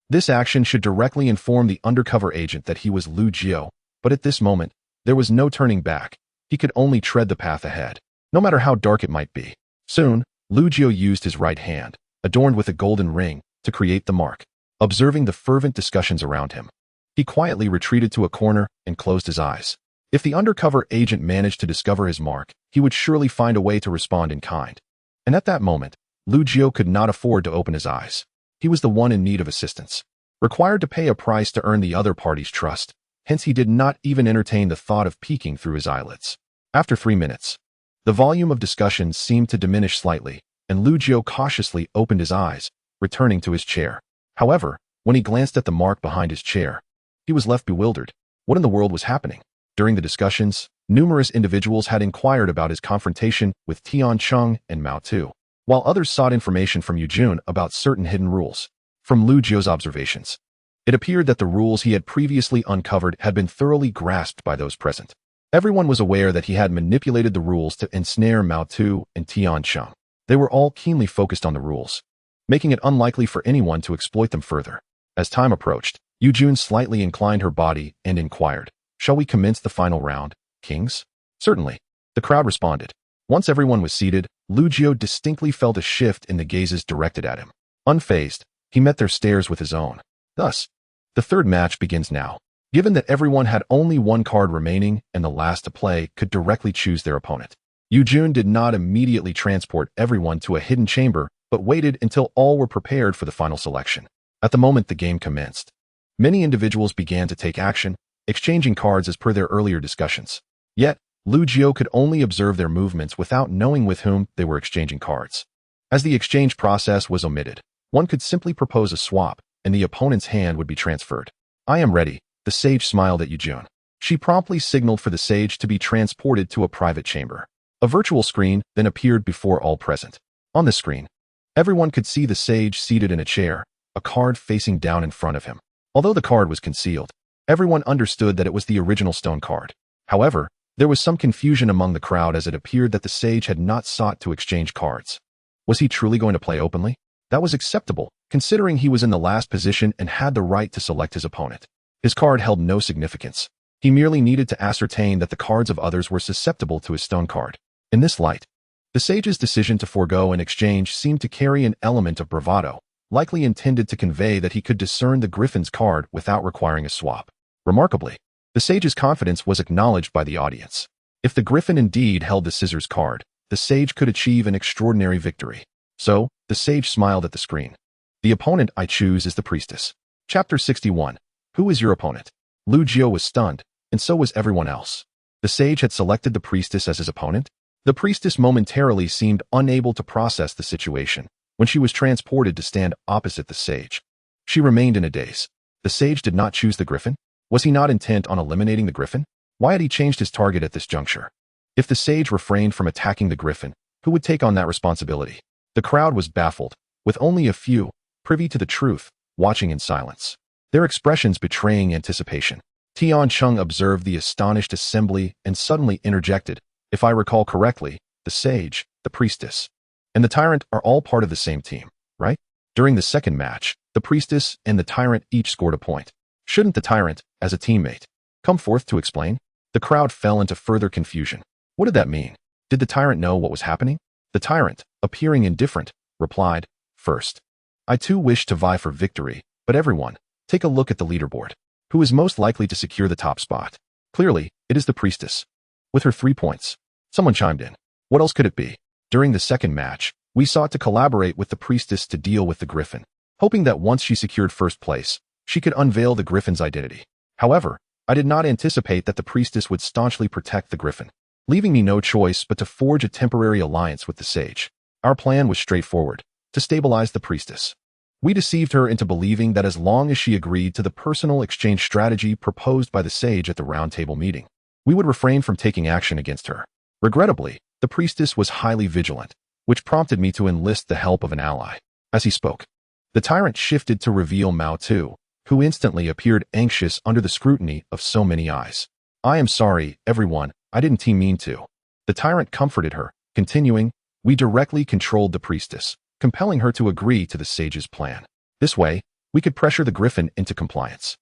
This action should directly inform the undercover agent that he was Lu Jiu, but at this moment, there was no turning back. He could only tread the path ahead, no matter how dark it might be. Soon, Lu Jiu used his right hand, adorned with a golden ring, to create the mark. Observing the fervent discussions around him, he quietly retreated to a corner and closed his eyes. If the undercover agent managed to discover his mark, he would surely find a way to respond in kind. And at that moment, Lu Jiu could not afford to open his eyes. He was the one in need of assistance, required to pay a price to earn the other party's trust. Hence he did not even entertain the thought of peeking through his eyelids. After 3 minutes, the volume of discussion seemed to diminish slightly, and Lu Jiu cautiously opened his eyes, returning to his chair. However, when he glanced at the mark behind his chair, he was left bewildered. What in the world was happening? During the discussions, numerous individuals had inquired about his confrontation with Tian Cheng and Mao Tu, while others sought information from Yu Jun about certain hidden rules. From Lu Jiu's observations, it appeared that the rules he had previously uncovered had been thoroughly grasped by those present. Everyone was aware that he had manipulated the rules to ensnare Mao Tu and Tian Cheng. They were all keenly focused on the rules, making it unlikely for anyone to exploit them further. As time approached, Yujun slightly inclined her body and inquired, "Shall we commence the final round, kings?" "Certainly," the crowd responded. Once everyone was seated, Lugio distinctly felt a shift in the gazes directed at him. Unfazed, he met their stares with his own. Thus, the third match begins now. Given that everyone had only one card remaining and the last to play could directly choose their opponent, Yujun did not immediately transport everyone to a hidden chamber, but waited until all were prepared for the final selection. At the moment the game commenced, many individuals began to take action, exchanging cards as per their earlier discussions. Yet, Lugio could only observe their movements without knowing with whom they were exchanging cards. As the exchange process was omitted, one could simply propose a swap, and the opponent's hand would be transferred. "I am ready," the sage smiled at Yujun. She promptly signaled for the sage to be transported to a private chamber. A virtual screen then appeared before all present. On the screen, everyone could see the sage seated in a chair, a card facing down in front of him. Although the card was concealed, everyone understood that it was the original stone card. However, there was some confusion among the crowd as it appeared that the sage had not sought to exchange cards. Was he truly going to play openly? That was acceptable, considering he was in the last position and had the right to select his opponent. His card held no significance. He merely needed to ascertain that the cards of others were susceptible to his stone card. In this light, the sage's decision to forego an exchange seemed to carry an element of bravado, likely intended to convey that he could discern the Griffin's card without requiring a swap. Remarkably, the sage's confidence was acknowledged by the audience. If the Griffin indeed held the scissors card, the sage could achieve an extraordinary victory. So, the sage smiled at the screen. "The opponent I choose is the priestess." Chapter 61. Who is your opponent? Lugio was stunned, and so was everyone else. The sage had selected the priestess as his opponent? The priestess momentarily seemed unable to process the situation when she was transported to stand opposite the sage. She remained in a daze. The sage did not choose the Griffin? Was he not intent on eliminating the Griffin? Why had he changed his target at this juncture? If the sage refrained from attacking the Griffin, who would take on that responsibility? The crowd was baffled, with only a few, privy to the truth, watching in silence, their expressions betraying anticipation. Tian Chung observed the astonished assembly and suddenly interjected, "If I recall correctly, the sage, the priestess, and the tyrant are all part of the same team, right?" During the second match, the priestess and the tyrant each scored a point. Shouldn't the tyrant, as a teammate, come forth to explain? The crowd fell into further confusion. What did that mean? Did the tyrant know what was happening? The tyrant, appearing indifferent, replied, "First, I too wish to vie for victory, but everyone, take a look at the leaderboard. Who is most likely to secure the top spot? Clearly, it is the priestess, with her 3 points." Someone chimed in. What else could it be? During the second match, we sought to collaborate with the priestess to deal with the Griffin, hoping that once she secured first place, she could unveil the Griffin's identity. However, I did not anticipate that the priestess would staunchly protect the Griffin, leaving me no choice but to forge a temporary alliance with the sage. Our plan was straightforward, to stabilize the priestess. We deceived her into believing that as long as she agreed to the personal exchange strategy proposed by the sage at the round table meeting, we would refrain from taking action against her. Regrettably, the priestess was highly vigilant, which prompted me to enlist the help of an ally. As he spoke, the tyrant shifted to reveal Mao Tu, who instantly appeared anxious under the scrutiny of so many eyes. "I am sorry, everyone, I didn't mean to." The tyrant comforted her, continuing, "We directly controlled the priestess, compelling her to agree to the sage's plan. This way, we could pressure the Griffin into compliance.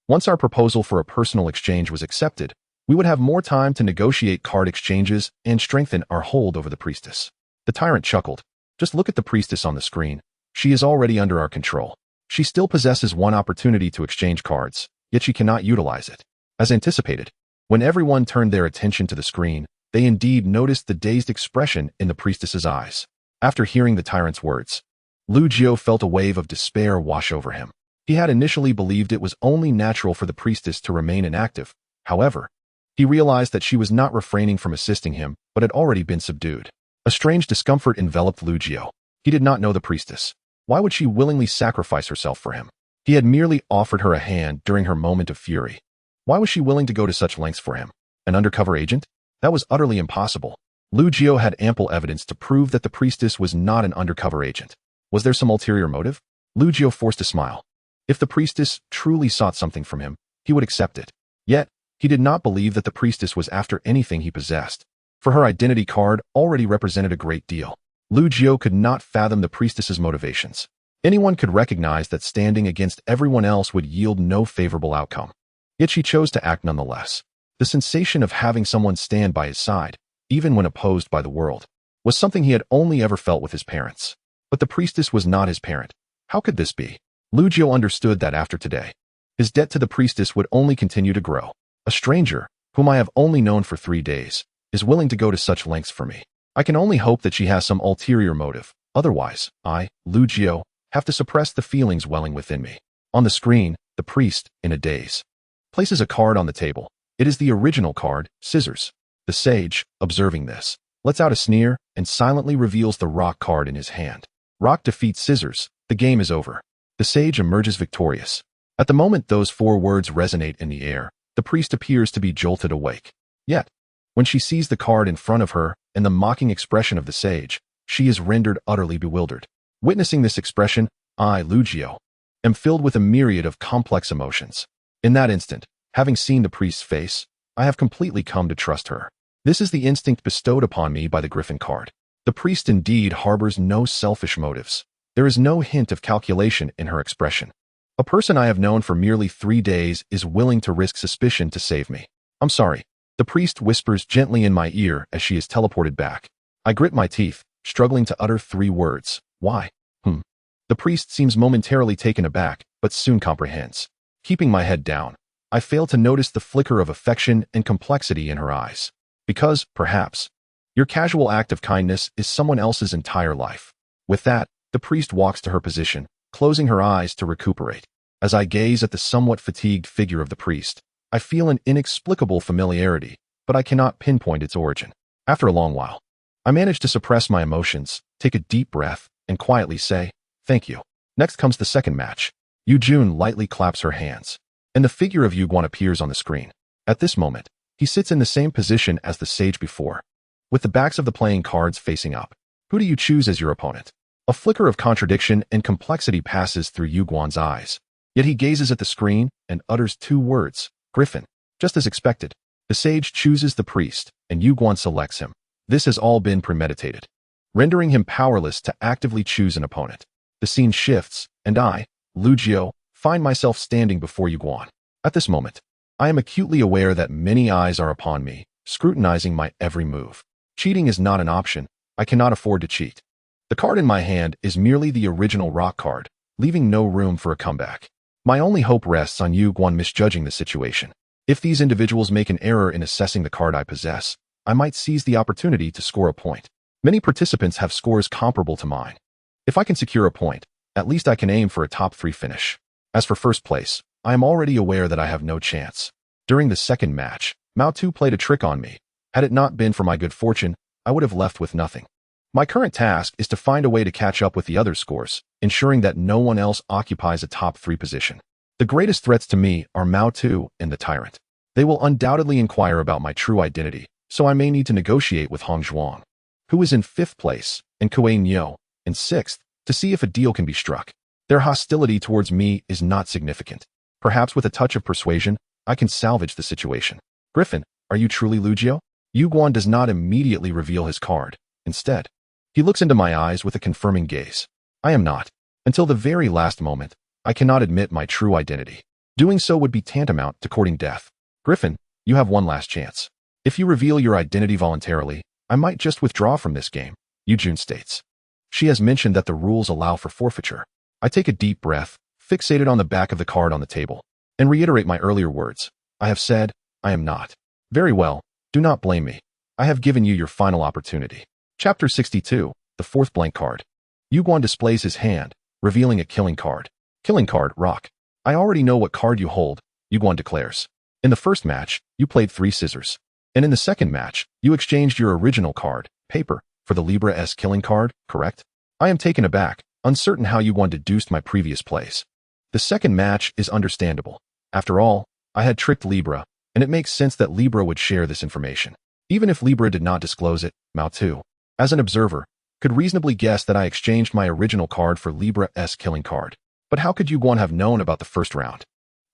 Once our proposal for a personal exchange was accepted, we would have more time to negotiate card exchanges and strengthen our hold over the priestess." The tyrant chuckled. "Just look at the priestess on the screen. She is already under our control. She still possesses one opportunity to exchange cards, yet she cannot utilize it." As anticipated, when everyone turned their attention to the screen, they indeed noticed the dazed expression in the priestess's eyes. After hearing the tyrant's words, Lugio felt a wave of despair wash over him. He had initially believed it was only natural for the priestess to remain inactive. However, he realized that she was not refraining from assisting him, but had already been subdued. A strange discomfort enveloped Lugio. He did not know the priestess. Why would she willingly sacrifice herself for him? He had merely offered her a hand during her moment of fury. Why was she willing to go to such lengths for him? An undercover agent? That was utterly impossible. Lugio had ample evidence to prove that the priestess was not an undercover agent. Was there some ulterior motive? Lugio forced a smile. If the priestess truly sought something from him, he would accept it. Yet, he did not believe that the priestess was after anything he possessed, for her identity card already represented a great deal. Lugio could not fathom the priestess's motivations. Anyone could recognize that standing against everyone else would yield no favorable outcome. Yet she chose to act nonetheless. The sensation of having someone stand by his side, even when opposed by the world, was something he had only ever felt with his parents. But the priestess was not his parent. How could this be? Lu Jiu understood that after today, his debt to the priestess would only continue to grow. A stranger, whom I have only known for 3 days, is willing to go to such lengths for me. I can only hope that she has some ulterior motive. Otherwise, I, Lu Jiu, have to suppress the feelings welling within me. On the screen, the priest, in a daze, places a card on the table. It is the original card, scissors. The sage, observing this, lets out a sneer and silently reveals the rock card in his hand. Rock defeats scissors. The game is over. The sage emerges victorious. At the moment those 4 words resonate in the air, the priest appears to be jolted awake. Yet, when she sees the card in front of her and the mocking expression of the sage, she is rendered utterly bewildered. Witnessing this expression, I, Lu Jiu, am filled with a myriad of complex emotions. In that instant, having seen the priest's face, I have completely come to trust her. This is the instinct bestowed upon me by the Griffin card. The priest indeed harbors no selfish motives. There is no hint of calculation in her expression. A person I have known for merely 3 days is willing to risk suspicion to save me. I'm sorry. The priest whispers gently in my ear as she is teleported back. I grit my teeth, struggling to utter 3 words. Why? The priest seems momentarily taken aback, but soon comprehends. Keeping my head down, I fail to notice the flicker of affection and complexity in her eyes. Because, perhaps, your casual act of kindness is someone else's entire life. With that, the priest walks to her position, closing her eyes to recuperate. As I gaze at the somewhat fatigued figure of the priest, I feel an inexplicable familiarity, but I cannot pinpoint its origin. After a long while, I manage to suppress my emotions, take a deep breath, and quietly say, "Thank you." Next comes the second match. Yu Jun lightly claps her hands, and the figure of Yu Guan appears on the screen. At this moment, he sits in the same position as the sage before, with the backs of the playing cards facing up. Who do you choose as your opponent? A flicker of contradiction and complexity passes through Yu Guan's eyes. Yet he gazes at the screen and utters 2 words, Griffin. Just as expected, the sage chooses the priest, and Yu Guan selects him. This has all been premeditated, rendering him powerless to actively choose an opponent. The scene shifts, and I, Lu Jiu, find myself standing before Yu Guan. At this moment, I am acutely aware that many eyes are upon me, scrutinizing my every move. Cheating is not an option. I cannot afford to cheat. The card in my hand is merely the original rock card, leaving no room for a comeback. My only hope rests on Yu Guan misjudging the situation. If these individuals make an error in assessing the card I possess, I might seize the opportunity to score a point. Many participants have scores comparable to mine. If I can secure a point, at least I can aim for a top 3 finish. As for first place, I am already aware that I have no chance. During the second match, Mao Tu played a trick on me. Had it not been for my good fortune, I would have left with nothing. My current task is to find a way to catch up with the other scores, ensuring that no one else occupies a top 3 position. The greatest threats to me are Mao Tu and the Tyrant. They will undoubtedly inquire about my true identity, so I may need to negotiate with Hong Zhuang, who is in 5th place, and Kuei Niu in 6th, to see if a deal can be struck. Their hostility towards me is not significant. Perhaps with a touch of persuasion, I can salvage the situation. Griffin, are you truly Lu Jiu? Yu Guan does not immediately reveal his card. Instead, he looks into my eyes with a confirming gaze. I am not. Until the very last moment, I cannot admit my true identity. Doing so would be tantamount to courting death. Griffin, you have one last chance. If you reveal your identity voluntarily, I might just withdraw from this game, Yu Jun states. She has mentioned that the rules allow for forfeiture. I take a deep breath, fixated on the back of the card on the table, and reiterate my earlier words. I have said, I am not. Very well, do not blame me. I have given you your final opportunity. Chapter 62, the 4th blank card. Yu Guan displays his hand, revealing a killing card. Killing card, rock. I already know what card you hold, Yu Guan declares. In the first match, you played 3 scissors. And in the second match, you exchanged your original card, paper, for the Libra-S killing card, correct? I am taken aback, uncertain how Yu Guan deduced my previous plays. The second match is understandable. After all, I had tricked Libra, and it makes sense that Libra would share this information. Even if Libra did not disclose it, Mao Tu, as an observer, could reasonably guess that I exchanged my original card for Libra-S killing card. But how could Yu Guan have known about the first round?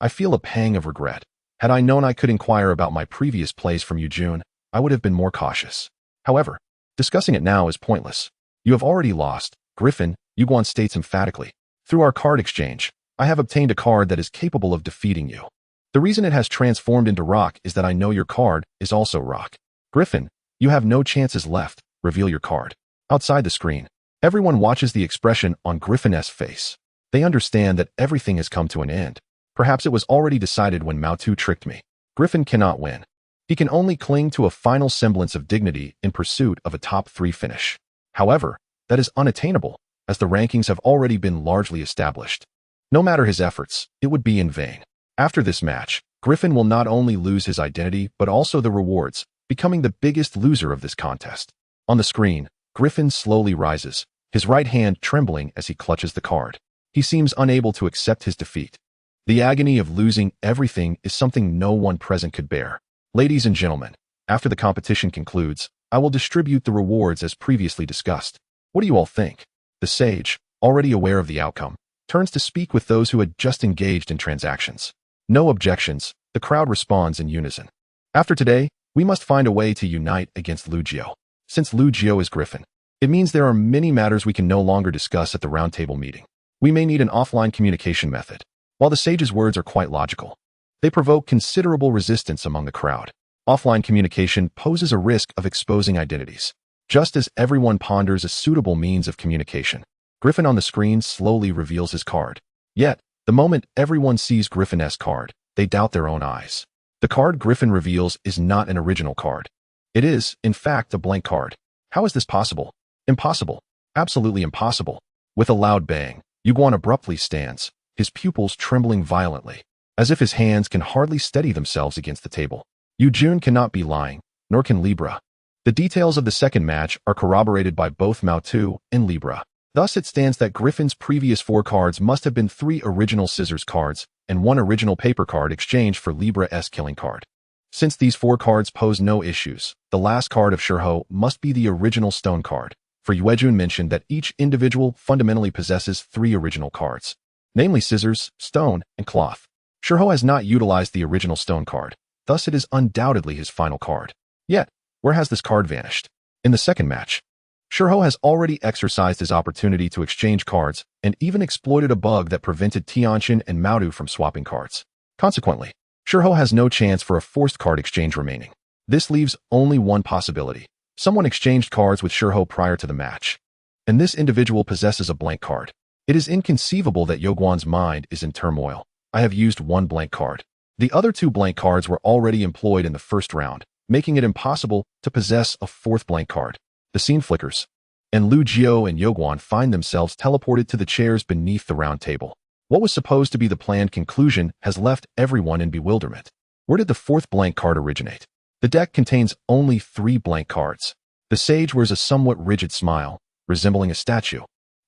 I feel a pang of regret. Had I known I could inquire about my previous plays from Yu Jun, I would have been more cautious. However, discussing it now is pointless. You have already lost, Griffin, Yu Guan states emphatically. Through our card exchange, I have obtained a card that is capable of defeating you. The reason it has transformed into rock is that I know your card is also rock. Griffin, you have no chances left. Reveal your card. Outside the screen, everyone watches the expression on Griffin's face. They understand that everything has come to an end. Perhaps it was already decided when Mao2 tricked me. Griffin cannot win. He can only cling to a final semblance of dignity in pursuit of a top 3 finish. However, that is unattainable, as the rankings have already been largely established. No matter his efforts, it would be in vain. After this match, Griffin will not only lose his identity but also the rewards, becoming the biggest loser of this contest. On the screen, Griffin slowly rises, his right hand trembling as he clutches the card. He seems unable to accept his defeat. The agony of losing everything is something no one present could bear. Ladies and gentlemen, after the competition concludes, I will distribute the rewards as previously discussed. What do you all think? The sage, already aware of the outcome, turns to speak with those who had just engaged in transactions. No objections, the crowd responds in unison. After today, we must find a way to unite against Lu Jiao. Since Lu Jiao is Griffin, it means there are many matters we can no longer discuss at the roundtable meeting. We may need an offline communication method. While the sage's words are quite logical, they provoke considerable resistance among the crowd. Offline communication poses a risk of exposing identities. Just as everyone ponders a suitable means of communication, Griffin on the screen slowly reveals his card. Yet, the moment everyone sees Griffin's card, they doubt their own eyes. The card Griffin reveals is not an original card. It is, in fact, a blank card. How is this possible? Impossible. Absolutely impossible. With a loud bang, Yuguan abruptly stands, his pupils trembling violently, as if his hands can hardly steady themselves against the table. Yujun cannot be lying, nor can Libra. The details of the second match are corroborated by both Mao2 and Libra. Thus it stands that Griffin's previous 4 cards must have been 3 original scissors cards and 1 original paper card exchanged for Libra's killing card. Since these 4 cards pose no issues, the last card of Shurho must be the original stone card, for Yuejun mentioned that each individual fundamentally possesses 3 original cards, namely scissors, stone, and cloth. Shurho has not utilized the original stone card, thus it is undoubtedly his final card. Yet, where has this card vanished? In the second match, Shurho has already exercised his opportunity to exchange cards and even exploited a bug that prevented Tianqin and Maodu from swapping cards. Consequently, Shurho has no chance for a forced card exchange remaining. This leaves only one possibility. Someone exchanged cards with Shurho prior to the match, and this individual possesses a blank card. It is inconceivable that Yoguan's mind is in turmoil. I have used 1 blank card. The other 2 blank cards were already employed in the first round, making it impossible to possess a 4th blank card. The scene flickers, and Lu Jiao and Yoguan find themselves teleported to the chairs beneath the round table. What was supposed to be the planned conclusion has left everyone in bewilderment. Where did the 4th blank card originate? The deck contains only 3 blank cards. The sage wears a somewhat rigid smile, resembling a statue,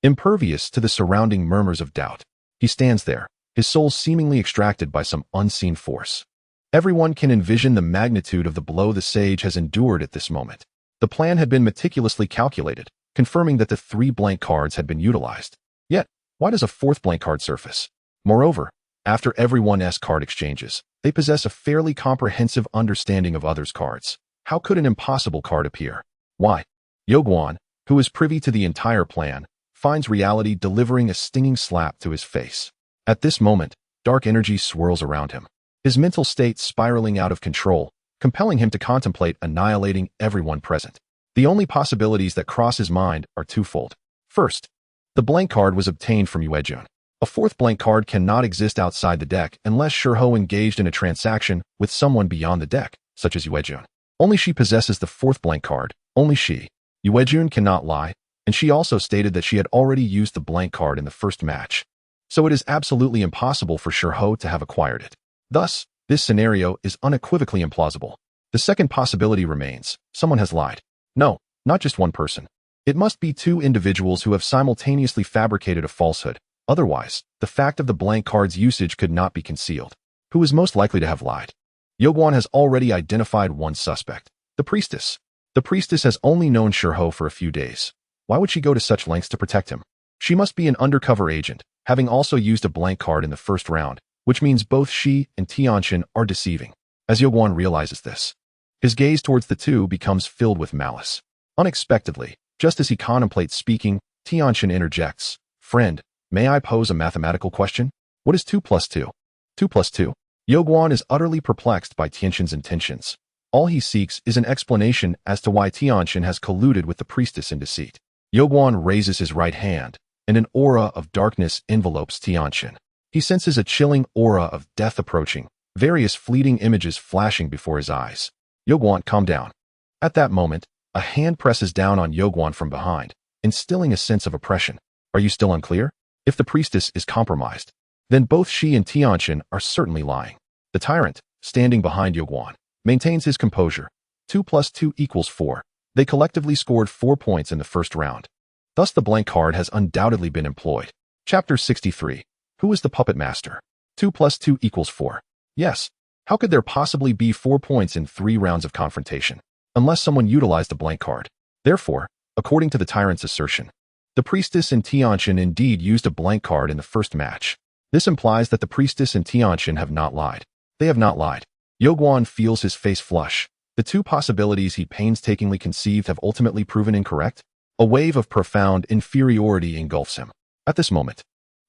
impervious to the surrounding murmurs of doubt. He stands there, his soul seemingly extracted by some unseen force. Everyone can envision the magnitude of the blow the sage has endured at this moment. The plan had been meticulously calculated, confirming that the 3 blank cards had been utilized. Yet, why does a 4th blank card surface? Moreover, after everyone's card exchanges, they possess a fairly comprehensive understanding of others' cards. How could an impossible card appear? Why? Yoguan, who is privy to the entire plan, finds reality delivering a stinging slap to his face. At this moment, dark energy swirls around him, his mental state spiraling out of control, compelling him to contemplate annihilating everyone present. The only possibilities that cross his mind are twofold. First, the blank card was obtained from Yuejun. A 4th blank card cannot exist outside the deck unless Shurho engaged in a transaction with someone beyond the deck, such as Yuejun. Only she possesses the 4th blank card, only she. Yuejun cannot lie, and she also stated that she had already used the blank card in the first match. So it is absolutely impossible for Shurho to have acquired it. Thus, this scenario is unequivocally implausible. The second possibility remains. Someone has lied. No, not just one person. It must be 2 individuals who have simultaneously fabricated a falsehood. Otherwise, the fact of the blank card's usage could not be concealed. Who is most likely to have lied? Yoguan has already identified one suspect. The priestess. The priestess has only known Shurho for a few days. Why would she go to such lengths to protect him? She must be an undercover agent, having also used a blank card in the first round, which means both she and Tianqin are deceiving. As Yoguan realizes this, his gaze towards the 2 becomes filled with malice. Unexpectedly, just as he contemplates speaking, Tianqin interjects, "Friend, May I pose a mathematical question? What is 2 plus 2? 2 plus 2. Yoguan is utterly perplexed by Tianxin's intentions. All he seeks is an explanation as to why Tianxin has colluded with the priestess in deceit. Yoguan raises his right hand, and an aura of darkness envelopes Tianxin. He senses a chilling aura of death approaching, various fleeting images flashing before his eyes. Yoguan, calm down. At that moment, a hand presses down on Yoguan from behind, instilling a sense of oppression. Are you still unclear? If the priestess is compromised, then both she and Tianxin are certainly lying. The tyrant, standing behind Yoguan, maintains his composure. 2 plus 2 equals 4. They collectively scored 4 points in the first round. Thus the blank card has undoubtedly been employed. Chapter 63. Who is the puppet master? 2 plus 2 equals 4. Yes. How could there possibly be 4 points in 3 rounds of confrontation, unless someone utilized a blank card? Therefore, according to the tyrant's assertion, the priestess and Tianxin indeed used a blank card in the first match. This implies that the priestess and Tianxin have not lied. They have not lied. Yoguan feels his face flush. The 2 possibilities he painstakingly conceived have ultimately proven incorrect. A wave of profound inferiority engulfs him. At this moment,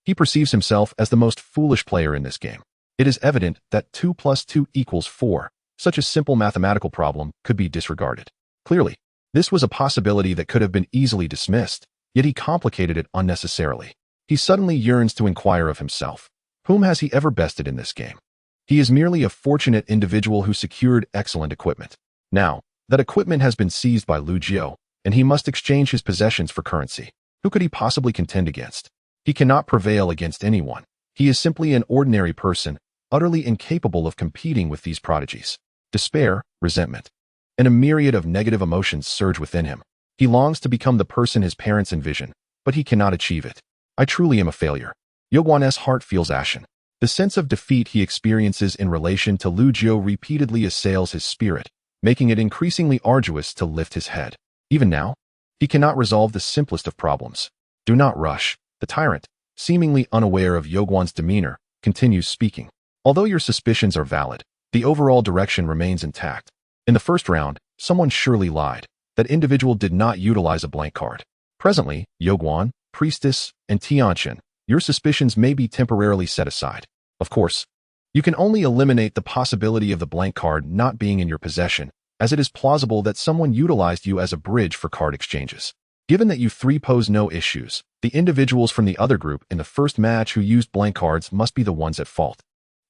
he perceives himself as the most foolish player in this game. It is evident that 2 plus 2 equals 4. Such a simple mathematical problem could be disregarded. Clearly, this was a possibility that could have been easily dismissed, yet he complicated it unnecessarily. He suddenly yearns to inquire of himself. Whom has he ever bested in this game? He is merely a fortunate individual who secured excellent equipment. Now, that equipment has been seized by Lu Jiu, and he must exchange his possessions for currency. Who could he possibly contend against? He cannot prevail against anyone. He is simply an ordinary person, utterly incapable of competing with these prodigies. Despair, resentment, and a myriad of negative emotions surge within him. He longs to become the person his parents envision, but he cannot achieve it. I truly am a failure. Yoguan's heart feels ashen. The sense of defeat he experiences in relation to Lu Jiu repeatedly assails his spirit, making it increasingly arduous to lift his head. Even now, he cannot resolve the simplest of problems. Do not rush. The tyrant, seemingly unaware of Yoguan's demeanor, continues speaking. Although your suspicions are valid, the overall direction remains intact. In the first round, someone surely lied. That individual did not utilize a blank card. Presently, Yoguan, priestess, and Tianxin, your suspicions may be temporarily set aside. Of course, you can only eliminate the possibility of the blank card not being in your possession, as it is plausible that someone utilized you as a bridge for card exchanges. Given that you 3 pose no issues, the individuals from the other group in the first match who used blank cards must be the ones at fault.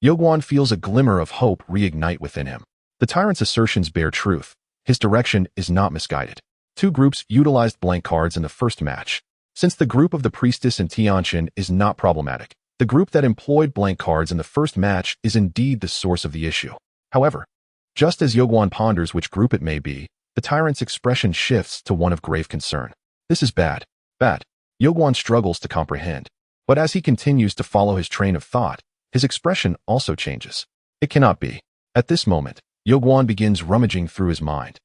Yoguan feels a glimmer of hope reignite within him. The tyrant's assertions bear truth. His direction is not misguided. 2 groups utilized blank cards in the first match. Since the group of the priestess and Tianxin is not problematic, the group that employed blank cards in the first match is indeed the source of the issue. However, just as Yoguan ponders which group it may be, the tyrant's expression shifts to one of grave concern. This is bad. Bad. Yoguan struggles to comprehend. But as he continues to follow his train of thought, his expression also changes. It cannot be. At this moment, Yoguan begins rummaging through his mind,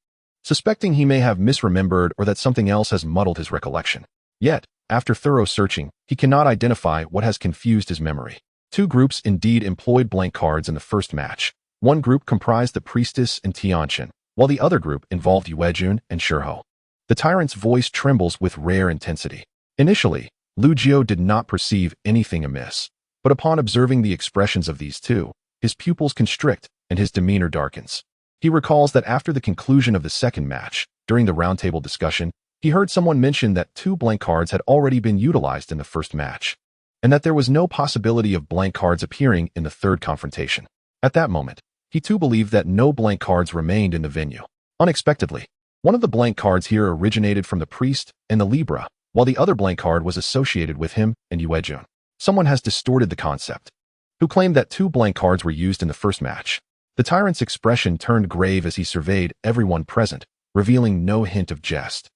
suspecting he may have misremembered or that something else has muddled his recollection. Yet, after thorough searching, he cannot identify what has confused his memory. 2 groups indeed employed blank cards in the first match. One group comprised the priestess and Tianxin, while the other group involved Yuejun and Shirho. The tyrant's voice trembles with rare intensity. Initially, Lu Jiu did not perceive anything amiss, but upon observing the expressions of these 2, his pupils constrict and his demeanor darkens. He recalls that after the conclusion of the second match, during the roundtable discussion, he heard someone mention that 2 blank cards had already been utilized in the first match, and that there was no possibility of blank cards appearing in the third confrontation. At that moment, he too believed that no blank cards remained in the venue. Unexpectedly, one of the blank cards here originated from the priest and the Libra, while the other blank card was associated with him and Yuejun. Someone has distorted the concept, who claimed that 2 blank cards were used in the first match. The tyrant's expression turned grave as he surveyed everyone present, revealing no hint of jest.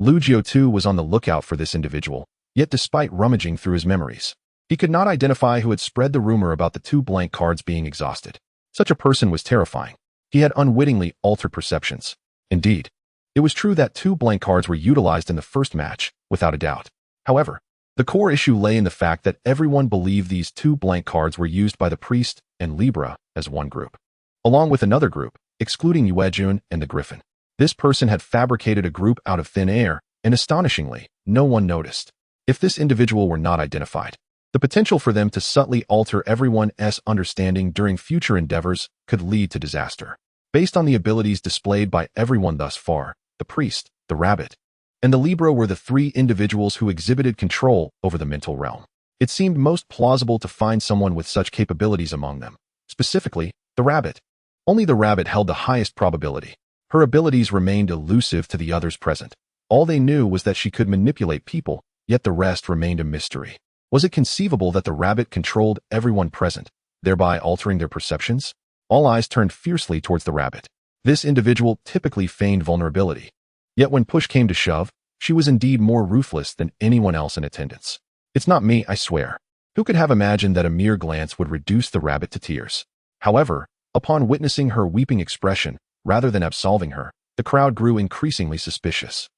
Lu Jiu too was on the lookout for this individual, yet despite rummaging through his memories, he could not identify who had spread the rumor about the 2 blank cards being exhausted. Such a person was terrifying. He had unwittingly altered perceptions. Indeed, it was true that 2 blank cards were utilized in the first match, without a doubt. However, the core issue lay in the fact that everyone believed these 2 blank cards were used by the priest and Libra as one group, along with another group, excluding Yuejun and the Griffin. This person had fabricated a group out of thin air, and astonishingly, no one noticed. If this individual were not identified, the potential for them to subtly alter everyone's understanding during future endeavors could lead to disaster. Based on the abilities displayed by everyone thus far, the priest, the rabbit, and the Libra were the three individuals who exhibited control over the mental realm. It seemed most plausible to find someone with such capabilities among them. Specifically, the rabbit. Only the rabbit held the highest probability. Her abilities remained elusive to the others present. All they knew was that she could manipulate people, yet the rest remained a mystery. Was it conceivable that the rabbit controlled everyone present, thereby altering their perceptions? All eyes turned fiercely towards the rabbit. This individual typically feigned vulnerability. Yet when push came to shove, she was indeed more ruthless than anyone else in attendance. It's not me, I swear. Who could have imagined that a mere glance would reduce the rabbit to tears? However, upon witnessing her weeping expression, rather than absolving her, the crowd grew increasingly suspicious.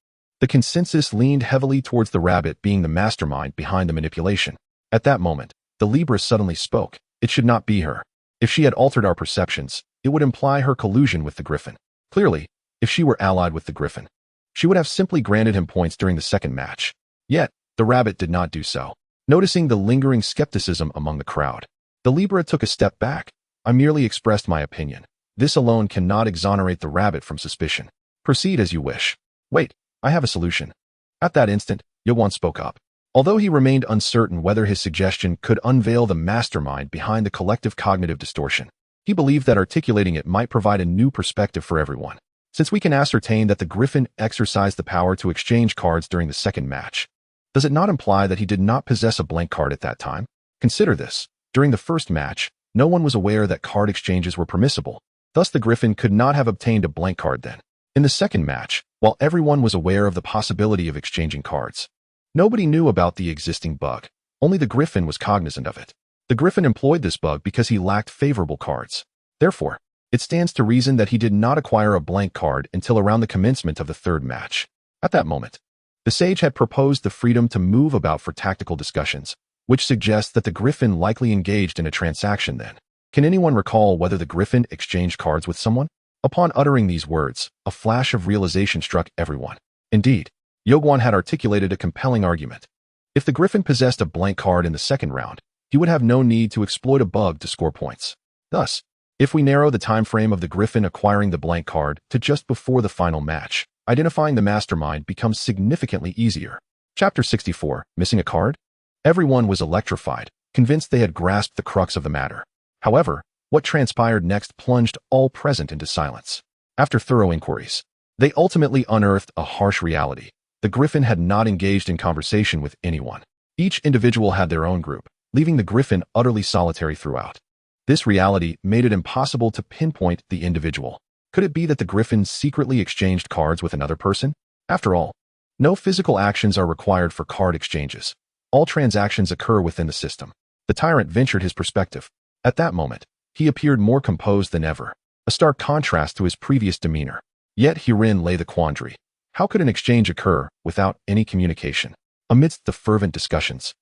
The consensus leaned heavily towards the rabbit being the mastermind behind the manipulation. At that moment, the Libra suddenly spoke. It should not be her. If she had altered our perceptions, it would imply her collusion with the Griffin. Clearly, if she were allied with the Griffin, she would have simply granted him points during the second match. Yet, the rabbit did not do so. Noticing the lingering skepticism among the crowd, the Libra took a step back. I merely expressed my opinion. This alone cannot exonerate the rabbit from suspicion. Proceed as you wish. Wait, I have a solution. At that instant, Yogwan spoke up. Although he remained uncertain whether his suggestion could unveil the mastermind behind the collective cognitive distortion, he believed that articulating it might provide a new perspective for everyone. Since we can ascertain that the Griffin exercised the power to exchange cards during the second match, does it not imply that he did not possess a blank card at that time? Consider this. During the first match, no one was aware that card exchanges were permissible. Thus, the Griffin could not have obtained a blank card then. In the second match, while everyone was aware of the possibility of exchanging cards, nobody knew about the existing bug. Only the Griffin was cognizant of it. The Griffin employed this bug because he lacked favorable cards. Therefore, it stands to reason that he did not acquire a blank card until around the commencement of the third match. At that moment, the sage had proposed the freedom to move about for tactical discussions, which suggests that the Griffin likely engaged in a transaction then. Can anyone recall whether the Griffin exchanged cards with someone? Upon uttering these words, a flash of realization struck everyone. Indeed, Yogwan had articulated a compelling argument. If the Griffin possessed a blank card in the second round, he would have no need to exploit a bug to score points. Thus, if we narrow the time frame of the Griffin acquiring the blank card to just before the final match, identifying the mastermind becomes significantly easier. Chapter 64, Missing a Card? Everyone was electrified, convinced they had grasped the crux of the matter. However, what transpired next plunged all present into silence. After thorough inquiries, they ultimately unearthed a harsh reality. The Griffin had not engaged in conversation with anyone. Each individual had their own group, leaving the Griffin utterly solitary throughout. This reality made it impossible to pinpoint the individual. Could it be that the Griffin secretly exchanged cards with another person? After all, no physical actions are required for card exchanges. All transactions occur within the system. The tyrant ventured his perspective. At that moment, he appeared more composed than ever, a stark contrast to his previous demeanor. Yet herein lay the quandary. How could an exchange occur without any communication? Amidst the fervent discussions,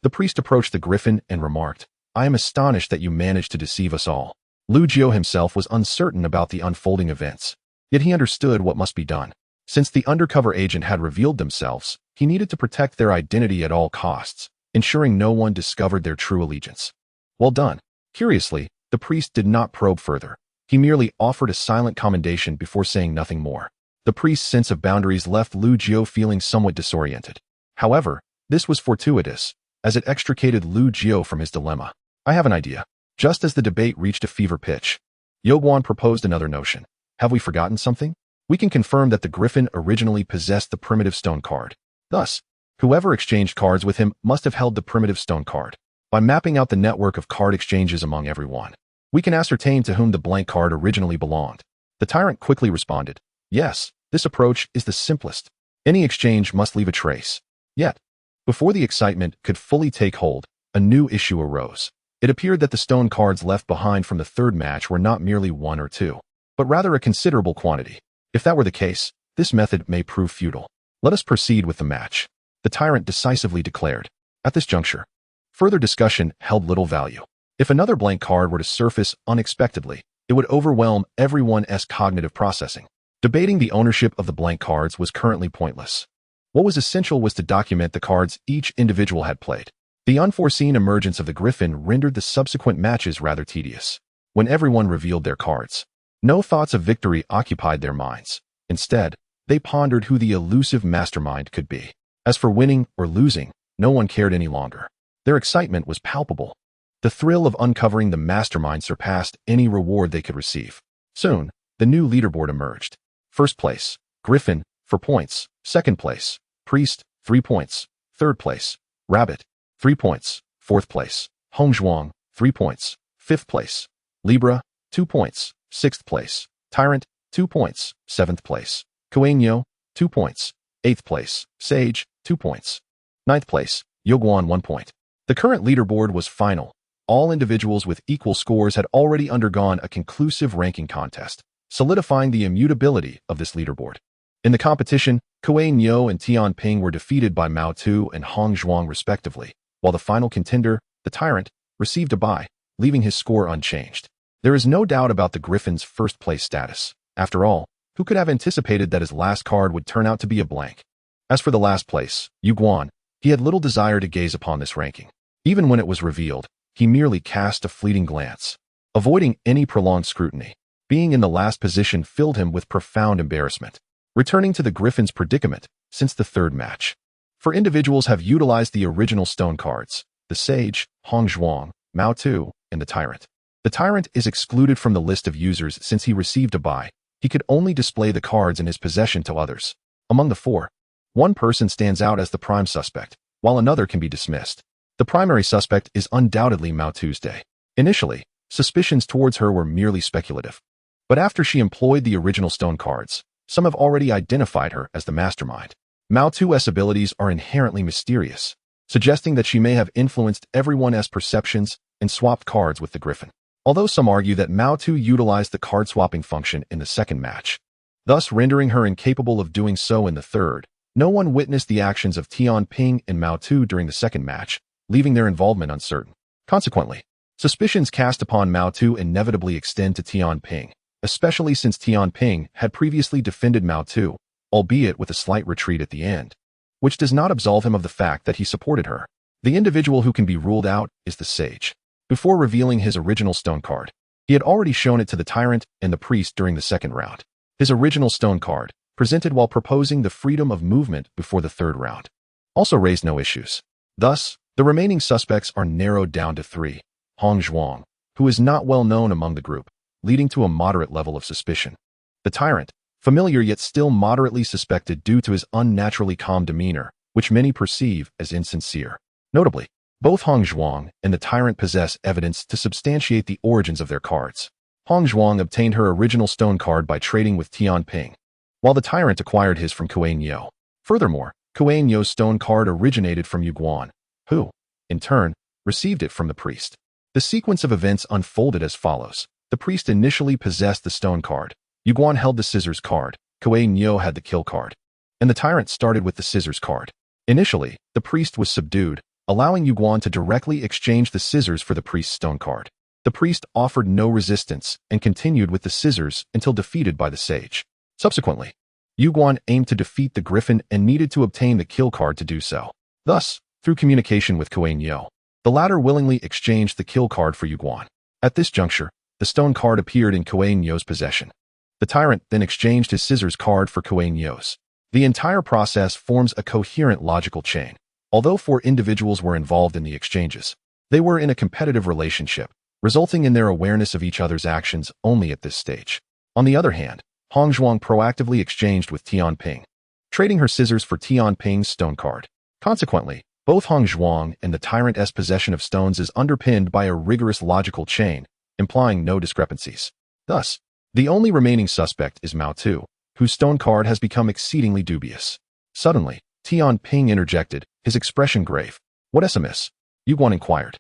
the priest approached the Griffin and remarked, I am astonished that you managed to deceive us all. Lu Jiu himself was uncertain about the unfolding events, yet he understood what must be done. Since the undercover agent had revealed themselves, he needed to protect their identity at all costs, ensuring no one discovered their true allegiance. Well done. Curiously, the priest did not probe further. He merely offered a silent commendation before saying nothing more. The priest's sense of boundaries left Lu Jiu feeling somewhat disoriented. However, this was fortuitous, as it extricated Lu Jiu from his dilemma. I have an idea. Just as the debate reached a fever pitch, Yogwan proposed another notion. Have we forgotten something? We can confirm that the Griffin originally possessed the primitive stone card. Thus, whoever exchanged cards with him must have held the primitive stone card. By mapping out the network of card exchanges among everyone, we can ascertain to whom the blank card originally belonged. The tyrant quickly responded, yes, this approach is the simplest. Any exchange must leave a trace. Yet, before the excitement could fully take hold, a new issue arose. It appeared that the stone cards left behind from the third match were not merely one or two, but rather a considerable quantity. If that were the case, this method may prove futile. Let us proceed with the match, the tyrant decisively declared. At this juncture, further discussion held little value. If another blank card were to surface unexpectedly, it would overwhelm everyone's cognitive processing. Debating the ownership of the blank cards was currently pointless. What was essential was to document the cards each individual had played. The unforeseen emergence of the Griffin rendered the subsequent matches rather tedious. When everyone revealed their cards, no thoughts of victory occupied their minds. Instead, they pondered who the elusive mastermind could be. As for winning or losing, no one cared any longer. Their excitement was palpable. The thrill of uncovering the mastermind surpassed any reward they could receive. Soon, the new leaderboard emerged. First place, Griffin, 4 points. Second place, Priest, 3 points. Third place, Rabbit, 3 points. Fourth place, Hongzhuang, 3 points. Fifth place, Libra, 2 points. Sixth place, Tyrant, 2 points. Seventh place, Kuainyo, 2 points. Eighth place, Sage, 2 points. Ninth place, Yoguan, 1 point. The current leaderboard was final. All individuals with equal scores had already undergone a conclusive ranking contest, solidifying the immutability of this leaderboard. In the competition, Kuainyo and Tianping were defeated by Mao Tu and Hongzhuang respectively, while the final contender, the Tyrant, received a bye, leaving his score unchanged. There is no doubt about the Griffin's first-place status. After all, who could have anticipated that his last card would turn out to be a blank? As for the last place, Yu Guan, he had little desire to gaze upon this ranking. Even when it was revealed, he merely cast a fleeting glance, avoiding any prolonged scrutiny. Being in the last position filled him with profound embarrassment. Returning to the Griffin's predicament, since the third match. For individuals have utilized the original stone cards, the Sage, Hongzhuang, Mao Tu, and the Tyrant. The Tyrant is excluded from the list of users since he received a bye. He could only display the cards in his possession to others. Among the four, one person stands out as the prime suspect, while another can be dismissed. The primary suspect is undoubtedly Mao Tuesday. Initially, suspicions towards her were merely speculative. But after she employed the original stone cards, some have already identified her as the mastermind. Mao Tu's abilities are inherently mysterious, suggesting that she may have influenced everyone's perceptions and swapped cards with the Griffin. Although some argue that Mao Tu utilized the card-swapping function in the second match, thus rendering her incapable of doing so in the third, no one witnessed the actions of Tianping and Mao Tu during the second match, leaving their involvement uncertain. Consequently, suspicions cast upon Mao Tu inevitably extend to Tianping, especially since Tianping had previously defended Mao Tu, albeit with a slight retreat at the end, which does not absolve him of the fact that he supported her. The individual who can be ruled out is the Sage. Before revealing his original stone card, he had already shown it to the Tyrant and the Priest during the second round. His original stone card, presented while proposing the freedom of movement before the third round, also raised no issues. Thus, the remaining suspects are narrowed down to 3. Hongzhuang, who is not well known among the group, leading to a moderate level of suspicion. The Tyrant, familiar yet still moderately suspected due to his unnaturally calm demeanor, which many perceive as insincere. Notably, both Hongzhuang and the Tyrant possess evidence to substantiate the origins of their cards. Hongzhuang obtained her original stone card by trading with Tianping, while the Tyrant acquired his from Kuainyo. Furthermore, Kuainyo's stone card originated from Yu Guan, who, in turn, received it from the Priest. The sequence of events unfolded as follows. The Priest initially possessed the stone card. Yu Guan held the scissors card. Kuainyo had the kill card. And the Tyrant started with the scissors card. Initially, the Priest was subdued, allowing Yu Guan to directly exchange the scissors for the Priest's stone card. The Priest offered no resistance and continued with the scissors until defeated by the Sage. Subsequently, Yu Guan aimed to defeat the Griffin and needed to obtain the kill card to do so. Thus, through communication with Kuainyo, the latter willingly exchanged the kill card for Yu Guan. At this juncture, the stone card appeared in Kuainyo's possession. The Tyrant then exchanged his scissors card for Kuainyo's. The entire process forms a coherent logical chain. Although 4 individuals were involved in the exchanges, they were in a competitive relationship, resulting in their awareness of each other's actions only at this stage. On the other hand, Hongzhuang proactively exchanged with Tianping, trading her scissors for Tianping's stone card. Consequently, both Hongzhuang and the Tyrant's possession of stones is underpinned by a rigorous logical chain, implying no discrepancies. Thus, the only remaining suspect is Mao Tu, whose stone card has become exceedingly dubious. Suddenly, Tianping interjected, his expression grave. "What's amiss?" Yu Guan inquired.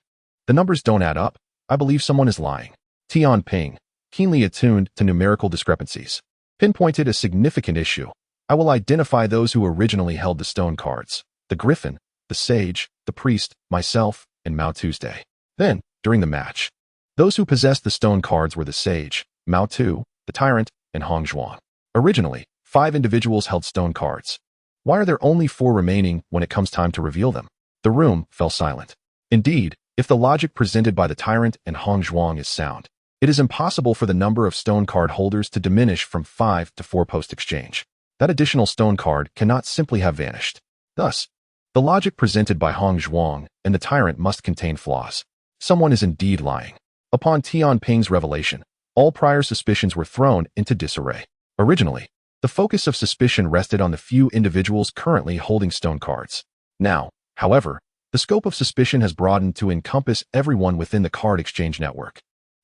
"The numbers don't add up. I believe someone is lying." Tianping, keenly attuned to numerical discrepancies, pinpointed a significant issue. "I will identify those who originally held the stone cards: the Griffin, the Sage, the Priest, myself, and Mao Tuesday." Then, during the match, those who possessed the stone cards were the Sage, Mao Tu, the Tyrant, and Hongzhuang. Originally, 5 individuals held stone cards. Why are there only 4 remaining when it comes time to reveal them? The room fell silent. Indeed, if the logic presented by the tyrant and Hong Zhuang is sound, it is impossible for the number of stone card holders to diminish from 5 to 4 post-exchange. That additional stone card cannot simply have vanished. Thus, the logic presented by Hong Zhuang and the tyrant must contain flaws. Someone is indeed lying. Upon Tian Ping's revelation, all prior suspicions were thrown into disarray. Originally, the focus of suspicion rested on the few individuals currently holding stone cards. Now, however, the scope of suspicion has broadened to encompass everyone within the card exchange network.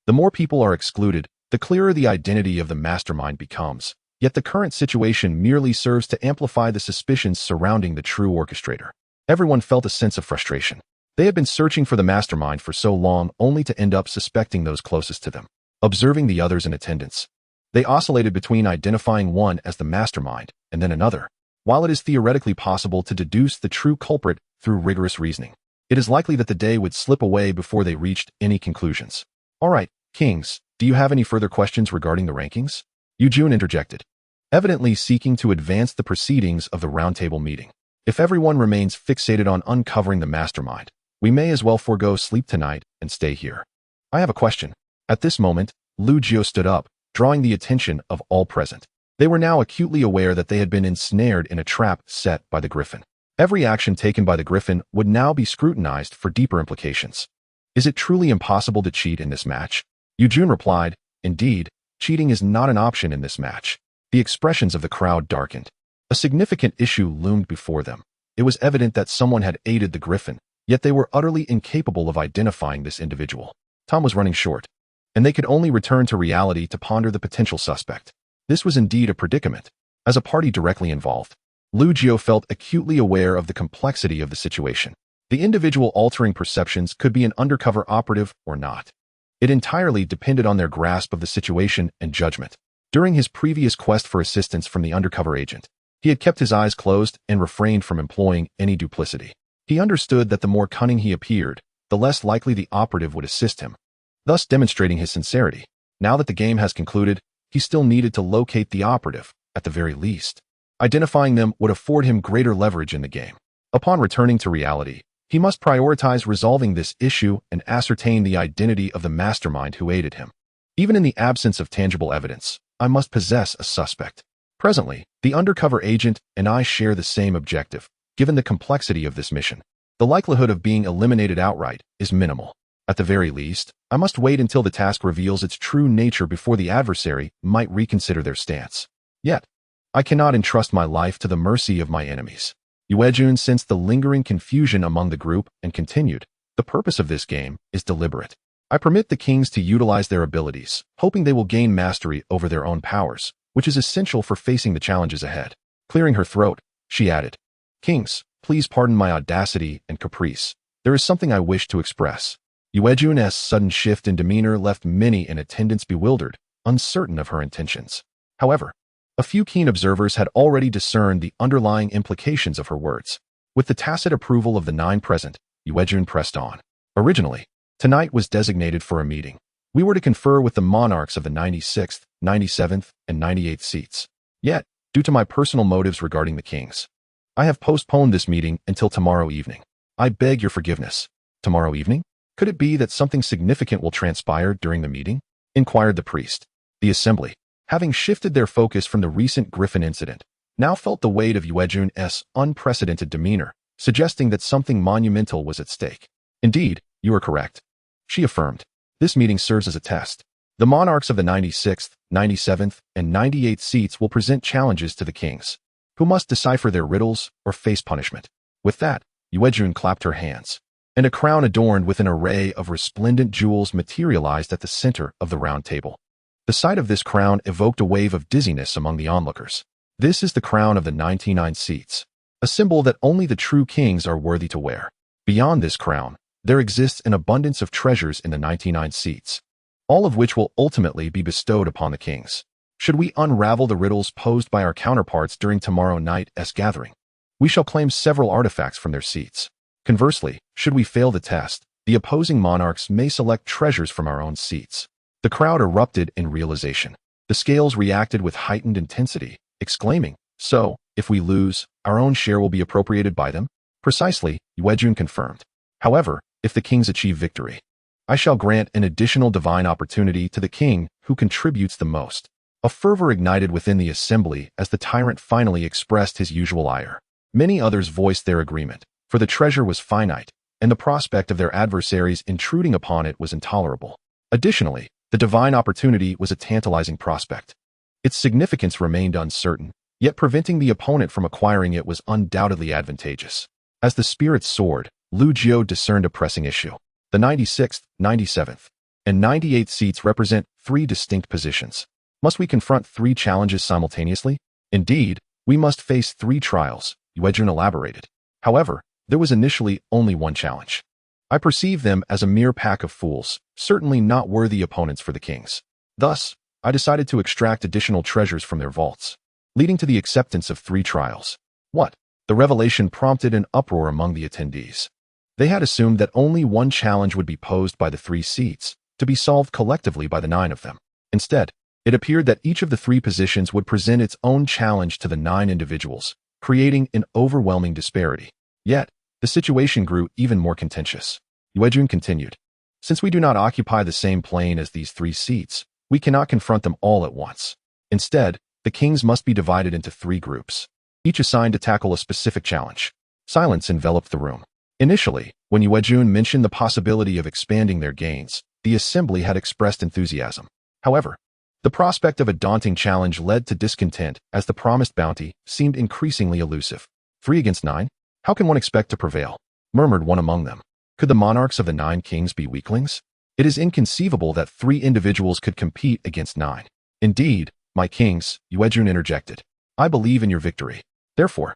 The more people are excluded, the clearer the identity of the mastermind becomes. Yet the current situation merely serves to amplify the suspicions surrounding the true orchestrator. Everyone felt a sense of frustration. They had been searching for the mastermind for so long only to end up suspecting those closest to them. Observing the others in attendance, they oscillated between identifying one as the mastermind and then another. While it is theoretically possible to deduce the true culprit through rigorous reasoning, it is likely that the day would slip away before they reached any conclusions. All right, Kings, do you have any further questions regarding the rankings? Yujun interjected, evidently seeking to advance the proceedings of the roundtable meeting. If everyone remains fixated on uncovering the mastermind, we may as well forego sleep tonight and stay here. I have a question. At this moment, Lu Jiu stood up, drawing the attention of all present. They were now acutely aware that they had been ensnared in a trap set by the Griffin. Every action taken by the Griffin would now be scrutinized for deeper implications. Is it truly impossible to cheat in this match? Yujun replied, indeed, cheating is not an option in this match. The expressions of the crowd darkened. A significant issue loomed before them. It was evident that someone had aided the Griffin, yet they were utterly incapable of identifying this individual. Time was running short, and they could only return to reality to ponder the potential suspect. This was indeed a predicament. As a party directly involved, Lu Jiu felt acutely aware of the complexity of the situation. The individual altering perceptions could be an undercover operative or not. It entirely depended on their grasp of the situation and judgment. During his previous quest for assistance from the undercover agent, he had kept his eyes closed and refrained from employing any duplicity. He understood that the more cunning he appeared, the less likely the operative would assist him, thus demonstrating his sincerity. Now that the game has concluded, he still needed to locate the operative, at the very least. Identifying them would afford him greater leverage in the game. Upon returning to reality, he must prioritize resolving this issue and ascertain the identity of the mastermind who aided him. Even in the absence of tangible evidence, I must possess a suspect. Presently, the undercover agent and I share the same objective. Given the complexity of this mission, the likelihood of being eliminated outright is minimal. At the very least, I must wait until the task reveals its true nature before the adversary might reconsider their stance. Yet, I cannot entrust my life to the mercy of my enemies. Yuejun sensed the lingering confusion among the group and continued, the purpose of this game is deliberate. I permit the kings to utilize their abilities, hoping they will gain mastery over their own powers, which is essential for facing the challenges ahead. Clearing her throat, she added, Kings, please pardon my audacity and caprice. There is something I wish to express. Yuejun's sudden shift in demeanor left many in attendance bewildered, uncertain of her intentions. However, a few keen observers had already discerned the underlying implications of her words. With the tacit approval of the 9 present, Yuejun pressed on. Originally, tonight was designated for a meeting. We were to confer with the monarchs of the 96th, 97th, and 98th seats. Yet, due to my personal motives regarding the kings, I have postponed this meeting until tomorrow evening. I beg your forgiveness. Tomorrow evening? Could it be that something significant will transpire during the meeting? Inquired the priest. The assembly, having shifted their focus from the recent Griffin incident, now felt the weight of Yuejun's unprecedented demeanor, suggesting that something monumental was at stake. Indeed, you are correct, she affirmed. This meeting serves as a test. The monarchs of the 96th, 97th, and 98th seats will present challenges to the kings, who must decipher their riddles or face punishment. With that, Yuejun clapped her hands, and a crown adorned with an array of resplendent jewels materialized at the center of the round table. The sight of this crown evoked a wave of dizziness among the onlookers. This is the crown of the 99 seats, a symbol that only the true kings are worthy to wear. Beyond this crown, there exists an abundance of treasures in the 99 seats, all of which will ultimately be bestowed upon the kings. Should we unravel the riddles posed by our counterparts during tomorrow night's gathering, we shall claim several artifacts from their seats. Conversely, should we fail the test, the opposing monarchs may select treasures from our own seats. The crowd erupted in realization. The scales reacted with heightened intensity, exclaiming, so, if we lose, our own share will be appropriated by them? Precisely, Yuejun confirmed. However, if the kings achieve victory, I shall grant an additional divine opportunity to the king who contributes the most. A fervor ignited within the assembly as the tyrant finally expressed his usual ire. Many others voiced their agreement, for the treasure was finite, and the prospect of their adversaries intruding upon it was intolerable. Additionally, the divine opportunity was a tantalizing prospect. Its significance remained uncertain, yet preventing the opponent from acquiring it was undoubtedly advantageous. As the spirits soared, Lu Jiu discerned a pressing issue. The 96th, 97th, and 98th seats represent three distinct positions. Must we confront three challenges simultaneously? Indeed, we must face three trials, Yuejun elaborated. However, there was initially only one challenge. I perceive them as a mere pack of fools, certainly not worthy opponents for the kings. Thus, I decided to extract additional treasures from their vaults, leading to the acceptance of three trials. What? The revelation prompted an uproar among the attendees. They had assumed that only one challenge would be posed by the three seats, to be solved collectively by the 9 of them. Instead, it appeared that each of the three positions would present its own challenge to the 9 individuals, creating an overwhelming disparity. Yet, the situation grew even more contentious. Yuejun continued. Since we do not occupy the same plane as these three seats, we cannot confront them all at once. Instead, the kings must be divided into three groups, each assigned to tackle a specific challenge. Silence enveloped the room. Initially, when Yuejun mentioned the possibility of expanding their gains, the assembly had expressed enthusiasm. However, the prospect of a daunting challenge led to discontent as the promised bounty seemed increasingly elusive. 3 against 9? How can one expect to prevail? Murmured one among them. Could the monarchs of the 9 kings be weaklings? It is inconceivable that 3 individuals could compete against 9. Indeed, my kings, Yuejun interjected. I believe in your victory. Therefore,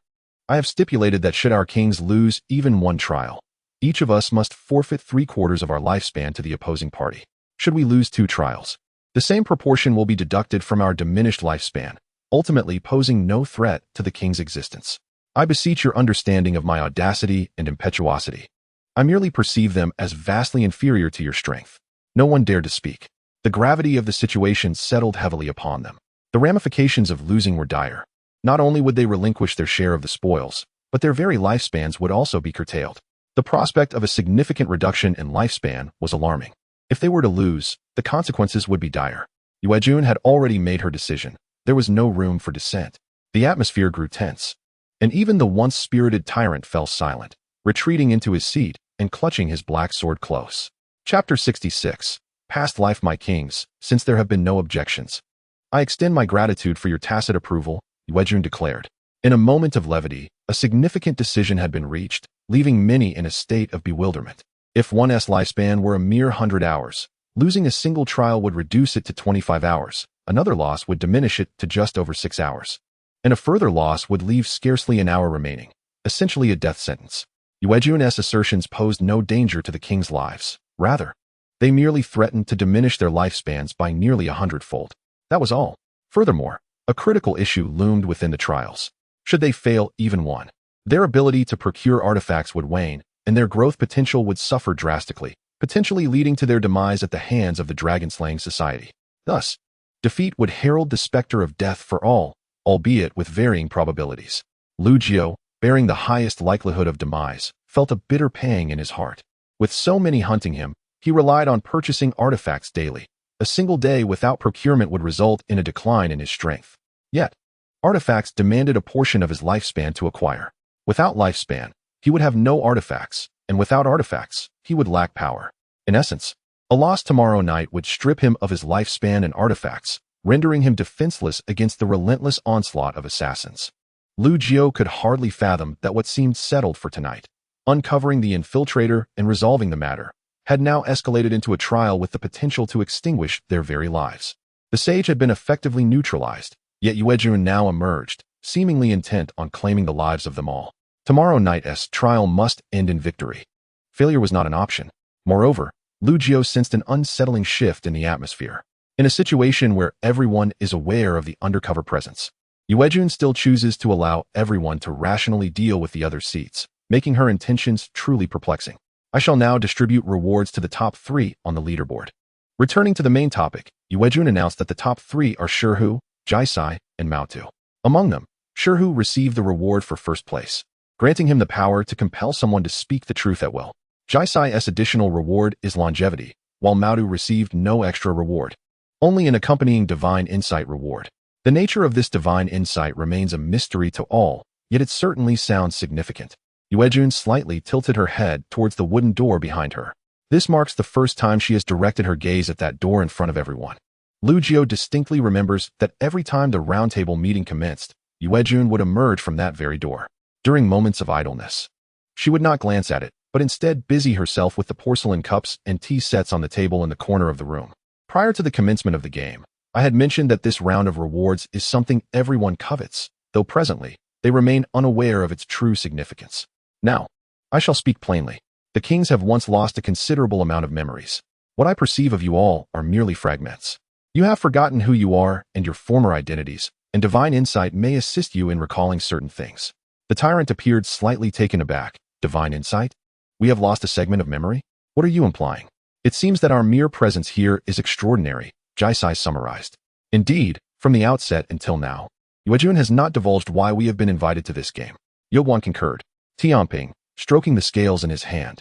I have stipulated that should our kings lose even one trial, each of us must forfeit 3/4 of our lifespan to the opposing party. Should we lose 2 trials, the same proportion will be deducted from our diminished lifespan, ultimately posing no threat to the king's existence. I beseech your understanding of my audacity and impetuosity. I merely perceive them as vastly inferior to your strength. No one dared to speak. The gravity of the situation settled heavily upon them. The ramifications of losing were dire. Not only would they relinquish their share of the spoils, but their very lifespans would also be curtailed. The prospect of a significant reduction in lifespan was alarming. If they were to lose, the consequences would be dire. Yuejun had already made her decision. There was no room for dissent. The atmosphere grew tense, and even the once spirited tyrant fell silent, retreating into his seat and clutching his black sword close. Chapter 66. Past life, my kings, since there have been no objections, I extend my gratitude for your tacit approval, Yuejun declared. In a moment of levity, a significant decision had been reached, leaving many in a state of bewilderment. If one's lifespan were a mere 100 hours, losing a single trial would reduce it to 25 hours, another loss would diminish it to just over 6 hours, and a further loss would leave scarcely an hour remaining, essentially a death sentence. Yuejun's assertions posed no danger to the king's lives. Rather, they merely threatened to diminish their lifespans by nearly 100-fold. That was all. Furthermore, a critical issue loomed within the trials. Should they fail even one, their ability to procure artifacts would wane, and their growth potential would suffer drastically, potentially leading to their demise at the hands of the dragon-slaying society. Thus, defeat would herald the specter of death for all, albeit with varying probabilities. Lu Jiu, bearing the highest likelihood of demise, felt a bitter pang in his heart. With so many hunting him, he relied on purchasing artifacts daily. A single day without procurement would result in a decline in his strength. Yet, artifacts demanded a portion of his lifespan to acquire. Without lifespan, he would have no artifacts, and without artifacts, he would lack power. In essence, a loss tomorrow night would strip him of his lifespan and artifacts, rendering him defenseless against the relentless onslaught of assassins. Lu Jiu could hardly fathom that what seemed settled for tonight, uncovering the infiltrator and resolving the matter, had now escalated into a trial with the potential to extinguish their very lives. The sage had been effectively neutralized, yet Yuejun now emerged, seemingly intent on claiming the lives of them all. Tomorrow night's trial must end in victory. Failure was not an option. Moreover, Lu Jiu sensed an unsettling shift in the atmosphere. In a situation where everyone is aware of the undercover presence, Yuejun still chooses to allow everyone to rationally deal with the other seats, making her intentions truly perplexing. I shall now distribute rewards to the top 3 on the leaderboard. Returning to the main topic, Yuejun announced that the top 3 are Shihu, Jaisai, and Maotu. Among them, Shirhu received the reward for first place, granting him the power to compel someone to speak the truth at will. Jisai's additional reward is longevity, while Maodu received no extra reward, only an accompanying divine insight reward. The nature of this divine insight remains a mystery to all, yet it certainly sounds significant. Yuejun slightly tilted her head towards the wooden door behind her. This marks the first time she has directed her gaze at that door in front of everyone. Lu Jiao distinctly remembers that every time the roundtable meeting commenced, Yuejun would emerge from that very door. During moments of idleness, she would not glance at it, but instead busy herself with the porcelain cups and tea sets on the table in the corner of the room. Prior to the commencement of the game, I had mentioned that this round of rewards is something everyone covets, though presently, they remain unaware of its true significance. Now, I shall speak plainly. The kings have once lost a considerable amount of memories. What I perceive of you all are merely fragments. You have forgotten who you are and your former identities, and divine insight may assist you in recalling certain things. The tyrant appeared slightly taken aback. Divine insight? We have lost a segment of memory? What are you implying? It seems that our mere presence here is extraordinary, Jisai summarized. Indeed, from the outset until now, Yuejun has not divulged why we have been invited to this game. Yogwan concurred. Tianping, stroking the scales in his hand,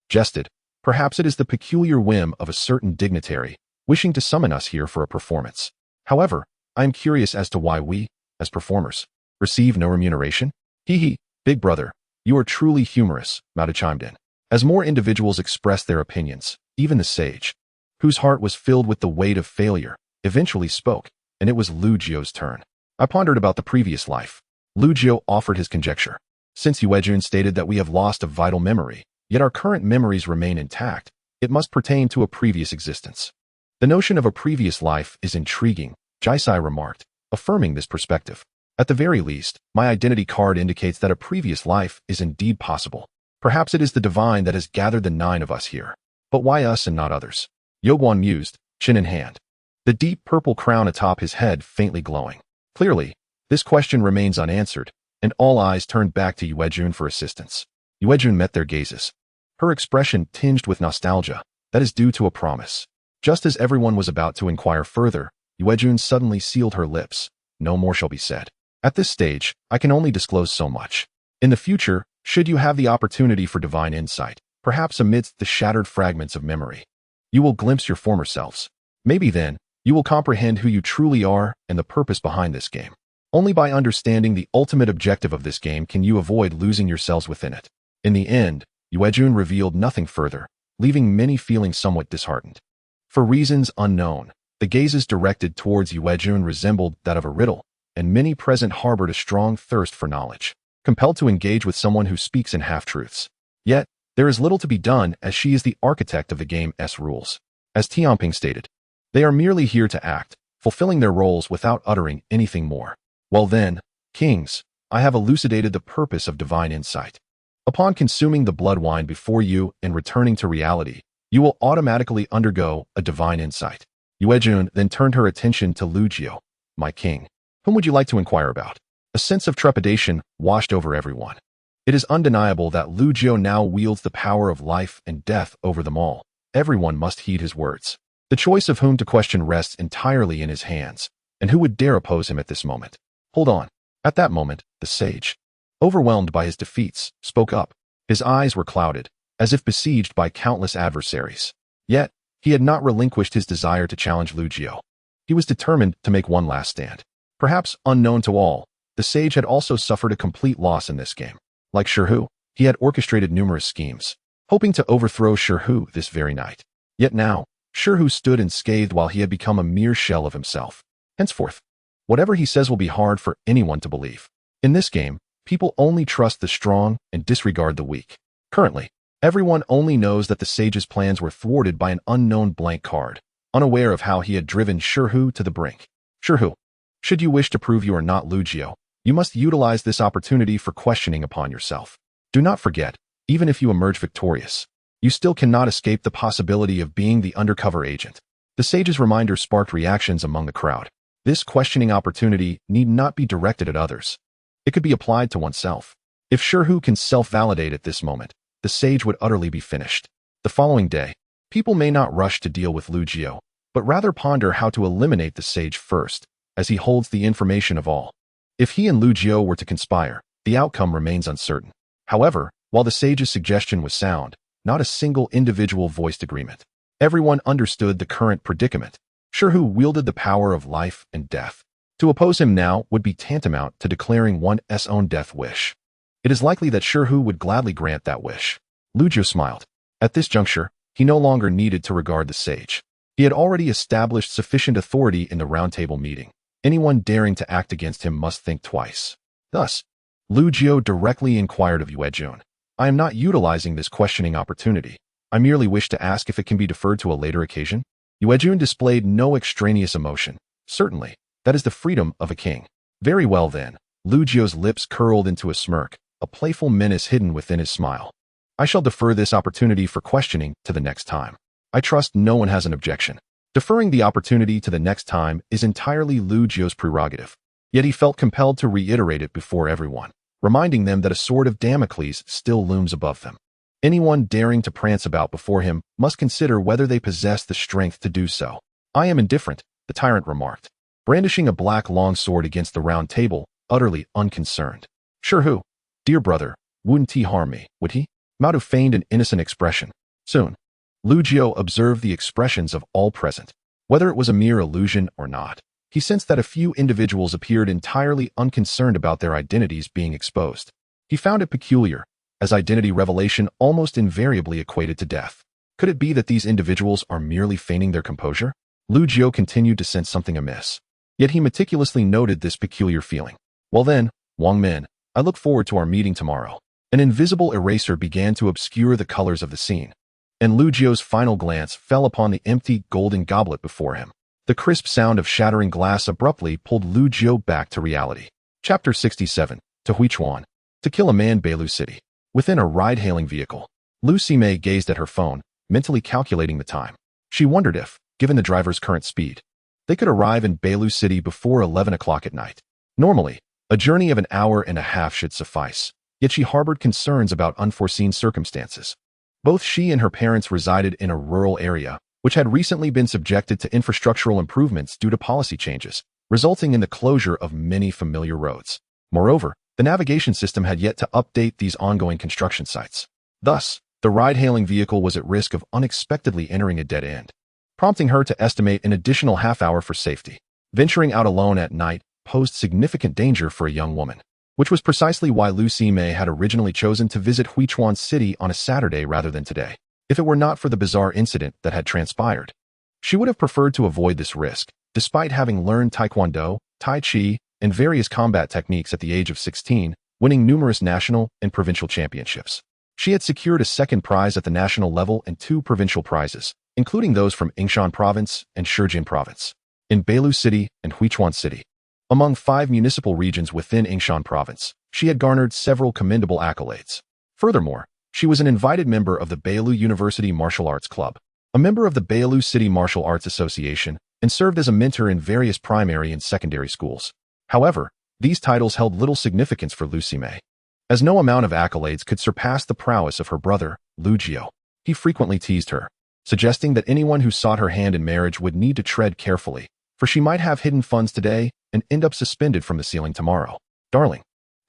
jested. Perhaps it is the peculiar whim of a certain dignitary, wishing to summon us here for a performance. However, I am curious as to why we, as performers, receive no remuneration? Hee, big brother, you are truly humorous, Mao chimed in. As more individuals expressed their opinions, even the sage, whose heart was filled with the weight of failure, eventually spoke, and it was Lu Jiao's turn. I pondered about the previous life. Lu Jiao offered his conjecture. Since Yuejun stated that we have lost a vital memory, yet our current memories remain intact, it must pertain to a previous existence. The notion of a previous life is intriguing, Jisai remarked, affirming this perspective. At the very least, my identity card indicates that a previous life is indeed possible. Perhaps it is the divine that has gathered the 9 of us here. But why us and not others? Yogwan mused, chin in hand, the deep purple crown atop his head faintly glowing. Clearly, this question remains unanswered, and all eyes turned back to Yuejun for assistance. Yuejun met their gazes. Her expression tinged with nostalgia, that is due to a promise. Just as everyone was about to inquire further, Yuejun suddenly sealed her lips. No more shall be said. At this stage, I can only disclose so much. In the future, should you have the opportunity for divine insight, perhaps amidst the shattered fragments of memory, you will glimpse your former selves. Maybe then, you will comprehend who you truly are and the purpose behind this game. Only by understanding the ultimate objective of this game can you avoid losing yourselves within it. In the end, Yuejun revealed nothing further, leaving many feeling somewhat disheartened. For reasons unknown, the gazes directed towards Yuejun resembled that of a riddle, and many present harbored a strong thirst for knowledge, compelled to engage with someone who speaks in half-truths. Yet, there is little to be done as she is the architect of the game's rules. As Tianping stated, they are merely here to act, fulfilling their roles without uttering anything more. Well then, kings, I have elucidated the purpose of divine insight. Upon consuming the blood wine before you and returning to reality, you will automatically undergo a divine insight. Yuejun then turned her attention to Lu Jiao. My king, whom would you like to inquire about? A sense of trepidation washed over everyone. It is undeniable that Lu Jiao now wields the power of life and death over them all. Everyone must heed his words. The choice of whom to question rests entirely in his hands, and who would dare oppose him at this moment? Hold on. At that moment, the sage, overwhelmed by his defeats, spoke up. His eyes were clouded, as if besieged by countless adversaries. Yet, he had not relinquished his desire to challenge Lu Jiao. He was determined to make one last stand. Perhaps unknown to all, the sage had also suffered a complete loss in this game. Like Shirhu, he had orchestrated numerous schemes, hoping to overthrow Shirhu this very night. Yet now, Shirhu stood unscathed while he had become a mere shell of himself. Henceforth, whatever he says will be hard for anyone to believe. In this game, people only trust the strong and disregard the weak. Currently, everyone only knows that the sage's plans were thwarted by an unknown blank card, unaware of how he had driven Shirhu to the brink. Shirhu, should you wish to prove you are not Lu Jiao, you must utilize this opportunity for questioning upon yourself. Do not forget, even if you emerge victorious, you still cannot escape the possibility of being the undercover agent. The sage's reminder sparked reactions among the crowd. This questioning opportunity need not be directed at others. It could be applied to oneself. If Shirhu can self-validate at this moment, the sage would utterly be finished. The following day, people may not rush to deal with Lu Jiao, but rather ponder how to eliminate the sage first, as he holds the information of all. If he and Lu Jiu were to conspire, the outcome remains uncertain. However, while the sage's suggestion was sound, not a single individual voiced agreement. Everyone understood the current predicament. Shirhu wielded the power of life and death. To oppose him now would be tantamount to declaring one's own death wish. It is likely that Shirhu would gladly grant that wish. Lu Jiu smiled. At this juncture, he no longer needed to regard the sage. He had already established sufficient authority in the roundtable meeting. Anyone daring to act against him must think twice. Thus, Lu Jiu directly inquired of Yuejun. I am not utilizing this questioning opportunity. I merely wish to ask if it can be deferred to a later occasion. Yuejun displayed no extraneous emotion. Certainly, that is the freedom of a king. Very well then. Lu Jiu's lips curled into a smirk, a playful menace hidden within his smile. I shall defer this opportunity for questioning to the next time. I trust no one has an objection. Deferring the opportunity to the next time is entirely Lu Jiu's prerogative. Yet he felt compelled to reiterate it before everyone, reminding them that a sword of Damocles still looms above them. Anyone daring to prance about before him must consider whether they possess the strength to do so. I am indifferent, the tyrant remarked, brandishing a black long sword against the round table, utterly unconcerned. Shirhu, dear brother, wouldn't he harm me, would he? Mao feigned an innocent expression. Soon, Lu Jiu observed the expressions of all present. Whether it was a mere illusion or not, he sensed that a few individuals appeared entirely unconcerned about their identities being exposed. He found it peculiar, as identity revelation almost invariably equated to death. Could it be that these individuals are merely feigning their composure? Lu Jiu continued to sense something amiss. Yet he meticulously noted this peculiar feeling. Well then, Wang Min, I look forward to our meeting tomorrow. An invisible eraser began to obscure the colors of the scene, and Lu Jiu's final glance fell upon the empty golden goblet before him. The crisp sound of shattering glass abruptly pulled Lu Jiu back to reality. Chapter 67. To Huichuan. To kill a man. Beilu City. Within a ride-hailing vehicle, Lu Sime gazed at her phone, mentally calculating the time. She wondered if, given the driver's current speed, they could arrive in Beilu City before 11 o'clock at night. Normally, a journey of an hour and a half should suffice. Yet she harbored concerns about unforeseen circumstances. Both she and her parents resided in a rural area, which had recently been subjected to infrastructural improvements due to policy changes, resulting in the closure of many familiar roads. Moreover, the navigation system had yet to update these ongoing construction sites. Thus, the ride-hailing vehicle was at risk of unexpectedly entering a dead end, prompting her to estimate an additional half-hour for safety. Venturing out alone at night posed significant danger for a young woman, which was precisely why Lu Sime had originally chosen to visit Huichuan City on a Saturday rather than today. If it were not for the bizarre incident that had transpired, she would have preferred to avoid this risk, despite having learned Taekwondo, Tai Chi, and various combat techniques at the age of 16, winning numerous national and provincial championships. She had secured a second prize at the national level and 2 provincial prizes, including those from Yingshan Province and Shijin Province, in Beilu City and Huichuan City. Among 5 municipal regions within Yingshan Province, she had garnered several commendable accolades. Furthermore, she was an invited member of the Beilu University Martial Arts Club, a member of the Beilu City Martial Arts Association, and served as a mentor in various primary and secondary schools. However, these titles held little significance for Lu Sime, as no amount of accolades could surpass the prowess of her brother, Lu Jiu. He frequently teased her, suggesting that anyone who sought her hand in marriage would need to tread carefully, for she might have hidden funds today and end up suspended from the ceiling tomorrow. Darling,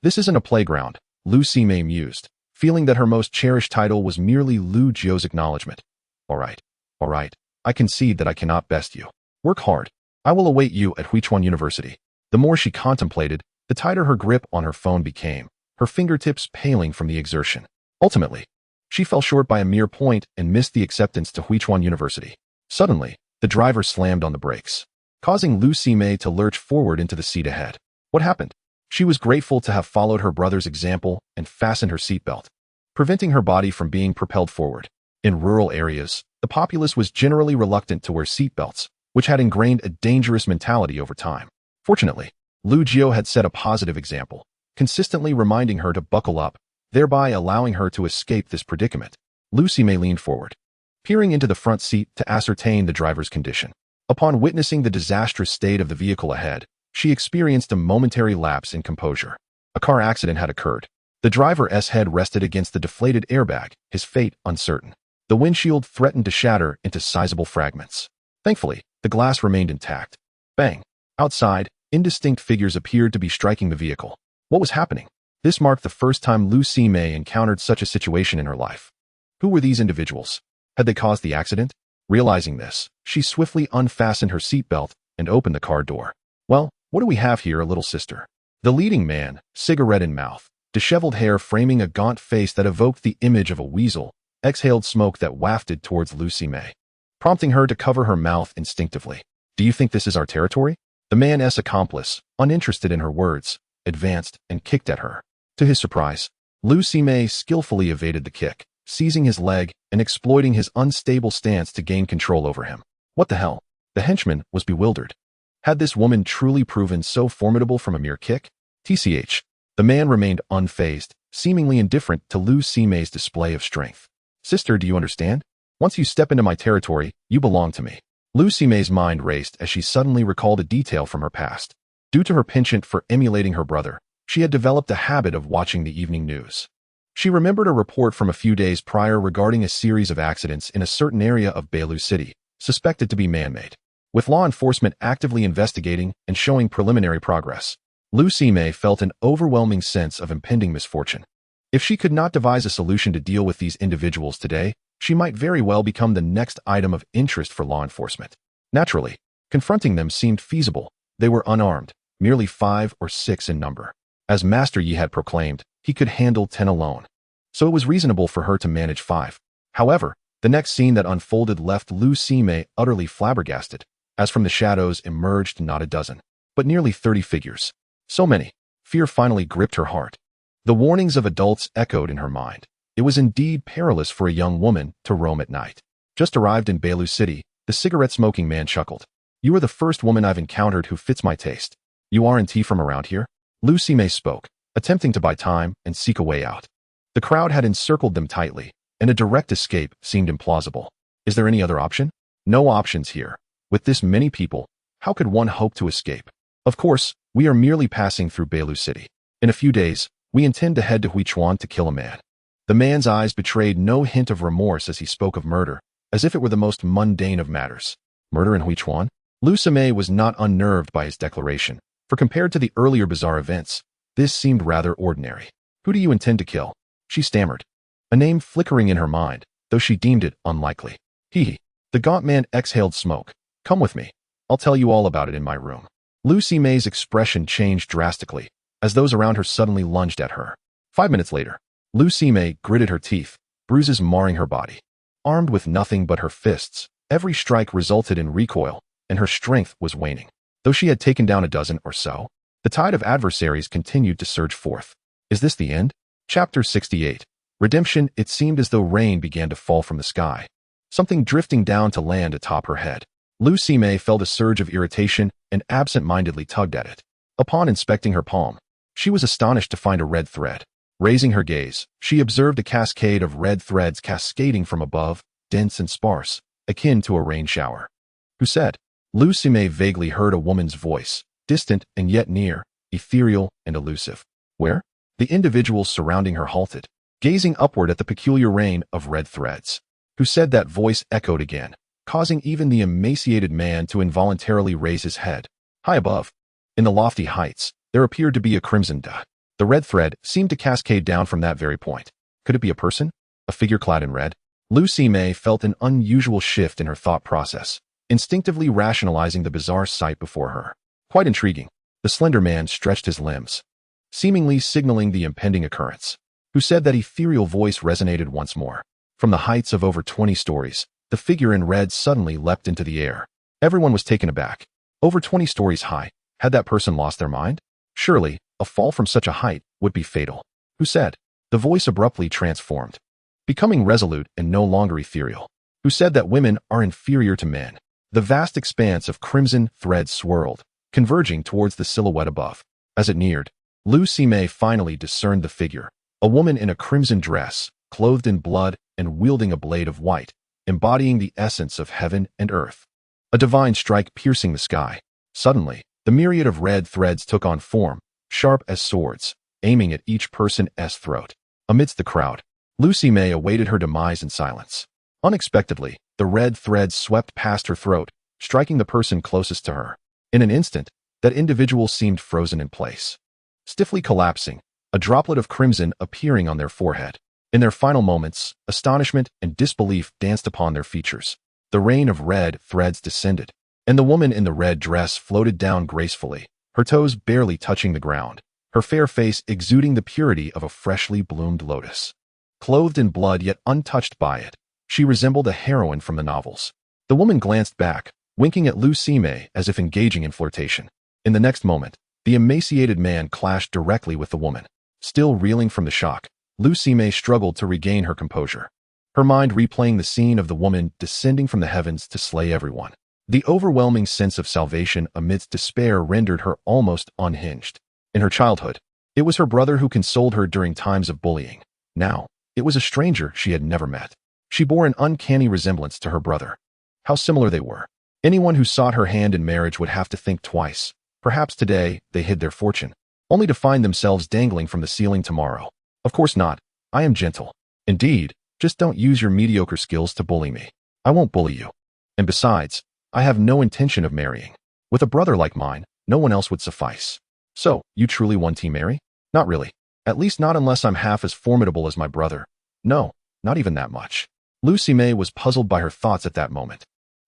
this isn't a playground, Lu Sime mused, feeling that her most cherished title was merely Lu Jiu's acknowledgement. All right, I concede that I cannot best you. Work hard. I will await you at Huichuan University. The more she contemplated, the tighter her grip on her phone became, her fingertips paling from the exertion. Ultimately, she fell short by a mere point and missed the acceptance to Huichuan University. Suddenly, the driver slammed on the brakes, causing Lu Sime to lurch forward into the seat ahead. What happened? She was grateful to have followed her brother's example and fastened her seatbelt, preventing her body from being propelled forward. In rural areas, the populace was generally reluctant to wear seatbelts, which had ingrained a dangerous mentality over time. Fortunately, Lu Jiu had set a positive example, consistently reminding her to buckle up, thereby allowing her to escape this predicament. Lu Sime leaned forward, peering into the front seat to ascertain the driver's condition. Upon witnessing the disastrous state of the vehicle ahead, she experienced a momentary lapse in composure. A car accident had occurred. The driver's head rested against the deflated airbag, his fate uncertain. The windshield threatened to shatter into sizable fragments. Thankfully, the glass remained intact. Bang! Outside, indistinct figures appeared to be striking the vehicle. What was happening? This marked the first time Lucy May encountered such a situation in her life. Who were these individuals? Had they caused the accident? Realizing this, she swiftly unfastened her seatbelt and opened the car door. Well, what do we have here, a little sister? The leading man, cigarette in mouth, disheveled hair framing a gaunt face that evoked the image of a weasel, exhaled smoke that wafted towards Lucy May, prompting her to cover her mouth instinctively. Do you think this is our territory? The man's accomplice, uninterested in her words, advanced and kicked at her. To his surprise, Lucy May skillfully evaded the kick, seizing his leg and exploiting his unstable stance to gain control over him. What the hell? The henchman was bewildered. Had this woman truly proven so formidable from a mere kick? TCH. The man remained unfazed, seemingly indifferent to Lucy May's display of strength. Sister, do you understand? Once you step into my territory, you belong to me. Lucy May's mind raced as she suddenly recalled a detail from her past. Due to her penchant for emulating her brother, she had developed a habit of watching the evening news. She remembered a report from a few days prior regarding a series of accidents in a certain area of Beilu City, suspected to be man-made. With law enforcement actively investigating and showing preliminary progress, Lucy May felt an overwhelming sense of impending misfortune. If she could not devise a solution to deal with these individuals today, she might very well become the next item of interest for law enforcement. Naturally, confronting them seemed feasible. They were unarmed, merely 5 or 6 in number. As Master Yi had proclaimed, he could handle 10 alone. So it was reasonable for her to manage 5. However, the next scene that unfolded left Lucy May utterly flabbergasted, as from the shadows emerged not a dozen, but nearly 30 figures. So many. Fear finally gripped her heart. The warnings of adults echoed in her mind. It was indeed perilous for a young woman to roam at night. Just arrived in Beilu City, the cigarette-smoking man chuckled. You are the first woman I've encountered who fits my taste. You aren't from around here? Lucy May spoke, attempting to buy time and seek a way out. The crowd had encircled them tightly, and a direct escape seemed implausible. Is there any other option? No options here. With this many people, how could one hope to escape? Of course, we are merely passing through Beilu City. In a few days, we intend to head to Huichuan to kill a man. The man's eyes betrayed no hint of remorse as he spoke of murder, as if it were the most mundane of matters. Murder in Huichuan? Lucy May was not unnerved by his declaration, for compared to the earlier bizarre events, this seemed rather ordinary. Who do you intend to kill? She stammered, a name flickering in her mind, though she deemed it unlikely. He. The gaunt man exhaled smoke. Come with me. I'll tell you all about it in my room. Lucy May's expression changed drastically, as those around her suddenly lunged at her. 5 minutes later, Lucy May gritted her teeth, bruises marring her body. Armed with nothing but her fists, every strike resulted in recoil, and her strength was waning. Though she had taken down a dozen or so, the tide of adversaries continued to surge forth. Is this the end? Chapter 68. Redemption. It seemed as though rain began to fall from the sky, something drifting down to land atop her head. Lucy May felt a surge of irritation and absent-mindedly tugged at it. Upon inspecting her palm, she was astonished to find a red thread. Raising her gaze, she observed a cascade of red threads cascading from above, dense and sparse, akin to a rain shower. Who said? Lucy May vaguely heard a woman's voice, distant and yet near, ethereal and elusive. Where? The individuals surrounding her halted, gazing upward at the peculiar rain of red threads. Who said? That voice echoed again, causing even the emaciated man to involuntarily raise his head. High above, in the lofty heights, there appeared to be a crimson dot. The red thread seemed to cascade down from that very point. Could it be a person? A figure clad in red? Lucy May felt an unusual shift in her thought process, instinctively rationalizing the bizarre sight before her. Quite intriguing. The slender man stretched his limbs, seemingly signaling the impending occurrence. Who said? That ethereal voice resonated once more. From the heights of over 20 stories, the figure in red suddenly leapt into the air. Everyone was taken aback. Over 20 stories high, had that person lost their mind? Surely, a fall from such a height would be fatal. Who said? The voice abruptly transformed, becoming resolute and no longer ethereal. Who said? That women are inferior to men? The vast expanse of crimson thread swirled, converging towards the silhouette above. As it neared, Lucy May finally discerned the figure, a woman in a crimson dress, clothed in blood and wielding a blade of white, embodying the essence of heaven and earth. A divine strike piercing the sky. Suddenly, the myriad of red threads took on form, sharp as swords, aiming at each person's throat. Amidst the crowd, Lucy May awaited her demise in silence. Unexpectedly, the red threads swept past her throat, striking the person closest to her. In an instant, That individual seemed frozen in place, stiffly collapsing, a droplet of crimson appearing on their forehead. In their final moments, astonishment and disbelief danced upon their features. The rain of red threads descended, and the woman in the red dress floated down gracefully, her toes barely touching the ground, her fair face exuding the purity of a freshly bloomed lotus. Clothed in blood yet untouched by it, she resembled a heroine from the novels. The woman glanced back, winking at Lu Sime as if engaging in flirtation. In the next moment, the emaciated man clashed directly with the woman. Still reeling from the shock, Lu Sime struggled to regain her composure, her mind replaying the scene of the woman descending from the heavens to slay everyone. The overwhelming sense of salvation amidst despair rendered her almost unhinged. In her childhood, it was her brother who consoled her during times of bullying. Now, it was a stranger she had never met. She bore an uncanny resemblance to her brother. How similar they were. Anyone who sought her hand in marriage would have to think twice. Perhaps today they hid their fortune, only to find themselves dangling from the ceiling tomorrow. Of course not. I am gentle. Indeed, just don't use your mediocre skills to bully me. I won't bully you. And besides, I have no intention of marrying. With a brother like mine, no one else would suffice. So, you truly want to marry? Not really. At least not unless I'm half as formidable as my brother. No, not even that much. Lu Sime was puzzled by her thoughts at that moment.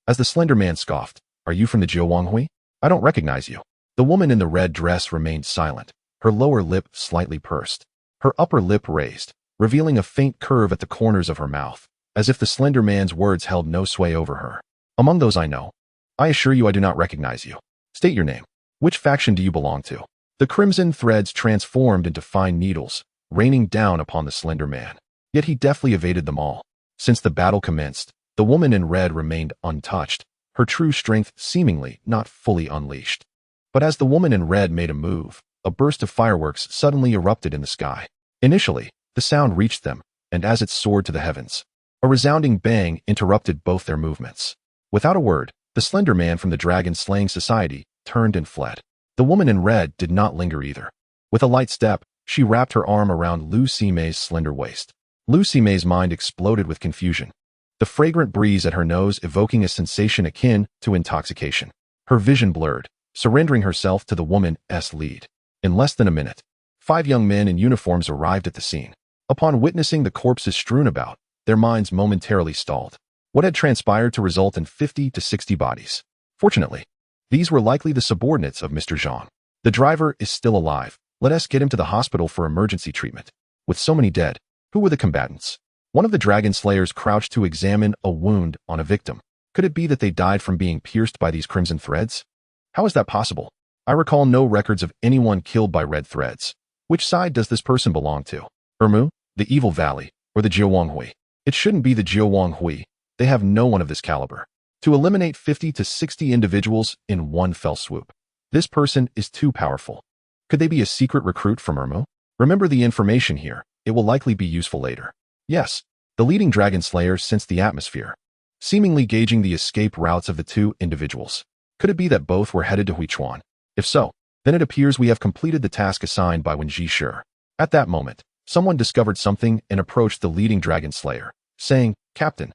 As the slender man scoffed, "Are you from the Jiuwanghui? I don't recognize you." The woman in the red dress remained silent, her lower lip slightly pursed, her upper lip raised, revealing a faint curve at the corners of her mouth, as if the slender man's words held no sway over her. "Among those I know, I assure you I do not recognize you. State your name. Which faction do you belong to?" The crimson threads transformed into fine needles, raining down upon the slender man. Yet he deftly evaded them all. Since the battle commenced, the woman in red remained untouched, her true strength seemingly not fully unleashed. But as the woman in red made a move, a burst of fireworks suddenly erupted in the sky. Initially, the sound reached them, and as it soared to the heavens, a resounding bang interrupted both their movements. Without a word, the slender man from the dragon-slaying society turned and fled. The woman in red did not linger either. With a light step, she wrapped her arm around Lu Sime's slender waist. Lu Sime's mind exploded with confusion, the fragrant breeze at her nose evoking a sensation akin to intoxication. Her vision blurred, surrendering herself to the woman's lead. In less than a minute, 5 young men in uniforms arrived at the scene. Upon witnessing the corpses strewn about, their minds momentarily stalled. What had transpired to result in 50 to 60 bodies? Fortunately, these were likely the subordinates of Mr. Zhang. "The driver is still alive. Let us get him to the hospital for emergency treatment." With so many dead, who were the combatants? One of the dragon slayers crouched to examine a wound on a victim. Could it be that they died from being pierced by these crimson threads? How is that possible? I recall no records of anyone killed by red threads. Which side does this person belong to? Ermu, the Evil Valley, or the Jiuwanghui? It shouldn't be the Jiuwanghui. They have no one of this caliber. To eliminate 50 to 60 individuals in one fell swoop. This person is too powerful. Could they be a secret recruit from Ermu? Remember the information here. It will likely be useful later. Yes, the leading dragon slayer sensed the atmosphere, seemingly gauging the escape routes of the 2 individuals. Could it be that both were headed to Huichuan? If so, then it appears we have completed the task assigned by Wenji Shi. At that moment, someone discovered something and approached the leading dragon slayer, saying, "Captain,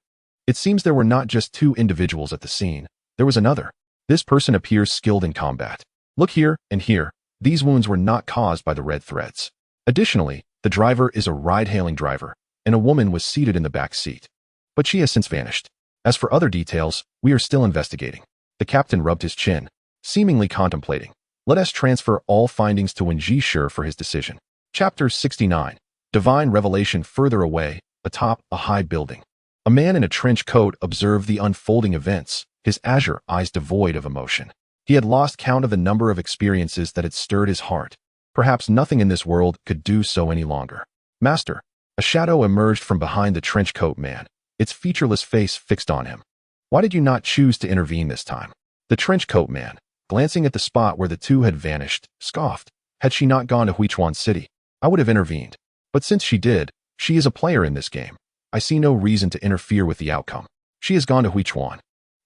it seems there were not just 2 individuals at the scene, there was another. This person appears skilled in combat. Look here and here, these wounds were not caused by the red threads. Additionally, the driver is a ride-hailing driver, and a woman was seated in the back seat. But she has since vanished. As for other details, we are still investigating." The captain rubbed his chin, seemingly contemplating. Let us transfer all findings to Wenji Shi for his decision. Chapter 69. Divine Revelation. Further away, atop a high building, a man in a trench coat observed the unfolding events, his azure eyes devoid of emotion. He had lost count of the number of experiences that had stirred his heart. Perhaps nothing in this world could do so any longer. "Master." A shadow emerged from behind the trench coat man, its featureless face fixed on him. "Why did you not choose to intervene this time?" The trench coat man, glancing at the spot where the 2 had vanished, scoffed. "Had she not gone to Huichuan City, I would have intervened. But since she did, she is a player in this game. I see no reason to interfere with the outcome. She has gone to Huichuan."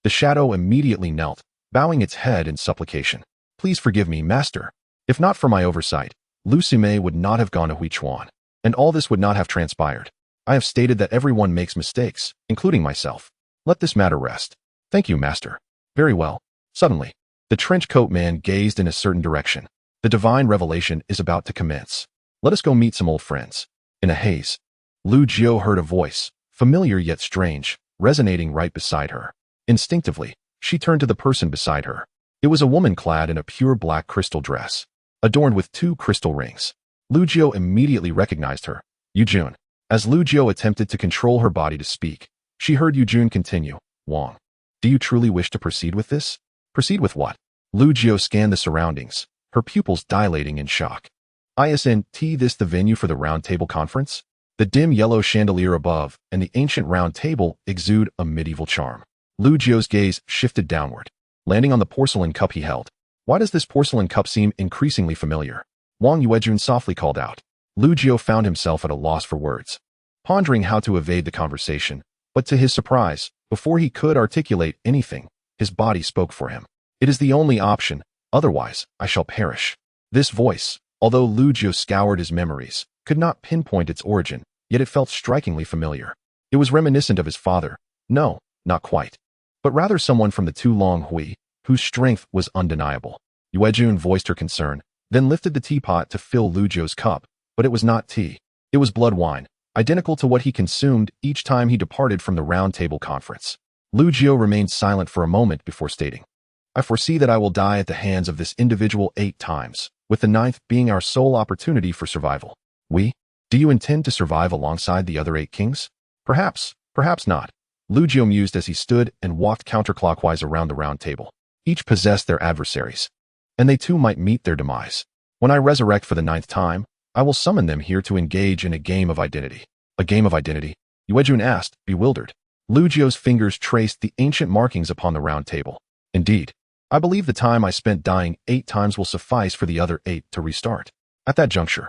The shadow immediately knelt, bowing its head in supplication. "Please forgive me, master. If not for my oversight, Lu Sime would not have gone to Huichuan, and all this would not have transpired. I have stated that everyone makes mistakes, including myself. Let this matter rest." "Thank you, master." "Very well." Suddenly, The trench coat man gazed in a certain direction. The divine revelation is about to commence. Let us go meet some old friends. In a haze, Lu Jiu heard a voice, familiar yet strange, resonating right beside her. Instinctively, she turned to the person beside her. It was a woman clad in a pure black crystal dress, adorned with 2 crystal rings. Lu Jiu immediately recognized her. Yujun. As Lu Jiu attempted to control her body to speak, she heard Yujun continue, Wang. Do you truly wish to proceed with this? Proceed with what? Lu Jiu scanned the surroundings, her pupils dilating in shock. Isn't this the venue for the round table conference? The dim yellow chandelier above and the ancient round table exude a medieval charm. Lu Jiu's gaze shifted downward, landing on the porcelain cup he held. Why does this porcelain cup seem increasingly familiar? Wang Yuejun softly called out. Lu Jiu found himself at a loss for words, pondering how to evade the conversation, but to his surprise, before he could articulate anything, his body spoke for him. It is the only option, otherwise I shall perish. This voice, although Lu Jiu scoured his memories, could not pinpoint its origin, yet it felt strikingly familiar. It was reminiscent of his father. No, not quite, but rather someone from the Tulong Hui, whose strength was undeniable. Yuejun voiced her concern, then lifted the teapot to fill Lu Jiu's cup, but it was not tea. It was blood wine, identical to what he consumed each time he departed from the round table conference. Lu Jiu remained silent for a moment before stating, I foresee that I will die at the hands of this individual 8 times, with the 9th being our sole opportunity for survival. Do you intend to survive alongside the other 8 kings? Perhaps, perhaps not. Lu Jiu mused as he stood and walked counterclockwise around the round table. Each possessed their adversaries, and they too might meet their demise. When I resurrect for the 9th time, I will summon them here to engage in a game of identity. A game of identity? Yuejun asked, bewildered. Lu Jiu's fingers traced the ancient markings upon the round table. Indeed, I believe the time I spent dying 8 times will suffice for the other 8 to restart. At that juncture,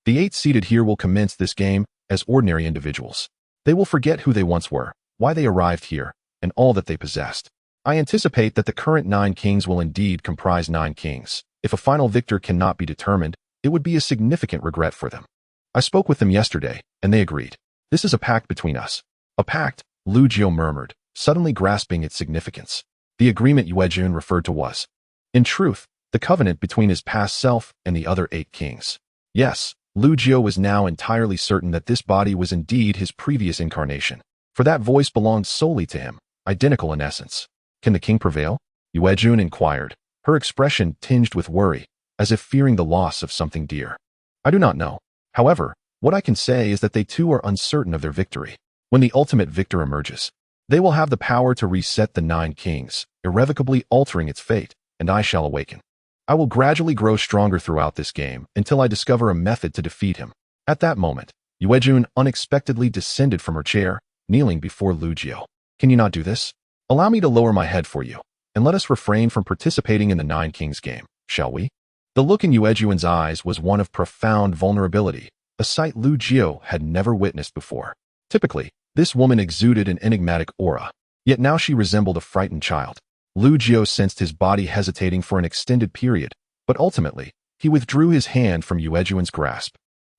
the 8 seated here will commence this game as ordinary individuals. They will forget who they once were, why they arrived here, and all that they possessed. I anticipate that the current 9 kings will indeed comprise 9 kings. If a final victor cannot be determined, it would be a significant regret for them. I spoke with them yesterday, and they agreed. This is a pact between us. A pact, Lu Jiu murmured, suddenly grasping its significance. The agreement Yuejun referred to was, in truth, the covenant between his past self and the other 8 kings. Yes, Lu Jiu was now entirely certain that this body was indeed his previous incarnation, for that voice belonged solely to him, identical in essence. Can the king prevail? Yuejun inquired, her expression tinged with worry, as if fearing the loss of something dear. I do not know. However, what I can say is that they too are uncertain of their victory. When the ultimate victor emerges, they will have the power to reset the 9 kings, irrevocably altering its fate, and I shall awaken. I will gradually grow stronger throughout this game until I discover a method to defeat him. At that moment, Yuejun unexpectedly descended from her chair, kneeling before Lu Jiu. Can you not do this? Allow me to lower my head for you, and let us refrain from participating in the 9 kings game, shall we? The look in Yuejun's eyes was one of profound vulnerability, a sight Lu Jiu had never witnessed before. Typically, this woman exuded an enigmatic aura, yet now she resembled a frightened child. Lu Jiu sensed his body hesitating for an extended period, but ultimately, he withdrew his hand from Yuejun's grasp,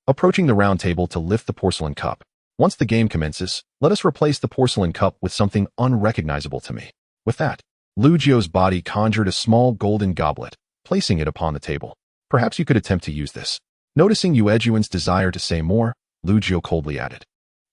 approaching the round table to lift the porcelain cup. Once the game commences, let us replace the porcelain cup with something unrecognizable to me. With that, Lu Jiu's body conjured a small golden goblet, placing it upon the table. Perhaps you could attempt to use this. Noticing Yuejun's desire to say more, Lu Jiu coldly added,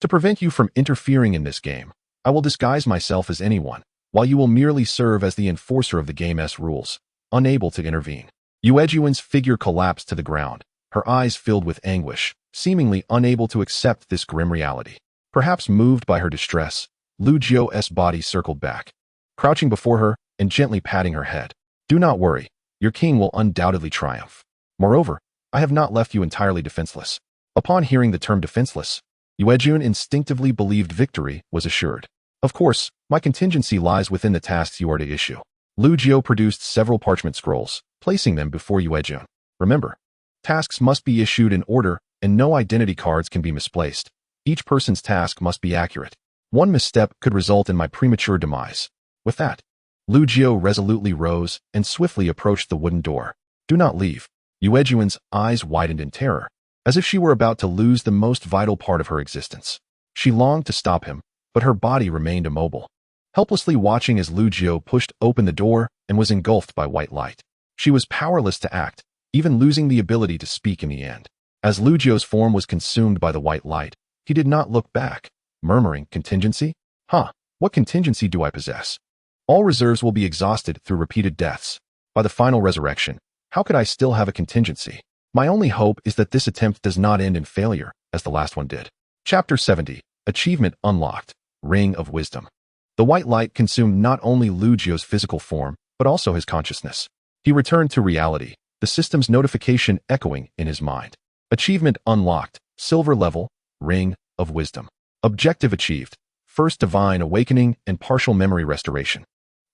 to prevent you from interfering in this game, I will disguise myself as anyone, while you will merely serve as the enforcer of the game's rules, unable to intervene. Yuejun's figure collapsed to the ground, her eyes filled with anguish, seemingly unable to accept this grim reality. Perhaps moved by her distress, Lu Jiu's body circled back, crouching before her and gently patting her head. Do not worry, your king will undoubtedly triumph. Moreover, I have not left you entirely defenseless. Upon hearing the term defenseless, Yuejun instinctively believed victory was assured. Of course, my contingency lies within the tasks you are to issue. Lu Jiu produced several parchment scrolls, placing them before Yuejun. Remember, tasks must be issued in order and no identity cards can be misplaced. Each person's task must be accurate. One misstep could result in my premature demise. With that, Lu Jiu resolutely rose and swiftly approached the wooden door. Do not leave. Yuejun's eyes widened in terror, as if she were about to lose the most vital part of her existence. She longed to stop him, but her body remained immobile. Helplessly watching as Lu Jiu pushed open the door, and was engulfed by white light. She was powerless to act, even losing the ability to speak in the end. As Lu Jio's form was consumed by the white light, he did not look back, murmuring, "Contingency? Huh, what contingency do I possess? All reserves will be exhausted through repeated deaths. By the final resurrection, how could I still have a contingency? My only hope is that this attempt does not end in failure, as the last one did." Chapter 70. Achievement Unlocked. Ring of Wisdom. The white light consumed not only Lu Jio's physical form, but also his consciousness. He returned to reality, the system's notification echoing in his mind. Achievement Unlocked. Silver Level. Ring of Wisdom. Objective achieved. First Divine Awakening and Partial Memory Restoration.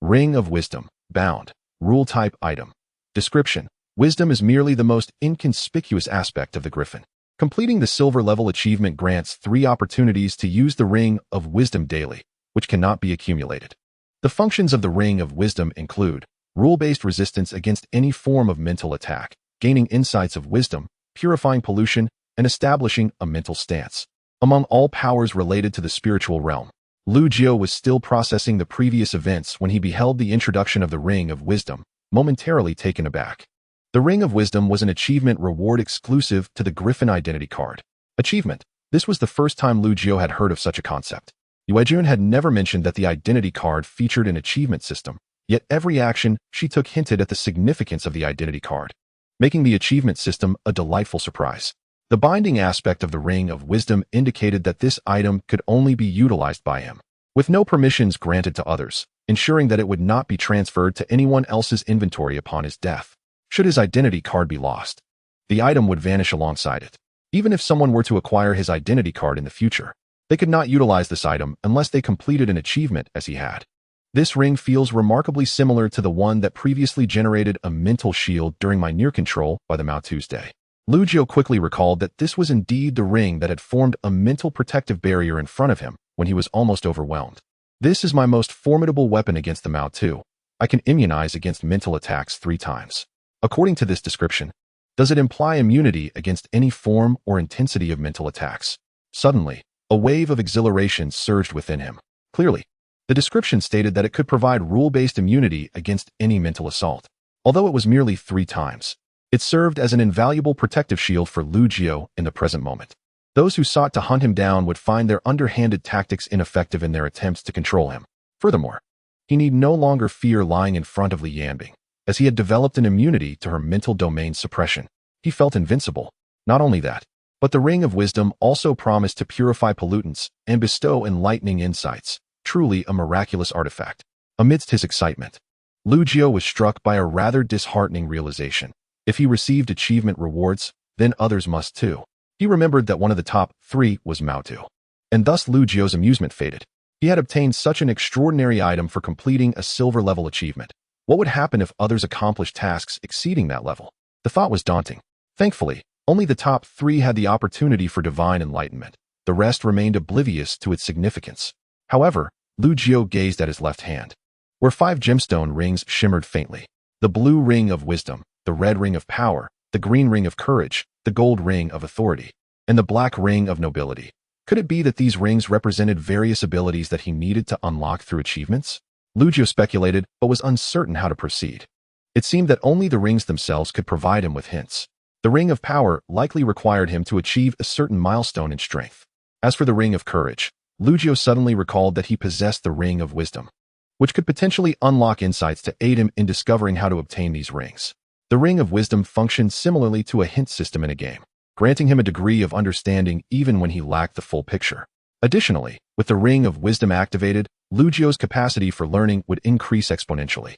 Ring of Wisdom. Bound. Rule Type Item. Description. Wisdom is merely the most inconspicuous aspect of the Griffin. Completing the silver level achievement grants 3 opportunities to use the Ring of Wisdom daily, which cannot be accumulated. The functions of the Ring of Wisdom include rule-based resistance against any form of mental attack, gaining insights of wisdom, purifying pollution, and establishing a mental stance. Among all powers related to the spiritual realm, Lu Jio was still processing the previous events when he beheld the introduction of the Ring of Wisdom, momentarily taken aback. The Ring of Wisdom was an achievement reward exclusive to the Griffin identity card. Achievement. This was the first time Lu Jio had heard of such a concept. Yuejun had never mentioned that the identity card featured an achievement system, yet every action she took hinted at the significance of the identity card, making the achievement system a delightful surprise. The binding aspect of the Ring of Wisdom indicated that this item could only be utilized by him, with no permissions granted to others, ensuring that it would not be transferred to anyone else's inventory upon his death. Should his identity card be lost, the item would vanish alongside it. Even if someone were to acquire his identity card in the future, they could not utilize this item unless they completed an achievement as he had. This ring feels remarkably similar to the one that previously generated a mental shield during my near control by the Mao Tuesday. Lu Jio quickly recalled that this was indeed the ring that had formed a mental protective barrier in front of him when he was almost overwhelmed. This is my most formidable weapon against the Mao Tu. I can immunize against mental attacks 3 times. According to this description, does it imply immunity against any form or intensity of mental attacks? Suddenly, a wave of exhilaration surged within him. Clearly, the description stated that it could provide rule-based immunity against any mental assault. Although it was merely 3 times, it served as an invaluable protective shield for Lu Jio in the present moment. Those who sought to hunt him down would find their underhanded tactics ineffective in their attempts to control him. Furthermore, he need no longer fear lying in front of Li Yanbing, as he had developed an immunity to her mental domain suppression. He felt invincible. Not only that, but the Ring of Wisdom also promised to purify pollutants and bestow enlightening insights, truly a miraculous artifact. Amidst his excitement, Lu Jio was struck by a rather disheartening realization. If he received achievement rewards, then others must too. He remembered that one of the top 3 was Mao Tu, and thus Lu Jio's amusement faded. He had obtained such an extraordinary item for completing a silver-level achievement. What would happen if others accomplished tasks exceeding that level? The thought was daunting. Thankfully, only the top 3 had the opportunity for divine enlightenment. The rest remained oblivious to its significance. However, Lu Jio gazed at his left hand, where 5 gemstone rings shimmered faintly. The blue ring of wisdom, the red ring of power, the green ring of courage, the gold ring of authority, and the black ring of nobility. Could it be that these rings represented various abilities that he needed to unlock through achievements? Lu Jio speculated, but was uncertain how to proceed. It seemed that only the rings themselves could provide him with hints. The ring of power likely required him to achieve a certain milestone in strength. As for the ring of courage, Lu Jio suddenly recalled that he possessed the ring of wisdom, which could potentially unlock insights to aid him in discovering how to obtain these rings. The ring of wisdom functioned similarly to a hint system in a game, granting him a degree of understanding even when he lacked the full picture. Additionally, with the ring of wisdom activated, Lu Jio's capacity for learning would increase exponentially,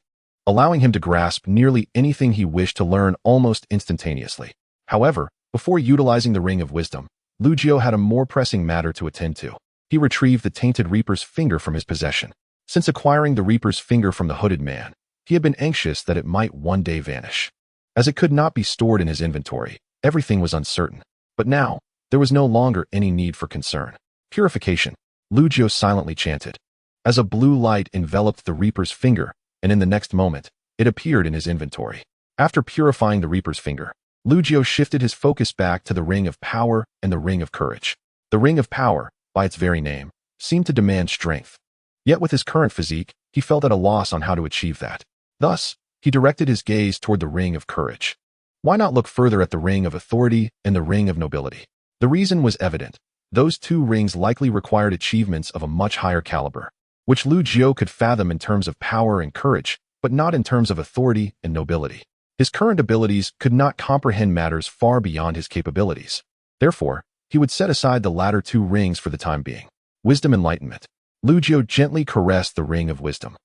allowing him to grasp nearly anything he wished to learn almost instantaneously. However, before utilizing the ring of wisdom, Lu Jio had a more pressing matter to attend to. He retrieved the tainted Reaper's finger from his possession. Since acquiring the Reaper's finger from the hooded man, he had been anxious that it might one day vanish. As it could not be stored in his inventory, everything was uncertain. But now, there was no longer any need for concern. Purification, Lu Jio silently chanted, as a blue light enveloped the Reaper's finger, and in the next moment, it appeared in his inventory. After purifying the Reaper's finger, Lu Jio shifted his focus back to the ring of power and the ring of courage. The ring of power, by its very name, seemed to demand strength. Yet with his current physique, he felt at a loss on how to achieve that. Thus, he directed his gaze toward the ring of courage. Why not look further at the ring of authority and the ring of nobility? The reason was evident. Those two rings likely required achievements of a much higher caliber, which Lu Jiu could fathom in terms of power and courage, but not in terms of authority and nobility. His current abilities could not comprehend matters far beyond his capabilities. Therefore, he would set aside the latter two rings for the time being. Wisdom Enlightenment. Lu Jiu gently caressed the ring of wisdom,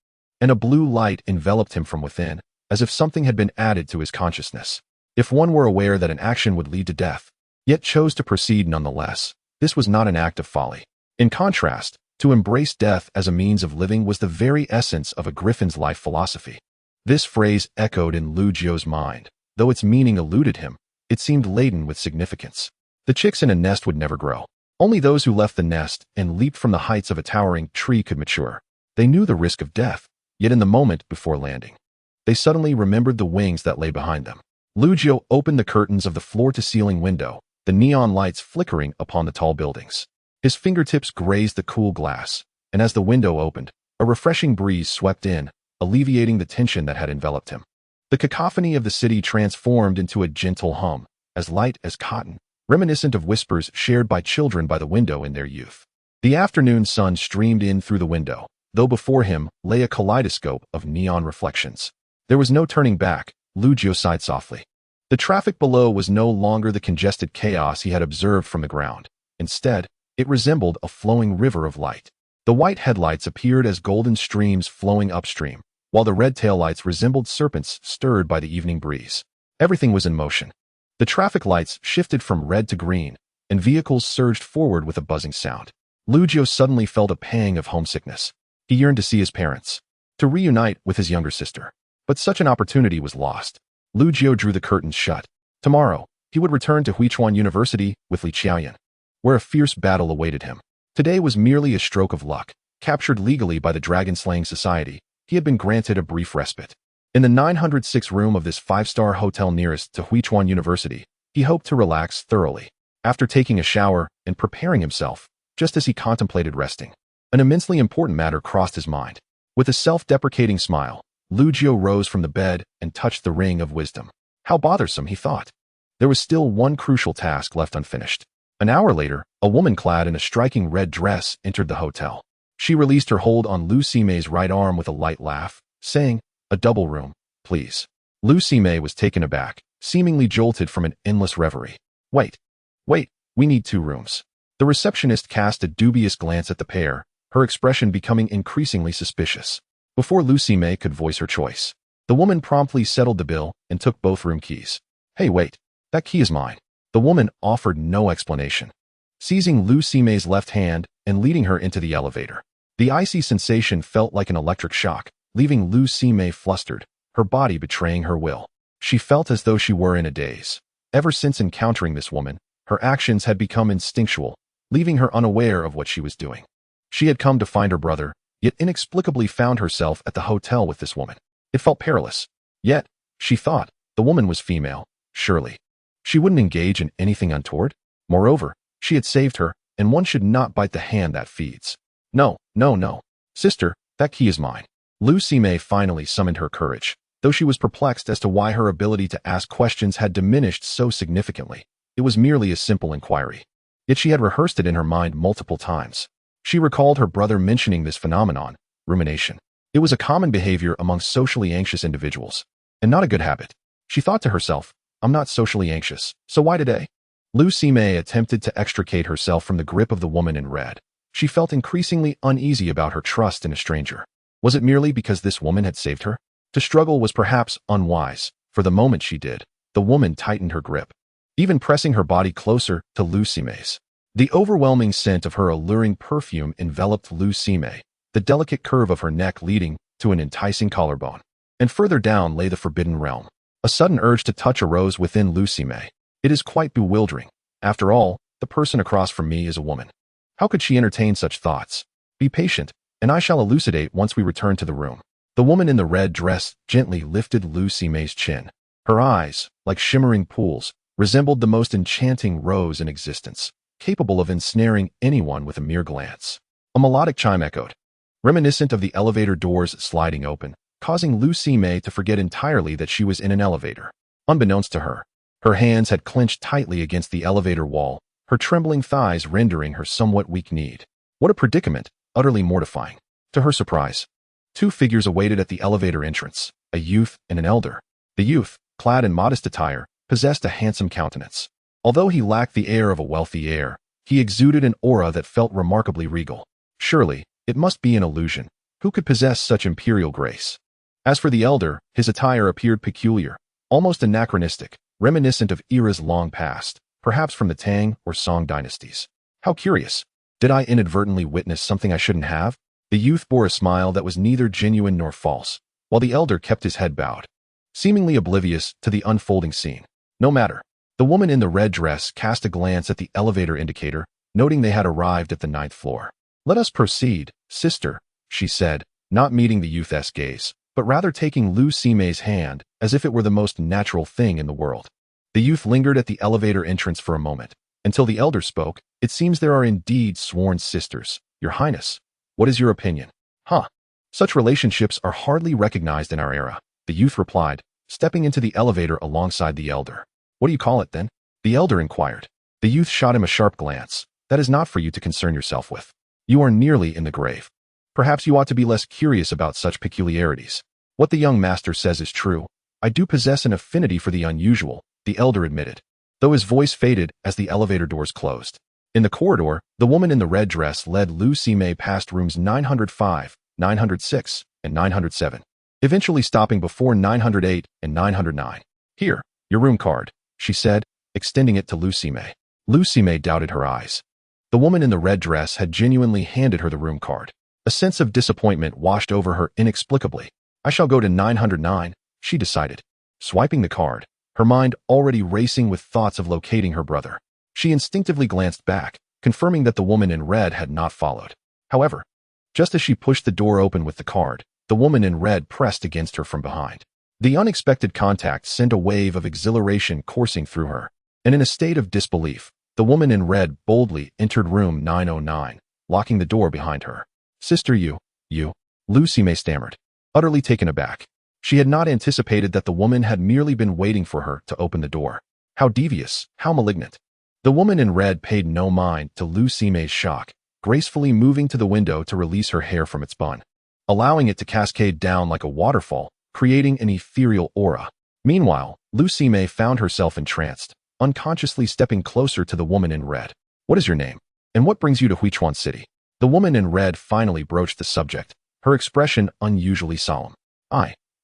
and a blue light enveloped him from within, as if something had been added to his consciousness. If one were aware that an action would lead to death, yet chose to proceed nonetheless, this was not an act of folly. In contrast, to embrace death as a means of living was the very essence of a griffin's life philosophy. This phrase echoed in Lu Jiu's mind. Though its meaning eluded him, it seemed laden with significance. The chicks in a nest would never grow. Only those who left the nest and leaped from the heights of a towering tree could mature. They knew the risk of death, yet in the moment before landing, they suddenly remembered the wings that lay behind them. Lu Jiu opened the curtains of the floor-to-ceiling window, the neon lights flickering upon the tall buildings. His fingertips grazed the cool glass, and as the window opened, a refreshing breeze swept in, alleviating the tension that had enveloped him. The cacophony of the city transformed into a gentle hum, as light as cotton, reminiscent of whispers shared by children by the window in their youth. The afternoon sun streamed in through the window, though before him lay a kaleidoscope of neon reflections. There was no turning back. Lu Jiu sighed softly. The traffic below was no longer the congested chaos he had observed from the ground. Instead, it resembled a flowing river of light. The white headlights appeared as golden streams flowing upstream, while the red taillights resembled serpents stirred by the evening breeze. Everything was in motion. The traffic lights shifted from red to green, and vehicles surged forward with a buzzing sound. Lu Jiu suddenly felt a pang of homesickness. He yearned to see his parents, to reunite with his younger sister. But such an opportunity was lost. Lu Jiu drew the curtains shut. Tomorrow, he would return to Huichuan University with Li Qiaoyan, where a fierce battle awaited him. Today was merely a stroke of luck. Captured legally by the Dragon-Slaying Society, he had been granted a brief respite. In the 906 room of this five-star hotel nearest to Huichuan University, he hoped to relax thoroughly. After taking a shower and preparing himself, just as he contemplated resting, an immensely important matter crossed his mind. With a self-deprecating smile, Lu Jiu rose from the bed and touched the ring of wisdom. How bothersome, he thought. There was still one crucial task left unfinished. An hour later, a woman clad in a striking red dress entered the hotel. She released her hold on Lu Simei's right arm with a light laugh, saying, "A double room, please." Lu Simei was taken aback, seemingly jolted from an endless reverie. Wait, we need 2 rooms." The receptionist cast a dubious glance at the pair, her expression becoming increasingly suspicious. Before Lu Simei could voice her choice, the woman promptly settled the bill and took both room keys. "Hey, wait, that key is mine." The woman offered no explanation, seizing Lu Simei's left hand and leading her into the elevator. The icy sensation felt like an electric shock, leaving Lu Simei flustered, her body betraying her will. She felt as though she were in a daze. Ever since encountering this woman, her actions had become instinctual, leaving her unaware of what she was doing. She had come to find her brother, yet inexplicably found herself at the hotel with this woman. It felt perilous. Yet, she thought, the woman was female, surely she wouldn't engage in anything untoward. Moreover, she had saved her, and one should not bite the hand that feeds. No. Sister, that key is mine." Lu Simei finally summoned her courage, though she was perplexed as to why her ability to ask questions had diminished so significantly. It was merely a simple inquiry. Yet she had rehearsed it in her mind multiple times. She recalled her brother mentioning this phenomenon, rumination. It was a common behavior among socially anxious individuals, and not a good habit. She thought to herself, "I'm not socially anxious, so why today?" Lu Simei attempted to extricate herself from the grip of the woman in red. She felt increasingly uneasy about her trust in a stranger. Was it merely because this woman had saved her? To struggle was perhaps unwise. For the moment she did, the woman tightened her grip, even pressing her body closer to Lu Simei's. The overwhelming scent of her alluring perfume enveloped Lu Simei, the delicate curve of her neck leading to an enticing collarbone. And further down lay the forbidden realm. A sudden urge to touch arose within Lu Simei. It is quite bewildering. After all, the person across from me is a woman. How could she entertain such thoughts? Be patient, and I shall elucidate once we return to the room. The woman in the red dress gently lifted Lu Simei's chin. Her eyes, like shimmering pools, resembled the most enchanting rose in existence, capable of ensnaring anyone with a mere glance. A melodic chime echoed, reminiscent of the elevator doors sliding open, causing Lu Sime to forget entirely that she was in an elevator. Unbeknownst to her, her hands had clenched tightly against the elevator wall, her trembling thighs rendering her somewhat weak-kneed. What a predicament, utterly mortifying. To her surprise, two figures awaited at the elevator entrance, a youth and an elder. The youth, clad in modest attire, possessed a handsome countenance. Although he lacked the air of a wealthy heir, he exuded an aura that felt remarkably regal. Surely, it must be an illusion. Who could possess such imperial grace? As for the elder, his attire appeared peculiar, almost anachronistic, reminiscent of eras long past, perhaps from the Tang or Song dynasties. How curious. Did I inadvertently witness something I shouldn't have? The youth bore a smile that was neither genuine nor false, while the elder kept his head bowed, seemingly oblivious to the unfolding scene. No matter. The woman in the red dress cast a glance at the elevator indicator, noting they had arrived at the 9th floor. Let us proceed, sister, she said, not meeting the youth's gaze, but rather taking Lu Sime's hand as if it were the most natural thing in the world. The youth lingered at the elevator entrance for a moment, until the elder spoke. It seems there are indeed sworn sisters, Your Highness. What is your opinion? Huh. Such relationships are hardly recognized in our era, the youth replied, stepping into the elevator alongside the elder. What do you call it, then? The elder inquired. The youth shot him a sharp glance. That is not for you to concern yourself with. You are nearly in the grave. Perhaps you ought to be less curious about such peculiarities. What the young master says is true. I do possess an affinity for the unusual, the elder admitted, though his voice faded as the elevator doors closed. In the corridor, the woman in the red dress led Lu Sime past rooms 905, 906, and 907, eventually stopping before 908 and 909. Here, your room card, she said, extending it to Lu Sime. Lu Sime doubted her eyes. The woman in the red dress had genuinely handed her the room card. A sense of disappointment washed over her inexplicably. I shall go to 909, she decided. Swiping the card, her mind already racing with thoughts of locating her brother. She instinctively glanced back, confirming that the woman in red had not followed. However, just as she pushed the door open with the card, the woman in red pressed against her from behind. The unexpected contact sent a wave of exhilaration coursing through her, and in a state of disbelief, the woman in red boldly entered room 909, locking the door behind her. Sister, you, Lu Sime stammered, utterly taken aback. She had not anticipated that the woman had merely been waiting for her to open the door. How devious, how malignant. The woman in red paid no mind to Lu Sime's shock, gracefully moving to the window to release her hair from its bun, allowing it to cascade down like a waterfall, creating an ethereal aura. Meanwhile, Lu Sime found herself entranced, unconsciously stepping closer to the woman in red. What is your name? And what brings you to Huichuan City? The woman in red finally broached the subject, her expression unusually solemn.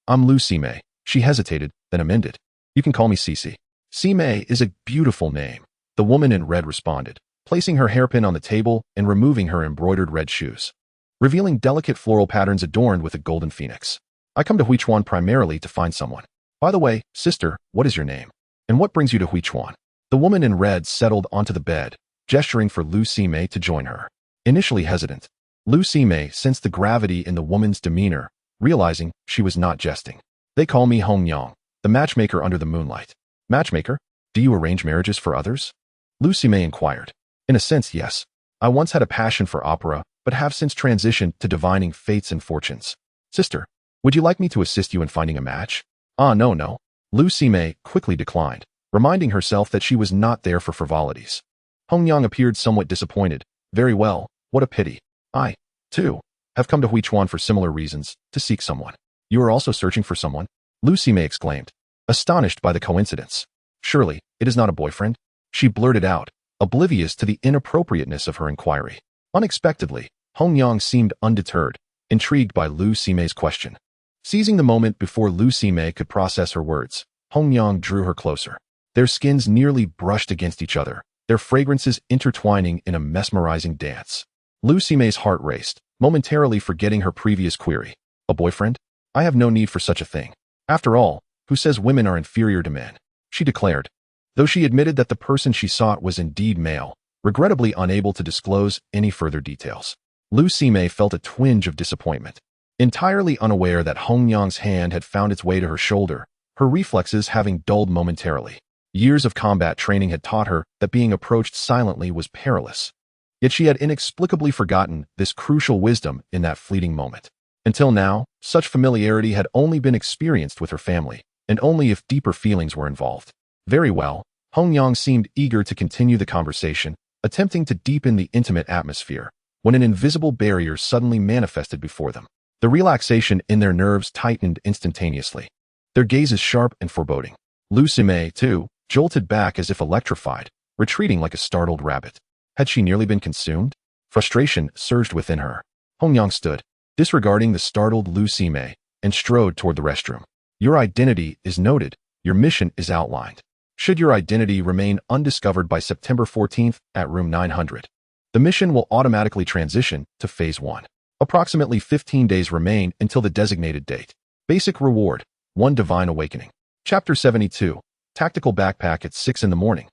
I'm Lu Sime. She hesitated, then amended. You can call me Cici. Sime is a beautiful name, the woman in red responded, placing her hairpin on the table and removing her embroidered red shoes, revealing delicate floral patterns adorned with a golden phoenix. I come to Huichuan primarily to find someone. By the way, sister, what is your name? And what brings you to Huichuan? The woman in red settled onto the bed, gesturing for Lu Sime to join her. Initially hesitant, Lu Sime sensed the gravity in the woman's demeanor, realizing she was not jesting. They call me Hong Yang, the matchmaker under the moonlight. Matchmaker? Do you arrange marriages for others? Lu Sime inquired. In a sense, yes. I once had a passion for opera, but have since transitioned to divining fates and fortunes. Sister, would you like me to assist you in finding a match? No. Lu Sime quickly declined, reminding herself that she was not there for frivolities. Hong Yang appeared somewhat disappointed. Very well, what a pity. I, too, have come to Huichuan for similar reasons, to seek someone. You are also searching for someone? Lu Sime exclaimed, astonished by the coincidence. Surely, it is not a boyfriend? She blurted out, oblivious to the inappropriateness of her inquiry. Unexpectedly, Hong Yang seemed undeterred, intrigued by Lu Sime's question. Seizing the moment before Lu Sime could process her words, Hong Yang drew her closer. Their skins nearly brushed against each other, their fragrances intertwining in a mesmerizing dance. Lu Sime's heart raced, momentarily forgetting her previous query. A boyfriend? I have no need for such a thing. After all, who says women are inferior to men? She declared, though she admitted that the person she sought was indeed male, regrettably unable to disclose any further details. Lu Sime felt a twinge of disappointment. Entirely unaware that Hong Yang's hand had found its way to her shoulder, her reflexes having dulled momentarily. Years of combat training had taught her that being approached silently was perilous. Yet she had inexplicably forgotten this crucial wisdom in that fleeting moment. Until now, such familiarity had only been experienced with her family, and only if deeper feelings were involved. Very well, Hong Yang seemed eager to continue the conversation, attempting to deepen the intimate atmosphere, when an invisible barrier suddenly manifested before them. The relaxation in their nerves tightened instantaneously. Their gazes sharp and foreboding. Lu Sime, too, jolted back as if electrified, retreating like a startled rabbit. Had she nearly been consumed? Frustration surged within her. Hong Yang stood, disregarding the startled Lu Sime, and strode toward the restroom. Your identity is noted. Your mission is outlined. Should your identity remain undiscovered by September 14th at room 900, the mission will automatically transition to Phase 1. Approximately 15 days remain until the designated date. Basic reward, 1 Divine Awakening. Chapter 72, Tactical Backpack at 6 in the morning.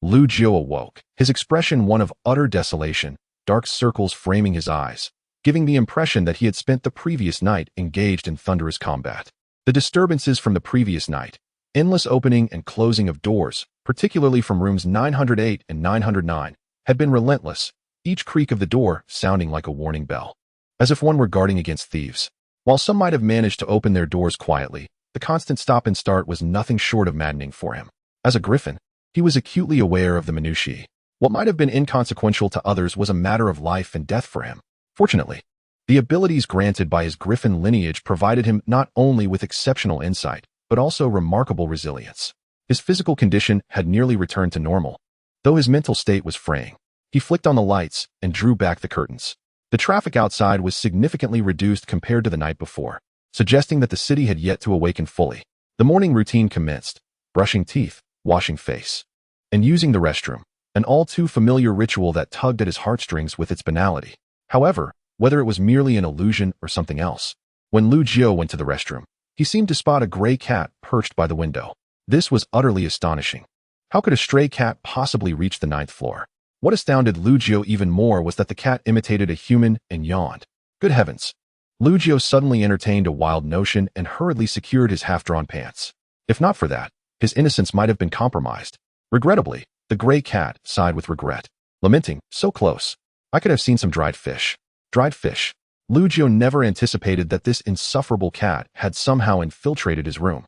Lu Jiu awoke, his expression one of utter desolation, dark circles framing his eyes, giving the impression that he had spent the previous night engaged in thunderous combat. The disturbances from the previous night, endless opening and closing of doors, particularly from rooms 908 and 909, had been relentless, each creak of the door sounding like a warning bell, as if one were guarding against thieves. While some might have managed to open their doors quietly, the constant stop and start was nothing short of maddening for him. As a griffin, he was acutely aware of the minutiae. What might have been inconsequential to others was a matter of life and death for him. Fortunately, the abilities granted by his griffin lineage provided him not only with exceptional insight, but also remarkable resilience. His physical condition had nearly returned to normal, though his mental state was fraying. He flicked on the lights and drew back the curtains. The traffic outside was significantly reduced compared to the night before, suggesting that the city had yet to awaken fully. The morning routine commenced, brushing teeth, washing face, and using the restroom, an all-too-familiar ritual that tugged at his heartstrings with its banality. However, whether it was merely an illusion or something else, when Lu Jiu went to the restroom, he seemed to spot a gray cat perched by the window. This was utterly astonishing. How could a stray cat possibly reach the 9th floor? What astounded Lu Jiu even more was that the cat imitated a human and yawned. Good heavens! Lu Jiu suddenly entertained a wild notion and hurriedly secured his half-drawn pants. If not for that, his innocence might have been compromised. Regrettably, the gray cat sighed with regret, lamenting, so close. I could have seen some dried fish. Dried fish. Lu Jiu never anticipated that this insufferable cat had somehow infiltrated his room.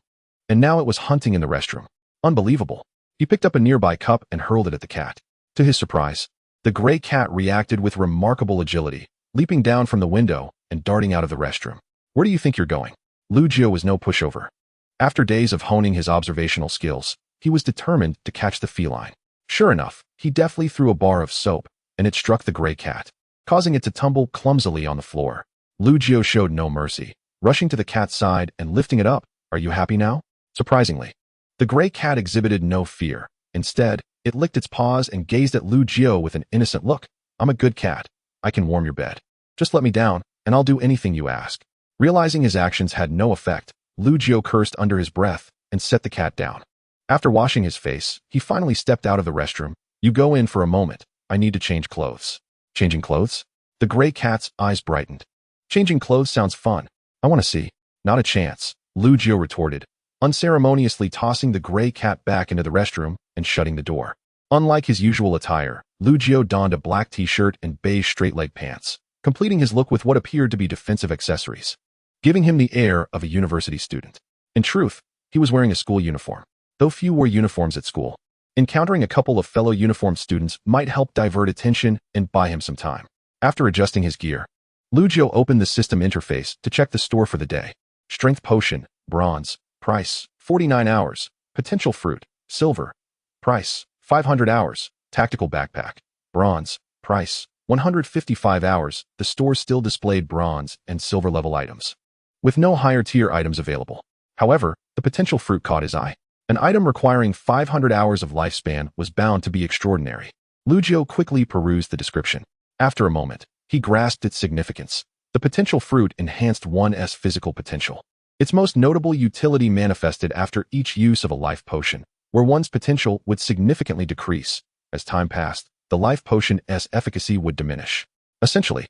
And now it was hunting in the restroom. Unbelievable. He picked up a nearby cup and hurled it at the cat. To his surprise, the gray cat reacted with remarkable agility, leaping down from the window and darting out of the restroom. Where do you think you're going? Lu Jiu was no pushover. After days of honing his observational skills, he was determined to catch the feline. Sure enough, he deftly threw a bar of soap, and it struck the gray cat, causing it to tumble clumsily on the floor. Lu Jiu showed no mercy, rushing to the cat's side and lifting it up. Are you happy now? Surprisingly, the gray cat exhibited no fear. Instead, it licked its paws and gazed at Lu Jiu with an innocent look. I'm a good cat. I can warm your bed. Just let me down, and I'll do anything you ask. Realizing his actions had no effect, Lu Jiu cursed under his breath and set the cat down. After washing his face, he finally stepped out of the restroom. You go in for a moment. I need to change clothes. Changing clothes? The gray cat's eyes brightened. Changing clothes sounds fun. I want to see. Not a chance, Lu Jiu retorted, unceremoniously tossing the gray cat back into the restroom and shutting the door. Unlike his usual attire, Lu Jiu donned a black t-shirt and beige straight-leg pants, completing his look with what appeared to be defensive accessories, giving him the air of a university student. In truth, he was wearing a school uniform, though few wore uniforms at school. Encountering a couple of fellow uniformed students might help divert attention and buy him some time. After adjusting his gear, Lu Jiu opened the system interface to check the store for the day. Strength potion, bronze, price, 49 hours, potential fruit, silver, price, 500 hours, tactical backpack, bronze, price, 155 hours. The store still displayed bronze and silver level items, with no higher tier items available. However, the potential fruit caught his eye. An item requiring 500 hours of lifespan was bound to be extraordinary. Lu Jiu quickly perused the description. After a moment, he grasped its significance. The potential fruit enhanced one's physical potential. Its most notable utility manifested after each use of a life potion, where one's potential would significantly decrease. As time passed, the life potion's efficacy would diminish. Essentially,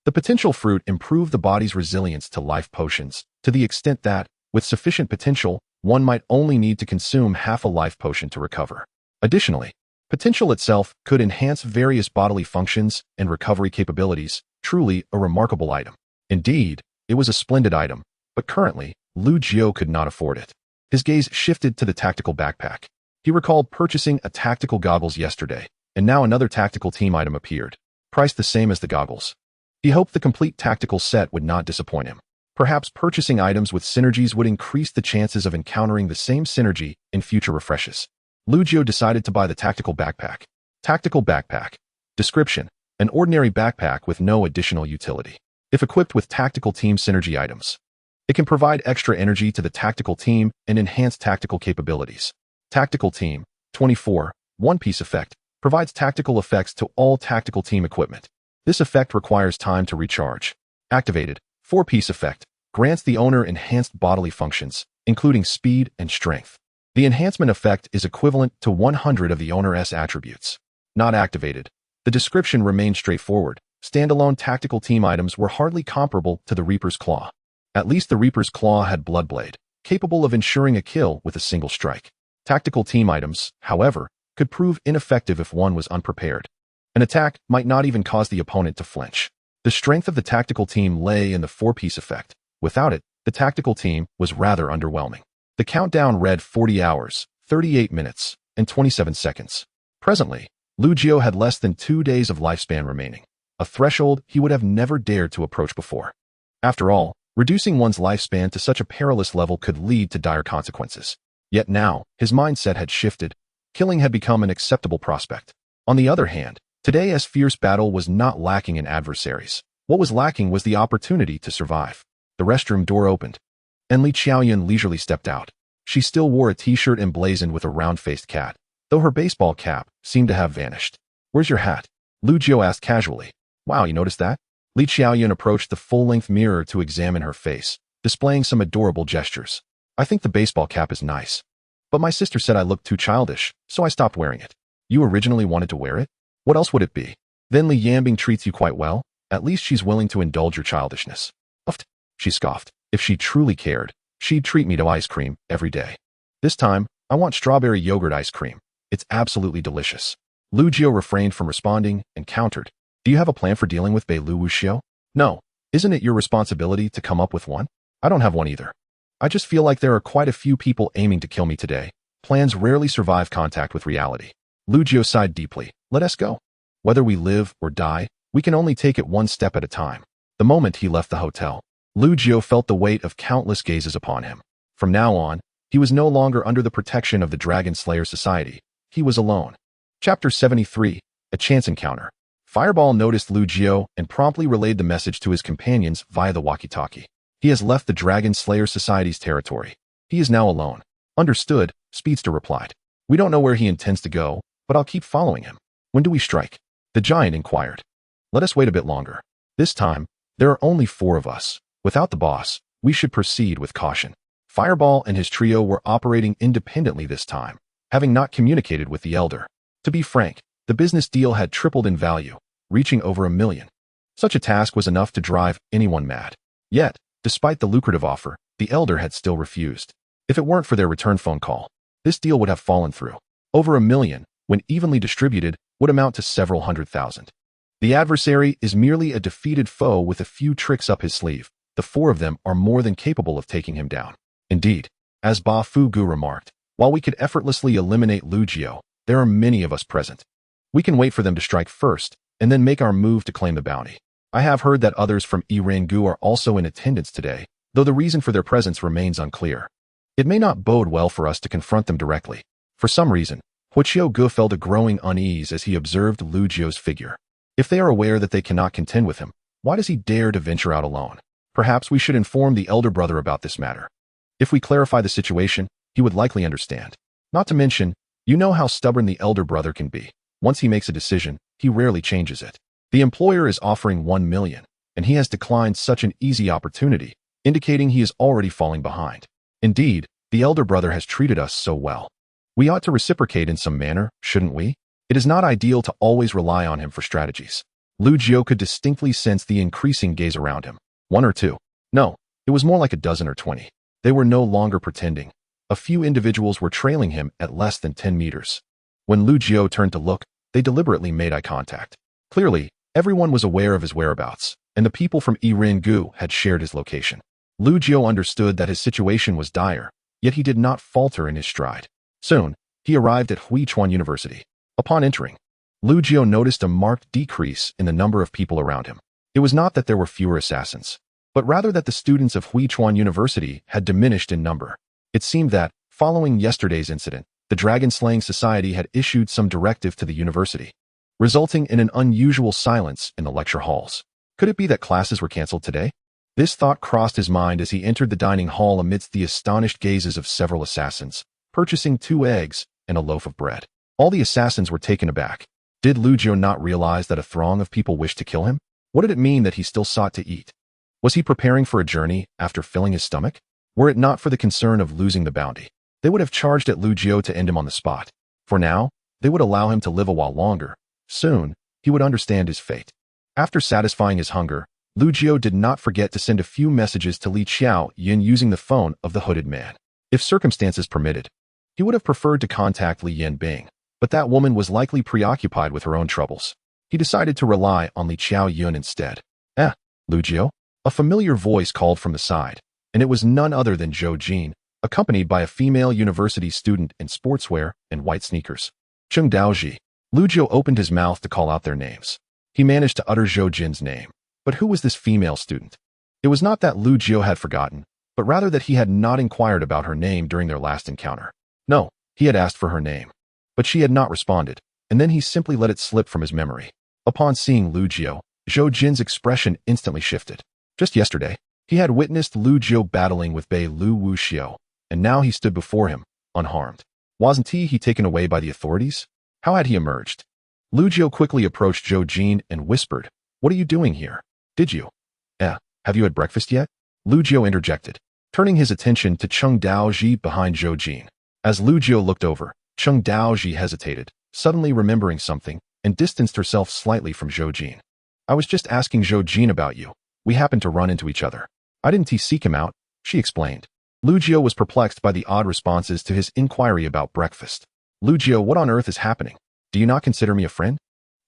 the potential fruit improved the body's resilience to life potions, to the extent that, with sufficient potential, one might only need to consume half a life potion to recover. Additionally, potential itself could enhance various bodily functions and recovery capabilities, truly a remarkable item. Indeed, It was a splendid item, but currently, Lu Jiao could not afford it. His gaze shifted to the tactical backpack. He recalled purchasing a tactical goggles yesterday, and now another tactical team item appeared, priced the same as the goggles. He hoped the complete tactical set would not disappoint him. Perhaps purchasing items with synergies would increase the chances of encountering the same synergy in future refreshes. Lu Jiao decided to buy the tactical backpack. Tactical backpack. Description: an ordinary backpack with no additional utility. If equipped with tactical team synergy items, it can provide extra energy to the tactical team and enhance tactical capabilities. Tactical Team 24 one-piece effect provides tactical effects to all tactical team equipment. This effect requires time to recharge. Activated 4-piece effect grants the owner enhanced bodily functions, including speed and strength. The enhancement effect is equivalent to 100 of the owner's attributes. Not activated. The description remained straightforward. Standalone tactical team items were hardly comparable to the Reaper's Claw. At least the Reaper's Claw had Bloodblade, capable of ensuring a kill with a single strike. Tactical team items, however, could prove ineffective if one was unprepared. An attack might not even cause the opponent to flinch. The strength of the tactical team lay in the 4-piece effect. Without it, the tactical team was rather underwhelming. The countdown read 40 hours, 38 minutes, and 27 seconds. Presently, Lu Jiao had less than 2 days of lifespan remaining, a threshold he would have never dared to approach before. After all, reducing one's lifespan to such a perilous level could lead to dire consequences. Yet now, his mindset had shifted. Killing had become an acceptable prospect. On the other hand, today's fierce battle was not lacking in adversaries. What was lacking was the opportunity to survive. The restroom door opened, and Li Qiaoyun leisurely stepped out. She still wore a t-shirt emblazoned with a round-faced cat, though her baseball cap seemed to have vanished. "Where's your hat?" Lu Jiao asked casually. "Wow, you noticed that?" Li Qiaoyun approached the full-length mirror to examine her face, displaying some adorable gestures. "I think the baseball cap is nice. But my sister said I looked too childish, so I stopped wearing it." "You originally wanted to wear it? What else would it be?" "Then Li Yambing treats you quite well. At least she's willing to indulge your childishness." "Uft," she scoffed. "If she truly cared, she'd treat me to ice cream every day. This time, I want strawberry yogurt ice cream. It's absolutely delicious." Lu Jiao refrained from responding and countered. "Do you have a plan for dealing with Bei Lu Wuxiu?" "No. Isn't it your responsibility to come up with one?" "I don't have one either. I just feel like there are quite a few people aiming to kill me today. Plans rarely survive contact with reality." Lu Jiao sighed deeply. "Let us go. Whether we live or die, we can only take it one step at a time." The moment he left the hotel, Lu Jiao felt the weight of countless gazes upon him. From now on, he was no longer under the protection of the Dragon Slayer Society. He was alone. Chapter 73, A Chance Encounter. Fireball noticed Lu Jiao and promptly relayed the message to his companions via the walkie-talkie. "He has left the Dragon Slayer Society's territory. He is now alone." "Understood," Speedster replied. "We don't know where he intends to go, but I'll keep following him." "When do we strike?" the giant inquired. "Let us wait a bit longer. This time, there are only 4 of us. Without the boss, we should proceed with caution." Fireball and his trio were operating independently this time, having not communicated with the Elder. To be frank, the business deal had tripled in value, reaching over $1 million. Such a task was enough to drive anyone mad. Yet, despite the lucrative offer, the Elder had still refused. If it weren't for their return phone call, this deal would have fallen through. Over $1 million, when evenly distributed, would amount to several $100,000. The adversary is merely a defeated foe with a few tricks up his sleeve. The 4 of them are more than capable of taking him down. Indeed, as Ba Fu Gu remarked, while we could effortlessly eliminate Lu Jiao, there are many of us present. We can wait for them to strike first, and then make our move to claim the bounty. I have heard that others from Irangu are also in attendance today, though the reason for their presence remains unclear. It may not bode well for us to confront them directly. For some reason, Huiqiu Gu felt a growing unease as he observed Lu Jiao's figure. If they are aware that they cannot contend with him, why does he dare to venture out alone? Perhaps we should inform the elder brother about this matter. If we clarify the situation, he would likely understand. Not to mention, you know how stubborn the elder brother can be. Once he makes a decision, he rarely changes it. The employer is offering $1 million, and he has declined such an easy opportunity, indicating he is already falling behind. Indeed, the elder brother has treated us so well. We ought to reciprocate in some manner, shouldn't we? It is not ideal to always rely on him for strategies. Lu Jiao could distinctly sense the increasing gaze around him. 1 or 2. No, it was more like a dozen or 20. They were no longer pretending. A few individuals were trailing him at less than 10 meters. When Lu Jiao turned to look, they deliberately made eye contact. Clearly, Everyone was aware of his whereabouts, and the people from Irin-gu had shared his location. Lu Jiu understood that his situation was dire, yet he did not falter in his stride. Soon, he arrived at Huichuan University. Upon entering, Lu Jiu noticed a marked decrease in the number of people around him. It was not that there were fewer assassins, but rather that the students of Huichuan University had diminished in number. It seemed that, following yesterday's incident, the Dragon-Slaying Society had issued some directive to the university, resulting in an unusual silence in the lecture halls. Could it be that classes were cancelled today? This thought crossed his mind as he entered the dining hall amidst the astonished gazes of several assassins, purchasing 2 eggs and a loaf of bread. All the assassins were taken aback. Did Lu Jiu not realize that a throng of people wished to kill him? What did it mean that he still sought to eat? Was he preparing for a journey after filling his stomach? Were it not for the concern of losing the bounty, they would have charged at Lu Jiu to end him on the spot. For now, they would allow him to live a while longer. Soon, he would understand his fate. After satisfying his hunger, Lu Jiu did not forget to send a few messages to Li Xiao Yin using the phone of the hooded man. If circumstances permitted, he would have preferred to contact Li Yanbing, but that woman was likely preoccupied with her own troubles. He decided to rely on Li Xiao Yun instead. Lu Jiu? A familiar voice called from the side, and it was none other than Zhou Jin, accompanied by a female university student in sportswear and white sneakers. Cheng Daoji. Lu Jiu opened his mouth to call out their names. He managed to utter Zhou Jin's name. But who was this female student? It was not that Lu Jiu had forgotten, but rather that he had not inquired about her name during their last encounter. No, he had asked for her name, but she had not responded, and then he simply let it slip from his memory. Upon seeing Lu Jiu, Zhou Jin's expression instantly shifted. Just yesterday, he had witnessed Lu Jiu battling with Bei Lu Wuxiu, and now he stood before him, unharmed. Wasn't he taken away by the authorities? How had he emerged? Lu Jiu quickly approached Zhou Jin and whispered, "What are you doing here? Did you? Have you had breakfast yet?" Lu Jiu interjected, turning his attention to Cheng Daoji behind Zhou Jin. As Lu Jiu looked over, Cheng Daoji hesitated, suddenly remembering something, and distanced herself slightly from Zhou Jin. "I was just asking Zhou Jin about you. We happened to run into each other. I didn't seek him out," she explained. Lu Jiu was perplexed by the odd responses to his inquiry about breakfast. "Lu Jiu, what on earth is happening? Do you not consider me a friend?"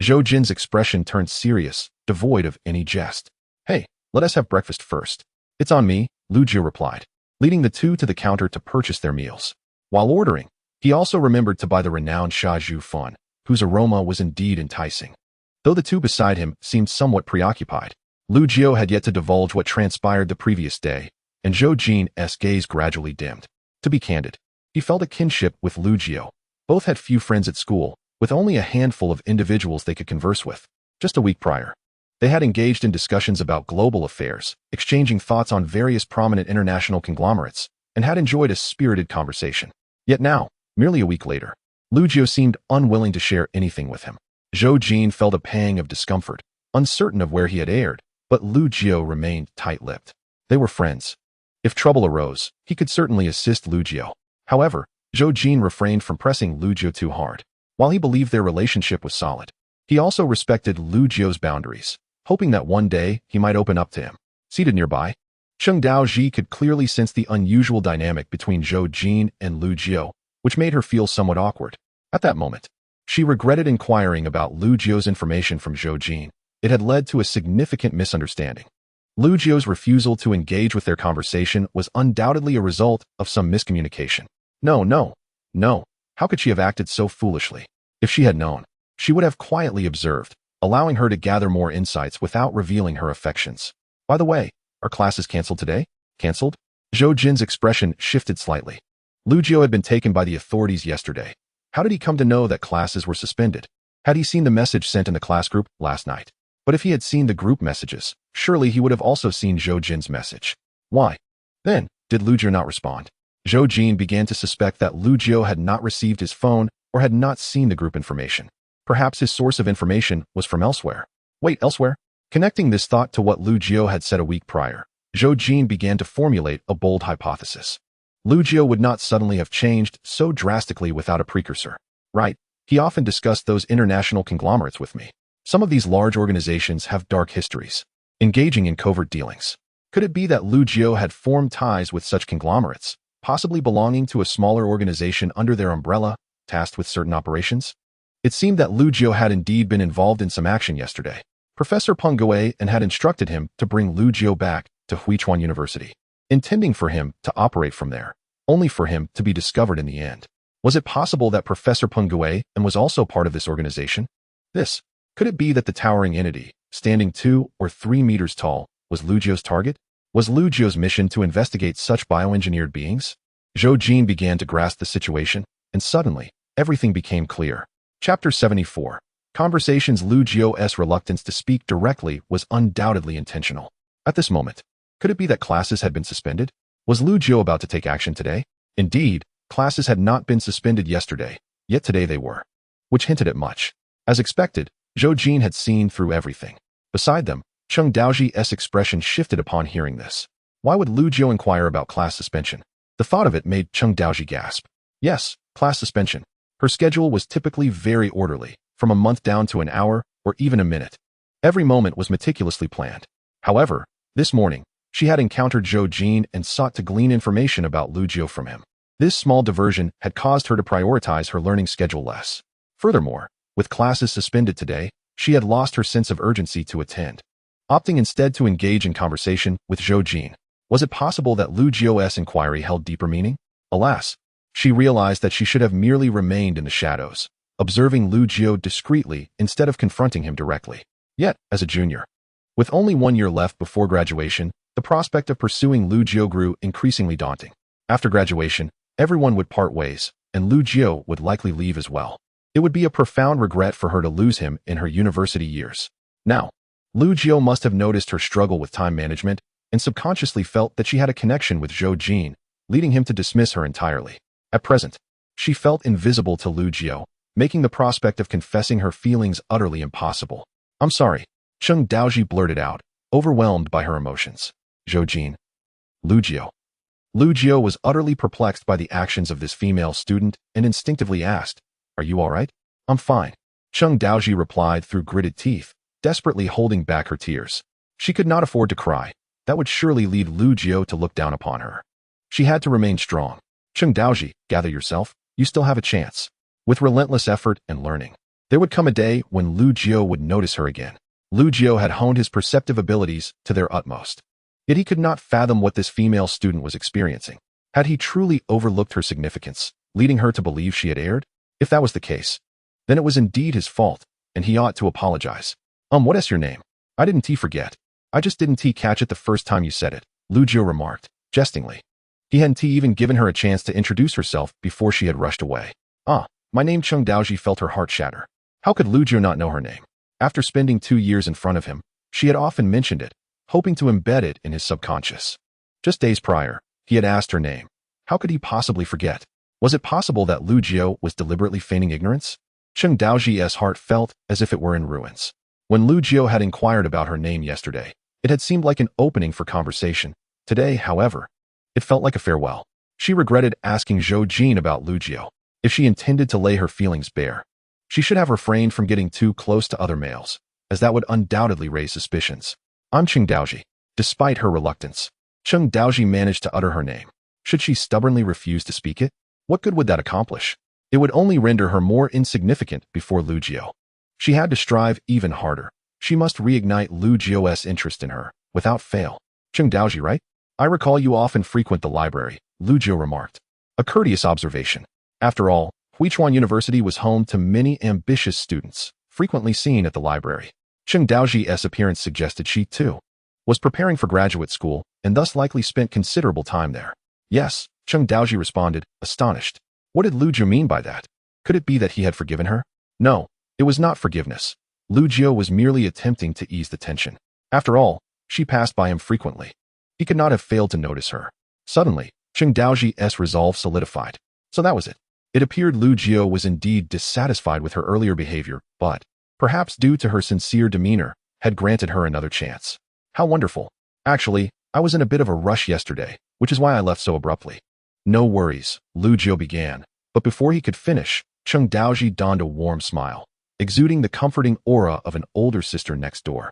Zhou Jin's expression turned serious, devoid of any jest. "Hey, let us have breakfast first." "It's on me," Lu Jiu replied, leading the two to the counter to purchase their meals. While ordering, he also remembered to buy the renowned Shaju Fun, whose aroma was indeed enticing. Though the two beside him seemed somewhat preoccupied, Lu Jiu had yet to divulge what transpired the previous day, and Zhou Jin's gaze gradually dimmed. To be candid, he felt a kinship with Lu Jiu. Both had few friends at school, with only a handful of individuals they could converse with. Just a week prior, they had engaged in discussions about global affairs, exchanging thoughts on various prominent international conglomerates, and had enjoyed a spirited conversation. Yet now, merely a week later, Lu Jiu seemed unwilling to share anything with him. Zhou Jin felt a pang of discomfort, uncertain of where he had erred, but Lu Jiu remained tight-lipped. They were friends. If trouble arose, he could certainly assist Lu Jiu. However, Zhou Jin refrained from pressing Lu Jiu too hard. While he believed their relationship was solid, he also respected Lu Jiu's boundaries, hoping that one day he might open up to him. Seated nearby, Cheng Daoji could clearly sense the unusual dynamic between Zhou Jin and Lu Jiu, which made her feel somewhat awkward. At that moment, she regretted inquiring about Lu Jiu's information from Zhou Jin. It had led to a significant misunderstanding. Lu Jiu's refusal to engage with their conversation was undoubtedly a result of some miscommunication. No. How could she have acted so foolishly? If she had known, she would have quietly observed, allowing her to gather more insights without revealing her affections. By the way, are classes canceled today? Canceled? Zhou Jin's expression shifted slightly. Lu Jiu had been taken by the authorities yesterday. How did he come to know that classes were suspended? Had he seen the message sent in the class group last night? But if he had seen the group messages, surely he would have also seen Zhou Jin's message. Why? Then, did Lu Jiu not respond? Zhou Jin began to suspect that Lu Jiu had not received his phone or had not seen the group information. Perhaps his source of information was from elsewhere. Wait, elsewhere? Connecting this thought to what Lu Jiu had said a week prior, Zhou Jin began to formulate a bold hypothesis. Lu Jiu would not suddenly have changed so drastically without a precursor. Right, he often discussed those international conglomerates with me. Some of these large organizations have dark histories, engaging in covert dealings. Could it be that Lu Jiu had formed ties with such conglomerates, possibly belonging to a smaller organization under their umbrella, tasked with certain operations? It seemed that Lu Jiu had indeed been involved in some action yesterday. Professor Peng Gui and had instructed him to bring Lu Jiu back to Huichuan University, intending for him to operate from there, only for him to be discovered in the end. Was it possible that Professor Peng Gui and was also part of this organization? Could it be that the towering entity, standing 2 or 3 meters tall, was Lu Jiu's target? Was Lu Jiu's mission to investigate such bioengineered beings? Zhou Jin began to grasp the situation, and suddenly, everything became clear. Chapter 74. Conversations. Lu Jiu's reluctance to speak directly was undoubtedly intentional. At this moment, could it be that classes had been suspended? Was Lu Jiu about to take action today? Indeed, classes had not been suspended yesterday, yet today they were, which hinted at much. As expected, Zhou Jin had seen through everything. Beside them, Cheng Daoji's expression shifted upon hearing this. Why would Lu Jiu inquire about class suspension? The thought of it made Cheng Daoji gasp. Yes, class suspension. Her schedule was typically very orderly, from a month down to an hour or even a minute. Every moment was meticulously planned. However, this morning, she had encountered Zhou Jin and sought to glean information about Lu Jiu from him. This small diversion had caused her to prioritize her learning schedule less. Furthermore, with classes suspended today, she had lost her sense of urgency to attend, opting instead to engage in conversation with Zhou Jin. Was it possible that Lu Jiu's inquiry held deeper meaning? Alas, she realized that she should have merely remained in the shadows, observing Lu Jiu discreetly instead of confronting him directly. Yet, as a junior, with only 1 year left before graduation, the prospect of pursuing Lu Jiu grew increasingly daunting. After graduation, everyone would part ways, and Lu Jiu would likely leave as well. It would be a profound regret for her to lose him in her university years. Now, Lu Jiu must have noticed her struggle with time management and subconsciously felt that she had a connection with Zhou Jin, leading him to dismiss her entirely. At present, she felt invisible to Lu Jiu, making the prospect of confessing her feelings utterly impossible. I'm sorry, Cheng Daoji blurted out, overwhelmed by her emotions. Zhou Jin. Lu Jiu. Lu Jiu was utterly perplexed by the actions of this female student and instinctively asked, "Are you all right?" "I'm fine," Cheng Daoji replied through gritted teeth, desperately holding back her tears. She could not afford to cry. That would surely lead Lu Jiu to look down upon her. She had to remain strong. Cheng Daoji, gather yourself. You still have a chance. With relentless effort and learning, there would come a day when Lu Jiu would notice her again. Lu Jiu had honed his perceptive abilities to their utmost. Yet he could not fathom what this female student was experiencing. Had he truly overlooked her significance, leading her to believe she had erred? If that was the case, then it was indeed his fault, and he ought to apologize. What is your name? I didn't forget. I just didn't catch it the first time you said it, Lu Jiu remarked, jestingly. He hadn't even given her a chance to introduce herself before she had rushed away. My name. Cheng Daoji felt her heart shatter. How could Lu Jiu not know her name? After spending 2 years in front of him, she had often mentioned it, hoping to embed it in his subconscious. Just days prior, he had asked her name. How could he possibly forget? Was it possible that Lu Jiu was deliberately feigning ignorance? Cheng Daoji's heart felt as if it were in ruins. When Lu Jiu had inquired about her name yesterday, it had seemed like an opening for conversation. Today, however, it felt like a farewell. She regretted asking Zhou Jin about Lu Jiu. If she intended to lay her feelings bare, she should have refrained from getting too close to other males, as that would undoubtedly raise suspicions. I'm Cheng Daoji. Despite her reluctance, Cheng Daoji managed to utter her name. Should she stubbornly refuse to speak it? What good would that accomplish? It would only render her more insignificant before Lu Jiu. She had to strive even harder. She must reignite Lu Jiu's interest in her, without fail. Cheng Daoji, right? I recall you often frequent the library, Lu Jiu remarked. A courteous observation. After all, Huichuan University was home to many ambitious students, frequently seen at the library. Cheng Daoji's appearance suggested she, too, was preparing for graduate school and thus likely spent considerable time there. Yes, Cheng Daoji responded, astonished. What did Lu Jiu mean by that? Could it be that he had forgiven her? No, it was not forgiveness. Lu Jiu was merely attempting to ease the tension. After all, she passed by him frequently. He could not have failed to notice her. Suddenly, Cheng Daoji's resolve solidified. So that was it. It appeared Lu Jiu was indeed dissatisfied with her earlier behavior, but, perhaps due to her sincere demeanor, had granted her another chance. How wonderful. Actually, I was in a bit of a rush yesterday, which is why I left so abruptly. No worries, Lu Jiu began, but before he could finish, Cheng Daoji donned a warm smile, exuding the comforting aura of an older sister next door.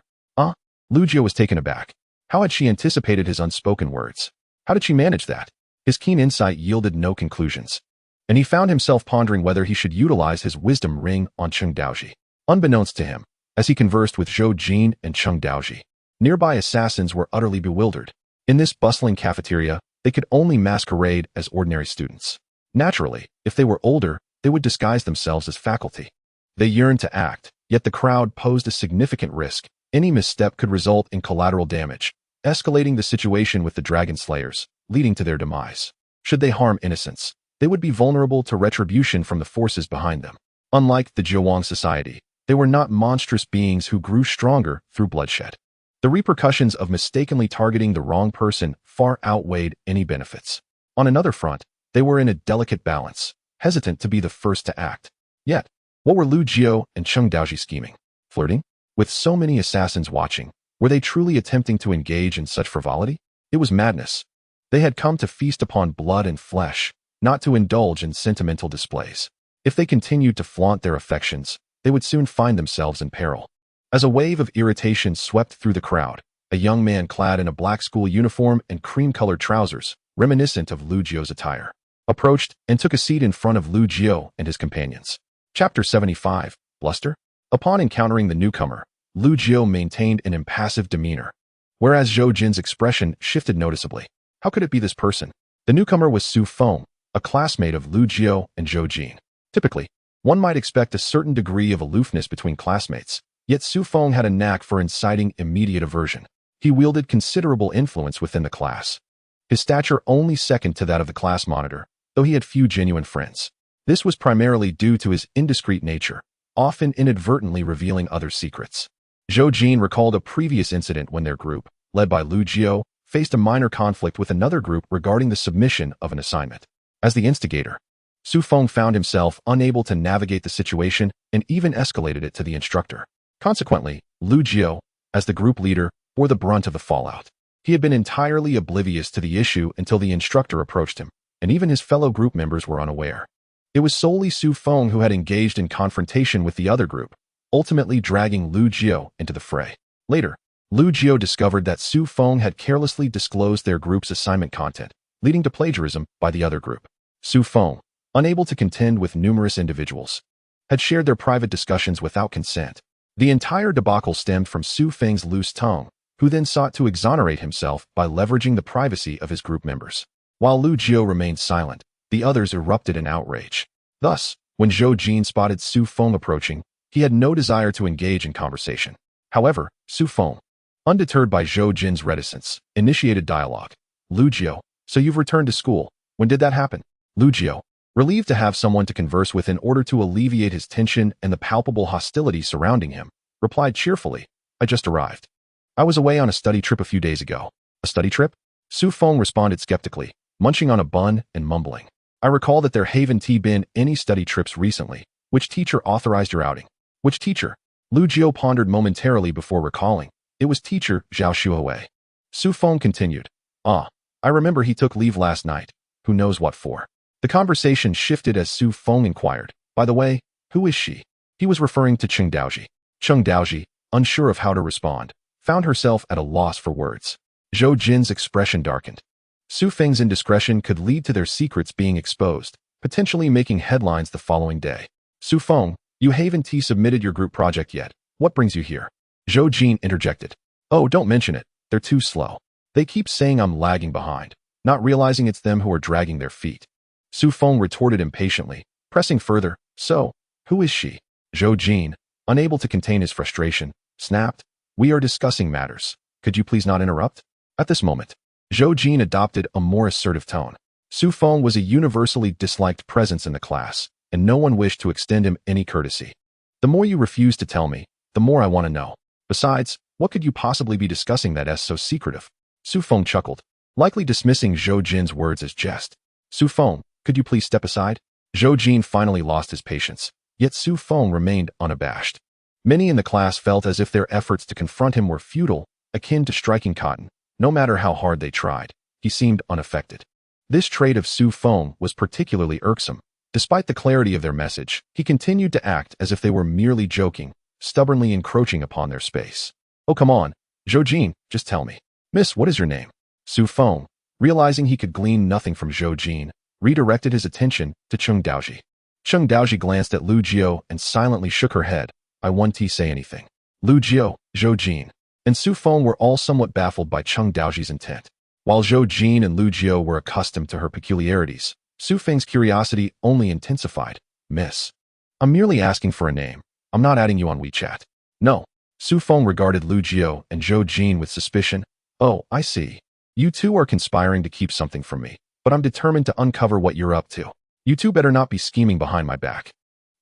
Lu Jiu was taken aback. How had she anticipated his unspoken words? How did she manage that? His keen insight yielded no conclusions, and he found himself pondering whether he should utilize his wisdom ring on Cheng Daoji. Unbeknownst to him, as he conversed with Zhou Jin and Cheng Daoji. Nearby assassins were utterly bewildered. In this bustling cafeteria, they could only masquerade as ordinary students. Naturally, if they were older, they would disguise themselves as faculty. They yearned to act, yet the crowd posed a significant risk. Any misstep could result in collateral damage, escalating the situation with the Dragon Slayers, leading to their demise. Should they harm innocents, they would be vulnerable to retribution from the forces behind them. Unlike the Zhuang society, they were not monstrous beings who grew stronger through bloodshed. The repercussions of mistakenly targeting the wrong person far outweighed any benefits. On another front, they were in a delicate balance, hesitant to be the first to act. Yet, what were Lu Jiao and Cheng Daoji scheming? Flirting? With so many assassins watching, were they truly attempting to engage in such frivolity? It was madness. They had come to feast upon blood and flesh, not to indulge in sentimental displays. If they continued to flaunt their affections, they would soon find themselves in peril. As a wave of irritation swept through the crowd, a young man clad in a black school uniform and cream-colored trousers, reminiscent of Lu Jiao's attire, approached and took a seat in front of Lu Jiao and his companions. Chapter 75, Bluster? Upon encountering the newcomer, Lu Jiao maintained an impassive demeanor, whereas Zhou Jin's expression shifted noticeably. How could it be this person? The newcomer was Su Feng, a classmate of Lu Jiao and Zhou Jin. Typically, one might expect a certain degree of aloofness between classmates, yet Su Feng had a knack for inciting immediate aversion. He wielded considerable influence within the class. His stature only second to that of the class monitor, though he had few genuine friends. This was primarily due to his indiscreet nature, often inadvertently revealing others' secrets. Zhou Jin recalled a previous incident when their group, led by Lu Jiao, faced a minor conflict with another group regarding the submission of an assignment. As the instigator, Su Feng found himself unable to navigate the situation and even escalated it to the instructor. Consequently, Lu Jiao, as the group leader, bore the brunt of the fallout. He had been entirely oblivious to the issue until the instructor approached him, and even his fellow group members were unaware. It was solely Su Feng who had engaged in confrontation with the other group, ultimately dragging Lu Jiao into the fray. Later, Lu Jiao discovered that Su Feng had carelessly disclosed their group's assignment content, leading to plagiarism by the other group. Su Feng, unable to contend with numerous individuals, had shared their private discussions without consent. The entire debacle stemmed from Su Feng's loose tongue, who then sought to exonerate himself by leveraging the privacy of his group members. While Lu Jiao remained silent, the others erupted in outrage. Thus, when Zhou Jin spotted Su Feng approaching, he had no desire to engage in conversation. However, Su Feng, undeterred by Zhou Jin's reticence, initiated dialogue. Lu Jiao, so you've returned to school. When did that happen? Lu Jiao, relieved to have someone to converse with in order to alleviate his tension and the palpable hostility surrounding him, replied cheerfully, I just arrived. I was away on a study trip a few days ago. A study trip? Su Feng responded skeptically, munching on a bun and mumbling. I recall that there haven't been any study trips recently. Which teacher authorized your outing? Which teacher? Lu Jiao pondered momentarily before recalling. It was teacher Zhao Shuhui. Su Feng continued. I remember he took leave last night. Who knows what for? The conversation shifted as Su Feng inquired, by the way, who is she? He was referring to Cheng Daoji. Cheng Daoji, unsure of how to respond, found herself at a loss for words. Zhou Jin's expression darkened. Su Feng's indiscretion could lead to their secrets being exposed, potentially making headlines the following day. Su Feng, you haven't submitted your group project yet. What brings you here? Zhou Jin interjected. Oh, don't mention it. They're too slow. They keep saying I'm lagging behind, not realizing it's them who are dragging their feet. Su Feng retorted impatiently, pressing further. So, who is she? Zhou Jin, unable to contain his frustration, snapped. We are discussing matters. Could you please not interrupt? At this moment, Zhou Jin adopted a more assertive tone. Su Feng was a universally disliked presence in the class, and no one wished to extend him any courtesy. The more you refuse to tell me, the more I want to know. Besides, what could you possibly be discussing that is so secretive? Su Feng chuckled, likely dismissing Zhou Jin's words as jest. Su Feng, could you please step aside? Zhou Jin finally lost his patience, yet Su Feng remained unabashed. Many in the class felt as if their efforts to confront him were futile, akin to striking cotton. No matter how hard they tried, he seemed unaffected. This trait of Su Feng was particularly irksome. Despite the clarity of their message, he continued to act as if they were merely joking, stubbornly encroaching upon their space. Oh, come on, Zhou Jin, just tell me. Miss, what is your name? Su Feng, realizing he could glean nothing from Zhou Jin, redirected his attention to Cheng Daoji. Cheng Daoji glanced at Lu Jiao and silently shook her head. I won't say anything. Lu Jiao, Zhou Jin, and Su Feng were all somewhat baffled by Cheng Daoji's intent. While Zhou Jin and Lu Jiao were accustomed to her peculiarities, Su Feng's curiosity only intensified. Miss, I'm merely asking for a name. I'm not adding you on WeChat. No. Su Feng regarded Lu Jiao and Zhou Jin with suspicion. Oh, I see. You two are conspiring to keep something from me, but I'm determined to uncover what you're up to. You two better not be scheming behind my back.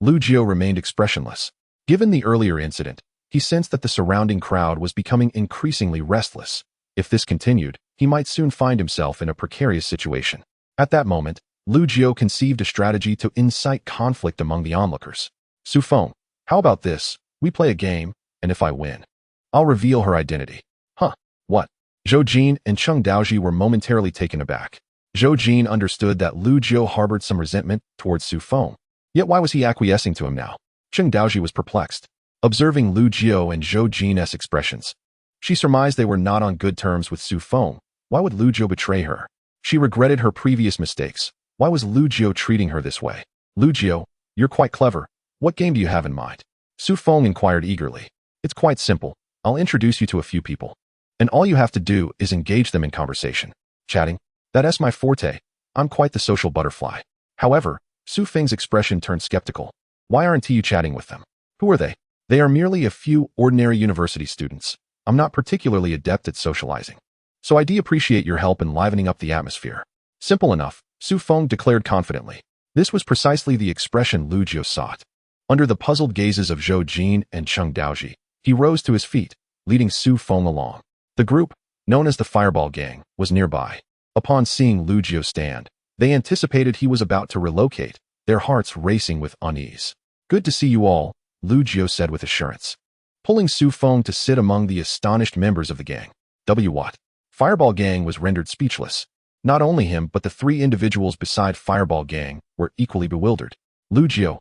Lu Jiao remained expressionless. Given the earlier incident, he sensed that the surrounding crowd was becoming increasingly restless. If this continued, he might soon find himself in a precarious situation. At that moment, Lu Jiao conceived a strategy to incite conflict among the onlookers. Su Feng, how about this? We play a game, and if I win, I'll reveal her identity. Huh, what? Zhou Jin and Cheng Daoji were momentarily taken aback. Zhou Jin understood that Lu Jiao harbored some resentment towards Su Feng. Yet why was he acquiescing to him now? Cheng Daoji was perplexed. Observing Lu Jiao and Zhou Jin's expressions, she surmised they were not on good terms with Su Feng. Why would Lu Jiao betray her? She regretted her previous mistakes. Why was Lu Jiao treating her this way? Lu Jiao, you're quite clever. What game do you have in mind? Su Feng inquired eagerly. It's quite simple. I'll introduce you to a few people, and all you have to do is engage them in conversation. Chatting? That's my forte. I'm quite the social butterfly. However, Su Feng's expression turned skeptical. Why aren't you chatting with them? Who are they? They are merely a few ordinary university students. I'm not particularly adept at socializing, so I do appreciate your help in livening up the atmosphere. Simple enough, Su Feng declared confidently. This was precisely the expression Lu Jiao sought. Under the puzzled gazes of Zhou Jin and Cheng Daoji, he rose to his feet, leading Su Feng along. The group, known as the Fireball Gang, was nearby. Upon seeing Lu Jiao stand, they anticipated he was about to relocate, their hearts racing with unease. Good to see you all, Lu Jiao said with assurance, pulling Su Feng to sit among the astonished members of the gang. What? Fireball Gang was rendered speechless. Not only him but the three individuals beside Fireball Gang were equally bewildered. Lu Jiao,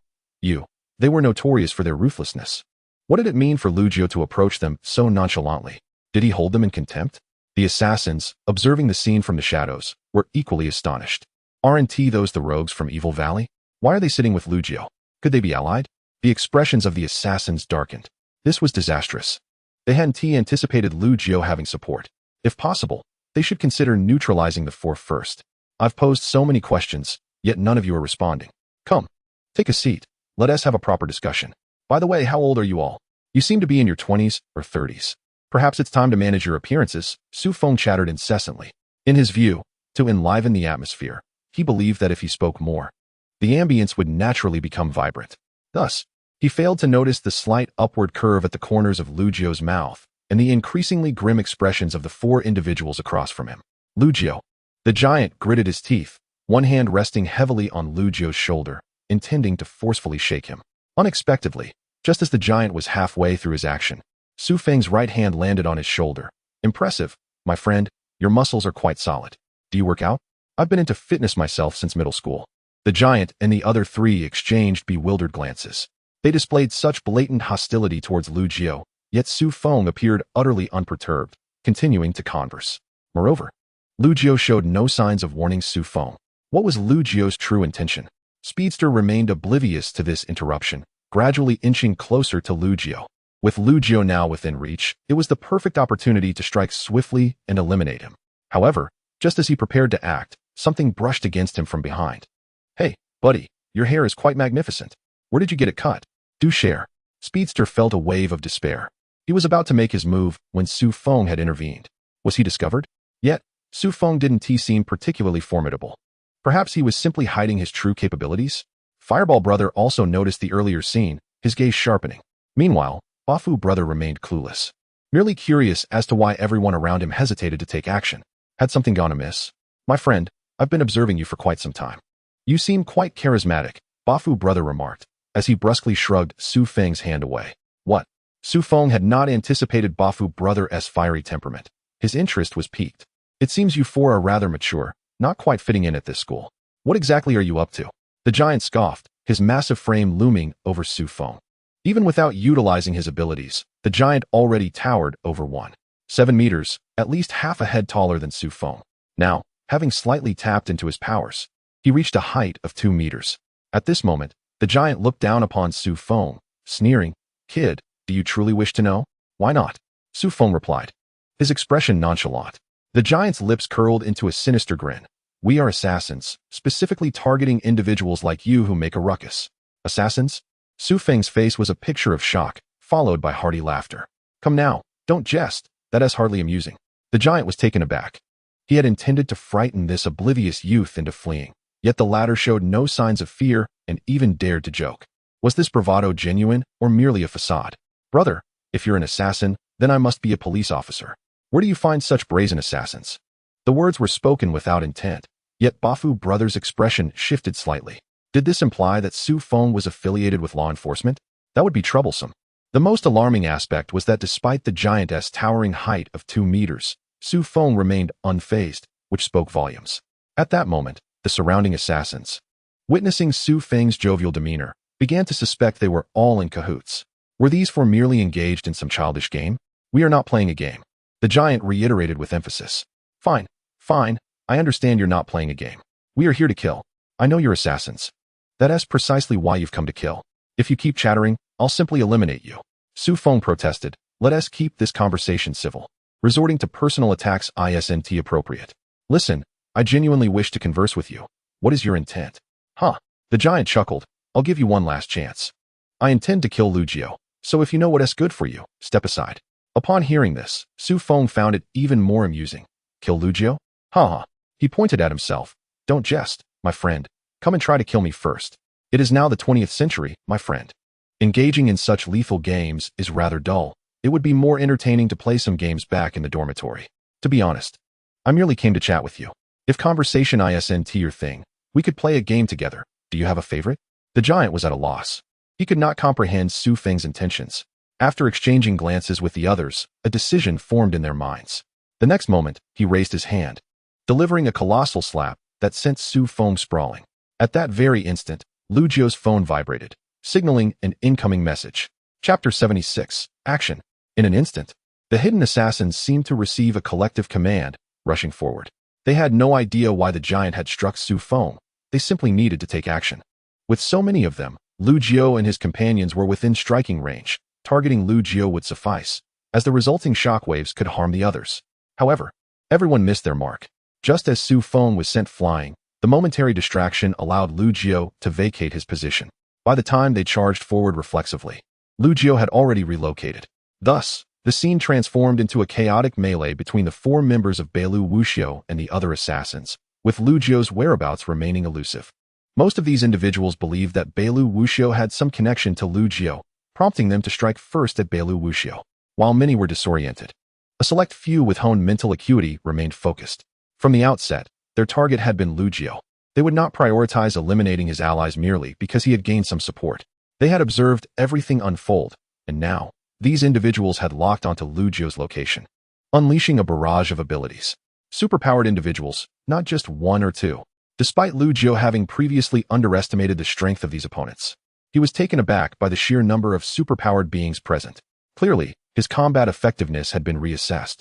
they were notorious for their ruthlessness. What did it mean for Lu Jiao to approach them so nonchalantly? Did he hold them in contempt? The assassins, observing the scene from the shadows, were equally astonished. Aren't those the rogues from Evil Valley? Why are they sitting with Lu Jiao? Could they be allied? The expressions of the assassins darkened. This was disastrous. They hadn't anticipated Lu Jiao having support. If possible, they should consider neutralizing the four first. I've posed so many questions, yet none of you are responding. Come, take a seat. Let us have a proper discussion. By the way, how old are you all? You seem to be in your 20s or 30s. Perhaps it's time to manage your appearances, Su Feng chattered incessantly. In his view, to enliven the atmosphere, he believed that if he spoke more, the ambience would naturally become vibrant. Thus, he failed to notice the slight upward curve at the corners of Lu Jiao's mouth and the increasingly grim expressions of the four individuals across from him. Lu Jiao. The giant gritted his teeth, one hand resting heavily on Lu Jiao's shoulder, intending to forcefully shake him. Unexpectedly, just as the giant was halfway through his action, Su Feng's right hand landed on his shoulder. Impressive, my friend, your muscles are quite solid. Do you work out? I've been into fitness myself since middle school. The giant and the other three exchanged bewildered glances. They displayed such blatant hostility towards Lu Jiao, yet Su Feng appeared utterly unperturbed, continuing to converse. Moreover, Lu Jiao showed no signs of warning Su Feng. What was Lu Jiao's true intention? Speedster remained oblivious to this interruption, gradually inching closer to Lu Jiao. With Lu Jiao now within reach, it was the perfect opportunity to strike swiftly and eliminate him. However, just as he prepared to act, something brushed against him from behind. Hey, buddy, your hair is quite magnificent. Where did you get it cut? Do share. Speedster felt a wave of despair. He was about to make his move when Su Feng had intervened. Was he discovered? Yet, Su Feng didn't seem particularly formidable. Perhaps he was simply hiding his true capabilities? Fireball Brother also noticed the earlier scene, his gaze sharpening. Meanwhile, Bafu Brother remained clueless, merely curious as to why everyone around him hesitated to take action. Had something gone amiss? My friend, I've been observing you for quite some time. You seem quite charismatic, Bafu Brother remarked, as he brusquely shrugged Su Feng's hand away. What? Su Feng had not anticipated Bafu Brother's fiery temperament. His interest was piqued. It seems you four are rather mature, not quite fitting in at this school. What exactly are you up to? The giant scoffed, his massive frame looming over Su Feng. Even without utilizing his abilities, the giant already towered over 1.7 meters, at least half a head taller than Su Feng. Now, having slightly tapped into his powers, he reached a height of 2 meters. At this moment, the giant looked down upon Su Feng, sneering, Kid, do you truly wish to know? Why not? Su Feng replied, his expression nonchalant. The giant's lips curled into a sinister grin. We are assassins, specifically targeting individuals like you who make a ruckus. Assassins? Su Feng's face was a picture of shock, followed by hearty laughter. Come now, don't jest, that is hardly amusing. The giant was taken aback. He had intended to frighten this oblivious youth into fleeing, yet the latter showed no signs of fear and even dared to joke. Was this bravado genuine or merely a facade? Brother, if you're an assassin, then I must be a police officer. Where do you find such brazen assassins? The words were spoken without intent, yet Bafu Brothers' expression shifted slightly. Did this imply that Su Feng was affiliated with law enforcement? That would be troublesome. The most alarming aspect was that despite the giantess' towering height of 2 meters, Su Feng remained unfazed, which spoke volumes. At that moment, the surrounding assassins, witnessing Su Feng's jovial demeanor, began to suspect they were all in cahoots. Were these four merely engaged in some childish game? We are not playing a game. The giant reiterated with emphasis. Fine, fine, I understand you're not playing a game. We are here to kill. I know you're assassins. That is precisely why you've come to kill. If you keep chattering, I'll simply eliminate you. Su Feng protested. Let us keep this conversation civil. Resorting to personal attacks isn't appropriate. Listen, I genuinely wish to converse with you. What is your intent? Huh. The giant chuckled. I'll give you one last chance. I intend to kill Lu Jiao, so if you know what is good for you, step aside. Upon hearing this, Su Feng found it even more amusing. Kill Lu Jiao? Ha ha. He pointed at himself. Don't jest, my friend. Come and try to kill me first. It is now the 20th century, my friend. Engaging in such lethal games is rather dull. It would be more entertaining to play some games back in the dormitory. To be honest, I merely came to chat with you. If conversation isn't your thing, we could play a game together. Do you have a favorite? The giant was at a loss. He could not comprehend Su Feng's intentions. After exchanging glances with the others, a decision formed in their minds. The next moment, he raised his hand, delivering a colossal slap that sent Su Feng sprawling. At that very instant, Lu Jiao's phone vibrated, signaling an incoming message. Chapter 76. Action. In an instant, the hidden assassins seemed to receive a collective command, rushing forward. They had no idea why the giant had struck Su Feng. They simply needed to take action. With so many of them, Lu Jiao and his companions were within striking range. Targeting Lu Jiao would suffice, as the resulting shockwaves could harm the others. However, everyone missed their mark. Just as Su Feng was sent flying, the momentary distraction allowed Lu Jiao to vacate his position. By the time they charged forward reflexively, Lu Jiao had already relocated. Thus, the scene transformed into a chaotic melee between the 4 members of Beilu Wuxiu and the other assassins, with Lu Jiao's whereabouts remaining elusive. Most of these individuals believed that Beilu Wuxiu had some connection to Lu Jiao, prompting them to strike first at Beilu Wuxiu, while many were disoriented. A select few with honed mental acuity remained focused. From the outset, their target had been Lu Jiao. They would not prioritize eliminating his allies merely because he had gained some support. They had observed everything unfold, and now, these individuals had locked onto Lu Jiao's location, unleashing a barrage of abilities. Superpowered individuals, not just 1 or 2. Despite Lu Jiao having previously underestimated the strength of these opponents, he was taken aback by the sheer number of superpowered beings present. Clearly, his combat effectiveness had been reassessed.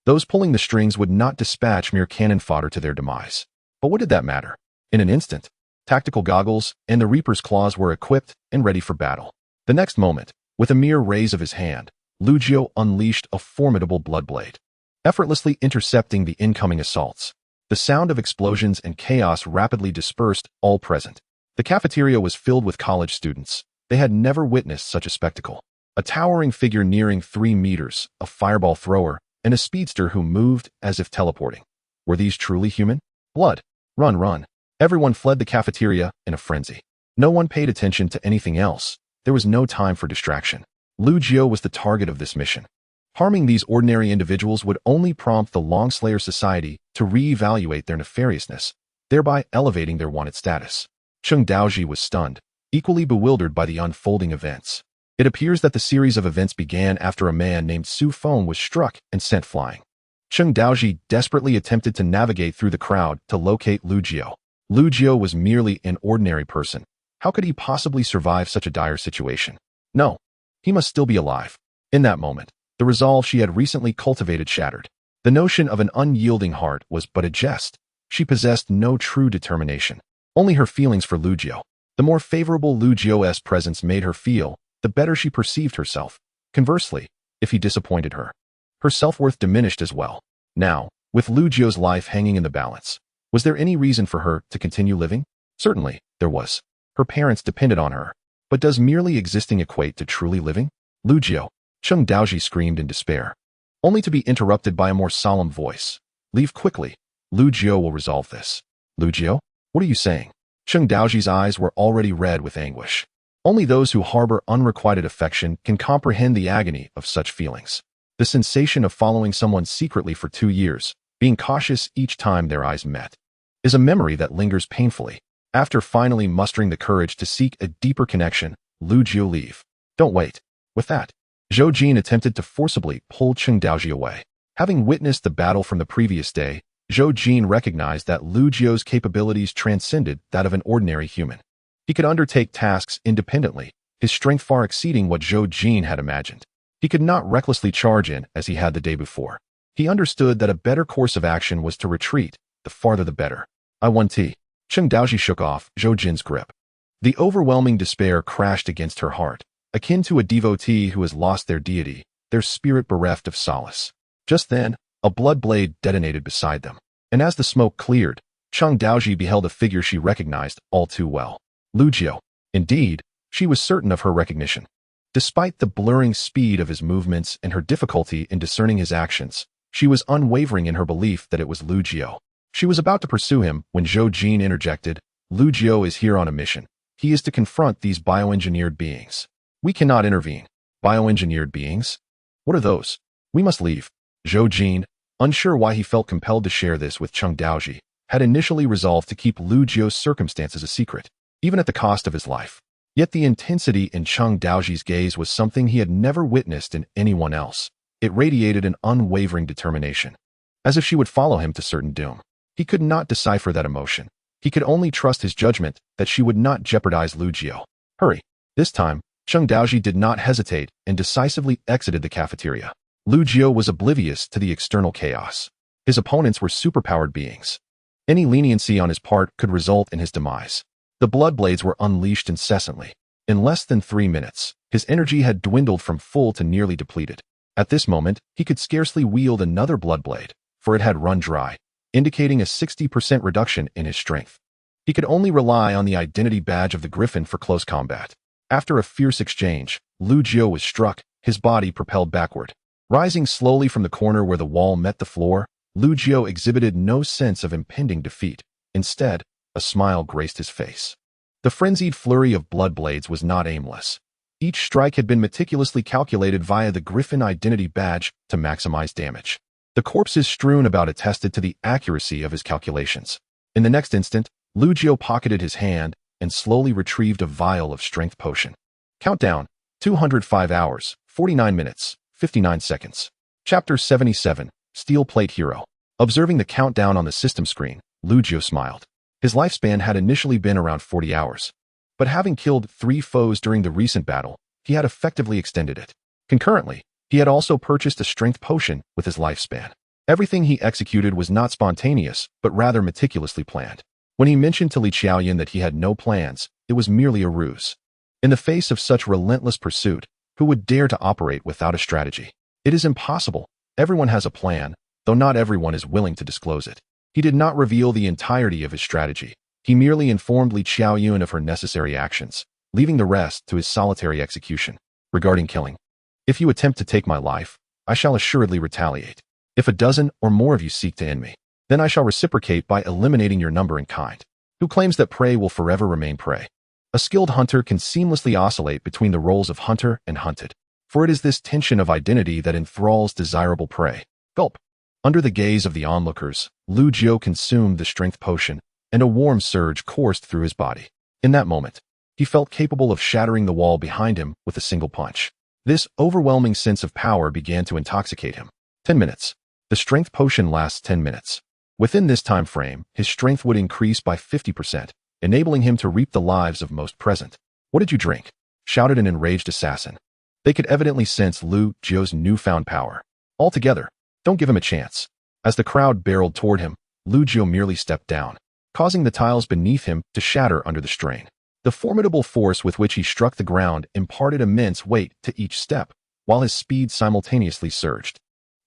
Those pulling the strings would not dispatch mere cannon fodder to their demise. But what did that matter? In an instant, tactical goggles and the Reaper's claws were equipped and ready for battle. The next moment, with a mere raise of his hand, Lu Jiao unleashed a formidable bloodblade, effortlessly intercepting the incoming assaults. The sound of explosions and chaos rapidly dispersed all present. The cafeteria was filled with college students. They had never witnessed such a spectacle. A towering figure nearing 3 meters, a fireball thrower, and a speedster who moved as if teleporting. Were these truly human? Blood. Run, run. Everyone fled the cafeteria in a frenzy. No one paid attention to anything else. There was no time for distraction. Lu Jiao was the target of this mission. Harming these ordinary individuals would only prompt the Longslayer Society to re-evaluate their nefariousness, thereby elevating their wanted status. Cheng Daoji was stunned, equally bewildered by the unfolding events. It appears that the series of events began after a man named Su Feng was struck and sent flying. Cheng Daoji desperately attempted to navigate through the crowd to locate Lu Jiao. Lu Jiao was merely an ordinary person. How could he possibly survive such a dire situation? No, he must still be alive. In that moment, the resolve she had recently cultivated shattered. The notion of an unyielding heart was but a jest. She possessed no true determination, only her feelings for Lu Jiao. The more favorable Lu Jiao's presence made her feel, the better she perceived herself. Conversely, if he disappointed her. Her self-worth diminished as well. Now, with Lu Jio's life hanging in the balance, was there any reason for her to continue living? Certainly, there was. Her parents depended on her. But does merely existing equate to truly living? Lu Jio, Cheng Daoji screamed in despair, only to be interrupted by a more solemn voice. Leave quickly. Lu Jio will resolve this. Lu Jio? What are you saying? Cheng Daoji's eyes were already red with anguish. Only those who harbor unrequited affection can comprehend the agony of such feelings. The sensation of following someone secretly for 2 years, being cautious each time their eyes met, is a memory that lingers painfully. After finally mustering the courage to seek a deeper connection, Lu Jio leave. Don't wait. With that, Zhou Jin attempted to forcibly pull Cheng Daoji away. Having witnessed the battle from the previous day, Zhou Jin recognized that Lu Jio's capabilities transcended that of an ordinary human. He could undertake tasks independently, his strength far exceeding what Zhou Jin had imagined. He could not recklessly charge in as he had the day before. He understood that a better course of action was to retreat, the farther the better. I won tea. Cheng Daoji shook off Zhou Jin's grip. The overwhelming despair crashed against her heart, akin to a devotee who has lost their deity, their spirit bereft of solace. Just then, a blood blade detonated beside them, and as the smoke cleared, Cheng Daoji beheld a figure she recognized all too well. Lu Jio. Indeed, she was certain of her recognition. Despite the blurring speed of his movements and her difficulty in discerning his actions, she was unwavering in her belief that it was Lu Jio. She was about to pursue him when Zhou Jin interjected. Lu Jio is here on a mission. He is to confront these bioengineered beings. We cannot intervene. Bioengineered beings? What are those? We must leave. Zhou Jin, unsure why he felt compelled to share this with Cheng Daoji, had initially resolved to keep Lu Jio's circumstances a secret, even at the cost of his life. Yet the intensity in Cheng Daoji's gaze was something he had never witnessed in anyone else. It radiated an unwavering determination, as if she would follow him to certain doom. He could not decipher that emotion. He could only trust his judgment that she would not jeopardize Lu Jio. Hurry. This time, Cheng Daoji did not hesitate and decisively exited the cafeteria. Lu Jio was oblivious to the external chaos. His opponents were superpowered beings. Any leniency on his part could result in his demise. The blood blades were unleashed incessantly. In less than 3 minutes, his energy had dwindled from full to nearly depleted. At this moment, he could scarcely wield another blood blade, for it had run dry, indicating a 60% reduction in his strength. He could only rely on the identity badge of the Griffin for close combat. After a fierce exchange, Lu Jio was struck, his body propelled backward. Rising slowly from the corner where the wall met the floor, Lu Jio exhibited no sense of impending defeat. Instead, a smile graced his face. The frenzied flurry of blood blades was not aimless. Each strike had been meticulously calculated via the Griffin identity badge to maximize damage. The corpses strewn about attested to the accuracy of his calculations. In the next instant, Lu Jio pocketed his hand and slowly retrieved a vial of strength potion. Countdown: 205 hours, 49 minutes, 59 seconds. Chapter 77, Steel Plate Hero. Observing the countdown on the system screen, Lu Jio smiled. His lifespan had initially been around 40 hours. But having killed 3 foes during the recent battle, he had effectively extended it. Concurrently, he had also purchased a strength potion with his lifespan. Everything he executed was not spontaneous, but rather meticulously planned. When he mentioned to Li Qiaoyan that he had no plans, it was merely a ruse. In the face of such relentless pursuit, who would dare to operate without a strategy? It is impossible. Everyone has a plan, though not everyone is willing to disclose it. He did not reveal the entirety of his strategy. He merely informed Li Qiaoyan of her necessary actions, leaving the rest to his solitary execution. Regarding killing, if you attempt to take my life, I shall assuredly retaliate. If a dozen or more of you seek to end me, then I shall reciprocate by eliminating your number in kind. Who claims that prey will forever remain prey? A skilled hunter can seamlessly oscillate between the roles of hunter and hunted, for it is this tension of identity that enthralls desirable prey. Gulp. Under the gaze of the onlookers, Lu Jio consumed the strength potion, and a warm surge coursed through his body. In that moment, he felt capable of shattering the wall behind him with a single punch. This overwhelming sense of power began to intoxicate him. 10 minutes. The strength potion lasts 10 minutes. Within this time frame, his strength would increase by 50%, enabling him to reap the lives of most present. What did you drink? Shouted an enraged assassin. They could evidently sense Lu Jio's newfound power. Altogether, don't give him a chance. As the crowd barreled toward him, Lu Jio merely stepped down, causing the tiles beneath him to shatter under the strain. The formidable force with which he struck the ground imparted immense weight to each step, while his speed simultaneously surged.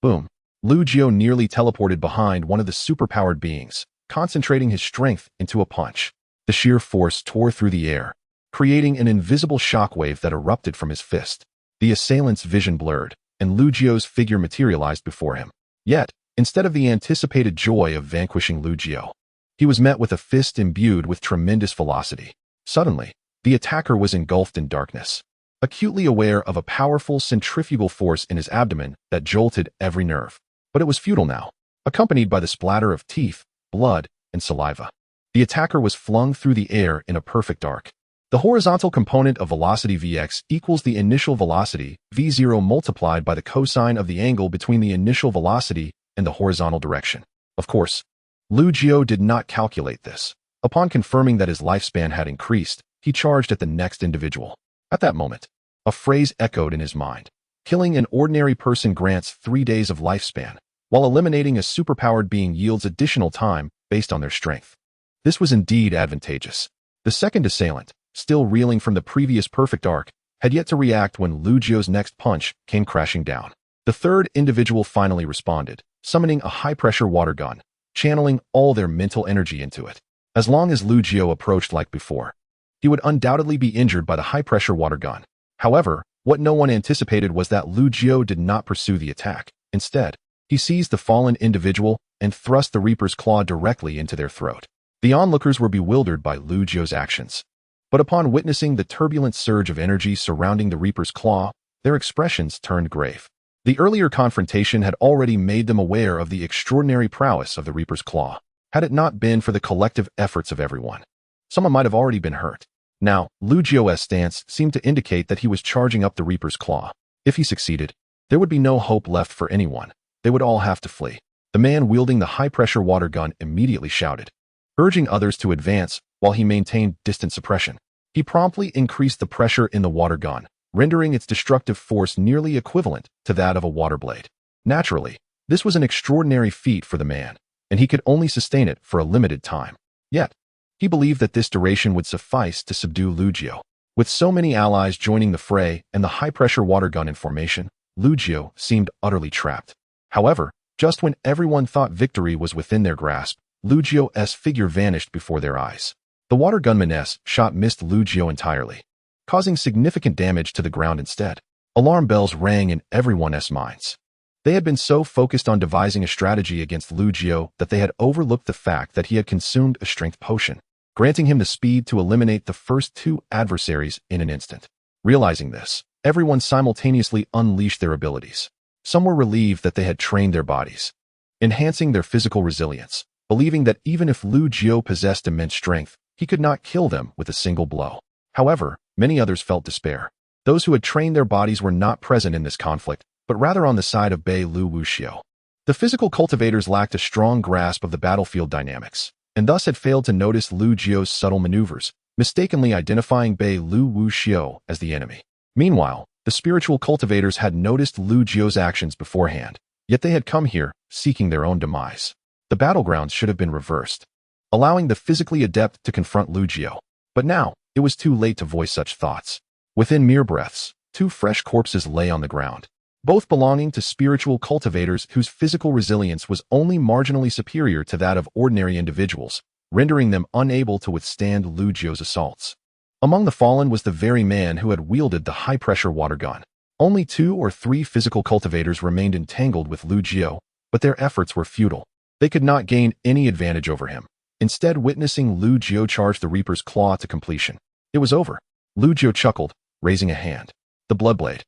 Boom. Lu Jiao nearly teleported behind one of the superpowered beings, concentrating his strength into a punch. The sheer force tore through the air, creating an invisible shockwave that erupted from his fist. The assailant's vision blurred, and Lu Jiao's figure materialized before him. Yet, instead of the anticipated joy of vanquishing Lu Jiao, he was met with a fist imbued with tremendous velocity. Suddenly, the attacker was engulfed in darkness, acutely aware of a powerful centrifugal force in his abdomen that jolted every nerve. But it was futile now, accompanied by the splatter of teeth, blood, and saliva. The attacker was flung through the air in a perfect arc. The horizontal component of velocity Vx equals the initial velocity, V0 multiplied by the cosine of the angle between the initial velocity and the horizontal direction. Of course, Lu Jiao did not calculate this. Upon confirming that his lifespan had increased, he charged at the next individual. At that moment, a phrase echoed in his mind. Killing an ordinary person grants 3 days of lifespan, while eliminating a superpowered being yields additional time based on their strength. This was indeed advantageous. The second assailant, still reeling from the previous perfect arc, had yet to react when Lu Jiao's next punch came crashing down. The third individual finally responded, summoning a high-pressure water gun, channeling all their mental energy into it. As long as Lu Jiao approached like before, he would undoubtedly be injured by the high-pressure water gun. However, what no one anticipated was that Lu Jiao did not pursue the attack. Instead, he seized the fallen individual and thrust the Reaper's claw directly into their throat. The onlookers were bewildered by Lu Jiao's actions. But upon witnessing the turbulent surge of energy surrounding the Reaper's claw, their expressions turned grave. The earlier confrontation had already made them aware of the extraordinary prowess of the Reaper's claw. Had it not been for the collective efforts of everyone, someone might have already been hurt. Now, Lu Jiao's stance seemed to indicate that he was charging up the Reaper's claw. If he succeeded, there would be no hope left for anyone. They would all have to flee. The man wielding the high-pressure water gun immediately shouted, urging others to advance while he maintained distant suppression. He promptly increased the pressure in the water gun, rendering its destructive force nearly equivalent to that of a water blade. Naturally, this was an extraordinary feat for the man, and he could only sustain it for a limited time. Yet, he believed that this duration would suffice to subdue Lu Jiao. With so many allies joining the fray and the high-pressure water gun in formation, Lu Jiao seemed utterly trapped. However, just when everyone thought victory was within their grasp, Lu Jiao's figure vanished before their eyes. The water gunman's shot missed Lu Jiao entirely, causing significant damage to the ground instead. Alarm bells rang in everyone's minds. They had been so focused on devising a strategy against Lu Jiao that they had overlooked the fact that he had consumed a strength potion, granting him the speed to eliminate the first 2 adversaries in an instant. Realizing this, everyone simultaneously unleashed their abilities. Some were relieved that they had trained their bodies, enhancing their physical resilience, believing that even if Lu Jiao possessed immense strength, he could not kill them with a single blow. However, many others felt despair. Those who had trained their bodies were not present in this conflict, but rather on the side of Bei Lu Wuxiao. The physical cultivators lacked a strong grasp of the battlefield dynamics, and thus had failed to notice Lu Jiao's subtle maneuvers, mistakenly identifying Bei Lu Wuxiao as the enemy. Meanwhile, the spiritual cultivators had noticed Lu Jiao's actions beforehand, yet they had come here, seeking their own demise. The battlegrounds should have been reversed, allowing the physically adept to confront Lu Jiao. But now, it was too late to voice such thoughts. Within mere breaths, 2 fresh corpses lay on the ground, both belonging to spiritual cultivators whose physical resilience was only marginally superior to that of ordinary individuals, rendering them unable to withstand Lu Jiao's assaults. Among the fallen was the very man who had wielded the high-pressure water gun. Only 2 or 3 physical cultivators remained entangled with Lu Jiao, but their efforts were futile. They could not gain any advantage over him. Instead, witnessing Lu Jiao charge the Reaper's claw to completion, it was over. Lu Jiao chuckled, raising a hand. The Bloodblade,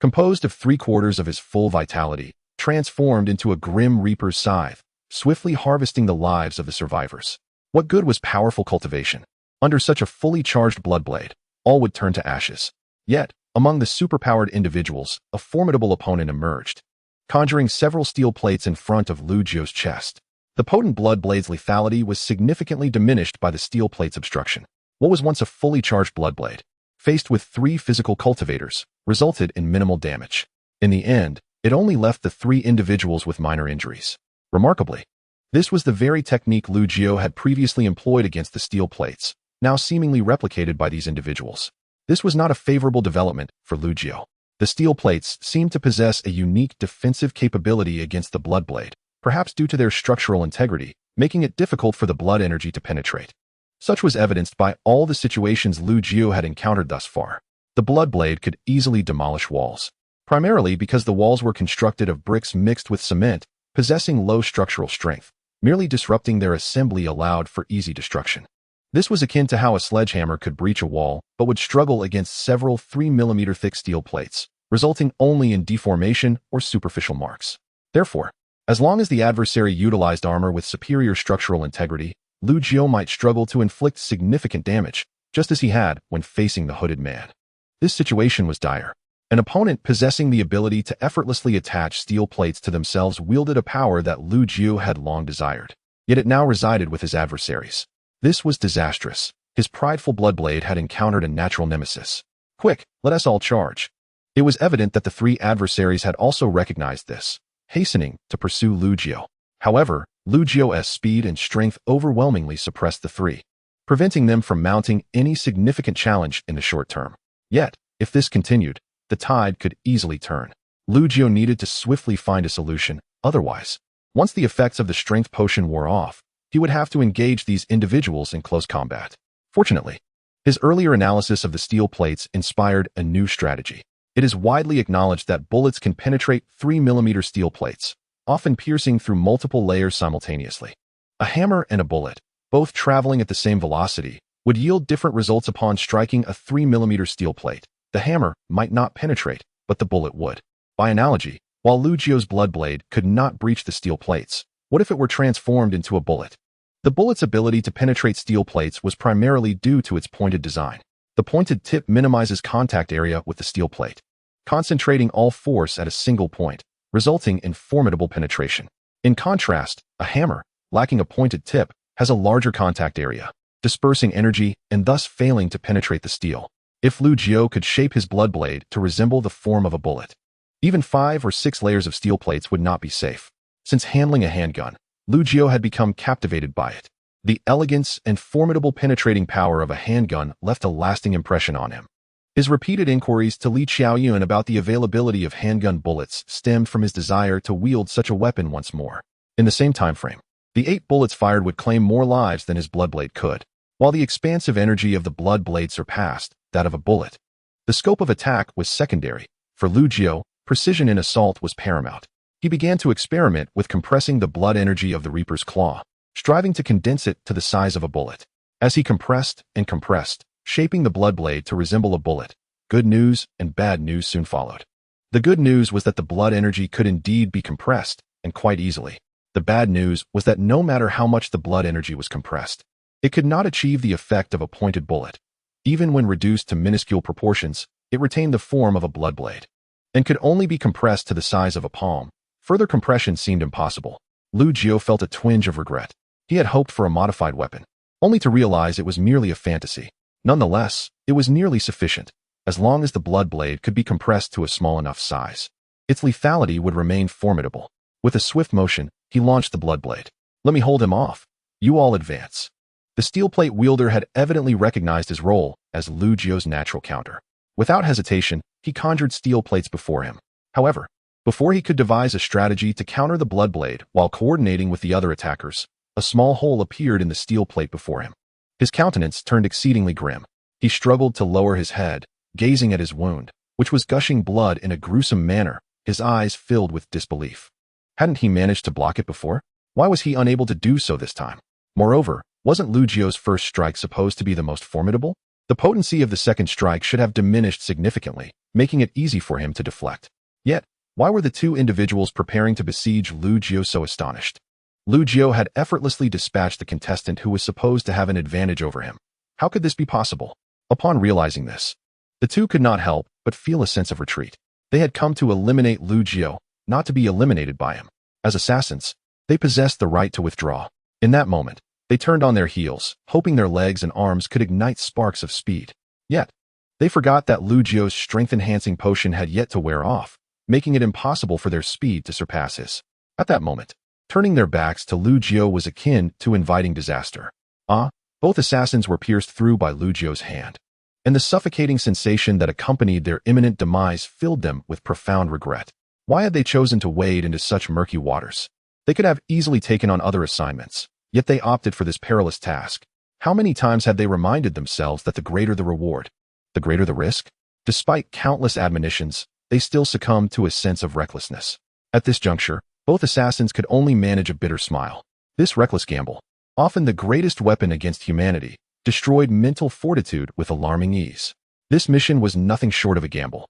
composed of 3/4 of his full vitality, transformed into a grim Reaper's scythe, swiftly harvesting the lives of the survivors. What good was powerful cultivation? Under such a fully charged Bloodblade, all would turn to ashes. Yet, among the superpowered individuals, a formidable opponent emerged, conjuring several steel plates in front of Lu Jiao's chest. The potent Bloodblade's lethality was significantly diminished by the steel plate's obstruction. What was once a fully charged Bloodblade, faced with 3 physical cultivators, resulted in minimal damage. In the end, it only left the 3 individuals with minor injuries. Remarkably, this was the very technique Lu Jiao had previously employed against the steel plates, now seemingly replicated by these individuals. This was not a favorable development for Lu Jiao. The steel plates seemed to possess a unique defensive capability against the blood blade, perhaps due to their structural integrity, making it difficult for the blood energy to penetrate. Such was evidenced by all the situations Lu Jiu had encountered thus far. The blood blade could easily demolish walls, primarily because the walls were constructed of bricks mixed with cement, possessing low structural strength. Merely disrupting their assembly allowed for easy destruction. This was akin to how a sledgehammer could breach a wall, but would struggle against several 3mm thick steel plates, resulting only in deformation or superficial marks. Therefore, as long as the adversary utilized armor with superior structural integrity, Lu Jiu might struggle to inflict significant damage, just as he had when facing the hooded man. This situation was dire. An opponent possessing the ability to effortlessly attach steel plates to themselves wielded a power that Lu Jiu had long desired. Yet it now resided with his adversaries. This was disastrous. His prideful blood blade had encountered a natural nemesis. Quick, let us all charge. It was evident that the three adversaries had also recognized this, hastening to pursue Lu Jiu. However, Lu Jiu's speed and strength overwhelmingly suppressed the three, preventing them from mounting any significant challenge in the short term. Yet, if this continued, the tide could easily turn. Lu Jiu needed to swiftly find a solution, otherwise, once the effects of the strength potion wore off, he would have to engage these individuals in close combat. Fortunately, his earlier analysis of the steel plates inspired a new strategy. It is widely acknowledged that bullets can penetrate 3mm steel plates, often piercing through multiple layers simultaneously. A hammer and a bullet, both traveling at the same velocity, would yield different results upon striking a 3mm steel plate. The hammer might not penetrate, but the bullet would. By analogy, while Lu Jiu's blood blade could not breach the steel plates, what if it were transformed into a bullet? The bullet's ability to penetrate steel plates was primarily due to its pointed design. The pointed tip minimizes contact area with the steel plate, concentrating all force at a single point, resulting in formidable penetration. In contrast, a hammer, lacking a pointed tip, has a larger contact area, dispersing energy and thus failing to penetrate the steel. If Lu Jiu could shape his blood blade to resemble the form of a bullet, even 5 or 6 layers of steel plates would not be safe. Since handling a handgun, Lu Jiu had become captivated by it. The elegance and formidable penetrating power of a handgun left a lasting impression on him. His repeated inquiries to Li Qiaoyun about the availability of handgun bullets stemmed from his desire to wield such a weapon once more. In the same time frame, the 8 bullets fired would claim more lives than his blood blade could, while the expansive energy of the blood blade surpassed that of a bullet. The scope of attack was secondary. For Lu Jiu, precision in assault was paramount. He began to experiment with compressing the blood energy of the Reaper's claw, striving to condense it to the size of a bullet. As he compressed and compressed, shaping the blood blade to resemble a bullet, good news and bad news soon followed. The good news was that the blood energy could indeed be compressed, and quite easily. The bad news was that no matter how much the blood energy was compressed, it could not achieve the effect of a pointed bullet. Even when reduced to minuscule proportions, it retained the form of a blood blade, and could only be compressed to the size of a palm. Further compression seemed impossible. Lu Jiu felt a twinge of regret. He had hoped for a modified weapon, only to realize it was merely a fantasy. Nonetheless, it was nearly sufficient, as long as the blood blade could be compressed to a small enough size. Its lethality would remain formidable. With a swift motion, he launched the blood blade. Let me hold him off. You all advance. The steel plate wielder had evidently recognized his role as Lu Jiu's natural counter. Without hesitation, he conjured steel plates before him. However, before he could devise a strategy to counter the blood blade while coordinating with the other attackers, a small hole appeared in the steel plate before him. His countenance turned exceedingly grim. He struggled to lower his head, gazing at his wound, which was gushing blood in a gruesome manner, his eyes filled with disbelief. Hadn't he managed to block it before? Why was he unable to do so this time? Moreover, wasn't Lu Jiu's first strike supposed to be the most formidable? The potency of the second strike should have diminished significantly, making it easy for him to deflect. Yet, why were the two individuals preparing to besiege Lu Jiu so astonished? Lu Jiu had effortlessly dispatched the contestant who was supposed to have an advantage over him. How could this be possible? Upon realizing this, the two could not help but feel a sense of retreat. They had come to eliminate Lu Jiu, not to be eliminated by him. As assassins, they possessed the right to withdraw. In that moment, they turned on their heels, hoping their legs and arms could ignite sparks of speed. Yet, they forgot that Lu Jiu's strength-enhancing potion had yet to wear off, making it impossible for their speed to surpass his. At that moment, turning their backs to Lu Jiu was akin to inviting disaster. Both assassins were pierced through by Lu Jiu's hand. and the suffocating sensation that accompanied their imminent demise filled them with profound regret. Why had they chosen to wade into such murky waters? They could have easily taken on other assignments, yet they opted for this perilous task. How many times had they reminded themselves that the greater the reward, the greater the risk? Despite countless admonitions, they still succumbed to a sense of recklessness. At this juncture, both assassins could only manage a bitter smile. This reckless gamble, often the greatest weapon against humanity, destroyed mental fortitude with alarming ease. This mission was nothing short of a gamble.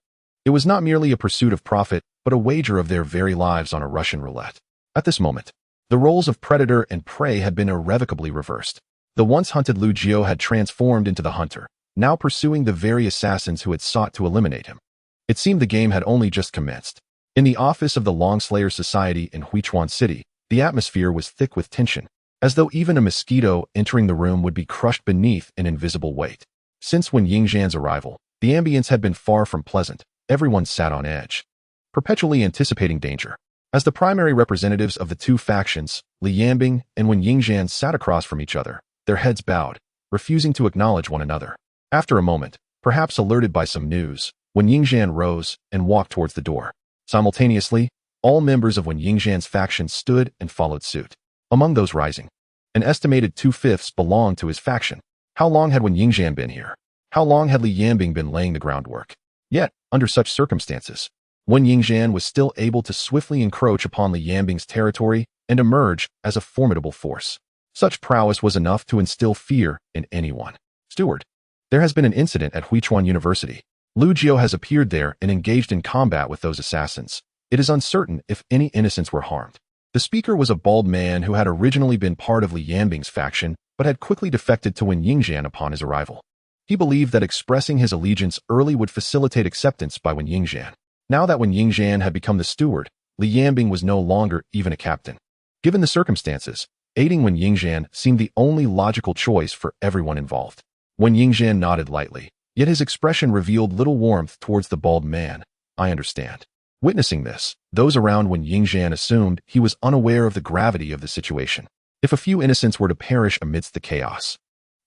It was not merely a pursuit of profit, but a wager of their very lives on a Russian roulette. At this moment, the roles of predator and prey had been irrevocably reversed. The once hunted Lu Jiu had transformed into the hunter, now pursuing the very assassins who had sought to eliminate him. It seemed the game had only just commenced. In the office of the Longslayer Society in Huichuan City, the atmosphere was thick with tension, as though even a mosquito entering the room would be crushed beneath an invisible weight. Since Wen Yingxian's arrival, the ambience had been far from pleasant. Everyone sat on edge, perpetually anticipating danger. As the primary representatives of the two factions, Li Yanbing and Wen Yingxian sat across from each other, their heads bowed, refusing to acknowledge one another. After a moment, perhaps alerted by some news, Wen Yingxian rose and walked towards the door. Simultaneously, all members of Wen Yingxian's faction stood and followed suit. Among those rising, an estimated 2/5 belonged to his faction. How long had Wen Yingxian been here? How long had Li Yanbing been laying the groundwork? Yet, under such circumstances, Wen Yingxian was still able to swiftly encroach upon Li Yanbing's territory and emerge as a formidable force. Such prowess was enough to instill fear in anyone. Steward, there has been an incident at Huichuan University. Lu Jiu has appeared there and engaged in combat with those assassins. It is uncertain if any innocents were harmed. The speaker was a bald man who had originally been part of Li Yanbing's faction, but had quickly defected to Wen Yingxian upon his arrival. He believed that expressing his allegiance early would facilitate acceptance by Wen Yingxian. Now that Wen Yingxian had become the steward, Li Yanbing was no longer even a captain. Given the circumstances, aiding Wen Yingxian seemed the only logical choice for everyone involved. Wen Yingxian nodded lightly, yet his expression revealed little warmth towards the bald man. I understand. Witnessing this, those around Wen Yingxian assumed he was unaware of the gravity of the situation. If a few innocents were to perish amidst the chaos,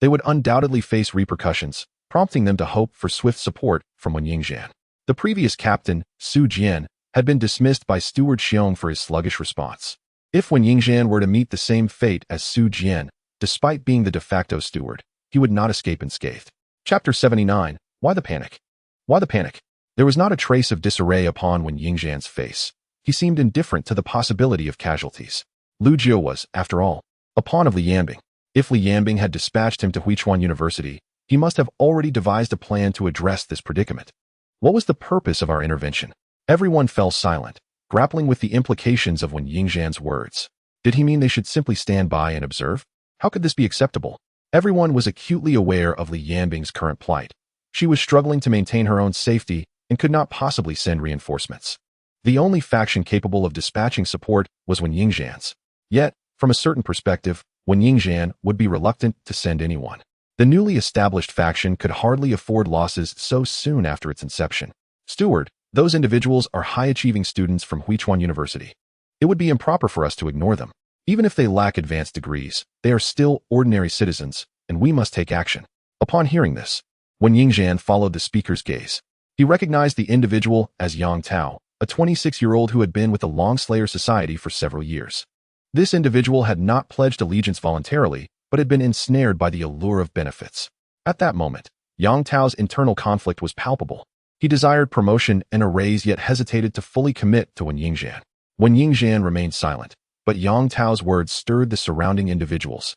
they would undoubtedly face repercussions, prompting them to hope for swift support from Wen Yingxian. The previous captain, Su Jian, had been dismissed by Steward Xiong for his sluggish response. If Wen Yingxian were to meet the same fate as Su Jian, despite being the de facto steward, he would not escape unscathed. Chapter 79. Why the panic? Why the panic? There was not a trace of disarray upon Wen Yingxian's face. He seemed indifferent to the possibility of casualties. Lu Jiu was, after all, a pawn of Li Yanbing. If Li Yanbing had dispatched him to Huichuan University, he must have already devised a plan to address this predicament. What was the purpose of our intervention? Everyone fell silent, grappling with the implications of Wen Yingxian's words. Did he mean they should simply stand by and observe? How could this be acceptable? Everyone was acutely aware of Li Yanbing's current plight. She was struggling to maintain her own safety and could not possibly send reinforcements. The only faction capable of dispatching support was Wen Yingxian's. Yet, from a certain perspective, Wen Yingxian would be reluctant to send anyone. The newly established faction could hardly afford losses so soon after its inception. Steward, those individuals are high-achieving students from Huichuan University. It would be improper for us to ignore them. Even if they lack advanced degrees, they are still ordinary citizens, and we must take action. Upon hearing this, Wen Yingxian followed the speaker's gaze. He recognized the individual as Yang Tao, a 26-year-old who had been with the Longslayer Society for several years. This individual had not pledged allegiance voluntarily, but had been ensnared by the allure of benefits. At that moment, Yang Tao's internal conflict was palpable. He desired promotion and a raise yet hesitated to fully commit to Wen Yingxian. Wen Yingxian remained silent, but Yang Tao's words stirred the surrounding individuals,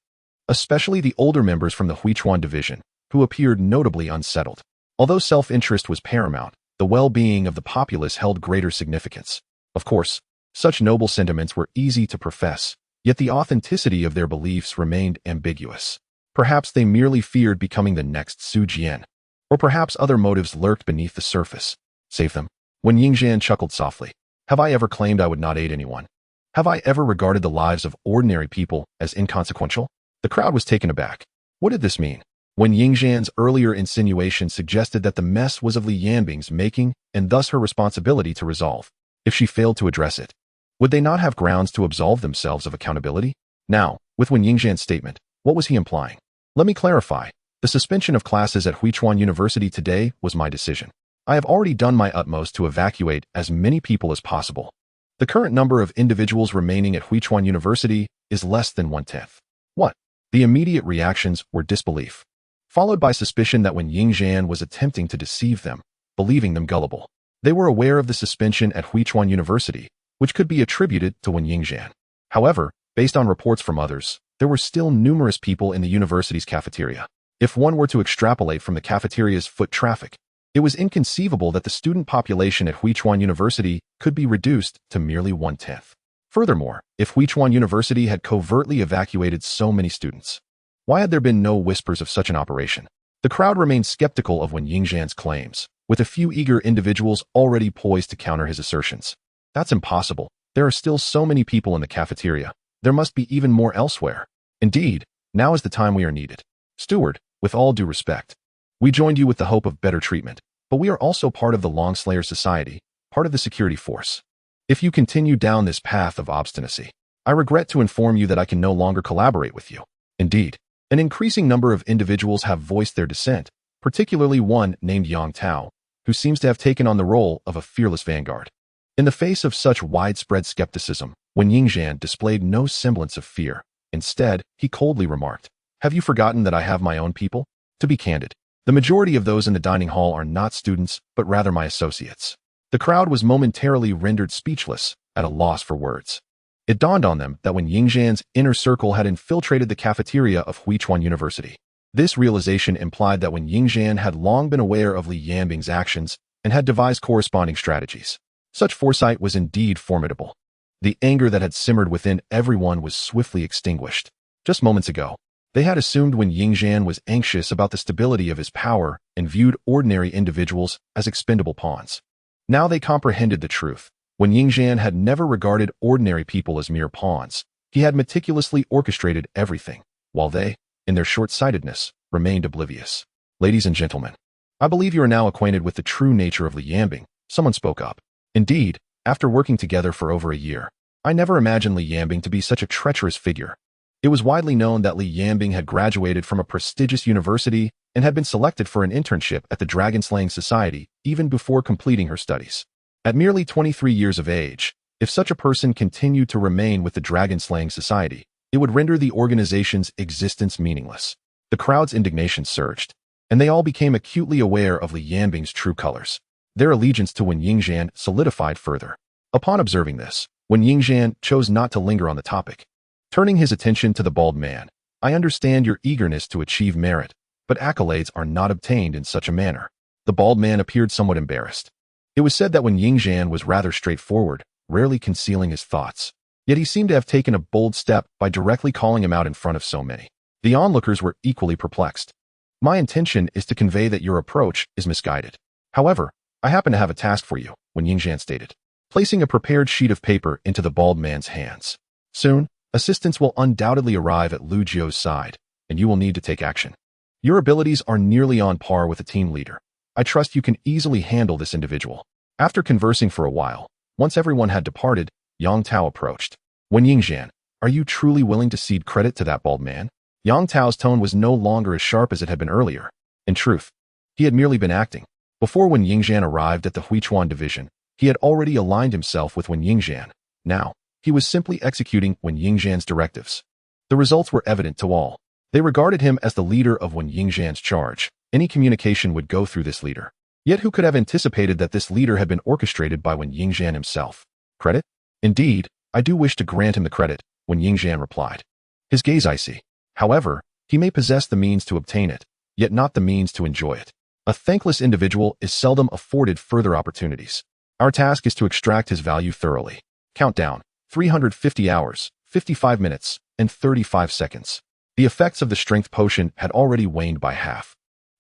especially the older members from the Huichuan division, who appeared notably unsettled. Although self-interest was paramount, the well-being of the populace held greater significance. Of course, such noble sentiments were easy to profess, yet the authenticity of their beliefs remained ambiguous. Perhaps they merely feared becoming the next Su Jian, or perhaps other motives lurked beneath the surface. Save them. Wen Yingxian chuckled softly. Have I ever claimed I would not aid anyone? Have I ever regarded the lives of ordinary people as inconsequential? The crowd was taken aback. What did this mean? Wen Yingxian's earlier insinuation suggested that the mess was of Li Yanbing's making and thus her responsibility to resolve. If she failed to address it, would they not have grounds to absolve themselves of accountability? Now, with Wen Yingxian's statement, what was he implying? Let me clarify. The suspension of classes at Huichuan University today was my decision. I have already done my utmost to evacuate as many people as possible. The current number of individuals remaining at Huichuan University is less than 1/10. What? The immediate reactions were disbelief, followed by suspicion that Wen Yingxian was attempting to deceive them, believing them gullible. They were aware of the suspension at Huichuan University, which could be attributed to Wen Yingxian. However, based on reports from others, there were still numerous people in the university's cafeteria. If one were to extrapolate from the cafeteria's foot traffic, it was inconceivable that the student population at Huichuan University could be reduced to merely 1/10. Furthermore, if Huichuan University had covertly evacuated so many students, why had there been no whispers of such an operation? The crowd remained skeptical of Wen Yingxian's claims, with a few eager individuals already poised to counter his assertions. That's impossible. There are still so many people in the cafeteria. There must be even more elsewhere. Indeed, now is the time we are needed. Steward, with all due respect, we joined you with the hope of better treatment, but we are also part of the Longslayer Society, part of the security force. If you continue down this path of obstinacy, I regret to inform you that I can no longer collaborate with you. Indeed, an increasing number of individuals have voiced their dissent, particularly one named Yang Tao, who seems to have taken on the role of a fearless vanguard. In the face of such widespread skepticism, Wen Yingxian displayed no semblance of fear. Instead, he coldly remarked, "Have you forgotten that I have my own people?" To be candid, the majority of those in the dining hall are not students, but rather my associates. The crowd was momentarily rendered speechless, at a loss for words. It dawned on them that Wen Yingxian's inner circle had infiltrated the cafeteria of Huichuan University. This realization implied that Wen Yingxian had long been aware of Li Yanbing's actions and had devised corresponding strategies. Such foresight was indeed formidable. The anger that had simmered within everyone was swiftly extinguished. Just moments ago, they had assumed Wen Yingxian was anxious about the stability of his power and viewed ordinary individuals as expendable pawns. Now they comprehended the truth. Wen Yingxian had never regarded ordinary people as mere pawns. He had meticulously orchestrated everything, while they, in their short-sightedness, remained oblivious. "Ladies and gentlemen, I believe you are now acquainted with the true nature of Li Yanbing," someone spoke up. "Indeed, after working together for over a year, I never imagined Li Yanbing to be such a treacherous figure. It was widely known that Li Yanbing had graduated from a prestigious university and had been selected for an internship at the Dragon-Slaying Society even before completing her studies. At merely 23 years of age, if such a person continued to remain with the Dragon-Slaying Society, it would render the organization's existence meaningless." The crowd's indignation surged, and they all became acutely aware of Li Yanbing's true colors. Their allegiance to Wen Yingxian solidified further. Upon observing this, Wen Yingxian chose not to linger on the topic. Turning his attention to the bald man, "I understand your eagerness to achieve merit, but accolades are not obtained in such a manner." The bald man appeared somewhat embarrassed. It was said that Wen Yingxian was rather straightforward, rarely concealing his thoughts. Yet he seemed to have taken a bold step by directly calling him out in front of so many. The onlookers were equally perplexed. "My intention is to convey that your approach is misguided. However, I happen to have a task for you," Wen Yingxian stated, placing a prepared sheet of paper into the bald man's hands. "Soon, assistance will undoubtedly arrive at Lu Jiu's side, and you will need to take action. Your abilities are nearly on par with a team leader. I trust you can easily handle this individual." After conversing for a while, once everyone had departed, Yang Tao approached. "Wen Yingxian, are you truly willing to cede credit to that bald man?" Yang Tao's tone was no longer as sharp as it had been earlier. In truth, he had merely been acting. Before Wen Yingxian arrived at the Huichuan division, he had already aligned himself with Wen Yingxian. Now, he was simply executing Wen Yingxian's directives. The results were evident to all. They regarded him as the leader of Wen Yingxian's charge. Any communication would go through this leader. Yet who could have anticipated that this leader had been orchestrated by Wen Yingxian himself? Credit? Indeed, I do wish to grant him the credit, Wen Yingxian replied. His gaze icy. However, he may possess the means to obtain it, yet not the means to enjoy it. A thankless individual is seldom afforded further opportunities. Our task is to extract his value thoroughly. Countdown: 350 hours, 55 minutes, and 35 seconds. The effects of the strength potion had already waned by half,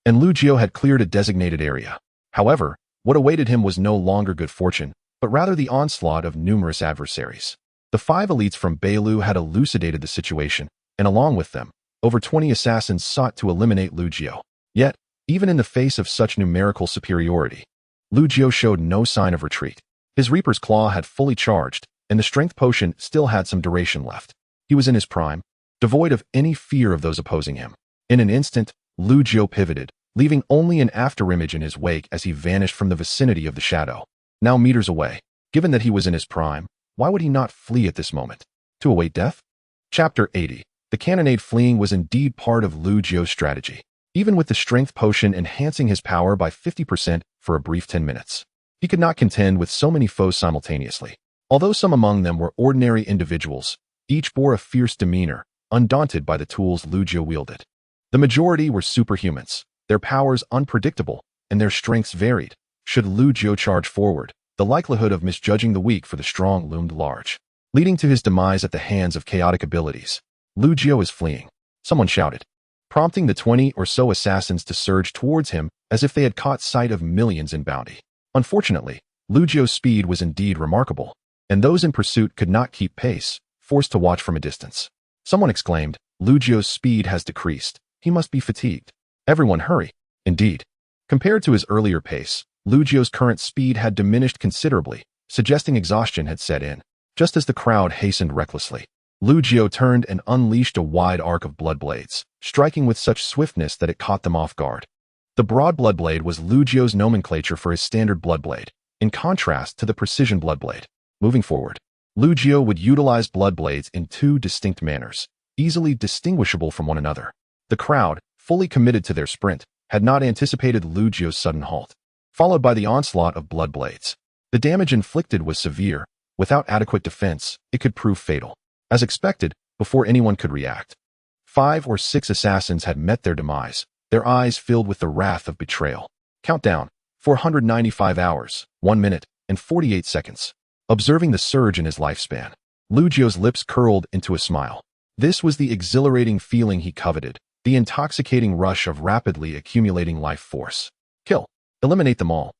and Lu Jiu had cleared a designated area. However, what awaited him was no longer good fortune, but rather the onslaught of numerous adversaries. The 5 elites from Beilu had elucidated the situation, and along with them, over 20 assassins sought to eliminate Lu Jiu. Yet, even in the face of such numerical superiority, Lu Jiu showed no sign of retreat. His Reaper's Claw had fully charged, and the strength potion still had some duration left. He was in his prime, devoid of any fear of those opposing him. In an instant, Lu Jiu pivoted, leaving only an afterimage in his wake as he vanished from the vicinity of the shadow. Now meters away. Given that he was in his prime, why would he not flee at this moment? To await death? Chapter 80. The cannonade. Fleeing was indeed part of Lu Jiu's strategy, even with the strength potion enhancing his power by 50% for a brief 10 minutes. He could not contend with so many foes simultaneously. Although some among them were ordinary individuals, each bore a fierce demeanor, undaunted by the tools Lu Jiu wielded. The majority were superhumans, their powers unpredictable, and their strengths varied. Should Lu Jiu charge forward, the likelihood of misjudging the weak for the strong loomed large, leading to his demise at the hands of chaotic abilities. Lu Jiu is fleeing, someone shouted, prompting the 20 or so assassins to surge towards him as if they had caught sight of millions in bounty. Unfortunately, Lu Jiu's speed was indeed remarkable, and those in pursuit could not keep pace, forced to watch from a distance. Someone exclaimed, Lu Jiu's speed has decreased. He must be fatigued. Everyone hurry. Indeed. Compared to his earlier pace, Lu Jiu's current speed had diminished considerably, suggesting exhaustion had set in. Just as the crowd hastened recklessly, Lu Jiu turned and unleashed a wide arc of blood blades, striking with such swiftness that it caught them off guard. The broad blood blade was Lu Jiu's nomenclature for his standard blood blade, in contrast to the precision blood blade. Moving forward, Lu Jiu would utilize blood blades in two distinct manners, easily distinguishable from one another. The crowd, fully committed to their sprint, had not anticipated Lu Jiu's sudden halt, followed by the onslaught of blood blades. The damage inflicted was severe. Without adequate defense, it could prove fatal. As expected, before anyone could react, 5 or 6 assassins had met their demise, their eyes filled with the wrath of betrayal. Countdown: 495 hours, 1 minute, and 48 seconds. Observing the surge in his lifespan, Lu Jiu's lips curled into a smile. This was the exhilarating feeling he coveted, the intoxicating rush of rapidly accumulating life force. Kill. Eliminate them all.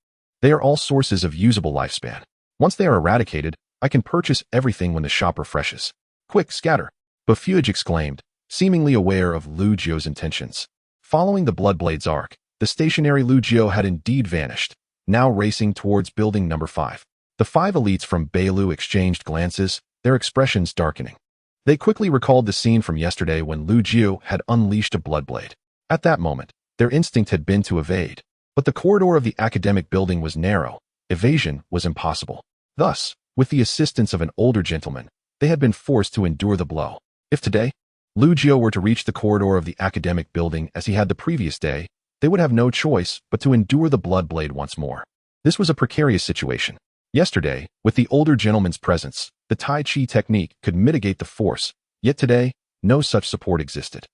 They are all sources of usable lifespan. Once they are eradicated, I can purchase everything when the shop refreshes. Quick, scatter. Befuge exclaimed, seemingly aware of Lu Jiu's intentions. Following the Bloodblade's arc, the stationary Lu Jiu had indeed vanished, now racing towards building number 5. The 5 elites from Beilu exchanged glances, their expressions darkening. They quickly recalled the scene from yesterday when Lu Jiu had unleashed a Bloodblade. At that moment, their instinct had been to evade, but the corridor of the academic building was narrow. Evasion was impossible. Thus, with the assistance of an older gentleman, they had been forced to endure the blow. If today, Lu Jiu were to reach the corridor of the academic building as he had the previous day, they would have no choice but to endure the Bloodblade once more. This was a precarious situation. Yesterday, with the older gentleman's presence, the Tai Chi technique could mitigate the force, yet today, no such support existed.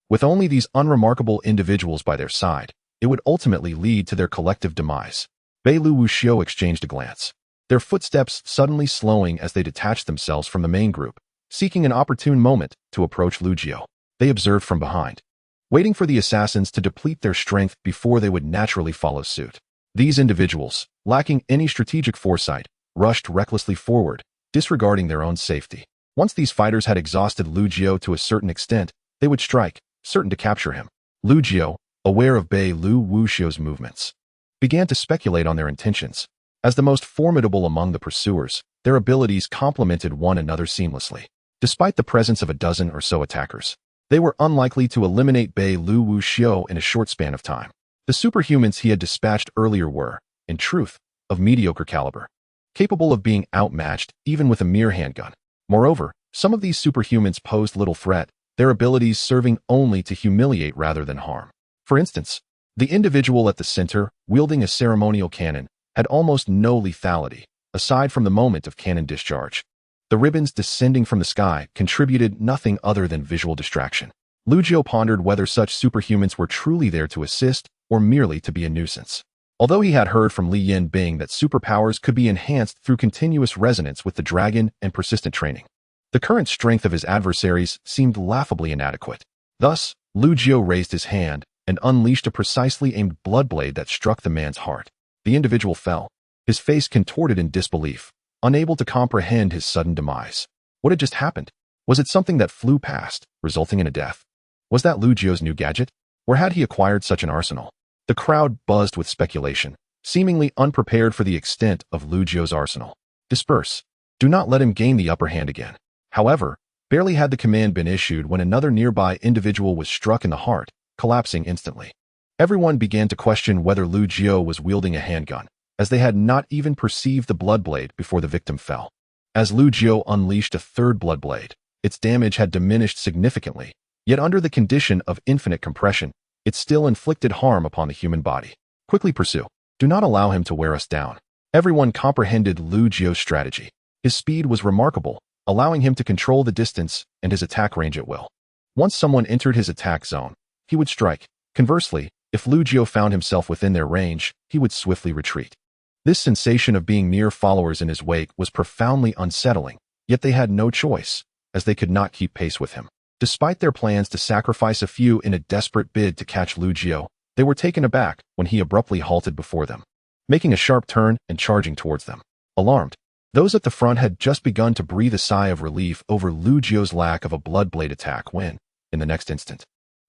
With only these unremarkable individuals by their side, it would ultimately lead to their collective demise. Beilu Wuxiu exchanged a glance, their footsteps suddenly slowing as they detached themselves from the main group, seeking an opportune moment to approach Lu Jiu. They observed from behind, waiting for the assassins to deplete their strength before they would naturally follow suit. These individuals, lacking any strategic foresight, rushed recklessly forward, disregarding their own safety. Once these fighters had exhausted Lu Jiu to a certain extent, they would strike, certain to capture him. Lu Jiu, aware of Beilu Wuxiu's movements, began to speculate on their intentions. As the most formidable among the pursuers, their abilities complemented one another seamlessly. Despite the presence of a dozen or so attackers, they were unlikely to eliminate Beilu Wuxiu in a short span of time. The superhumans he had dispatched earlier were, in truth, of mediocre caliber, capable of being outmatched even with a mere handgun. Moreover, some of these superhumans posed little threat, their abilities serving only to humiliate rather than harm. For instance, the individual at the center, wielding a ceremonial cannon, had almost no lethality, aside from the moment of cannon discharge. The ribbons descending from the sky contributed nothing other than visual distraction. Lu Jiu pondered whether such superhumans were truly there to assist or merely to be a nuisance. Although he had heard from Li Yanbing that superpowers could be enhanced through continuous resonance with the dragon and persistent training, the current strength of his adversaries seemed laughably inadequate. Thus, Lu Jiu raised his hand and unleashed a precisely aimed bloodblade that struck the man's heart. The individual fell, his face contorted in disbelief, unable to comprehend his sudden demise. What had just happened? Was it something that flew past, resulting in a death? Was that Lu Jiu's new gadget? Or had he acquired such an arsenal? The crowd buzzed with speculation, seemingly unprepared for the extent of Lu Jiu's arsenal. Disperse. Do not let him gain the upper hand again. However, barely had the command been issued when another nearby individual was struck in the heart, collapsing instantly. Everyone began to question whether Lu Jiao was wielding a handgun, as they had not even perceived the blood blade before the victim fell. As Lu Jiao unleashed a third blood blade, its damage had diminished significantly, yet under the condition of infinite compression, it still inflicted harm upon the human body. Quickly pursue. Do not allow him to wear us down. Everyone comprehended Lu Jiao's strategy. His speed was remarkable, allowing him to control the distance and his attack range at will. Once someone entered his attack zone, he would strike. Conversely, if Lu Jiao found himself within their range, he would swiftly retreat. This sensation of being near followers in his wake was profoundly unsettling, yet they had no choice, as they could not keep pace with him. Despite their plans to sacrifice a few in a desperate bid to catch Lu Jiao, they were taken aback when he abruptly halted before them, making a sharp turn and charging towards them. Alarmed, those at the front had just begun to breathe a sigh of relief over Lu Jiao's lack of a blood blade attack when, in the next instant,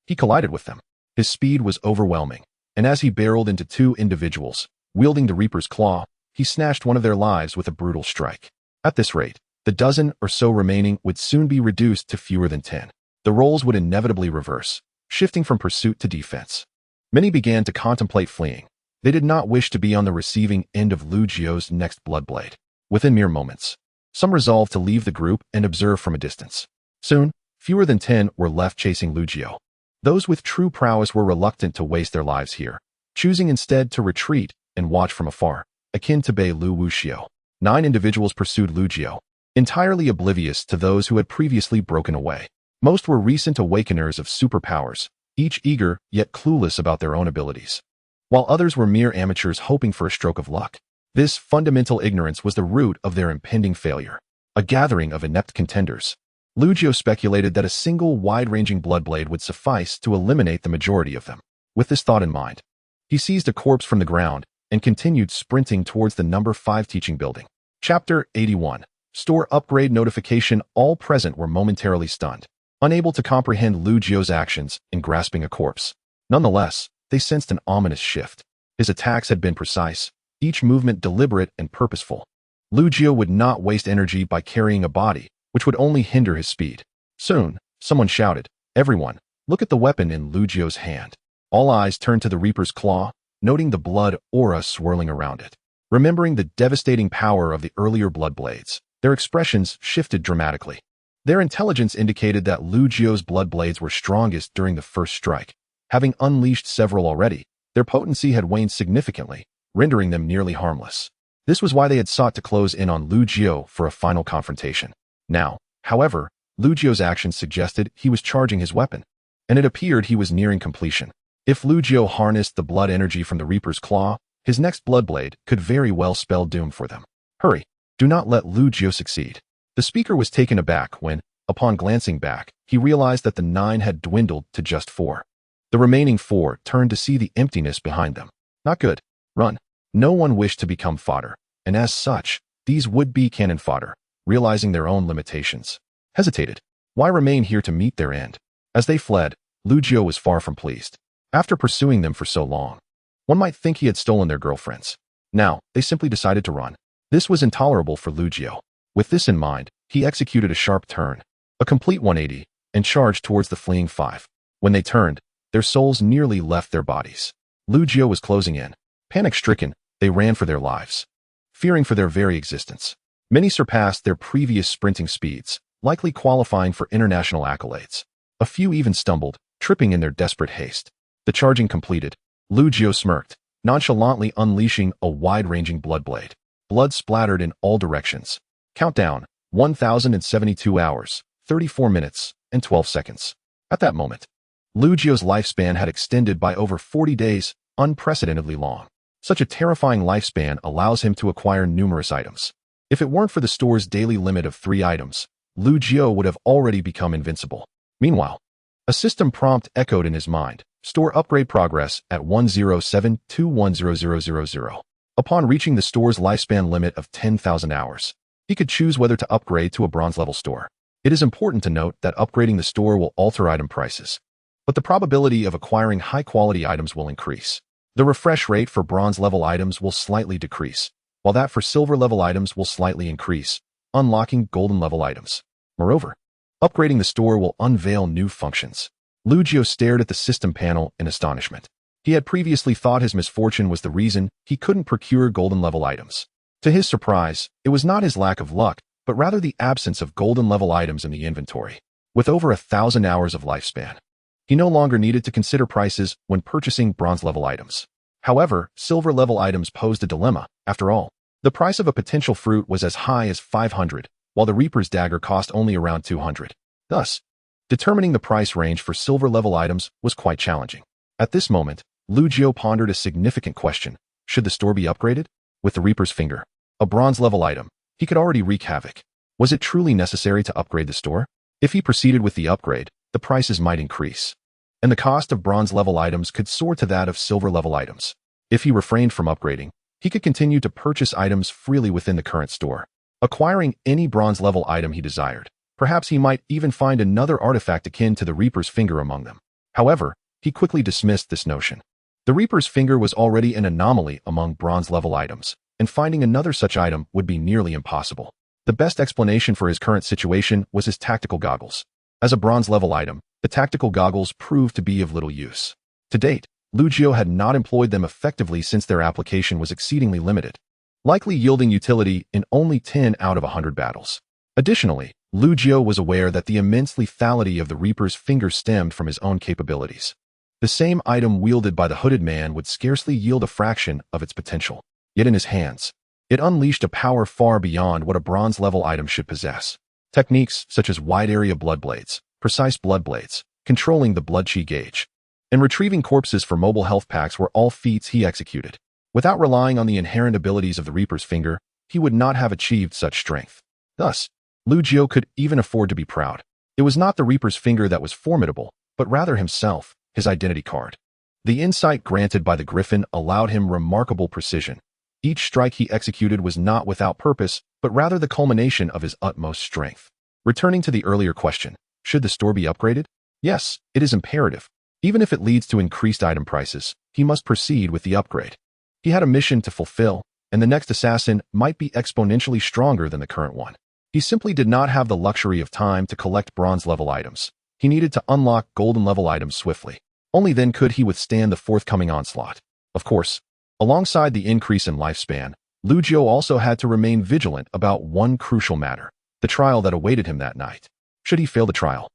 he collided with them. His speed was overwhelming, and as he barreled into two individuals, wielding the Reaper's Claw, he snatched one of their lives with a brutal strike. At this rate, the dozen or so remaining would soon be reduced to fewer than 10. The roles would inevitably reverse, shifting from pursuit to defense. Many began to contemplate fleeing. They did not wish to be on the receiving end of Lu Jiao's next blood blade. Within mere moments, some resolved to leave the group and observe from a distance. Soon, fewer than 10 were left chasing Lu Jiao. Those with true prowess were reluctant to waste their lives here, choosing instead to retreat and watch from afar, akin to Bei Lu Wuxiao. 9 individuals pursued Lu Jiao, entirely oblivious to those who had previously broken away. Most were recent awakeners of superpowers, each eager yet clueless about their own abilities, while others were mere amateurs hoping for a stroke of luck. This fundamental ignorance was the root of their impending failure. A gathering of inept contenders. Lu Jiao speculated that a single wide-ranging blood blade would suffice to eliminate the majority of them. With this thought in mind, he seized a corpse from the ground and continued sprinting towards the number 5 teaching building. Chapter 81. Store upgrade notification. All present were momentarily stunned, unable to comprehend Lu Jiao's actions in grasping a corpse. Nonetheless, they sensed an ominous shift. His attacks had been precise, each movement deliberate and purposeful. Lu Jiao would not waste energy by carrying a body, which would only hinder his speed. Soon, someone shouted, "Everyone, look at the weapon in Lu Jiao's hand." All eyes turned to the Reaper's Claw, noting the blood aura swirling around it. Remembering the devastating power of the earlier blood blades, their expressions shifted dramatically. Their intelligence indicated that Lu Jiao's blood blades were strongest during the first strike. Having unleashed several already, their potency had waned significantly, rendering them nearly harmless. This was why they had sought to close in on Lu Jiao for a final confrontation. Now, however, Lu Jiao's actions suggested he was charging his weapon, and it appeared he was nearing completion. If Lu Jiao harnessed the blood energy from the Reaper's Claw, his next blood blade could very well spell doom for them. Hurry! Do not let Lu Jiao succeed. The speaker was taken aback when, upon glancing back, he realized that the 9 had dwindled to just 4. The remaining 4 turned to see the emptiness behind them. Not good. Run. No one wished to become fodder, and as such, these would-be cannon fodder, realizing their own limitations, hesitated. Why remain here to meet their end? As they fled, Lu Jiao was far from pleased. After pursuing them for so long, one might think he had stolen their girlfriends. Now, they simply decided to run. This was intolerable for Lu Jiao. With this in mind, he executed a sharp turn, a complete 180, and charged towards the fleeing 5. When they turned, their souls nearly left their bodies. Lu Jiao was closing in. Panic-stricken, they ran for their lives, fearing for their very existence. Many surpassed their previous sprinting speeds, likely qualifying for international accolades. A few even stumbled, tripping in their desperate haste. The charging completed, Lu Jiao smirked, nonchalantly unleashing a wide-ranging blood blade. Blood splattered in all directions. Countdown, 1,072 hours, 34 minutes, and 12 seconds. At that moment, Lu Jiao's lifespan had extended by over 40 days, unprecedentedly long. Such a terrifying lifespan allows him to acquire numerous items. If it weren't for the store's daily limit of 3 items, Lu Jiao would have already become invincible. Meanwhile, a system prompt echoed in his mind. Store upgrade progress at 107210000. Upon reaching the store's lifespan limit of 10,000 hours, he could choose whether to upgrade to a bronze-level store. It is important to note that upgrading the store will alter item prices, but the probability of acquiring high-quality items will increase. The refresh rate for bronze-level items will slightly decrease, while that for silver-level items will slightly increase, unlocking golden-level items. Moreover, upgrading the store will unveil new functions. Lu Jiu stared at the system panel in astonishment. He had previously thought his misfortune was the reason he couldn't procure golden-level items. To his surprise, it was not his lack of luck, but rather the absence of golden-level items in the inventory. With over 1,000 hours of lifespan, he no longer needed to consider prices when purchasing bronze-level items. However, silver-level items posed a dilemma. After all, the price of a potential fruit was as high as 500, while the Reaper's dagger cost only around 200. Thus, determining the price range for silver-level items was quite challenging. At this moment, Lu Jiu pondered a significant question. Should the store be upgraded? With the Reaper's finger, a bronze-level item, he could already wreak havoc. Was it truly necessary to upgrade the store? If he proceeded with the upgrade, the prices might increase, and the cost of bronze-level items could soar to that of silver-level items. If he refrained from upgrading, he could continue to purchase items freely within the current store, acquiring any bronze-level item he desired. Perhaps he might even find another artifact akin to the Reaper's finger among them. However, he quickly dismissed this notion. The Reaper's finger was already an anomaly among bronze-level items, and finding another such item would be nearly impossible. The best explanation for his current situation was his tactical goggles. As a bronze-level item, the tactical goggles proved to be of little use. To date, Lu Jiu had not employed them effectively since their application was exceedingly limited, likely yielding utility in only 10 out of 100 battles. Additionally, Lu Jiu was aware that the immense lethality of the Reaper's finger stemmed from his own capabilities. The same item wielded by the hooded man would scarcely yield a fraction of its potential. Yet in his hands, it unleashed a power far beyond what a bronze-level item should possess. Techniques such as wide-area blood blades, precise blood blades, controlling the blood chi gauge, and retrieving corpses for mobile health packs were all feats he executed. Without relying on the inherent abilities of the Reaper's finger, he would not have achieved such strength. Thus, Lu Jiu could even afford to be proud. It was not the Reaper's finger that was formidable, but rather himself, his identity card. The insight granted by the Griffin allowed him remarkable precision. Each strike he executed was not without purpose, but rather the culmination of his utmost strength. Returning to the earlier question, should the store be upgraded? Yes, it is imperative. Even if it leads to increased item prices, he must proceed with the upgrade. He had a mission to fulfill, and the next assassin might be exponentially stronger than the current one. He simply did not have the luxury of time to collect bronze-level items. He needed to unlock golden-level items swiftly. Only then could he withstand the forthcoming onslaught. Of course, alongside the increase in lifespan, Lu Jiu also had to remain vigilant about one crucial matter, the trial that awaited him that night. Should he fail the trial,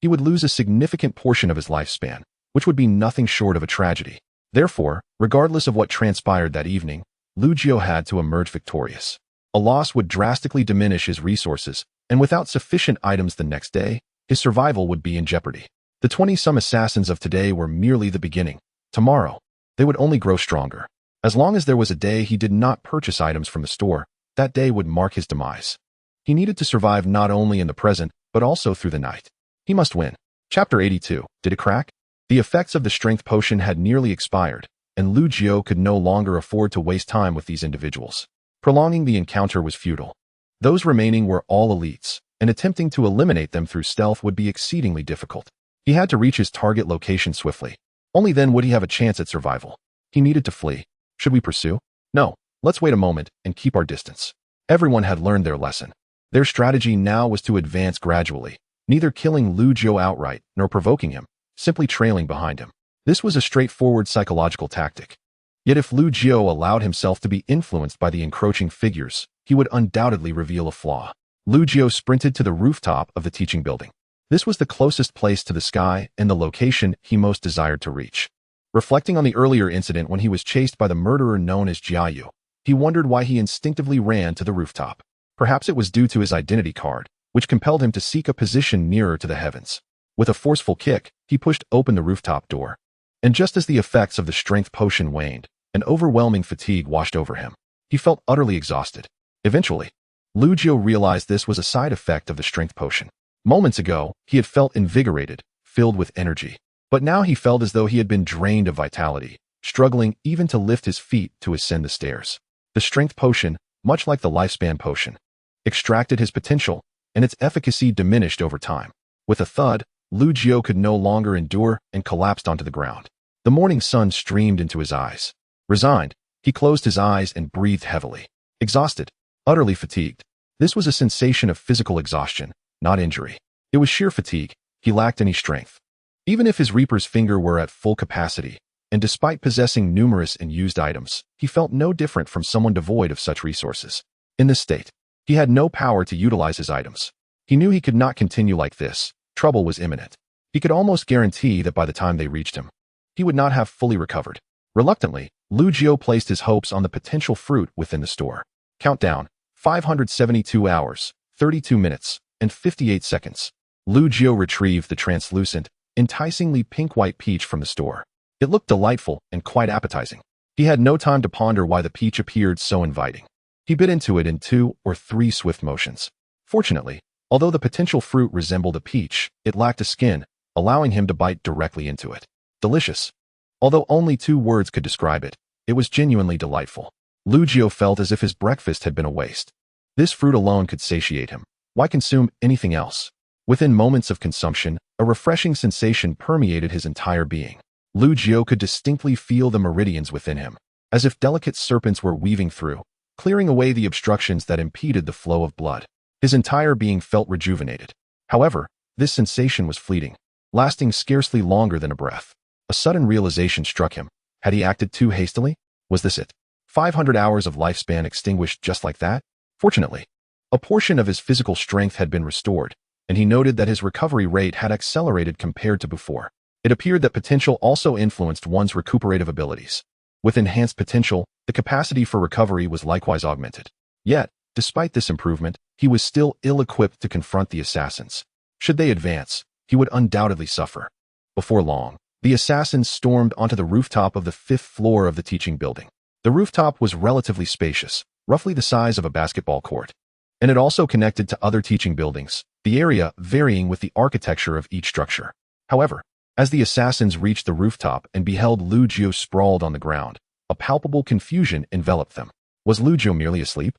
he would lose a significant portion of his lifespan, which would be nothing short of a tragedy. Therefore, regardless of what transpired that evening, Lu Jiu had to emerge victorious. A loss would drastically diminish his resources, and without sufficient items the next day, his survival would be in jeopardy. The 20-some assassins of today were merely the beginning. Tomorrow, they would only grow stronger. As long as there was a day he did not purchase items from the store, that day would mark his demise. He needed to survive not only in the present, but also through the night. He must win. Chapter 82. Did it crack? The effects of the strength potion had nearly expired, and Lu Jiu could no longer afford to waste time with these individuals. Prolonging the encounter was futile. Those remaining were all elites, and attempting to eliminate them through stealth would be exceedingly difficult. He had to reach his target location swiftly. Only then would he have a chance at survival. He needed to flee. Should we pursue? No, let's wait a moment and keep our distance. Everyone had learned their lesson. Their strategy now was to advance gradually, neither killing Lu Jiu outright nor provoking him, simply trailing behind him. This was a straightforward psychological tactic. Yet if Lu Jiu allowed himself to be influenced by the encroaching figures, he would undoubtedly reveal a flaw. Lu Jiu sprinted to the rooftop of the teaching building. This was the closest place to the sky and the location he most desired to reach. Reflecting on the earlier incident when he was chased by the murderer known as Jiayu, he wondered why he instinctively ran to the rooftop. Perhaps it was due to his identity card, which compelled him to seek a position nearer to the heavens. With a forceful kick, he pushed open the rooftop door. And just as the effects of the strength potion waned, an overwhelming fatigue washed over him. He felt utterly exhausted. Eventually, Lu Jiu realized this was a side effect of the strength potion. Moments ago, he had felt invigorated, filled with energy. But now he felt as though he had been drained of vitality, struggling even to lift his feet to ascend the stairs. The strength potion, much like the lifespan potion, extracted his potential, and its efficacy diminished over time. With a thud, Lu Jiu could no longer endure and collapsed onto the ground. The morning sun streamed into his eyes. Resigned, he closed his eyes and breathed heavily. Exhausted, utterly fatigued. This was a sensation of physical exhaustion, not injury. It was sheer fatigue. He lacked any strength. Even if his Reaper's finger were at full capacity, and despite possessing numerous and used items, he felt no different from someone devoid of such resources. In this state, he had no power to utilize his items. He knew he could not continue like this. Trouble was imminent. He could almost guarantee that by the time they reached him, he would not have fully recovered. Reluctantly, Lu Jiu placed his hopes on the potential fruit within the store. Countdown: 572 hours, 32 minutes, and 58 seconds. Lu Jiu retrieved the translucent, enticingly pink-white peach from the store. It looked delightful and quite appetizing. He had no time to ponder why the peach appeared so inviting. He bit into it in 2 or 3 swift motions. Fortunately, although the potential fruit resembled a peach, it lacked a skin, allowing him to bite directly into it. Delicious. Although only 2 words could describe it, it was genuinely delightful. Lu Jiu felt as if his breakfast had been a waste. This fruit alone could satiate him. Why consume anything else? Within moments of consumption, a refreshing sensation permeated his entire being. Lu Jiu could distinctly feel the meridians within him, as if delicate serpents were weaving through, clearing away the obstructions that impeded the flow of blood. His entire being felt rejuvenated. However, this sensation was fleeting, lasting scarcely longer than a breath. A sudden realization struck him. Had he acted too hastily? Was this it? 500 hours of lifespan extinguished just like that? Fortunately, a portion of his physical strength had been restored, and he noted that his recovery rate had accelerated compared to before. It appeared that potential also influenced one's recuperative abilities. With enhanced potential, the capacity for recovery was likewise augmented. Yet, despite this improvement, he was still ill-equipped to confront the assassins. Should they advance, he would undoubtedly suffer. Before long, the assassins stormed onto the rooftop of the 5th floor of the teaching building. The rooftop was relatively spacious, roughly the size of a basketball court, and it also connected to other teaching buildings, the area varying with the architecture of each structure. However, as the assassins reached the rooftop and beheld Lu Jiu sprawled on the ground, a palpable confusion enveloped them. Was Lu Jiu merely asleep?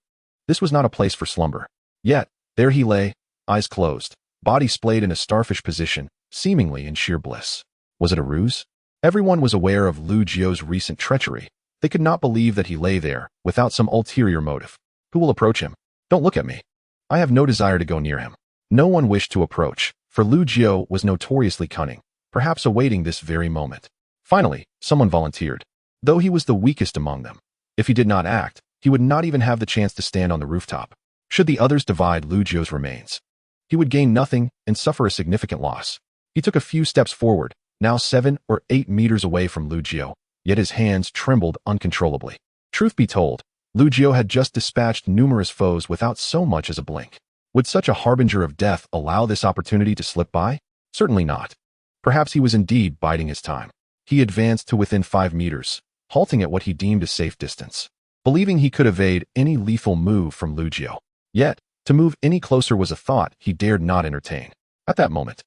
This was not a place for slumber. Yet, there he lay, eyes closed, body splayed in a starfish position, seemingly in sheer bliss. Was it a ruse? Everyone was aware of Lu Jiu's recent treachery. They could not believe that he lay there, without some ulterior motive. Who will approach him? Don't look at me. I have no desire to go near him. No one wished to approach, for Lu Jiu was notoriously cunning, perhaps awaiting this very moment. Finally, someone volunteered, though he was the weakest among them. If he did not act, he would not even have the chance to stand on the rooftop. Should the others divide Lu Jiu's remains, he would gain nothing and suffer a significant loss. He took a few steps forward, now 7 or 8 meters away from Lu Jiu, yet his hands trembled uncontrollably. Truth be told, Lu Jiu had just dispatched numerous foes without so much as a blink. Would such a harbinger of death allow this opportunity to slip by? Certainly not. Perhaps he was indeed biding his time. He advanced to within 5 meters, halting at what he deemed a safe distance, believing he could evade any lethal move from Lu Jiu. Yet, to move any closer was a thought he dared not entertain. At that moment,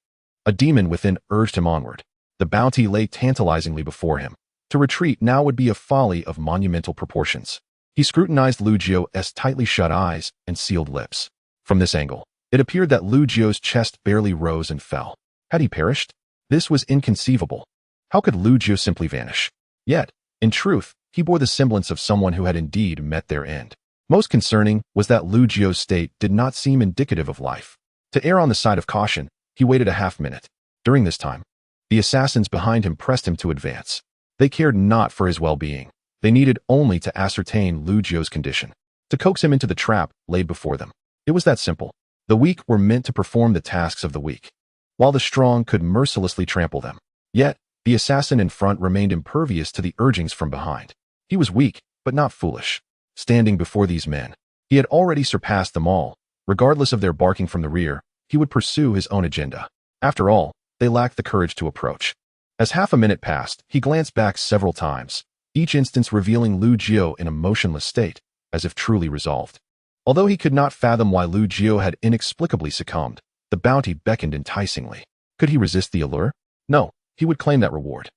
a demon within urged him onward. The bounty lay tantalizingly before him. To retreat now would be a folly of monumental proportions. He scrutinized Lu Jiu's tightly shut eyes and sealed lips. From this angle, it appeared that Lu Jiu's chest barely rose and fell. Had he perished? This was inconceivable. How could Lu Jiu simply vanish? Yet, in truth, he bore the semblance of someone who had indeed met their end. Most concerning was that Lu Jiu's state did not seem indicative of life. To err on the side of caution, he waited a half-minute. During this time, the assassins behind him pressed him to advance. They cared not for his well-being. They needed only to ascertain Lu Jiu's condition, to coax him into the trap laid before them. It was that simple. The weak were meant to perform the tasks of the weak, while the strong could mercilessly trample them. Yet, the assassin in front remained impervious to the urgings from behind. He was weak, but not foolish. Standing before these men, he had already surpassed them all. Regardless of their barking from the rear, he would pursue his own agenda. After all, they lacked the courage to approach. As half a minute passed, he glanced back several times, each instance revealing Lu Jiu in a motionless state, as if truly resolved. Although he could not fathom why Lu Jiu had inexplicably succumbed, the bounty beckoned enticingly. Could he resist the allure? No, he would claim that reward.